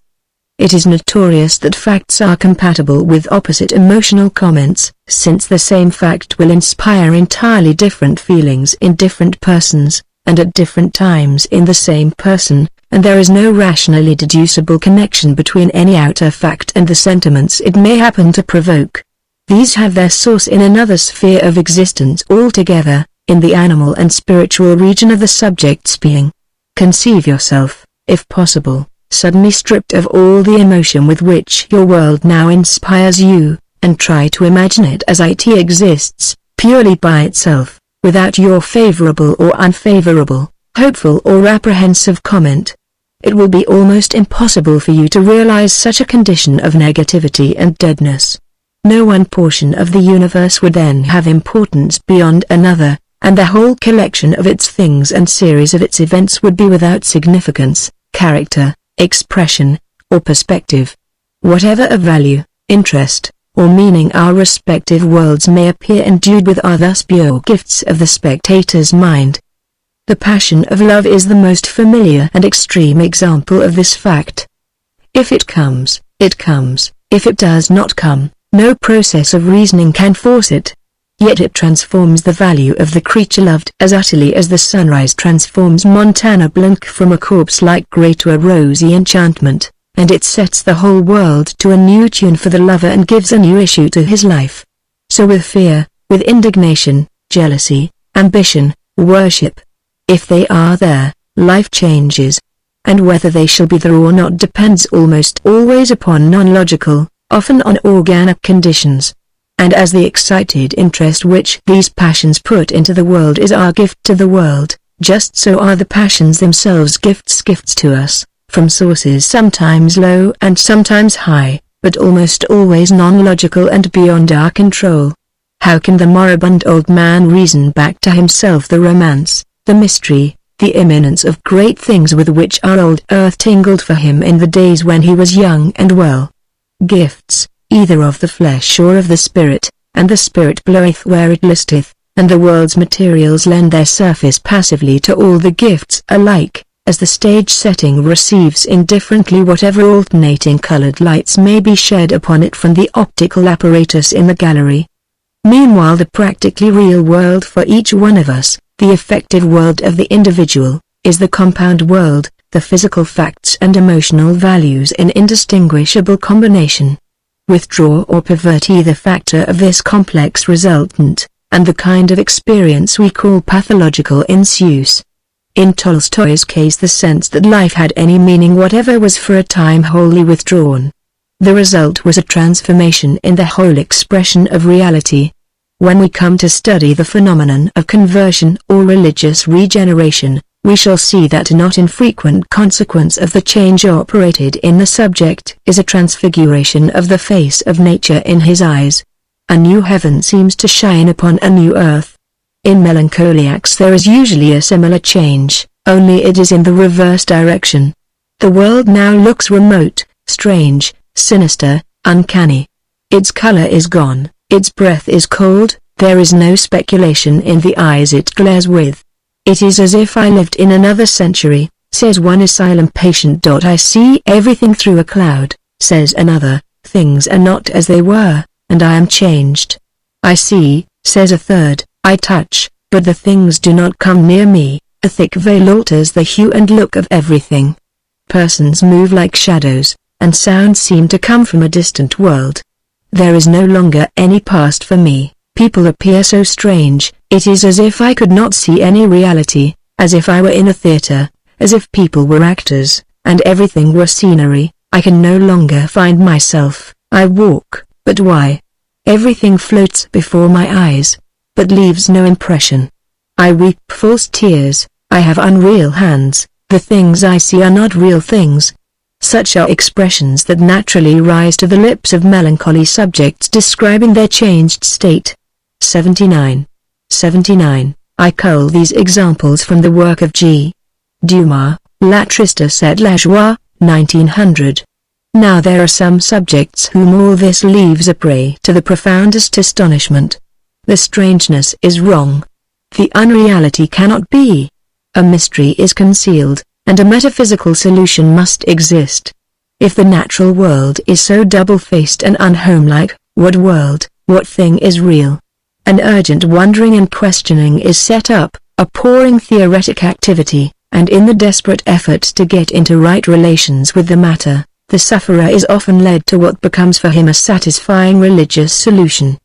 It is notorious that facts are compatible with opposite emotional comments, since the same fact will inspire entirely different feelings in different persons, and at different times in the same person, and there is no rationally deducible connection between any outer fact and the sentiments it may happen to provoke. These have their source in another sphere of existence altogether, in the animal and spiritual region of the subject's being. Conceive yourself, if possible, suddenly stripped of all the emotion with which your world now inspires you, and try to imagine it as it exists, purely by itself, without your favorable or unfavorable, hopeful or apprehensive comment. It will be almost impossible for you to realize such a condition of negativity and deadness. No one portion of the universe would then have importance beyond another, and the whole collection of its things and series of its events would be without significance, character, expression, or perspective. Whatever of value, interest, or meaning our respective worlds may appear endued with are thus pure gifts of the spectator's mind. The passion of love is the most familiar and extreme example of this fact. If it comes, it comes. If it does not come, no process of reasoning can force it. Yet it transforms the value of the creature loved as utterly as the sunrise transforms Montana Blanc from a corpse-like grey to a rosy enchantment, and it sets the whole world to a new tune for the lover and gives a new issue to his life. So with fear, with indignation, jealousy, ambition, worship. If they are there, life changes. And whether they shall be there or not depends almost always upon non-logical, often on organic conditions. And as the excited interest which these passions put into the world is our gift to the world, just so are the passions themselves gifts to us, from sources sometimes low and sometimes high, but almost always non-logical and beyond our control. How can the moribund old man reason back to himself the romance, the mystery, the imminence of great things with which our old earth tingled for him in the days when he was young and well? Gifts, either of the flesh or of the spirit, and the spirit bloweth where it listeth, and the world's materials lend their surface passively to all the gifts alike, as the stage setting receives indifferently whatever alternating colored lights may be shed upon it from the optical apparatus in the gallery. Meanwhile the practically real world for each one of us, the effective world of the individual, is the compound world, the physical facts and emotional values in indistinguishable combination. Withdraw or pervert either factor of this complex resultant, and the kind of experience we call pathological ensues. In Tolstoy's case the sense that life had any meaning whatever was for a time wholly withdrawn. The result was a transformation in the whole expression of reality. When we come to study the phenomenon of conversion or religious regeneration, we shall see that a not infrequent consequence of the change operated in the subject is a transfiguration of the face of nature in his eyes. A new heaven seems to shine upon a new earth. In melancholiacs there is usually a similar change, only it is in the reverse direction. The world now looks remote, strange, sinister, uncanny. Its color is gone, its breath is cold, there is no speculation in the eyes it glares with. It is as if I lived in another century, says one asylum patient. I see everything through a cloud, says another, things are not as they were, and I am changed. I see, says a third, I touch, but the things do not come near me, a thick veil alters the hue and look of everything. Persons move like shadows, and sounds seem to come from a distant world. There is no longer any past for me, people appear so strange, it is as if I could not see any reality, as if I were in a theater, as if people were actors, and everything were scenery. I can no longer find myself, I walk, but why? Everything floats before my eyes, but leaves no impression. I weep false tears, I have unreal hands, the things I see are not real things. Such are expressions that naturally rise to the lips of melancholy subjects describing their changed state. 79. 79. I cull these examples from the work of G. Dumas, La Tristesse et la Joie, 1900. Now there are some subjects whom all this leaves a prey to the profoundest astonishment. The strangeness is wrong. The unreality cannot be. A mystery is concealed, and a metaphysical solution must exist. If the natural world is so double-faced and unhomelike, what world, what thing is real? An urgent wondering and questioning is set up, a pouring theoretic activity, and in the desperate effort to get into right relations with the matter, the sufferer is often led to what becomes for him a satisfying religious solution.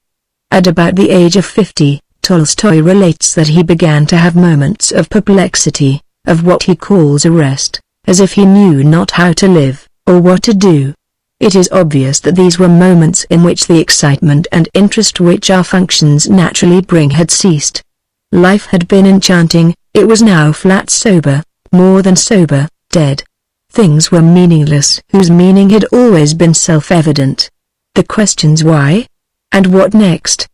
At about the age of 50, Tolstoy relates that he began to have moments of perplexity, of what he calls arrest, as if he knew not how to live, or what to do. It is obvious that these were moments in which the excitement and interest which our functions naturally bring had ceased. Life had been enchanting, it was now flat sober, more than sober, dead. Things were meaningless whose meaning had always been self-evident. The questions why, and what next,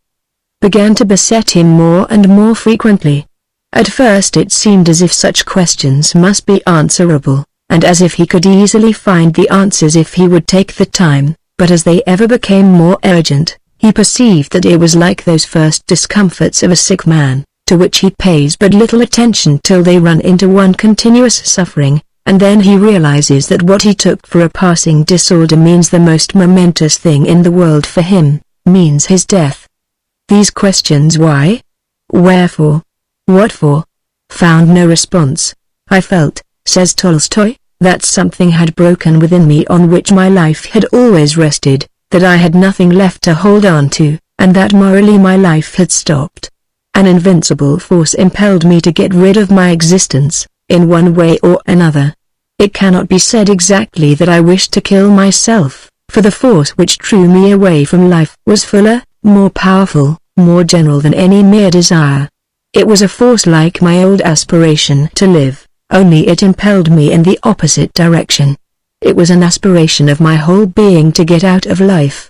began to beset him more and more frequently. At first it seemed as if such questions must be answerable, and as if he could easily find the answers if he would take the time, but as they ever became more urgent, he perceived that it was like those first discomforts of a sick man, to which he pays but little attention till they run into one continuous suffering, and then he realizes that what he took for a passing disorder means the most momentous thing in the world for him, means his death. These questions why, wherefore, what for, found no response. I felt, says Tolstoy, that something had broken within me on which my life had always rested, that I had nothing left to hold on to, and that morally my life had stopped. An invincible force impelled me to get rid of my existence, in one way or another. It cannot be said exactly that I wished to kill myself, for the force which drew me away from life was fuller, more powerful, more general than any mere desire. It was a force like my old aspiration to live, only it impelled me in the opposite direction. It was an aspiration of my whole being to get out of life.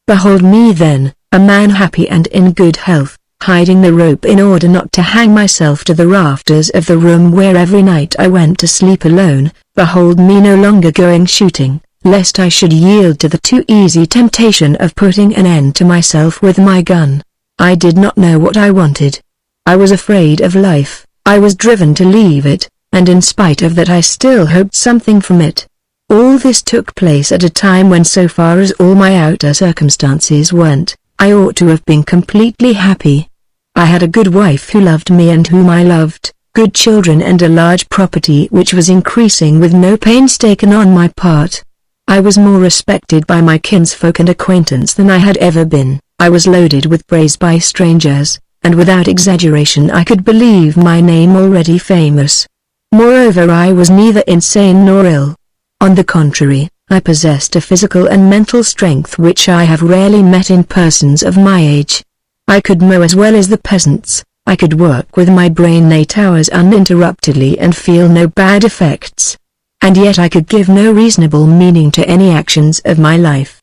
Behold me then, a man happy and in good health, hiding the rope in order not to hang myself to the rafters of the room where every night I went to sleep alone. Behold me no longer going shooting, lest I should yield to the too easy temptation of putting an end to myself with my gun. I did not know what I wanted. I was afraid of life, I was driven to leave it, and in spite of that I still hoped something from it. All this took place at a time when, so far as all my outer circumstances went, I ought to have been completely happy. I had a good wife who loved me and whom I loved, good children and a large property which was increasing with no pains taken on my part. I was more respected by my kinsfolk and acquaintance than I had ever been. I was loaded with praise by strangers, and without exaggeration I could believe my name already famous. Moreover, I was neither insane nor ill. On the contrary, I possessed a physical and mental strength which I have rarely met in persons of my age. I could mow as well as the peasants, I could work with my brain 8 hours uninterruptedly and feel no bad effects. And yet I could give no reasonable meaning to any actions of my life.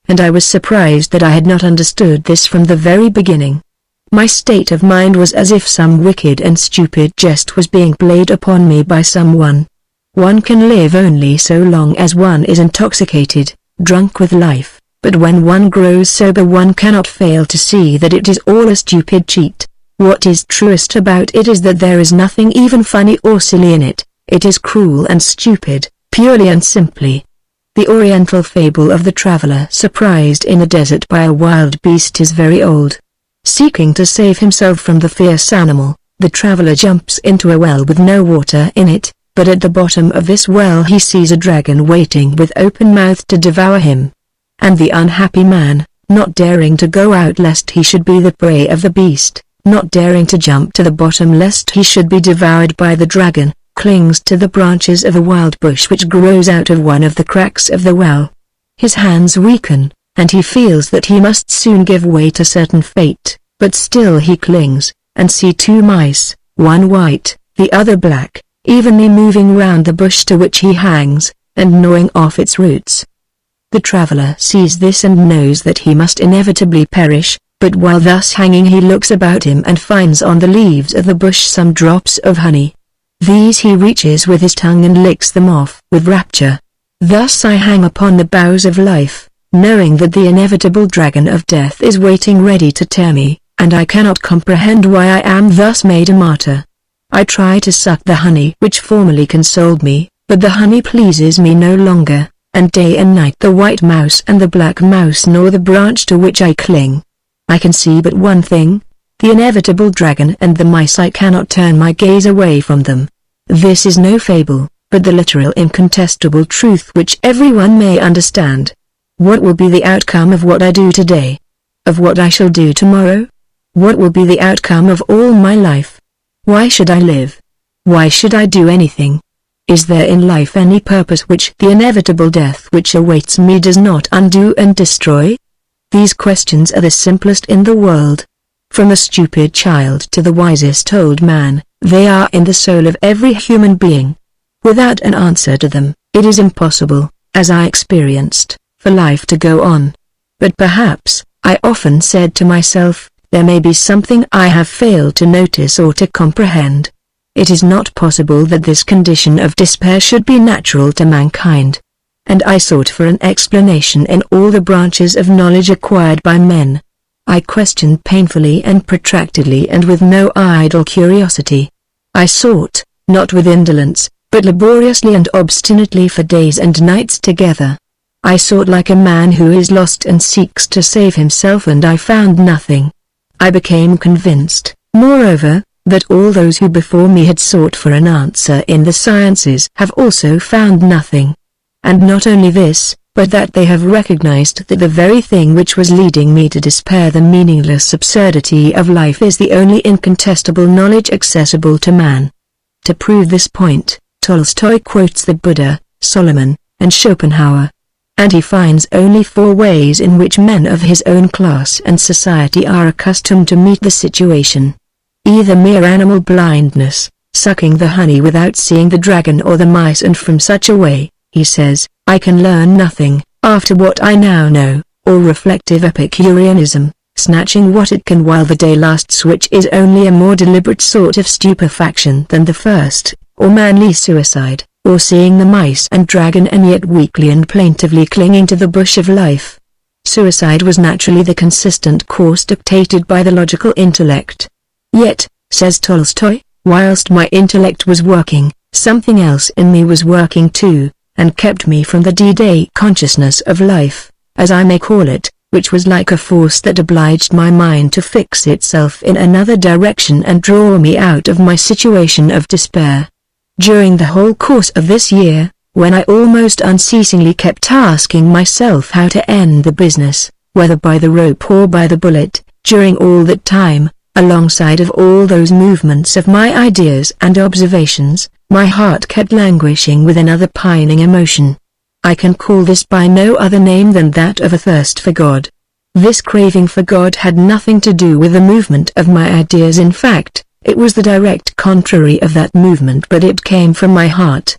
And I was surprised that I had not understood this from the very beginning. My state of mind was as if some wicked and stupid jest was being played upon me by someone. One can live only so long as one is intoxicated, drunk with life, but when one grows sober one cannot fail to see that it is all a stupid cheat. What is truest about it is that there is nothing even funny or silly in it. It is cruel and stupid, purely and simply. The Oriental fable of the traveler surprised in the desert by a wild beast is very old. Seeking to save himself from the fierce animal, the traveler jumps into a well with no water in it, but at the bottom of this well he sees a dragon waiting with open mouth to devour him. And the unhappy man, not daring to go out lest he should be the prey of the beast, not daring to jump to the bottom lest he should be devoured by the dragon, clings to the branches of a wild bush which grows out of one of the cracks of the well. His hands weaken, and he feels that he must soon give way to certain fate, but still he clings, and see 2 mice, one white, the other black, evenly moving round the bush to which he hangs, and gnawing off its roots. The traveler sees this and knows that he must inevitably perish, But while thus hanging he looks about him and finds on the leaves of the bush some drops of honey. These he reaches with his tongue and licks them off with rapture. Thus I hang upon the boughs of life, knowing that the inevitable dragon of death is waiting ready to tear me, and I cannot comprehend why I am thus made a martyr. I try to suck the honey which formerly consoled me, but the honey pleases me no longer, and day and night the white mouse and the black mouse gnaw the branch to which I cling. I can see but one thing, the inevitable dragon and the mice. I cannot turn my gaze away from them. This is no fable, but the literal incontestable truth which everyone may understand. What will be the outcome of what I do today? Of what I shall do tomorrow? What will be the outcome of all my life? Why should I live? Why should I do anything? Is there in life any purpose which the inevitable death which awaits me does not undo and destroy? These questions are the simplest in the world. From the stupid child to the wisest old man, they are in the soul of every human being. Without an answer to them, it is impossible, as I experienced, for life to go on. But perhaps, I often said to myself, there may be something I have failed to notice or to comprehend. It is not possible that this condition of despair should be natural to mankind. And I sought for an explanation in all the branches of knowledge acquired by men. I questioned painfully and protractedly and with no idle curiosity. I sought, not with indolence, but laboriously and obstinately for days and nights together. I sought like a man who is lost and seeks to save himself, and I found nothing. I became convinced, moreover, that all those who before me had sought for an answer in the sciences have also found nothing. And not only this, but that they have recognized that the very thing which was leading me to despair, the meaningless absurdity of life, is the only incontestable knowledge accessible to man. To prove this point, Tolstoy quotes the Buddha, Solomon, and Schopenhauer. And he finds only 4 ways in which men of his own class and society are accustomed to meet the situation. Either mere animal blindness, sucking the honey without seeing the dragon or the mice, and from such a way, he says, I can learn nothing, after what I now know, or reflective Epicureanism, snatching what it can while the day lasts, which is only a more deliberate sort of stupefaction than the first, or manly suicide, or seeing the mice and dragon and yet weakly and plaintively clinging to the bush of life. Suicide was naturally the consistent course dictated by the logical intellect. Yet, says Tolstoy, whilst my intellect was working, something else in me was working too, and kept me from the D-Day consciousness of life, as I may call it, which was like a force that obliged my mind to fix itself in another direction and draw me out of my situation of despair. During the whole course of this year, when I almost unceasingly kept asking myself how to end the business, whether by the rope or by the bullet, during all that time, alongside of all those movements of my ideas and observations, my heart kept languishing with another pining emotion. I can call this by no other name than that of a thirst for God. This craving for God had nothing to do with the movement of my ideas. In fact, it was the direct contrary of that movement, but it came from my heart.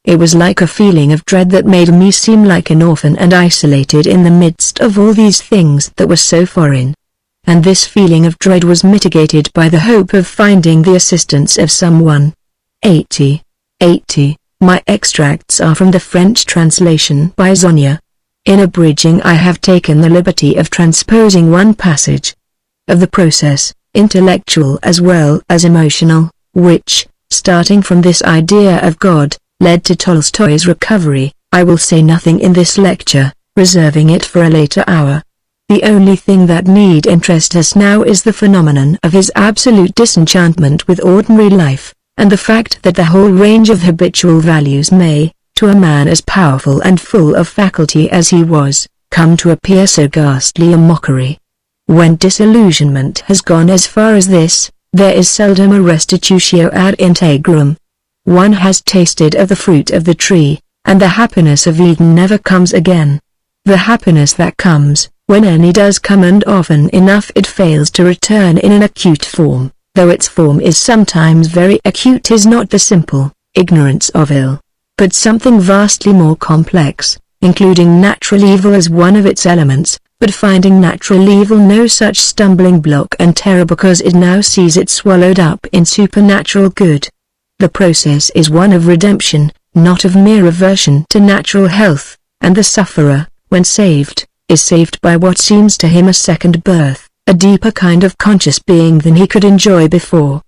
It was like a feeling of dread that made me seem like an orphan and isolated in the midst of all these things that were so foreign. And this feeling of dread was mitigated by the hope of finding the assistance of someone. 80. My extracts are from the French translation by Zonia. In abridging, I have taken the liberty of transposing one passage of the process, intellectual as well as emotional, which, starting from this idea of God, led to Tolstoy's recovery. I will say nothing in this lecture, reserving it for a later hour. The only thing that need interest us now is the phenomenon of his absolute disenchantment with ordinary life, and the fact that the whole range of habitual values may, to a man as powerful and full of faculty as he was, come to appear so ghastly a mockery. When disillusionment has gone as far as this, there is seldom a restitutio ad integrum. One has tasted of the fruit of the tree, and the happiness of Eden never comes again. The happiness that comes, when any does come, and often enough it fails to return in an acute form, though its form is sometimes very acute, is not the simple ignorance of ill, but something vastly more complex, including natural evil as one of its elements, but finding natural evil no such stumbling block and terror because it now sees it swallowed up in supernatural good. The process is one of redemption, not of mere aversion to natural health, and the sufferer, when saved, is saved by what seems to him a second birth, a deeper kind of conscious being than he could enjoy before.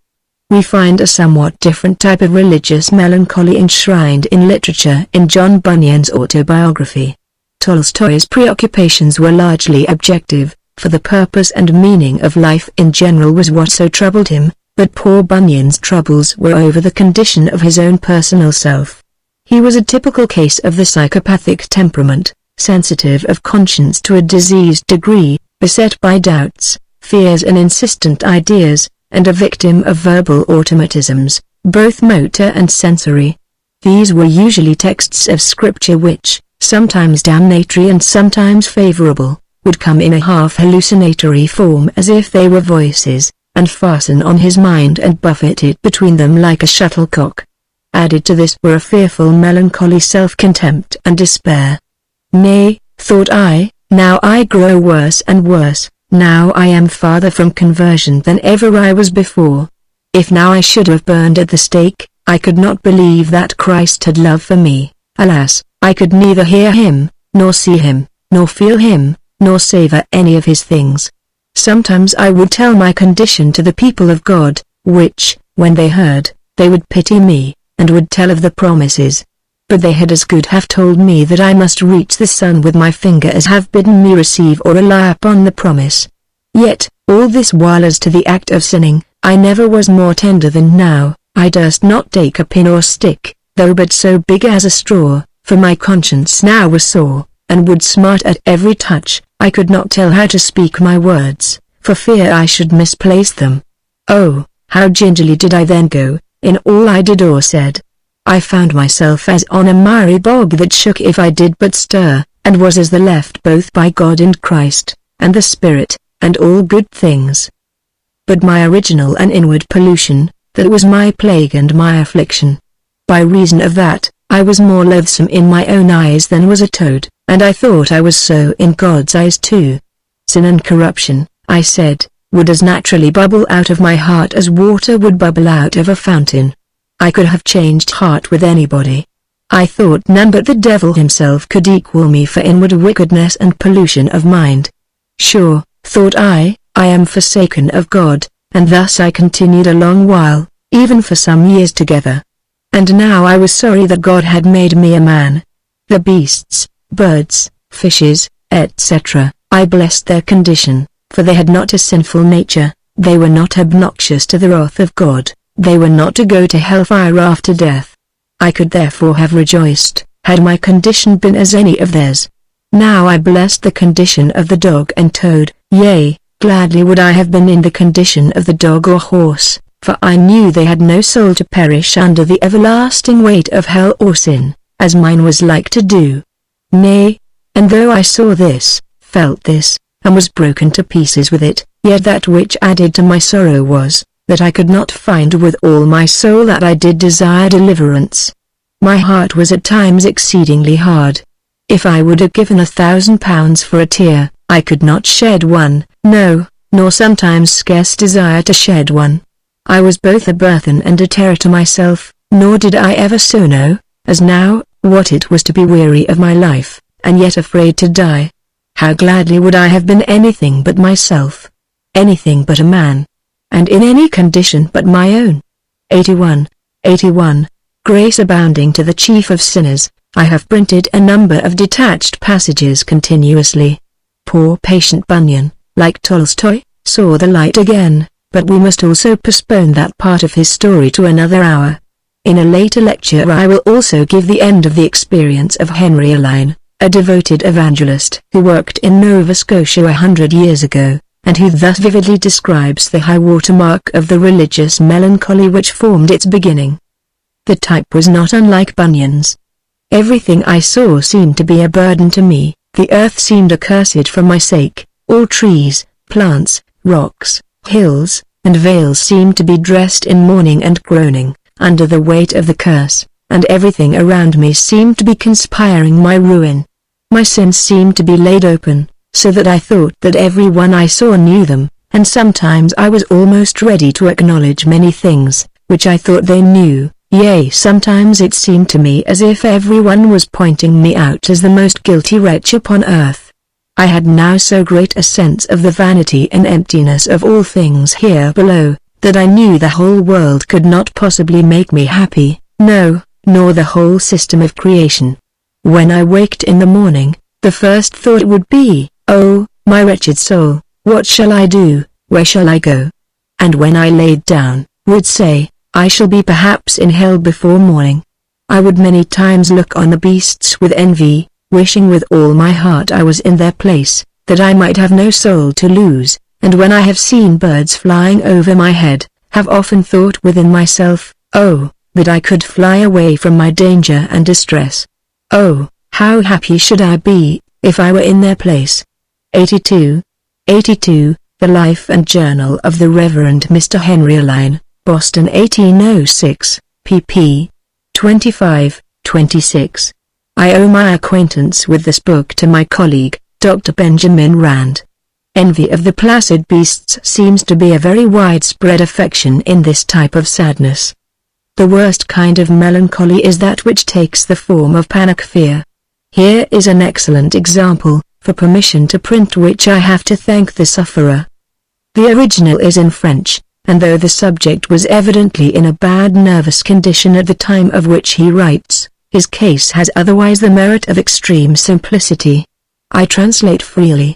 We find a somewhat different type of religious melancholy enshrined in literature in John Bunyan's autobiography. Tolstoy's preoccupations were largely objective, for the purpose and meaning of life in general was what so troubled him, but poor Bunyan's troubles were over the condition of his own personal self. He was a typical case of the psychopathic temperament, sensitive of conscience to a diseased degree, beset by doubts, fears and insistent ideas, and a victim of verbal automatisms, both motor and sensory. These were usually texts of scripture which, sometimes damnatory and sometimes favorable, would come in a half-hallucinatory form as if they were voices, and fasten on his mind and buffet it between them like a shuttlecock. Added to this were a fearful melancholy self-contempt and despair. Nay, thought I, now I grow worse and worse, now I am farther from conversion than ever I was before. If now I should have burned at the stake, I could not believe that Christ had love for me. Alas, I could neither hear him, nor see him, nor feel him, nor savor any of his things. Sometimes I would tell my condition to the people of God, which, when they heard, they would pity me, and would tell of the promises. But they had as good have told me that I must reach the sun with my finger as have bidden me receive or rely upon the promise. Yet, all this while as to the act of sinning, I never was more tender than now. I durst not take a pin or stick, though but so big as a straw, for my conscience now was sore, and would smart at every touch. I could not tell how to speak my words, for fear I should misplace them. Oh, how gingerly did I then go, in all I did or said. I found myself as on a miry bog that shook if I did but stir, and was as the left both by God and Christ, and the Spirit, and all good things. But my original and inward pollution, that was my plague and my affliction. By reason of that, I was more loathsome in my own eyes than was a toad, and I thought I was so in God's eyes too. Sin and corruption, I said, would as naturally bubble out of my heart as water would bubble out of a fountain. I could have changed heart with anybody. I thought none but the devil himself could equal me for inward wickedness and pollution of mind. Sure, thought I am forsaken of God, and thus I continued a long while, even for some years together. And now I was sorry that God had made me a man. The beasts, birds, fishes, etc., I blessed their condition, for they had not a sinful nature, they were not obnoxious to the wrath of God. They were not to go to hellfire after death. I could therefore have rejoiced, had my condition been as any of theirs. Now I blessed the condition of the dog and toad, yea, gladly would I have been in the condition of the dog or horse, for I knew they had no soul to perish under the everlasting weight of hell or sin, as mine was like to do. Nay, and though I saw this, felt this, and was broken to pieces with it, yet that which added to my sorrow was, that I could not find with all my soul that I did desire deliverance. My heart was at times exceedingly hard. If I would have given £1,000 for a tear, I could not shed one, no, nor sometimes scarce desire to shed one. I was both a burthen and a terror to myself, nor did I ever so know, as now, what it was to be weary of my life, and yet afraid to die. How gladly would I have been anything but myself, anything but a man, and in any condition but my own. 81. Grace abounding to the chief of sinners. I have printed a number of detached passages continuously. Poor patient Bunyan, like Tolstoy, saw the light again, but we must also postpone that part of his story to another hour. In a later lecture I will also give the end of the experience of Henry Alline, a devoted evangelist who worked in Nova Scotia 100 years ago, and who thus vividly describes the high water mark of the religious melancholy which formed its beginning. The type was not unlike Bunyan's. Everything I saw seemed to be a burden to me, the earth seemed accursed for my sake, all trees, plants, rocks, hills, and vales seemed to be dressed in mourning and groaning, under the weight of the curse, and everything around me seemed to be conspiring my ruin. My sins seemed to be laid open, so that I thought that everyone I saw knew them, and sometimes I was almost ready to acknowledge many things, which I thought they knew. Yea, sometimes it seemed to me as if everyone was pointing me out as the most guilty wretch upon earth. I had now so great a sense of the vanity and emptiness of all things here below, that I knew the whole world could not possibly make me happy, no, nor the whole system of creation. When I waked in the morning, the first thought would be, "Oh, my wretched soul, what shall I do, where shall I go?" And when I laid down, would say, "I shall be perhaps in hell before morning." I would many times look on the beasts with envy, wishing with all my heart I was in their place, that I might have no soul to lose, and when I have seen birds flying over my head, have often thought within myself, "Oh, that I could fly away from my danger and distress. Oh, how happy should I be, if I were in their place." 82. The Life and Journal of the Reverend Mr. Henry Alline, Boston 1806, pp. 25-26. I owe my acquaintance with this book to my colleague, Dr. Benjamin Rand. Envy of the placid beasts seems to be a very widespread affection in this type of sadness. The worst kind of melancholy is that which takes the form of panic fear. Here is an excellent example, for permission to print which I have to thank the sufferer. The original is in French, and though the subject was evidently in a bad nervous condition at the time of which he writes, his case has otherwise the merit of extreme simplicity. I translate freely.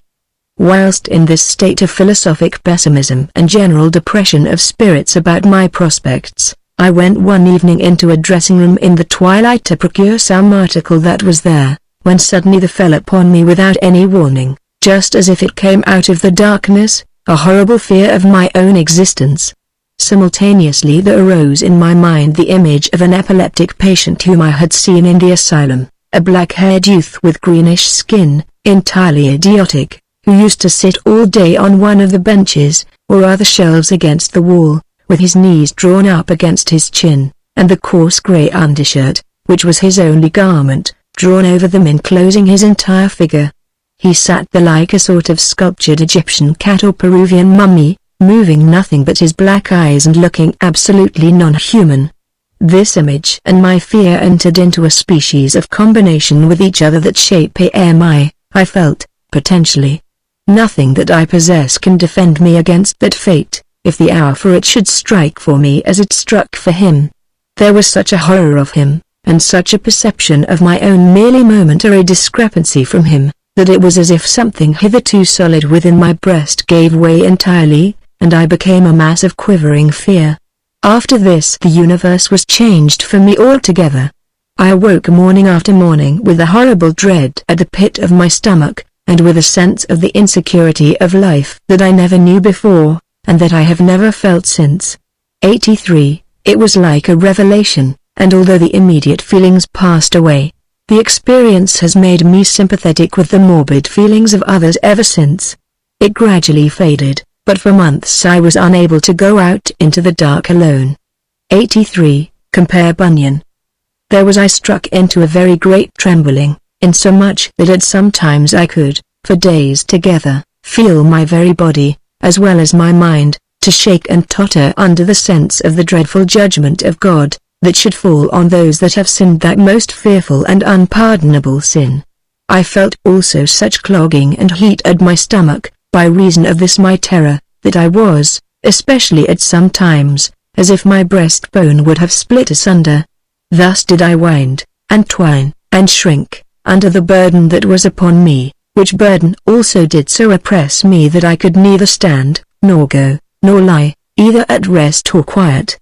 Whilst in this state of philosophic pessimism and general depression of spirits about my prospects, I went one evening into a dressing-room in the twilight to procure some article that was there, when suddenly there fell upon me without any warning, just as if it came out of the darkness, a horrible fear of my own existence. Simultaneously there arose in my mind the image of an epileptic patient whom I had seen in the asylum, a black-haired youth with greenish skin, entirely idiotic, who used to sit all day on one of the benches, or other shelves against the wall, with his knees drawn up against his chin, and the coarse grey undershirt, which was his only garment, drawn over them enclosing his entire figure. He sat there like a sort of sculptured Egyptian cat or Peruvian mummy, moving nothing but his black eyes and looking absolutely non-human. This image and my fear entered into a species of combination with each other that shape I felt, potentially. Nothing that I possess can defend me against that fate, if the hour for it should strike for me as it struck for him. There was such a horror of him, and such a perception of my own merely momentary discrepancy from him, that it was as if something hitherto solid within my breast gave way entirely, and I became a mass of quivering fear. After this the universe was changed for me altogether. I awoke morning after morning with a horrible dread at the pit of my stomach, and with a sense of the insecurity of life that I never knew before, and that I have never felt since. 83. It was like a revelation, and although the immediate feelings passed away, the experience has made me sympathetic with the morbid feelings of others ever since. It gradually faded, but for months I was unable to go out into the dark alone. 83. Compare Bunyan. There was I struck into a very great trembling, insomuch that at sometimes I could, for days together, feel my very body, as well as my mind, to shake and totter under the sense of the dreadful judgment of God, that should fall on those that have sinned that most fearful and unpardonable sin. I felt also such clogging and heat at my stomach, by reason of this my terror, that I was, especially at some times, as if my breastbone would have split asunder. Thus did I wind, and twine, and shrink, under the burden that was upon me, which burden also did so oppress me that I could neither stand, nor go, nor lie, either at rest or quiet.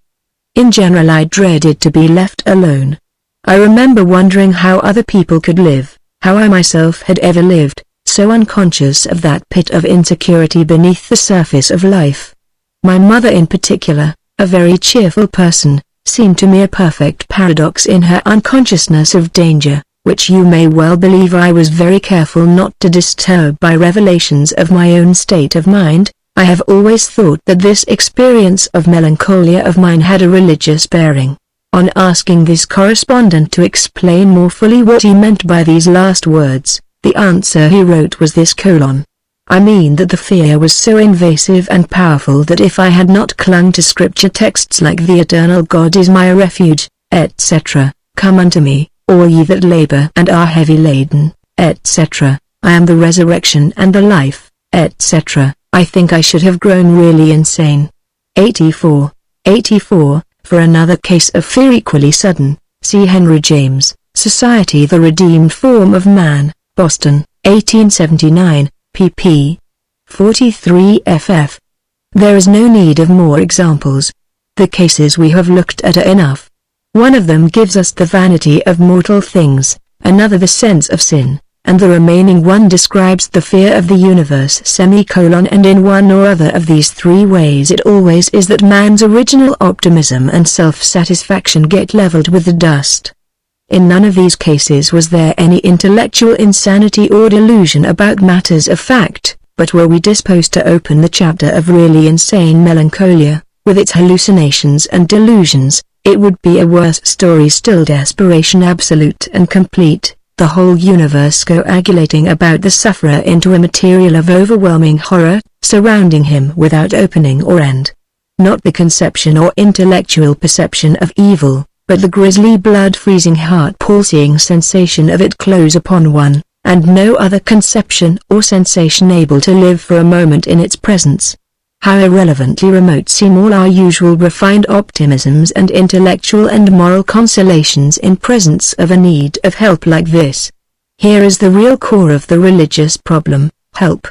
In general I dreaded to be left alone. I remember wondering how other people could live, how I myself had ever lived, so unconscious of that pit of insecurity beneath the surface of life. My mother in particular, a very cheerful person, seemed to me a perfect paradox in her unconsciousness of danger, which you may well believe I was very careful not to disturb by revelations of my own state of mind. I have always thought that this experience of melancholia of mine had a religious bearing. On asking this correspondent to explain more fully what he meant by these last words, The answer he wrote was this: I mean that the fear was so invasive and powerful that if I had not clung to scripture texts like the eternal God is my refuge, etc., come unto me, all ye that labor and are heavy laden, etc., I am the resurrection and the life, etc., I think I should have grown really insane. 84. For another case of fear equally sudden, see Henry James, Society the Redeemed Form of Man, Boston, 1879, pp. 43 ff. There is no need of more examples. The cases we have looked at are enough. One of them gives us the vanity of mortal things, another the sense of sin, and the remaining one describes the fear of the universe. And in one or other of these three ways it always is that man's original optimism and self-satisfaction get leveled with the dust. In none of these cases was there any intellectual insanity or delusion about matters of fact, but were we disposed to open the chapter of really insane melancholia, with its hallucinations and delusions, it would be a worse story still. Desperation absolute and complete, the whole universe coagulating about the sufferer into a material of overwhelming horror, surrounding him without opening or end. Not the conception or intellectual perception of evil, but the grisly blood-freezing heart-pulsing sensation of it close upon one, and no other conception or sensation able to live for a moment in its presence. How irrelevantly remote seem all our usual refined optimisms and intellectual and moral consolations in presence of a need of help like this. Here is the real core of the religious problem: help.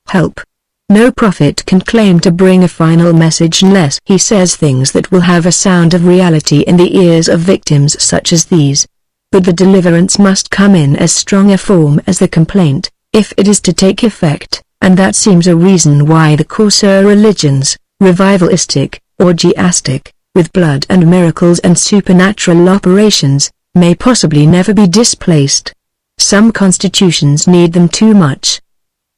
Help. No prophet can claim to bring a final message unless he says things that will have a sound of reality in the ears of victims such as these. But the deliverance must come in as strong a form as the complaint, if it is to take effect, and that seems a reason why the coarser religions, revivalistic, orgiastic, with blood and miracles and supernatural operations, may possibly never be displaced. Some constitutions need them too much.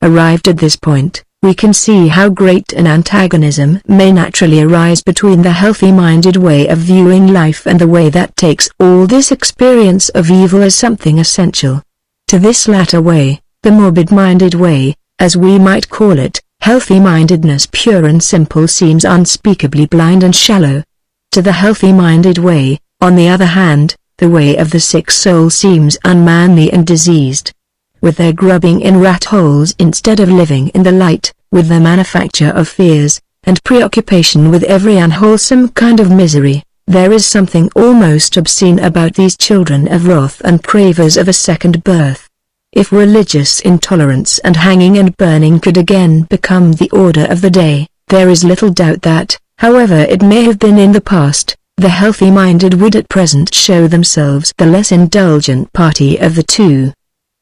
Arrived at this point, we can see how great an antagonism may naturally arise between the healthy-minded way of viewing life and the way that takes all this experience of evil as something essential. To this latter way, the morbid-minded way, as we might call it, healthy-mindedness pure and simple seems unspeakably blind and shallow. To the healthy-minded way, on the other hand, the way of the sick soul seems unmanly and diseased. With their grubbing in rat holes instead of living in the light, with their manufacture of fears, and preoccupation with every unwholesome kind of misery, there is something almost obscene about these children of wrath and cravers of a second birth. If religious intolerance and hanging and burning could again become the order of the day, there is little doubt that, however it may have been in the past, the healthy-minded would at present show themselves the less indulgent party of the two.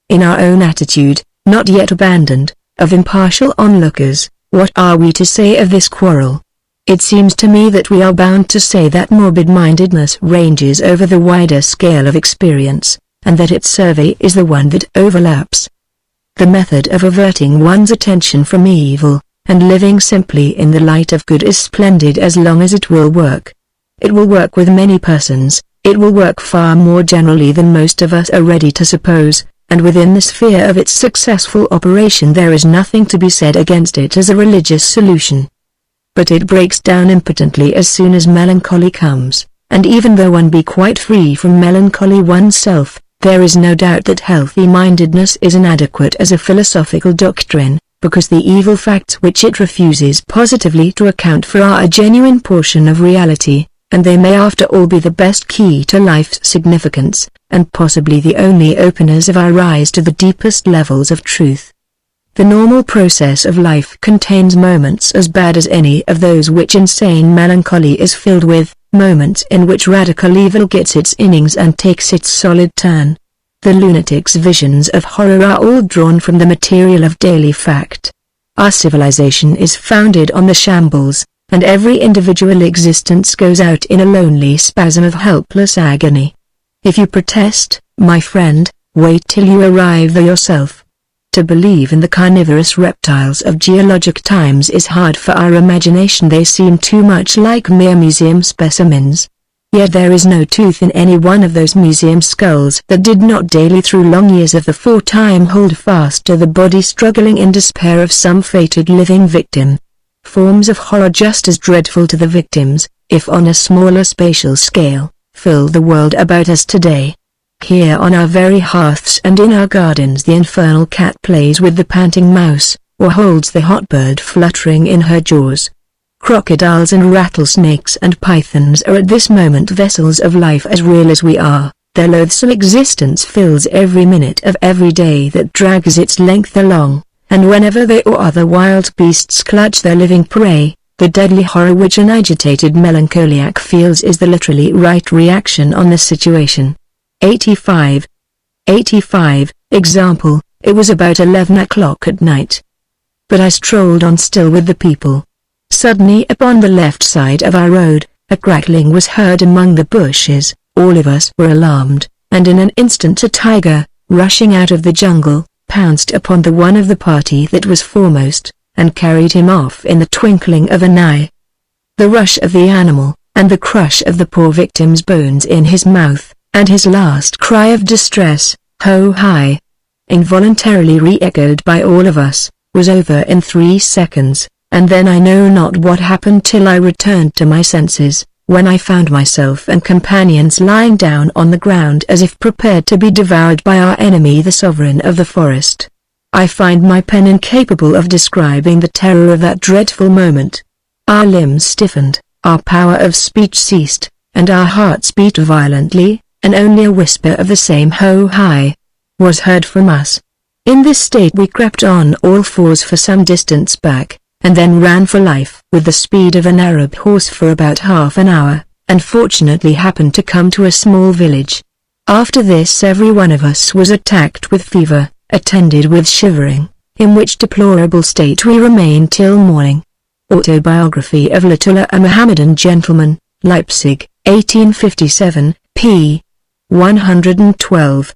In our own attitude, not yet abandoned, of impartial onlookers, what are we to say of this quarrel? It seems to me that we are bound to say that morbid-mindedness ranges over the wider scale of experience, and that its survey is the one that overlaps. The method of averting one's attention from evil, and living simply in the light of good is splendid as long as it will work. It will work with many persons, it will work far more generally than most of us are ready to suppose, and within the sphere of its successful operation there is nothing to be said against it as a religious solution. But it breaks down impotently as soon as melancholy comes, and even though one be quite free from melancholy oneself, there is no doubt that healthy-mindedness is inadequate as a philosophical doctrine, because the evil facts which it refuses positively to account for are a genuine portion of reality, and they may after all be the best key to life's significance, and possibly the only openers of our rise to the deepest levels of truth. The normal process of life contains moments as bad as any of those which insane melancholy is filled with, moments in which radical evil gets its innings and takes its solid turn. The lunatic's visions of horror are all drawn from the material of daily fact. Our civilization is founded on the shambles, and every individual existence goes out in a lonely spasm of helpless agony. If you protest, my friend, wait till you arrive there yourself. To believe in the carnivorous reptiles of geologic times is hard for our imagination. They seem too much like mere museum specimens. Yet there is no tooth in any one of those museum skulls that did not daily through long years of the foretime hold fast to the body struggling in despair of some fated living victim. Forms of horror just as dreadful to the victims, if on a smaller spatial scale, fill the world about us today. Here on our very hearths and in our gardens the infernal cat plays with the panting mouse, or holds the hot bird fluttering in her jaws. Crocodiles and rattlesnakes and pythons are at this moment vessels of life as real as we are. Their loathsome existence fills every minute of every day that drags its length along, and whenever they or other wild beasts clutch their living prey, the deadly horror which an agitated melancholiac feels is the literally right reaction on the situation. 85. Example, it was about 11 o'clock at night. But I strolled on still with the people. Suddenly upon the left side of our road, a crackling was heard among the bushes. All of us were alarmed, and in an instant a tiger, rushing out of the jungle, pounced upon the one of the party that was foremost, and carried him off in the twinkling of an eye. The rush of the animal, and the crush of the poor victim's bones in his mouth, and his last cry of distress, "Ho hi!" involuntarily re-echoed by all of us, was over in 3 seconds. And then I know not what happened till I returned to my senses, when I found myself and companions lying down on the ground as if prepared to be devoured by our enemy the sovereign of the forest. I find my pen incapable of describing the terror of that dreadful moment. Our limbs stiffened, our power of speech ceased, and our hearts beat violently, and only a whisper of the same "ho hi" was heard from us. In this state we crept on all fours for some distance back, and then ran for life with the speed of an Arab horse for about half an hour, and fortunately happened to come to a small village. After this every one of us was attacked with fever, attended with shivering, in which deplorable state we remained till morning. Autobiography of Lutullah, a Mohammedan Gentleman, Leipzig, 1857, p. 112.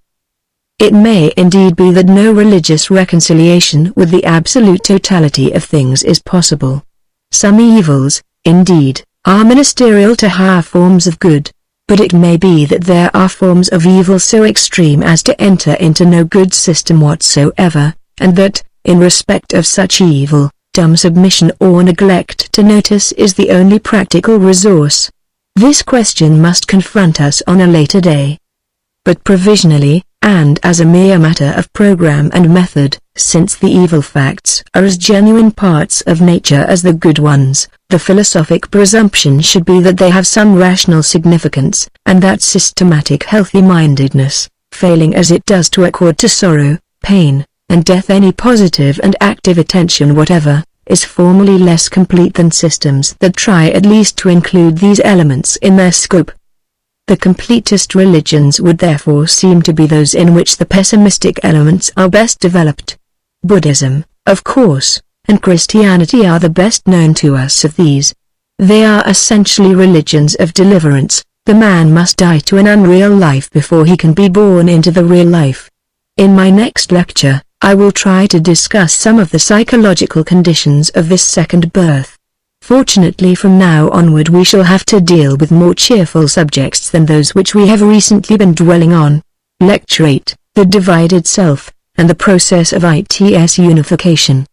It may indeed be that no religious reconciliation with the absolute totality of things is possible. Some evils, indeed, are ministerial to higher forms of good, but it may be that there are forms of evil so extreme as to enter into no good system whatsoever, and that, in respect of such evil, dumb submission or neglect to notice is the only practical resource. This question must confront us on a later day. But provisionally, and as a mere matter of program and method, since the evil facts are as genuine parts of nature as the good ones, the philosophic presumption should be that they have some rational significance, and that systematic healthy-mindedness, failing as it does to accord to sorrow, pain, and death any positive and active attention whatever, is formally less complete than systems that try at least to include these elements in their scope. The completest religions would therefore seem to be those in which the pessimistic elements are best developed. Buddhism, of course, and Christianity are the best known to us of these. They are essentially religions of deliverance. The man must die to an unreal life before he can be born into the real life. In my next lecture, I will try to discuss some of the psychological conditions of this second birth. Fortunately from now onward we shall have to deal with more cheerful subjects than those which we have recently been dwelling on. Lecture 8, The Divided Self, and the Process of its Unification.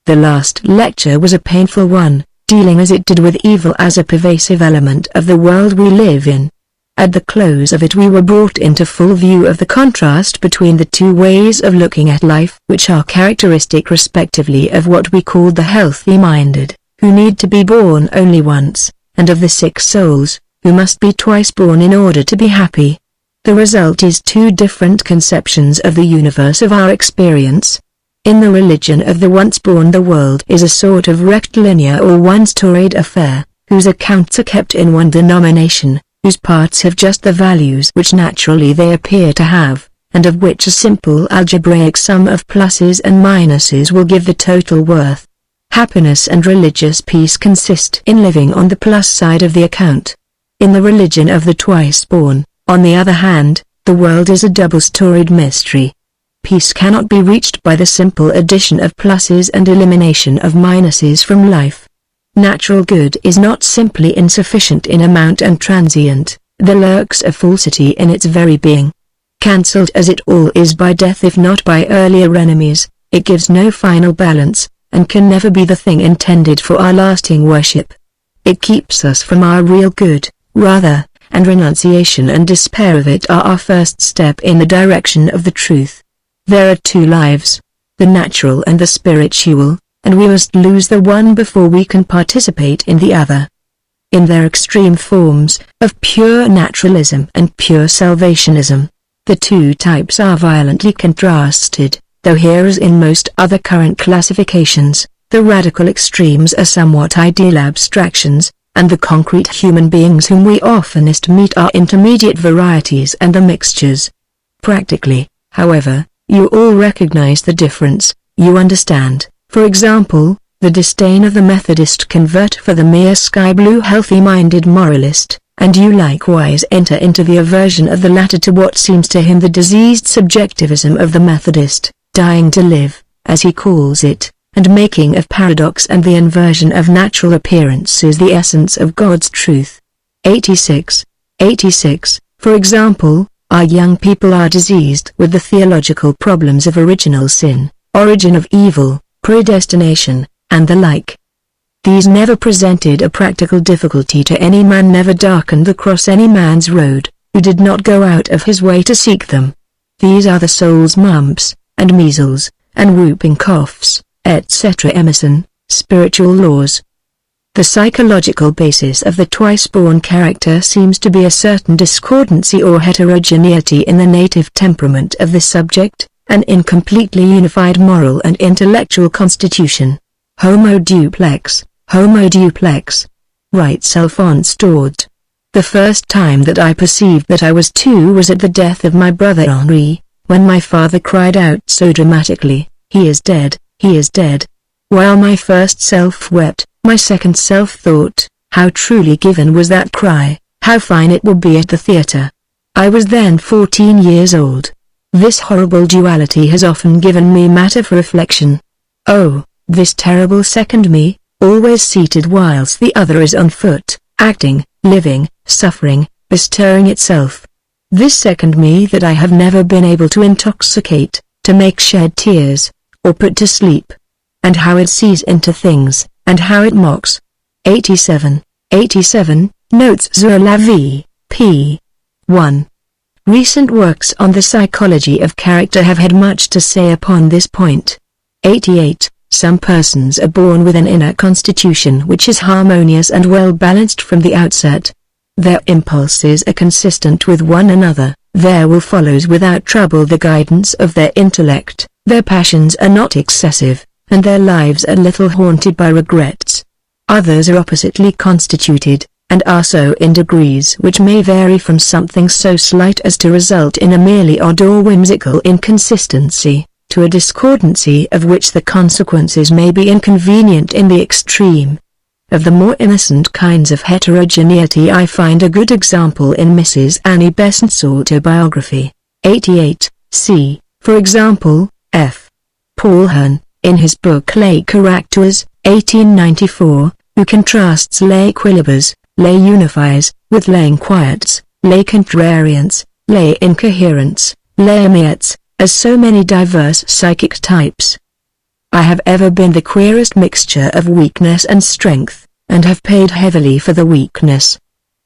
The last lecture was a painful one, dealing as it did with evil as a pervasive element of the world we live in. At the close of it we were brought into full view of the contrast between the two ways of looking at life which are characteristic respectively of what we call the healthy-minded, who need to be born only once, and of the sick souls, who must be twice born in order to be happy. The result is two different conceptions of the universe of our experience. In the religion of the once born the world is a sort of rectilinear or one-storied affair, whose accounts are kept in one denomination, whose parts have just the values which naturally they appear to have, and of which a simple algebraic sum of pluses and minuses will give the total worth. Happiness and religious peace consist in living on the plus side of the account. In the religion of the twice-born, on the other hand, the world is a double-storied mystery. Peace cannot be reached by the simple addition of pluses and elimination of minuses from life. Natural good is not simply insufficient in amount and transient, There lurks a falsity in its very being. Cancelled as it all is by death if not by earlier enemies, it gives no final balance, and can never be the thing intended for our lasting worship. It keeps us from our real good, rather, and renunciation and despair of it are our first step in the direction of the truth. There are two lives, the natural and the spiritual, and we must lose the one before we can participate in the other. In their extreme forms, of pure naturalism and pure salvationism, the two types are violently contrasted, though here as in most other current classifications, the radical extremes are somewhat ideal abstractions, and the concrete human beings whom we oftenest meet are intermediate varieties and the mixtures. Practically, however, you all recognize the difference. You understand, for example, the disdain of the Methodist convert for the mere sky-blue healthy-minded moralist, and you likewise enter into the aversion of the latter to what seems to him the diseased subjectivism of the Methodist, dying to live, as he calls it, and making of paradox and the inversion of natural appearances the essence of God's truth. 86. For example, our young people are diseased with the theological problems of original sin, origin of evil, predestination, and the like. These never presented a practical difficulty to any man, never darkened the cross any man's road, who did not go out of his way to seek them. These are the soul's mumps, and measles, and whooping coughs, etc. Emerson, Spiritual Laws. The psychological basis of the twice-born character seems to be a certain discordancy or heterogeneity in the native temperament of the subject, an incompletely unified moral and intellectual constitution. Homo duplex, writes Alphonse Daudet. The first time that I perceived that I was two was at the death of my brother Henri, when my father cried out so dramatically, "He is dead, he is dead." While my first self wept, my second self thought, how truly given was that cry, how fine it will be at the theatre. I was then 14 years old. This horrible duality has often given me matter for reflection. Oh, this terrible second me, always seated whilst the other is on foot, acting, living, suffering, bestirring itself. This second me that I have never been able to intoxicate, to make shed tears, or put to sleep. And how it sees into things, and how it mocks. 87, Notes sur la vie, p. 1. Recent works on the psychology of character have had much to say upon this point. 88. Some persons are born with an inner constitution which is harmonious and well balanced from the outset. Their impulses are consistent with one another, their will follows without trouble the guidance of their intellect, their passions are not excessive, and their lives are little haunted by regrets. Others are oppositely constituted, and are so in degrees which may vary from something so slight as to result in a merely odd or whimsical inconsistency, to a discordancy of which the consequences may be inconvenient in the extreme. Of the more innocent kinds of heterogeneity I find a good example in Mrs. Annie Besant's autobiography. 88. See, for example, F. Paul Hearn, in his book Les Caractères, 1894, who contrasts les équilibres, les unifiers, with les inquiets, les contrariants, les incoherents, les émiettes, as so many diverse psychic types. I have ever been the queerest mixture of weakness and strength, and have paid heavily for the weakness.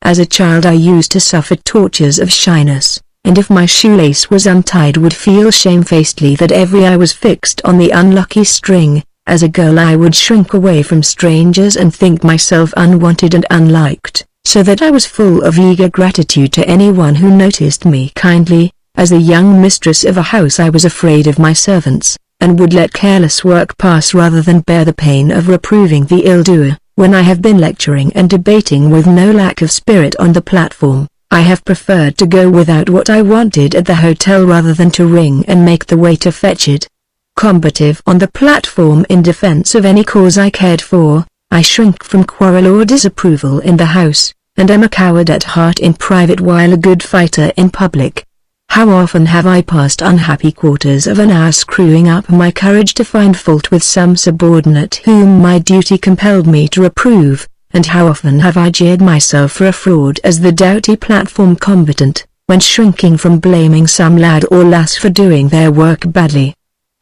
As a child I used to suffer tortures of shyness, and if my shoelace was untied would feel shamefacedly that every eye was fixed on the unlucky string. As a girl I would shrink away from strangers and think myself unwanted and unliked, so that I was full of eager gratitude to anyone who noticed me kindly. As a young mistress of a house I was afraid of my servants, and would let careless work pass rather than bear the pain of reproving the ill-doer. When I have been lecturing and debating with no lack of spirit on the platform, I have preferred to go without what I wanted at the hotel rather than to ring and make the waiter fetch it. Combative on the platform in defense of any cause I cared for, I shrink from quarrel or disapproval in the house, and am a coward at heart in private while a good fighter in public. How often have I passed unhappy quarters of an hour screwing up my courage to find fault with some subordinate whom my duty compelled me to reprove, and how often have I jeered myself for a fraud as the doughty platform combatant, when shrinking from blaming some lad or lass for doing their work badly.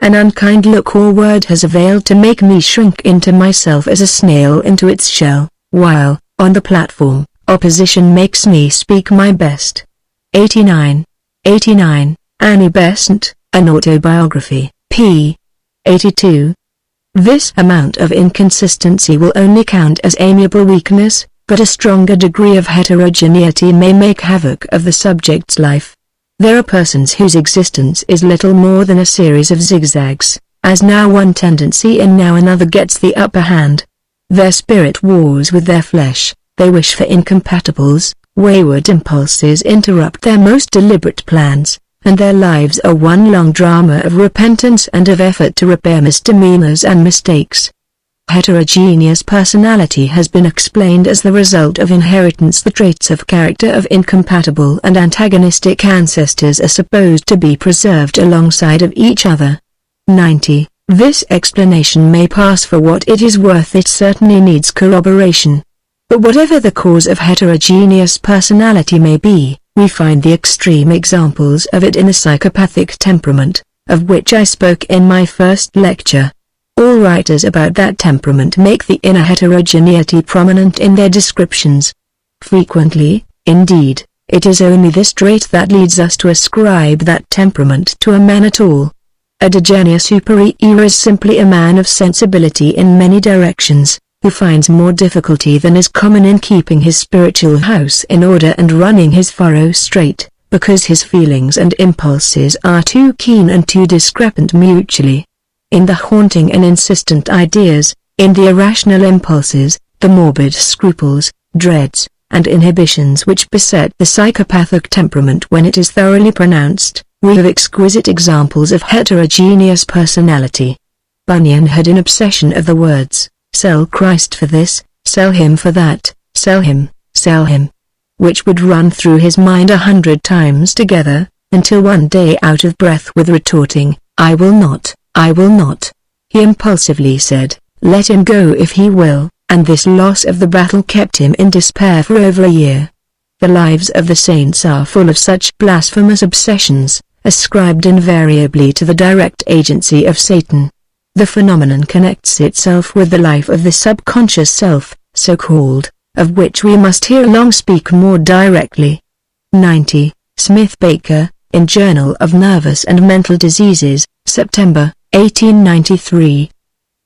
An unkind look or word has availed to make me shrink into myself as a snail into its shell, while, on the platform, opposition makes me speak my best. 89. Annie Besant, An Autobiography, p. 82. This amount of inconsistency will only count as amiable weakness, but a stronger degree of heterogeneity may make havoc of the subject's life. There are persons whose existence is little more than a series of zigzags, as now one tendency and now another gets the upper hand. Their spirit wars with their flesh, they wish for incompatibles, wayward impulses interrupt their most deliberate plans, and their lives are one long drama of repentance and of effort to repair misdemeanors and mistakes. Heterogeneous personality has been explained as the result of inheritance. The traits of character of incompatible and antagonistic ancestors are supposed to be preserved alongside of each other. 90. This explanation may pass for what it is worth. It certainly needs corroboration. But whatever the cause of heterogeneous personality may be, we find the extreme examples of it in the psychopathic temperament, of which I spoke in my first lecture. All writers about that temperament make the inner heterogeneity prominent in their descriptions. Frequently, indeed, it is only this trait that leads us to ascribe that temperament to a man at all. A degenia superior is simply a man of sensibility in many directions, who finds more difficulty than is common in keeping his spiritual house in order and running his furrow straight, because his feelings and impulses are too keen and too discrepant mutually. In the haunting and insistent ideas, in the irrational impulses, the morbid scruples, dreads, and inhibitions which beset the psychopathic temperament when it is thoroughly pronounced, we have exquisite examples of heterogeneous personality. Bunyan had an obsession of the words, "Sell Christ for this, sell him for that, sell him," which would run through his mind 100 times together, until one day, out of breath with retorting, "I will not, he impulsively said, "Let him go if he will," and this loss of the battle kept him in despair for over a year. The lives of the saints are full of such blasphemous obsessions, ascribed invariably to the direct agency of Satan. The phenomenon connects itself with the life of the subconscious self, so-called, of which we must here long speak more directly. 90. Smith Baker, in Journal of Nervous and Mental Diseases, September, 1893.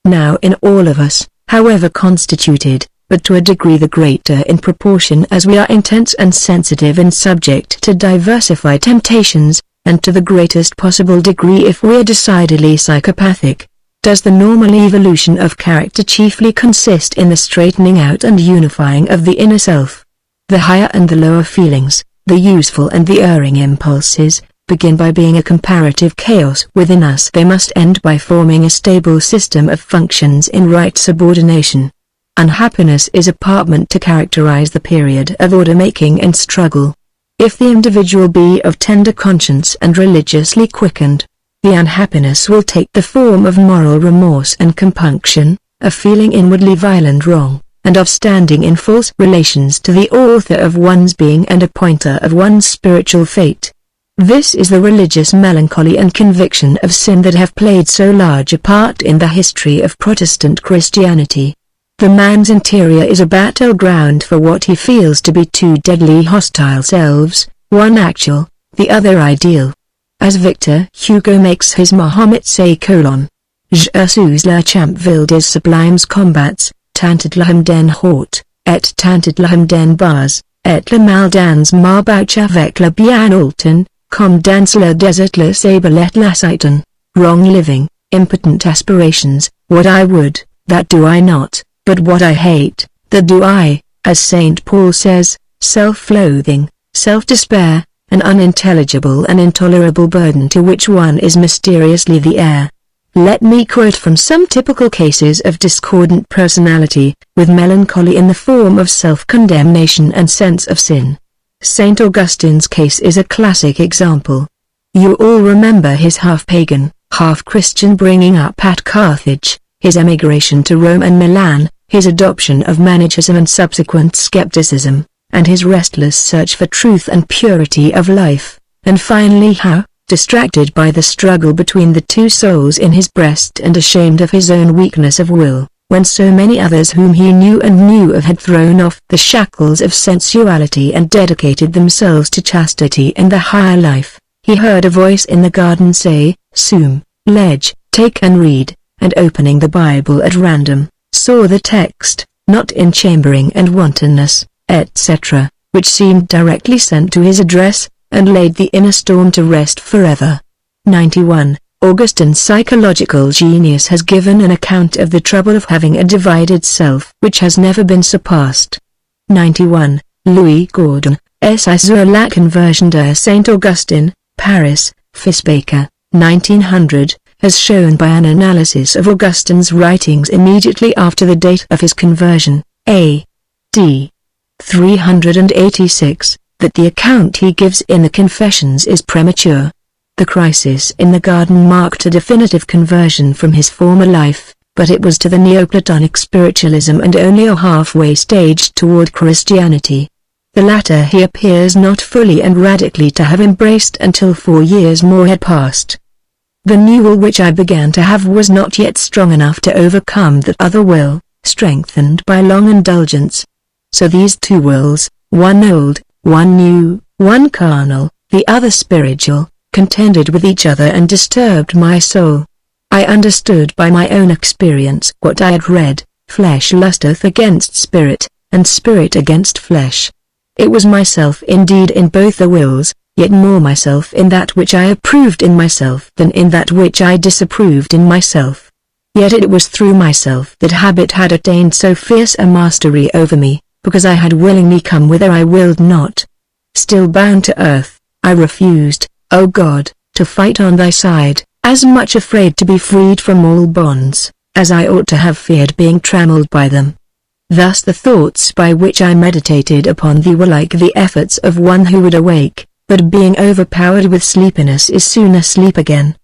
Now in all of us, however constituted, but to a degree the greater in proportion as we are intense and sensitive and subject to diversified temptations, and to the greatest possible degree if we are decidedly psychopathic, does the normal evolution of character chiefly consist in the straightening out and unifying of the inner self. The higher and the lower feelings, the useful and the erring impulses, begin by being a comparative chaos within us. They must end by forming a stable system of functions in right subordination. Unhappiness is a part to characterize the period of order-making and struggle. If the individual be of tender conscience and religiously quickened, the unhappiness will take the form of moral remorse and compunction, of feeling inwardly vile and wrong, and of standing in false relations to the author of one's being and appointer of one's spiritual fate. This is the religious melancholy and conviction of sin that have played so large a part in the history of Protestant Christianity. The man's interior is a battleground for what he feels to be two deadly hostile selves, one actual, the other ideal. As Victor Hugo makes his Mahomet say: Je suis le champion des sublimes combats, tanted l'homme den haut, et tanted l'homme den bas, et le mal dans ma bouche avec le bien olten, comme dans le desert le sable et la citon. Wrong living, impotent aspirations, what I would, that do I not, but what I hate, that do I, as St. Paul says, self-loathing, self-despair, an unintelligible and intolerable burden to which one is mysteriously the heir. Let me quote from some typical cases of discordant personality, with melancholy in the form of self-condemnation and sense of sin. St. Augustine's case is a classic example. You all remember his half-pagan, half-Christian bringing up at Carthage, his emigration to Rome and Milan, his adoption of Manichaeism and subsequent skepticism, and his restless search for truth and purity of life, and finally how, distracted by the struggle between the two souls in his breast and ashamed of his own weakness of will, when so many others whom he knew and knew of had thrown off the shackles of sensuality and dedicated themselves to chastity and the higher life, he heard a voice in the garden say, "Sum, ledge, take and read," and opening the Bible at random, saw the text, "not in chambering and wantonness," etc., which seemed directly sent to his address, and laid the inner storm to rest forever. 91. Augustine's psychological genius has given an account of the trouble of having a divided self which has never been surpassed. 91. Louis Gordon, Essai sur la conversion de Saint Augustine, Paris, Fisbaker, 1900, has shown by an analysis of Augustine's writings immediately after the date of his conversion, a.d. 386, that the account he gives in the Confessions is premature. The crisis in the garden marked a definitive conversion from his former life, but it was to the Neoplatonic spiritualism and only a halfway stage toward Christianity. The latter he appears not fully and radically to have embraced until 4 years more had passed. The new will which I began to have was not yet strong enough to overcome that other will, strengthened by long indulgence. So these two wills, one old, one new, one carnal, the other spiritual, contended with each other and disturbed my soul. I understood by my own experience what I had read, flesh lusteth against spirit, and spirit against flesh. It was myself indeed in both the wills, yet more myself in that which I approved in myself than in that which I disapproved in myself. Yet it was through myself that habit had attained so fierce a mastery over me, because I had willingly come whither I willed not. Still bound to earth, I refused, O God, to fight on thy side, as much afraid to be freed from all bonds, as I ought to have feared being trammelled by them. Thus the thoughts by which I meditated upon thee were like the efforts of one who would awake, but being overpowered with sleepiness is soon asleep again.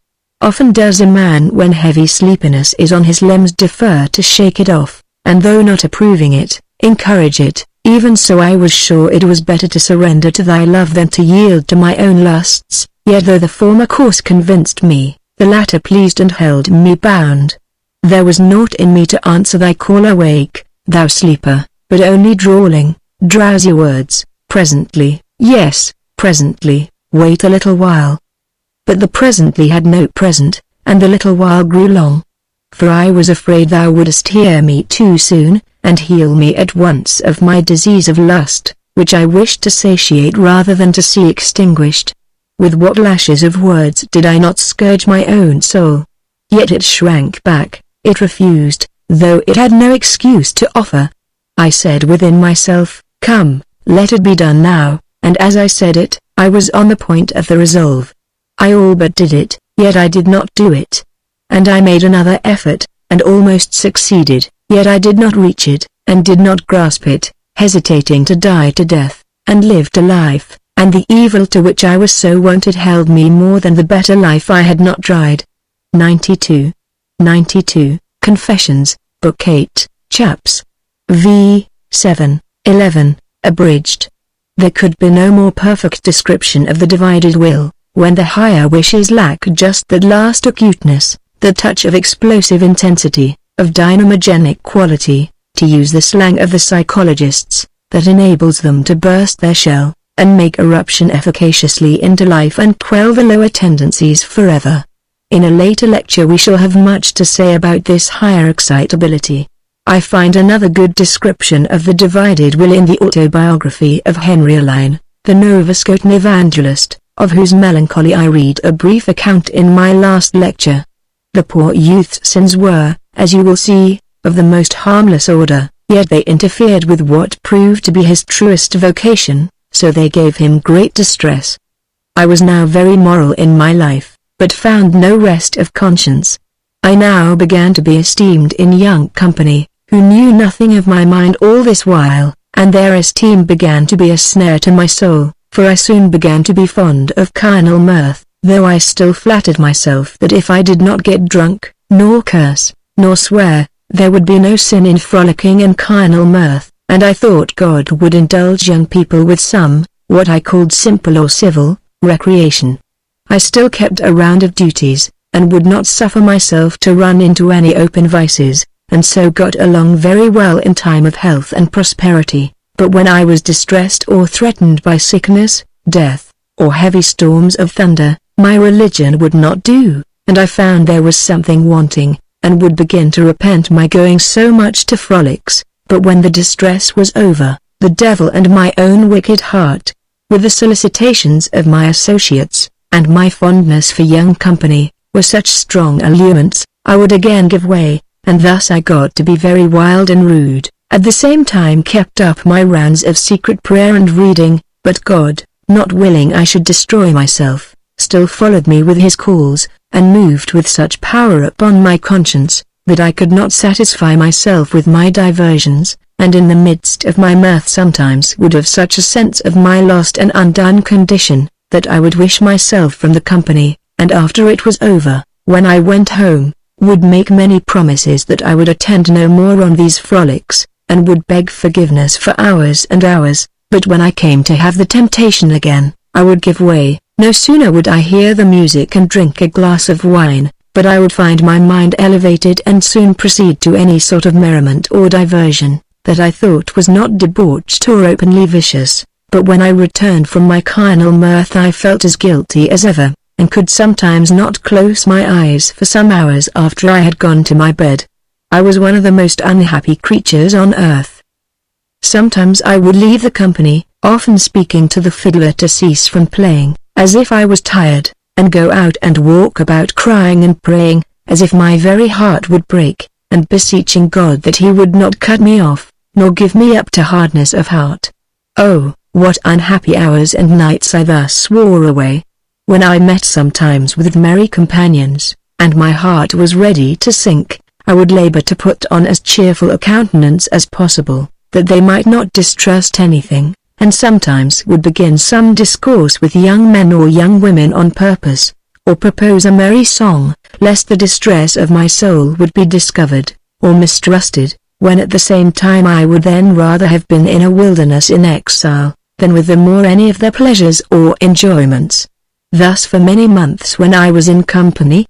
Often does a man when heavy sleepiness is on his limbs defer to shake it off, and though not approving it, encourage it. Even so I was sure it was better to surrender to thy love than to yield to my own lusts, yet though the former course convinced me, the latter pleased and held me bound. There was naught in me to answer thy call, awake, thou sleeper, but only drawling, drowsy words, presently, yes, presently, wait a little while. But the presently had no present, and the little while grew long. For I was afraid thou wouldst hear me too soon, and heal me at once of my disease of lust, which I wished to satiate rather than to see extinguished. With what lashes of words did I not scourge my own soul! Yet it shrank back, it refused, though it had no excuse to offer. I said within myself, "Come, let it be done now," and as I said it, I was on the point of the resolve. I all but did it, yet I did not do it. And I made another effort, and almost succeeded, yet I did not reach it, and did not grasp it, hesitating to die to death, and live to life, and the evil to which I was so wonted held me more than the better life I had not tried. 92. 92. Confessions, Book 8, Chaps. v. 7, 11, abridged. There could be no more perfect description of the divided will, when the higher wishes lack just that last acuteness, the touch of explosive intensity, of dynamogenic quality, to use the slang of the psychologists, that enables them to burst their shell, and make eruption efficaciously into life and quell the lower tendencies forever. In a later lecture we shall have much to say about this higher excitability. I find another good description of the divided will in the autobiography of Henry Aline, the Nova Scotian evangelist, of whose melancholy I read a brief account in my last lecture. The poor youth's sins were, as you will see, of the most harmless order, yet they interfered with what proved to be his truest vocation, so they gave him great distress. I was now very moral in my life, but found no rest of conscience. I now began to be esteemed in young company, who knew nothing of my mind all this while, and their esteem began to be a snare to my soul, for I soon began to be fond of carnal mirth, though I still flattered myself that if I did not get drunk, nor curse, nor swear, there would be no sin in frolicking and carnal mirth, and I thought God would indulge young people with some, what I called simple or civil, recreation. I still kept a round of duties, and would not suffer myself to run into any open vices, and so got along very well in time of health and prosperity. But when I was distressed or threatened by sickness, death, or heavy storms of thunder, my religion would not do, and I found there was something wanting, and would begin to repent my going so much to frolics. But when the distress was over, the devil and my own wicked heart, with the solicitations of my associates, and my fondness for young company, were such strong allurements, I would again give way, and thus I got to be very wild and rude. At the same time kept up my rounds of secret prayer and reading, but God, not willing I should destroy myself, still followed me with his calls, and moved with such power upon my conscience, that I could not satisfy myself with my diversions, and in the midst of my mirth sometimes would have such a sense of my lost and undone condition, that I would wish myself from the company, and after it was over, when I went home, would make many promises that I would attend no more on these frolics, and would beg forgiveness for hours and hours, but when I came to have the temptation again, I would give way. No sooner would I hear the music and drink a glass of wine, but I would find my mind elevated and soon proceed to any sort of merriment or diversion, that I thought was not debauched or openly vicious, but when I returned from my carnal mirth I felt as guilty as ever, and could sometimes not close my eyes for some hours after I had gone to my bed. I was one of the most unhappy creatures on earth. Sometimes I would leave the company, often speaking to the fiddler to cease from playing, as if I was tired, and go out and walk about crying and praying, as if my very heart would break, and beseeching God that he would not cut me off, nor give me up to hardness of heart. Oh, what unhappy hours and nights I thus swore away! When I met sometimes with merry companions, and my heart was ready to sink, I would labor to put on as cheerful a countenance as possible, that they might not distrust anything, and sometimes would begin some discourse with young men or young women on purpose, or propose a merry song, lest the distress of my soul would be discovered, or mistrusted, when at the same time I would then rather have been in a wilderness in exile, than with them or any of their pleasures or enjoyments. Thus for many months when I was in company,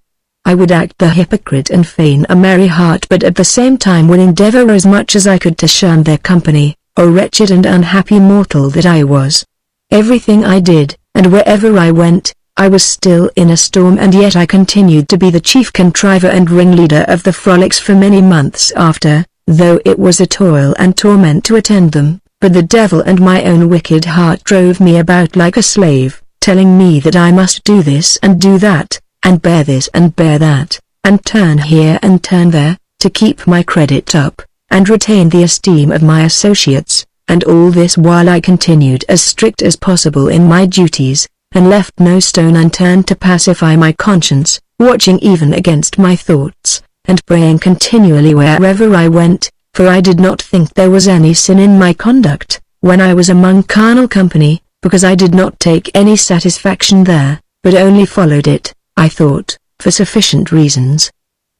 I would act the hypocrite and feign a merry heart, but at the same time would endeavor as much as I could to shun their company, O wretched and unhappy mortal that I was. Everything I did, and wherever I went, I was still in a storm, and yet I continued to be the chief contriver and ringleader of the frolics for many months after, though it was a toil and torment to attend them, but the devil and my own wicked heart drove me about like a slave, telling me that I must do this and do that, and bear this and bear that, and turn here and turn there, to keep my credit up, and retain the esteem of my associates, and all this while I continued as strict as possible in my duties, and left no stone unturned to pacify my conscience, watching even against my thoughts, and praying continually wherever I went, for I did not think there was any sin in my conduct, when I was among carnal company, because I did not take any satisfaction there, but only followed it, I thought, for sufficient reasons.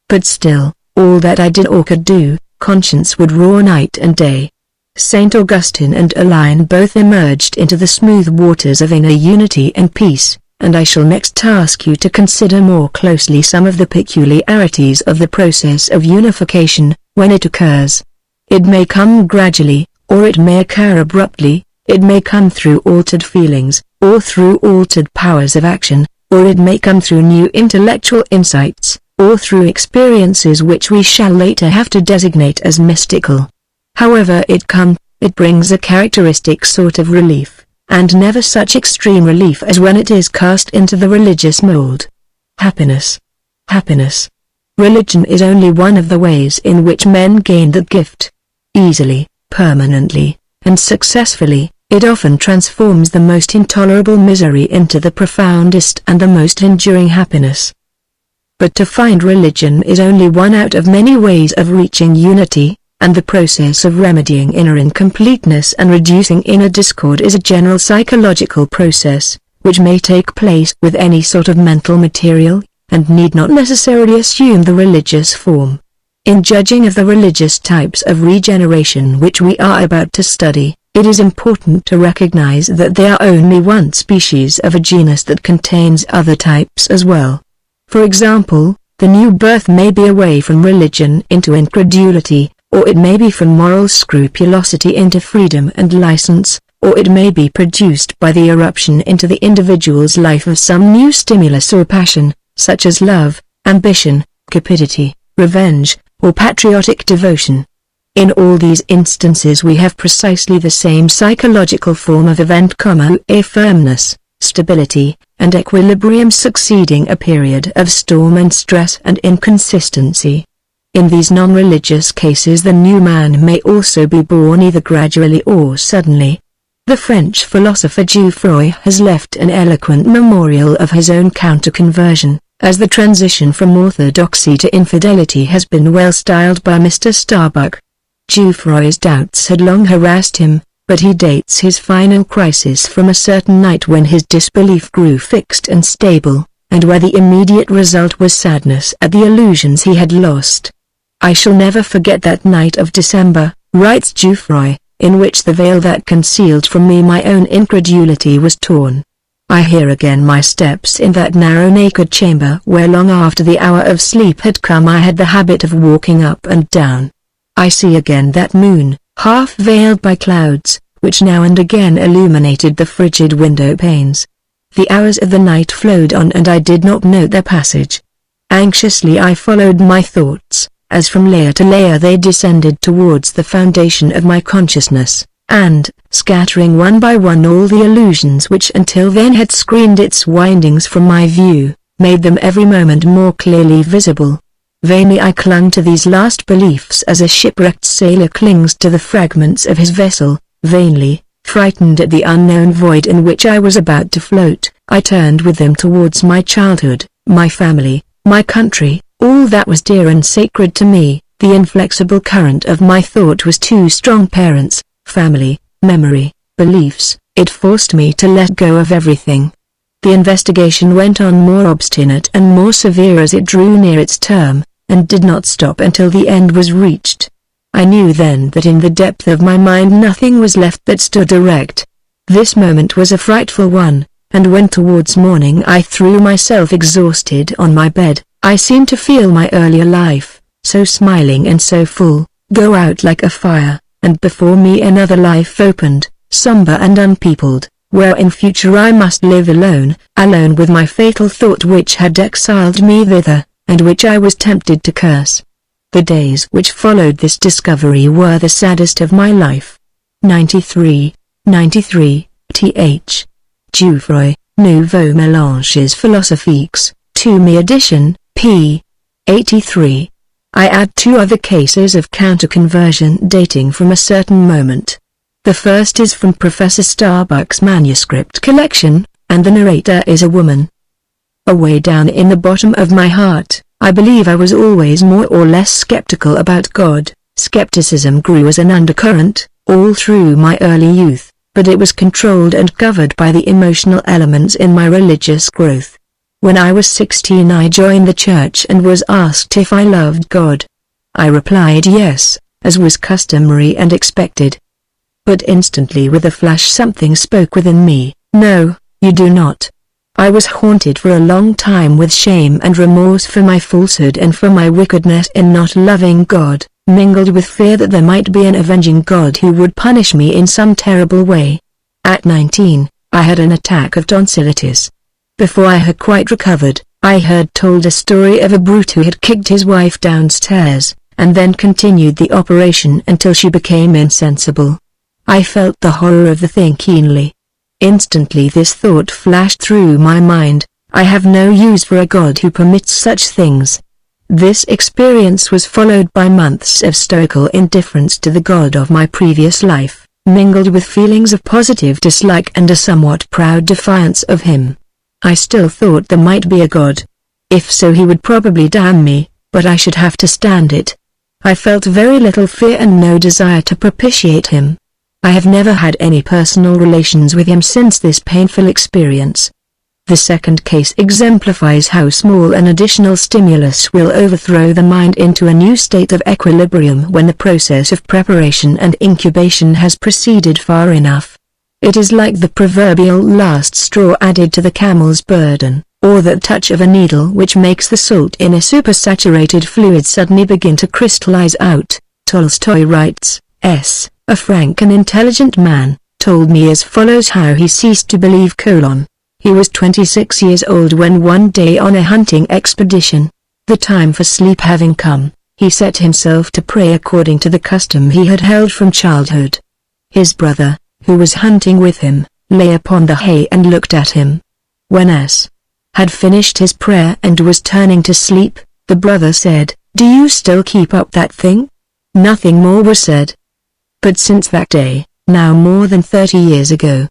But still, all that I did or could do, conscience would roar night and day. Saint Augustine and Aline both emerged into the smooth waters of inner unity and peace, and I shall next ask you to consider more closely some of the peculiarities of the process of unification, when it occurs. It may come gradually, or it may occur abruptly, it may come through altered feelings, or through altered powers of action, or it may come through new intellectual insights, or through experiences which we shall later have to designate as mystical. However it comes, it brings a characteristic sort of relief, and never such extreme relief as when it is cast into the religious mold. Happiness. Happiness. Religion is only one of the ways in which men gain that gift. Easily, permanently, and successfully, it often transforms the most intolerable misery into the profoundest and the most enduring happiness. But to find religion is only one out of many ways of reaching unity, and the process of remedying inner incompleteness and reducing inner discord is a general psychological process, which may take place with any sort of mental material, and need not necessarily assume the religious form. In judging of the religious types of regeneration which we are about to study, it is important to recognize that they are only one species of a genus that contains other types as well. For example, the new birth may be away from religion into incredulity, or it may be from moral scrupulosity into freedom and license, or it may be produced by the eruption into the individual's life of some new stimulus or passion, such as love, ambition, cupidity, revenge, or patriotic devotion. In all these instances we have precisely the same psychological form of event, a firmness, stability, and equilibrium succeeding a period of storm and stress and inconsistency. In these non-religious cases the new man may also be born either gradually or suddenly. The French philosopher Geoffroy has left an eloquent memorial of his own counter-conversion, as the transition from orthodoxy to infidelity has been well styled by Mr. Starbuck. Geoffroy's doubts had long harassed him, but he dates his final crisis from a certain night when his disbelief grew fixed and stable, and where the immediate result was sadness at the illusions he had lost. "I shall never forget that night of December," writes Geoffroy, "in which the veil that concealed from me my own incredulity was torn. I hear again my steps in that narrow naked chamber where long after the hour of sleep had come I had the habit of walking up and down. I see again that moon, half veiled by clouds, which now and again illuminated the frigid window panes. The hours of the night flowed on and I did not note their passage. Anxiously I followed my thoughts, as from layer to layer they descended towards the foundation of my consciousness, and, scattering one by one all the illusions which until then had screened its windings from my view, made them every moment more clearly visible. Vainly I clung to these last beliefs as a shipwrecked sailor clings to the fragments of his vessel. Vainly, frightened at the unknown void in which I was about to float, I turned with them towards my childhood, my family, my country, all that was dear and sacred to me. The inflexible current of my thought was too strong. Parents, family, memory, beliefs, it forced me to let go of everything. The investigation went on more obstinate and more severe as it drew near its term, and did not stop until the end was reached. I knew then that in the depth of my mind nothing was left that stood erect. This moment was a frightful one, and when towards morning I threw myself exhausted on my bed, I seemed to feel my earlier life, so smiling and so full, go out like a fire, and before me another life opened, somber and unpeopled, where in future I must live alone, alone with my fatal thought which had exiled me thither, and which I was tempted to curse. The days which followed this discovery were the saddest of my life. 93 th. Geoffroy, Nouveaux Mélanges Philosophiques, 2me edition, p. 83. I add two other cases of counter-conversion dating from a certain moment. The first is from Professor Starbuck's manuscript collection, and the narrator is a woman. Away down in the bottom of my heart, I believe I was always more or less skeptical about God. Skepticism grew as an undercurrent, all through my early youth, but it was controlled and covered by the emotional elements in my religious growth. When I was 16 I joined the church and was asked if I loved God. I replied yes, as was customary and expected. But instantly with a flash something spoke within me, "No, you do not." I was haunted for a long time with shame and remorse for my falsehood and for my wickedness in not loving God, mingled with fear that there might be an avenging God who would punish me in some terrible way. At 19, I had an attack of tonsillitis. Before I had quite recovered, I heard told a story of a brute who had kicked his wife downstairs, and then continued the operation until she became insensible. I felt the horror of the thing keenly. Instantly this thought flashed through my mind, I have no use for a God who permits such things. This experience was followed by months of stoical indifference to the God of my previous life, mingled with feelings of positive dislike and a somewhat proud defiance of him. I still thought there might be a God. If so he would probably damn me, but I should have to stand it. I felt very little fear and no desire to propitiate him. I have never had any personal relations with him since this painful experience. The second case exemplifies how small an additional stimulus will overthrow the mind into a new state of equilibrium when the process of preparation and incubation has proceeded far enough. It is like the proverbial last straw added to the camel's burden, or that touch of a needle which makes the salt in a supersaturated fluid suddenly begin to crystallize out. Tolstoy writes, "A frank and intelligent man, told me as follows how he ceased to believe: He was 26 years old when one day on a hunting expedition, the time for sleep having come, he set himself to pray according to the custom he had held from childhood. His brother, who was hunting with him, lay upon the hay and looked at him. When had finished his prayer and was turning to sleep, the brother said, 'Do you still keep up that thing?' Nothing more was said. But since that day, now more than 30 years ago,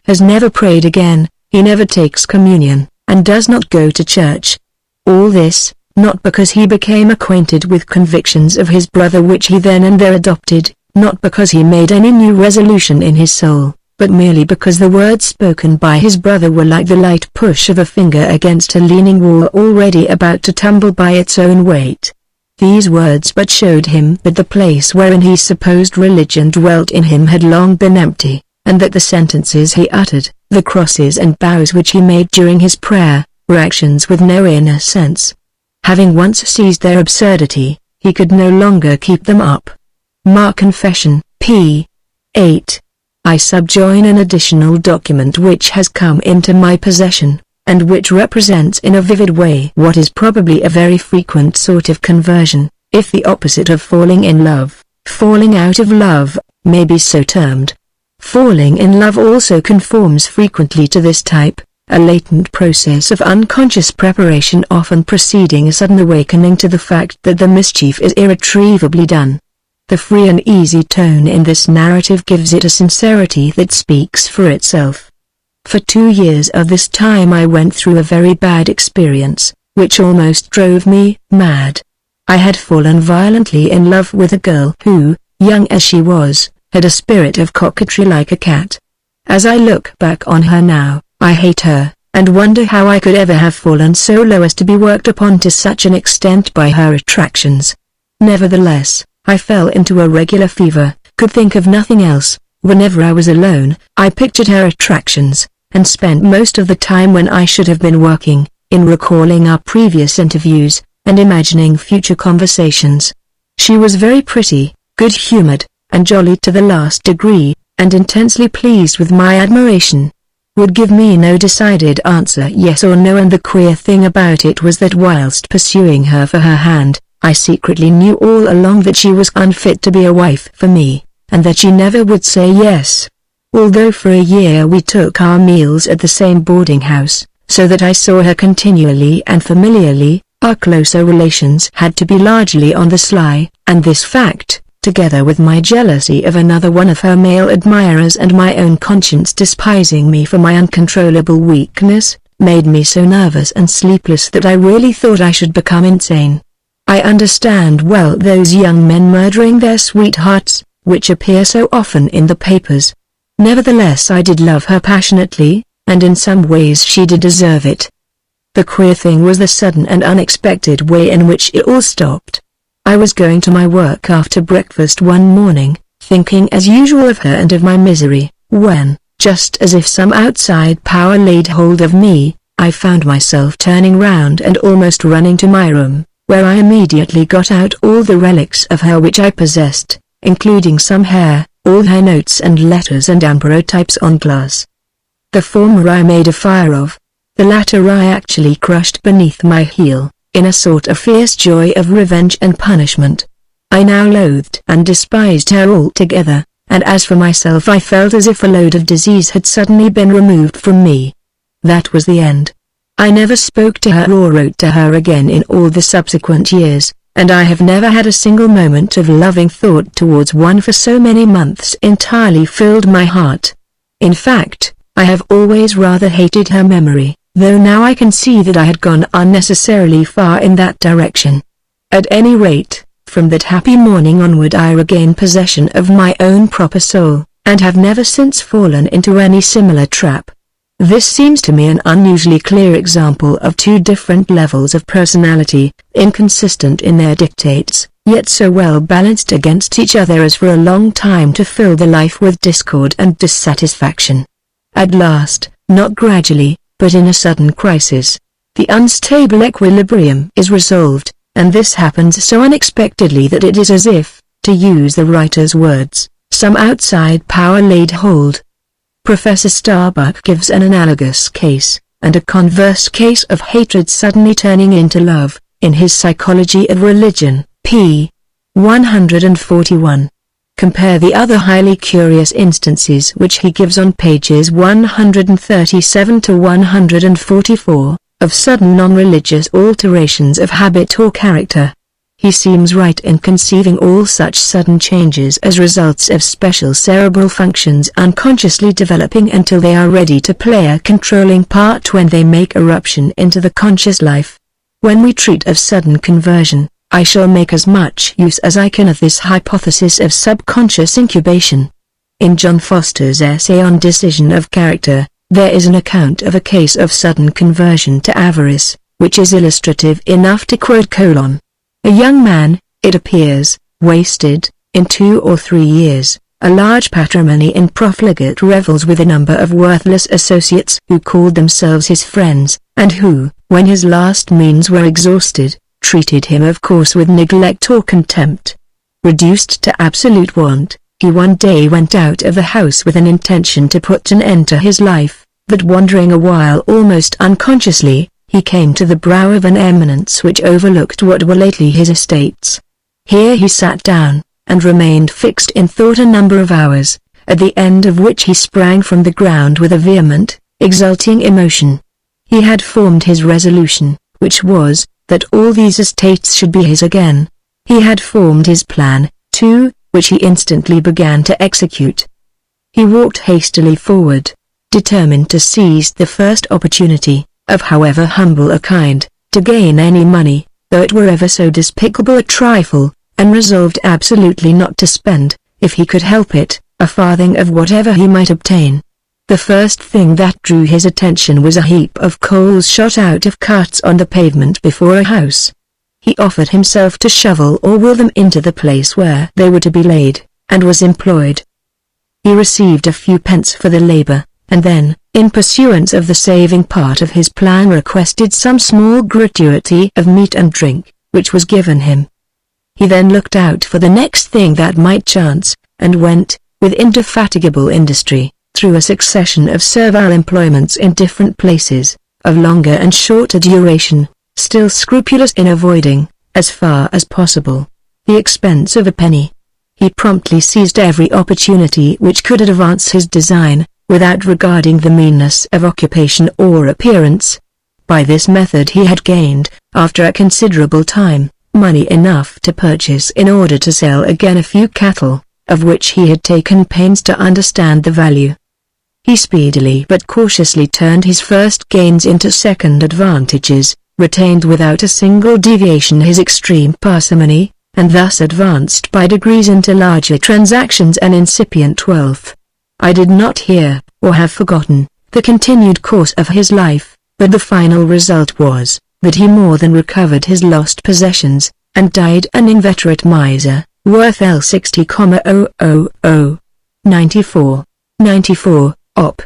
has never prayed again, he never takes communion, and does not go to church. All this, not because he became acquainted with convictions of his brother which he then and there adopted, not because he made any new resolution in his soul, but merely because the words spoken by his brother were like the light push of a finger against a leaning wall already about to tumble by its own weight. These words but showed him that the place wherein he supposed religion dwelt in him had long been empty, and that the sentences he uttered, the crosses and bows which he made during his prayer, were actions with no inner sense. Having once seized their absurdity, he could no longer keep them up." Mark Confession, p. 8. I subjoin an additional document which has come into my possession, and which represents in a vivid way what is probably a very frequent sort of conversion, if the opposite of falling in love, falling out of love, may be so termed. Falling in love also conforms frequently to this type, a latent process of unconscious preparation often preceding a sudden awakening to the fact that the mischief is irretrievably done. The free and easy tone in this narrative gives it a sincerity that speaks for itself. For 2 years of this time I went through a very bad experience, which almost drove me mad. I had fallen violently in love with a girl who, young as she was, had a spirit of coquetry like a cat. As I look back on her now, I hate her, and wonder how I could ever have fallen so low as to be worked upon to such an extent by her attractions. Nevertheless, I fell into a regular fever, could think of nothing else. Whenever I was alone, I pictured her attractions, and spent most of the time when I should have been working, in recalling our previous interviews, and imagining future conversations. She was very pretty, good-humored, and jolly to the last degree, and intensely pleased with my admiration. Would give me no decided answer yes or no, and the queer thing about it was that whilst pursuing her for her hand, I secretly knew all along that she was unfit to be a wife for me, and that she never would say yes. Although for a year we took our meals at the same boarding house, so that I saw her continually and familiarly, our closer relations had to be largely on the sly, and this fact, together with my jealousy of another one of her male admirers and my own conscience despising me for my uncontrollable weakness, made me so nervous and sleepless that I really thought I should become insane. I understand well those young men murdering their sweethearts, which appear so often in the papers. Nevertheless I did love her passionately, and in some ways she did deserve it. The queer thing was the sudden and unexpected way in which it all stopped. I was going to my work after breakfast one morning, thinking as usual of her and of my misery, when, just as if some outside power laid hold of me, I found myself turning round and almost running to my room, where I immediately got out all the relics of her which I possessed, including some hair, all her notes and letters and ambrotypes on glass. The former I made a fire of, the latter I actually crushed beneath my heel, in a sort of fierce joy of revenge and punishment. I now loathed and despised her altogether, and as for myself I felt as if a load of disease had suddenly been removed from me. That was the end. I never spoke to her or wrote to her again in all the subsequent years, and I have never had a single moment of loving thought towards one for so many months entirely filled my heart. In fact, I have always rather hated her memory, though now I can see that I had gone unnecessarily far in that direction. At any rate, from that happy morning onward I regained possession of my own proper soul, and have never since fallen into any similar trap. This seems to me an unusually clear example of two different levels of personality, inconsistent in their dictates, yet so well balanced against each other as for a long time to fill the life with discord and dissatisfaction. At last, not gradually, but in a sudden crisis, the unstable equilibrium is resolved, and this happens so unexpectedly that it is as if, to use the writer's words, some outside power laid hold. Professor Starbuck gives an analogous case, and a converse case of hatred suddenly turning into love, in his Psychology of Religion, p. 141. Compare the other highly curious instances which he gives on pages 137 to 144, of sudden non-religious alterations of habit or character. He seems right in conceiving all such sudden changes as results of special cerebral functions unconsciously developing until they are ready to play a controlling part when they make irruption into the conscious life. When we treat of sudden conversion, I shall make as much use as I can of this hypothesis of subconscious incubation. In John Foster's essay on Decision of Character, there is an account of a case of sudden conversion to avarice, which is illustrative enough to quote : "A young man, it appears, wasted, in 2 or 3 years, a large patrimony in profligate revels with a number of worthless associates who called themselves his friends, and who, when his last means were exhausted, treated him of course with neglect or contempt. Reduced to absolute want, he one day went out of the house with an intention to put an end to his life, but wandering a while almost unconsciously, he came to the brow of an eminence which overlooked what were lately his estates. Here he sat down, and remained fixed in thought a number of hours, at the end of which he sprang from the ground with a vehement, exulting emotion. He had formed his resolution, which was, that all these estates should be his again. He had formed his plan, too, which he instantly began to execute. He walked hastily forward, determined to seize the first opportunity, of however humble a kind, to gain any money, though it were ever so despicable a trifle, and resolved absolutely not to spend, if he could help it, a farthing of whatever he might obtain. The first thing that drew his attention was a heap of coals shot out of carts on the pavement before a house. He offered himself to shovel or wheel them into the place where they were to be laid, and was employed. He received a few pence for the labor, and then, in pursuance of the saving part of his plan, requested some small gratuity of meat and drink, which was given him. He then looked out for the next thing that might chance, and went, with indefatigable industry, through a succession of servile employments in different places, of longer and shorter duration, still scrupulous in avoiding, as far as possible, the expense of a penny. He promptly seized every opportunity which could advance his design, without regarding the meanness of occupation or appearance. By this method he had gained, after a considerable time, money enough to purchase in order to sell again a few cattle, of which he had taken pains to understand the value. He speedily but cautiously turned his first gains into second advantages, retained without a single deviation his extreme parsimony, and thus advanced by degrees into larger transactions and incipient wealth. I did not hear, or have forgotten, the continued course of his life, but the final result was, that he more than recovered his lost possessions, and died an inveterate miser, worth L60,000. 94. 94, Op.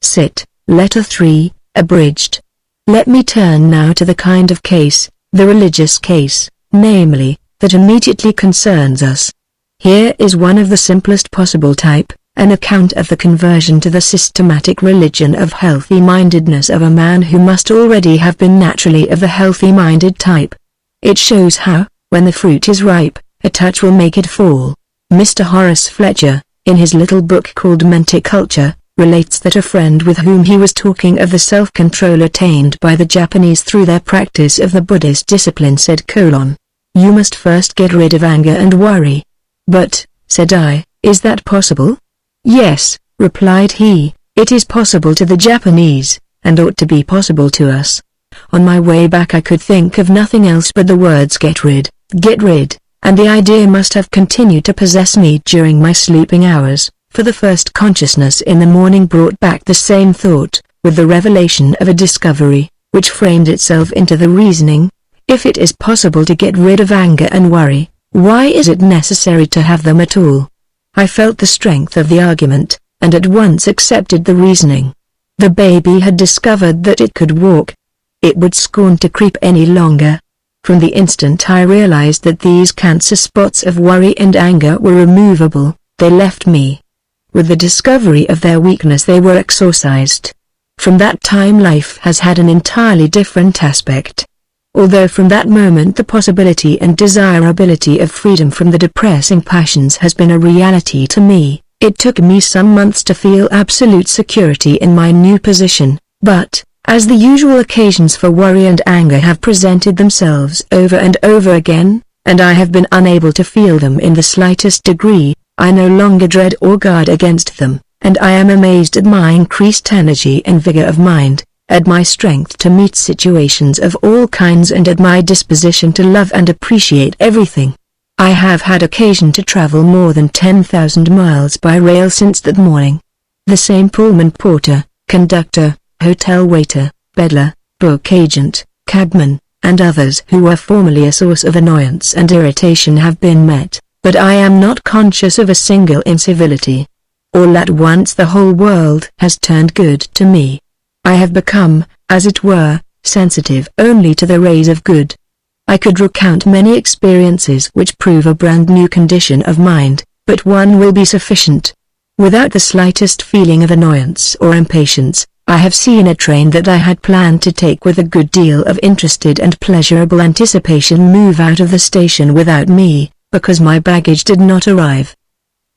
Cit. Letter 3, abridged. Let me turn now to the kind of case, the religious case, namely, that immediately concerns us. Here is one of the simplest possible type, an account of the conversion to the systematic religion of healthy-mindedness of a man who must already have been naturally of the healthy-minded type. It shows how, when the fruit is ripe, a touch will make it fall. Mr. Horace Fletcher, in his little book called Menticulture, relates that a friend with whom he was talking of the self-control attained by the Japanese through their practice of the Buddhist discipline said: "You must first get rid of anger and worry." "But," said I, "is that possible?" "Yes," replied he, "it is possible to the Japanese, and ought to be possible to us." On my way back I could think of nothing else but the words get rid, and the idea must have continued to possess me during my sleeping hours, for the first consciousness in the morning brought back the same thought, with the revelation of a discovery, which framed itself into the reasoning: if it is possible to get rid of anger and worry, why is it necessary to have them at all? I felt the strength of the argument, and at once accepted the reasoning. The baby had discovered that it could walk. It would scorn to creep any longer. From the instant I realized that these cancer spots of worry and anger were removable, they left me. With the discovery of their weakness they were exorcised. From that time life has had an entirely different aspect. Although from that moment the possibility and desirability of freedom from the depressing passions has been a reality to me, it took me some months to feel absolute security in my new position, but, as the usual occasions for worry and anger have presented themselves over and over again, and I have been unable to feel them in the slightest degree, I no longer dread or guard against them, and I am amazed at my increased energy and vigor of mind, at my strength to meet situations of all kinds, and at my disposition to love and appreciate everything. I have had occasion to travel more than 10,000 miles by rail since that morning. The same Pullman porter, conductor, hotel waiter, peddler, book agent, cabman, and others who were formerly a source of annoyance and irritation have been met, but I am not conscious of a single incivility. All at once the whole world has turned good to me. I have become, as it were, sensitive only to the rays of good. I could recount many experiences which prove a brand new condition of mind, but one will be sufficient. Without the slightest feeling of annoyance or impatience, I have seen a train that I had planned to take with a good deal of interested and pleasurable anticipation move out of the station without me, because my baggage did not arrive.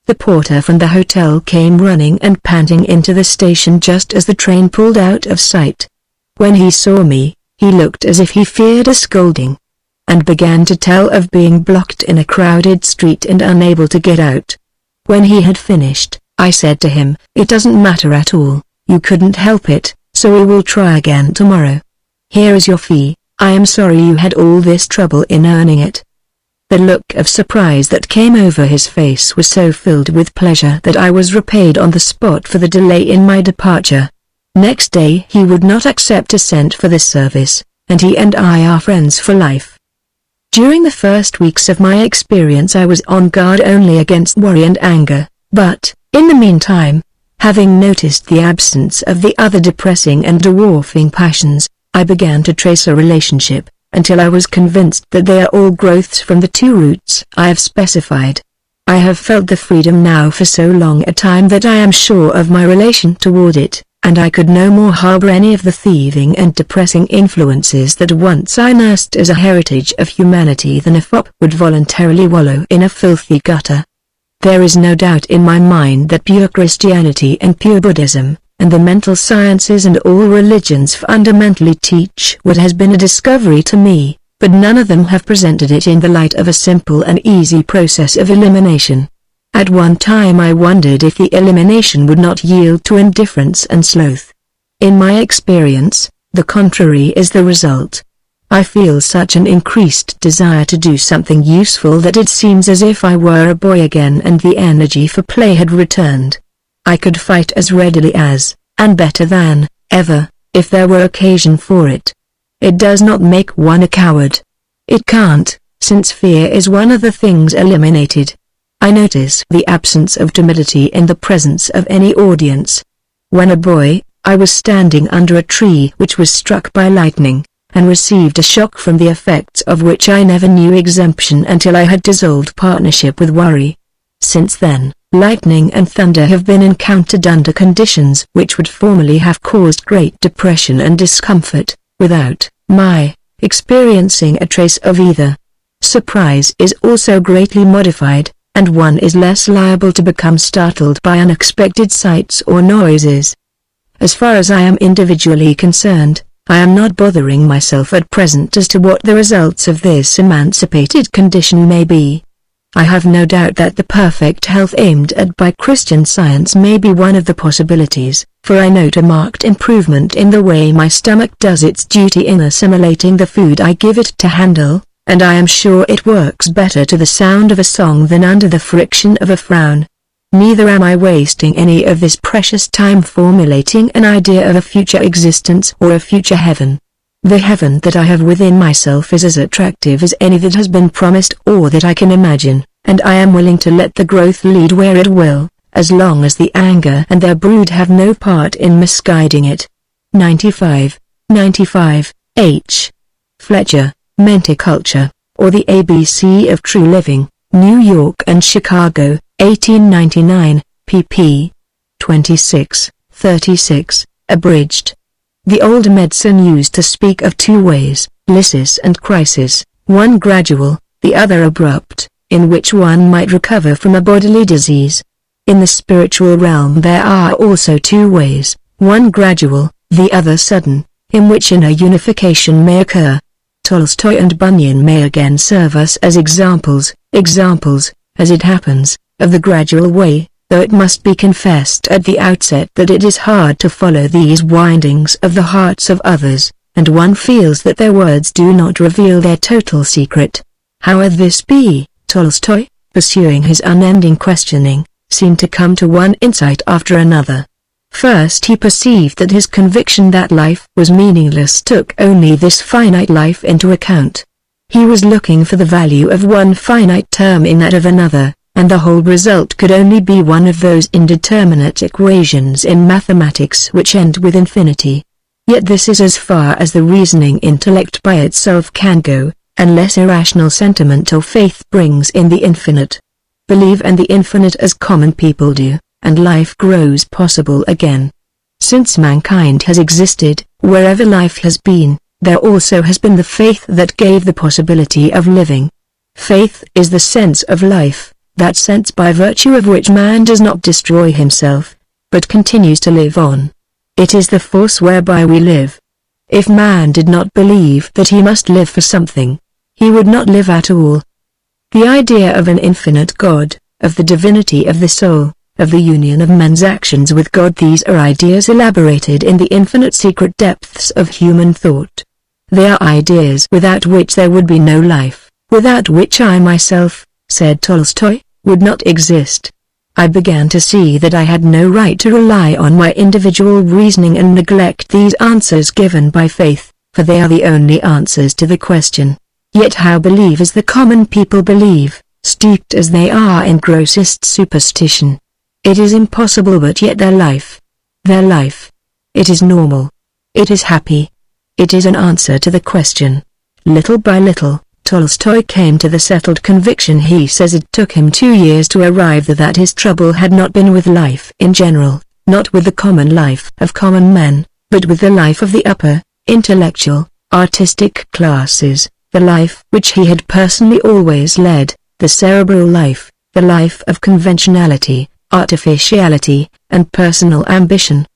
The porter from the hotel came running and panting into the station just as the train pulled out of sight. When he saw me, he looked as if he feared a scolding, and began to tell of being blocked in a crowded street and unable to get out. When he had finished, I said to him, "It doesn't matter at all, you couldn't help it, so we will try again tomorrow. Here is your fee, I am sorry you had all this trouble in earning it." The look of surprise that came over his face was so filled with pleasure that I was repaid on the spot for the delay in my departure. Next day he would not accept a cent for this service, and he and I are friends for life. During the first weeks of my experience I was on guard only against worry and anger, but, in the meantime, having noticed the absence of the other depressing and dwarfing passions, I began to trace a relationship, until I was convinced that they are all growths from the two roots I have specified. I have felt the freedom now for so long a time that I am sure of my relation toward it, and I could no more harbor any of the thieving and depressing influences that once I nursed as a heritage of humanity than a fop would voluntarily wallow in a filthy gutter. There is no doubt in my mind that pure Christianity and pure Buddhism, and the mental sciences and all religions fundamentally teach what has been a discovery to me, but none of them have presented it in the light of a simple and easy process of elimination. At one time I wondered if the elimination would not yield to indifference and sloth. In my experience, the contrary is the result. I feel such an increased desire to do something useful that it seems as if I were a boy again and the energy for play had returned. I could fight as readily as, and better than, ever, if there were occasion for it. It does not make one a coward. It can't, since fear is one of the things eliminated. I notice the absence of timidity in the presence of any audience. When a boy, I was standing under a tree which was struck by lightning, and received a shock from the effects of which I never knew exemption until I had dissolved partnership with worry. Since then, lightning and thunder have been encountered under conditions which would formerly have caused great depression and discomfort, without my experiencing a trace of either. Surprise is also greatly modified, and one is less liable to become startled by unexpected sights or noises. As far as I am individually concerned, I am not bothering myself at present as to what the results of this emancipated condition may be. I have no doubt that the perfect health aimed at by Christian Science may be one of the possibilities, for I note a marked improvement in the way my stomach does its duty in assimilating the food I give it to handle, and I am sure it works better to the sound of a song than under the friction of a frown. Neither am I wasting any of this precious time formulating an idea of a future existence or a future heaven. The heaven that I have within myself is as attractive as any that has been promised or that I can imagine, and I am willing to let the growth lead where it will, as long as the anger and their brood have no part in misguiding it. 95. H. Fletcher, Menticulture, or the ABC of True Living, New York and Chicago, 1899, pp. 26, 36, abridged. The old medicine used to speak of two ways, lysis and crisis, one gradual, the other abrupt, in which one might recover from a bodily disease. In the spiritual realm there are also two ways, one gradual, the other sudden, in which inner unification may occur. Tolstoy and Bunyan may again serve us as examples, as it happens, of the gradual way, though it must be confessed at the outset that it is hard to follow these windings of the hearts of others, and one feels that their words do not reveal their total secret. However this be, Tolstoy, pursuing his unending questioning, seemed to come to one insight after another. First he perceived that his conviction that life was meaningless took only this finite life into account. He was looking for the value of one finite term in that of another, and the whole result could only be one of those indeterminate equations in mathematics which end with infinity. Yet this is as far as the reasoning intellect by itself can go, unless irrational sentiment or faith brings in the infinite. Believe in the infinite as common people do, and life grows possible again. Since mankind has existed, wherever life has been, there also has been the faith that gave the possibility of living. Faith is the sense of life, that sense by virtue of which man does not destroy himself, but continues to live on. It is the force whereby we live. If man did not believe that he must live for something, he would not live at all. The idea of an infinite God, of the divinity of the soul, of the union of men's actions with God, these are ideas elaborated in the infinite secret depths of human thought. They are ideas without which there would be no life, without which I myself, said Tolstoy, would not exist. I began to see that I had no right to rely on my individual reasoning and neglect these answers given by faith, for they are the only answers to the question. Yet how believe as the common people believe, steeped as they are in grossest superstition? It is impossible, but yet their life. It is normal. It is happy. It is an answer to the question. Little by little, Tolstoy came to the settled conviction. He says it took him 2 years to arrive that his trouble had not been with life in general, not with the common life of common men, but with the life of the upper, intellectual, artistic classes, the life which he had personally always led, the cerebral life, the life of conventionality, artificiality, and personal ambition.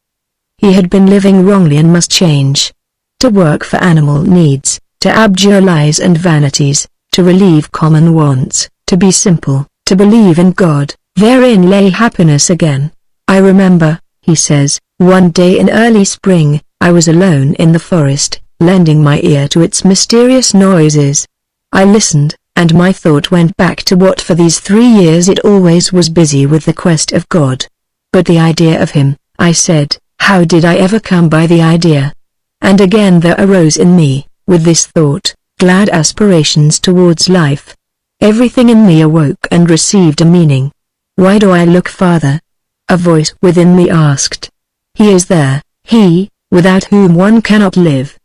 He had been living wrongly and must change. To work for animal needs, to abjure lies and vanities, to relieve common wants, to be simple, to believe in God, therein lay happiness again. I remember, he says, one day in early spring, I was alone in the forest, lending my ear to its mysterious noises. I listened, and my thought went back to what for these 3 years it always was busy with, the quest of God. But the idea of him, I said, how did I ever come by the idea? And again there arose in me, with this thought, glad aspirations towards life. Everything in me awoke and received a meaning. Why do I look farther? A voice within me asked. He is there, he, without whom one cannot live.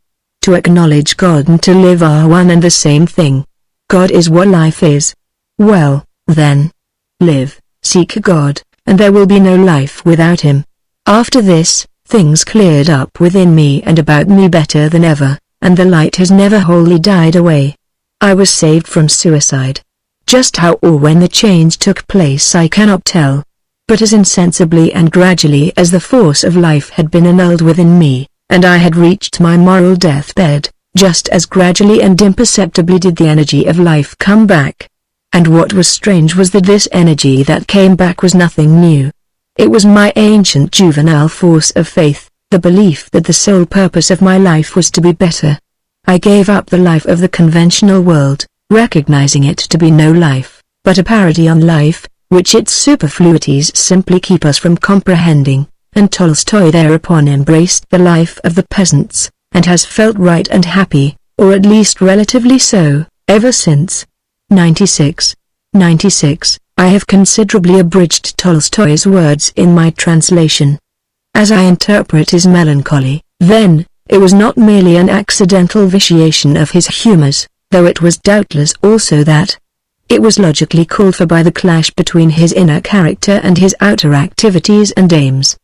To acknowledge God and to live are one and the same thing. God is what life is. Well, then, live, seek God, and there will be no life without him. After this, things cleared up within me and about me better than ever, and the light has never wholly died away. I was saved from suicide. Just how or when the change took place I cannot tell. But as insensibly and gradually as the force of life had been annulled within me, and I had reached my moral deathbed, just as gradually and imperceptibly did the energy of life come back. And what was strange was that this energy that came back was nothing new. It was my ancient juvenile force of faith, the belief that the sole purpose of my life was to be better. I gave up the life of the conventional world, recognizing it to be no life, but a parody on life, which its superfluities simply keep us from comprehending, and Tolstoy thereupon embraced the life of the peasants, and has felt right and happy, or at least relatively so, ever since. 96. I have considerably abridged Tolstoy's words in my translation. As I interpret his melancholy, then, it was not merely an accidental vitiation of his humors, though it was doubtless also that. It was logically called for by the clash between his inner character and his outer activities and aims.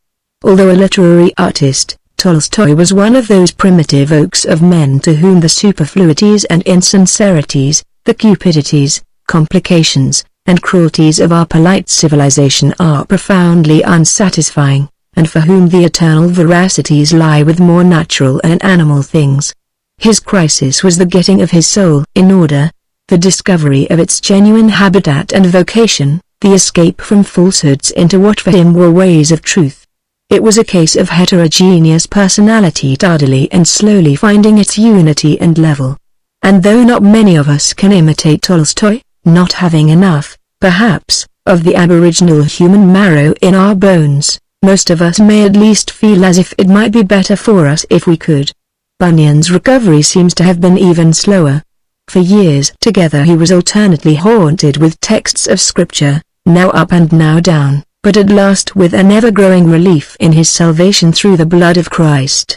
Although a literary artist, Tolstoy was one of those primitive oaks of men to whom the superfluities and insincerities, the cupidities, complications, and cruelties of our polite civilization are profoundly unsatisfying, and for whom the eternal veracities lie with more natural and animal things. His crisis was the getting of his soul in order, the discovery of its genuine habitat and vocation, the escape from falsehoods into what for him were ways of truth. It was a case of heterogeneous personality tardily and slowly finding its unity and level. And though not many of us can imitate Tolstoy, not having enough, perhaps, of the aboriginal human marrow in our bones, most of us may at least feel as if it might be better for us if we could. Bunyan's recovery seems to have been even slower. For years together he was alternately haunted with texts of scripture, now up and now down, but at last with an ever-growing relief in his salvation through the blood of Christ.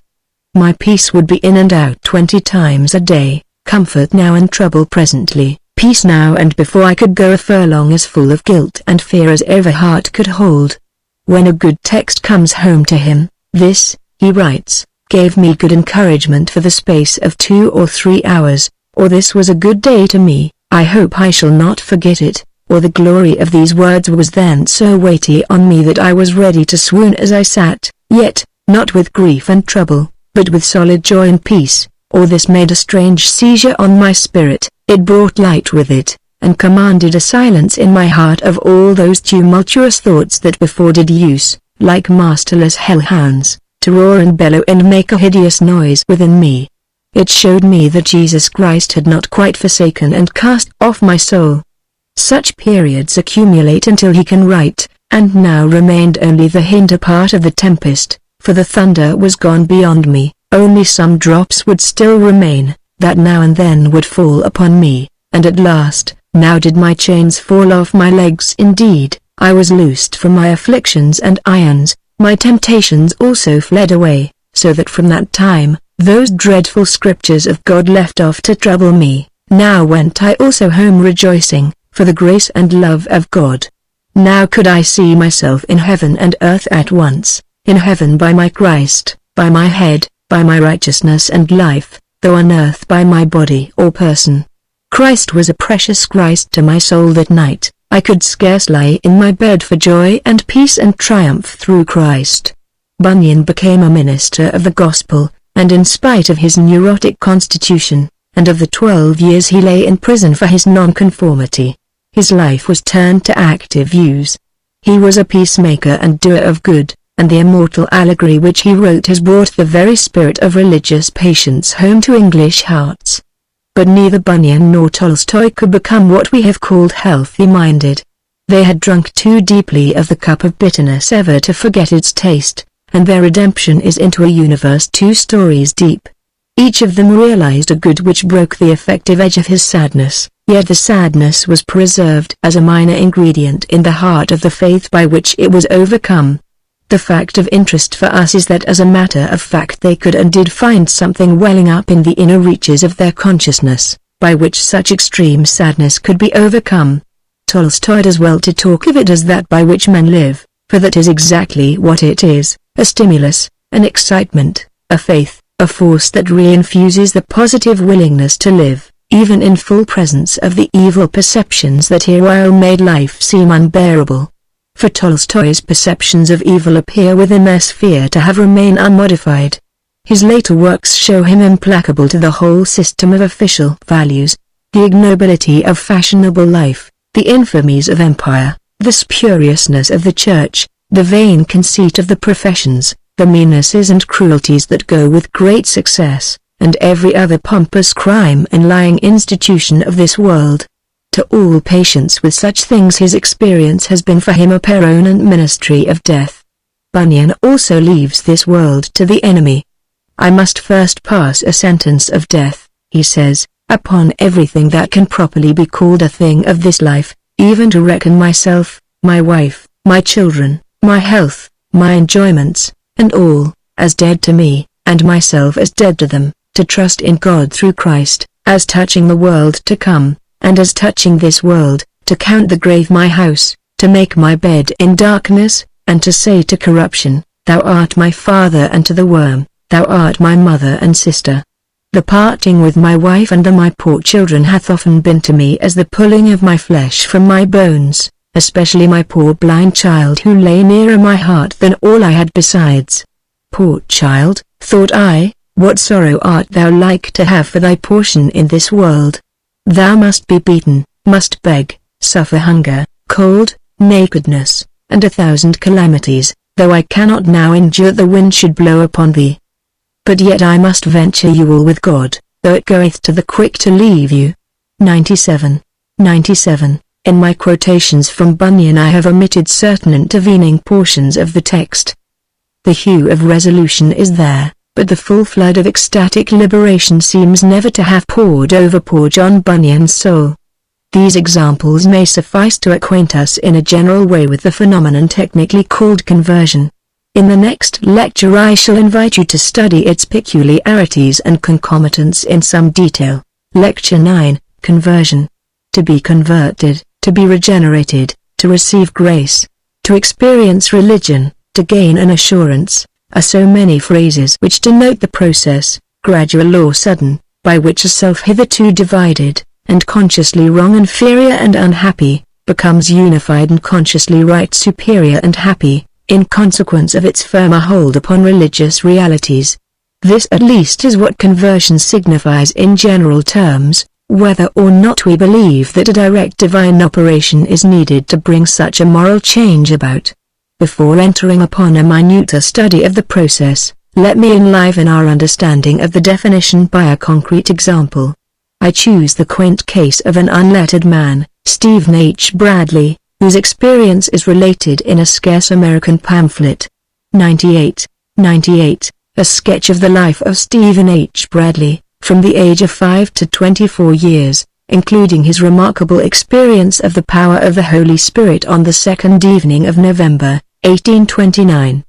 My peace would be in and out 20 times a day, comfort now and trouble presently, peace now and before I could go a furlong as full of guilt and fear as ever heart could hold. When a good text comes home to him, this, he writes, gave me good encouragement for the space of 2 or 3 hours, or this was a good day to me, I hope I shall not forget it, or the glory of these words was then so weighty on me that I was ready to swoon as I sat, yet, not with grief and trouble, but with solid joy and peace, or this made a strange seizure on my spirit, it brought light with it, and commanded a silence in my heart of all those tumultuous thoughts that before did use, like masterless hellhounds, to roar and bellow and make a hideous noise within me. It showed me that Jesus Christ had not quite forsaken and cast off my soul. Such periods accumulate until he can write, and now remained only the hinder part of the tempest, for the thunder was gone beyond me, only some drops would still remain, that now and then would fall upon me, and at last, now did my chains fall off my legs indeed, I was loosed from my afflictions and irons, my temptations also fled away, so that from that time, those dreadful scriptures of God left off to trouble me. Now went I also home rejoicing, for the grace and love of God. Now could I see myself in heaven and earth at once, in heaven by my Christ, by my head, by my righteousness and life, though on earth by my body or person. Christ was a precious Christ to my soul that night, I could scarce lie in my bed for joy and peace and triumph through Christ. Bunyan became a minister of the gospel, and in spite of his neurotic constitution, and of the 12 years he lay in prison for his nonconformity, his life was turned to active use. He was a peacemaker and doer of good, and the immortal allegory which he wrote has brought the very spirit of religious patience home to English hearts. But neither Bunyan nor Tolstoy could become what we have called healthy-minded. They had drunk too deeply of the cup of bitterness ever to forget its taste, and their redemption is into a universe 2 stories deep. Each of them realized a good which broke the effective edge of his sadness, yet the sadness was preserved as a minor ingredient in the heart of the faith by which it was overcome. The fact of interest for us is that as a matter of fact they could and did find something welling up in the inner reaches of their consciousness, by which such extreme sadness could be overcome. Tolstoy does well to talk of it as that by which men live, for that is exactly what it is, a stimulus, an excitement, a faith, a force that reinfuses the positive willingness to live, even in full presence of the evil perceptions that erewhile made life seem unbearable. For Tolstoy's perceptions of evil appear within their sphere to have remained unmodified. His later works show him implacable to the whole system of official values, the ignobility of fashionable life, the infamies of empire, the spuriousness of the church, the vain conceit of the professions, the meannesses and cruelties that go with great success, and every other pompous crime and lying institution of this world. To all patients with such things his experience has been for him a permanent ministry of death. Bunyan also leaves this world to the enemy. I must first pass a sentence of death, he says, upon everything that can properly be called a thing of this life, even to reckon myself, my wife, my children, my health, my enjoyments, and all, as dead to me, and myself as dead to them, to trust in God through Christ, as touching the world to come, and as touching this world, to count the grave my house, to make my bed in darkness, and to say to corruption, Thou art my father, and to the worm, Thou art my mother and sister. The parting with my wife and my poor children hath often been to me as the pulling of my flesh from my bones, especially my poor blind child who lay nearer my heart than all I had besides. Poor child, thought I, what sorrow art thou like to have for thy portion in this world? Thou must be beaten, must beg, suffer hunger, cold, nakedness, and 1,000 calamities, though I cannot now endure the wind should blow upon thee. But yet I must venture you all with God, though it goeth to the quick to leave you. 97. 97. In my quotations from Bunyan I have omitted certain intervening portions of the text. The hue of resolution is there, but the full flood of ecstatic liberation seems never to have poured over poor John Bunyan's soul. These examples may suffice to acquaint us in a general way with the phenomenon technically called conversion. In the next lecture I shall invite you to study its peculiarities and concomitants in some detail. Lecture 9, Conversion. To be converted, to be regenerated, to receive grace, to experience religion, to gain an assurance, are so many phrases which denote the process, gradual or sudden, by which a self hitherto divided, and consciously wrong, inferior and unhappy, becomes unified and consciously right, superior and happy, in consequence of its firmer hold upon religious realities. This at least is what conversion signifies in general terms, whether or not we believe that a direct divine operation is needed to bring such a moral change about. Before entering upon a minuter study of the process, let me enliven our understanding of the definition by a concrete example. I choose the quaint case of an unlettered man, Stephen H. Bradley, whose experience is related in a scarce American pamphlet. 98. 98. A sketch of the life of Stephen H. Bradley, from the age of 5 to 24 years, including his remarkable experience of the power of the Holy Spirit on the second evening of November, 1829.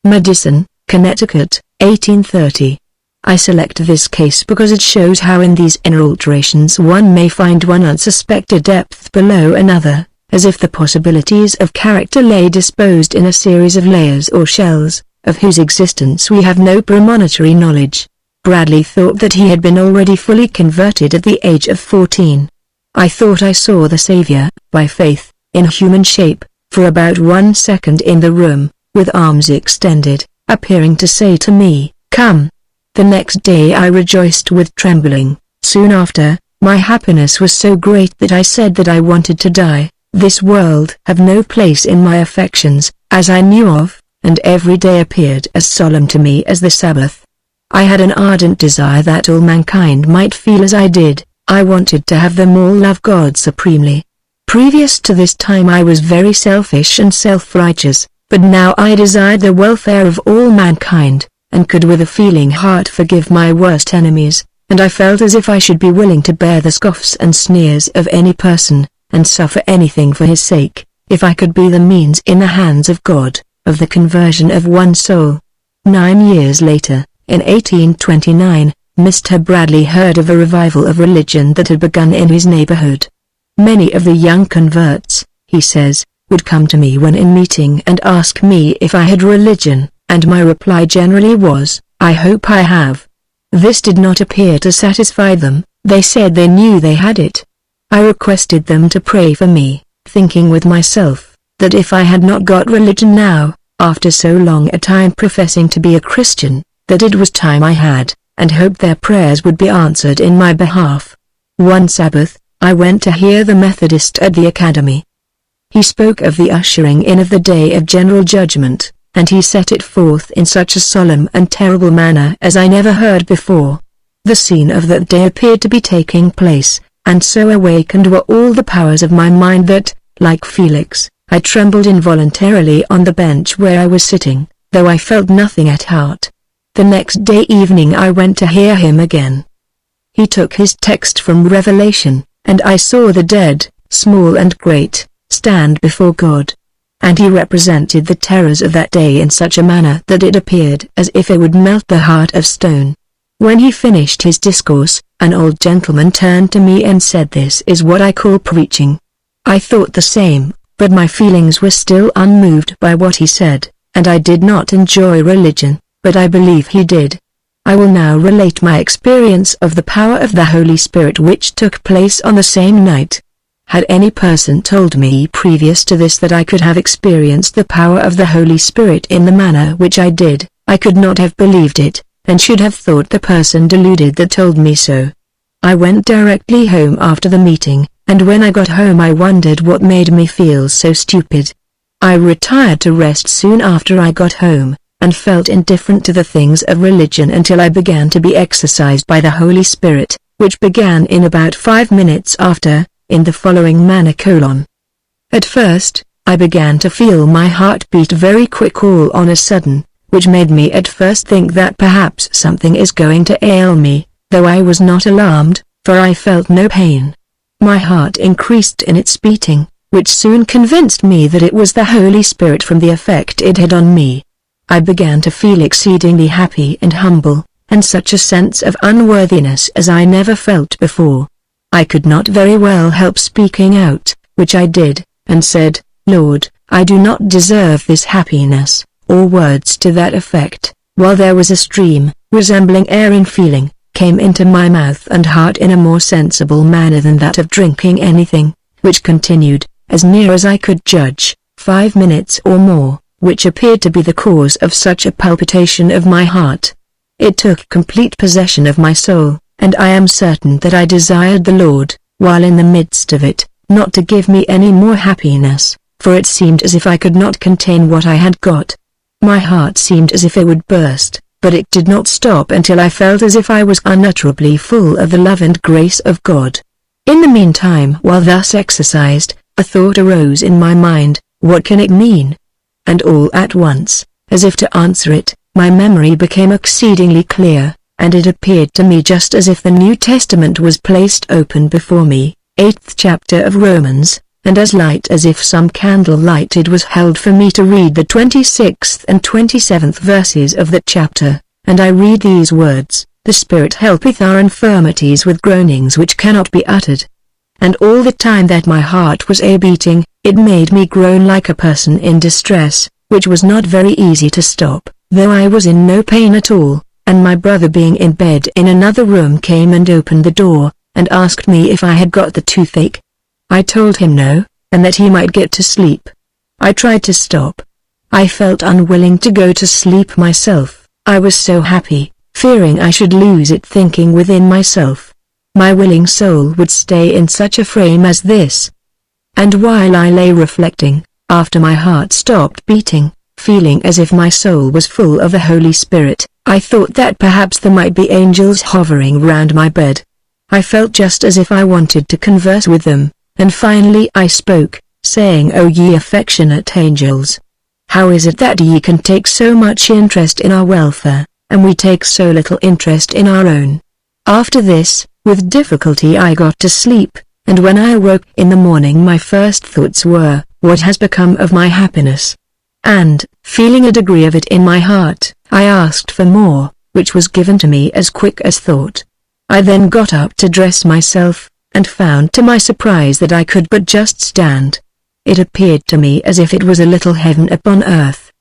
Madison, Connecticut, 1830. I select this case because it shows how in these inner alterations one may find one unsuspected depth below another, as if the possibilities of character lay disposed in a series of layers or shells, of whose existence we have no premonitory knowledge. Bradley thought that he had been already fully converted at the age of 14. I thought I saw the Savior, by faith, in human shape, for about 1 second in the room, with arms extended, appearing to say to me, "Come." The next day I rejoiced with trembling. Soon after, my happiness was so great that I said that I wanted to die. This world have no place in my affections, as I knew of, and every day appeared as solemn to me as the Sabbath. I had an ardent desire that all mankind might feel as I did. I wanted to have them all love God supremely. Previous to this time I was very selfish and self-righteous, but now I desired the welfare of all mankind, and could with a feeling heart forgive my worst enemies, and I felt as if I should be willing to bear the scoffs and sneers of any person, and suffer anything for his sake, if I could be the means in the hands of God, of the conversion of one soul. 9 years later, in 1829, Mr. Bradley heard of a revival of religion that had begun in his neighborhood. Many of the young converts, he says, would come to me when in meeting and ask me if I had religion, and my reply generally was, "I hope I have." This did not appear to satisfy them. They said they knew they had it. I requested them to pray for me, thinking with myself, that if I had not got religion now, after so long a time professing to be a Christian, that it was time I had, and hoped their prayers would be answered in my behalf. One Sabbath, I went to hear the Methodist at the Academy. He spoke of the ushering in of the day of general judgment, and he set it forth in such a solemn and terrible manner as I never heard before. The scene of that day appeared to be taking place, and so awakened were all the powers of my mind that, like Felix, I trembled involuntarily on the bench where I was sitting, though I felt nothing at heart. The next day evening I went to hear him again. He took his text from Revelation, and I saw the dead, small and great, stand before God. And he represented the terrors of that day in such a manner that it appeared as if it would melt the heart of stone. When he finished his discourse, an old gentleman turned to me and said, "This is what I call preaching." I thought the same, but my feelings were still unmoved by what he said, and I did not enjoy religion, but I believe he did. I will now relate my experience of the power of the Holy Spirit which took place on the same night. Had any person told me previous to this that I could have experienced the power of the Holy Spirit in the manner which I did, I could not have believed it, and should have thought the person deluded that told me so. I went directly home after the meeting, and when I got home I wondered what made me feel so stupid. I retired to rest soon after I got home, and felt indifferent to the things of religion until I began to be exercised by the Holy Spirit, which began in about 5 minutes after, in the following manner: At first, I began to feel my heart beat very quick all on a sudden, which made me at first think that perhaps something is going to ail me, though I was not alarmed, for I felt no pain. My heart increased in its beating, which soon convinced me that it was the Holy Spirit from the effect it had on me. I began to feel exceedingly happy and humble, and such a sense of unworthiness as I never felt before. I could not very well help speaking out, which I did, and said, "Lord, I do not deserve this happiness," or words to that effect, while there was a stream, resembling air in feeling, came into my mouth and heart in a more sensible manner than that of drinking anything, which continued, as near as I could judge, 5 minutes or more, which appeared to be the cause of such a palpitation of my heart. It took complete possession of my soul, and I am certain that I desired the Lord, while in the midst of it, not to give me any more happiness, for it seemed as if I could not contain what I had got. My heart seemed as if it would burst, but it did not stop until I felt as if I was unutterably full of the love and grace of God. In the meantime, while thus exercised, a thought arose in my mind, "What can it mean?" And all at once, as if to answer it, my memory became exceedingly clear, and it appeared to me just as if the New Testament was placed open before me, 8th chapter of Romans, and as light as if some candle lighted was held for me to read the 26th and 27th verses of that chapter, and I read these words, "The Spirit helpeth our infirmities with groanings which cannot be uttered." And all the time that my heart was beating, it made me groan like a person in distress, which was not very easy to stop, though I was in no pain at all, and my brother being in bed in another room came and opened the door, and asked me if I had got the toothache. I told him no, and that he might get to sleep. I tried to stop. I felt unwilling to go to sleep myself. I was so happy, fearing I should lose it, thinking within myself, my willing soul would stay in such a frame as this. And while I lay reflecting, after my heart stopped beating, feeling as if my soul was full of the Holy Spirit, I thought that perhaps there might be angels hovering round my bed. I felt just as if I wanted to converse with them, and finally I spoke, saying, "O ye affectionate angels, how is it that ye can take so much interest in our welfare, and we take so little interest in our own?" After this, with difficulty I got to sleep, and when I awoke in the morning my first thoughts were, "What has become of my happiness?" And, feeling a degree of it in my heart, I asked for more, which was given to me as quick as thought. I then got up to dress myself, and found to my surprise that I could but just stand. It appeared to me as if it was a little heaven upon earth.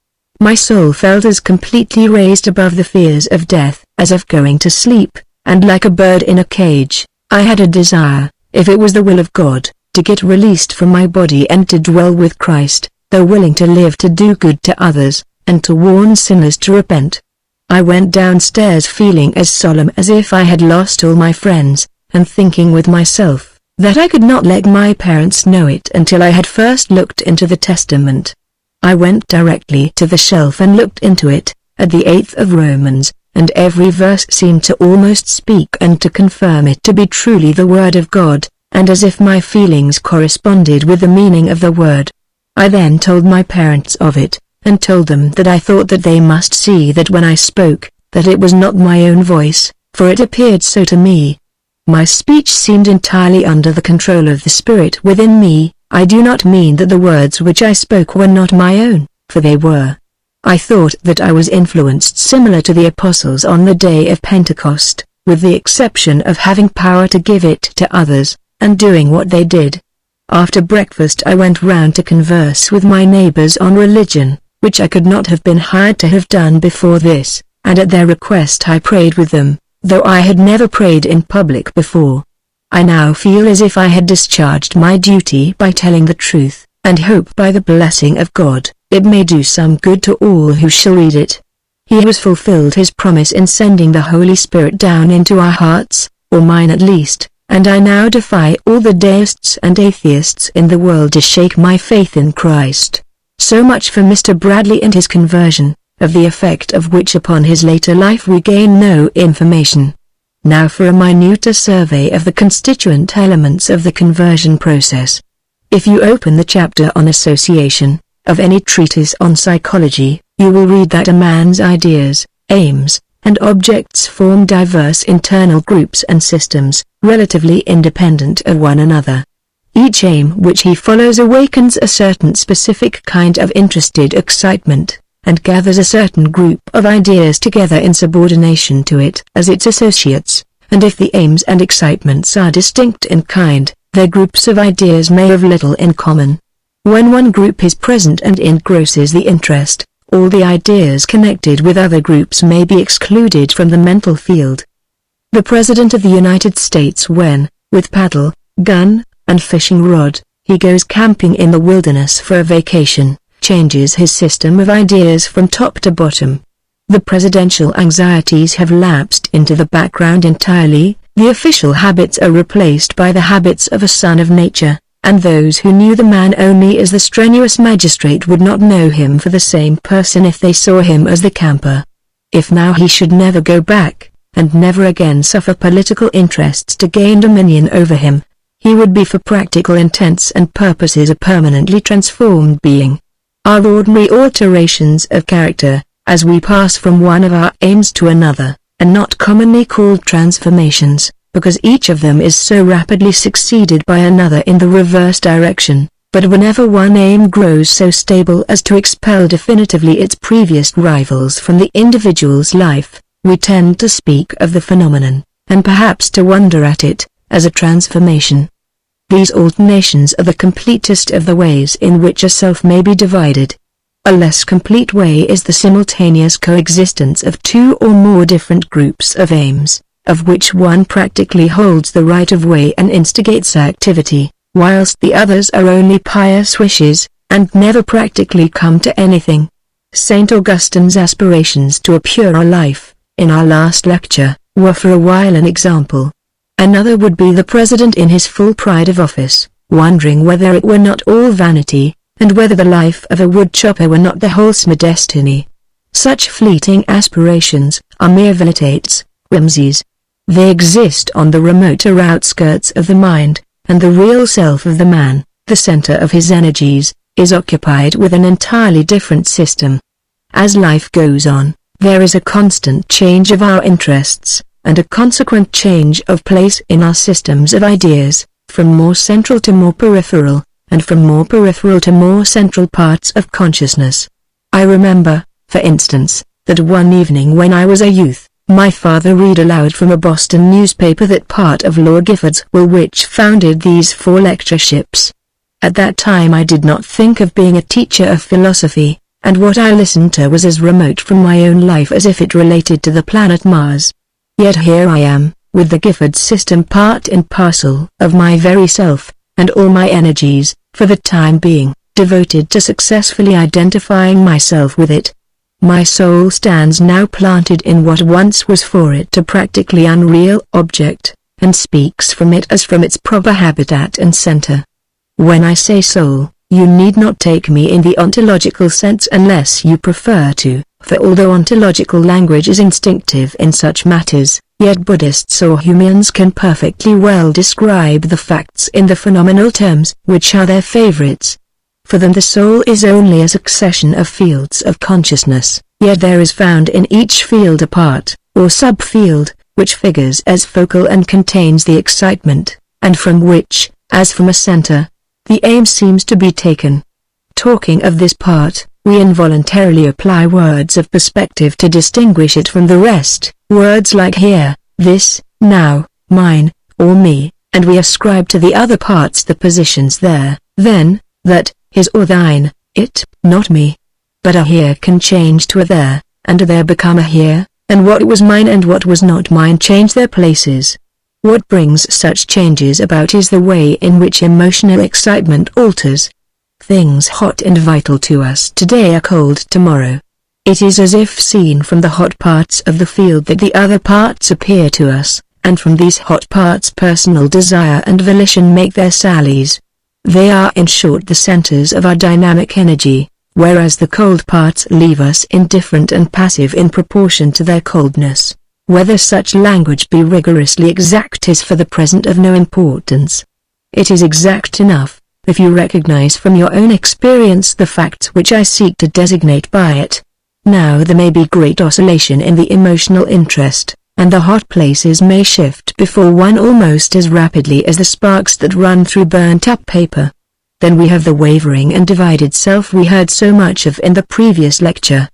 My soul felt as completely raised above the fears of death as of going to sleep, and like a bird in a cage, I had a desire, if it was the will of God, to get released from my body and to dwell with Christ, though willing to live to do good to others, and to warn sinners to repent. I went downstairs feeling as solemn as if I had lost all my friends, and thinking with myself, that I could not let my parents know it until I had first looked into the Testament. I went directly to the shelf and looked into it, at the 8th of Romans, and every verse seemed to almost speak and to confirm it to be truly the word of God, and as if my feelings corresponded with the meaning of the word. I then told my parents of it, and told them that I thought that they must see that when I spoke, that it was not my own voice, for it appeared so to me. My speech seemed entirely under the control of the Spirit within me. I do not mean that the words which I spoke were not my own, for they were. I thought that I was influenced similar to the apostles on the day of Pentecost, with the exception of having power to give it to others, and doing what they did. After breakfast I went round to converse with my neighbors on religion, which I could not have been hired to have done before this, and at their request I prayed with them, though I had never prayed in public before. I now feel as if I had discharged my duty by telling the truth, and hope by the blessing of God, it may do some good to all who shall read it. He has fulfilled his promise in sending the Holy Spirit down into our hearts, or mine at least, and I now defy all the deists and atheists in the world to shake my faith in Christ. So much for Mr. Bradley and his conversion, of the effect of which upon his later life we gain no information. Now for a minuter survey of the constituent elements of the conversion process. If you open the chapter on association, of any treatise on psychology, you will read that a man's ideas, aims, and objects form diverse internal groups and systems, relatively independent of one another. Each aim which he follows awakens a certain specific kind of interested excitement, and gathers a certain group of ideas together in subordination to it as its associates, and if the aims and excitements are distinct in kind, their groups of ideas may have little in common. When one group is present and engrosses the interest, all the ideas connected with other groups may be excluded from the mental field. The President of the United States when, with paddle, gun, and fishing rod, he goes camping in the wilderness for a vacation, changes his system of ideas from top to bottom. The presidential anxieties have lapsed into the background entirely, the official habits are replaced by the habits of a son of nature, and those who knew the man only as the strenuous magistrate would not know him for the same person if they saw him as the camper. If now he should never go back, and never again suffer political interests to gain dominion over him, he would be for practical intents and purposes a permanently transformed being. Our ordinary alterations of character, as we pass from one of our aims to another, are not commonly called transformations, because each of them is so rapidly succeeded by another in the reverse direction, but whenever one aim grows so stable as to expel definitively its previous rivals from the individual's life, we tend to speak of the phenomenon, and perhaps to wonder at it, as a transformation. These alternations are the completest of the ways in which a self may be divided. A less complete way is the simultaneous coexistence of two or more different groups of aims, of which one practically holds the right of way and instigates activity, whilst the others are only pious wishes, and never practically come to anything. St. Augustine's aspirations to a purer life, in our last lecture, were for a while an example. Another would be the President in his full pride of office, wondering whether it were not all vanity, and whether the life of a woodchopper were not the wholesome destiny. Such fleeting aspirations are mere velleitates, whimsies. They exist on the remoter outskirts of the mind, and the real self of the man, the center of his energies, is occupied with an entirely different system. As life goes on, there is a constant change of our interests, and a consequent change of place in our systems of ideas, from more central to more peripheral, and from more peripheral to more central parts of consciousness. I remember, for instance, that one evening when I was a youth, my father read aloud from a Boston newspaper that part of Lord Gifford's will which founded these 4 lectureships. At that time I did not think of being a teacher of philosophy, and what I listened to was as remote from my own life as if it related to the planet Mars. Yet here I am, with the Gifford system part and parcel of my very self, and all my energies, for the time being, devoted to successfully identifying myself with it. My soul stands now planted in what once was for it a practically unreal object, and speaks from it as from its proper habitat and center. When I say soul, you need not take me in the ontological sense unless you prefer to, For although ontological language is instinctive in such matters, yet Buddhists or humans can perfectly well describe the facts in the phenomenal terms which are their favorites. For them the soul is only a succession of fields of consciousness, yet there is found in each field a part, or subfield, which figures as focal and contains the excitement, and from which, as from a center, the aim seems to be taken. Talking of this part, we involuntarily apply words of perspective to distinguish it from the rest, words like here, this, now, mine, or me, and we ascribe to the other parts the positions there, then, that, his or thine, it, not me. But a here can change to a there, and a there become a here, and what was mine and what was not mine change their places. What brings such changes about is the way in which emotional excitement alters. Things hot and vital to us today are cold tomorrow. It is as if seen from the hot parts of the field that the other parts appear to us, and from these hot parts personal desire and volition make their sallies. They are in short the centers of our dynamic energy, whereas the cold parts leave us indifferent and passive in proportion to their coldness. Whether such language be rigorously exact is for the present of no importance. It is exact enough, if you recognize from your own experience the facts which I seek to designate by it. Now there may be great oscillation in the emotional interest, and the hot places may shift before one almost as rapidly as the sparks that run through burnt-up paper. Then we have the wavering and divided self we heard so much of in the previous lecture.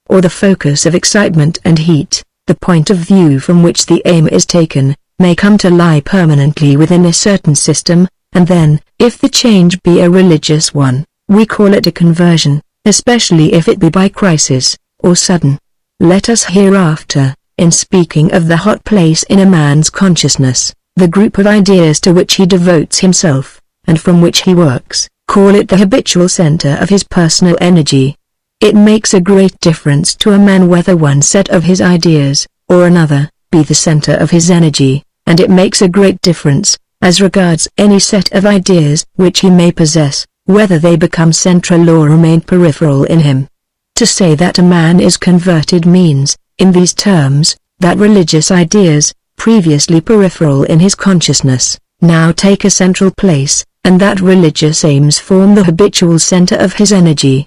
Or the focus of excitement and heat, the point of view from which the aim is taken, may come to lie permanently within a certain system, and then, if the change be a religious one, we call it a conversion, especially if it be by crisis, or sudden. Let us hereafter, in speaking of the hot place in a man's consciousness, the group of ideas to which he devotes himself, and from which he works, call it the habitual center of his personal energy. It makes a great difference to a man whether one set of his ideas, or another, be the center of his energy, and it makes a great difference, as regards any set of ideas which he may possess, whether they become central or remain peripheral in him. To say that a man is converted means, in these terms, that religious ideas, previously peripheral in his consciousness, now take a central place, and that religious aims form the habitual center of his energy.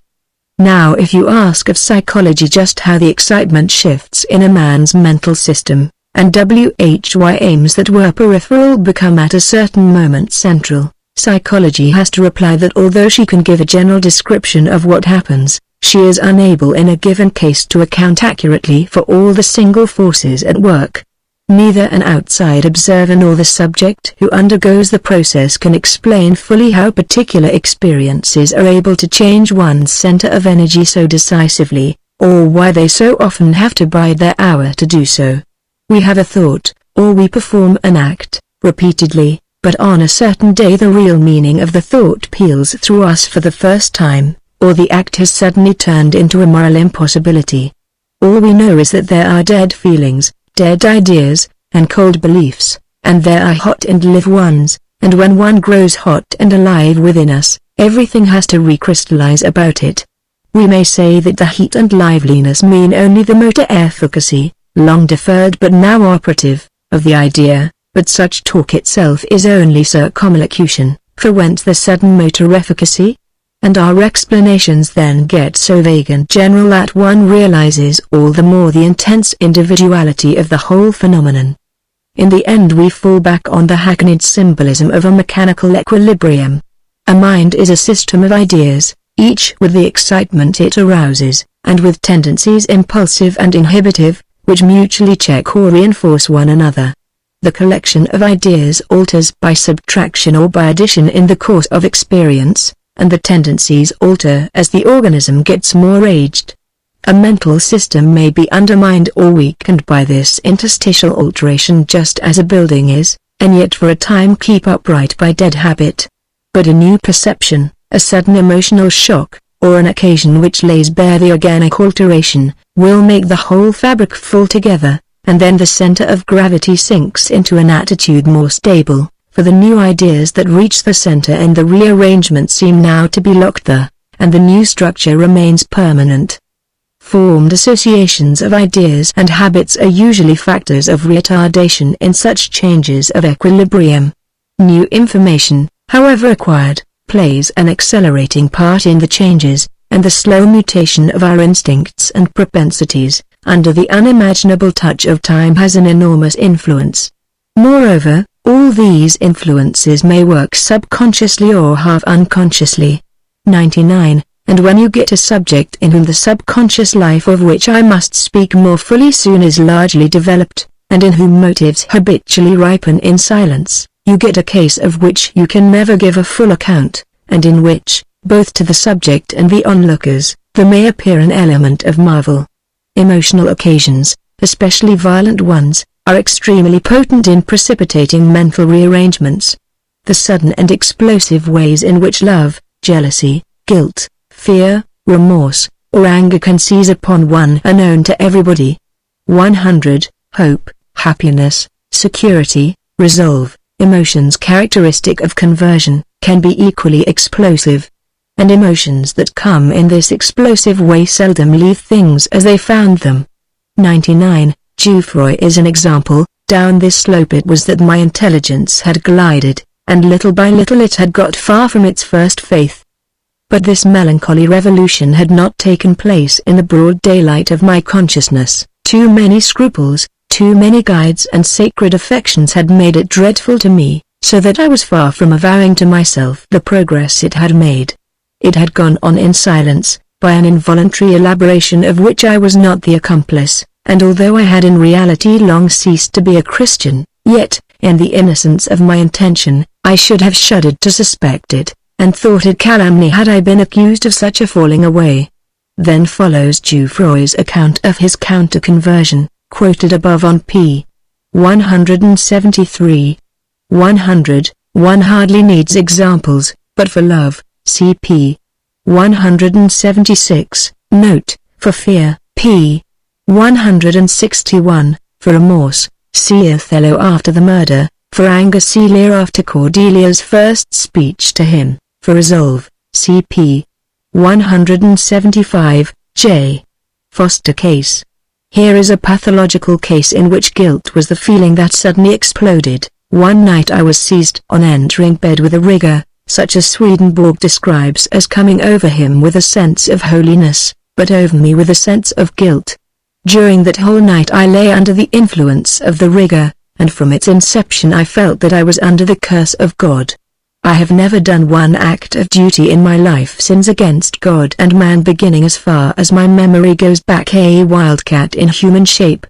Now if you ask of psychology just how the excitement shifts in a man's mental system, and why aims that were peripheral become at a certain moment central, psychology has to reply that although she can give a general description of what happens, she is unable in a given case to account accurately for all the single forces at work. Neither an outside observer nor the subject who undergoes the process can explain fully how particular experiences are able to change one's center of energy so decisively, or why they so often have to bide their hour to do so. We have a thought, or we perform an act, repeatedly, but on a certain day the real meaning of the thought peals through us for the first time, or the act has suddenly turned into a moral impossibility. All we know is that there are dead feelings, dead ideas, and cold beliefs, and there are hot and live ones, and when one grows hot and alive within us, everything has to recrystallize about it. We may say that the heat and liveliness mean only the motor efficacy, long deferred but now operative, of the idea, but such talk itself is only circumlocution, for whence the sudden motor efficacy? And our explanations then get so vague and general that one realizes all the more the intense individuality of the whole phenomenon. In the end we fall back on the hackneyed symbolism of a mechanical equilibrium. A mind is a system of ideas, each with the excitement it arouses, and with tendencies impulsive and inhibitive, which mutually check or reinforce one another. The collection of ideas alters by subtraction or by addition in the course of experience, and the tendencies alter as the organism gets more aged. A mental system may be undermined or weakened by this interstitial alteration just as a building is, and yet for a time keep upright by dead habit. But a new perception, a sudden emotional shock, or an occasion which lays bare the organic alteration, will make the whole fabric fall together, and then the center of gravity sinks into an attitude more stable, for the new ideas that reach the center and the rearrangement seem now to be locked there, and the new structure remains permanent. Formed associations of ideas and habits are usually factors of retardation in such changes of equilibrium. New information, however acquired, plays an accelerating part in the changes, and the slow mutation of our instincts and propensities, under the unimaginable touch of time, has an enormous influence. Moreover, all these influences may work subconsciously or half unconsciously. 99. And when you get a subject in whom the subconscious life of which I must speak more fully soon is largely developed, and in whom motives habitually ripen in silence, you get a case of which you can never give a full account, and in which, both to the subject and the onlookers, there may appear an element of marvel. Emotional occasions, especially violent ones, are extremely potent in precipitating mental rearrangements. The sudden and explosive ways in which love, jealousy, guilt, fear, remorse, or anger can seize upon one are known to everybody. 100. Hope, happiness, security, resolve, emotions characteristic of conversion, can be equally explosive. And emotions that come in this explosive way seldom leave things as they found them. 99. Jouffroy is an example. Down this slope it was that my intelligence had glided, and little by little it had got far from its first faith. But this melancholy revolution had not taken place in the broad daylight of my consciousness. Too many scruples, too many guides and sacred affections had made it dreadful to me, so that I was far from avowing to myself the progress it had made. It had gone on in silence, by an involuntary elaboration of which I was not the accomplice, and although I had in reality long ceased to be a Christian, yet, in the innocence of my intention, I should have shuddered to suspect it, and thought it calumny had I been accused of such a falling away. Then follows Jouffroy's account of his counter-conversion, quoted above on p. 173. 100. One hardly needs examples, but for love, see p. 176, note, for fear, p. 161, for remorse, see Othello after the murder, for anger see Lear after Cordelia's first speech to him, for resolve, see p. 175, J. Foster case. Here is a pathological case in which guilt was the feeling that suddenly exploded. One night I was seized on entering bed with a rigor, such as Swedenborg describes as coming over him with a sense of holiness, but over me with a sense of guilt. During that whole night I lay under the influence of the rigor, and from its inception I felt that I was under the curse of God. I have never done one act of duty in my life since against God and man, beginning as far as my memory goes back a wildcat in human shape.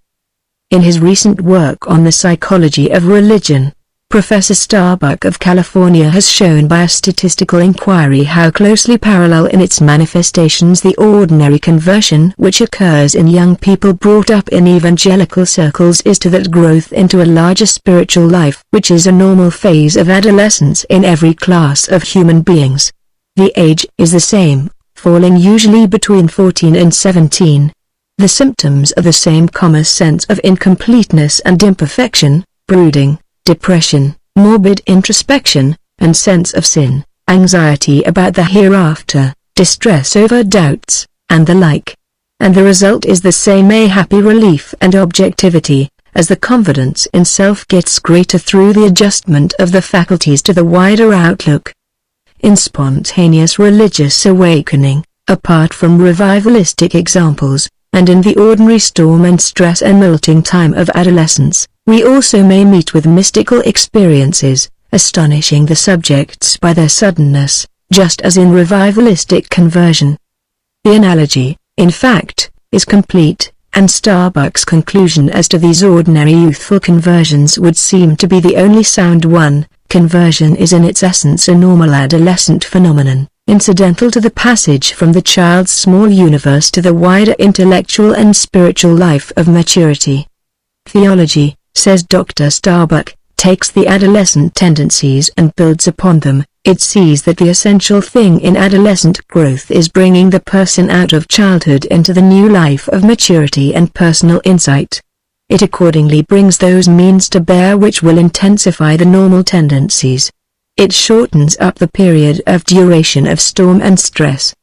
In his recent work on the psychology of religion, Professor Starbuck of California has shown by a statistical inquiry how closely parallel in its manifestations the ordinary conversion which occurs in young people brought up in evangelical circles is to that growth into a larger spiritual life which is a normal phase of adolescence in every class of human beings. The age is the same, falling usually between 14 and 17. The symptoms are the same: sense of incompleteness and imperfection, brooding, depression, morbid introspection, and sense of sin, anxiety about the hereafter, distress over doubts, and the like. And the result is the same: a happy relief and objectivity, as the confidence in self gets greater through the adjustment of the faculties to the wider outlook. In spontaneous religious awakening, apart from revivalistic examples, and in the ordinary storm and stress and melting time of adolescence, we also may meet with mystical experiences, astonishing the subjects by their suddenness, just as in revivalistic conversion. The analogy, in fact, is complete, and Starbuck's conclusion as to these ordinary youthful conversions would seem to be the only sound one. Conversion is in its essence a normal adolescent phenomenon, incidental to the passage from the child's small universe to the wider intellectual and spiritual life of maturity. Theology, says Dr. Starbuck, takes the adolescent tendencies and builds upon them. It sees that the essential thing in adolescent growth is bringing the person out of childhood into the new life of maturity and personal insight. It accordingly brings those means to bear which will intensify the normal tendencies. It shortens up the period of duration of storm and stress.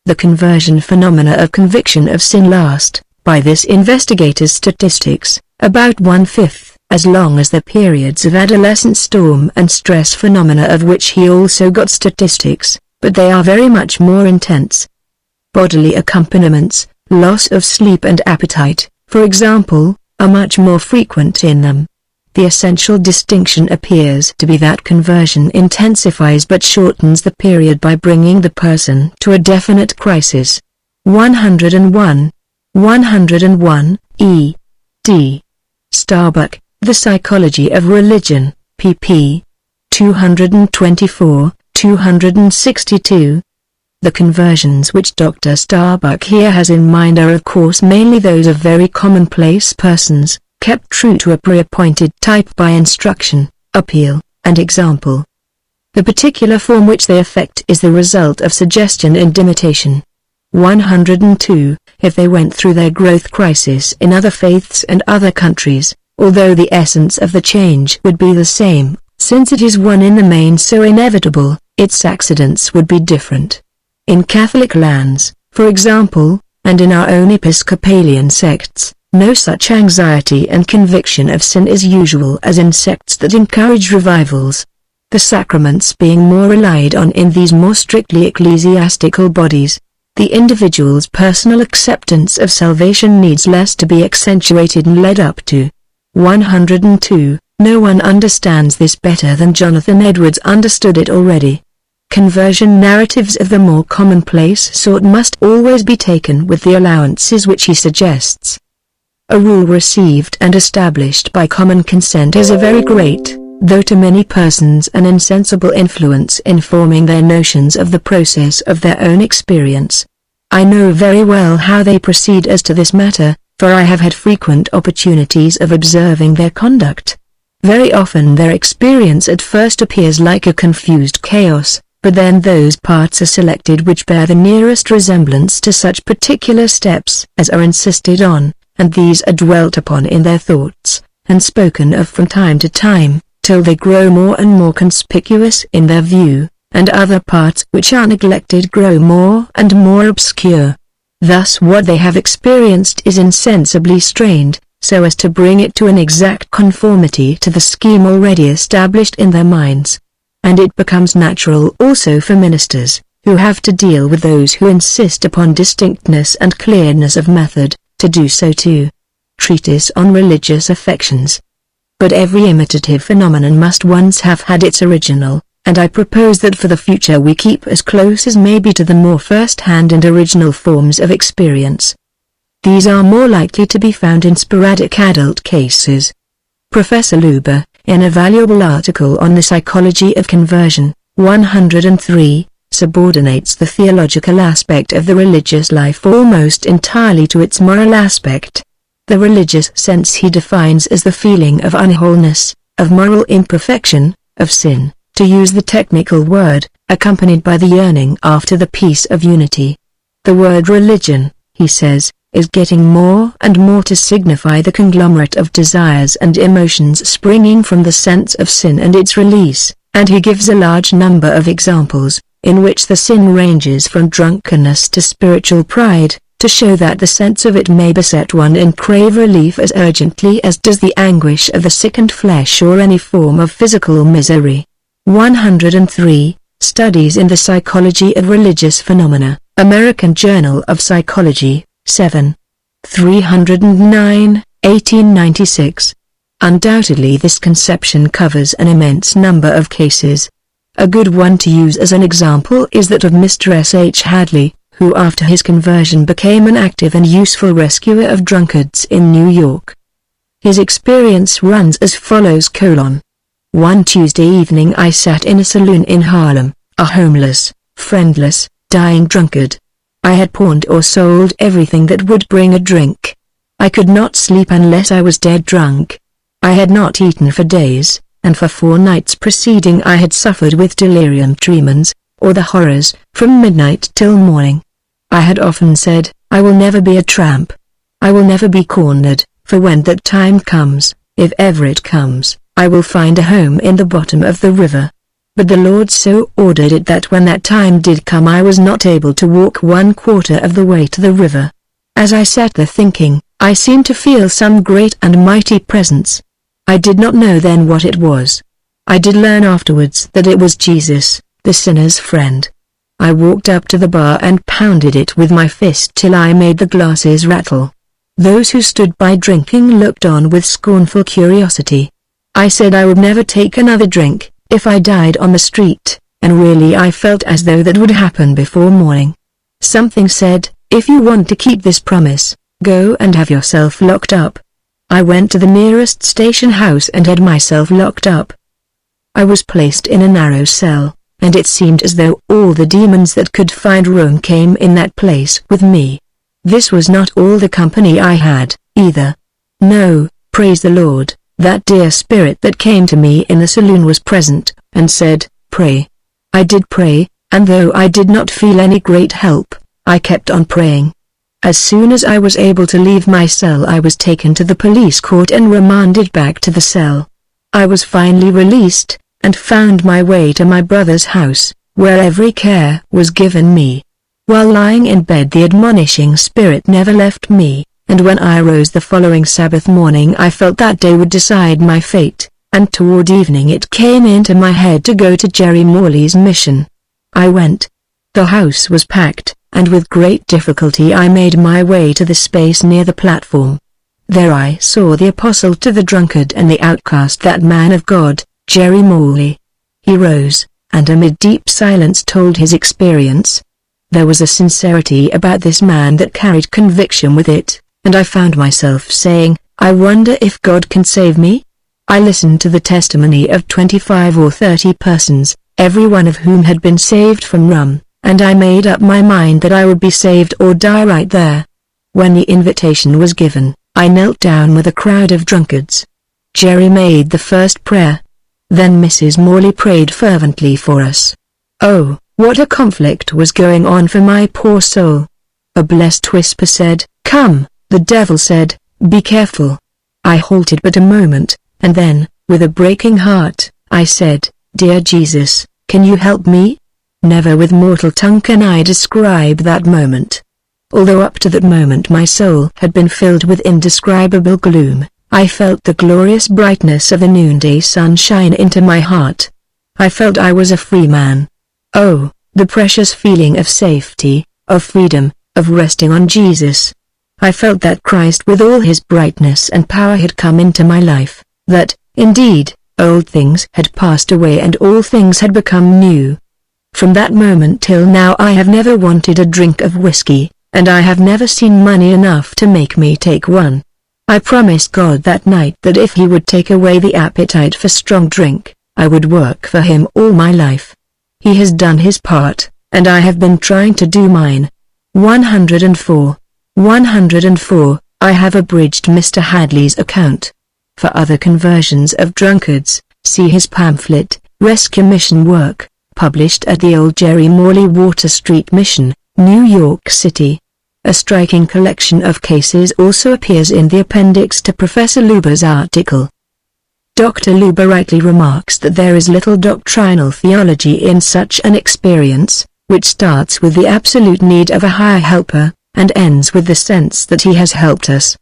The conversion phenomena of conviction of sin last, by this investigator's statistics, about 1/5, as long as the periods of adolescent storm and stress phenomena of which he also got statistics, but they are very much more intense. Bodily accompaniments, loss of sleep and appetite, for example, are much more frequent in them. The essential distinction appears to be that conversion intensifies but shortens the period by bringing the person to a definite crisis. 101. 101, E. D. Starbuck, The Psychology of Religion, pp. 224, 262. The conversions which Dr. Starbuck here has in mind are of course mainly those of very commonplace persons, kept true to a pre-appointed type by instruction, appeal, and example. The particular form which they affect is the result of suggestion and imitation. 102. If they went through their growth crisis in other faiths and other countries, although the essence of the change would be the same, since it is one in the main so inevitable, its accidents would be different. In Catholic lands, for example, and in our own Episcopalian sects, no such anxiety and conviction of sin is usual as in sects that encourage revivals. The sacraments being more relied on in these more strictly ecclesiastical bodies, the individual's personal acceptance of salvation needs less to be accentuated and led up to. 102. No one understands this better than Jonathan Edwards understood it already. Conversion narratives of the more commonplace sort must always be taken with the allowances which he suggests. A rule received and established by common consent is a very great, though to many persons an insensible influence in forming their notions of the process of their own experience. I know very well how they proceed as to this matter, for I have had frequent opportunities of observing their conduct. Very often their experience at first appears like a confused chaos, but then those parts are selected which bear the nearest resemblance to such particular steps as are insisted on, and these are dwelt upon in their thoughts, and spoken of from time to time, till they grow more and more conspicuous in their view, and other parts which are neglected grow more and more obscure. Thus what they have experienced is insensibly strained, so as to bring it to an exact conformity to the scheme already established in their minds. And it becomes natural also for ministers, who have to deal with those who insist upon distinctness and clearness of method, to do so too. Treatise on Religious Affections. But every imitative phenomenon must once have had its original, and I propose that for the future we keep as close as may be to the more first-hand and original forms of experience. These are more likely to be found in sporadic adult cases. Professor Luber, in a valuable article on the psychology of conversion, 103, subordinates the theological aspect of the religious life almost entirely to its moral aspect. The religious sense he defines as the feeling of unwholeness, of moral imperfection, of sin, to use the technical word, accompanied by the yearning after the peace of unity. The word religion, he says, is getting more and more to signify the conglomerate of desires and emotions springing from the sense of sin and its release, and he gives a large number of examples, in which the sin ranges from drunkenness to spiritual pride, to show that the sense of it may beset one and crave relief as urgently as does the anguish of the sickened flesh or any form of physical misery. 103. Studies in the Psychology of Religious Phenomena, American Journal of Psychology, 7. 309, 1896. Undoubtedly this conception covers an immense number of cases. A good one to use as an example is that of Mr. S. H. Hadley, who after his conversion became an active and useful rescuer of drunkards in New York. His experience runs as follows: One Tuesday evening I sat in a saloon in Harlem, a homeless, friendless, dying drunkard. I had pawned or sold everything that would bring a drink. I could not sleep unless I was dead drunk. I had not eaten for days, and for 4 nights preceding I had suffered with delirium tremens, or the horrors, from midnight till morning. I had often said, I will never be a tramp. I will never be cornered, for when that time comes, if ever it comes, I will find a home in the bottom of the river. But the Lord so ordered it that when that time did come I was not able to walk 1/4 of the way to the river. As I sat there thinking, I seemed to feel some great and mighty presence. I did not know then what it was. I did learn afterwards that it was Jesus, the sinner's friend. I walked up to the bar and pounded it with my fist till I made the glasses rattle. Those who stood by drinking looked on with scornful curiosity. I said I would never take another drink, if I died on the street, and really I felt as though that would happen before morning. Something said, if you want to keep this promise, go and have yourself locked up. I went to the nearest station house and had myself locked up. I was placed in a narrow cell, and it seemed as though all the demons that could find room came in that place with me. This was not all the company I had, either. No, praise the Lord, that dear spirit that came to me in the saloon was present, and said, pray. I did pray, and though I did not feel any great help, I kept on praying. As soon as I was able to leave my cell I was taken to the police court and remanded back to the cell. I was finally released, and found my way to my brother's house, where every care was given me. While lying in bed the admonishing spirit never left me, and when I rose the following Sabbath morning I felt that day would decide my fate, and toward evening it came into my head to go to Jerry Morley's mission. I went. The house was packed, and with great difficulty I made my way to the space near the platform. There I saw the apostle to the drunkard and the outcast, that man of God, Jerry Morley. He rose, and amid deep silence told his experience. There was a sincerity about this man that carried conviction with it, and I found myself saying, I wonder if God can save me? I listened to the testimony of 25 or 30 persons, every one of whom had been saved from rum, and I made up my mind that I would be saved or die right there. When the invitation was given, I knelt down with a crowd of drunkards. Jerry made the first prayer. Then Mrs. Morley prayed fervently for us. Oh, what a conflict was going on for my poor soul. A blessed whisper said, come, the devil said, be careful. I halted but a moment, and then, with a breaking heart, I said, Dear Jesus, can you help me? Never with mortal tongue can I describe that moment. Although up to that moment my soul had been filled with indescribable gloom, I felt the glorious brightness of the noonday sun shine into my heart. I felt I was a free man. Oh, the precious feeling of safety, of freedom, of resting on Jesus. I felt that Christ with all his brightness and power had come into my life, that, indeed, old things had passed away and all things had become new. From that moment till now I have never wanted a drink of whiskey, and I have never seen money enough to make me take one. I promised God that night that if he would take away the appetite for strong drink, I would work for him all my life. He has done his part, and I have been trying to do mine. 104. 104. I have abridged Mr. Hadley's account. For other conversions of drunkards, see his pamphlet, Rescue Mission Work, published at the Old Jerry Morley Water Street Mission, New York City. A striking collection of cases also appears in the appendix to Professor Luber's article. Dr. Luber rightly remarks that there is little doctrinal theology in such an experience, which starts with the absolute need of a higher helper, and ends with the sense that he has helped us.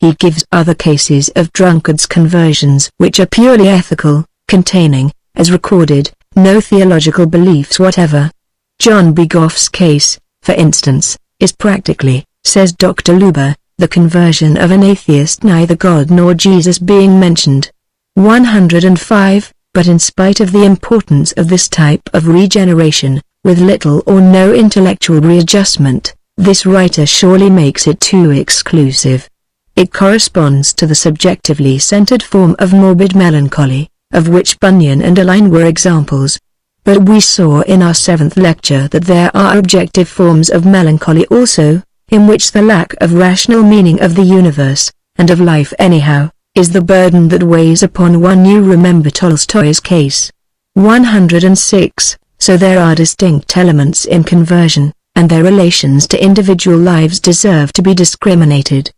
He gives other cases of drunkards' conversions which are purely ethical, containing, as recorded, no theological beliefs whatever. John B. Goff's case, for instance, is practically, says Dr. Luber, the conversion of an atheist, neither God nor Jesus being mentioned. 105. But in spite of the importance of this type of regeneration, with little or no intellectual readjustment, this writer surely makes it too exclusive. It corresponds to the subjectively centered form of morbid melancholy, of which Bunyan and Aline were examples. But we saw in our 7th lecture that there are objective forms of melancholy also, in which the lack of rational meaning of the universe, and of life anyhow, is the burden that weighs upon one. You remember Tolstoy's case. 106. So there are distinct elements in conversion, and their relations to individual lives deserve to be discriminated.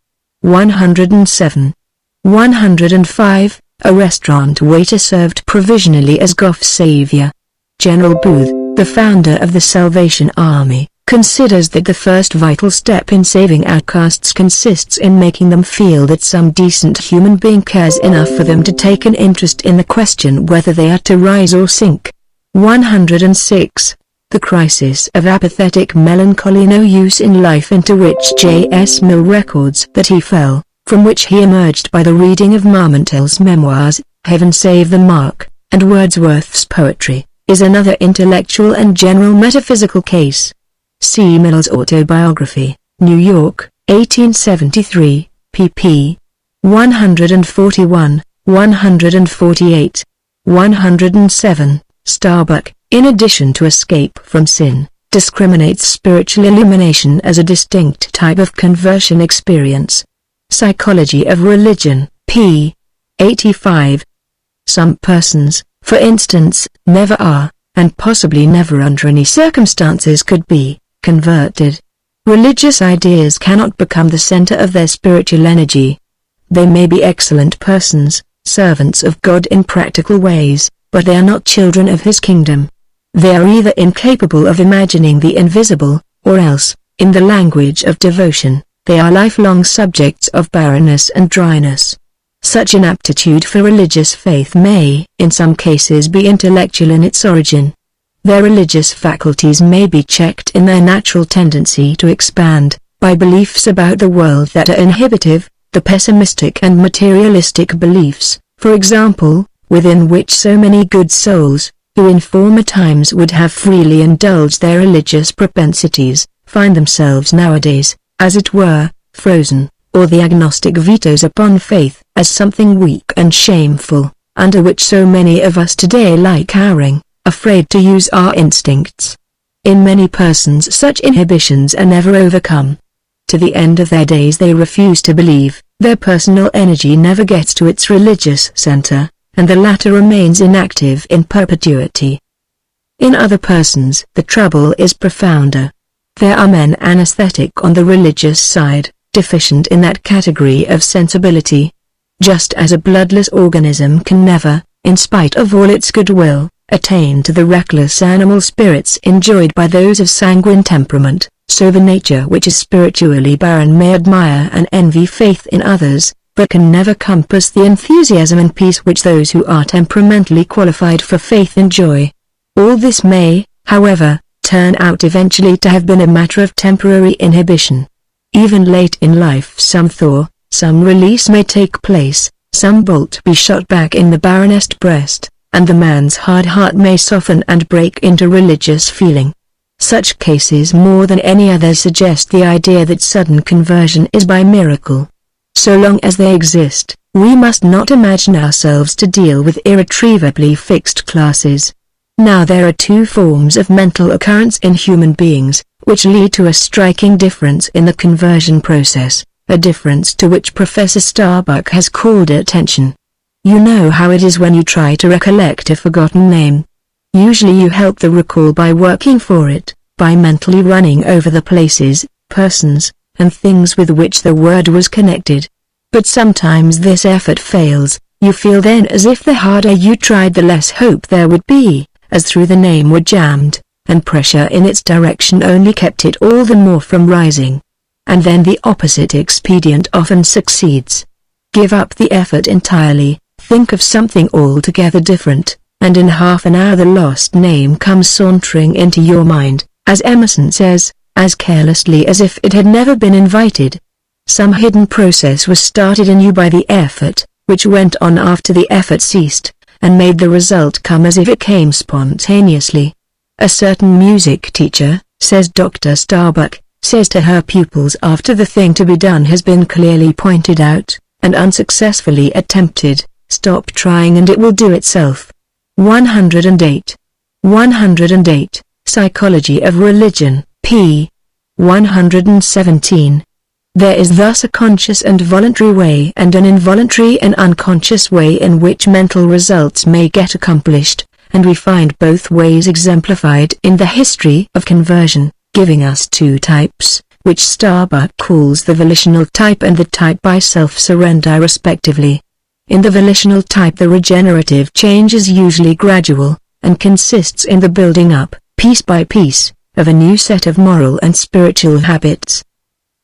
107. 105. A restaurant waiter served provisionally as Goff's savior. General Booth, the founder of the Salvation Army, considers that the first vital step in saving outcasts consists in making them feel that some decent human being cares enough for them to take an interest in the question whether they are to rise or sink. 106. The crisis of apathetic melancholy, no use in life, into which J.S. Mill records that he fell, from which he emerged by the reading of Marmontel's memoirs, Heaven Save the Mark, and Wordsworth's poetry, is another intellectual and general metaphysical case. See Mill's Autobiography, New York, 1873, pp. 141, 148, 107. Starbuck, in addition to Escape from Sin, discriminates spiritual illumination as a distinct type of conversion experience. Psychology of Religion, p. 85. Some persons, for instance, never are, and possibly never under any circumstances could be, converted. Religious ideas cannot become the center of their spiritual energy. They may be excellent persons, servants of God in practical ways, but they are not children of His kingdom. They are either incapable of imagining the invisible, or else, in the language of devotion, they are lifelong subjects of barrenness and dryness. Such inaptitude for religious faith may, in some cases, be intellectual in its origin. Their religious faculties may be checked in their natural tendency to expand, by beliefs about the world that are inhibitive, the pessimistic and materialistic beliefs, for example, within which so many good souls, who in former times would have freely indulged their religious propensities, find themselves nowadays, as it were, frozen, or the agnostic vetoes upon faith, as something weak and shameful, under which so many of us today lie cowering, afraid to use our instincts. In many persons such inhibitions are never overcome. To the end of their days they refuse to believe, their personal energy never gets to its religious center, and the latter remains inactive in perpetuity. In other persons the trouble is profounder. There are men anesthetic on the religious side, deficient in that category of sensibility. Just as a bloodless organism can never, in spite of all its goodwill, attain to the reckless animal spirits enjoyed by those of sanguine temperament, so the nature which is spiritually barren may admire and envy faith in others, but can never compass the enthusiasm and peace which those who are temperamentally qualified for faith enjoy. All this may, however, turn out eventually to have been a matter of temporary inhibition. Even late in life some thaw, some release may take place, some bolt be shot back in the barrenest breast, and the man's hard heart may soften and break into religious feeling. Such cases more than any others suggest the idea that sudden conversion is by miracle. So long as they exist, we must not imagine ourselves to deal with irretrievably fixed classes. Now there are two forms of mental occurrence in human beings, which lead to a striking difference in the conversion process, a difference to which Professor Starbuck has called attention. You know how it is when you try to recollect a forgotten name. Usually you help the recall by working for it, by mentally running over the places, persons, and things with which the word was connected. But sometimes this effort fails. You feel then as if the harder you tried the less hope there would be, as through the name were jammed, and pressure in its direction only kept it all the more from rising. And then the opposite expedient often succeeds. Give up the effort entirely, think of something altogether different, and in half an hour the lost name comes sauntering into your mind, as Emerson says, as carelessly as if it had never been invited. Some hidden process was started in you by the effort, which went on after the effort ceased, and made the result come as if it came spontaneously. A certain music teacher, says Dr. Starbuck, says to her pupils after the thing to be done has been clearly pointed out, and unsuccessfully attempted, stop trying and it will do itself. 108. 108. Psychology of Religion, p. 117. There is thus a conscious and voluntary way and an involuntary and unconscious way in which mental results may get accomplished, and we find both ways exemplified in the history of conversion, giving us two types, which Starbuck calls the volitional type and the type by self-surrender respectively. In the volitional type the regenerative change is usually gradual, and consists in the building up, piece by piece, of a new set of moral and spiritual habits.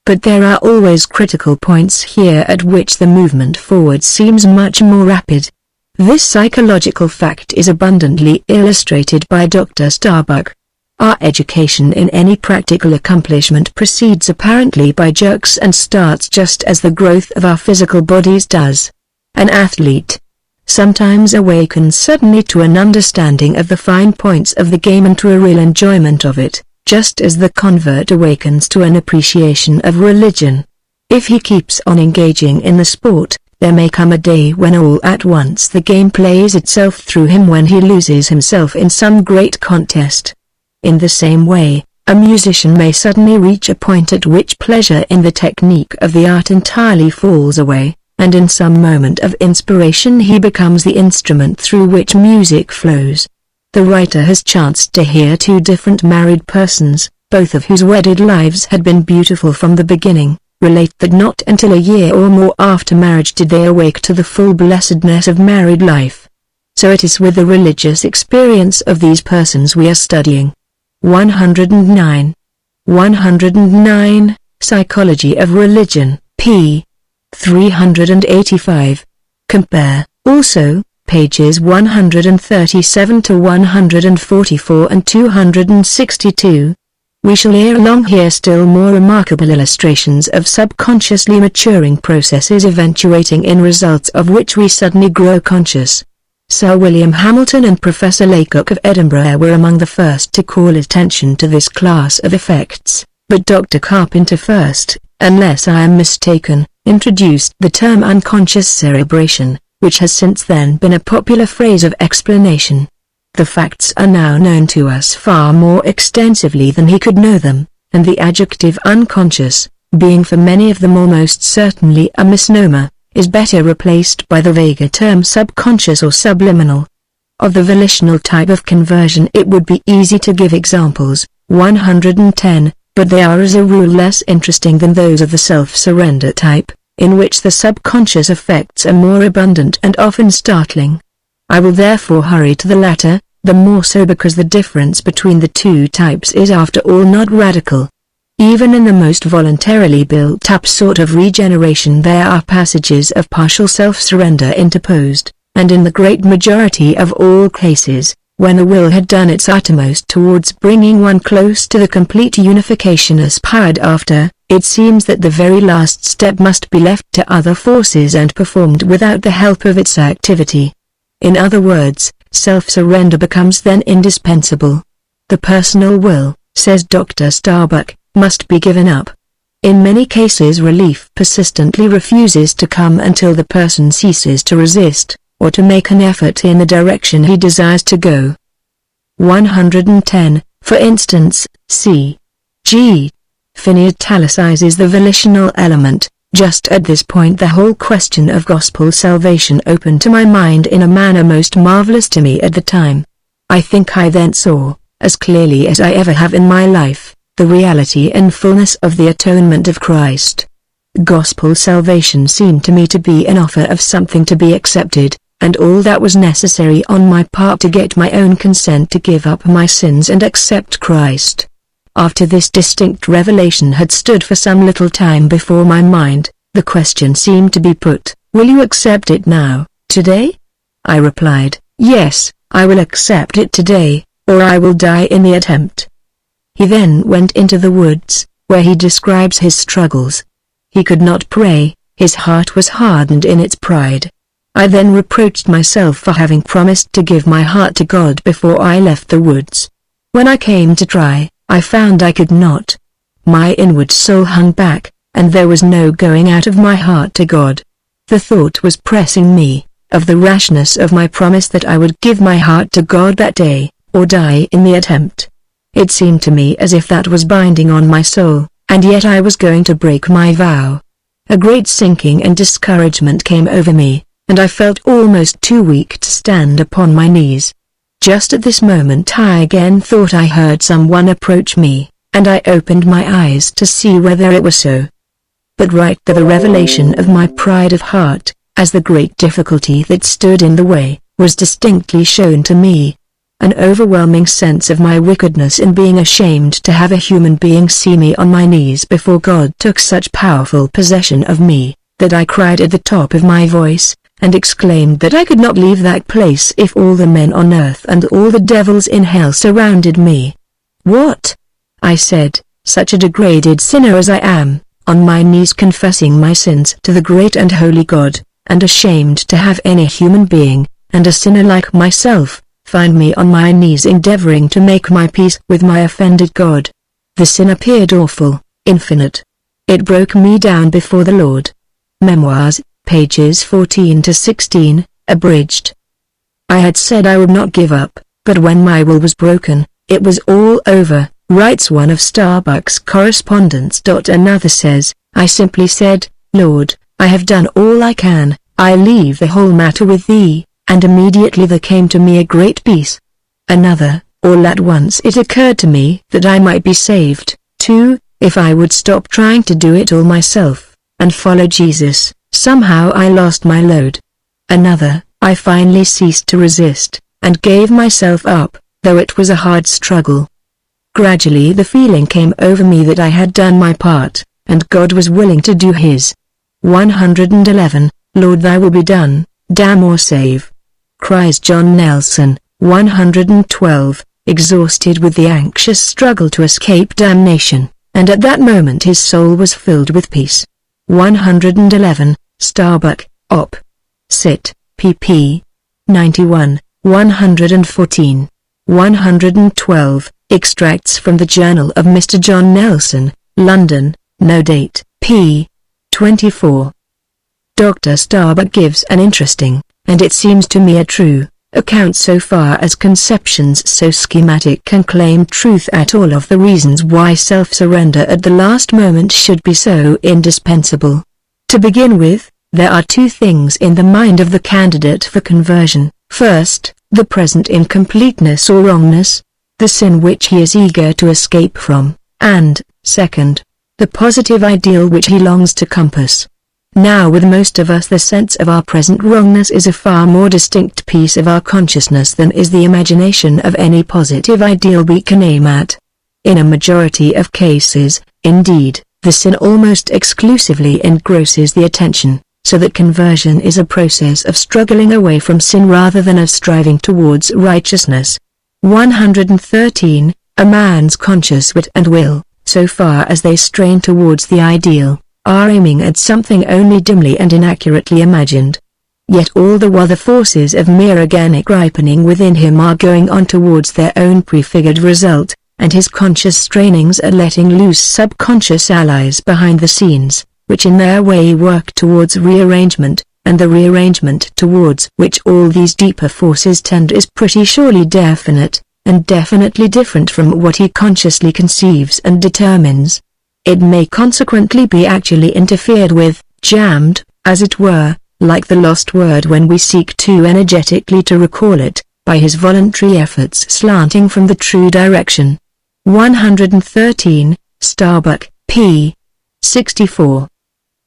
But there are always critical points here at which the movement forward seems much more rapid. This psychological fact is abundantly illustrated by Dr. Starbuck. Our education in any practical accomplishment proceeds apparently by jerks and starts just as the growth of our physical bodies does. An athlete sometimes awakens suddenly to an understanding of the fine points of the game and to a real enjoyment of it, just as the convert awakens to an appreciation of religion. If he keeps on engaging in the sport, there may come a day when all at once the game plays itself through him when he loses himself in some great contest. In the same way, a musician may suddenly reach a point at which pleasure in the technique of the art entirely falls away, and in some moment of inspiration he becomes the instrument through which music flows. The writer has chanced to hear two different married persons, both of whose wedded lives had been beautiful from the beginning, relate that not until a year or more after marriage did they awake to the full blessedness of married life. So it is with the religious experience of these persons we are studying. 109. 109, Psychology of Religion, p. 385. Compare, also, pages 137 to 144 and 262. We shall ere long hear still more remarkable illustrations of subconsciously maturing processes eventuating in results of which we suddenly grow conscious. Sir William Hamilton and Professor Laycock of Edinburgh were among the first to call attention to this class of effects, but Dr. Carpenter first, unless I am mistaken, introduced the term unconscious cerebration, which has since then been a popular phrase of explanation. The facts are now known to us far more extensively than he could know them, and the adjective unconscious, being for many of them almost certainly a misnomer, is better replaced by the vaguer term subconscious or subliminal. Of the volitional type of conversion it would be easy to give examples, 110, but they are as a rule less interesting than those of the self-surrender type, in which the subconscious effects are more abundant and often startling. I will therefore hurry to the latter, the more so because the difference between the two types is after all not radical. Even in the most voluntarily built-up sort of regeneration there are passages of partial self-surrender interposed, and in the great majority of all cases, when the will had done its uttermost towards bringing one close to the complete unification aspired after, it seems that the very last step must be left to other forces and performed without the help of its activity. In other words, self-surrender becomes then indispensable. The personal will, says Dr. Starbuck, must be given up. In many cases relief persistently refuses to come until the person ceases to resist, or to make an effort in the direction he desires to go. 110, for instance, c. G. Finney italicizes the volitional element. Just at this point the whole question of gospel salvation opened to my mind in a manner most marvelous to me at the time. I think I then saw, as clearly as I ever have in my life, the reality and fullness of the atonement of Christ. Gospel salvation seemed to me to be an offer of something to be accepted, and all that was necessary on my part to get my own consent to give up my sins and accept Christ. After this distinct revelation had stood for some little time before my mind, the question seemed to be put, "Will you accept it now, today?" I replied, "Yes, I will accept it today, or I will die in the attempt." He then went into the woods, where he describes his struggles. He could not pray, his heart was hardened in its pride. I then reproached myself for having promised to give my heart to God before I left the woods. When I came to try, I found I could not. My inward soul hung back, and there was no going out of my heart to God. The thought was pressing me, of the rashness of my promise that I would give my heart to God that day, or die in the attempt. It seemed to me as if that was binding on my soul, and yet I was going to break my vow. A great sinking and discouragement came over me, and I felt almost too weak to stand upon my knees. Just at this moment I again thought I heard someone approach me, and I opened my eyes to see whether it was so. But right there the revelation of my pride of heart, as the great difficulty that stood in the way, was distinctly shown to me. an overwhelming sense of my wickedness in being ashamed to have a human being see me on my knees before God took such powerful possession of me, that I cried at the top of my voice, and exclaimed that I could not leave that place if all the men on earth and all the devils in hell surrounded me. What? I said, such a degraded sinner as I am, on my knees confessing my sins to the great and holy God, and ashamed to have any human being, and a sinner like myself, find me on my knees endeavoring to make my peace with my offended God. The sin appeared awful, infinite. It broke me down before the Lord. Memoirs, pages 14 to 16, abridged. I had said I would not give up, but when my will was broken, it was all over, writes one of Starbucks' correspondents. Another says, I simply said, Lord, I have done all I can, I leave the whole matter with thee, and immediately there came to me a great peace. Another, all at once it occurred to me that I might be saved, too, if I would stop trying to do it all myself, and follow Jesus. Somehow I lost my load. Another, I finally ceased to resist, and gave myself up, though it was a hard struggle. Gradually the feeling came over me that I had done my part, and God was willing to do his. 111, Lord, thy will be done, damn or save. Cries John Nelson. 112, exhausted with the anxious struggle to escape damnation, and at that moment his soul was filled with peace. 111, Starbuck, Op. Cit. pp. 91, 114. 112, extracts from the Journal of Mr. John Nelson, London, no date, p. 24. Dr. Starbuck gives an interesting, and it seems to me a true, account so far as conceptions so schematic can claim truth at all of the reasons why self-surrender at the last moment should be so indispensable. To begin with, there are two things in the mind of the candidate for conversion. First, the present incompleteness or wrongness, the sin which he is eager to escape from, and, second, the positive ideal which he longs to compass. Now with most of us the sense of our present wrongness is a far more distinct piece of our consciousness than is the imagination of any positive ideal we can aim at. In a majority of cases, indeed, the sin almost exclusively engrosses the attention, so that conversion is a process of struggling away from sin rather than of striving towards righteousness. 113, a man's conscious wit and will, so far as they strain towards the ideal, are aiming at something only dimly and inaccurately imagined. Yet all the while the forces of mere organic ripening within him are going on towards their own prefigured result, and his conscious strainings are letting loose subconscious allies behind the scenes, which in their way work towards rearrangement, and the rearrangement towards which all these deeper forces tend is pretty surely definite, and definitely different from what he consciously conceives and determines. It may consequently be actually interfered with, jammed, as it were, like the lost word when we seek too energetically to recall it, by his voluntary efforts slanting from the true direction. 113, Starbuck, p. 64.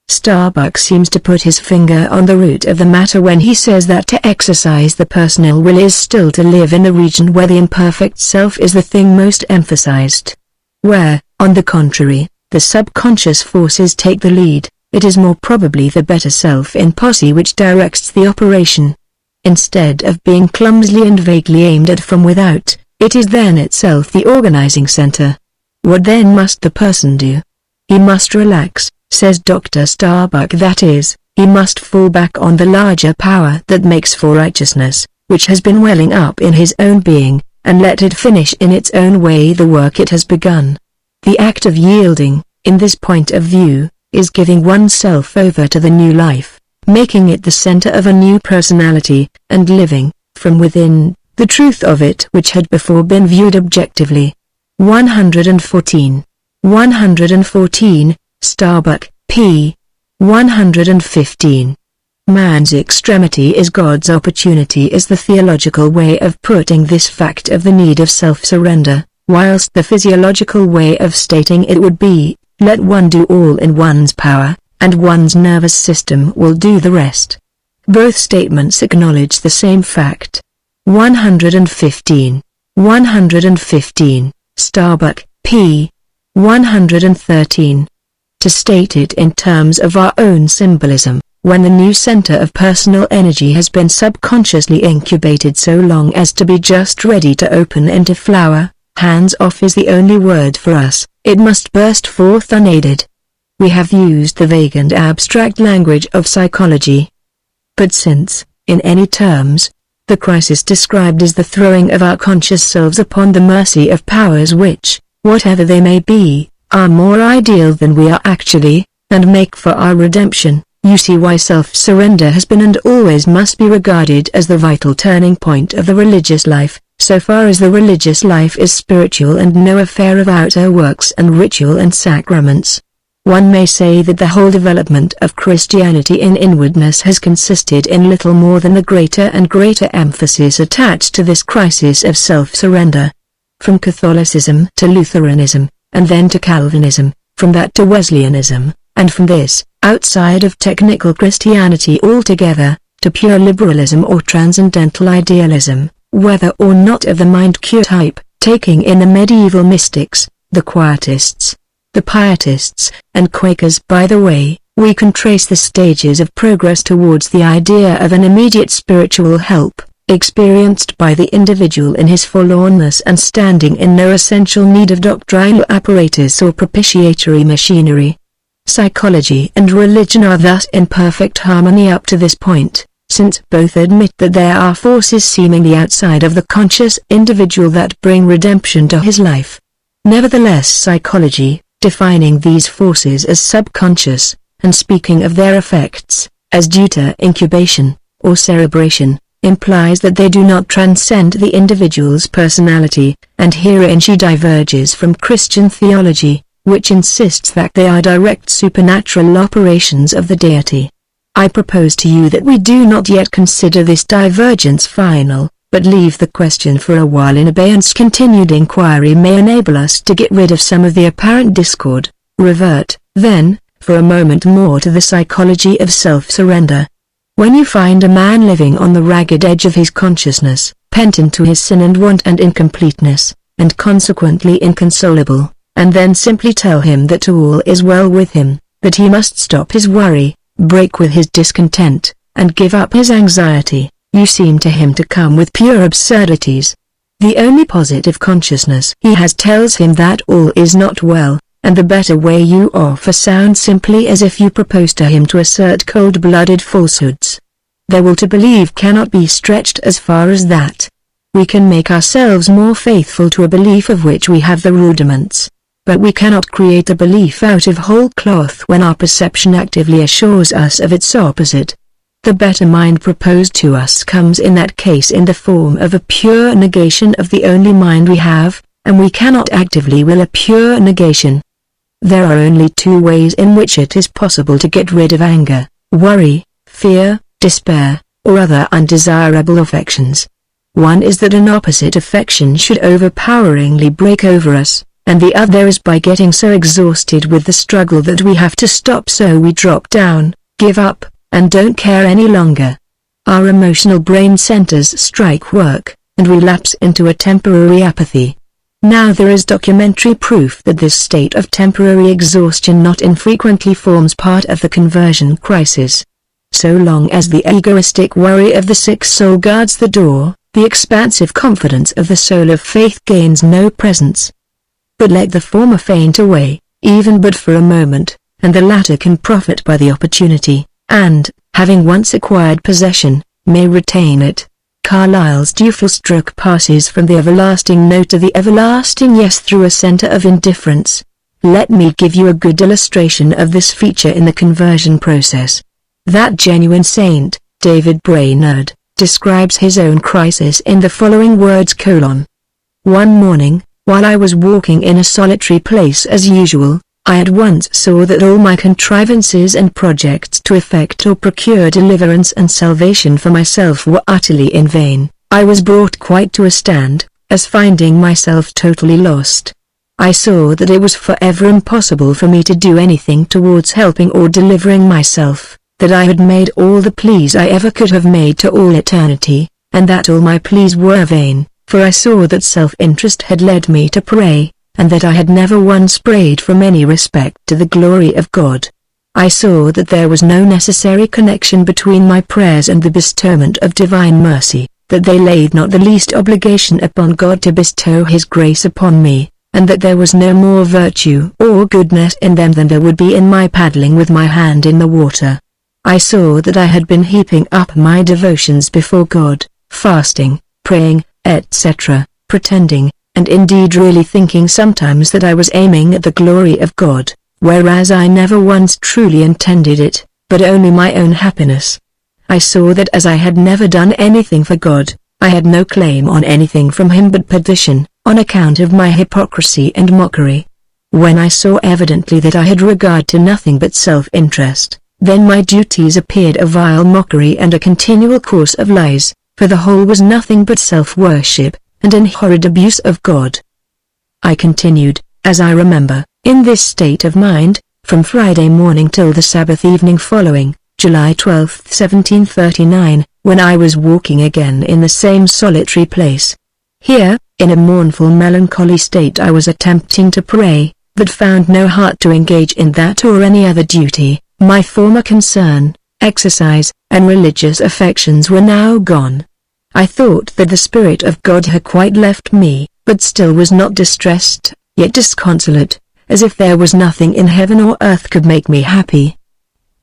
Starbuck seems to put his finger on the root of the matter when he says that to exercise the personal will is still to live in the region where the imperfect self is the thing most emphasized. Where, on the contrary, the subconscious forces take the lead, it is more probably the better self in posse which directs the operation. Instead of being clumsily and vaguely aimed at from without, it is then itself the organizing center. What then must the person do? He must relax, says Dr. Starbuck, that is, he must fall back on the larger power that makes for righteousness, which has been welling up in his own being, and let it finish in its own way the work it has begun. The act of yielding, in this point of view, is giving oneself over to the new life, making it the center of a new personality, and living, from within, the truth of it which had before been viewed objectively. 114. 114, Starbuck, p. 115. Man's extremity is God's opportunity is the theological way of putting this fact of the need of self-surrender, whilst the physiological way of stating it would be, let one do all in one's power, and one's nervous system will do the rest. Both statements acknowledge the same fact. 115. 115. Starbuck, p. 113. To state it in terms of our own symbolism, when the new center of personal energy has been subconsciously incubated so long as to be just ready to open into flower, hands off is the only word for us, it must burst forth unaided. We have used the vague and abstract language of psychology. But since, in any terms, the crisis described is the throwing of our conscious selves upon the mercy of powers which, whatever they may be, are more ideal than we are actually, and make for our redemption, you see why self-surrender has been and always must be regarded as the vital turning point of the religious life, so far as the religious life is spiritual and no affair of outer works and ritual and sacraments. One may say that the whole development of Christianity in inwardness has consisted in little more than the greater and greater emphasis attached to this crisis of self-surrender. From Catholicism to Lutheranism, and then to Calvinism, from that to Wesleyanism, and from this, outside of technical Christianity altogether, to pure liberalism or transcendental idealism, whether or not of the mind-cure type, taking in the medieval mystics, the Quietists, the Pietists, and Quakers. By the way, we can trace the stages of progress towards the idea of an immediate spiritual help, experienced by the individual in his forlornness and standing in no essential need of doctrinal apparatus or propitiatory machinery. Psychology and religion are thus in perfect harmony up to this point, since both admit that there are forces seemingly outside of the conscious individual that bring redemption to his life. Nevertheless, psychology, defining these forces as subconscious, and speaking of their effects, as due to incubation, or cerebration, implies that they do not transcend the individual's personality, and herein she diverges from Christian theology, which insists that they are direct supernatural operations of the deity. I propose to you that we do not yet consider this divergence final, but leave the question for a while in abeyance. Continued inquiry may enable us to get rid of some of the apparent discord. Revert, then, for a moment more to the psychology of self-surrender. When you find a man living on the ragged edge of his consciousness, penitent to his sin and want and incompleteness, and consequently inconsolable, and then simply tell him that all is well with him, that he must stop his worry, break with his discontent, and give up his anxiety, you seem to him to come with pure absurdities. The only positive consciousness he has tells him that all is not well, and the better way you offer sounds simply as if you propose to him to assert cold-blooded falsehoods. Their will to believe cannot be stretched as far as that. We can make ourselves more faithful to a belief of which we have the rudiments, but we cannot create a belief out of whole cloth when our perception actively assures us of its opposite. The better mind proposed to us comes in that case in the form of a pure negation of the only mind we have, and we cannot actively will a pure negation. There are only two ways in which it is possible to get rid of anger, worry, fear, despair, or other undesirable affections. One is that an opposite affection should overpoweringly break over us, and the other is by getting so exhausted with the struggle that we have to stop, so we drop down, give up, and don't care any longer. Our emotional brain centers strike work, and relapse into a temporary apathy. Now there is documentary proof that this state of temporary exhaustion not infrequently forms part of the conversion crisis. So long as the egoistic worry of the sick soul guards the door, the expansive confidence of the soul of faith gains no presence. But let the former faint away, even but for a moment, and the latter can profit by the opportunity, and, having once acquired possession, may retain it. Carlyle's dutiful stroke passes from the everlasting no to the everlasting yes through a center of indifference. Let me give you a good illustration of this feature in the conversion process. That genuine saint, David Brainerd, describes his own crisis in the following words: One morning, while I was walking in a solitary place as usual, I at once saw that all my contrivances and projects to effect or procure deliverance and salvation for myself were utterly in vain. I was brought quite to a stand, as finding myself totally lost. I saw that it was forever impossible for me to do anything towards helping or delivering myself, that I had made all the pleas I ever could have made to all eternity, and that all my pleas were vain, for I saw that self-interest had led me to pray, and that I had never once prayed from any respect to the glory of God. I saw that there was no necessary connection between my prayers and the bestowment of divine mercy, that they laid not the least obligation upon God to bestow His grace upon me, and that there was no more virtue or goodness in them than there would be in my paddling with my hand in the water. I saw that I had been heaping up my devotions before God, fasting, praying, etc., pretending, and indeed really thinking sometimes that I was aiming at the glory of God, whereas I never once truly intended it, but only my own happiness. I saw that as I had never done anything for God, I had no claim on anything from Him but perdition, on account of my hypocrisy and mockery. When I saw evidently that I had regard to nothing but self-interest, then my duties appeared a vile mockery and a continual course of lies, for the whole was nothing but self-worship, and an horrid abuse of God. I continued, as I remember, in this state of mind, from Friday morning till the Sabbath evening following, July 12, 1739, when I was walking again in the same solitary place. Here, in a mournful melancholy state I was attempting to pray, but found no heart to engage in that or any other duty. My former concern, exercise, and religious affections were now gone. I thought that the Spirit of God had quite left me, but still was not distressed, yet disconsolate, as if there was nothing in heaven or earth could make me happy.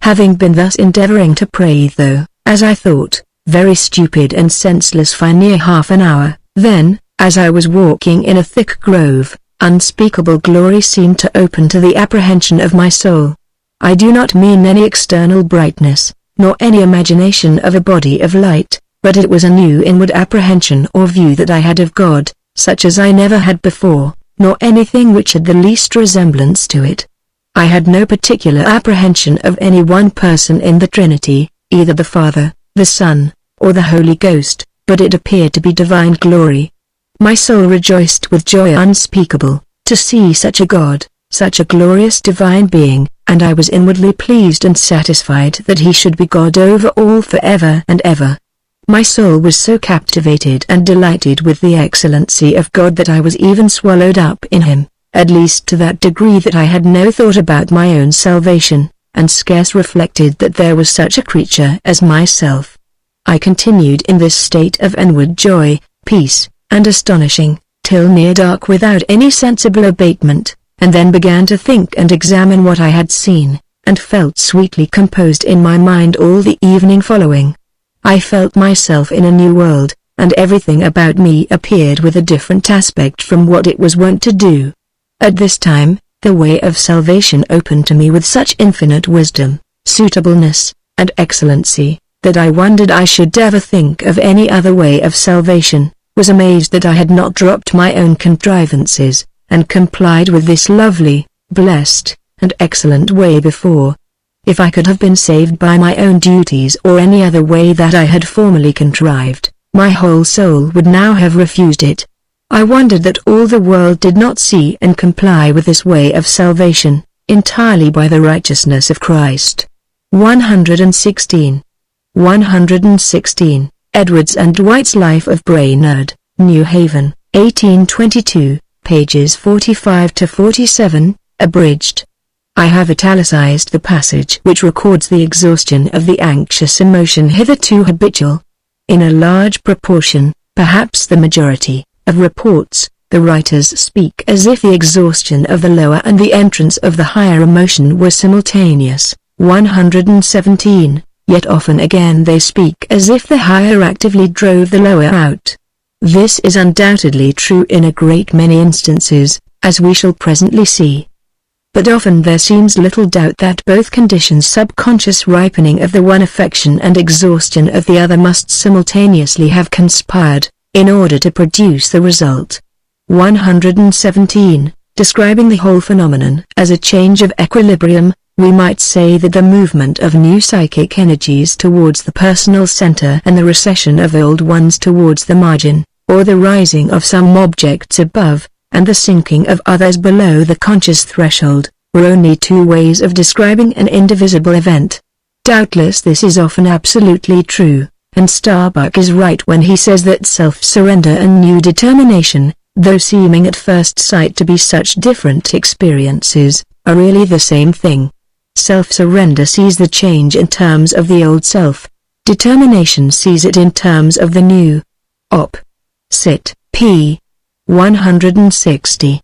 Having been thus endeavoring to pray though, as I thought, very stupid and senseless for near half an hour, then, as I was walking in a thick grove, unspeakable glory seemed to open to the apprehension of my soul. I do not mean any external brightness, nor any imagination of a body of light, but it was a new inward apprehension or view that I had of God, such as I never had before, nor anything which had the least resemblance to it. I had no particular apprehension of any one person in the Trinity, either the Father, the Son, or the Holy Ghost, but it appeared to be divine glory. My soul rejoiced with joy unspeakable, to see such a God, such a glorious divine being, and I was inwardly pleased and satisfied that He should be God over all forever and ever. My soul was so captivated and delighted with the excellency of God that I was even swallowed up in Him, at least to that degree that I had no thought about my own salvation, and scarce reflected that there was such a creature as myself. I continued in this state of inward joy, peace, and astonishing, till near dark without any sensible abatement, and then began to think and examine what I had seen, and felt sweetly composed in my mind all the evening following. I felt myself in a new world, and everything about me appeared with a different aspect from what it was wont to do. At this time, the way of salvation opened to me with such infinite wisdom, suitableness, and excellency, that I wondered I should ever think of any other way of salvation, was amazed that I had not dropped my own contrivances, and complied with this lovely, blessed, and excellent way before. If I could have been saved by my own duties or any other way that I had formerly contrived, my whole soul would now have refused it. I wondered that all the world did not see and comply with this way of salvation, entirely by the righteousness of Christ. 116. 116. Edwards and Dwight's Life of Brainerd, New Haven, 1822, pages 45 to 47, abridged. I have italicized the passage which records the exhaustion of the anxious emotion hitherto habitual. In a large proportion, perhaps the majority, of reports, the writers speak as if the exhaustion of the lower and the entrance of the higher emotion were simultaneous. 117. Yet often again they speak as if the higher actively drove the lower out. This is undoubtedly true in a great many instances, as we shall presently see. But often there seems little doubt that both conditions, subconscious ripening of the one affection and exhaustion of the other, must simultaneously have conspired, in order to produce the result. 117. Describing the whole phenomenon as a change of equilibrium, we might say that the movement of new psychic energies towards the personal center and the recession of old ones towards the margin, or the rising of some objects above, and the sinking of others below the conscious threshold, were only two ways of describing an indivisible event. Doubtless this is often absolutely true, and Starbuck is right when he says that self-surrender and new determination, though seeming at first sight to be such different experiences, are really the same thing. Self-surrender sees the change in terms of the old self. Determination sees it in terms of the new. Op. Cit. p. 160.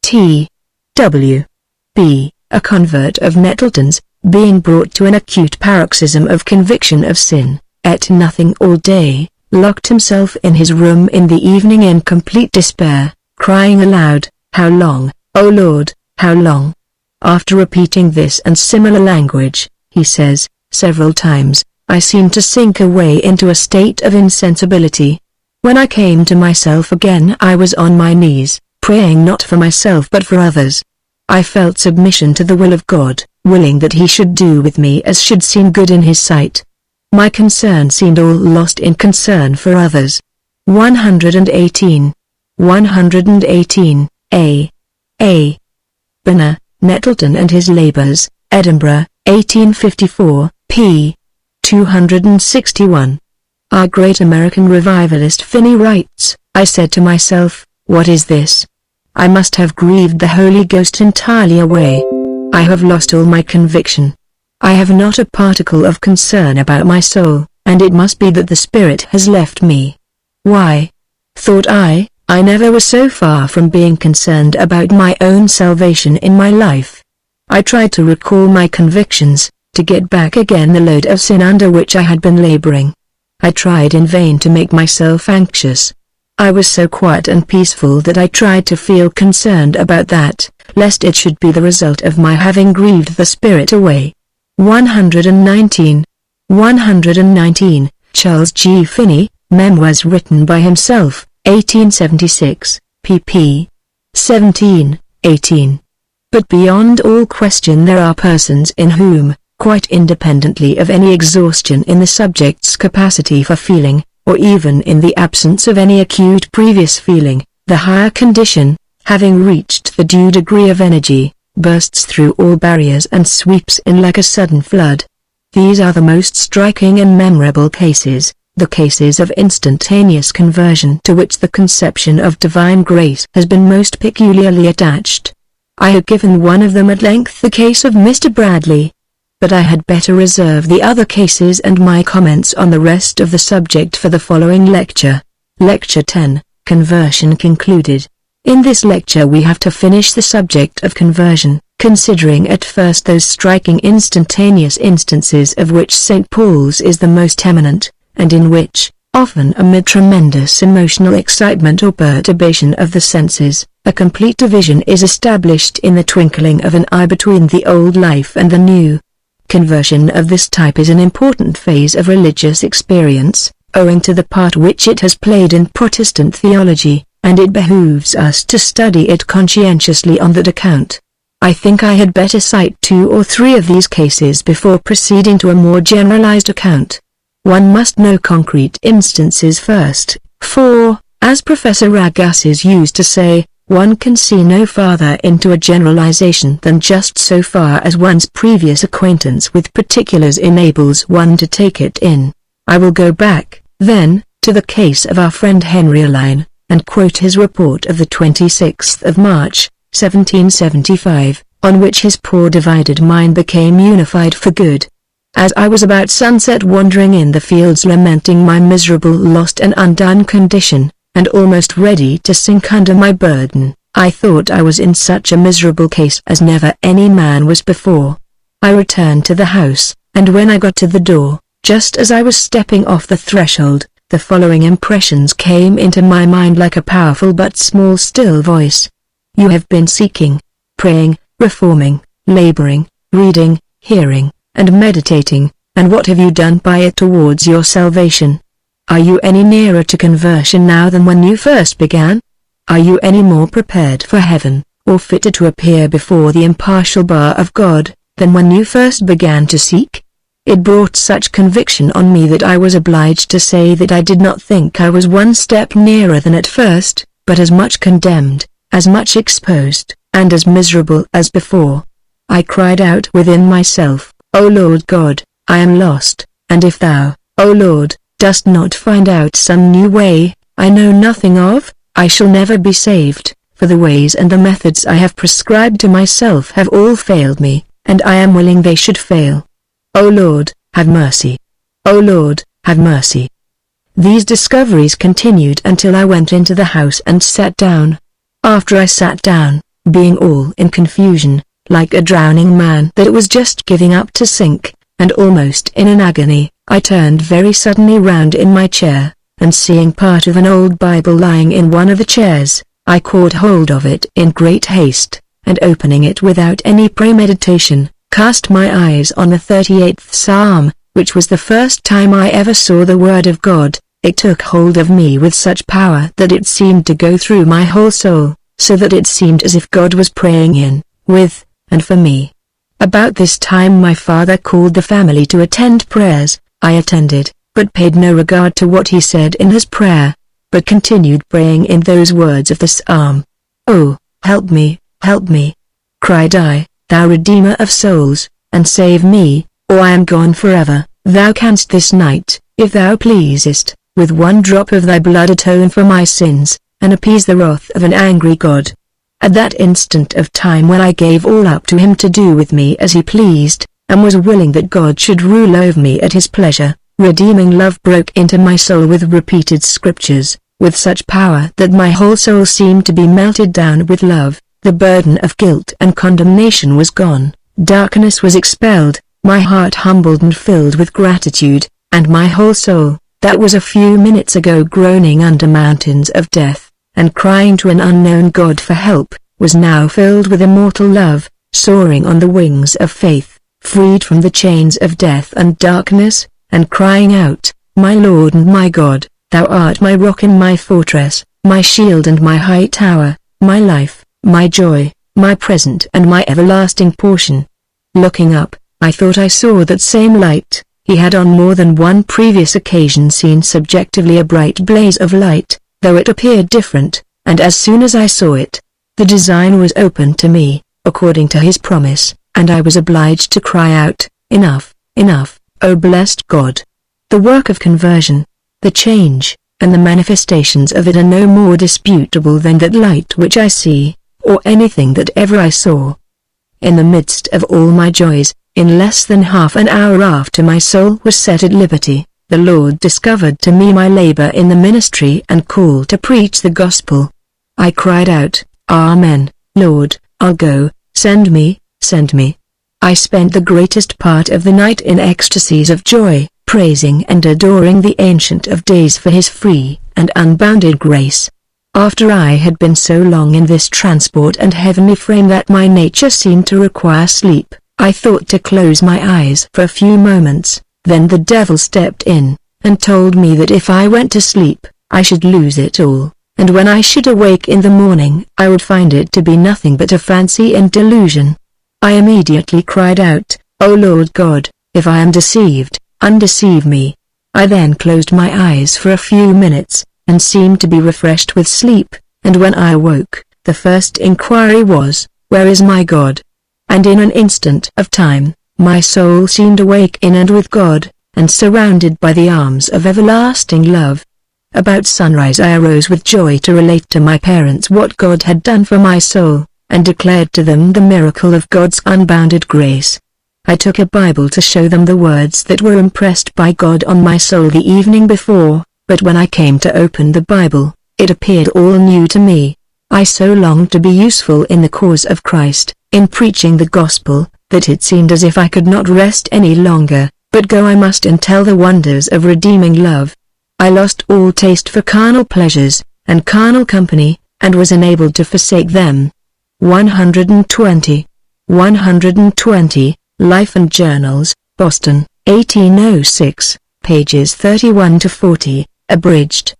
T. W. B. A convert of Nettleton's, being brought to an acute paroxysm of conviction of sin, ate nothing all day, locked himself in his room in the evening in complete despair, crying aloud, "How long, O Lord, how long?" After repeating this and similar language, he says, several times, I seemed to sink away into a state of insensibility. When I came to myself again I was on my knees, praying not for myself but for others. I felt submission to the will of God, willing that he should do with me as should seem good in his sight. My concern seemed all lost in concern for others. 118. 118, A. Bonner, Nettleton and His Labours, Edinburgh, 1854, p. 261. Our great American revivalist Finney writes, I said to myself, what is this? I must have grieved the Holy Ghost entirely away. I have lost all my conviction. I have not a particle of concern about my soul, and it must be that the Spirit has left me. Why? Thought I never was so far from being concerned about my own salvation in my life. I tried to recall my convictions, to get back again the load of sin under which I had been laboring. I tried in vain to make myself anxious. I was so quiet and peaceful that I tried to feel concerned about that, lest it should be the result of my having grieved the Spirit away. 119. 119, Charles G. Finney, Memoirs written by himself, 1876, pp. 17, 18. But beyond all question there are persons in whom, quite independently of any exhaustion in the subject's capacity for feeling, or even in the absence of any acute previous feeling, the higher condition, having reached the due degree of energy, bursts through all barriers and sweeps in like a sudden flood. These are the most striking and memorable cases, the cases of instantaneous conversion to which the conception of divine grace has been most peculiarly attached. I have given one of them at length, the case of Mr. Bradley. But I had better reserve the other cases and my comments on the rest of the subject for the following lecture. Lecture 10, Conversion Concluded. In this lecture we have to finish the subject of conversion, considering at first those striking instantaneous instances of which St. Paul's is the most eminent, and in which, often amid tremendous emotional excitement or perturbation of the senses, a complete division is established in the twinkling of an eye between the old life and the new. Conversion of this type is an important phase of religious experience, owing to the part which it has played in Protestant theology, and it behooves us to study it conscientiously on that account. I think I had better cite 2 or 3 of these cases before proceeding to a more generalized account. One must know concrete instances first, for, as Professor Agassiz used to say, one can see no farther into a generalization than just so far as one's previous acquaintance with particulars enables one to take it in. I will go back, then, to the case of our friend Henry Alline, and quote his report of the 26th of March, 1775, on which his poor divided mind became unified for good. As I was about sunset wandering in the fields lamenting my miserable lost and undone condition, and almost ready to sink under my burden, I thought I was in such a miserable case as never any man was before. I returned to the house, and when I got to the door, just as I was stepping off the threshold, the following impressions came into my mind like a powerful but small still voice. You have been seeking, praying, reforming, laboring, reading, hearing, and meditating, and what have you done by it towards your salvation? Are you any nearer to conversion now than when you first began? Are you any more prepared for heaven, or fitter to appear before the impartial bar of God, than when you first began to seek? It brought such conviction on me that I was obliged to say that I did not think I was one step nearer than at first, but as much condemned, as much exposed, and as miserable as before. I cried out within myself, O Lord God, I am lost, and if thou, O Lord, dost not find out some new way, I know nothing of, I shall never be saved, for the ways and the methods I have prescribed to myself have all failed me, and I am willing they should fail. O Lord, have mercy. O Lord, have mercy. These discoveries continued until I went into the house and sat down. After I sat down, being all in confusion, like a drowning man that was just giving up to sink, and almost in an agony, I turned very suddenly round in my chair, and seeing part of an old Bible lying in one of the chairs, I caught hold of it in great haste, and opening it without any premeditation, cast my eyes on the 38th Psalm, which was the first time I ever saw the Word of God. It took hold of me with such power that it seemed to go through my whole soul, so that it seemed as if God was praying in, with, and for me. About this time my father called the family to attend prayers. I attended, but paid no regard to what he said in his prayer, but continued praying in those words of the psalm. "Oh, help me, cried I, thou Redeemer of souls, and save me, or I am gone forever. Thou canst this night, if thou pleasest, with one drop of thy blood atone for my sins, and appease the wrath of an angry God." At that instant of time when I gave all up to him to do with me as he pleased, and was willing that God should rule over me at his pleasure, redeeming love broke into my soul with repeated scriptures, with such power that my whole soul seemed to be melted down with love. The burden of guilt and condemnation was gone, darkness was expelled, my heart humbled and filled with gratitude, and my whole soul, that was a few minutes ago groaning under mountains of death, and crying to an unknown God for help, was now filled with immortal love, soaring on the wings of faith, freed from the chains of death and darkness, and crying out, "My Lord and my God, thou art my rock and my fortress, my shield and my high tower, my life, my joy, my present and my everlasting portion." Looking up, I thought I saw that same light. He had on more than one previous occasion seen subjectively a bright blaze of light, though it appeared different, and as soon as I saw it, the design was opened to me, according to his promise, and I was obliged to cry out, "Enough, enough, O blessed God!" The work of conversion, the change, and the manifestations of it are no more disputable than that light which I see, or anything that ever I saw. In the midst of all my joys, in less than half an hour after my soul was set at liberty, the Lord discovered to me my labor in the ministry and call to preach the gospel. I cried out, "Amen, Lord, I'll go, send me, send me." I spent the greatest part of the night in ecstasies of joy, praising and adoring the Ancient of Days for his free and unbounded grace. After I had been so long in this transport and heavenly frame that my nature seemed to require sleep, I thought to close my eyes for a few moments. Then the devil stepped in, and told me that if I went to sleep, I should lose it all, and when I should awake in the morning I would find it to be nothing but a fancy and delusion. I immediately cried out, "O Lord God, if I am deceived, undeceive me." I then closed my eyes for a few minutes, and seemed to be refreshed with sleep, and when I awoke, the first inquiry was, "Where is my God?" And in an instant of time, my soul seemed awake in and with God, and surrounded by the arms of everlasting love. About sunrise I arose with joy to relate to my parents what God had done for my soul, and declared to them the miracle of God's unbounded grace. I took a Bible to show them the words that were impressed by God on my soul the evening before, but when I came to open the Bible, it appeared all new to me. I so longed to be useful in the cause of Christ, in preaching the gospel, that it seemed as if I could not rest any longer, but go I must and tell the wonders of redeeming love. I lost all taste for carnal pleasures, and carnal company, and was enabled to forsake them. 120. Life and Journals, Boston, 1806, pages 31 to 40, abridged.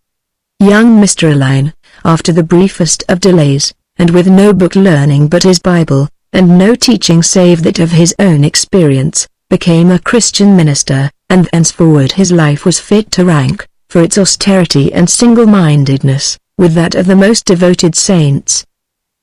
Young Mr. Aline, after the briefest of delays, and with no book learning but his Bible, and no teaching save that of his own experience, became a Christian minister, and thenceforward his life was fit to rank, for its austerity and single-mindedness, with that of the most devoted saints.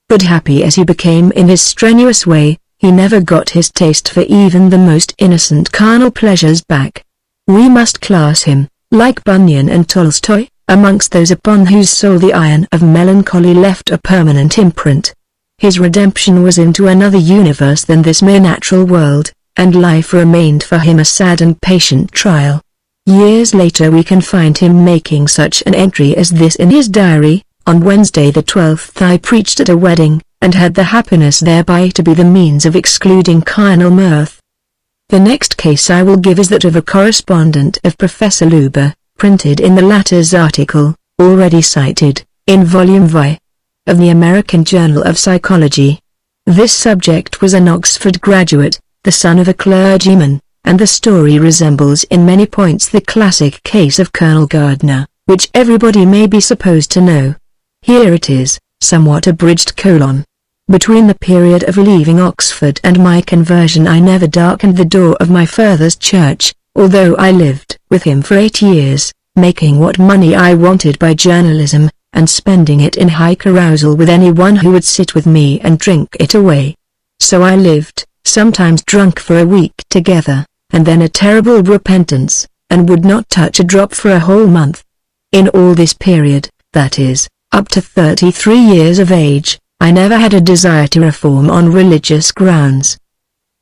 But happy as he became in his strenuous way, he never got his taste for even the most innocent carnal pleasures back. We must class him, Like Bunyan and Tolstoy, amongst those upon whose soul the iron of melancholy left a permanent imprint. His redemption was into another universe than this mere natural world, and life remained for him a sad and patient trial. Years later we can find him making such an entry as this in his diary: "On Wednesday the 12th I preached at a wedding, and had the happiness thereby to be the means of excluding carnal mirth." The next case I will give is that of a correspondent of Professor Luber, printed in the latter's article, already cited, in Volume V, of the American Journal of Psychology. This subject was an Oxford graduate, the son of a clergyman, and the story resembles in many points the classic case of Colonel Gardner, which everybody may be supposed to know. Here it is, somewhat abridged: "Between the period of leaving Oxford and my conversion I never darkened the door of my father's church, although I lived with him for 8 years, making what money I wanted by journalism, and spending it in high carousal with anyone who would sit with me and drink it away. So I lived, sometimes drunk for a week together, and then a terrible repentance, and would not touch a drop for a whole month. In all this period, that is, up to 33 years of age, I never had a desire to reform on religious grounds.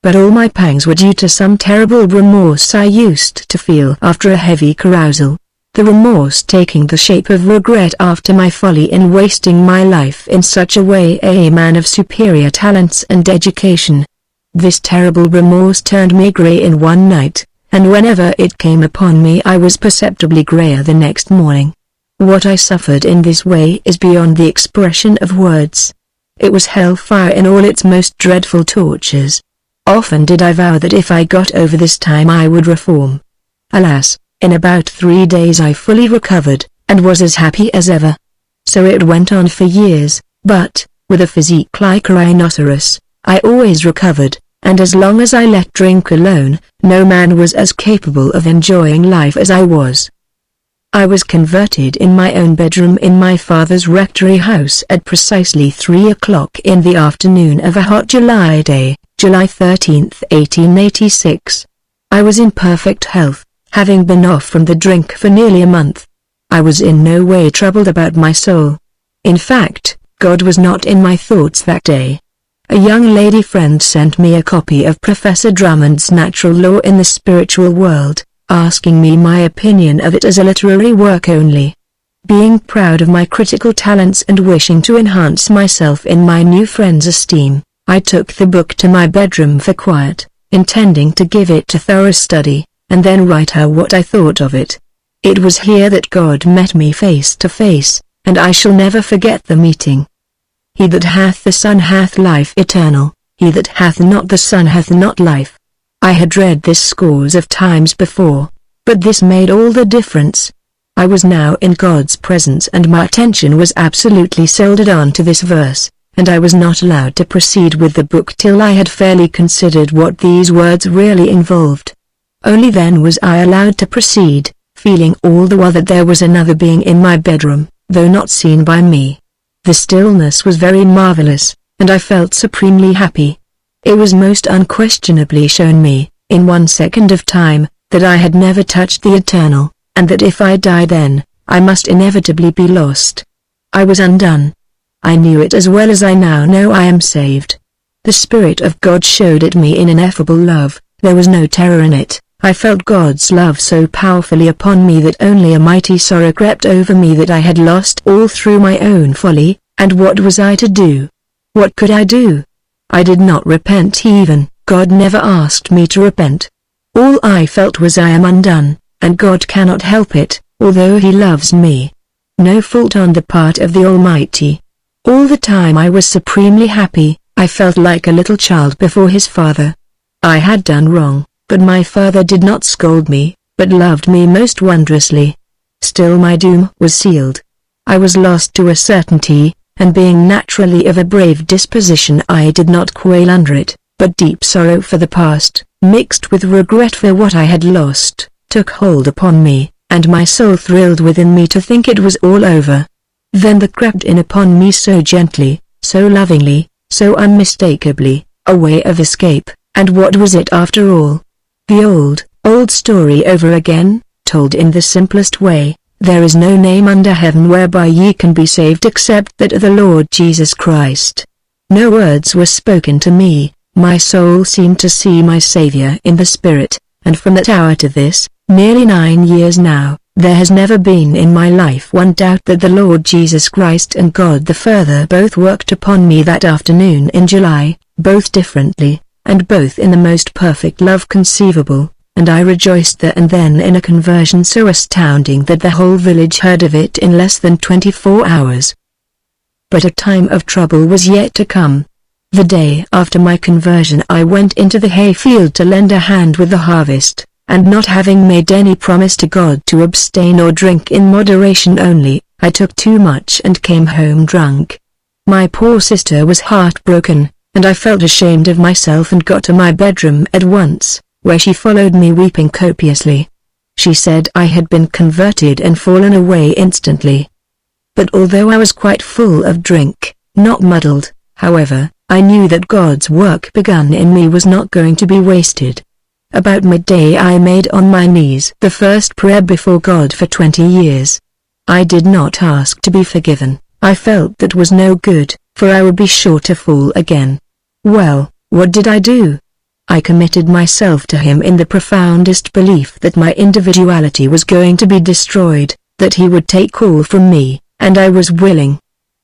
But all my pangs were due to some terrible remorse I used to feel after a heavy carousal, the remorse taking the shape of regret after my folly in wasting my life in such a way a man of superior talents and education. This terrible remorse turned me grey in one night, and whenever it came upon me I was perceptibly greyer the next morning. What I suffered in this way is beyond the expression of words. It was hellfire in all its most dreadful tortures. Often did I vow that if I got over this time I would reform. Alas, in about 3 days I fully recovered, and was as happy as ever. So it went on for years, but, with a physique like a rhinoceros, I always recovered, and as long as I let drink alone, no man was as capable of enjoying life as I was. I was converted in my own bedroom in my father's rectory house at precisely 3 o'clock in the afternoon of a hot July day, July 13, 1886. I was in perfect health, having been off from the drink for nearly a month. I was in no way troubled about my soul. In fact, God was not in my thoughts that day. A young lady friend sent me a copy of Professor Drummond's Natural Law in the Spiritual World, asking me my opinion of it as a literary work only. Being proud of my critical talents and wishing to enhance myself in my new friend's esteem, I took the book to my bedroom for quiet, intending to give it a thorough study, and then write her what I thought of it. It was here that God met me face to face, and I shall never forget the meeting. He that hath the Son hath life eternal, he that hath not the Son hath not life. I had read this scores of times before, but this made all the difference. I was now in God's presence and my attention was absolutely soldered on to this verse, and I was not allowed to proceed with the book till I had fairly considered what these words really involved. Only then was I allowed to proceed, feeling all the while that there was another being in my bedroom, though not seen by me. The stillness was very marvelous, and I felt supremely happy. It was most unquestionably shown me, in 1 second of time, that I had never touched the eternal, and that if I died then, I must inevitably be lost. I was undone. I knew it as well as I now know I am saved. The Spirit of God showed it me in ineffable love, there was no terror in it. I felt God's love so powerfully upon me that only a mighty sorrow crept over me that I had lost all through my own folly, and what was I to do? What could I do? I did not repent even, God never asked me to repent. All I felt was I am undone, and God cannot help it, although He loves me. No fault on the part of the Almighty. All the time I was supremely happy, I felt like a little child before his father. I had done wrong, but my father did not scold me, but loved me most wondrously. Still my doom was sealed. I was lost to a certainty, and being naturally of a brave disposition I did not quail under it, but deep sorrow for the past, mixed with regret for what I had lost, took hold upon me, and my soul thrilled within me to think it was all over. Then there crept in upon me so gently, so lovingly, so unmistakably, a way of escape, and what was it after all? The old story over again, told in the simplest way, "There is no name under heaven whereby ye can be saved except that of the Lord Jesus Christ." No words were spoken to me, my soul seemed to see my Savior in the Spirit, and from that hour to this, nearly 9 years now, there has never been in my life one doubt that the Lord Jesus Christ and God the Father both worked upon me that afternoon in July, both differently, and both in the most perfect love conceivable, and I rejoiced there and then in a conversion so astounding that the whole village heard of it in less than 24 hours. But a time of trouble was yet to come. The day after my conversion I went into the hayfield to lend a hand with the harvest, and not having made any promise to God to abstain or drink in moderation only, I took too much and came home drunk. My poor sister was heartbroken, and I felt ashamed of myself and got to my bedroom at once, where she followed me weeping copiously. She said I had been converted and fallen away instantly. But although I was quite full of drink, not muddled, however, I knew that God's work begun in me was not going to be wasted. About midday I made on my knees the first prayer before God for 20 years. I did not ask to be forgiven, I felt that was no good, for I would be sure to fall again. Well, what did I do? I committed myself to Him in the profoundest belief that my individuality was going to be destroyed, that He would take all from me, and I was willing.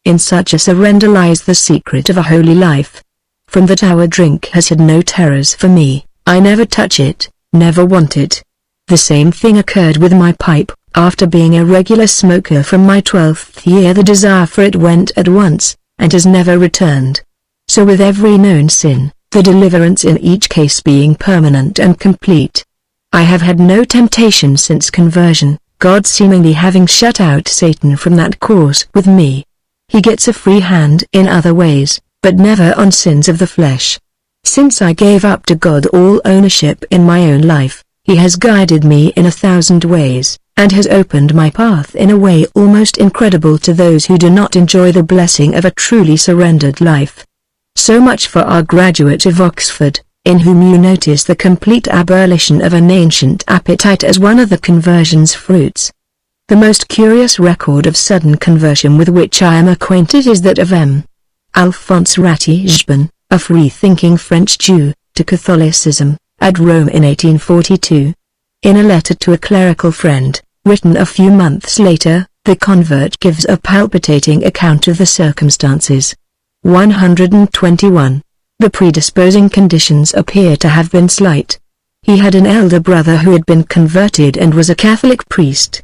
In such a surrender lies the secret of a holy life. From that hour drink has had no terrors for me. I never touch it, never want it. The same thing occurred with my pipe. After being a regular smoker from my 12th year the desire for it went at once, and has never returned. So with every known sin, the deliverance in each case being permanent and complete. I have had no temptation since conversion, God seemingly having shut out Satan from that course with me. He gets a free hand in other ways, but never on sins of the flesh. Since I gave up to God all ownership in my own life, He has guided me in 1,000 ways, and has opened my path in a way almost incredible to those who do not enjoy the blessing of a truly surrendered life. So much for our graduate of Oxford, in whom you notice the complete abolition of an ancient appetite as one of the conversion's fruits. The most curious record of sudden conversion with which I am acquainted is that of M. Alphonse Ratisbonne, a free-thinking French Jew, to Catholicism, at Rome in 1842. In a letter to a clerical friend, written a few months later, the convert gives a palpitating account of the circumstances. 121. The predisposing conditions appear to have been slight. He had an elder brother who had been converted and was a Catholic priest.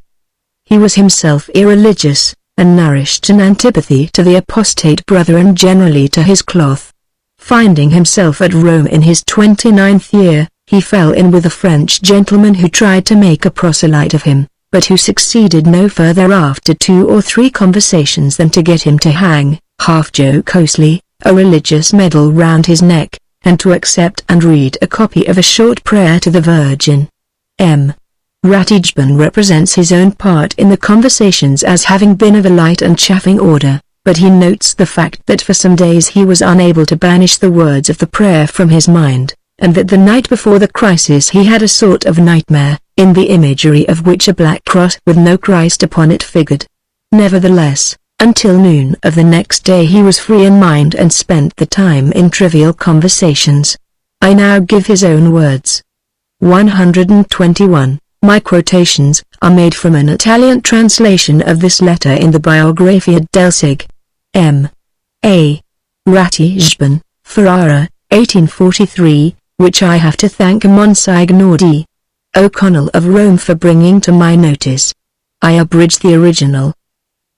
He was himself irreligious, and nourished an antipathy to the apostate brother and generally to his cloth. Finding himself at Rome in his 29th year, he fell in with a French gentleman who tried to make a proselyte of him, but who succeeded no further after 2 or 3 conversations than to get him to hang, half jocosely, a religious medal round his neck, and to accept and read a copy of a short prayer to the Virgin. M. Ratisbonne represents his own part in the conversations as having been of a light and chaffing order, but he notes the fact that for some days he was unable to banish the words of the prayer from his mind, and that the night before the crisis he had a sort of nightmare, in the imagery of which a black cross with no Christ upon it figured. Nevertheless, until noon of the next day he was free in mind and spent the time in trivial conversations. I now give his own words. 121. My quotations are made from an Italian translation of this letter in the Biografia del Sig. M. A. Ratisbonne, Ferrara, 1843, which I have to thank Monsignor D. O'Connell of Rome for bringing to my notice. I abridge the original.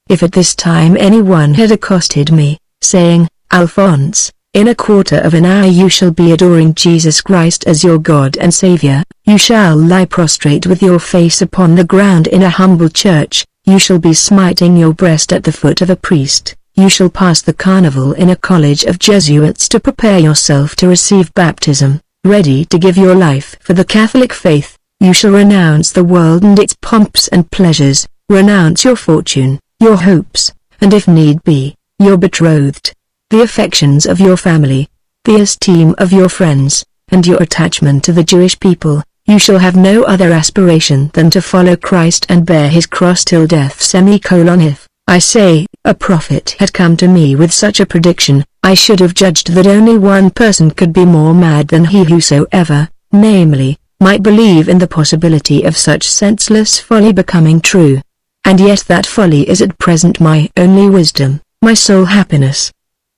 If at this time anyone had accosted me, saying, "Alphonse, in a quarter of an hour you shall be adoring Jesus Christ as your God and Savior, you shall lie prostrate with your face upon the ground in a humble church, you shall be smiting your breast at the foot of a priest, you shall pass the carnival in a college of Jesuits to prepare yourself to receive baptism, ready to give your life for the Catholic faith, you shall renounce the world and its pomps and pleasures, renounce your fortune, your hopes, and if need be, your betrothed, the affections of your family, the esteem of your friends, and your attachment to the Jewish people, You shall have no other aspiration than to follow Christ and bear his cross till death. If, I say, a prophet had come to me with such a prediction, I should have judged that only one person could be more mad than he whosoever, namely, might believe in the possibility of such senseless folly becoming true. And yet that folly is at present my only wisdom, my sole happiness.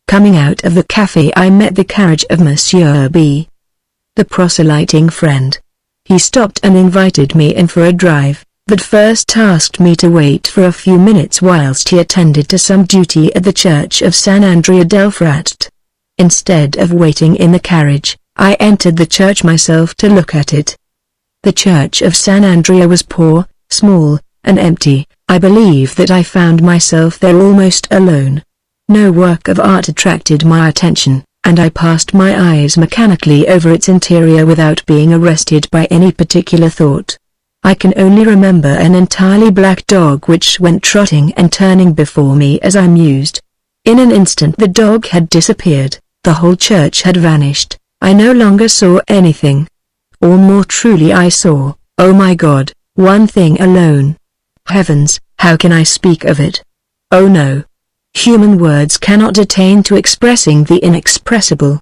Coming out of the café I met the carriage of Monsieur B., the proselyting friend. He stopped and invited me in for a drive, but first asked me to wait for a few minutes whilst he attended to some duty at the church of San Andrea del Fratte. Instead of waiting in the carriage, I entered the church myself to look at it. The church of San Andrea was poor, small, and empty. I believe that I found myself there almost alone. No work of art attracted my attention, and I passed my eyes mechanically over its interior without being arrested by any particular thought. I can only remember an entirely black dog which went trotting and turning before me as I mused. In an instant the dog had disappeared, the whole church had vanished, I no longer saw anything. Or more truly I saw, oh my God, one thing alone. Heavens, how can I speak of it? Oh no. Human words cannot attain to expressing the inexpressible.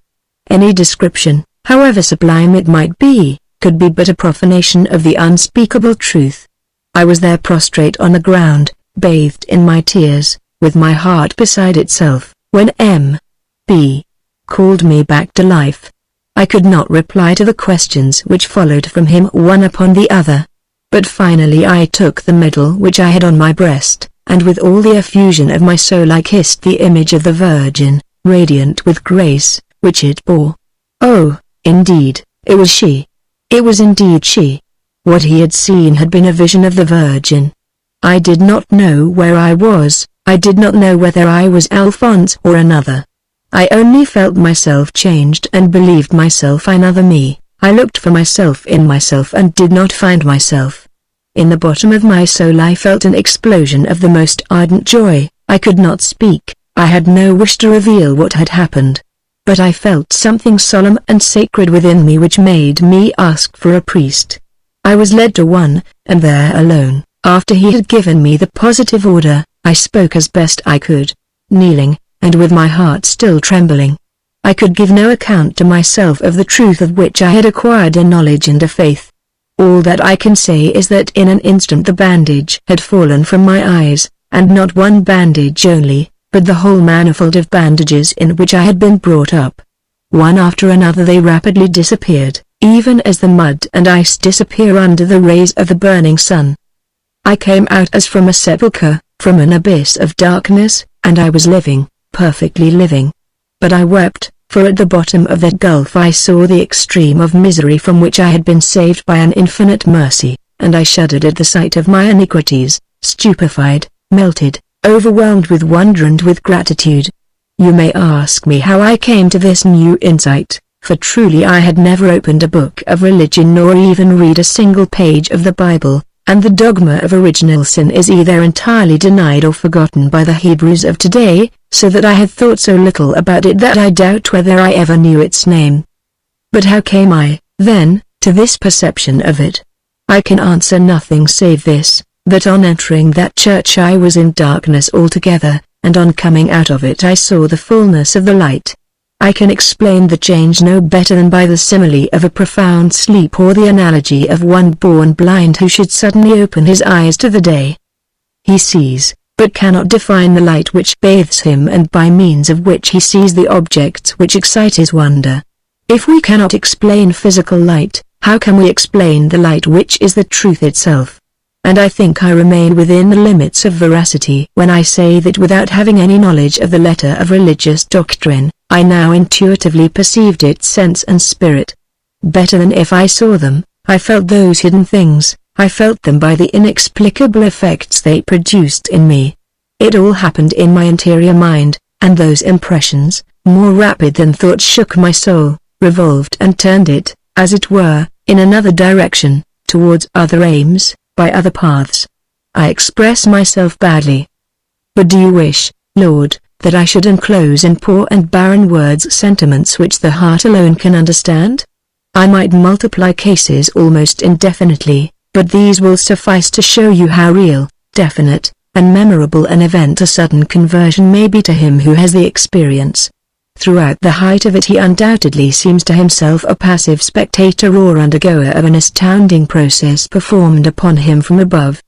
Any description, however sublime it might be, could be but a profanation of the unspeakable truth. I was there prostrate on the ground, bathed in my tears, with my heart beside itself, when M.B. called me back to life. I could not reply to the questions which followed from him one upon the other. But finally I took the medal which I had on my breast, and with all the effusion of my soul I kissed the image of the Virgin, radiant with grace, which it bore. Oh, indeed, it was she. It was indeed she. What he had seen had been a vision of the Virgin. I did not know where I was, I did not know whether I was Alphonse or another. I only felt myself changed and believed myself another me. I looked for myself in myself and did not find myself. In the bottom of my soul I felt an explosion of the most ardent joy. I could not speak, I had no wish to reveal what had happened. But I felt something solemn and sacred within me which made me ask for a priest. I was led to one, and there alone, after he had given me the positive order, I spoke as best I could, kneeling, and with my heart still trembling. I could give no account to myself of the truth of which I had acquired a knowledge and a faith. All that I can say is that in an instant the bandage had fallen from my eyes, and not one bandage only, but the whole manifold of bandages in which I had been brought up. One after another they rapidly disappeared, even as the mud and ice disappear under the rays of the burning sun. I came out as from a sepulchre, from an abyss of darkness, and I was living, perfectly living. But I wept, for at the bottom of that gulf I saw the extreme of misery from which I had been saved by an infinite mercy, and I shuddered at the sight of my iniquities, stupefied, melted, overwhelmed with wonder and with gratitude. You may ask me how I came to this new insight, for truly I had never opened a book of religion nor even read a single page of the Bible, and the dogma of original sin is either entirely denied or forgotten by the Hebrews of today, so that I had thought so little about it that I doubt whether I ever knew its name. But how came I, then, to this perception of it? I can answer nothing save this, that on entering that church I was in darkness altogether, and on coming out of it I saw the fullness of the light. I can explain the change no better than by the simile of a profound sleep or the analogy of one born blind who should suddenly open his eyes to the day. He sees, but cannot define the light which bathes him and by means of which he sees the objects which excite his wonder. If we cannot explain physical light, how can we explain the light which is the truth itself? And I think I remain within the limits of veracity when I say that without having any knowledge of the letter of religious doctrine, I now intuitively perceived its sense and spirit. Better than if I saw them, I felt those hidden things, I felt them by the inexplicable effects they produced in me. It all happened in my interior mind, and those impressions, more rapid than thought, shook my soul, revolved and turned it, as it were, in another direction, towards other aims, by other paths. I express myself badly. But do you wish, Lord, that I should enclose in poor and barren words sentiments which the heart alone can understand? I might multiply cases almost indefinitely, but these will suffice to show you how real, definite, and memorable an event a sudden conversion may be to him who has the experience. Throughout the height of it he undoubtedly seems to himself a passive spectator or undergoer of an astounding process performed upon him from above.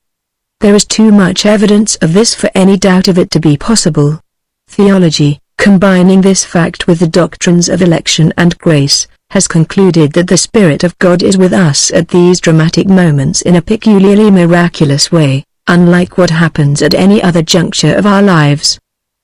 There is too much evidence of this for any doubt of it to be possible. Theology, combining this fact with the doctrines of election and grace, has concluded that the Spirit of God is with us at these dramatic moments in a peculiarly miraculous way, unlike what happens at any other juncture of our lives.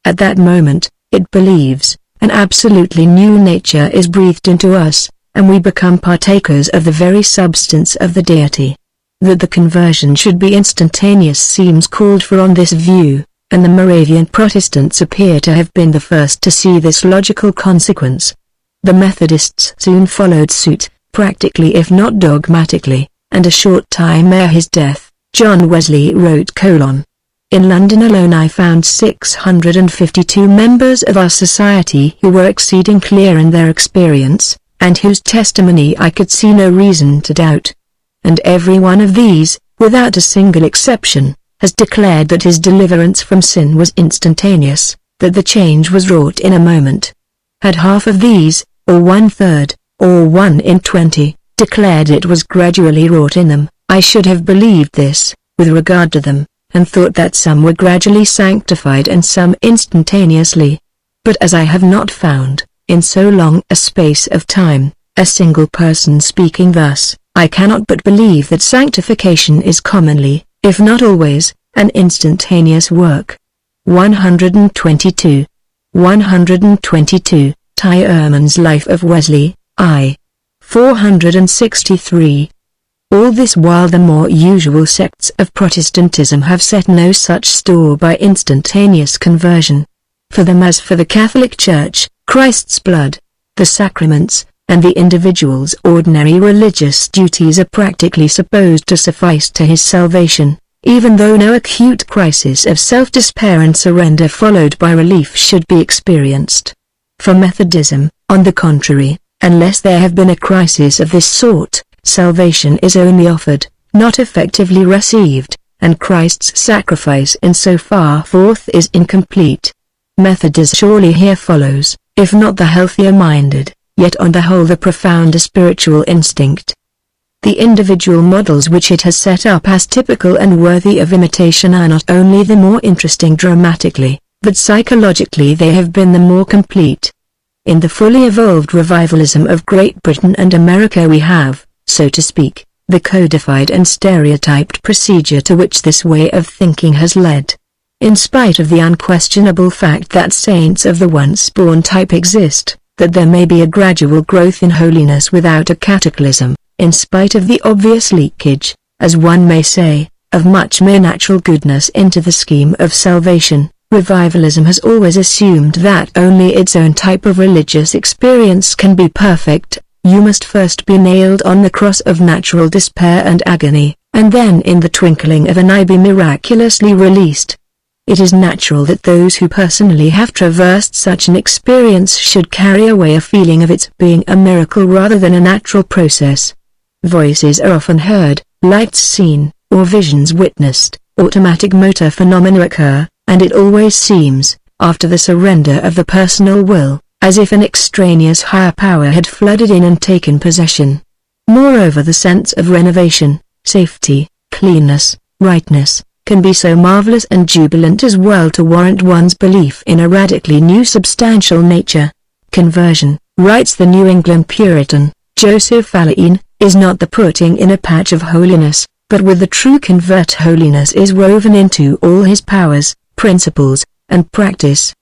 At that moment, it believes, an absolutely new nature is breathed into us, and we become partakers of the very substance of the deity. That the conversion should be instantaneous seems called for on this view, and the Moravian Protestants appear to have been the first to see this logical consequence. The Methodists soon followed suit, practically if not dogmatically, and a short time ere his death, John Wesley wrote: In London alone I found 652 members of our society who were exceeding clear in their experience, and whose testimony I could see no reason to doubt. And every one of these, without a single exception, has declared that his deliverance from sin was instantaneous, that the change was wrought in a moment. Had half of these, or 1/3, or 1 in 20, declared it was gradually wrought in them, I should have believed this, with regard to them, and thought that some were gradually sanctified and some instantaneously. But as I have not found, in so long a space of time, a single person speaking thus, I cannot but believe that sanctification is commonly, if not always, an instantaneous work. 122. 122. Ty Ehrman's Life of Wesley, I. 463. All this while the more usual sects of Protestantism have set no such store by instantaneous conversion. For them as for the Catholic Church, Christ's blood, the sacraments, and the individual's ordinary religious duties are practically supposed to suffice to his salvation, even though no acute crisis of self-despair and surrender followed by relief should be experienced. For Methodism, on the contrary, unless there have been a crisis of this sort, salvation is only offered, not effectively received, and Christ's sacrifice in so far forth is incomplete. Methodism surely here follows, if not the healthier-minded, yet on the whole the profounder spiritual instinct. The individual models which it has set up as typical and worthy of imitation are not only the more interesting dramatically, but psychologically they have been the more complete. In the fully evolved revivalism of Great Britain and America we have, so to speak, the codified and stereotyped procedure to which this way of thinking has led. In spite of the unquestionable fact that saints of the once-born type exist, that there may be a gradual growth in holiness without a cataclysm, in spite of the obvious leakage, as one may say, of much mere natural goodness into the scheme of salvation, revivalism has always assumed that only its own type of religious experience can be perfect. You must first be nailed on the cross of natural despair and agony, and then in the twinkling of an eye be miraculously released. It is natural that those who personally have traversed such an experience should carry away a feeling of its being a miracle rather than a natural process. Voices are often heard, lights seen, or visions witnessed, automatic motor phenomena occur, and it always seems, after the surrender of the personal will, as if an extraneous higher power had flooded in and taken possession. Moreover, the sense of renovation, safety, cleanness, rightness, can be so marvelous and jubilant as well to warrant one's belief in a radically new substantial nature. Conversion, writes the New England Puritan, Joseph Alleine, is not the putting in a patch of holiness, but with the true convert holiness is woven into all his powers, principles, and practice.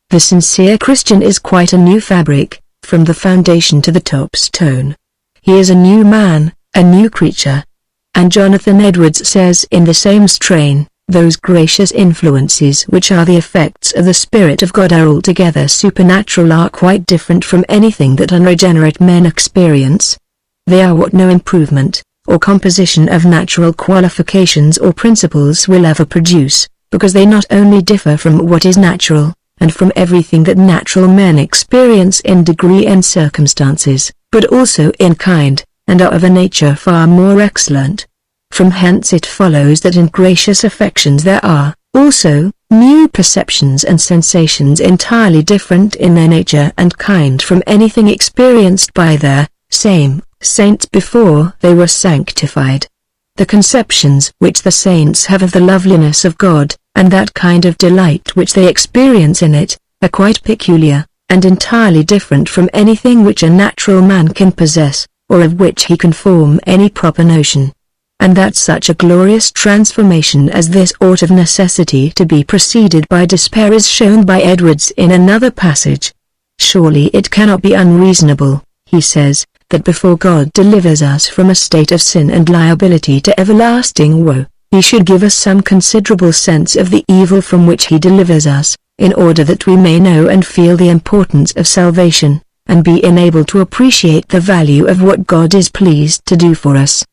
The sincere Christian is quite a new fabric, from the foundation to the top stone. He is a new man, a new creature. And Jonathan Edwards says in the same strain, those gracious influences which are the effects of the Spirit of God are altogether supernatural, are quite different from anything that unregenerate men experience. They are what no improvement, or composition of natural qualifications or principles will ever produce, because they not only differ from what is natural, and from everything that natural men experience in degree and circumstances, but also in kind, and are of a nature far more excellent. From hence it follows that in gracious affections there are, also, new perceptions and sensations entirely different in their nature and kind from anything experienced by their same saints before they were sanctified. The conceptions which the saints have of the loveliness of God, and that kind of delight which they experience in it, are quite peculiar, and entirely different from anything which a natural man can possess, or of which he can form any proper notion. And that such a glorious transformation as this ought of necessity to be preceded by despair is shown by Edwards in another passage. Surely it cannot be unreasonable, he says, that before God delivers us from a state of sin and liability to everlasting woe, he should give us some considerable sense of the evil from which he delivers us, in order that we may know and feel the importance of salvation, and be enabled to appreciate the value of what God is pleased to do for us.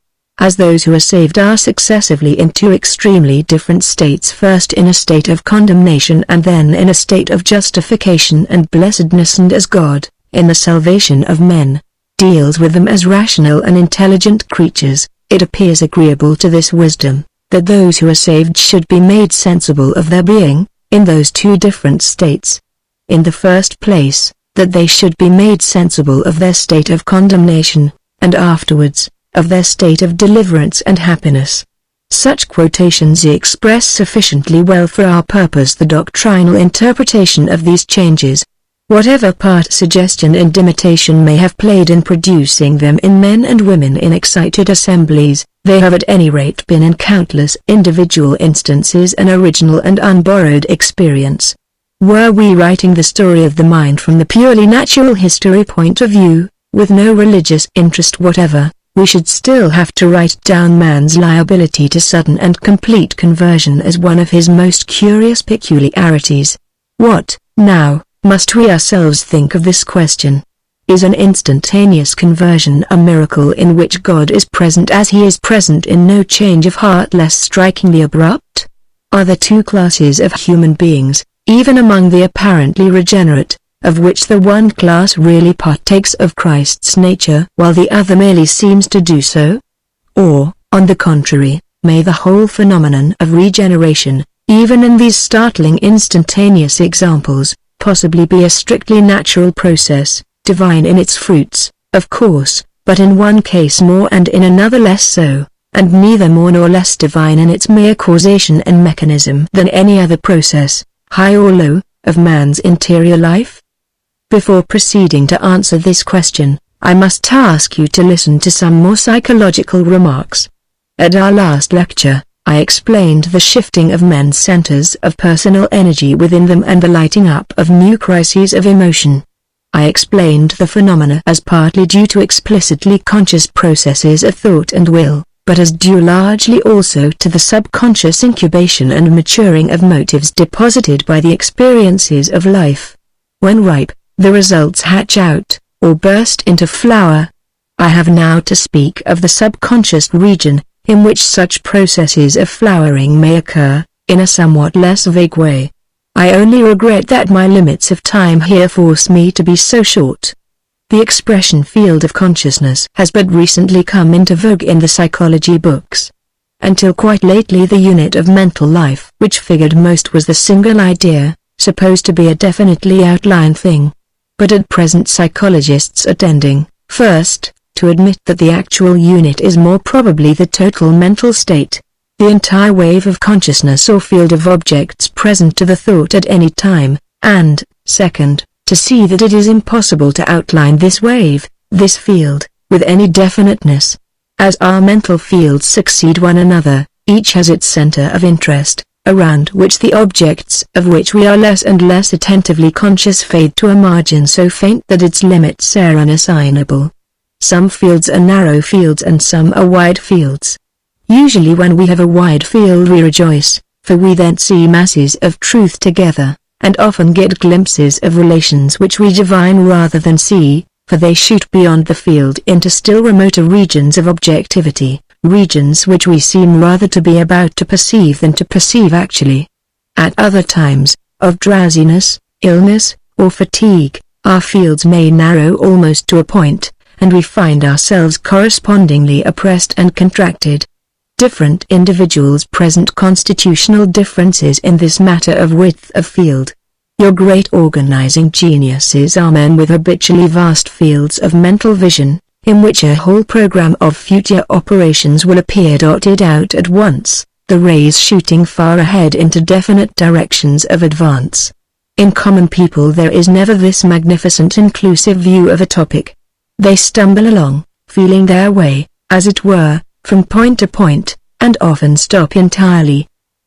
As those who are saved are successively in two extremely different states, first in a state of condemnation and then in a state of justification and blessedness, and as God, in the salvation of men, deals with them as rational and intelligent creatures, it appears agreeable to this wisdom, that those who are saved should be made sensible of their being, in those two different states. In the first place, that they should be made sensible of their state of condemnation, and afterwards, of their state of deliverance and happiness. Such quotations express sufficiently well for our purpose the doctrinal interpretation of these changes. Whatever part suggestion and imitation may have played in producing them in men and women in excited assemblies, they have at any rate been in countless individual instances an original and unborrowed experience. Were we writing the story of the mind from the purely natural history point of view, with no religious interest whatever, we should still have to write down man's liability to sudden and complete conversion as one of his most curious peculiarities. What, now, must we ourselves think of this question? Is an instantaneous conversion a miracle in which God is present as he is present in no change of heart less strikingly abrupt? Are there two classes of human beings, even among the apparently regenerate, of which the one class really partakes of Christ's nature while the other merely seems to do so? Or, on the contrary, may the whole phenomenon of regeneration, even in these startling instantaneous examples, possibly be a strictly natural process, divine in its fruits, of course, but in one case more and in another less so, and neither more nor less divine in its mere causation and mechanism than any other process, high or low, of man's interior life? Before proceeding to answer this question, I must ask you to listen to some more psychological remarks. At our last lecture, I explained the shifting of men's centers of personal energy within them and the lighting up of new crises of emotion. I explained the phenomena as partly due to explicitly conscious processes of thought and will, but as due largely also to the subconscious incubation and maturing of motives deposited by the experiences of life. When ripe, the results hatch out, or burst into flower. I have now to speak of the subconscious region, in which such processes of flowering may occur, in a somewhat less vague way. I only regret that my limits of time here force me to be so short. The expression field of consciousness has but recently come into vogue in the psychology books. Until quite lately the unit of mental life which figured most was the single idea, supposed to be a definitely outlined thing. But at present psychologists are tending, first, to admit that the actual unit is more probably the total mental state, the entire wave of consciousness or field of objects present to the thought at any time, and, second, to see that it is impossible to outline this wave, this field, with any definiteness. As our mental fields succeed one another, each has its center of interest, around which the objects of which we are less and less attentively conscious fade to a margin so faint that its limits are unassignable. Some fields are narrow fields and some are wide fields. Usually when we have a wide field we rejoice, for we then see masses of truth together, and often get glimpses of relations which we divine rather than see, for they shoot beyond the field into still remoter regions of objectivity, regions which we seem rather to be about to perceive than to perceive actually. At other times, of drowsiness, illness, or fatigue, our fields may narrow almost to a point, and we find ourselves correspondingly oppressed and contracted. Different individuals present constitutional differences in this matter of width of field. Your great organizing geniuses are men with habitually vast fields of mental vision, in which a whole program of future operations will appear dotted out at once, the rays shooting far ahead into definite directions of advance. In common people there is never this magnificent inclusive view of a topic. They stumble along, feeling their way, as it were, from point to point, and often stop entirely.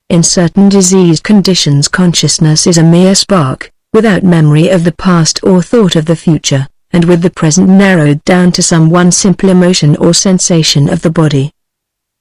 In certain diseased conditions consciousness is a mere spark, without memory of the past or thought of the future, and with the present narrowed down to some one simple emotion or sensation of the body.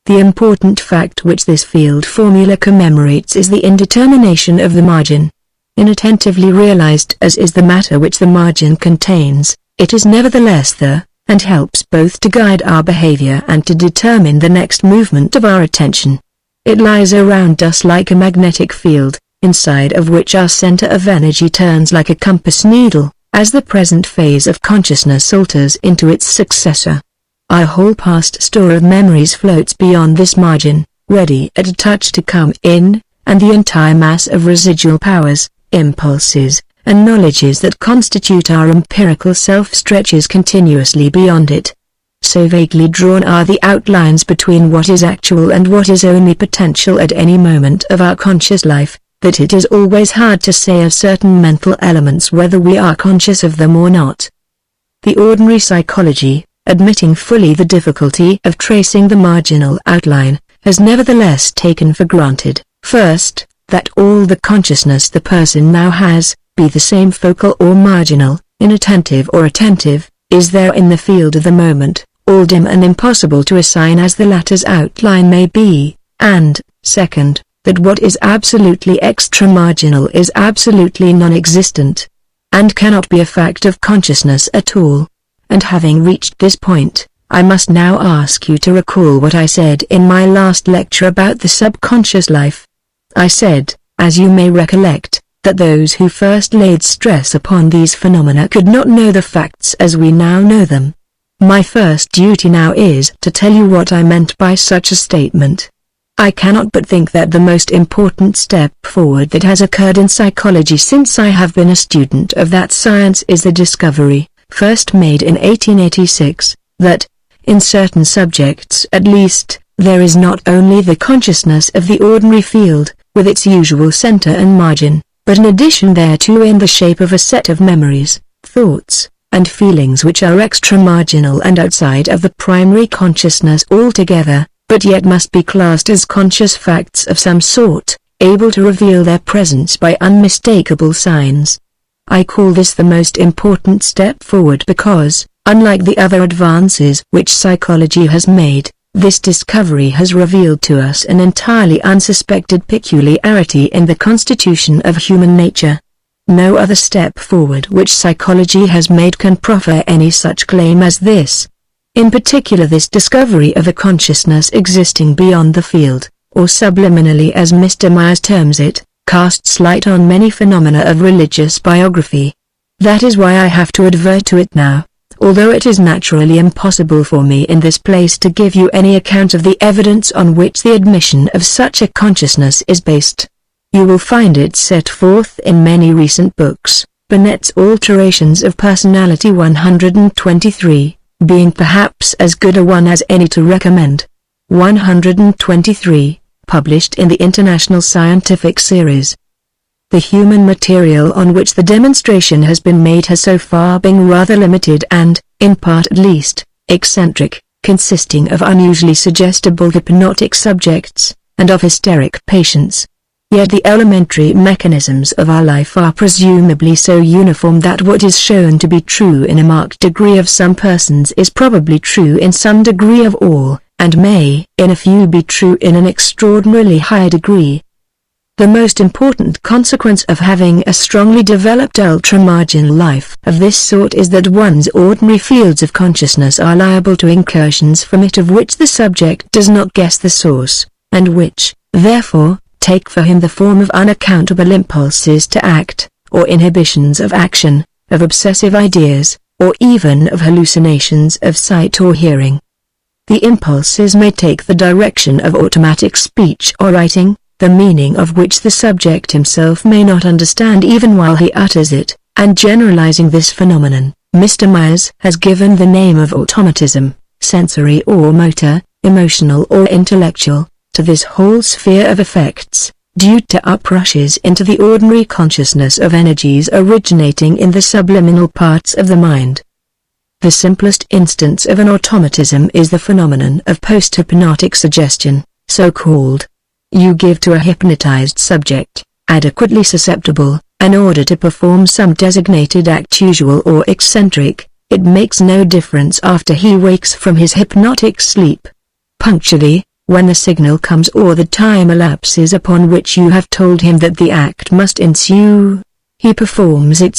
The important fact which this field formula commemorates is the indetermination of the margin. Inattentively realized as is the matter which the margin contains, it is nevertheless there, and helps both to guide our behavior and to determine the next movement of our attention. It lies around us like a magnetic field, inside of which our center of energy turns like a compass needle, as the present phase of consciousness alters into its successor. Our whole past store of memories floats beyond this margin, ready at a touch to come in, and the entire mass of residual powers, impulses, and knowledges that constitute our empirical self stretches continuously beyond it. So vaguely drawn are the outlines between what is actual and what is only potential at any moment of our conscious life, that it is always hard to say of certain mental elements whether we are conscious of them or not. The ordinary psychology, admitting fully the difficulty of tracing the marginal outline, has nevertheless taken for granted, first, that all the consciousness the person now has, be the same focal or marginal, inattentive or attentive, is there in the field of the moment, all dim and impossible to assign as the latter's outline may be, and, second, that what is absolutely extra-marginal is absolutely non-existent, and cannot be a fact of consciousness at all. And having reached this point, I must now ask you to recall what I said in my last lecture about the subconscious life. I said, as you may recollect, that those who first laid stress upon these phenomena could not know the facts as we now know them. My first duty now is to tell you what I meant by such a statement. I cannot but think that the most important step forward that has occurred in psychology since I have been a student of that science is the discovery, first made in 1886, that, in certain subjects at least, there is not only the consciousness of the ordinary field, with its usual center and margin, but in addition thereto in the shape of a set of memories, thoughts, and feelings which are extra-marginal and outside of the primary consciousness altogether, but yet must be classed as conscious facts of some sort, able to reveal their presence by unmistakable signs. I call this the most important step forward because, unlike the other advances which psychology has made, this discovery has revealed to us an entirely unsuspected peculiarity in the constitution of human nature. No other step forward which psychology has made can proffer any such claim as this. In particular, this discovery of a consciousness existing beyond the field, or subliminally as Mr. Myers terms it, casts light on many phenomena of religious biography. That is why I have to advert to it now, although it is naturally impossible for me in this place to give you any account of the evidence on which the admission of such a consciousness is based. You will find it set forth in many recent books, Burnett's Alterations of Personality 123, being perhaps as good a one as any to recommend. 123, published in the International Scientific Series. The human material on which the demonstration has been made has so far been rather limited and, in part at least, eccentric, consisting of unusually suggestible hypnotic subjects, and of hysteric patients. Yet the elementary mechanisms of our life are presumably so uniform that what is shown to be true in a marked degree of some persons is probably true in some degree of all, and may, in a few, be true in an extraordinarily high degree. The most important consequence of having a strongly developed ultramarginal life of this sort is that one's ordinary fields of consciousness are liable to incursions from it of which the subject does not guess the source, and which, therefore, take for him the form of unaccountable impulses to act, or inhibitions of action, of obsessive ideas, or even of hallucinations of sight or hearing. The impulses may take the direction of automatic speech or writing, the meaning of which the subject himself may not understand even while he utters it, and generalizing this phenomenon, Mr. Myers has given the name of automatism, sensory or motor, emotional or intellectual, to this whole sphere of effects, due to uprushes into the ordinary consciousness of energies originating in the subliminal parts of the mind. The simplest instance of an automatism is the phenomenon of post-hypnotic suggestion, so called. You give to a hypnotized subject, adequately susceptible, an order to perform some designated act, usual or eccentric. It makes no difference after he wakes from his hypnotic sleep. Punctually, when the signal comes or the time elapses upon which you have told him that the act must ensue, he performs it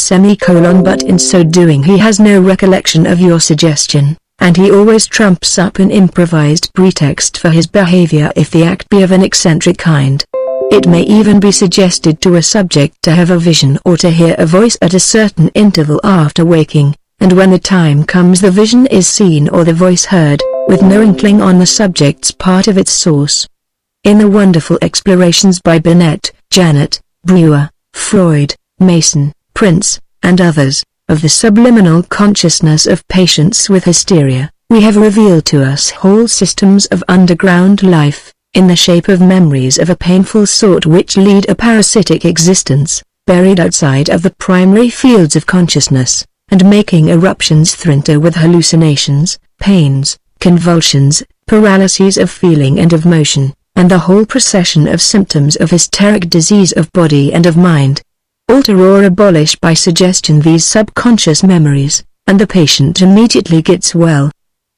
but in so doing he has no recollection of your suggestion, and he always trumps up an improvised pretext for his behavior if the act be of an eccentric kind. It may even be suggested to a subject to have a vision or to hear a voice at a certain interval after waking, and when the time comes the vision is seen or the voice heard, with no inkling on the subject's part of its source. In the wonderful explorations by Binet, Janet, Brewer, Freud, Mason, Prince, and others, of the subliminal consciousness of patients with hysteria, we have revealed to us whole systems of underground life, in the shape of memories of a painful sort which lead a parasitic existence, buried outside of the primary fields of consciousness, and making eruptions thrinter with hallucinations, pains, convulsions, paralyses of feeling and of motion, and the whole procession of symptoms of hysteric disease of body and of mind. Alter or abolish by suggestion these subconscious memories, and the patient immediately gets well.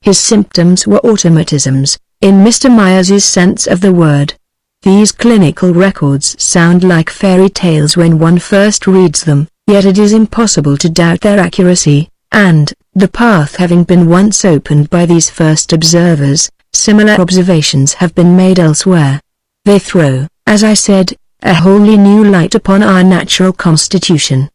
His symptoms were automatisms, in Mr. Myers's sense of the word. These clinical records sound like fairy tales when one first reads them, yet it is impossible to doubt their accuracy, and, the path having been once opened by these first observers, similar observations have been made elsewhere. They throw, as I said, a wholly new light upon our natural constitution.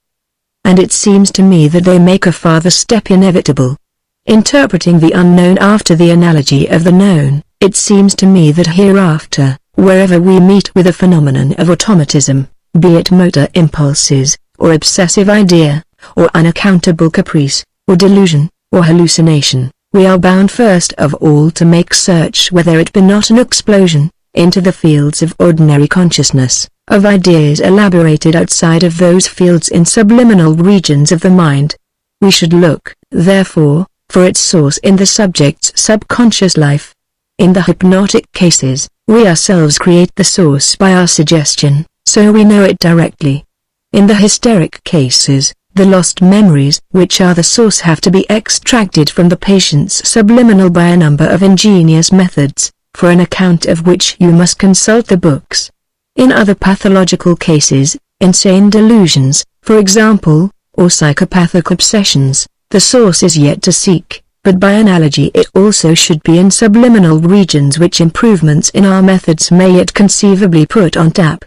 And it seems to me that they make a farther step inevitable. Interpreting the unknown after the analogy of the known, it seems to me that hereafter, wherever we meet with a phenomenon of automatism, be it motor impulses, or obsessive idea, or unaccountable caprice, or delusion, or hallucination, we are bound first of all to make search whether it be not an explosion, into the fields of ordinary consciousness, of ideas elaborated outside of those fields in subliminal regions of the mind. We should look, therefore, for its source in the subject's subconscious life. In the hypnotic cases, we ourselves create the source by our suggestion, so we know it directly. In the hysteric cases, the lost memories which are the source have to be extracted from the patient's subliminal by a number of ingenious methods, for an account of which you must consult the books. In other pathological cases, insane delusions, for example, or psychopathic obsessions, the source is yet to seek, but by analogy it also should be in subliminal regions which improvements in our methods may yet conceivably put on tap.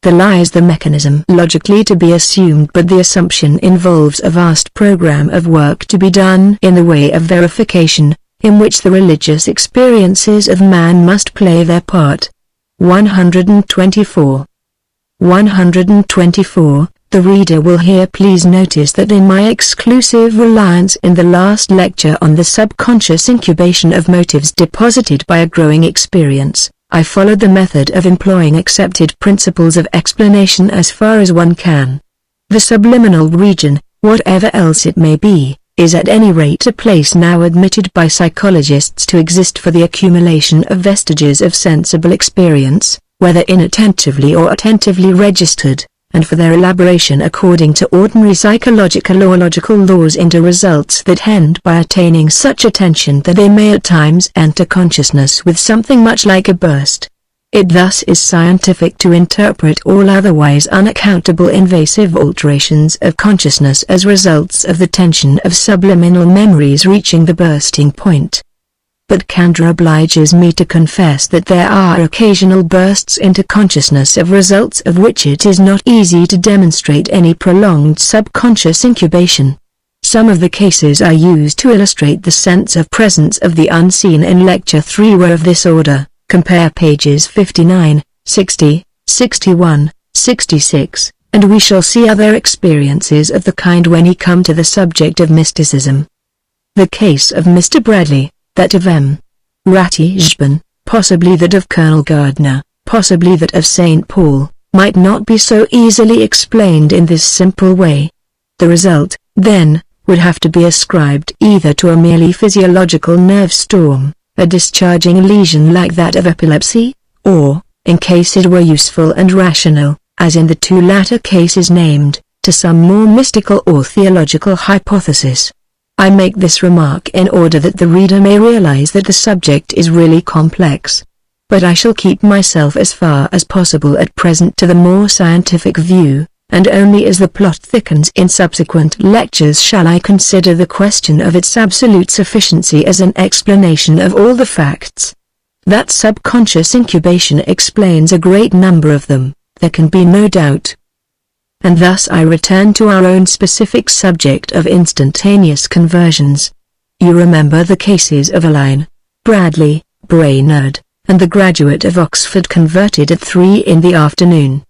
There lies the mechanism logically to be assumed, but the assumption involves a vast program of work to be done in the way of verification, in which the religious experiences of man must play their part. 124. 124. The reader will here please notice that in my exclusive reliance in the last lecture on the subconscious incubation of motives deposited by a growing experience, I followed the method of employing accepted principles of explanation as far as one can. The subliminal region, whatever else it may be, is at any rate a place now admitted by psychologists to exist for the accumulation of vestiges of sensible experience, whether inattentively or attentively registered, and for their elaboration according to ordinary psychological or logical laws into results that end by attaining such attention that they may at times enter consciousness with something much like a burst. It thus is scientific to interpret all otherwise unaccountable invasive alterations of consciousness as results of the tension of subliminal memories reaching the bursting point. But candor obliges me to confess that there are occasional bursts into consciousness of results of which it is not easy to demonstrate any prolonged subconscious incubation. Some of the cases I used to illustrate the sense of presence of the unseen in Lecture 3 were of this order. Compare pages 59, 60, 61, 66, and we shall see other experiences of the kind when we come to the subject of mysticism. The case of Mr. Bradley, that of M. Ratisbon, possibly that of Colonel Gardner, possibly that of St. Paul, might not be so easily explained in this simple way. The result, then, would have to be ascribed either to a merely physiological nerve storm, a discharging lesion like that of epilepsy, or, in case it were useful and rational, as in the two latter cases named, to some more mystical or theological hypothesis. I make this remark in order that the reader may realize that the subject is really complex. But I shall keep myself as far as possible at present to the more scientific view, and only as the plot thickens in subsequent lectures shall I consider the question of its absolute sufficiency as an explanation of all the facts. That subconscious incubation explains a great number of them, there can be no doubt. And thus I return to our own specific subject of instantaneous conversions. You remember the cases of Aline, Bradley, Brainerd, and the graduate of Oxford converted at 3 in the afternoon.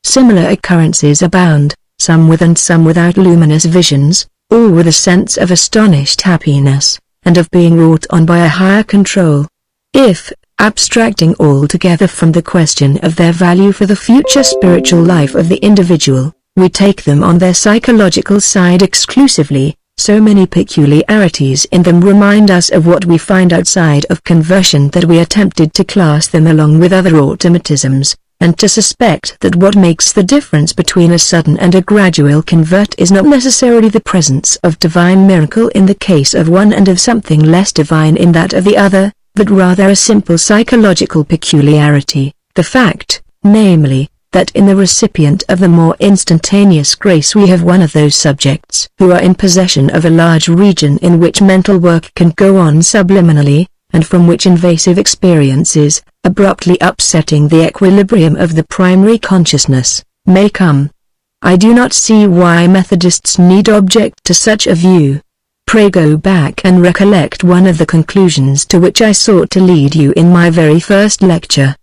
Similar occurrences abound, some with and some without luminous visions, all with a sense of astonished happiness, and of being wrought on by a higher control. If, abstracting altogether from the question of their value for the future spiritual life of the individual, we take them on their psychological side exclusively, so many peculiarities in them remind us of what we find outside of conversion that we are tempted to class them along with other automatisms, and to suspect that what makes the difference between a sudden and a gradual convert is not necessarily the presence of divine miracle in the case of one and of something less divine in that of the other, but rather a simple psychological peculiarity, the fact, namely, that in the recipient of the more instantaneous grace we have one of those subjects who are in possession of a large region in which mental work can go on subliminally, and from which invasive experiences, abruptly upsetting the equilibrium of the primary consciousness, may come. I do not see why Methodists need object to such a view. Pray go back and recollect one of the conclusions to which I sought to lead you in my very first lecture.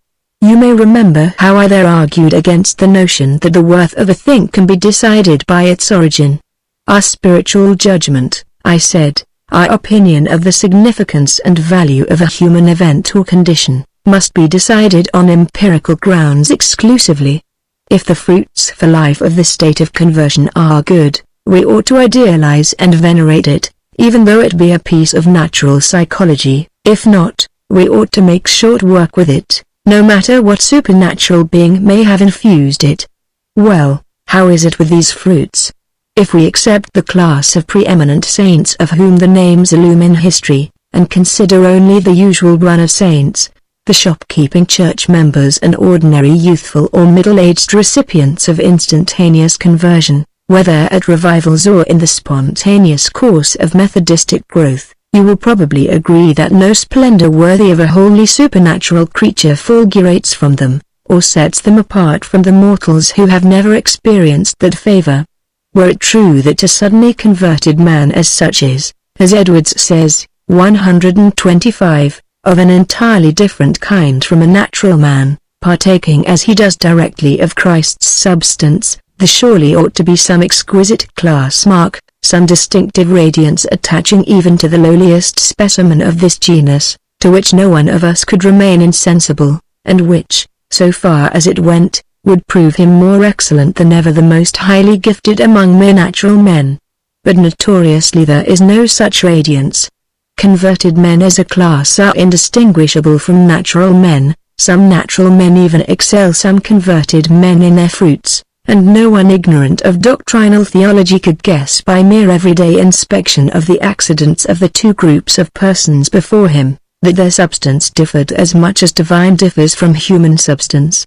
You may remember how I there argued against the notion that the worth of a thing can be decided by its origin. Our spiritual judgment, I said, our opinion of the significance and value of a human event or condition, must be decided on empirical grounds exclusively. If the fruits for life of the state of conversion are good, we ought to idealize and venerate it, even though it be a piece of natural psychology. If not, we ought to make short work with it, no matter what supernatural being may have infused it. Well, how is it with these fruits? If we accept the class of preeminent saints of whom the names illumine history, and consider only the usual run of saints, the shopkeeping church members and ordinary youthful or middle-aged recipients of instantaneous conversion, whether at revivals or in the spontaneous course of Methodistic growth, you will probably agree that no splendor worthy of a wholly supernatural creature fulgurates from them, or sets them apart from the mortals who have never experienced that favor. Were it true that a suddenly converted man as such is, as Edwards says, 125, of an entirely different kind from a natural man, partaking as he does directly of Christ's substance, there surely ought to be some exquisite class mark, some distinctive radiance attaching even to the lowliest specimen of this genus, to which no one of us could remain insensible, and which, so far as it went, would prove him more excellent than ever the most highly gifted among mere natural men. But notoriously there is no such radiance. Converted men as a class are indistinguishable from natural men, some natural men even excel some converted men in their fruits, and no one ignorant of doctrinal theology could guess by mere everyday inspection of the accidents of the two groups of persons before him, that their substance differed as much as divine differs from human substance.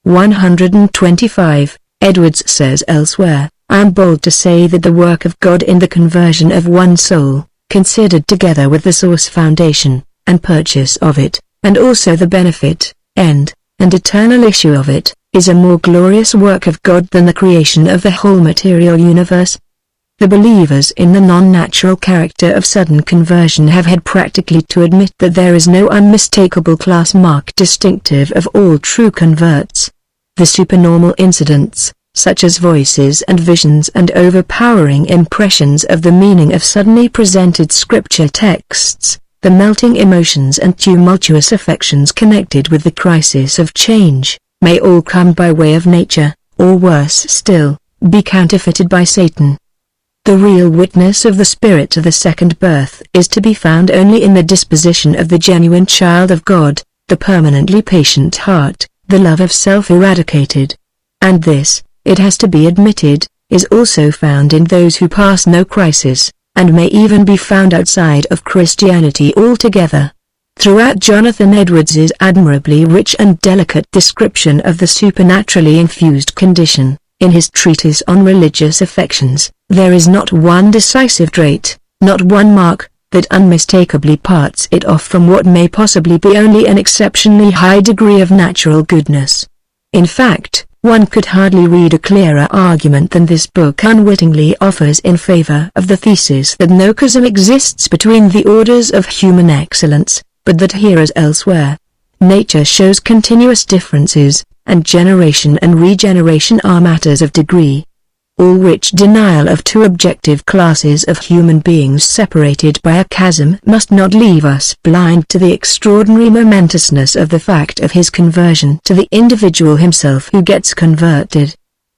125, Edwards says elsewhere, I am bold to say that the work of God in the conversion of one soul, considered together with the source foundation, and purchase of it, and also the benefit, end, and eternal issue of it, is a more glorious work of God than the creation of the whole material universe. The believers in the non-natural character of sudden conversion have had practically to admit that there is no unmistakable class mark distinctive of all true converts. The supernormal incidents, such as voices and visions and overpowering impressions of the meaning of suddenly presented scripture texts, the melting emotions and tumultuous affections connected with the crisis of change, may all come by way of nature, or worse still, be counterfeited by Satan. The real witness of the spirit of the second birth is to be found only in the disposition of the genuine child of God, the permanently patient heart, the love of self eradicated. And this, it has to be admitted, is also found in those who pass no crisis, and may even be found outside of Christianity altogether. Throughout Jonathan Edwards's admirably rich and delicate description of the supernaturally infused condition, in his treatise on religious affections, there is not one decisive trait, not one mark, that unmistakably parts it off from what may possibly be only an exceptionally high degree of natural goodness. In fact, one could hardly read a clearer argument than this book unwittingly offers in favor of the thesis that no chasm exists between the orders of human excellence, but that here as elsewhere, nature shows continuous differences, and generation and regeneration are matters of degree. All which denial of two objective classes of human beings separated by a chasm must not leave us blind to the extraordinary momentousness of the fact of his conversion to the individual himself who gets converted.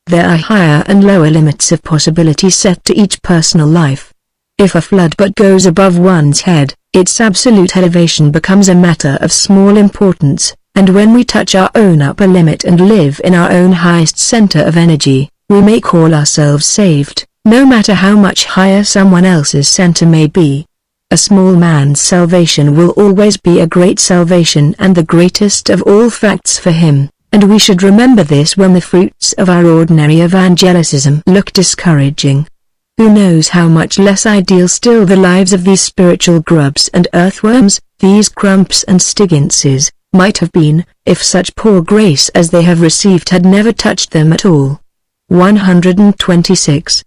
There are higher and lower limits of possibility set to each personal life. If a flood but goes above one's head, its absolute elevation becomes a matter of small importance, and when we touch our own upper limit and live in our own highest center of energy, we may call ourselves saved, no matter how much higher someone else's center may be. A small man's salvation will always be a great salvation and the greatest of all facts for him, and we should remember this when the fruits of our ordinary evangelicism look discouraging. Who knows how much less ideal still the lives of these spiritual grubs and earthworms, these crumps and stigginses, might have been, if such poor grace as they have received had never touched them at all. 126.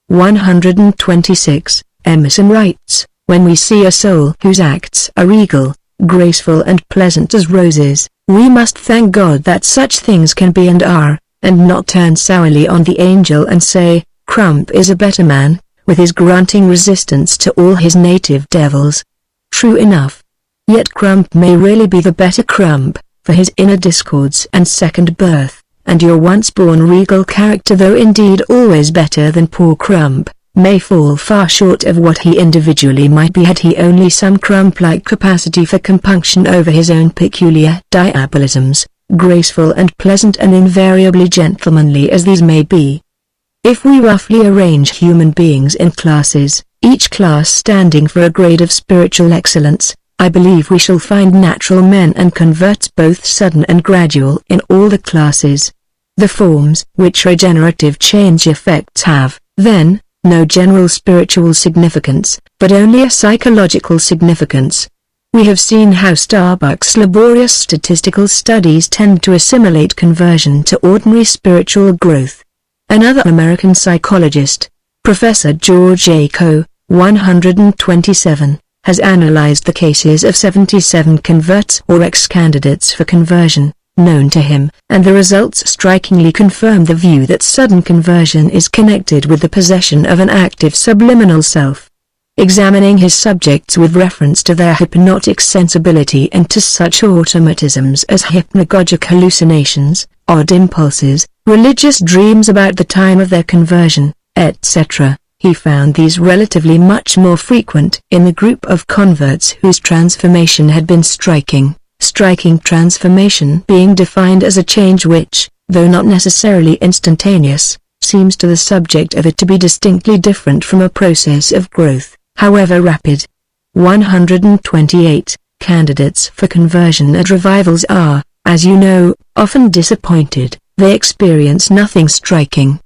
126. Emerson writes, "When we see a soul whose acts are regal, graceful and pleasant as roses, we must thank God that such things can be and are, and not turn sourly on the angel and say, Crump is a better man, with his grunting resistance to all his native devils." True enough. Yet Crump may really be the better Crump, for his inner discords and second birth, and your once-born regal character, though indeed always better than poor Crump, may fall far short of what he individually might be had he only some Crump-like capacity for compunction over his own peculiar diabolisms, graceful and pleasant and invariably gentlemanly as these may be. If we roughly arrange human beings in classes, each class standing for a grade of spiritual excellence, I believe we shall find natural men and converts both sudden and gradual in all the classes. The forms which regenerative change effects have, then, no general spiritual significance, but only a psychological significance. We have seen how Starbuck's laborious statistical studies tend to assimilate conversion to ordinary spiritual growth. Another American psychologist, Professor George A. Coe, 127, has analyzed the cases of 77 converts or ex-candidates for conversion, known to him, and the results strikingly confirm the view that sudden conversion is connected with the possession of an active subliminal self. Examining his subjects with reference to their hypnotic sensibility and to such automatisms as hypnagogic hallucinations, odd impulses, religious dreams about the time of their conversion, etc., he found these relatively much more frequent in the group of converts whose transformation had been striking transformation being defined as a change which, though not necessarily instantaneous, seems to the subject of it to be distinctly different from a process of growth, however rapid. 128. Candidates for conversion at revivals are, as you know, often disappointed. They experience nothing striking.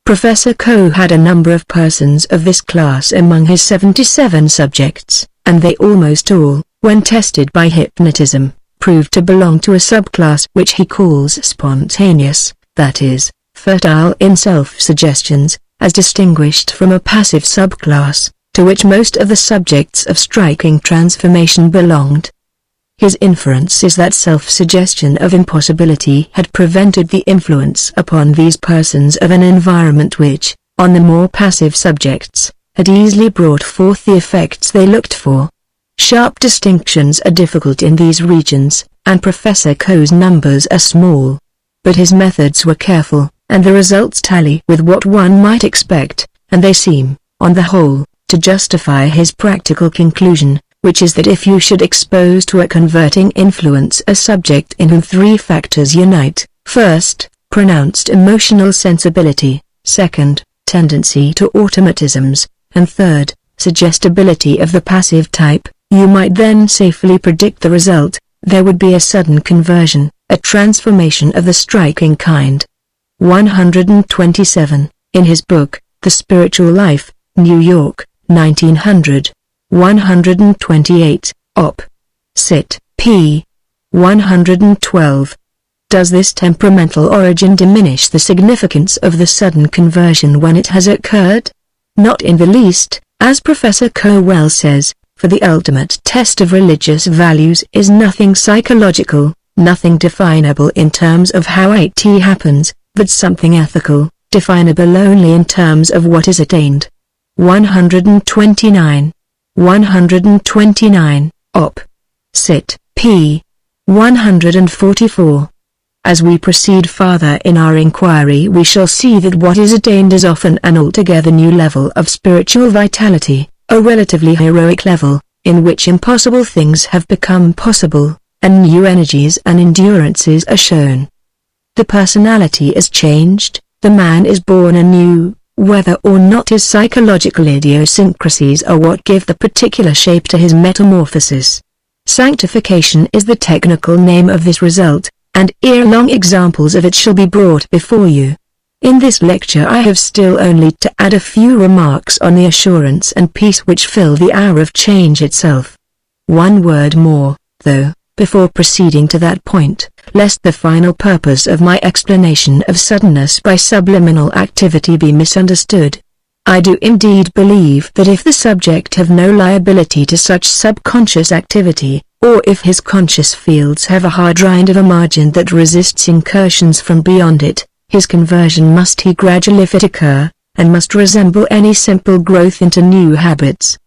Professor Coe had a number of persons of this class among his 77 subjects, and they almost all, when tested by hypnotism, proved to belong to a subclass which he calls spontaneous, that is, fertile in self-suggestions, as distinguished from a passive subclass, to which most of the subjects of striking transformation belonged. His inference is that self-suggestion of impossibility had prevented the influence upon these persons of an environment which, on the more passive subjects, had easily brought forth the effects they looked for. Sharp distinctions are difficult in these regions, and Professor Coe's numbers are small. But his methods were careful, and the results tally with what one might expect, and they seem, on the whole, to justify his practical conclusion, which is that if you should expose to a converting influence a subject in whom three factors unite: first, pronounced emotional sensibility; second, tendency to automatisms; and third, suggestibility of the passive type, you might then safely predict the result. There would be a sudden conversion, a transformation of the striking kind. 127, in his book, The Spiritual Life, New York, 1900. 128, Op. Cit. p. 112. Does this temperamental origin diminish the significance of the sudden conversion when it has occurred? Not in the least, as Professor Coe well says, for the ultimate test of religious values is nothing psychological, nothing definable in terms of how it happens, but something ethical, definable only in terms of what is attained. 129. 129, Op. Cit. p. 144. As we proceed farther in our inquiry we shall see that what is attained is often an altogether new level of spiritual vitality, a relatively heroic level, in which impossible things have become possible, and new energies and endurances are shown. The personality is changed, the man is born anew. Whether or not his psychological idiosyncrasies are what give the particular shape to his metamorphosis. Sanctification is the technical name of this result, and ere long examples of it shall be brought before you. In this lecture I have still only to add a few remarks on the assurance and peace which fill the hour of change itself. One word more, though, before proceeding to that point, lest the final purpose of my explanation of suddenness by subliminal activity be misunderstood. I do indeed believe that if the subject have no liability to such subconscious activity, or if his conscious fields have a hard rind of a margin that resists incursions from beyond it, his conversion must he gradual if it occur, and must resemble any simple growth into new habits.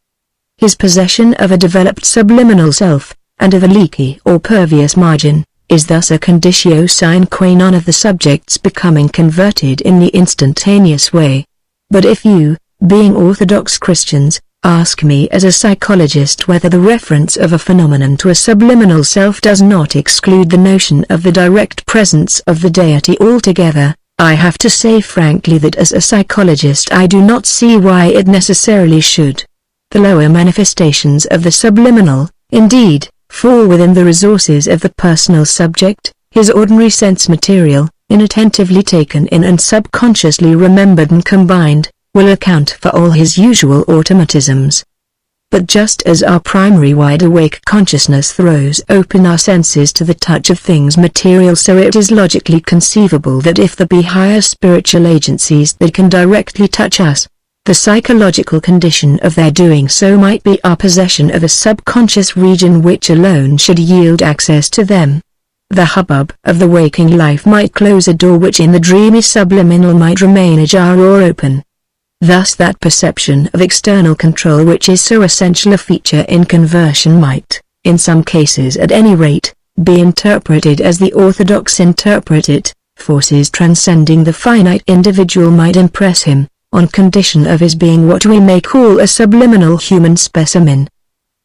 His possession of a developed subliminal self, and of a leaky or pervious margin, is thus a conditio sine qua non of the subject's becoming converted in the instantaneous way. But if you, being orthodox Christians, ask me as a psychologist whether the reference of a phenomenon to a subliminal self does not exclude the notion of the direct presence of the deity altogether, I have to say frankly that as a psychologist I do not see why it necessarily should. The lower manifestations of the subliminal, indeed, fall within the resources of the personal subject. His ordinary sense material, inattentively taken in and subconsciously remembered and combined, will account for all his usual automatisms. But just as our primary wide-awake consciousness throws open our senses to the touch of things material, so it is logically conceivable that if there be higher spiritual agencies that can directly touch us, the psychological condition of their doing so might be our possession of a subconscious region which alone should yield access to them. The hubbub of the waking life might close a door which in the dreamy subliminal might remain ajar or open. Thus that perception of external control which is so essential a feature in conversion might, in some cases at any rate, be interpreted as the orthodox interpret it. Forces transcending the finite individual might impress him, on condition of his being what we may call a subliminal human specimen.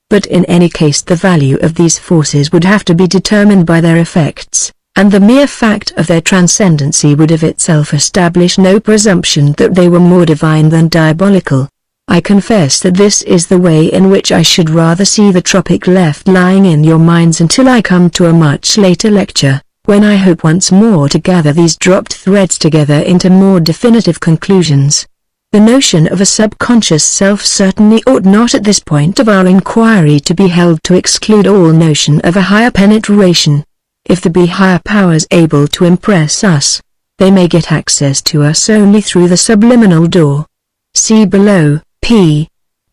But in any case the value of these forces would have to be determined by their effects, and the mere fact of their transcendency would of itself establish no presumption that they were more divine than diabolical. I confess that this is the way in which I should rather see the topic left lying in your minds until I come to a much later lecture, when I hope once more to gather these dropped threads together into more definitive conclusions. The notion of a subconscious self certainly ought not at this point of our inquiry to be held to exclude all notion of a higher penetration. If there be higher powers able to impress us, they may get access to us only through the subliminal door. See below, p.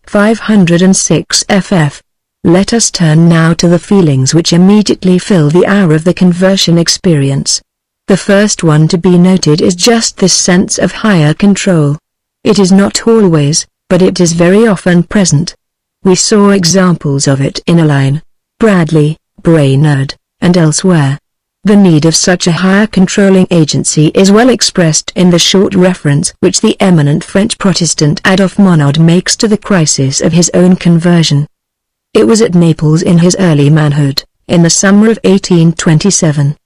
506 ff. Let us turn now to the feelings which immediately fill the hour of the conversion experience. The first one to be noted is just this sense of higher control. It is not always, but it is very often present. We saw examples of it in Aline, Bradley, Brainerd, and elsewhere. The need of such a higher controlling agency is well expressed in the short reference which the eminent French Protestant Adolphe Monod makes to the crisis of his own conversion. It was at Naples in his early manhood, in the summer of 1827.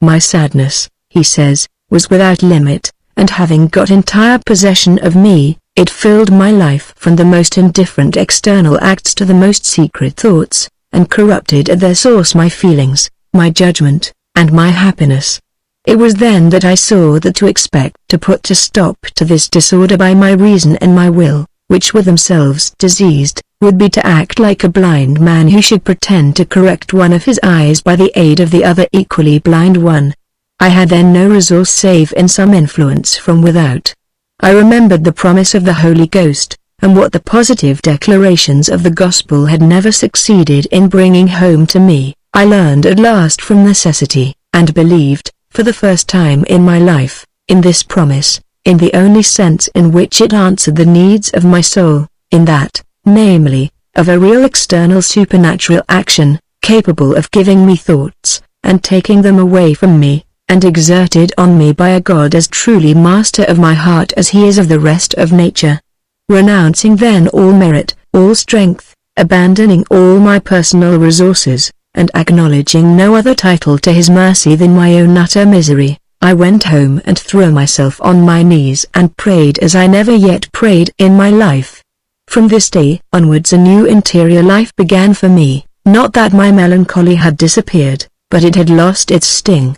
My sadness, he says, was without limit, and having got entire possession of me, it filled my life from the most indifferent external acts to the most secret thoughts, and corrupted at their source my feelings, my judgment, and my happiness. It was then that I saw that to expect to put a stop to this disorder by my reason and my will, which were themselves diseased, would be to act like a blind man who should pretend to correct one of his eyes by the aid of the other equally blind one. I had then no resource save in some influence from without. I remembered the promise of the Holy Ghost, and what the positive declarations of the gospel had never succeeded in bringing home to me, I learned at last from necessity, and believed, for the first time in my life, in this promise, in the only sense in which it answered the needs of my soul, in that, namely, of a real external supernatural action, capable of giving me thoughts, and taking them away from me, and exerted on me by a God as truly master of my heart as he is of the rest of nature. Renouncing then all merit, all strength, abandoning all my personal resources, and acknowledging no other title to his mercy than my own utter misery, I went home and threw myself on my knees and prayed as I never yet prayed in my life. From this day onwards a new interior life began for me, not that my melancholy had disappeared, but it had lost its sting.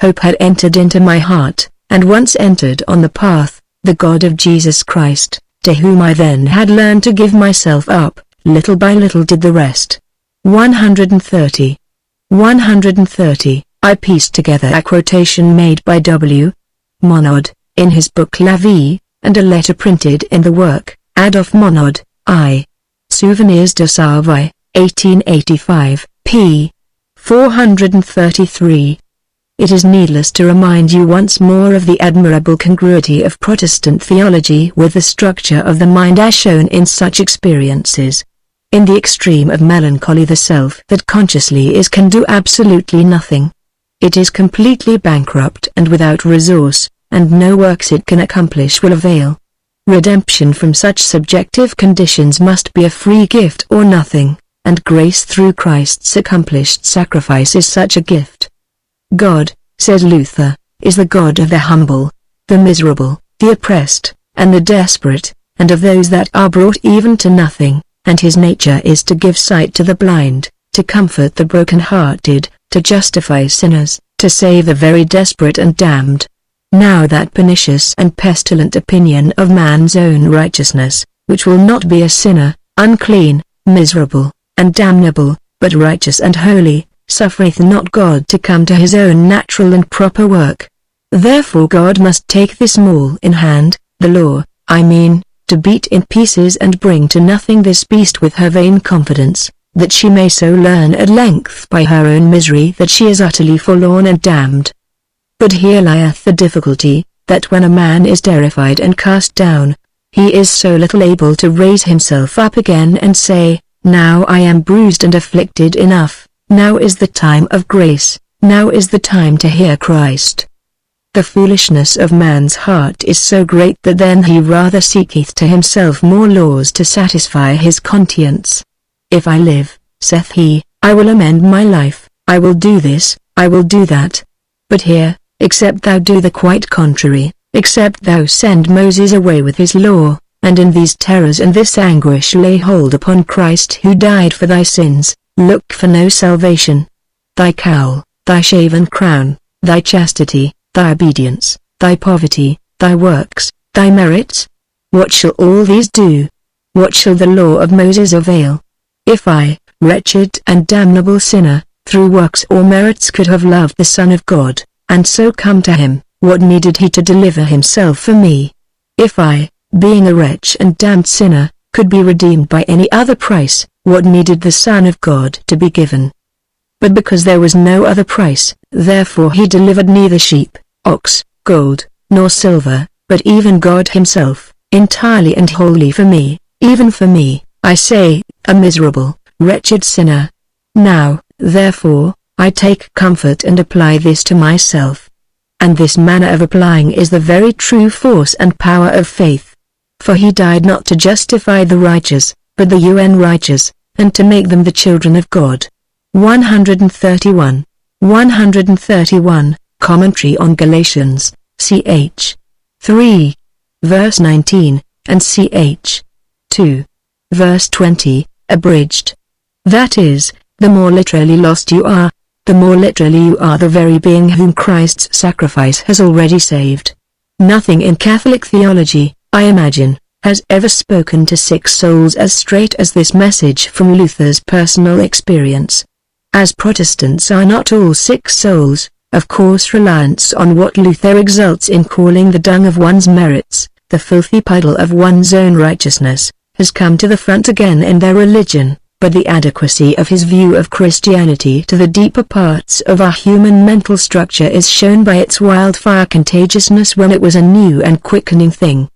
Hope had entered into my heart, and once entered on the path, the God of Jesus Christ, to whom I then had learned to give myself up, little by little did the rest. 130. 130. I pieced together a quotation made by W. Monod, in his book La Vie, and a letter printed in the work, Adolphe Monod, I. Souvenirs de sa vie, 1885, p. 433. It is needless to remind you once more of the admirable congruity of Protestant theology with the structure of the mind as shown in such experiences. In the extreme of melancholy the self that consciously is can do absolutely nothing. It is completely bankrupt and without resource, and no works it can accomplish will avail. Redemption from such subjective conditions must be a free gift or nothing, and grace through Christ's accomplished sacrifice is such a gift. God, says Luther, is the God of the humble, the miserable, the oppressed, and the desperate, and of those that are brought even to nothing, and his nature is to give sight to the blind, to comfort the broken-hearted, to justify sinners, to save the very desperate and damned. Now that pernicious and pestilent opinion of man's own righteousness, which will not be a sinner, unclean, miserable, and damnable, but righteous and holy, suffereth not God to come to his own natural and proper work. Therefore God must take this maul in hand, the law, I mean, to beat in pieces and bring to nothing this beast with her vain confidence, that she may so learn at length by her own misery that she is utterly forlorn and damned. But here lieth the difficulty, that when a man is terrified and cast down, he is so little able to raise himself up again and say, now I am bruised and afflicted enough, now is the time of grace, now is the time to hear Christ. The foolishness of man's heart is so great that then he rather seeketh to himself more laws to satisfy his conscience. If I live, saith he, I will amend my life, I will do this, I will do that. But here, except thou do the quite contrary, except thou send Moses away with his law, and in these terrors and this anguish lay hold upon Christ who died for thy sins, look for no salvation. Thy cowl, thy shaven crown, thy chastity, thy obedience, thy poverty, thy works, thy merits? What shall all these do? What shall the law of Moses avail? If I, wretched and damnable sinner, through works or merits could have loved the Son of God, and so come to him, What needed he to deliver himself for me? If I, being a wretch and damned sinner, could be redeemed by any other price, what needed the Son of God to be given? But because there was no other price, therefore he delivered neither sheep, ox, gold, nor silver, but even God himself, entirely and wholly for me, even for me, I say, a miserable, wretched sinner. Now, therefore, I take comfort and apply this to myself. And this manner of applying is the very true force and power of faith. For he died not to justify the righteous, but the unrighteous, and to make them the children of God. 131. 131, Commentary on Galatians, ch. 3. Verse 19, and ch. 2. Verse 20, abridged. That is, the more literally lost you are, the more literally you are the very being whom Christ's sacrifice has already saved. Nothing in Catholic theology, I imagine, has ever spoken to sick souls as straight as this message from Luther's personal experience. As Protestants are not all sick souls, of course reliance on what Luther exults in calling the dung of one's merits, the filthy puddle of one's own righteousness, has come to the front again in their religion, but the adequacy of his view of Christianity to the deeper parts of our human mental structure is shown by its wildfire contagiousness when it was a new and quickening thing.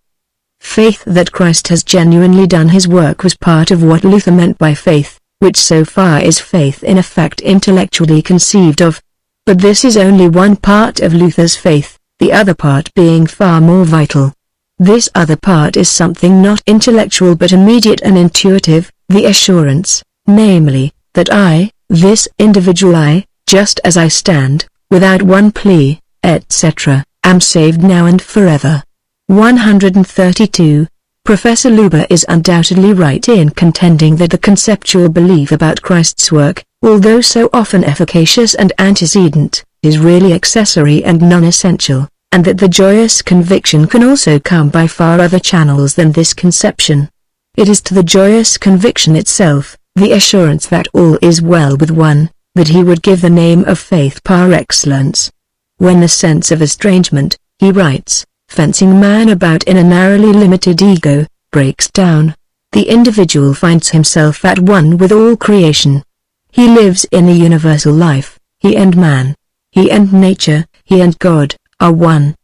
Faith that Christ has genuinely done his work was part of what Luther meant by faith, which so far is faith in effect intellectually conceived of. But this is only one part of Luther's faith, the other part being far more vital. This other part is something not intellectual but immediate and intuitive, the assurance, namely, that I, this individual I, just as I stand, without one plea, etc., am saved now and forever. 132. Professor Luber is undoubtedly right in contending that the conceptual belief about Christ's work, although so often efficacious and antecedent, is really accessory and non-essential, and that the joyous conviction can also come by far other channels than this conception. It is to the joyous conviction itself, the assurance that all is well with one, that he would give the name of faith par excellence. When the sense of estrangement, he writes, fencing man about in a narrowly limited ego, breaks down, the individual finds himself at one with all creation. He lives in the universal life, he and man, he and nature, he and God, are one.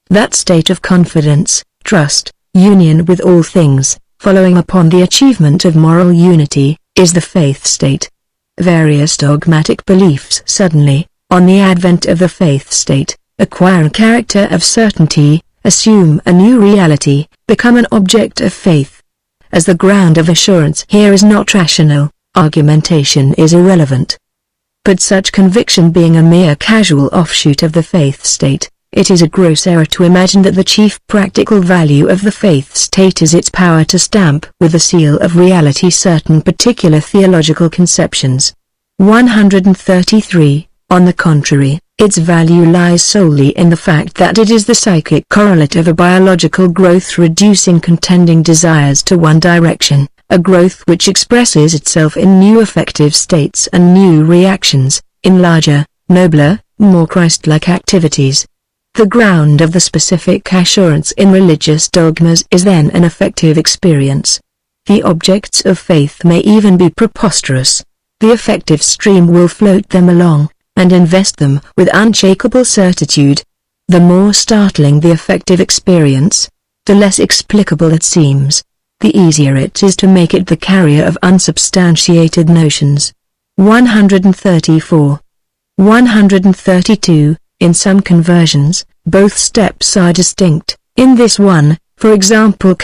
That state of confidence, trust, union with all things, following upon the achievement of moral unity, is the faith state. Various dogmatic beliefs suddenly, on the advent of the faith state, acquire a character of certainty, assume a new reality, become an object of faith. As the ground of assurance here is not rational, argumentation is irrelevant. But such conviction being a mere casual offshoot of the faith state, it is a gross error to imagine that the chief practical value of the faith state is its power to stamp with the seal of reality certain particular theological conceptions. 133. On the contrary, its value lies solely in the fact that it is the psychic correlate of a biological growth reducing contending desires to one direction, a growth which expresses itself in new affective states and new reactions, in larger, nobler, more Christ-like activities. The ground of the specific assurance in religious dogmas is then an affective experience. The objects of faith may even be preposterous. The affective stream will float them along, and invest them with unshakable certitude. The more startling the affective experience, the less explicable it seems, the easier it is to make it the carrier of unsubstantiated notions. 134. 132. In some conversions, both steps are distinct. In this one, for example,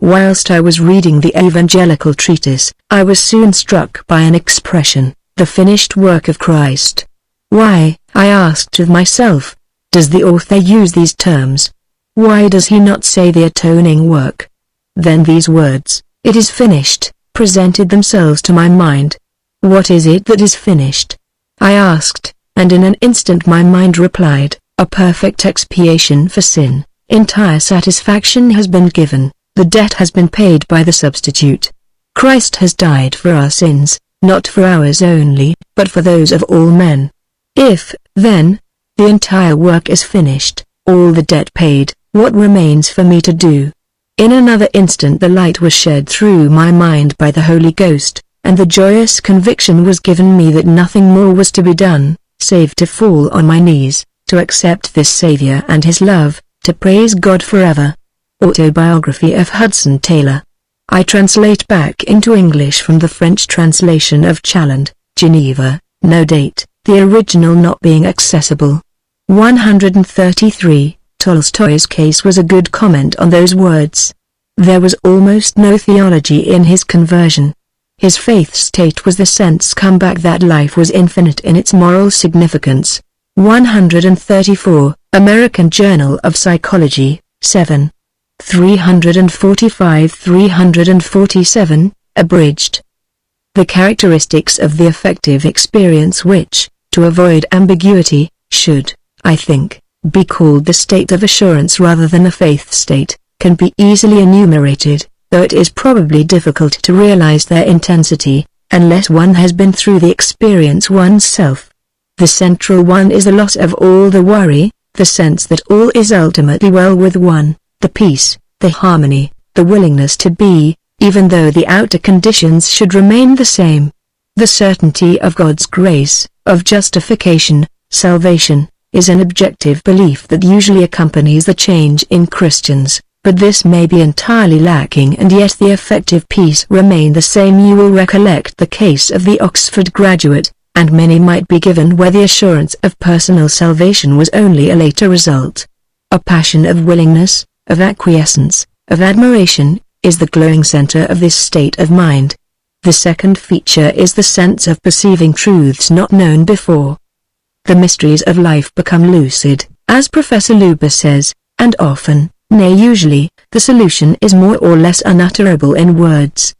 whilst I was reading the evangelical treatise, I was soon struck by an expression, the finished work of Christ. Why, I asked of myself, does the author use these terms? Why does he not say the atoning work? Then these words, it is finished, presented themselves to my mind. What is it that is finished? I asked, and in an instant my mind replied, a perfect expiation for sin, entire satisfaction has been given, the debt has been paid by the substitute. Christ has died for our sins, not for ours only, but for those of all men. If, then, The entire work is finished, all the debt paid. What remains for me to do? In another instant the light was shed through my mind by the Holy Ghost, and the joyous conviction was given me that nothing more was to be done, save to fall on my knees, to accept this Savior and His love, to praise God forever. Autobiography of Hudson Taylor. I translate back into English from the French translation of Challand, Geneva, no date, the original not being accessible. 133. Tolstoy's case was a good comment on those words. There was almost no theology in his conversion. His faith state was the sense come back that life was infinite in its moral significance. 134. American Journal of Psychology, 7. 345-347, abridged. The characteristics of the affective experience which, to avoid ambiguity, should, I think, be called the state of assurance rather than a faith state, can be easily enumerated, though it is probably difficult to realize their intensity, unless one has been through the experience oneself. The central one is the loss of all the worry, the sense that all is ultimately well with one, the peace, the harmony, the willingness to be, even though the outer conditions should remain the same. The certainty of God's grace, of justification, salvation, is an objective belief that usually accompanies the change in Christians, but this may be entirely lacking and yet the effective peace remain the same. You will recollect the case of the Oxford graduate, and many might be given where the assurance of personal salvation was only a later result. A passion of willingness, of acquiescence, of admiration, is the glowing center of this state of mind. The second feature is the sense of perceiving truths not known before. The mysteries of life become lucid, as Professor Luber says, and often, nay usually, the solution is more or less unutterable in words.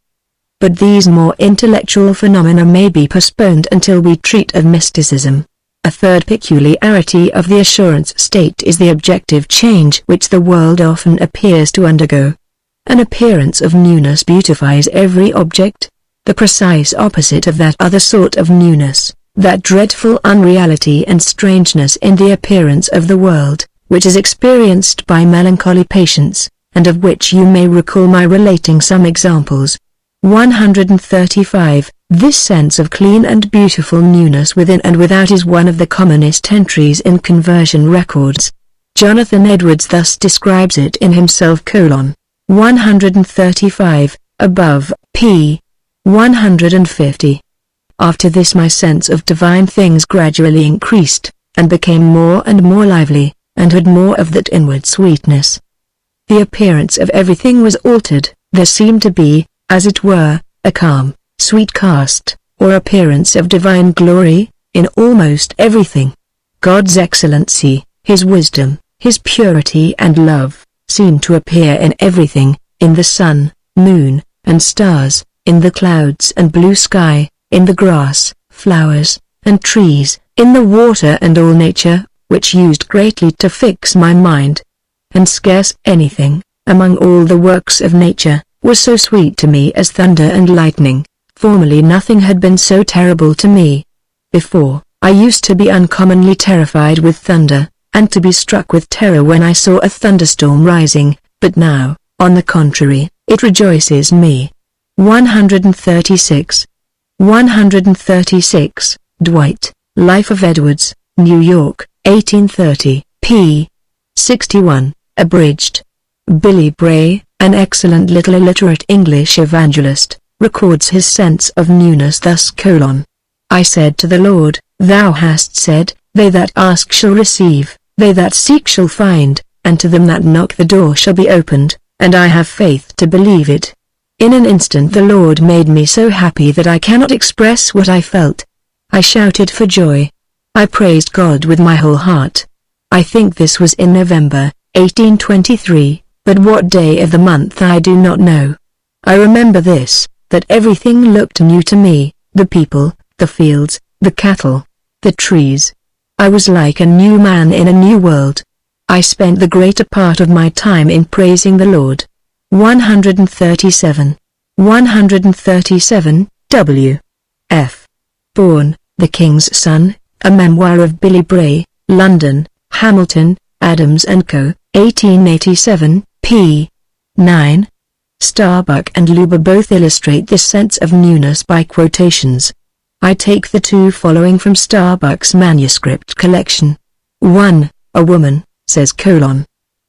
But these more intellectual phenomena may be postponed until we treat of mysticism. A third peculiarity of the assurance state is the objective change which the world often appears to undergo. An appearance of newness beautifies every object, the precise opposite of that other sort of newness, that dreadful unreality and strangeness in the appearance of the world, which is experienced by melancholy patients, and of which you may recall my relating some examples. 135. This sense of clean and beautiful newness within and without is one of the commonest entries in conversion records. Jonathan Edwards thus describes it in himself: 135, above, p. 150. After this my sense of divine things gradually increased, and became more and more lively, and had more of that inward sweetness. The appearance of everything was altered, there seemed to be, as it were, a calm, sweet cast, or appearance of divine glory, in almost everything. God's excellency, His wisdom, His purity and love, seemed to appear in everything, in the sun, moon, and stars, in the clouds and blue sky, in the grass, flowers, and trees, in the water and all nature, which used greatly to fix my mind. And scarce anything, among all the works of nature, was so sweet to me as thunder and lightning. Formerly nothing had been so terrible to me. Before, I used to be uncommonly terrified with thunder, and to be struck with terror when I saw a thunderstorm rising, but now, on the contrary, it rejoices me. 136. 136, Dwight, Life of Edwards, New York, 1830, p. 61, abridged. Billy Bray, an excellent little illiterate English evangelist, records his sense of newness thus: I said to the Lord, Thou hast said, They that ask shall receive, they that seek shall find, and to them that knock the door shall be opened, and I have faith to believe it. In an instant the Lord made me so happy that I cannot express what I felt. I shouted for joy. I praised God with my whole heart. I think this was in November, 1823, but what day of the month I do not know. I remember this, that everything looked new to me, the people, the fields, the cattle, the trees. I was like a new man in a new world. I spent the greater part of my time in praising the Lord. 137. 137, W. F. Bourne, The King's Son, a memoir of Billy Bray, London, Hamilton, Adams & Co., 1887, p. 9. Starbuck and Luber both illustrate this sense of newness by quotations. I take the two following from Starbuck's manuscript collection. 1. A woman, says :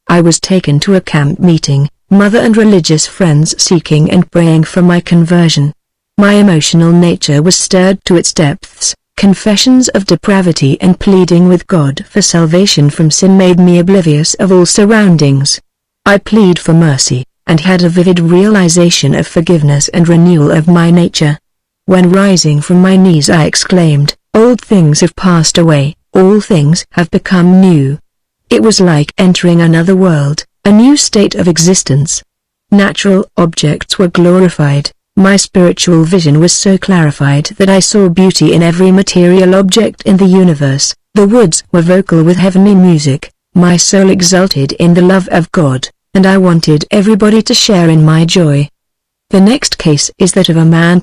I was taken to a camp meeting, mother and religious friends seeking and praying for my conversion. My emotional nature was stirred to its depths. Confessions of depravity and pleading with God for salvation from sin made me oblivious of all surroundings. I plead for mercy, and had a vivid realization of forgiveness and renewal of my nature. When rising from my knees I exclaimed, "Old things have passed away, all things have become new." It was like entering another world, a new state of existence. Natural objects were glorified. My spiritual vision was so clarified that I saw beauty in every material object in the universe. The woods were vocal with heavenly music. My soul exulted in the love of God, and I wanted everybody to share in my joy. The next case is that of a man :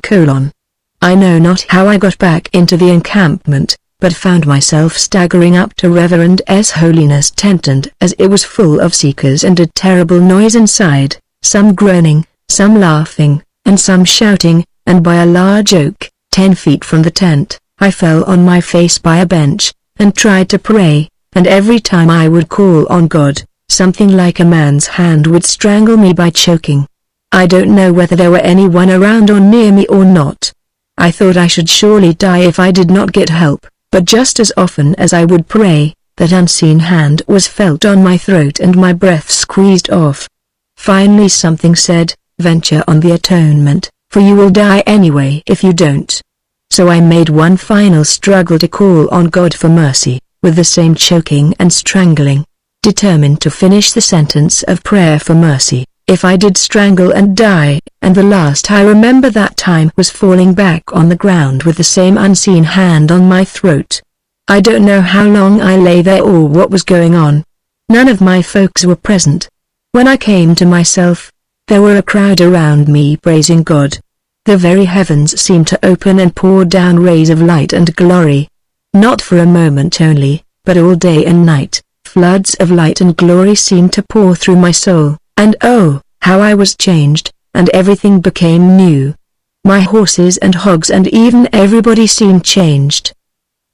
I know not how I got back into the encampment, but found myself staggering up to Reverend S. Holiness tent, and as it was full of seekers and a terrible noise inside, some groaning, some laughing, and some shouting, and by a large oak, 10 feet from the tent, I fell on my face by a bench, and tried to pray, and every time I would call on God, something like a man's hand would strangle me by choking. I don't know whether there were anyone around or near me or not. I thought I should surely die if I did not get help, but just as often as I would pray, that unseen hand was felt on my throat and my breath squeezed off. Finally something said, "Venture on the atonement, for you will die anyway if you don't." So I made one final struggle to call on God for mercy, with the same choking and strangling, determined to finish the sentence of prayer for mercy, if I did strangle and die, and the last I remember that time was falling back on the ground with the same unseen hand on my throat. I don't know how long I lay there or what was going on. None of my folks were present. When I came to myself, there were a crowd around me praising God. The very heavens seemed to open and pour down rays of light and glory. Not for a moment only, but all day and night, floods of light and glory seemed to pour through my soul, and oh, how I was changed, and everything became new. My horses and hogs and even everybody seemed changed.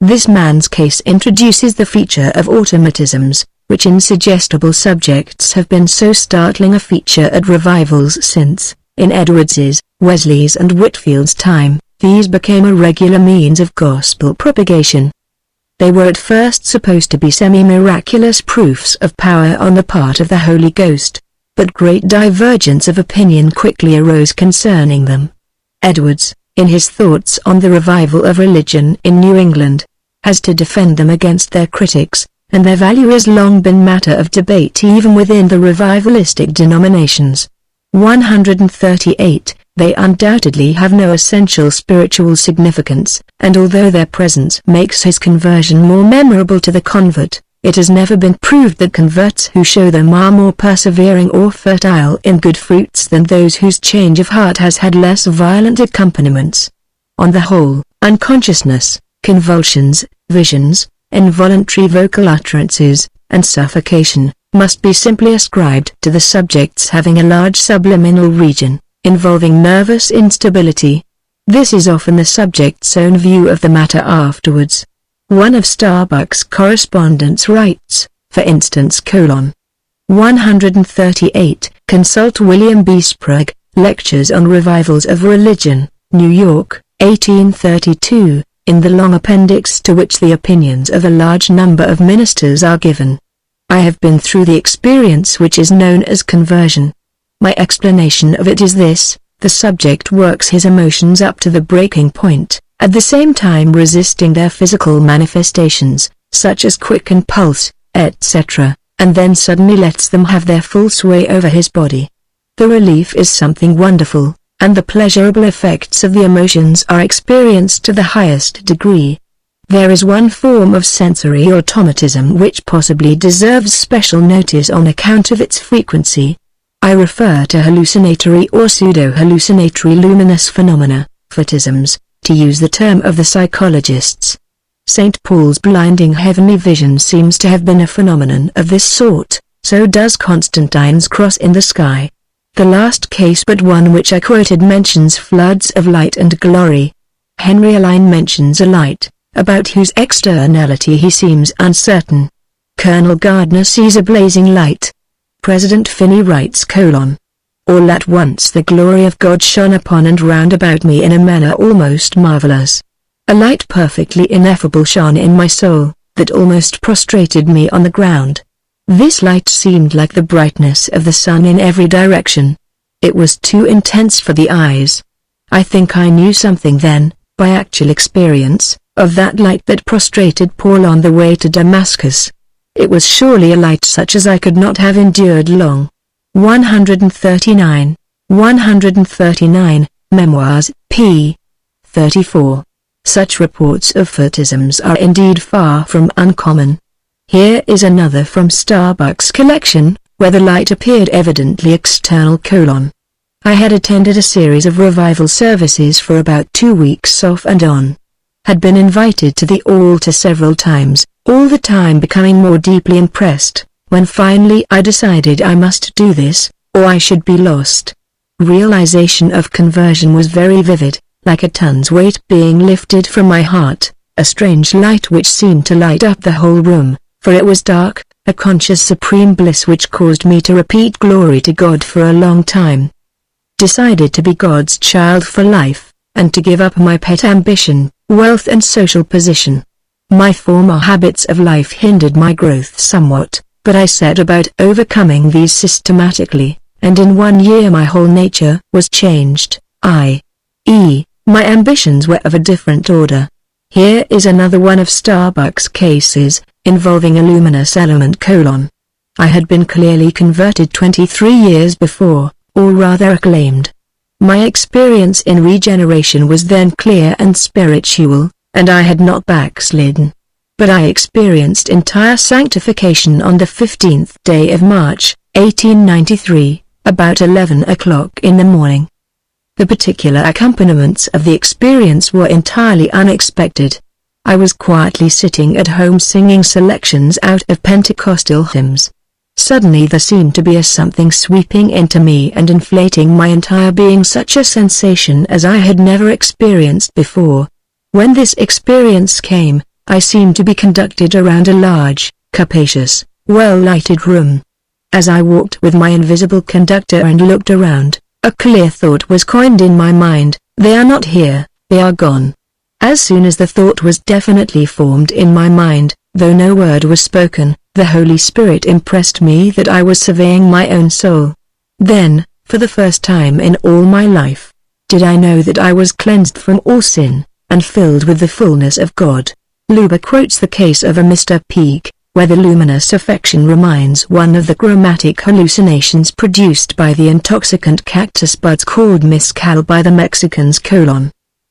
This man's case introduces the feature of automatisms, which in suggestible subjects have been so startling a feature at revivals since, in Edwards's, Wesley's and Whitfield's time, these became a regular means of gospel propagation. They were at first supposed to be semi-miraculous proofs of power on the part of the Holy Ghost, but great divergence of opinion quickly arose concerning them. Edwards, in his thoughts on the revival of religion in New England, has to defend them against their critics, and their value has long been matter of debate even within the revivalistic denominations. 138. They undoubtedly have no essential spiritual significance, and although their presence makes his conversion more memorable to the convert, it has never been proved that converts who show them are more persevering or fertile in good fruits than those whose change of heart has had less violent accompaniments. On the whole, unconsciousness, convulsions, visions, involuntary vocal utterances, and suffocation, must be simply ascribed to the subjects having a large subliminal region, involving nervous instability. This is often the subject's own view of the matter afterwards. One of Starbuck's correspondents writes, for instance: 138, consult William B. Sprague, Lectures on Revivals of Religion, New York, 1832, in the long appendix to which the opinions of a large number of ministers are given. I have been through the experience which is known as conversion. My explanation of it is this: the subject works his emotions up to the breaking point, at the same time resisting their physical manifestations, such as quicken pulse, etc., and then suddenly lets them have their full sway over his body. The relief is something wonderful, and the pleasurable effects of the emotions are experienced to the highest degree. There is one form of sensory automatism which possibly deserves special notice on account of its frequency. I refer to hallucinatory or pseudo-hallucinatory luminous phenomena, photisms, to use the term of the psychologists. St. Paul's blinding heavenly vision seems to have been a phenomenon of this sort, so does Constantine's cross in the sky. The last case but one which I quoted mentions floods of light and glory. Henry Alline mentions a light, about whose externality he seems uncertain. Colonel Gardner sees a blazing light. President Finney writes: All at once the glory of God shone upon and round about me in a manner almost marvelous. A light perfectly ineffable shone in my soul, that almost prostrated me on the ground. This light seemed like the brightness of the sun in every direction. It was too intense for the eyes. I think I knew something then, by actual experience, of that light that prostrated Paul on the way to Damascus. It was surely a light such as I could not have endured long. 139. Memoirs, p. 34. Such reports of phantasms are indeed far from uncommon. Here is another from Starbuck's collection, where the light appeared evidently external: I had attended a series of revival services for about 2 weeks off and on. Had been invited to the altar several times, all the time becoming more deeply impressed, when finally I decided I must do this, or I should be lost. Realization of conversion was very vivid, like a ton's weight being lifted from my heart, a strange light which seemed to light up the whole room, for it was dark, a conscious supreme bliss which caused me to repeat glory to God for a long time. Decided to be God's child for life, and to give up my pet ambition, wealth and social position. My former habits of life hindered my growth somewhat, but I set about overcoming these systematically, and in 1 year my whole nature was changed, i.e., my ambitions were of a different order. Here is another one of Starbuck's cases, involving a luminous element: I had been clearly converted 23 years before, or rather acclaimed. My experience in regeneration was then clear and spiritual, and I had not backslidden. But I experienced entire sanctification on the 15th day of March, 1893, about 11 o'clock in the morning. The particular accompaniments of the experience were entirely unexpected. I was quietly sitting at home singing selections out of Pentecostal hymns. Suddenly there seemed to be a something sweeping into me and inflating my entire being, such a sensation as I had never experienced before. When this experience came, I seemed to be conducted around a large, capacious, well-lighted room. As I walked with my invisible conductor and looked around, a clear thought was coined in my mind: they are not here, they are gone. As soon as the thought was definitely formed in my mind, though no word was spoken, the Holy Spirit impressed me that I was surveying my own soul. Then, for the first time in all my life, did I know that I was cleansed from all sin, and filled with the fullness of God. Luber quotes the case of a Mr. Peake, where the luminous affection reminds one of the chromatic hallucinations produced by the intoxicant cactus buds called mezcal by the Mexicans: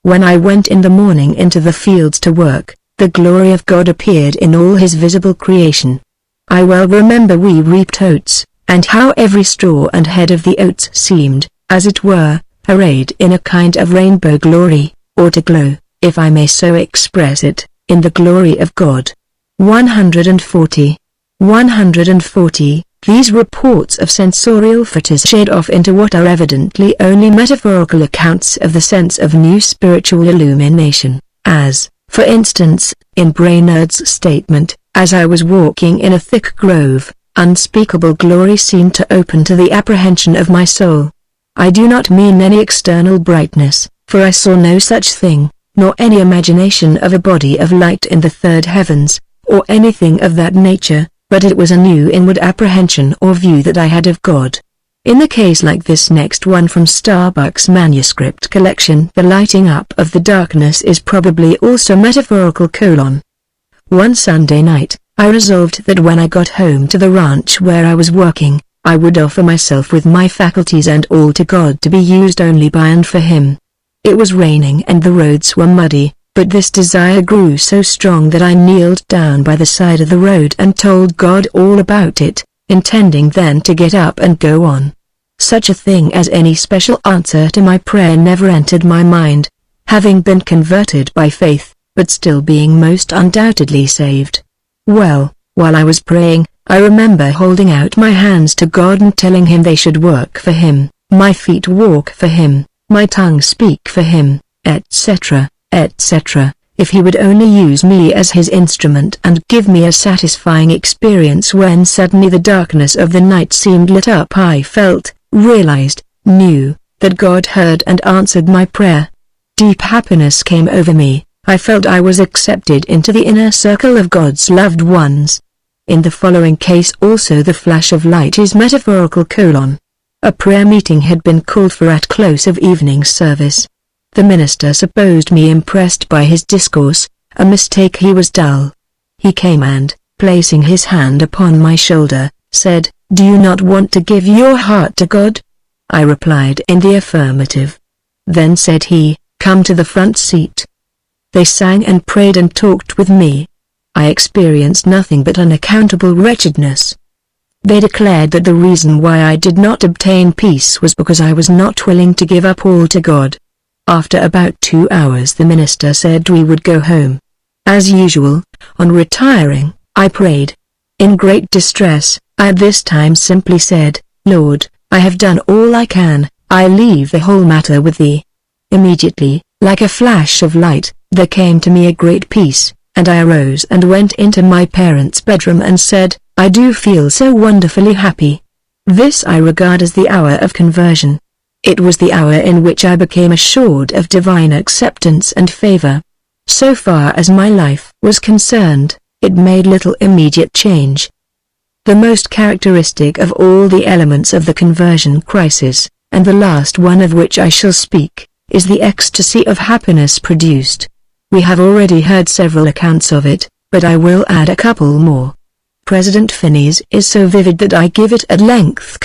When I went in the morning into the fields to work, the glory of God appeared in all his visible creation. I well remember we reaped oats, and how every straw and head of the oats seemed, as it were, arrayed in a kind of rainbow glory, or to glow, if I may so express it, in the glory of God. 140. These reports of sensorial phantasms shade off into what are evidently only metaphorical accounts of the sense of new spiritual illumination, as, for instance, in Brainerd's statement: as I was walking in a thick grove, unspeakable glory seemed to open to the apprehension of my soul. I do not mean any external brightness, for I saw no such thing, nor any imagination of a body of light in the third heavens, or anything of that nature, but it was a new inward apprehension or view that I had of God. In the case like this next one from Starbuck's manuscript collection, the lighting up of the darkness is probably also metaphorical: One Sunday night, I resolved that when I got home to the ranch where I was working, I would offer myself with my faculties and all to God to be used only by and for him. It was raining and the roads were muddy, but this desire grew so strong that I kneeled down by the side of the road and told God all about it, intending then to get up and go on. Such a thing as any special answer to my prayer never entered my mind. Having been converted by faith, but still being most undoubtedly saved. Well, while I was praying, I remember holding out my hands to God and telling him they should work for him, my feet walk for him, my tongue speak for him, etc., etc., if he would only use me as his instrument and give me a satisfying experience. When suddenly the darkness of the night seemed lit up, I felt, realized, knew, that God heard and answered my prayer. Deep happiness came over me. I felt I was accepted into the inner circle of God's loved ones. In the following case also the flash of light is metaphorical: a prayer meeting had been called for at close of evening service. The minister supposed me impressed by his discourse, a mistake. He was dull. He came and, placing his hand upon my shoulder, said, "Do you not want to give your heart to God?" I replied in the affirmative. Then said he, "Come to the front seat." They sang and prayed and talked with me. I experienced nothing but unaccountable wretchedness. They declared that the reason why I did not obtain peace was because I was not willing to give up all to God. After about 2 hours the minister said we would go home. As usual, on retiring, I prayed. In great distress, I at this time simply said, "Lord, I have done all I can, I leave the whole matter with thee." Immediately, like a flash of light, there came to me a great peace, and I arose and went into my parents' bedroom and said, "I do feel so wonderfully happy." This I regard as the hour of conversion. It was the hour in which I became assured of divine acceptance and favor. So far as my life was concerned, it made little immediate change. The most characteristic of all the elements of the conversion crisis, and the last one of which I shall speak, is the ecstasy of happiness produced. We have already heard several accounts of it, but I will add a couple more. President Finney's is so vivid that I give it at length: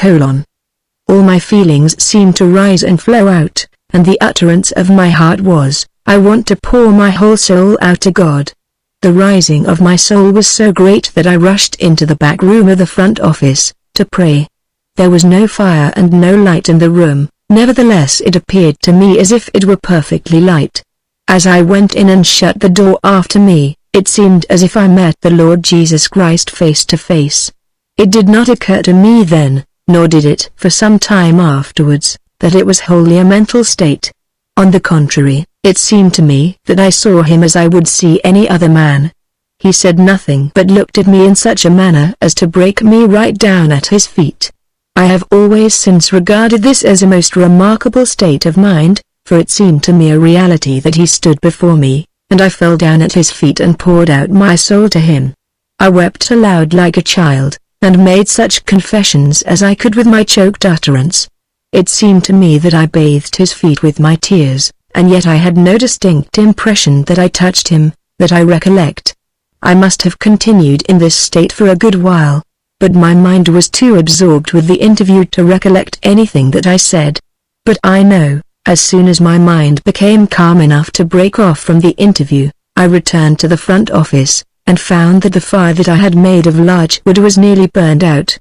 all my feelings seemed to rise and flow out, and the utterance of my heart was, "I want to pour my whole soul out to God." The rising of my soul was so great that I rushed into the back room of the front office, to pray. There was no fire and no light in the room, nevertheless it appeared to me as if it were perfectly light. As I went in and shut the door after me, it seemed as if I met the Lord Jesus Christ face to face. It did not occur to me then, nor did it for some time afterwards, that it was wholly a mental state. On the contrary, it seemed to me that I saw him as I would see any other man. He said nothing but looked at me in such a manner as to break me right down at his feet. I have always since regarded this as a most remarkable state of mind, for it seemed to me a reality that he stood before me, and I fell down at his feet and poured out my soul to him. I wept aloud like a child, and made such confessions as I could with my choked utterance. It seemed to me that I bathed his feet with my tears, and yet I had no distinct impression that I touched him, that I recollect. I must have continued in this state for a good while, but my mind was too absorbed with the interview to recollect anything that I said. But I know, as soon as my mind became calm enough to break off from the interview, I returned to the front office, and found that the fire that I had made of larch wood was nearly burned out.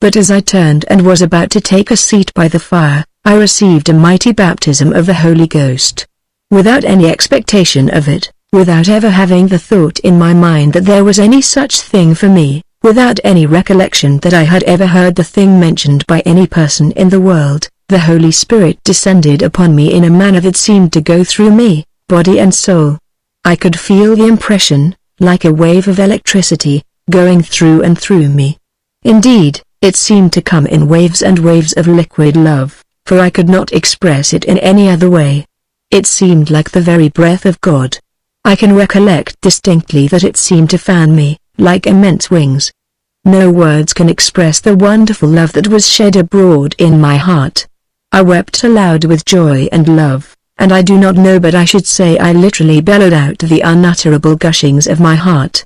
But as I turned and was about to take a seat by the fire, I received a mighty baptism of the Holy Ghost. Without any expectation of it, without ever having the thought in my mind that there was any such thing for me, without any recollection that I had ever heard the thing mentioned by any person in the world, the Holy Spirit descended upon me in a manner that seemed to go through me, body and soul. I could feel the impression, like a wave of electricity, going through and through me. Indeed, it seemed to come in waves and waves of liquid love, for I could not express it in any other way. It seemed like the very breath of God. I can recollect distinctly that it seemed to fan me, like immense wings. No words can express the wonderful love that was shed abroad in my heart. I wept aloud with joy and love, and I do not know but I should say I literally bellowed out the unutterable gushings of my heart.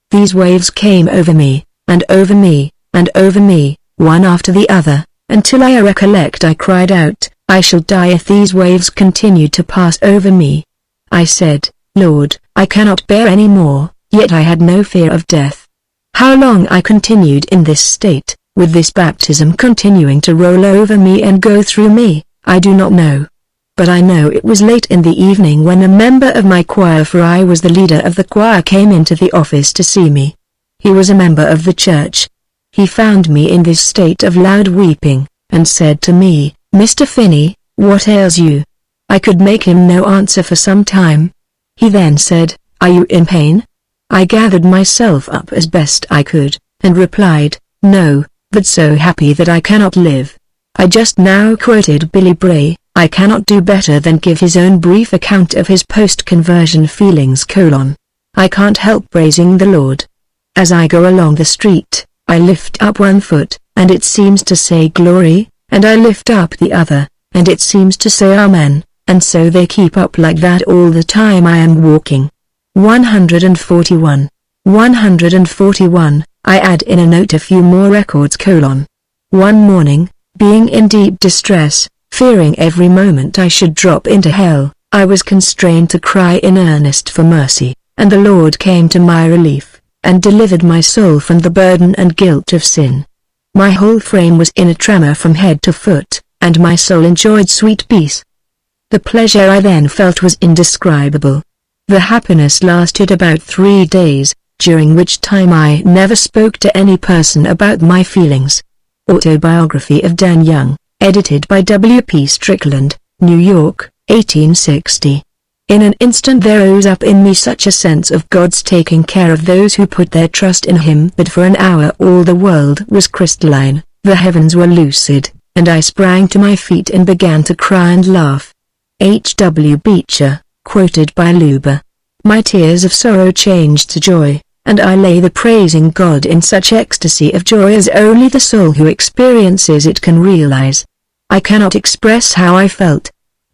These waves came over me, and over me, and over me, one after the other, until I recollect I cried out, "I shall die if these waves continue to pass over me." I said, "Lord, I cannot bear any more," yet I had no fear of death. How long I continued in this state, with this baptism continuing to roll over me and go through me, I do not know. but I know it was late in the evening when a member of my choir, for I was the leader of the choir, came into the office to see me. He was a member of the church. He found me in this state of loud weeping, and said to me, "Mr. Finney, what ails you?" I could make him no answer for some time. He then said, "Are you in pain?" I gathered myself up as best I could, and replied, "No, but so happy that I cannot live." I just now quoted Billy Bray. I cannot do better than give his own brief account of his post-conversion feelings: "I can't help praising the Lord. As I go along the street, I lift up one foot, and it seems to say glory, and I lift up the other, and it seems to say amen, and so they keep up like that all the time I am walking." 141. 141. I add in a note a few more records: "One morning, being in deep distress, fearing every moment I should drop into hell, I was constrained to cry in earnest for mercy, and the Lord came to my relief, and delivered my soul from the burden and guilt of sin. My whole frame was in a tremor from head to foot, and my soul enjoyed sweet peace. The pleasure I then felt was indescribable. The happiness lasted about 3 days, during which time I never spoke to any person about my feelings." Autobiography of Dan Young, edited by W. P. Strickland, New York, 1860. In an instant there rose up in me such a sense of God's taking care of those who put their trust in Him that for an hour all the world was crystalline, the heavens were lucid, and I sprang to my feet and began to cry and laugh. H. W. Beecher, quoted by Luber. My tears of sorrow changed to joy, and I lay there praising God in such ecstasy of joy as only the soul who experiences it can realize. I cannot express how I felt.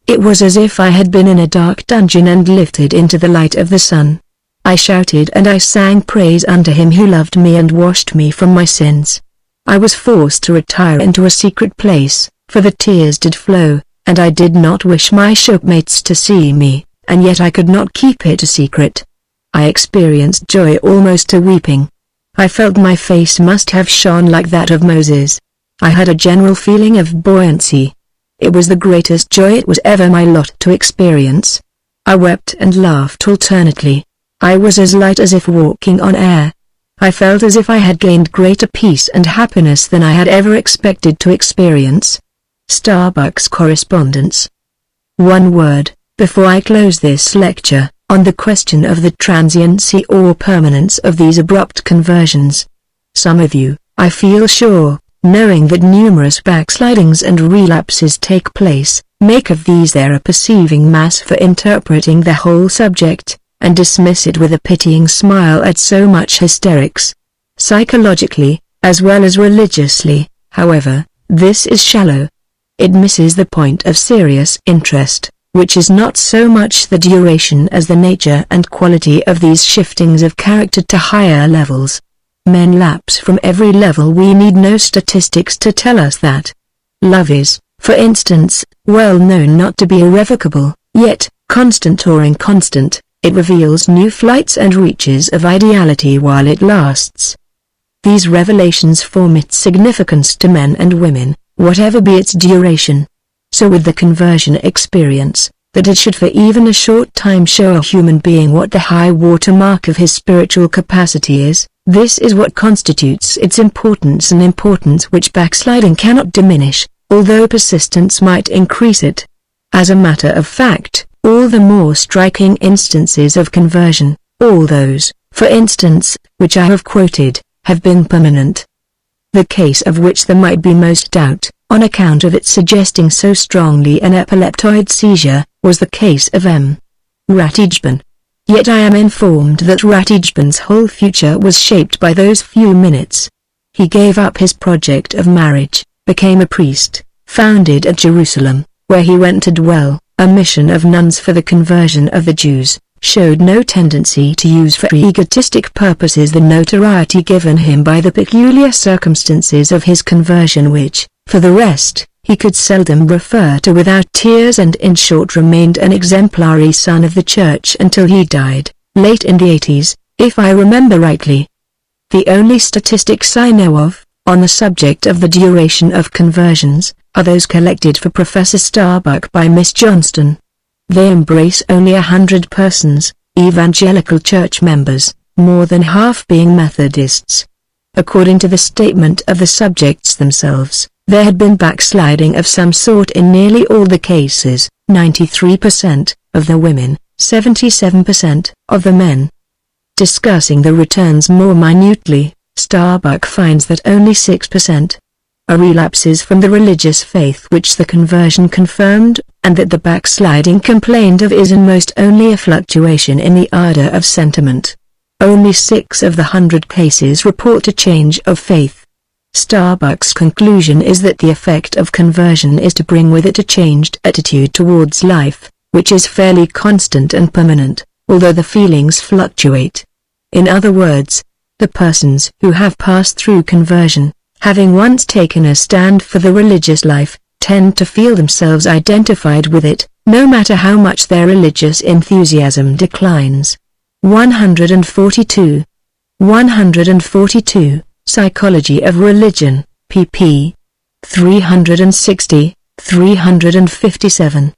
It was as if I had been in a dark dungeon and lifted into the light of the sun. I shouted and I sang praise unto Him who loved me and washed me from my sins. I was forced to retire into a secret place, for the tears did flow, and I did not wish my shipmates to see me, and yet I could not keep it a secret. I experienced joy almost to weeping. I felt my face must have shone like that of Moses. I had a general feeling of buoyancy. It was the greatest joy it was ever my lot to experience. I wept and laughed alternately. I was as light as if walking on air. I felt as if I had gained greater peace and happiness than I had ever expected to experience. Starbucks correspondence. One word, before I close this lecture, on the question of the transiency or permanence of these abrupt conversions. Some of you, I feel sure, knowing that numerous backslidings and relapses take place, make of these their perceiving mass for interpreting the whole subject, and dismiss it with a pitying smile at so much hysterics. Psychologically, as well as religiously, however, this is shallow. It misses the point of serious interest, which is not so much the duration as the nature and quality of these shiftings of character to higher levels. Men lapse from every level. We need no statistics to tell us that. Love is, for instance, well known not to be irrevocable, yet, constant or inconstant, it reveals new flights and reaches of ideality while it lasts. These revelations form its significance to men and women, whatever be its duration. So with the conversion experience, that it should for even a short time show a human being what the high water mark of his spiritual capacity is, this is what constitutes its importance, an importance which backsliding cannot diminish, although persistence might increase it. As a matter of fact, all the more striking instances of conversion, all those, for instance, which I have quoted, have been permanent. The case of which there might be most doubt, on account of its suggesting so strongly an epileptoid seizure, was the case of M. Ratijban. Yet I am informed that Ratijban's whole future was shaped by those few minutes. He gave up his project of marriage, became a priest, founded at Jerusalem, where he went to dwell, a mission of nuns for the conversion of the Jews, showed no tendency to use for egotistic purposes the notoriety given him by the peculiar circumstances of his conversion which, for the rest, he could seldom refer to without tears, and in short remained an exemplary son of the Church until he died, late in the 80s, if I remember rightly. The only statistics I know of, on the subject of the duration of conversions, are those collected for Professor Starbuck by Miss Johnston. They embrace only 100 persons, evangelical church members, more than half being Methodists. According to the statement of the subjects themselves, there had been backsliding of some sort in nearly all the cases, 93% of the women, 77% of the men. Discussing the returns more minutely, Starbuck finds that only 6% are relapses from the religious faith which the conversion confirmed, and that the backsliding complained of is in most only a fluctuation in the ardor of sentiment. Only 6 of the 100 cases report a change of faith. Starbuck's conclusion is that the effect of conversion is to bring with it a changed attitude towards life, which is fairly constant and permanent, although the feelings fluctuate. In other words, the persons who have passed through conversion, having once taken a stand for the religious life, tend to feel themselves identified with it, no matter how much their religious enthusiasm declines. 142. Psychology of Religion, pp. 360, 357.